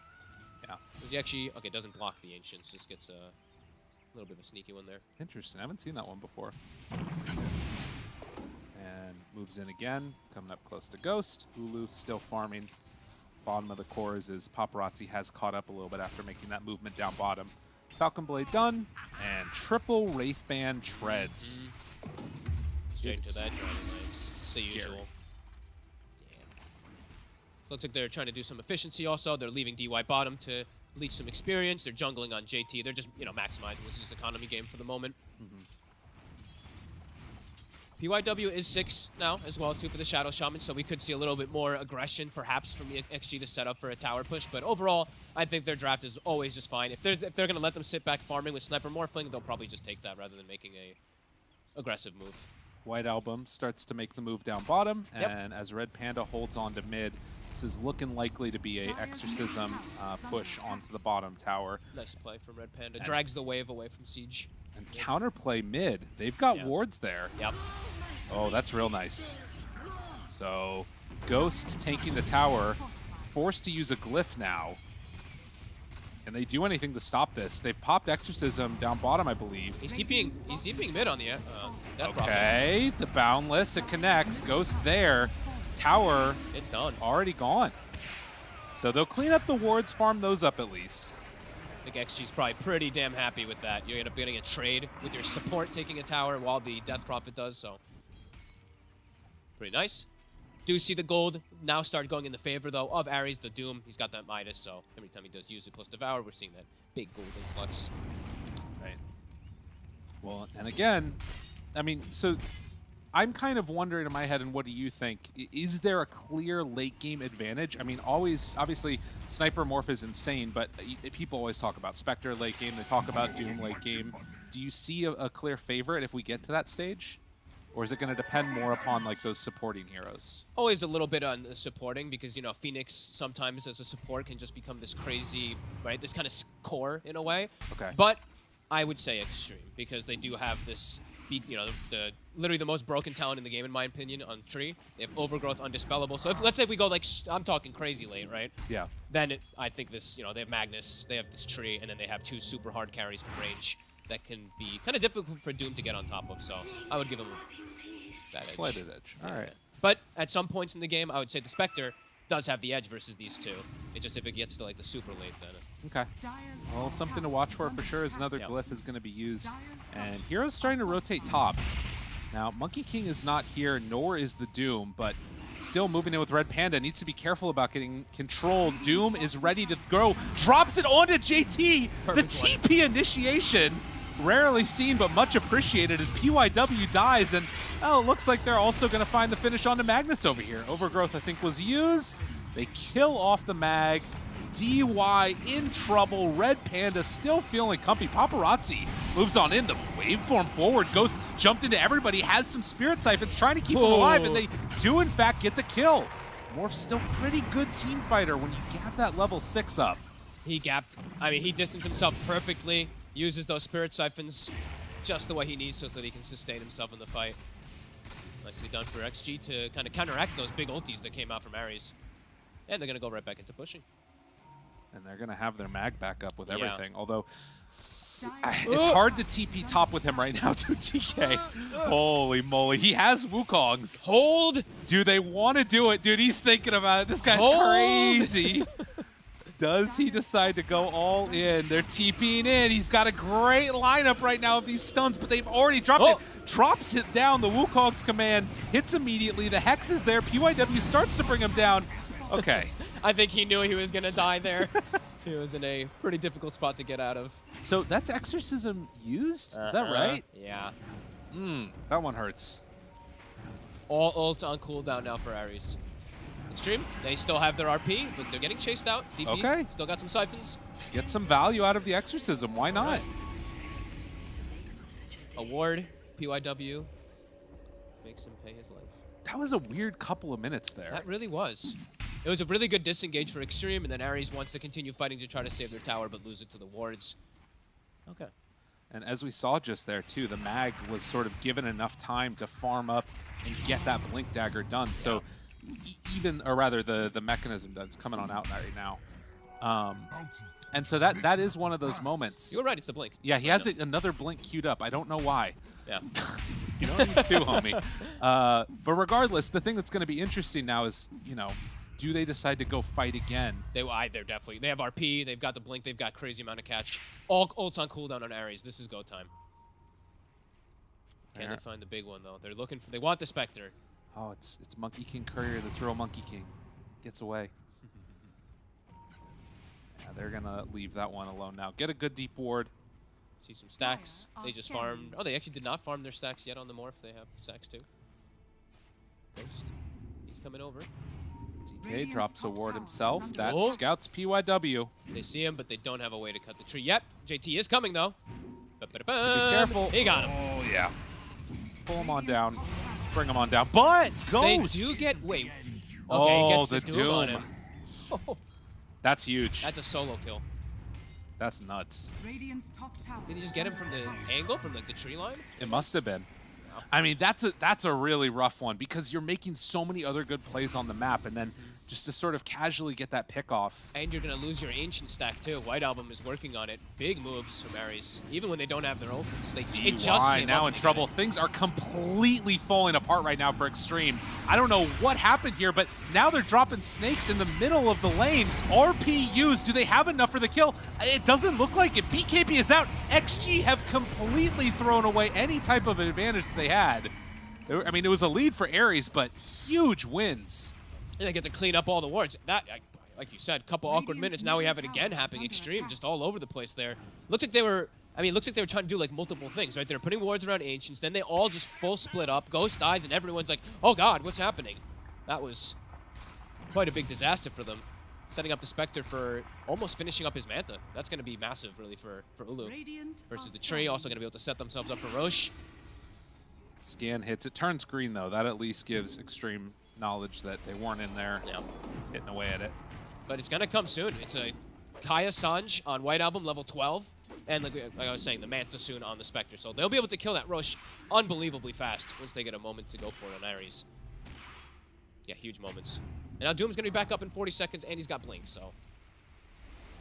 Yeah.
Does he actually... Okay, doesn't block the Ancients. Just gets a little bit of a sneaky one there.
Interesting. I haven't seen that one before. And moves in again, coming up close to Ghost. Ulu still farming bottom of the cores as Paparazzi has caught up a little bit after making that movement down bottom. Falcon Blade done, and triple Wraithband treads.
Straight to that Dragon Knights. It's the usual. Yeah. So looks like they're trying to do some efficiency also. They're leaving DY bottom to leech some experience. They're jungling on JT. They're just, maximizing. This is just economy game for the moment. PYW is 6 now as well, too, for the Shadow Shaman, so we could see a little bit more aggression, perhaps, from the XG to set up for a tower push. But overall, I think their draft is always just fine. If they're going to let them sit back farming with Sniper Morphling, they'll probably just take that rather than making a aggressive move.
White Album starts to make the move down bottom, and as Red Panda holds on to mid, this is looking likely to be a Exorcism push onto the bottom tower.
Nice play from Red Panda. Drags the wave away from Siege.
And counterplay mid. They've got wards there.
Yep.
Oh, that's real nice. So, Ghost tanking the tower, forced to use a glyph now. Can they do anything to stop this? They've popped Exorcism down bottom, I believe.
He's DPing mid on the Death Prophet.
Okay, the Boundless, it connects. Ghost there. Tower.
It's done.
Already gone. So they'll clean up the wards, farm those up at least.
I think XG's probably pretty damn happy with that. You end up getting a trade with your support taking a tower while the Death Prophet does, so. Pretty nice. Do see the gold now start going in the favor, though, of Ares, the Doom. He's got that Midas, so every time he does use it plus Devour, we're seeing that big gold influx.
Right. Well, and again, I mean, so I'm kind of wondering in my head, and what do you think? Is there a clear late game advantage? I mean, obviously, Sniper Morph is insane, but people always talk about Spectre late game. They talk about Doom late game. Do you see a clear favorite if we get to that stage? Or is it going to depend more upon like those supporting heroes?
Always a little bit on the supporting because, Phoenix sometimes as a support can just become this crazy, right? This kind of core in a way.
Okay.
But I would say Extreme because they do have this, literally the most broken talent in the game, in my opinion, on Tree. They have Overgrowth, Undispellable. So let's say if we go like, I'm talking crazy late, right?
Yeah.
Then I think this, they have Magnus, they have this Tree, and then they have 2 super hard carries from range that can be kind of difficult for Doom to get on top of. So I would give them that edge.
Slight edge. All right.
But at some points in the game, I would say the Spectre does have the edge versus these two. It's just if it gets to like the super late, then.
Okay. Well, something to watch for sure is another glyph is going to be used. And Hero's starting to rotate top. Now, Monkey King is not here, nor is the Doom, but still moving in with Red Panda. Needs to be careful about getting controlled. Doom is ready to go. Drops it onto JT. The TP initiation. Rarely seen, but much appreciated as PYW dies. And, it looks like they're also going to find the finish onto Magnus over here. Overgrowth, I think, was used. They kill off the mag. DY in trouble. Red Panda still feeling comfy. Paparazzi moves on in. The waveform forward. Ghost jumped into everybody. Has some Spirit Siphons trying to keep him alive. And they do, in fact, get the kill. Morph's still pretty good team fighter when you gap that level 6 up.
He gapped. I mean, he distanced himself perfectly. Uses those Spirit Siphons just the way he needs so that he can sustain himself in the fight. Nicely done for XG to kind of counteract those big ultis that came out from Ares. And they're going to go right back into pushing.
And they're going to have their mag back up with everything. Although, it's hard to TP top with him right now, too, TK. Holy moly. He has Wukongs.
Hold.
Do they want to do it? Dude, he's thinking about it. This guy's crazy. Does he decide to go all in? They're TPing in. He's got a great lineup right now of these stuns, but they've already dropped it. Drops it down. The Wukong's command hits immediately. The Hex is there. PYW starts to bring him down. Okay.
I think he knew he was going to die there. He was in a pretty difficult spot to get out of.
So that's Exorcism used? Is that right?
Yeah.
That one hurts.
All ults on cooldown now for Ares. Extreme, they still have their RP, but they're getting chased out. DP,
Okay.
still got some siphons.
Get some value out of the Exorcism. Why not?
Award, PYW, makes him pay his life.
That was a weird couple of minutes there.
That really was. It was a really good disengage for Extreme, and then Ares wants to continue fighting to try to save their tower, but lose it to the wards. Okay.
And as we saw just there, too, the mag was sort of given enough time to farm up and get that Blink Dagger done. So even, or rather, the mechanism that's coming on out right now. And so that is one of those moments.
You were right, it's the Blink.
Yeah, he has another Blink queued up. I don't know why.
Yeah.
You don't need two, homie. But regardless, the thing that's going to be interesting now is, you know, do they decide to go fight again?
They're definitely. They have RP, they've got the Blink, they've got crazy amount of catch. All ults on cooldown on Ares. This is go time. Can they find the big one, though? They're looking for, they want the Spectre.
Oh, it's Monkey King Courier that's real Monkey King. Gets away. Yeah, they're going to leave that one alone now. Get a good deep ward.
See some stacks. They just farmed. Oh, they actually did not farm their stacks yet on the Morph. They have stacks too. Ghost. He's coming over.
DK drops a ward himself. That
Oh.
scouts PYW.
They see him, but they don't have a way to cut the tree yet. JT is coming, though.
Just to be careful.
He got him.
Oh, yeah. Pull him on down. Bring him on down. But Ghost!
They do get... Wait. Okay,
Oh,
gets
the
Doom on
Doom.
him. Oh,
That's huge.
that's a solo kill.
That's nuts.
Radiant's top tower.
Did he just get him from the angle, from like the tree line?
It must have been. I mean, that's a really rough one because you're making so many other good plays on the map, and then just to sort of casually get that pick off.
And you're going to lose your Ancient stack, too. White Album is working on it. Big moves from Ares. Even when they don't have their ults. It just came
now
up
in trouble. Things are completely falling apart right now for Extreme. I don't know what happened here, but now they're dropping snakes in the middle of the lane. RP used. Do they have enough for the kill? It doesn't look like it. BKB is out. XG have completely thrown away any type of advantage they had. I mean, it was a lead for Ares, but huge wins.
And they get to clean up all the wards. That, like you said, couple awkward minutes. Now we have it again happening. Extreme just all over the place there. Looks like they were, looks like they were trying to do like multiple things, right? They were putting wards around Ancients. Then they all just full split up. Ghost dies, and everyone's like, oh God, what's happening? That was quite a big disaster for them. Setting up the Spectre for almost finishing up his Manta. That's going to be massive, really, for Ulu. Versus the tree, also going to be able to set themselves up for Roche.
Scan hits. It turns green, though. That at least gives Extreme knowledge that they weren't in there hitting away at it.
But it's going to come soon. It's a Kaya Sanj on White Album, level 12. And like I was saying, the Manta soon on the Spectre. So they'll be able to kill that Roche unbelievably fast once they get a moment to go for it on Ares. Yeah, huge moments. And now Doom's going to be back up in 40 seconds, and he's got Blink, so.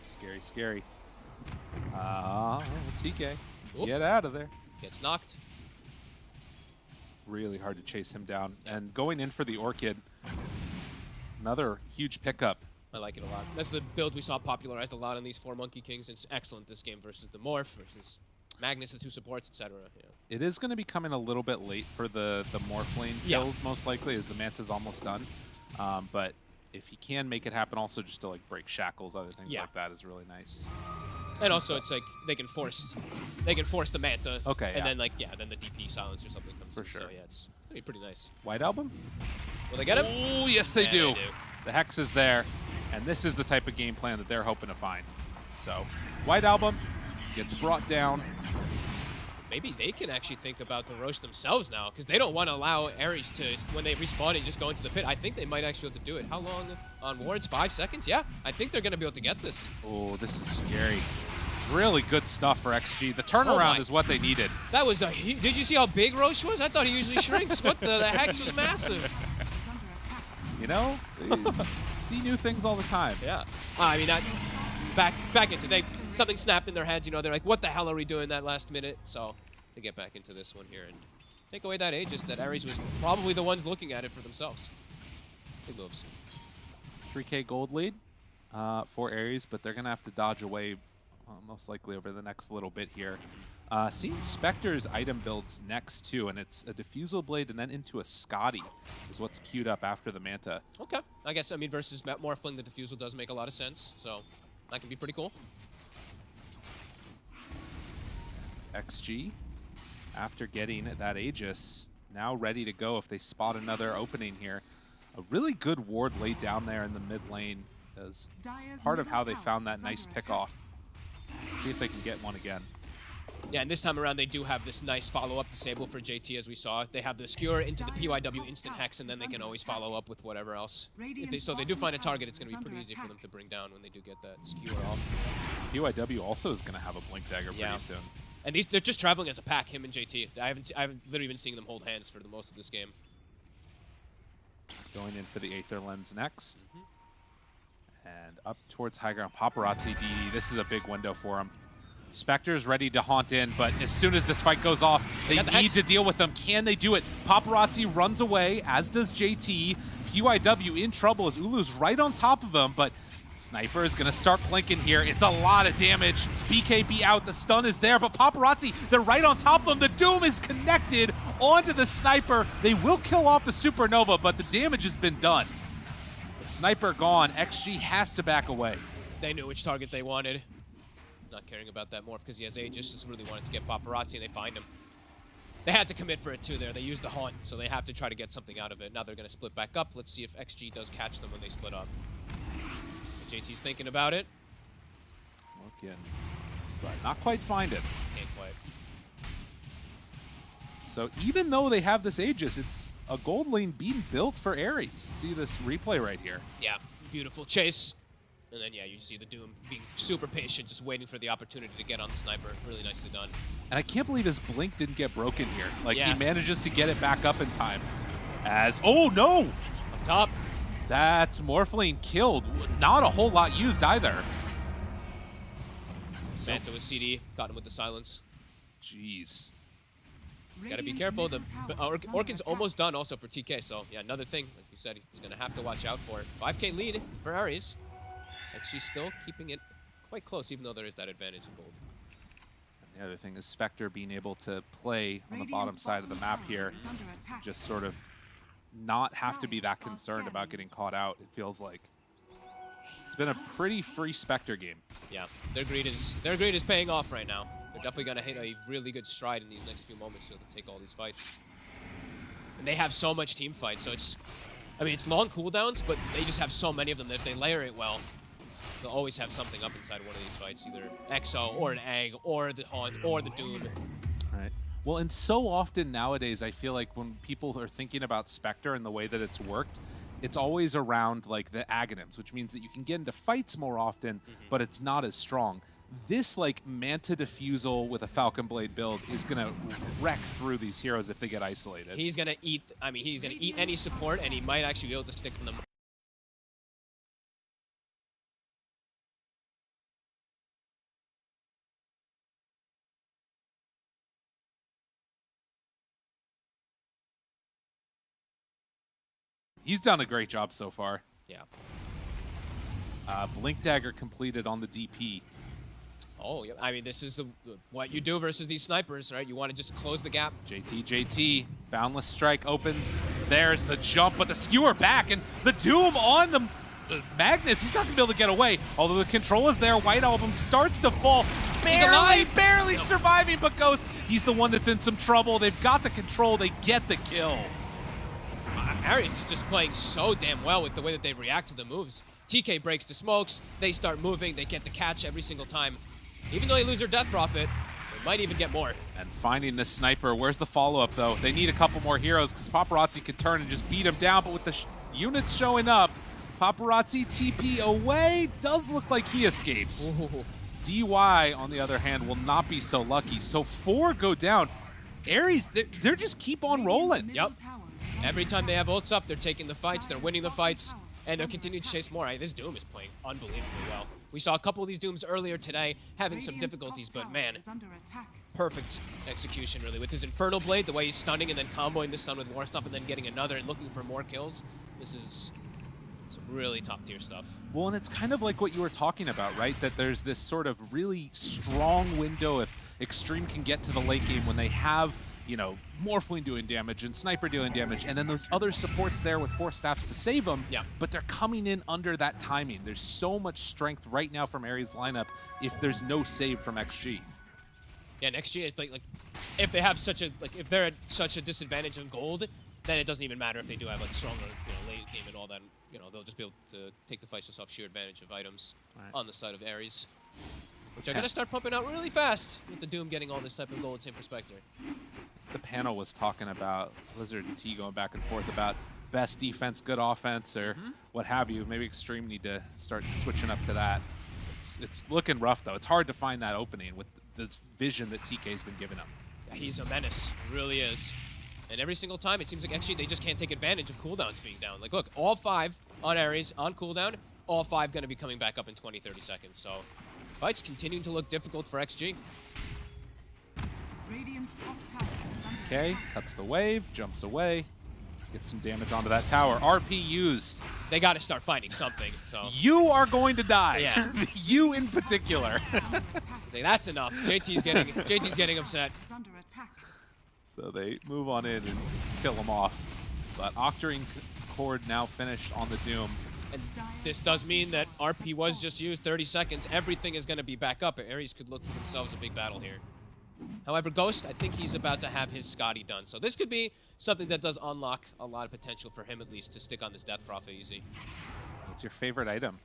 Scary, scary. TK,
Oop.
get out of there.
Gets knocked.
Really hard to chase him down. And going in for the Orchid, another huge pickup.
I like it a lot. That's the build we saw popularized a lot in these 4 Monkey Kings. It's excellent this game versus the Morph, versus Magnus, the 2 supports, etc. Yeah.
It is going to be coming a little bit late for the Morph lane kills, most likely, as the Manta's almost done. But if he can make it happen, also just to like break shackles, other things like that is really nice.
And also, it's like they can force the Manta.
Okay.
And then then the DP silence or something comes
For
in.
sure.
So yeah, it's gonna be pretty nice.
White Album?
Will they get him?
Oh, yes, they
Yeah,
do.
they do.
The Hex is there, and this is the type of game plan that they're hoping to find. So, White Album gets brought down.
Maybe they can actually think about the Roche themselves now, because they don't want to allow Ares to, when they respawn and just go into the pit. I think they might actually be able to do it. How long on wards? 5 seconds? Yeah, I think they're going to be able to get this.
Oh, this is scary. Really good stuff for XG. The turnaround is what they needed.
That was did you see how big Roche was? I thought he usually shrinks. What the Hex was massive.
You know, they see new things all the time.
Yeah. I mean, back into something snapped in their heads. You know, they're like, what the hell are we doing that last minute? So they get back into this one here and take away that Aegis that Ares was probably the ones looking at it for themselves. Big moves.
3K gold lead for Ares, but they're going to have to dodge away most likely over the next little bit here. Seeing Spectre's item builds next too, and it's a Diffusal Blade and then into a Scotty is what's queued up after the Manta.
Okay. I guess, I mean, versus Morphling, the Diffusal does make a lot of sense, so that can be pretty cool.
XG after getting that Aegis, now ready to go if they spot another opening here. A really good ward laid down there in the mid lane as part of how they found that nice pick off. See if they can get one again.
Yeah, and this time around they do have this nice follow-up disable for JT as we saw. They have the skewer into the PYW instant hex, and then they can always follow up with whatever else. So they do find a target, it's going to be pretty easy for them to bring down when they do get that skewer off.
PYW also is going to going to have a Blink Dagger pretty soon.
And they're just traveling as a pack, him and JT. I haven't literally been seeing them hold hands for the most of this game.
Going in for the Aether Lens next. And up towards high ground, Paparazzi D. This is a big window for him. Spectre's ready to haunt in, but as soon as this fight goes off, they need to deal with them. Can they do it? Paparazzi runs away, as does JT. PYW in trouble as Ulu's right on top of him, but Sniper is going to start blinking here. It's a lot of damage. BKB out, the stun is there, but Paparazzi, they're right on top of him. The Doom is connected onto the Sniper. They will kill off the Supernova, but the damage has been done. The Sniper gone. XG has to back away.
They knew which target they wanted. Not caring about that more because he has Aegis, just really wanted to get Paparazzi, and they find him. They had to commit for it too there. They used the haunt, so they have to try to get something out of it. Now they're going to split back up. Let's see if XG does catch them when they split up. JT's thinking about it.
Looking, but not quite find it.
Can't quite.
So even though they have this Aegis, it's a gold lane being built for Ares. See this replay right here.
Yeah, beautiful chase. And then, yeah, you see the Doom being super patient, just waiting for the opportunity to get on the Sniper. Really nicely done.
And I can't believe his blink didn't get broken here. Like, he manages to get it back up in time. As, oh no!
Up top.
That's Morphling killed. Not a whole lot used either.
Santo with CD, got him with the silence.
Jeez.
He's got to be careful. The Orkin's almost done also for TK, so yeah, another thing, like you said, he's going to have to watch out for it. 5K lead for Ares. And she's still keeping it quite close, even though there is that advantage in gold.
And the other thing is Spectre being able to play on the bottom side of the map here. Just sort of not have to be that concerned about getting caught out, it feels like. It's been a pretty free Spectre game.
Yeah, their greed is paying off right now. They're definitely going to hit a really good stride in these next few moments to take all these fights. And they have so much team fight, so it's long cooldowns, but they just have so many of them that if they layer it well, they'll always have something up inside one of these fights, either Exo or an Egg or the Haunt or the Doom.
Right. Well, and so often nowadays, I feel like when people are thinking about Spectre and the way that it's worked, it's always around like the Aghanims, which means that you can get into fights more often, but it's not as strong. This like Manta Diffusal with a Falcon Blade build is gonna wreck through these heroes if they get isolated.
He's gonna eat, he's gonna eat any support, and he might actually be able to stick them.
He's done a great job so far.
Yeah.
Blink Dagger completed on the DP.
Oh, yeah. This is what you do versus these snipers, right? You want to just close the gap.
JT, Boundless Strike opens. There's the jump, but the skewer back, and the Doom on the Magnus. He's not going to be able to get away. Although the control is there, White Album starts to fall. Barely surviving, but Ghost, he's the one that's in some trouble. They've got the control. They get the kill.
Ares is just playing so damn well with the way that they react to the moves. TK breaks the smokes, they start moving, they get the catch every single time. Even though they lose their Death Prophet, they might even get more.
And finding the Sniper, where's the follow-up though? They need a couple more heroes because Paparazzi can turn and just beat him down, but with the units showing up, Paparazzi TP away, does look like he escapes.
Ooh.
DY, on the other hand, will not be so lucky. So 4 go down. Ares, they're just keep on rolling.
Yep. Every time they have ults up, they're taking the fights, they're winning the fights, and they'll continue to chase more. This Doom is playing unbelievably well. We saw a couple of these Dooms earlier today having some difficulties, but man, perfect execution really. With his Infernal Blade, the way he's stunning and then comboing the stun with more stuff and then getting another and looking for more kills. This is some really top tier stuff.
Well, and it's kind of like what you were talking about, right? That there's this sort of really strong window if Extreme can get to the late game when they have, you know, Morphling doing damage and Sniper doing damage, and then those other supports there with 4 staffs to save them, but they're coming in under that timing. There's so much strength right now from Ares' lineup if there's no save from XG.
Yeah, and XG is like if they have such a if they're at such a disadvantage of gold, then it doesn't even matter if they do have like stronger late game and all that. They'll just be able to take the fights just off sheer advantage of items on the side of Ares, which are gonna start pumping out really fast with the Doom getting all this type of gold. Same perspective.
The panel was talking about Blizzard and T going back and forth about best defense, good offense, or what have you. Maybe Extreme need to start switching up to that. It's looking rough though. It's hard to find that opening with this vision that TK's been giving him.
Yeah, he's a menace, he really is. And every single time, it seems like XG, they just can't take advantage of cooldowns being down. Like, look, all 5 on Ares, on cooldown, all 5 going to be coming back up in 20, 30 seconds. So, fights continuing to look difficult for XG.
Radiant's top tower is under
Okay,
attack.
cuts the wave, jumps away, gets some damage onto that tower. RP used.
They got to start finding something. So
You are going to die.
Yeah.
You in particular.
say that's enough. JT's getting upset.
Is under attack.
So they move on in and kill him off. But Octarine Cord now finished on the Doom.
And this does mean that RP was just used 30 seconds. Everything is going to be back up. Ares could look for themselves a big battle here. However, Ghost, I think he's about to have his Scotty done. So this could be something that does unlock a lot of potential for him, at least, to stick on this Death Prophet easy.
What's your favorite item?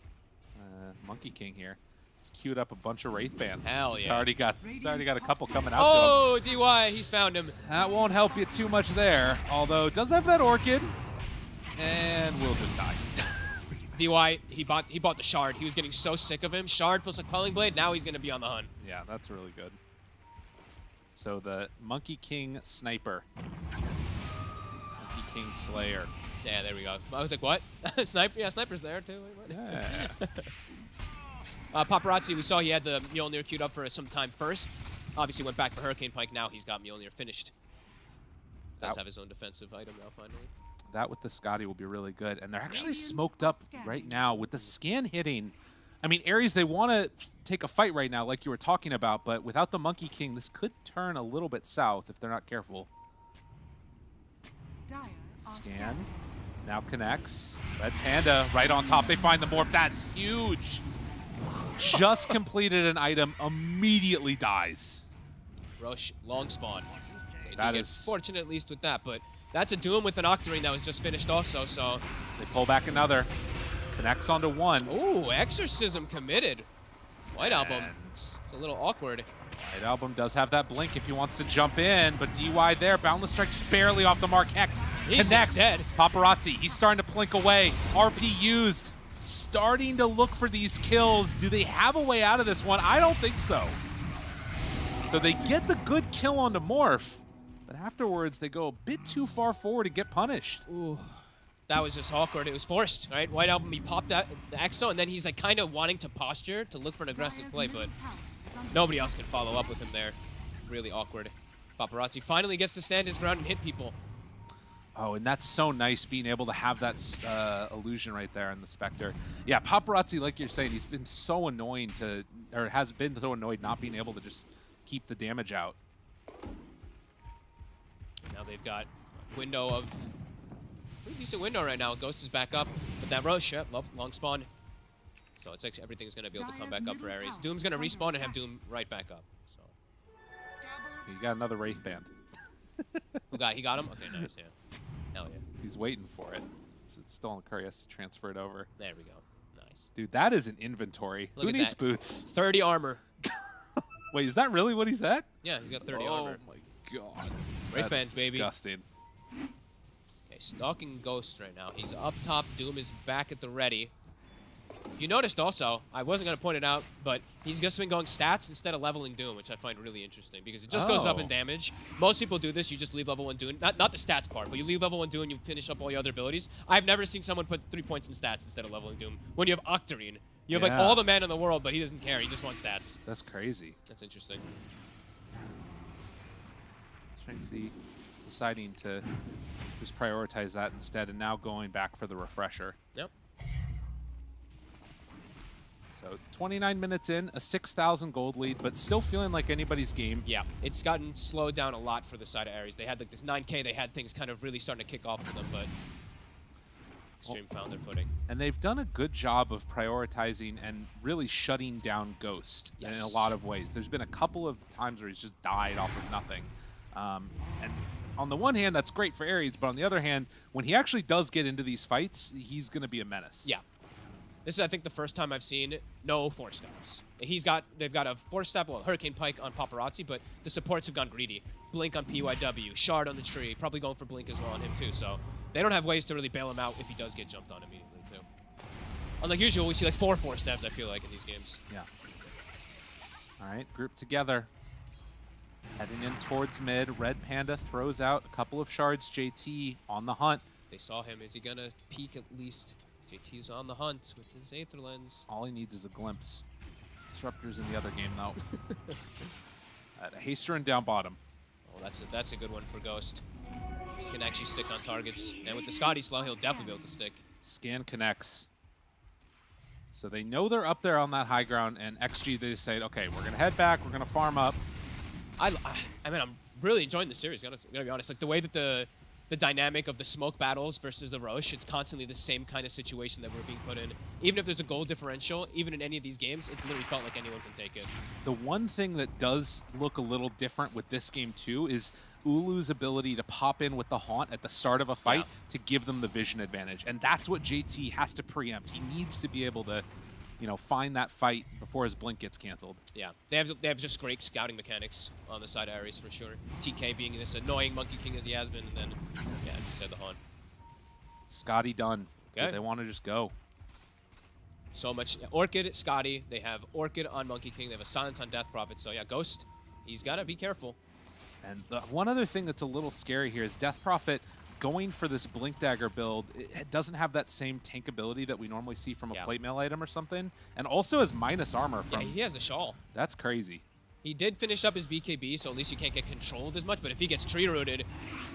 Monkey King here. He's queued up a bunch of Wraith Bands.
Hell
It's
yeah.
already got a couple coming out
Oh,
to him.
DY, he's found him.
That won't help you too much there. Although, does have that Orchid. And we'll just die.
DY, he bought the Shard. He was getting so sick of him. Shard plus a Quelling Blade, now he's going to be on the hunt.
Yeah, that's really good. So the Monkey King Sniper. Monkey King Slayer.
Yeah, there we go. I was like, what? Sniper? Yeah, Sniper's there, too. Wait, what?
Yeah.
Paparazzi, we saw he had the Mjolnir queued up for some time first. Obviously went back for Hurricane Pike. Now he's got Mjolnir finished. Does have his own defensive item now, finally.
That with the Scotty will be really good. And they're actually smoked up right now with the scan hitting. I mean, Ares, they want to take a fight right now like you were talking about, but without the Monkey King, this could turn a little bit south if they're not careful. Scan. Now connects. Red Panda right on top. They find the morph. That's huge. Just completed an item, immediately dies.
Rush, long spawn. So
That
get
is-
fortunate at least with that, but that's a Doom with an Octarine that was just finished also, so.
They pull back another. Connects onto one.
Ooh, Exorcism committed. White Album.
And
It's a little awkward.
White Album does have that blink if he wants to jump in, but DY there. Boundless Strike just barely off the mark. Hex
He's
connects.
dead.
Paparazzi, he's starting to plink away. RP used. Starting to look for these kills. Do they have a way out of this one? I don't think so. So they get the good kill onto Morph, but afterwards they go a bit too far forward to get punished.
Ooh. That was just awkward. It was forced, right? White Album, he popped out the Exo, and then he's like kind of wanting to posture to look for an aggressive play, but nobody else can follow up with him there. Really awkward. Paparazzi finally gets to stand his ground and hit people.
Oh, and that's so nice being able to have that illusion right there in the Spectre. Yeah, Paparazzi, like you're saying, he's been so annoying to, or has been so annoyed not being able to just keep the damage out.
Now they've got a window of pretty decent window right now. Ghost is back up, but that Roche, yeah, long spawn. So it's actually everything's gonna be able to come back up for Ares. Doom's gonna respawn and have Doom right back up. So
You got another Wraith Band.
he got him? Okay, nice, yeah. Hell yeah.
He's waiting for it. It's still in the car. He has to transfer it over.
There we go. Nice.
Dude, that is an inventory.
Look
Who
at
needs
that.
boots?
30 armor.
Wait, is that really what he's at?
Yeah, he's got 30 armor.
Oh my god.
Wraith
That is
Bands, baby.
disgusting.
Okay, stalking Ghost right now. He's up top. Doom is back at the ready. You noticed also, I wasn't going to point it out, but he's just been going stats instead of leveling Doom, which I find really interesting because it just goes up in damage. Most people do this. You just leave level 1 Doom. Not the stats part, but you leave level 1 Doom and you finish up all your other abilities. I've never seen someone put 3 points in stats instead of leveling Doom. When you have Octarine, you have like
Yeah.
all the mana in the world, but he doesn't care. He just wants stats.
That's crazy.
That's interesting.
Strengthsy deciding to just prioritize that instead and now going back for the refresher.
Yep.
So 29 minutes in, a 6,000 gold lead, but still feeling like anybody's game.
Yeah, it's gotten slowed down a lot for the side of Ares. They had like this 9K, they had things kind of really starting to kick off for them, but Extreme found their footing.
And they've done a good job of prioritizing and really shutting down Ghost in a lot of ways. There's been a couple of times where he's just died off of nothing. And on the one hand, that's great for Ares, but on the other hand, when he actually does get into these fights, he's going to be a menace.
Yeah. This is, I think, the first time I've seen no 4-steps. They've got a 4-step, well, Hurricane Pike on Paparazzi, but the supports have gone greedy. Blink on PYW, Shard on the tree, probably going for Blink as well on him too, so they don't have ways to really bail him out if he does get jumped on immediately too. Unlike usual, we see like 4 4-steps, I feel like, in these games.
Yeah. All right, group together. Heading in towards mid, Red Panda throws out a couple of shards. JT on the hunt.
They saw him. Is he going to peek at least? JT's on the hunt with his Aether Lens.
All he needs is a glimpse. Disruptor's in the other game, though. Hasterin down bottom.
Oh, that's a good one for Ghost. He can actually stick on targets. And with the Scotty slow, he'll definitely be able to stick.
Scan connects. So they know they're up there on that high ground, and XG, they say, okay, we're going to head back, we're going to farm up.
I mean, I'm really enjoying the series, gotta be honest. Like, the way that the dynamic of the smoke battles versus the Roche, it's constantly the same kind of situation that we're being put in. Even if there's a goal differential, even in any of these games, it's literally felt like anyone can take it.
The one thing that does look a little different with this game, too, is Ulu's ability to pop in with the Haunt at the start of a fight to give them the vision advantage. And that's what JT has to preempt. He needs to be able to, you know, find that fight before his blink gets canceled.
Yeah, they have just great scouting mechanics on the side of Ares for sure. TK being this annoying Monkey King as he has been, and then, yeah, as you said, the Haunt.
Scotty done.
Okay.
They want to just go.
So much. Orchid, Scotty, they have Orchid on Monkey King, they have a Silence on Death Prophet, so yeah, Ghost, he's got to be careful.
And the one other thing that's a little scary here is Death Prophet going for this Blink Dagger build. It doesn't have that same tank ability that we normally see from a plate mail item or something. And also has minus armor from...
Yeah, he has a shawl.
That's crazy.
He did finish up his BKB, so at least he can't get controlled as much, but if he gets tree rooted...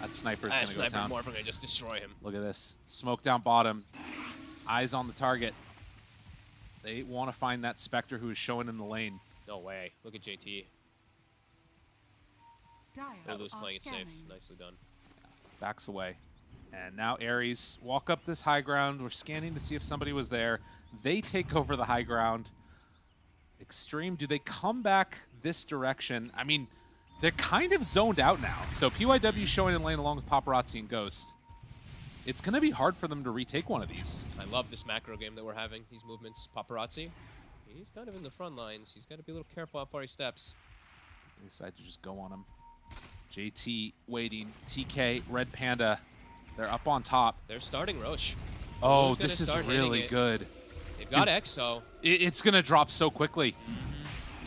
That sniper's going to go down.
Morph are going to just destroy him.
Look at this. Smoke down bottom. Eyes on the target. They want to find that Spectre who is showing in the lane.
No way. Look at JT. Ulu's playing it safe. Nicely done.
Backs away. And now Ares walk up this high ground. We're scanning to see if somebody was there. They take over the high ground. Extreme, do they come back this direction? I mean, they're kind of zoned out now. So PYW showing in lane along with Paparazzi and Ghost. It's going to be hard for them to retake one of these.
I love this macro game that we're having, these movements. Paparazzi, he's kind of in the front lines. He's got to be a little careful how far he steps.
They decide to just go on him. JT waiting. TK, Red Panda, they're up on top.
They're starting Roche.
Oh, this is really good.
They've got Exo.
It's going to drop so quickly.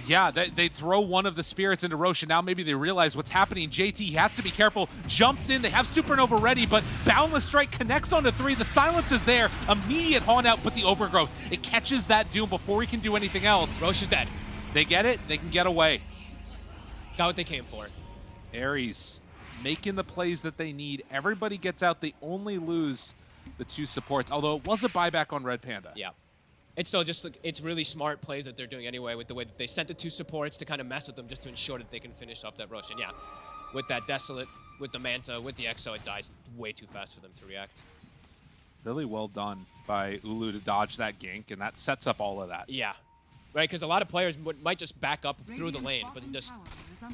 Yeah, they throw one of the spirits into Roche, and now maybe they realize what's happening. JT has to be careful. Jumps in. They have Supernova ready, but Boundless Strike connects onto 3. The silence is there. Immediate Haunt out, but the Overgrowth. It catches that Doom before he can do anything else.
Roche is dead.
They get it. They can get away.
Got what they came for.
Ares making the plays that they need. Everybody gets out. They only lose the 2 supports, although it was a buyback on Red Panda.
Yeah. It's still just, it's really smart plays that they're doing anyway with the way that they sent the 2 supports to kind of mess with them just to ensure that they can finish off that rush. And yeah, with that Desolate, with the Manta, with the Exo, it dies way too fast for them to react.
Really well done by Ulu to dodge that gank, and that sets up all of that.
Yeah. Right, because a lot of players might just back up through the lane, but just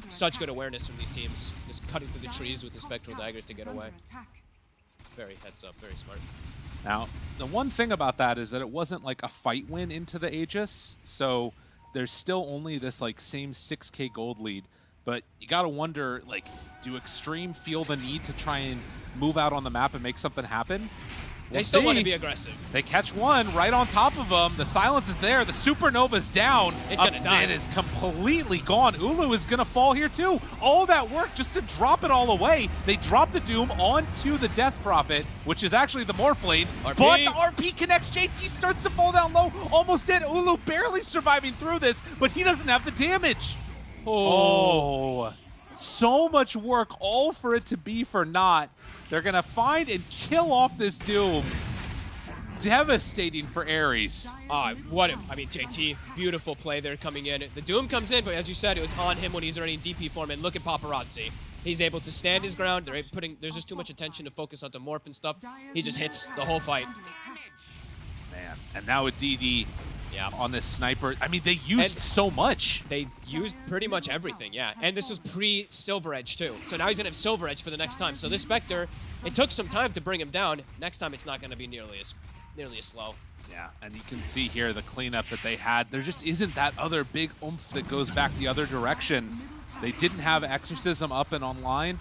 such good awareness from these teams. Just cutting through the trees with the Spectral Daggers to get away. Very heads up, very smart.
Now, the one thing about that is that it wasn't like a fight win into the Aegis, so there's still only this like same 6k gold lead. But you gotta wonder, like, do Extreme feel the need to try and move out on the map and make something happen?
They still want to be aggressive.
They catch one right on top of them. The silence is there. The Supernova's down.
It's going to die.
It is completely gone. Ulu is going to fall here too. All that work just to drop it all away. They drop the Doom onto the Death Prophet, which is actually the Morphlane. But the RP connects. JT starts to fall down low. Almost dead. Ulu barely surviving through this, but he doesn't have the damage. Oh. So much work, all for it to be for naught. They're going to find and kill off this Doom. devastating for Ares.
I mean, JT, beautiful play there coming in. The Doom comes in, but as you said, it was on him when he's already in DP form. And look at Paparazzi. He's able to stand his ground. There's just too much attention to focus on the morph and stuff. He just hits the whole fight.
Man, and now with DD
yeah.
on this sniper. I mean, they used so much.
They used pretty much everything, yeah. And this was pre-Silver Edge, too. So now he's going to have Silver Edge for the next time. So this Spectre, it took some time to bring him down. Next time, it's not going to be nearly as slow.
Yeah, and you can see here the cleanup that they had. There just isn't that other big oomph that goes back the other direction. They didn't have Exorcism up and online,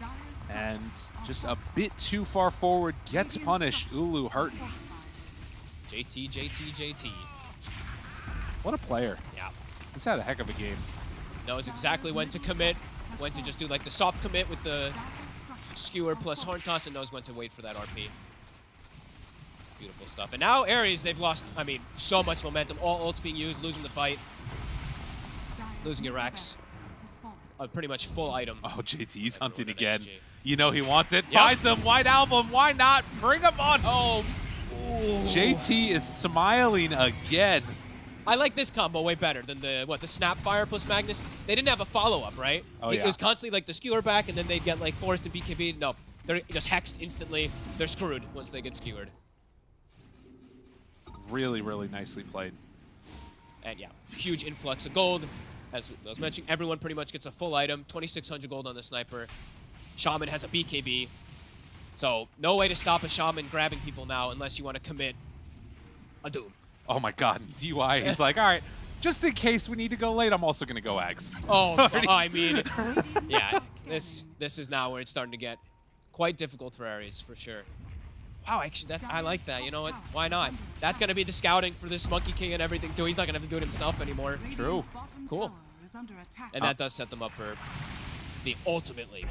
and just a bit too far forward gets punished. Ulu hurting.
JT.
What a player.
Yeah.
He's had a heck of a game.
Knows exactly when to commit, when to just do like the soft commit with the skewer plus horn toss, and knows when to wait for that RP. Beautiful stuff. And now Ares, they've lost, I mean, so much momentum. All ults being used, losing the fight. Losing your Rex. Pretty much full item.
Oh, JT's hunting again.
XG.
You know he wants it.
Yep.
Finds him. White Album. Why not? Bring him on home. Ooh. JT is smiling again.
I like this combo way better than the Snapfire plus Magnus. They didn't have a follow-up, right?
Oh,
It
yeah.
was constantly like the skewer back, and then they'd get like forced to BKB. No, they're just hexed instantly. They're screwed once they get skewered.
Really, really nicely played.
And yeah, huge influx of gold. As I was mentioning, everyone pretty much gets a full item. 2,600 gold on the sniper. Shaman has a BKB. So no way to stop a Shaman grabbing people now unless you want to commit a Doom.
Oh my god, DY, he's like, all right, just in case we need to go late, I'm also going to go Ags.
Oh, I mean, yeah, this is now where it's starting to get quite difficult for Ares, for sure. Wow, actually, I like that. You know what? Why not? That's going to be the scouting for this Monkey King and everything, too. He's not going to have to do it himself anymore.
True.
Cool. And that does set them up for the ultimate league.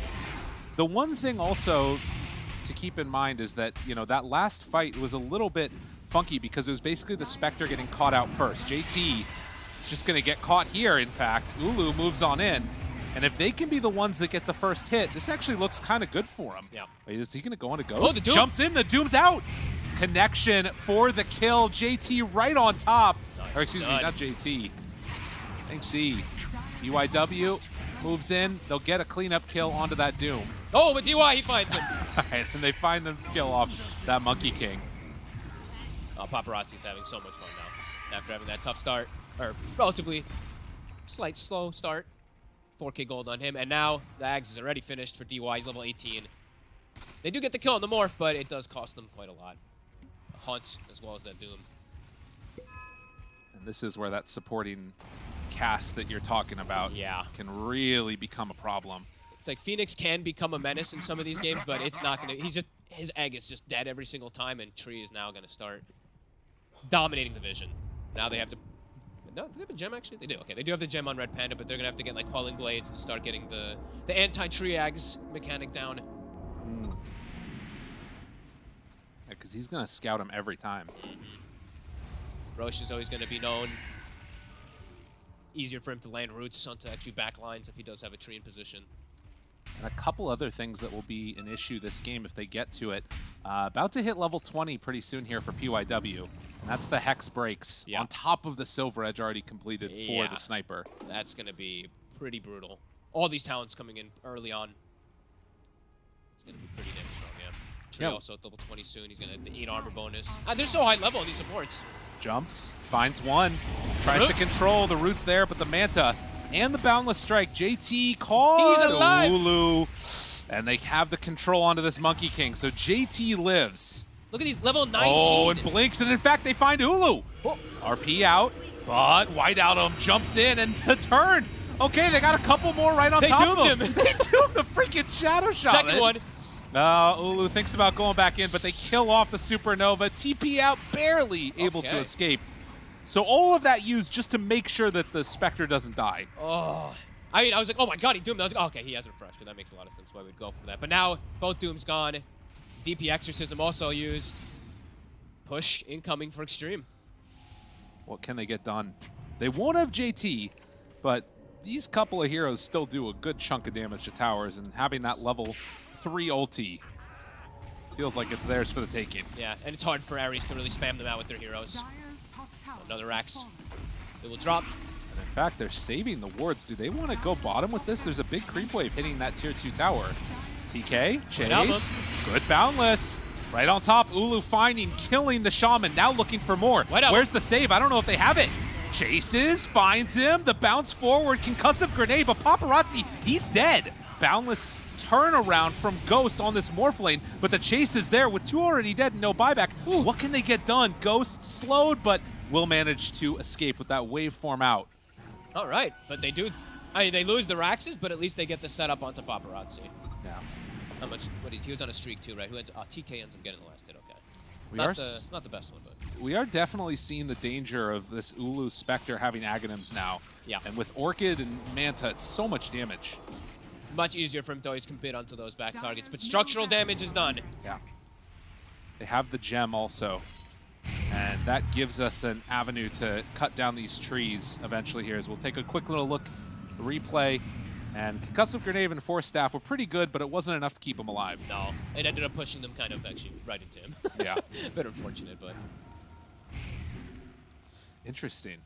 The one thing also to keep in mind is that, you know, that last fight was a little bit funky because it was basically the Spectre getting caught out first. JT is just going to get caught here, in fact. Ulu moves on in. And if they can be the ones that get the first hit, this actually looks kind of good for him.
Yeah.
Wait, is he going to go on a Ghost?
Oh, the Doom.
Jumps in, the Doom's out. Connection for the kill. JT right on top.
Nice.
Or excuse me, not JT. Thanks, E. UIW moves in. They'll get a cleanup kill onto that Doom.
Oh, but DY, he finds him.
All right, and they find the kill off that Monkey King.
Oh, Paparazzi's having so much fun now after having that tough start, or relatively slight slow start. 4K gold on him, and now the Ags is already finished for DY. He's level 18. They do get the kill on the morph, but it does cost them quite a lot. A hunt as well as that Doom.
And this is where that supporting cast that you're talking about can really become a problem.
It's like Phoenix can become a menace in some of these games, but it's not gonna. His egg is just dead every single time, and Tree is now gonna start dominating the vision. Now they have to. No, do they have a gem actually? They do. Okay, they do have the gem on Red Panda, but they're gonna have to get like Quelling Blades and start getting the anti-Triags mechanic down.
Because he's gonna scout him every time.
Roche is always gonna be known. Easier for him to land roots onto actually back lines if he does have a tree in position.
And a couple other things that will be an issue this game if they get to it. About to hit level 20 pretty soon here for PYW. And that's the Hex Breaks on top of the Silver Edge already completed for the Sniper.
That's going to be pretty brutal. All these talents coming in early on. It's going to be pretty damn strong, yeah. Tree also at level 20 soon. He's going to have the 8 armor bonus. They're so high level on these supports.
Jumps, finds one, tries to control the roots there, but the Manta and the Boundless Strike. JT caught
He's alive.
Ulu, and they have the control onto this Monkey King. So JT lives.
Look at these level 19.
Oh, and blinks, and in fact, they find Ulu. RP out, but White Album jumps in, and the turn. Okay, they got a couple more right on top of him. They doomed the freaking Shadow Shot.
Second one.
Ulu thinks about going back in, but they kill off the Supernova. TP out, barely able to escape. So all of that used just to make sure that the Spectre doesn't die.
Oh. I mean, I was like, oh my god, he doomed. I was like, oh, okay, he has refreshed. That makes a lot of sense why we'd go for that. But now, both Dooms gone. DP Exorcism also used. Push incoming for Extreme.
What can they get done? They won't have JT, but these couple of heroes still do a good chunk of damage to towers, and having that level 3 ulti feels like it's theirs for the taking.
Yeah, and it's hard for Ares to really spam them out with their heroes.
Dire's top tower
Another Axe.
has fallen.
It will drop.
And in fact, they're saving the wards. Do they want to go bottom with this? There's a big creep wave hitting that tier 2 tower. TK, chase, good boundless. Right on top, Ulu finding, killing the Shaman, now looking for more. Where's the save? I don't know if they have it. Chases, finds him, the bounce forward, concussive grenade, but Paparazzi, he's dead. Boundless turnaround from Ghost on this Morph lane, but the chase is there with 2 already dead and no buyback. Ooh, what can they get done? Ghost slowed, but will manage to escape with that waveform out.
All right, but they do. I mean, they lose the Raxes, but at least they get the setup onto Paparazzi.
Yeah.
How much? He was on a streak too, right? Who ends? TK ends up getting the last hit. Okay.
We
Not the best one, but
we are definitely seeing the danger of this Ulu Spectre having Aghanims now.
Yeah.
And with Orchid and Manta, it's so much damage.
much easier for him to always compete onto those back targets. But structural damage is done.
Yeah. They have the gem also. And that gives us an avenue to cut down these trees eventually here. As we'll take a quick little look, replay. And Concussive Grenade and Force Staff were pretty good, but it wasn't enough to keep him alive.
No, it ended up pushing them kind of actually right into him.
Yeah.
Bit unfortunate, but...
Interesting.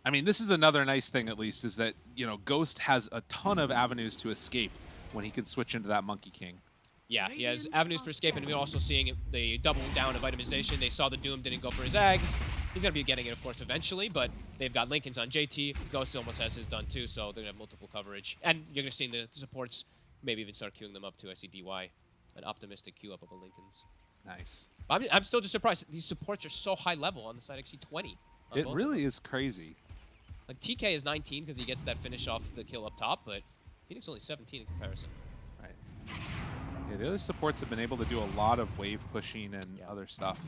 I mean, this is another nice thing, at least, is that, you know, Ghost has a ton of avenues to escape when he can switch into that Monkey King.
Yeah, he has avenues for escape, and we're also seeing the double down of itemization. They saw the Doom, didn't go for his Ags. He's going to be getting it, of course, eventually, but they've got Linken's on JT. Ghost almost has his done, too, so they're going to have multiple coverage. And you're going to see the supports maybe even start queuing them up, too. I see DY, an optimistic queue up of the Linken's.
Nice.
I'm still just surprised. These supports are so high level on the side XC 20.
It really is crazy.
Like, TK is 19 because he gets that finish off the kill up top, but Phoenix only 17 in comparison.
Right. Yeah, the other supports have been able to do a lot of wave pushing and other stuff.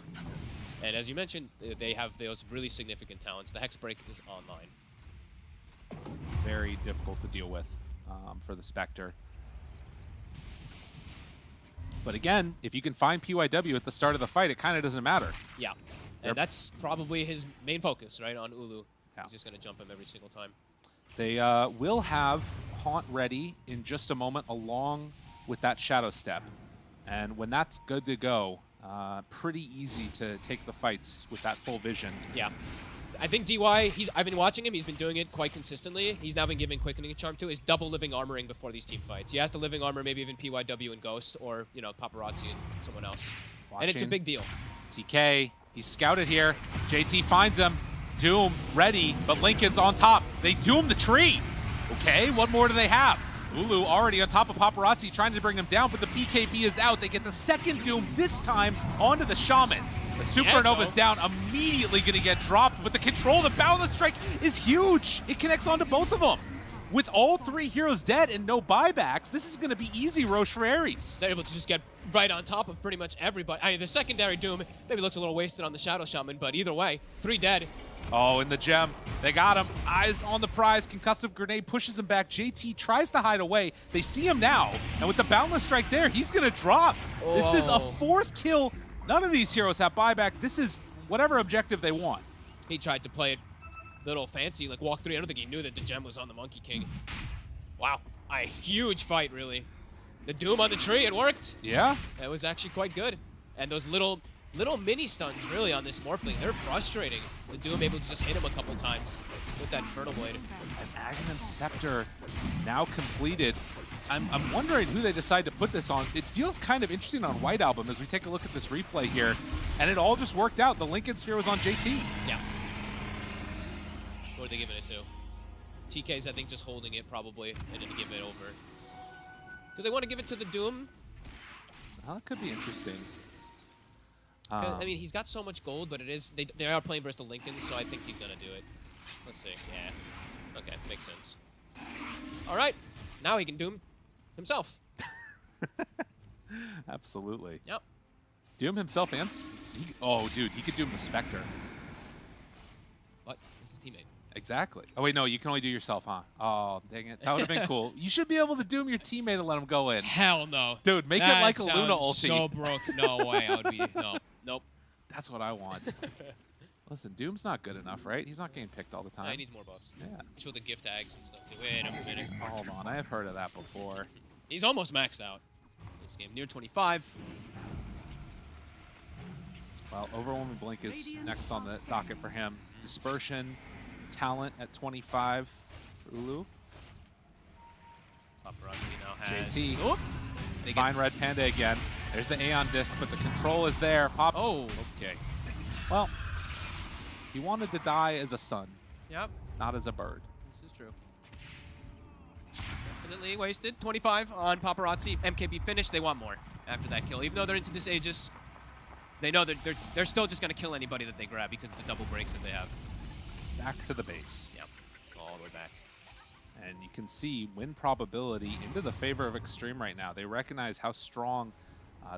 And as you mentioned, they have those really significant talents. The Hex Break is online.
Very difficult to deal with for the Spectre. But again, if you can find PYW at the start of the fight, it kind of doesn't matter.
Yeah. And that's probably his main focus, right, on Ulu. Yeah. He's just going to jump him every single time.
They will have Haunt ready in just a moment along with that Shadow Step. And when that's good to go, pretty easy to take the fights with that full vision.
Yeah. I think DY, I've been watching him. He's been doing it quite consistently. He's now been giving Quickening Charm to is double living armoring before these team fights. He has to living armor maybe even PYW and Ghost or, you know, Paparazzi and someone else. And it's a big deal.
TK, he's scouted here. JT finds him. Doom ready, but Linken's on top. They doom the tree. Okay, what more do they have? Ulu already on top of Paparazzi trying to bring him down, but the BKB is out. They get the second Doom, this time onto the Shaman. The Supernova's down, immediately going to get dropped, but the control, the Boundless Strike is huge. It connects onto both of them. With all three heroes dead and no buybacks, this is going to be easy Roche for Ares.
They're able to just get right on top of pretty much everybody. I mean, the secondary Doom maybe looks a little wasted on the Shadow Shaman, but either way, 3 dead.
Oh, and the gem. They got him. Eyes on the prize. Concussive Grenade pushes him back. JT tries to hide away. They see him now. And with the Boundless Strike there, he's going to drop. Oh. This is a 4th kill. None of these heroes have buyback. This is whatever objective they want.
He tried to play it a little fancy, like walk 3. I don't think he knew that the gem was on the Monkey King. Wow. A huge fight, really. The Doom on the tree, it worked.
Yeah.
That was actually quite good. And those little mini stuns, really, on this Morphling, they're frustrating. The Doom able to just hit him a couple times with that Infernal Blade.
And Aghanim Scepter now completed. I'm wondering who they decide to put this on. It feels kind of interesting on White Album as we take a look at this replay here. And it all just worked out. The Linken Sphere was on JT.
Yeah. Who are they giving it to? TK's, I think, just holding it probably and then give it over. Do they want to give it to the Doom?
Well, that could be interesting.
I mean, he's got so much gold, but it is they are playing Bristol Lincoln, so I think he's gonna do it. Let's see. Yeah. Okay, makes sense. All right, now he can Doom himself.
Absolutely.
Yep.
Doom himself and oh, dude, he could Doom the Spectre.
What? It's his teammate.
Exactly. Oh wait, no, you can only do yourself, huh? Oh, dang it. That would have been cool. You should be able to Doom your teammate and let him go in.
Hell no.
Dude, make it like a Luna ulti.
So broke. No way. I would be Nope.
That's what I want. Listen, Doom's not good enough, right? He's not getting picked all the time.
No, he needs more buffs.
Yeah.
Show the gift tags and stuff. Wait a minute.
Hold on, I have heard of that before.
He's almost maxed out this game. Near 25.
Well, Overwhelming Blink is next on the docket for him. Dispersion, Talent at 25 for Ulu.
Paparazzi now has...
JT.
Oop.
They find Red Panda again. There's the Aeon disc, but the control is there. Pops.
Oh.
Okay. Well, he wanted to die as a sun,
Yep.
not as a bird.
This is true. Definitely wasted. 25 on Paparazzi. MKB finished. They want more after that kill. Even though they're into this Aegis, they know that they're still just going to kill anybody that they grab because of the double breaks that they have.
Back to the base.
Yep. All the way back.
And you can see win probability into the favor of Extreme right now. They recognize how strong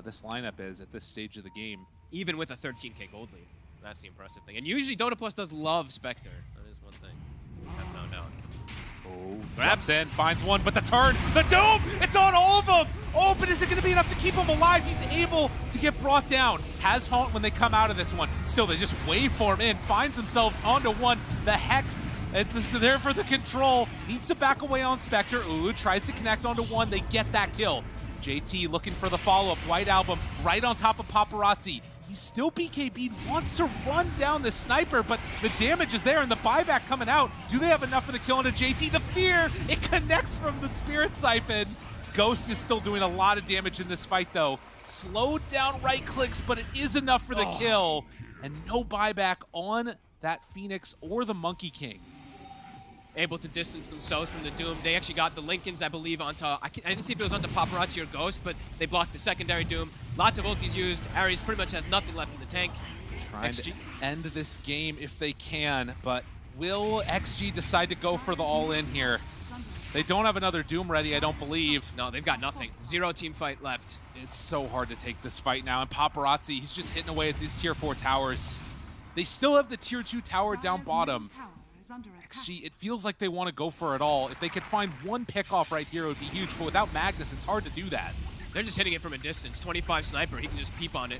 this lineup is at this stage of the game.
Even with a 13k gold lead. That's the impressive thing. And usually Dota Plus does love Spectre. That is one thing. No, no.
Oh, grabs in, finds one, but the turn, the Doom, it's on all of them! Oh, but is it going to be enough to keep him alive? He's able to get brought down. Has Haunt when they come out of this one. Still, they just waveform in, finds themselves onto one. The Hex, it's there for the control. Needs to back away on Spectre. Ulu tries to connect onto one. They get that kill. JT looking for the follow-up. White Album right on top of Paparazzi. He's still BKB'd, wants to run down the sniper, but the damage is there and the buyback coming out. Do they have enough for the kill into JT? The fear, it connects from the Spirit Siphon. Ghost is still doing a lot of damage in this fight though. Slowed down right clicks, but it is enough for the kill. And no buyback on that Phoenix or the Monkey King.
Able to distance themselves from the Doom. They actually got the Lincolns, I believe, onto... I didn't see if it was onto Paparazzi or Ghost, but they blocked the secondary Doom. Lots of ultis used. Ares pretty much has nothing left in the tank.
Trying to end this game if they can, but will XG decide to go for the all-in here? They don't have another Doom ready, I don't believe.
No, they've got nothing. 0 team fight left.
It's so hard to take this fight now, and Paparazzi, he's just hitting away at these tier 4 towers. They still have the tier 2 tower down bottom. XG, it feels like they want to go for it all. If they could find one pickoff right here, it would be huge, but without Magnus, it's hard to do that.
They're just hitting it from a distance. 25 sniper, he can just peep on it.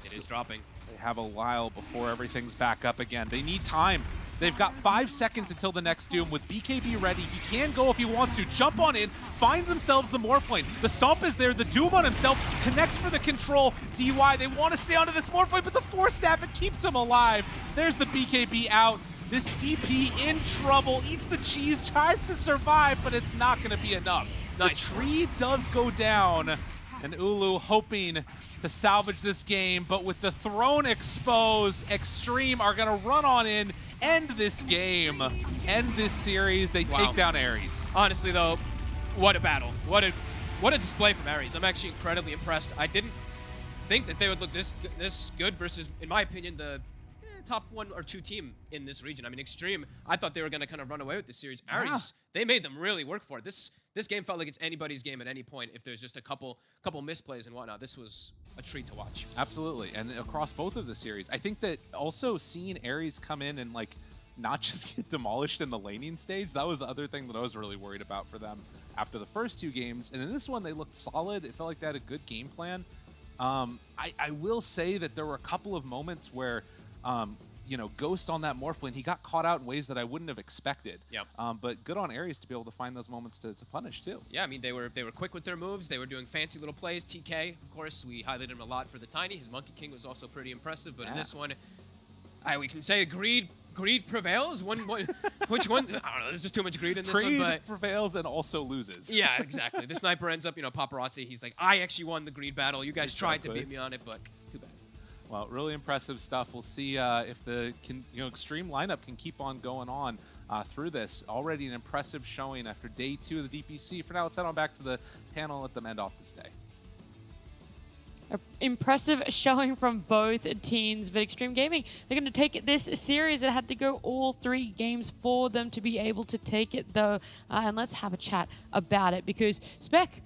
It is dropping.
They have a while before everything's back up again. They need time. They've got 5 seconds until the next Doom. With BKB ready, he can go if he wants to. Jump on in, find themselves the Morph Lane. The Stomp is there, the Doom on himself, connects for the control. DY, they want to stay onto this Morph Lane, but the Force Staff, it keeps him alive. There's the BKB out. This DP in trouble, eats the cheese, tries to survive, but it's not going to be enough.
Nice.
The tree does go down, and Ulu hoping to salvage this game, but with the throne exposed, Extreme are going to run on in, end this game, end this series. They take down Ares.
Honestly, though, what a battle. What a display from Ares. I'm actually incredibly impressed. I didn't think that they would look this good versus, in my opinion, the top 1 or 2 team in this region. I mean, Extreme, I thought they were going to kind of run away with this series. Ares, they made them really work for it. This game felt like it's anybody's game at any point if there's just a couple misplays and whatnot. This was a treat to watch.
Absolutely, and across both of the series. I think that also seeing Ares come in and like not just get demolished in the laning stage, that was the other thing that I was really worried about for them after the first 2 games. And in this one, they looked solid. It felt like they had a good game plan. I will say that there were a couple of moments where you know, Ghost on that Morph Lane, he got caught out in ways that I wouldn't have expected.
Yep.
But good on Ares to be able to find those moments to punish too.
Yeah, I mean, they were quick with their moves. They were doing fancy little plays. TK, of course, we highlighted him a lot for the Tiny. His Monkey King was also pretty impressive. But in this one, we can say greed prevails. Which one? I don't know. There's just too much greed in this one. But
prevails and also loses.
Yeah, exactly. The sniper ends up, you know, Paparazzi. He's like, I actually won the greed battle. You guys tried to beat me on it, but too bad.
Well, really impressive stuff. We'll see if the Extreme lineup can keep on going on through this. Already an impressive showing after day 2 of the DPC. For now, let's head on back to the panel and let them end off this day.
Impressive showing from both teams, but Extreme Gaming, they're going to take it this series. It had to go all 3 games for them to be able to take it, though. And let's have a chat about it, because Spec,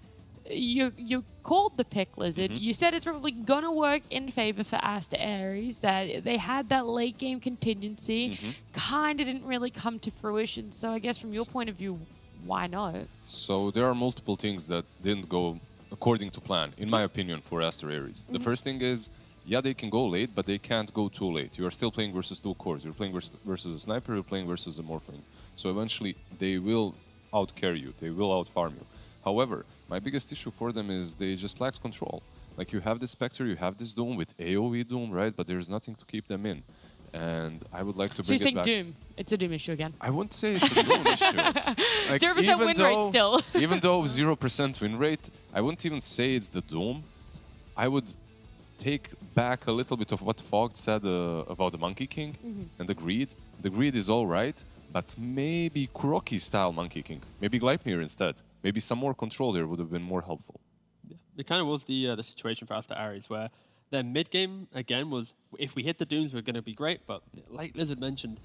you called the pick Lizard. You said it's probably gonna work in favor for Aster Ares, that they had that late game contingency, kind of didn't really come to fruition. So I guess from your point of view, why not?
So there are multiple things that didn't go according to plan, in my opinion, for Aster Ares. The first thing is, yeah, they can go late, but they can't go too late. You are still playing versus 2 cores. You're playing versus a sniper, you're playing versus a Morphling. So eventually, they will outcarry you. They will outfarm you. However, my biggest issue for them is they just lacked control. Like you have the Spectre, you have this Doom with AoE Doom, right? But there's nothing to keep them in. And I would like to
So
bring
you're saying
it back.
Doom. It's a Doom issue again.
I wouldn't say it's a Doom issue. Like,
0% win rate still.
Even though 0% win rate, I wouldn't even say it's the Doom. I would take back a little bit of what Fogg said about the Monkey King and the Greed. The Greed is all right, but maybe Kuroki style Monkey King. Maybe Gleipnir instead. Maybe some more control there would have been more helpful.
It kind of was the situation for Asta Ares where their mid game again was if we hit the Dooms we're going to be great, but like Lizard mentioned,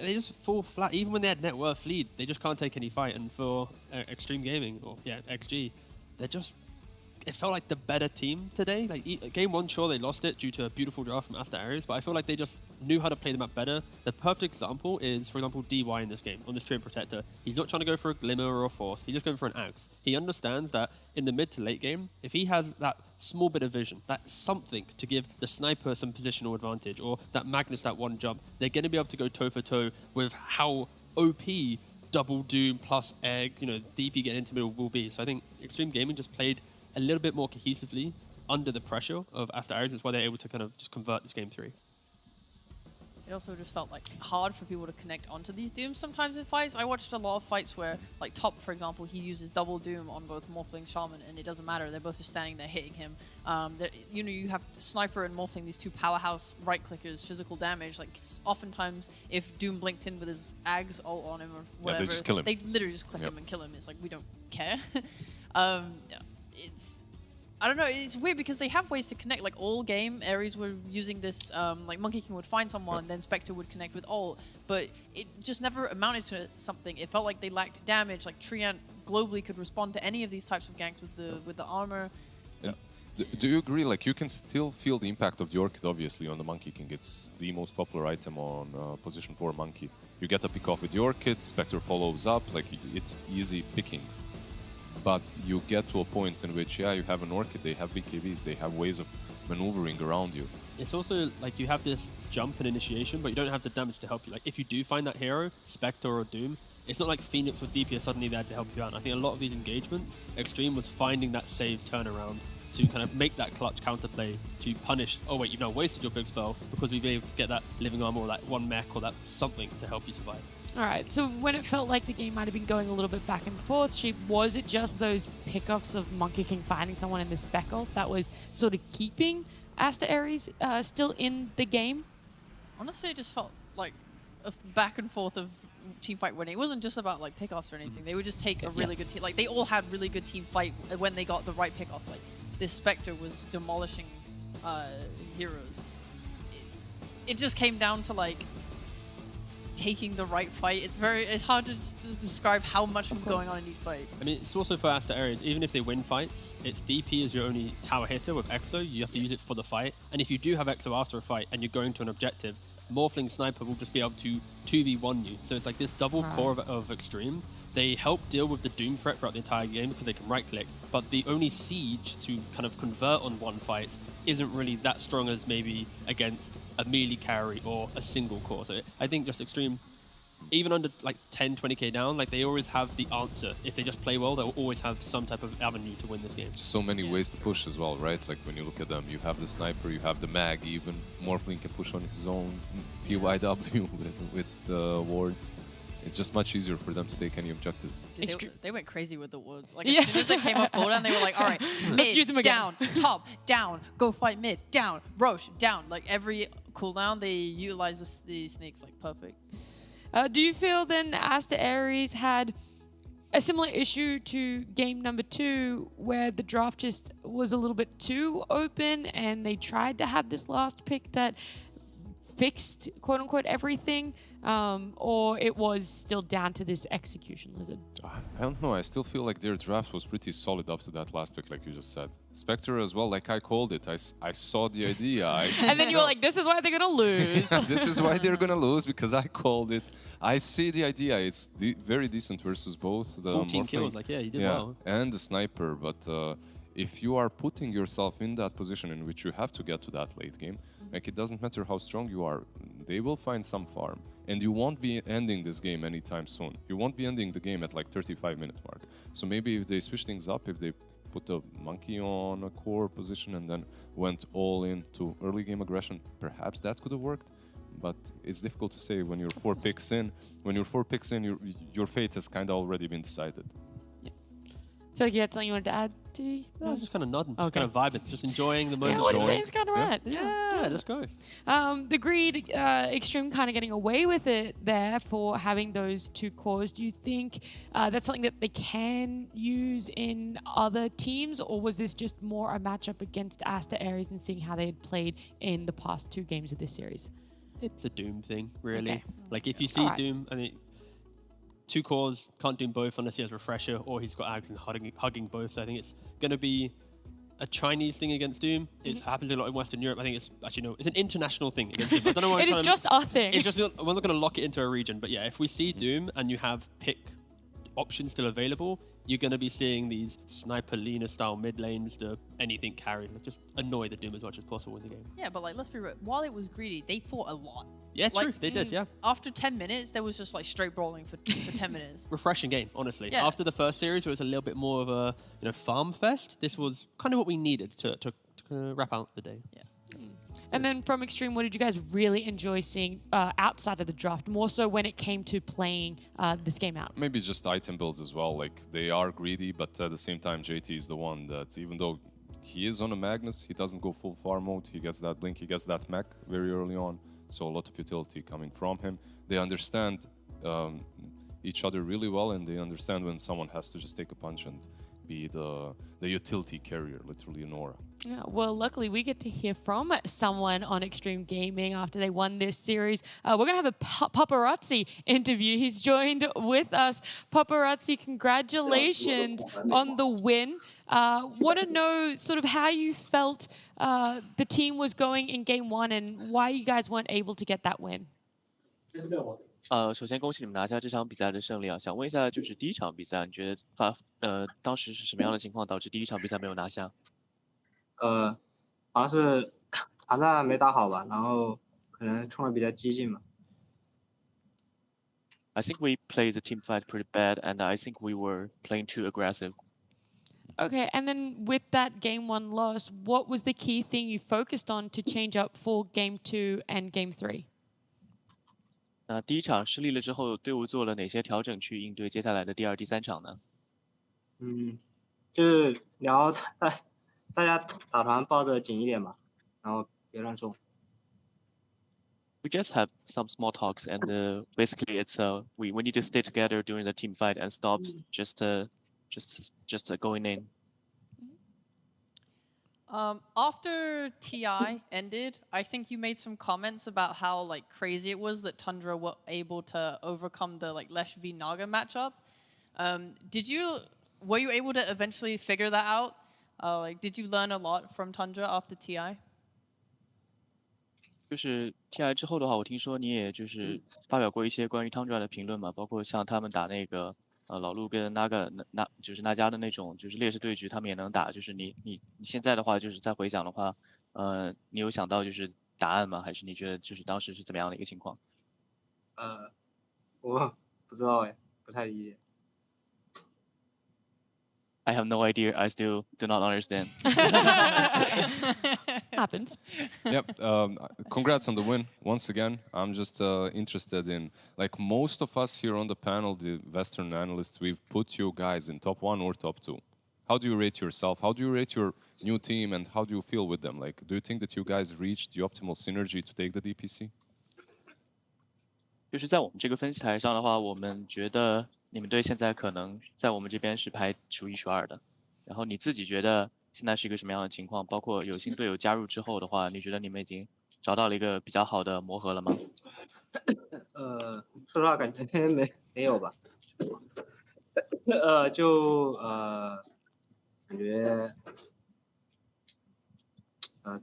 they just fall flat. Even when they had net worth lead, they just can't take any fight. And for Extreme Gaming or XG, they're just. It felt like the better team today. Like game one, sure they lost it due to a beautiful draft from Asta Ares, but I feel like they just knew how to play the map better. The perfect example is, for example, DY in this game on this Treant Protector. He's not trying to go for a Glimmer or a Force. He's just going for an Axe. He understands that in the mid to late game, if he has that small bit of vision, that something to give the sniper some positional advantage, or that Magnus that one jump, they're going to be able to go toe for toe with how OP double Doom plus Egg, DP get into middle will be. So I think Extreme Gaming just played a little bit more cohesively under the pressure of Asta Ares. That's why they're able to kind of just convert this game 3.
It also just felt like hard for people to connect onto these Dooms sometimes in fights. I watched a lot of fights where, like Top, for example, he uses double Doom on both Morphling Shaman, and it doesn't matter. They're both just standing there hitting him. You have Sniper and Morphling, these two powerhouse right clickers, physical damage. Like oftentimes, if Doom blinked in with his Ags ult on him or whatever,
they just kill him.
They literally just click him and kill him. It's like we don't care. I don't know, it's weird because they have ways to connect. Like all game, Ares were using this, like Monkey King would find someone, then Spectre would connect with ult, but it just never amounted to something. It felt like they lacked damage. Like Treant globally could respond to any of these types of ganks with the armor. So.
Do you agree? Like you can still feel the impact of the Orchid, obviously, on the Monkey King. It's the most popular item on position 4 Monkey. You get a pick off with the Orchid, Spectre follows up, like it's easy pickings. But you get to a point in which, you have an Orchid, they have BKBs, they have ways of maneuvering around you.
It's also like you have this jump and initiation, but you don't have the damage to help you. Like if you do find that hero, Spectre or Doom, it's not like Phoenix or DP are suddenly there to help you out. And I think a lot of these engagements, Extreme was finding that save turnaround to kind of make that clutch counterplay to punish, oh wait, you've now wasted your big spell because we've been able to get that living armor or that one mech or that something to help you survive.
All right, so when it felt like the game might have been going a little bit back and forth, Sheep, was it just those pickoffs of Monkey King finding someone in the Speckle that was sort of keeping Asta Ares still in the game?
Honestly, it just felt like a back and forth of team fight winning. It wasn't just about like pickoffs or anything. They would just take a really good team. Like they all had really good team fight when they got the right pickoff. Like this Spectre was demolishing heroes. It just came down to like taking the right fight. It's hard to describe how much was going on in each fight.
I mean, it's also for Asta Ares, even if they win fights, it's DP is your only tower hitter with Exo. You have to use it for the fight. And if you do have Exo after a fight and you're going to an objective, Morphling Sniper will just be able to 2v1 you. So it's like this double core of Extreme. They help deal with the Doom threat throughout the entire game because they can right-click, but the only siege to kind of convert on one fight isn't really that strong as maybe against a melee carry or a single core. So I think just Extreme, even under like 10, 20k down, like they always have the answer. If they just play well, they'll always have some type of avenue to win this game.
So many ways to push as well, right? Like when you look at them, you have the Sniper, you have the Mag, even Morphling can push on his own PYW with wards. It's just much easier for them to take any objectives.
Dude, they went crazy with the wards. Like as soon as they came up cooldown, they were like, all right, mid, down, top, down, go fight mid, down, Roche, down. Like every cooldown, they utilize the snakes like perfect.
Do you feel then Asta Ares had a similar issue to game number 2 where the draft just was a little bit too open and they tried to have this last pick that fixed quote-unquote everything, or it was still down to this execution, Lizard?
I don't know, I still feel like their draft was pretty solid up to that last pick, like you just said. Spectre as well, like I called it, I saw the idea.
And then you were like, this is why they're gonna lose.
This is why they're gonna lose, because I called it. I see the idea, it's very decent versus both the
14 kills, like you did well.
And the Sniper, but if you are putting yourself in that position in which you have to get to that late game, like it doesn't matter how strong you are, they will find some farm. And you won't be ending this game anytime soon. You won't be ending the game at like 35-minute mark. So maybe if they switch things up, if they put a monkey on a core position and then went all in to early game aggression, perhaps that could have worked. But it's difficult to say when you're 4 picks in. When you're 4 picks in, your fate has kind of already been decided.
I feel like you had something you wanted to add to?
No, I was just kind of nodding, just
Okay.
kind of vibing, just enjoying the moment.
Yeah, what he's saying is kind of right.
Yeah, let's go.
The Greed Extreme kind of getting away with it there for having those 2 cores. Do you think that's something that they can use in other teams, or was this just more a matchup against Asta Ares and seeing how they had played in the past 2 games of this series?
It's a Doom thing, really.
Okay.
Like, if you see Doom, I mean, 2 cores, can't Doom both unless he has Refresher or he's got Ags and hugging both. So I think it's going to be a Chinese thing against Doom. It happens a lot in Western Europe. I think it's actually, no, it's an international thing against Doom. I don't know why
It is just our thing.
It's just, we're not going to lock it into a region. But yeah, if we see Doom and you have pick options still available, you're going to be seeing these Sniper Lina style mid lanes to anything carry. Just annoy the Doom as much as possible in the game.
Yeah, but like, let's be real. While it was greedy, they fought a lot.
Yeah,
like,
true. They did, yeah.
After 10 minutes, there was just like straight brawling for 10 minutes.
Refreshing game, honestly.
Yeah.
After the first series, where it was a little bit more of a farm fest, this was kind of what we needed to wrap out the day.
Yeah.
And then from Extreme, what did you guys really enjoy seeing outside of the draft, more so when it came to playing this game out?
Maybe just item builds as well. Like, they are greedy, but at the same time, JT is the one that, even though he is on a Magnus, he doesn't go full farm mode. He gets that Blink, he gets that mech very early on. So a lot of utility coming from him. They understand each other really well, and they understand when someone has to just take a punch and be the utility carrier, literally an aura.
Yeah, well, luckily we get to hear from someone on Extreme Gaming after they won this series. We're going to have a paparazzi interview. He's joined with us. Paparazzi, congratulations on the win. Want to know sort of how you felt the team was going in game 1 and why you guys weren't able to get that win.
首先恭喜你们拿下这场比赛的胜利啊！想问一下，就是第一场比赛，你觉得当时是什么样的情况导致第一场比赛没有拿下？
好像是团战没打好吧，然后可能冲的比较激进嘛。
I think we played the team fight pretty bad, and I think we were playing too aggressive.
Okay, and then with that game 1 loss, what was the key thing you focused on to change up for game 2 and game 3?
那第一场失利了之后，队伍做了哪些调整去应对接下来的第2、第3场呢？
就是聊大家打团抱着紧一点嘛，然后别乱送。
We just have some small talks, and basically it's we need to stay together during the team fight and stop just going in.
After TI ended, I think you made some comments about how like crazy it was that Tundra were able to overcome the like Lesh v Naga matchup. Were you able to eventually figure that out? Did you learn a lot from Tundra after TI?
就是 TI 之后的话，我听说你也就是发表过一些关于 Tundra 的评论嘛，包括像他们打那个老陆跟 Naga 就是那家的那种就是劣势对局，他们也能打。就是你现在的话，就是再回想的话，你有想到就是答案吗？还是你觉得就是当时是怎么样的一个情况？
我不知道哎，不太理解。
I have no idea. I still do not understand.
Happens.
Yep. Congrats on the win once again. I'm just interested in, like most of us here on the panel, the Western analysts, we've put you guys in top 1 or top 2. How do you rate yourself? How do you rate your new team, and how do you feel with them? Like, do you think that you guys reached the optimal synergy to take the DPC?
就是在我们这个分析台上的话，我们觉得你们队现在可能在我们这边是排数1数2的。然后你自己觉得现在是一个什么样的情况？包括有新队友加入之后的话，你觉得你们已经找到了一个比较好的磨合了吗？
说实话感觉没有吧。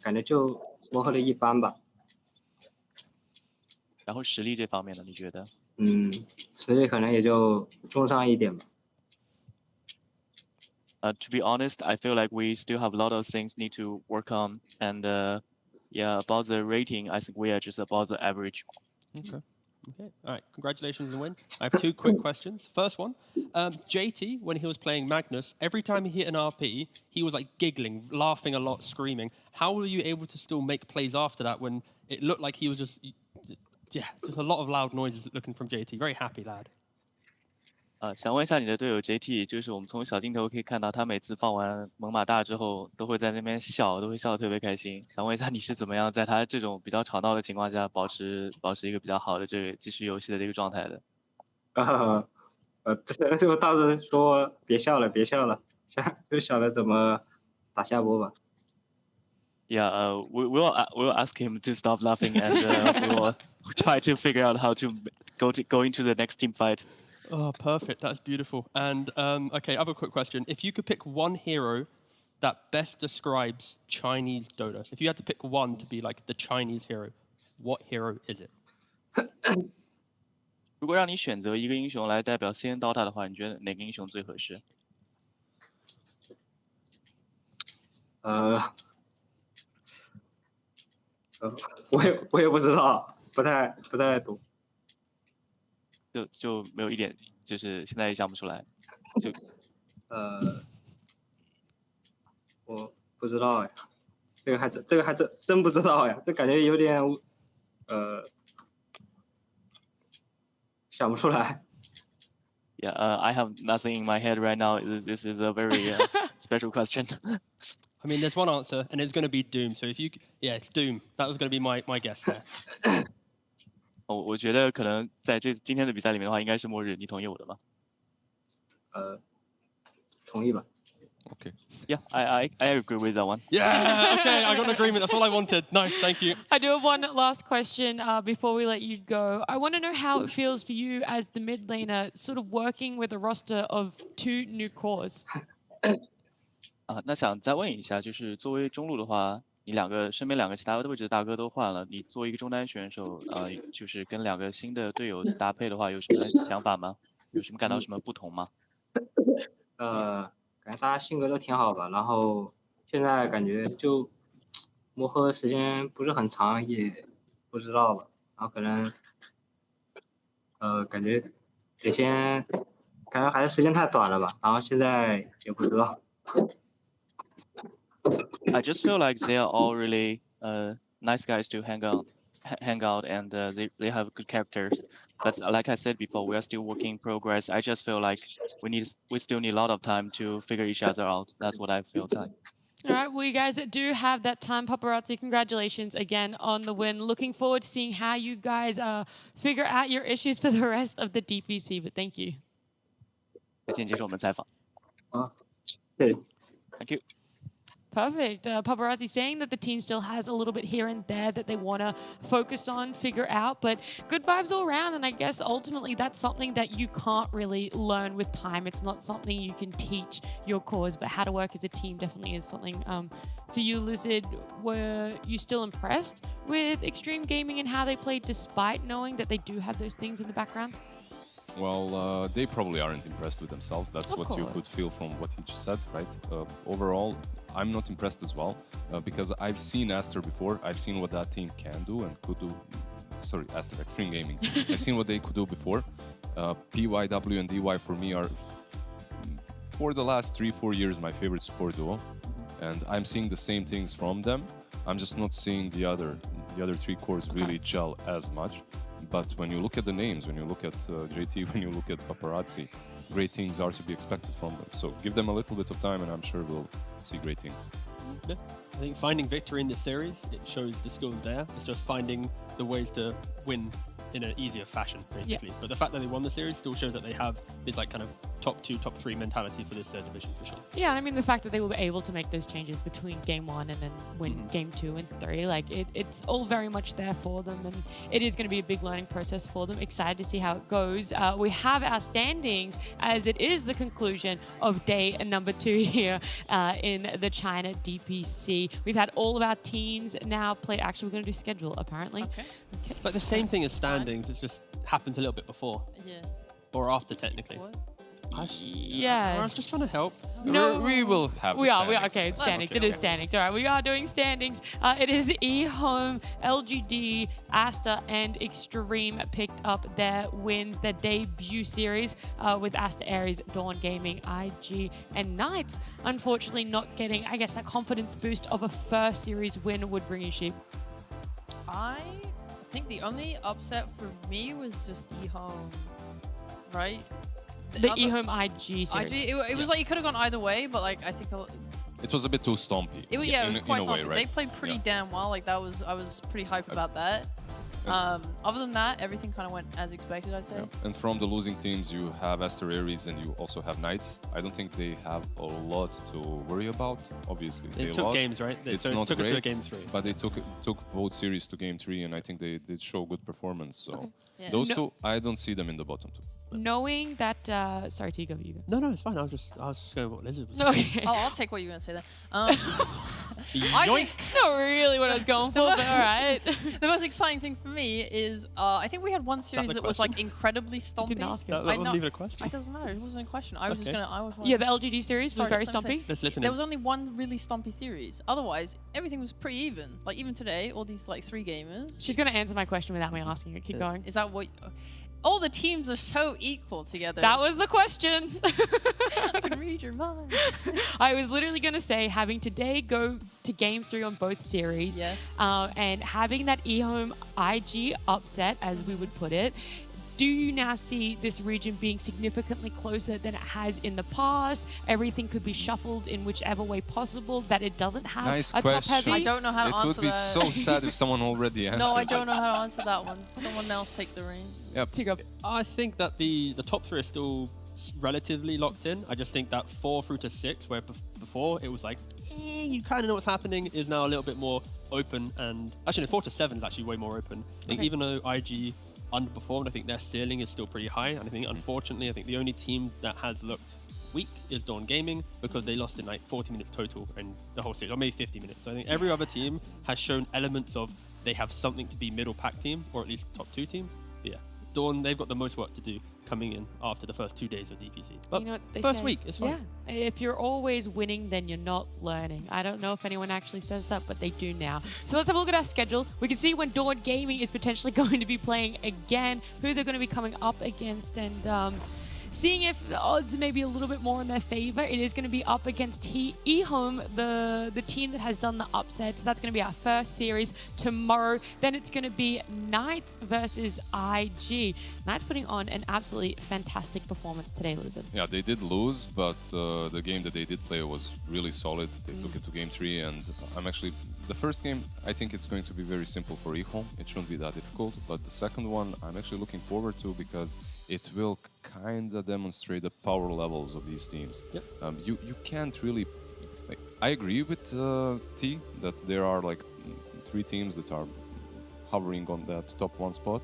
感觉就磨合的一般吧。
然后实力这方面呢，你觉得？
实力可能也就中上一点吧。
To be honest, I feel like we still have a lot of things need to work on, and yeah, about the rating, I think we are just about the average.
Okay.
Okay. All right. Congratulations on the win. I have two quick questions. First one, JT, when he was playing Magnus, every time he hit an RP, he was like giggling, laughing a lot, screaming. How were you able to still make plays after that when it looked like he was just a lot of loud noises looking from JT? Very happy lad.
想问一下你的队友 JT，就是我们从小镜头可以看到，他每次放完猛犸大之后，都会在那边笑，都会笑得特别开心。想问一下你是怎么样在他这种比较吵闹的情况下，保持一个比较好的这个继续游戏的这个状态的？
就当时说别笑了，别笑了，就想着怎么打下波吧。
Yeah, we will ask him to stop laughing, and we will try to figure out how to go into the next team fight.
Oh, perfect. That's beautiful. And okay, I have a quick question. If you could pick one hero that best describes Chinese Dota, if you had to pick one to be like the Chinese hero, what hero is it?
如果让你选择一个英雄来代表 CN Dota 的话，你觉得哪个英雄最合适？
我也不知道，不太懂。
就没有一点，就是现在也想不出来。就
我不知道呀，这个还真不知道呀，这感觉有点想不出来。
Yeah, I have nothing in my head right now. This is a very special question.
I mean, there's one answer, and it's going to be Doom. So if you, yeah, it's Doom. That was going to be my guess there.
我觉得可能在今天的比赛里面的话，应该是末日。你同意我的吗？
同意吧。
Okay.
Yeah, I agree with that one.
Yeah, okay, I got an agreement. That's all I wanted. Nice, thank you.
I do have one last question before we let you go. I want to know how it feels for you as the mid laner, sort of working with a roster of 2 new cores.
那想再问一下，就是作为中路的话，你身边两个其他位置的大哥都换了，你作为一个中单选手，就是跟2个新的队友搭配的话，有什么想法吗？有什么感到什么不同吗？
感觉大家性格都挺好吧，然后现在感觉就磨合时间不是很长，也不知道吧，然后可能感觉还是时间太短了吧，然后现在也不知道。
I just feel like they are all really nice guys to hang out, and they have good characters. But like I said before, we are still working in progress. I just feel like we still need a lot of time to figure each other out. That's what I feel like.
All right, well, you guys do have that time. Paparazzi, congratulations again on the win. Looking forward to seeing how you guys figure out your issues for the rest of the DPC, but thank you.
谢谢接受我们采访。
对。
Thank you.
Perfect. Paparazzi saying that the team still has a little bit here and there that they want to focus on, figure out, but good vibes all around. And I guess ultimately that's something that you can't really learn with time. It's not something you can teach your cores, but how to work as a team definitely is something. For you, Lizard, were you still impressed with Extreme Gaming and how they played despite knowing that they do have those things in the background?
Well, they probably aren't impressed with themselves. That's what you could feel from what he just said, right? Overall, I'm not impressed as well because I've seen Aster before. I've seen what that team can do and could do. Sorry, Aster, Extreme Gaming. I've seen what they could do before. PYW and DY for me are, for the last 3-4 years, my favorite support duo. And I'm seeing the same things from them. I'm just not seeing the other 3 cores really gel as much. But when you look at the names, when you look at JT, when you look at Paparazzi, great things are to be expected from them. So give them a little bit of time and I'm sure we'll see great things.
Yeah. I think finding victory in this series, it shows the skills there. It's just finding the ways to win in an easier fashion, basically. Yeah. But the fact that they won the series still shows that they have this like kind of top 2, top 3 mentality for this division for sure.
Yeah, I mean the fact that they were able to make those changes between game 1 and then win game 2 and 3, like it's all very much there for them, and it is going to be a big learning process for them. Excited to see how it goes. We have our standings as it is the conclusion of day number 2 here in the China DPC. We've had all of our teams now play. Actually, we're going to do schedule apparently. Okay.
It's like the same thing as standings. It just happens a little bit before.
Yeah.
Or after, technically.
What?
Yes.
I was just trying to help.
No,
we will have.
We
the
are.
standings.
Okay, it's standings.
Okay,
It is
okay.
standings. All right, we are doing standings. It is eHome, LGD, Asta, and Extreme picked up their wins, their debut series with Asta, Aries, Dawn Gaming, IG, and Knights. Unfortunately, not getting, I guess, that confidence boost of a first series win would bring you sheep.
I think the only upset for me was just eHome, right?
The
other-
eHome IG series.
IG, it was like it could have gone either way, but like I think
It was a bit too stompy.
it was
in
quite
a way,
something.
right?
They played pretty
Yeah.
damn well. Like I was pretty hyped about that. Other than that, everything kind of went as expected, I'd say.
Yeah. And from the losing teams, you have Aster Aries and you also have Knights. I don't think they have a lot to worry about. Obviously,
They took
lost.
games, right? They
It's
took
not
it to
great,
a game 3.
but they took both series to game 3, and I think they did show good performance. So
Yeah.
those
No-
two, I don't see them in the bottom two.
Knowing that, sorry, Tigo, you go.
No, it's fine. I was just going with what Lizard was
Okay.
Oh, I'll take what you're gonna say then. I think
It's not really what I was going for, but all right.
the most exciting thing for me is I think we had one series
the
that was like incredibly stompy.
Didn't ask him.
That
I
wasn't
know-
even a question.
It doesn't matter. It wasn't a question. I was just
Okay.
gonna. I was.
Yeah, the LGD series
Sorry,
was very
just let me
stumpy.
say.
Let's listen
There
in.
was only one really stompy series. Otherwise, everything was pretty even. Like even today, all these like 3 gamers.
She's going to answer my question without me asking it. Keep going.
Is that what? All the teams are so equal together.
That was the question.
I can read your mind.
I was literally going to say having today go to game 3 on both series.
Yes.
And having that eHome IG upset, as we would put it. Do you now see this region being significantly closer than it has in the past? Everything could be shuffled in whichever way possible, that it doesn't have
Nice
a
question.
top heavy?
I don't know how to
It
answer
would be
that.
so sad if someone already answered.
No, I don't know how to answer that one. Someone else take the reins.
Yep.
Tigo.
I think that the top 3 are still relatively locked in. I just think that 4 through to 6, where before it was like, you kind of know what's happening, is now a little bit more open. And actually, 4 to 7 is actually way more open. I think
Okay.
even though IG underperformed, I think their ceiling is still pretty high. And I think, unfortunately, I think the only team that has looked weak is Dawn Gaming because they lost in like 40 minutes total in the whole series, or maybe 50 minutes. So I think every other team has shown elements of they have something to be middle pack team, or at least top 2 team. But yeah, Dawn, they've got the most work to do coming in after the first 2 days of DPC. But
You know what they
first
say?
week, it's fine.
Yeah. If you're always winning, then you're not learning. I don't know if anyone actually says that, but they do now. So let's have a look at our schedule. We can see when Dawn Gaming is potentially going to be playing again, who they're going to be coming up against, and seeing if the odds may be a little bit more in their favor. It is going to be up against eHome, the team that has done the upset. So that's going to be our first series tomorrow. Then it's going to be Knights versus IG. Knights putting on an absolutely fantastic performance today, Lizard.
Yeah, they did lose, but the game that they did play was really solid. They took it to game 3, and I'm actually... The first game, I think it's going to be very simple for eHome. It shouldn't be that difficult. But the second one, I'm actually looking forward to because it will kind of demonstrate the power levels of these teams.
Yep.
You can't really... Like, I agree with T that there are like 3 teams that are hovering on that top 1 spot,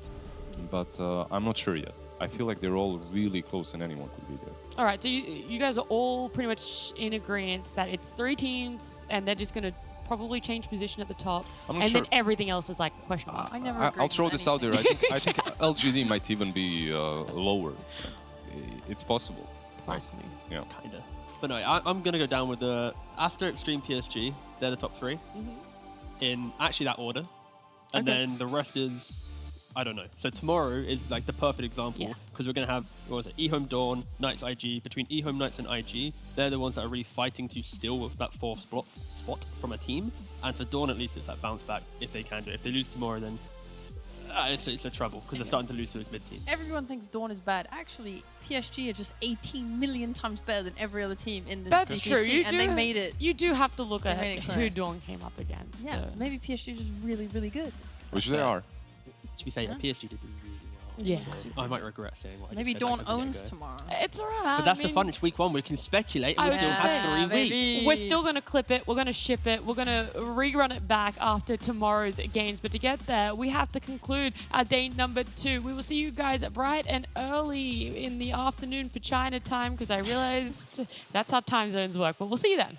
but I'm not sure yet. I feel like they're all really close and anyone could be there.
All right, so you guys are all pretty much in agreement that it's 3 teams and they're just going to probably change position at the top,
I'm
and
not sure.
then everything else is like question mark.
I never.
I'll
agreed
throw
with
this out there.
anything.
I think LGD might even be lower. It's possible.
Blasphemy.
Yeah.
Kinda. But no, I'm gonna go down with the Aster, Extreme, PSG. They're the top 3 in actually that order, and
Okay.
then the rest is I don't know. So tomorrow is like the perfect example
Yeah.
because we're gonna have what was it? eHome, Dawn, Knights, IG. Between eHome, Knights, and IG, they're the ones that are really fighting to steal that 4th spot from a team. And for Dawn, at least, it's that bounce back if they can do it. If they lose tomorrow, then it's a trouble because they're starting to lose to his mid team.
Everyone thinks Dawn is bad. Actually, PSG are just 18 million times better than every other team in this
That's
DPC,
true. You
and
do
they made it.
You do have to look
They
at
made it
who
clear.
Dawn came up against.
Yeah,
so.
maybe PSG is just really, really good.
Which they are.
To be fair,
Yeah.
PSG did do really well.
Yeah.
So I might regret saying what I
Maybe
just said.
Dawn
back at the
owns
get-go.
tomorrow.
It's alright.
But that's
I
the
mean,
fun. It's week 1. We can speculate. And
I
we
was
still
gonna
have
say,
3 weeks.
baby.
We're still going to clip it. We're going to ship it. We're going to rerun it back after tomorrow's games. But to get there, we have to conclude our day number 2. We will see you guys bright and early in the afternoon for China time because I realized that's how time zones work. But we'll see you then.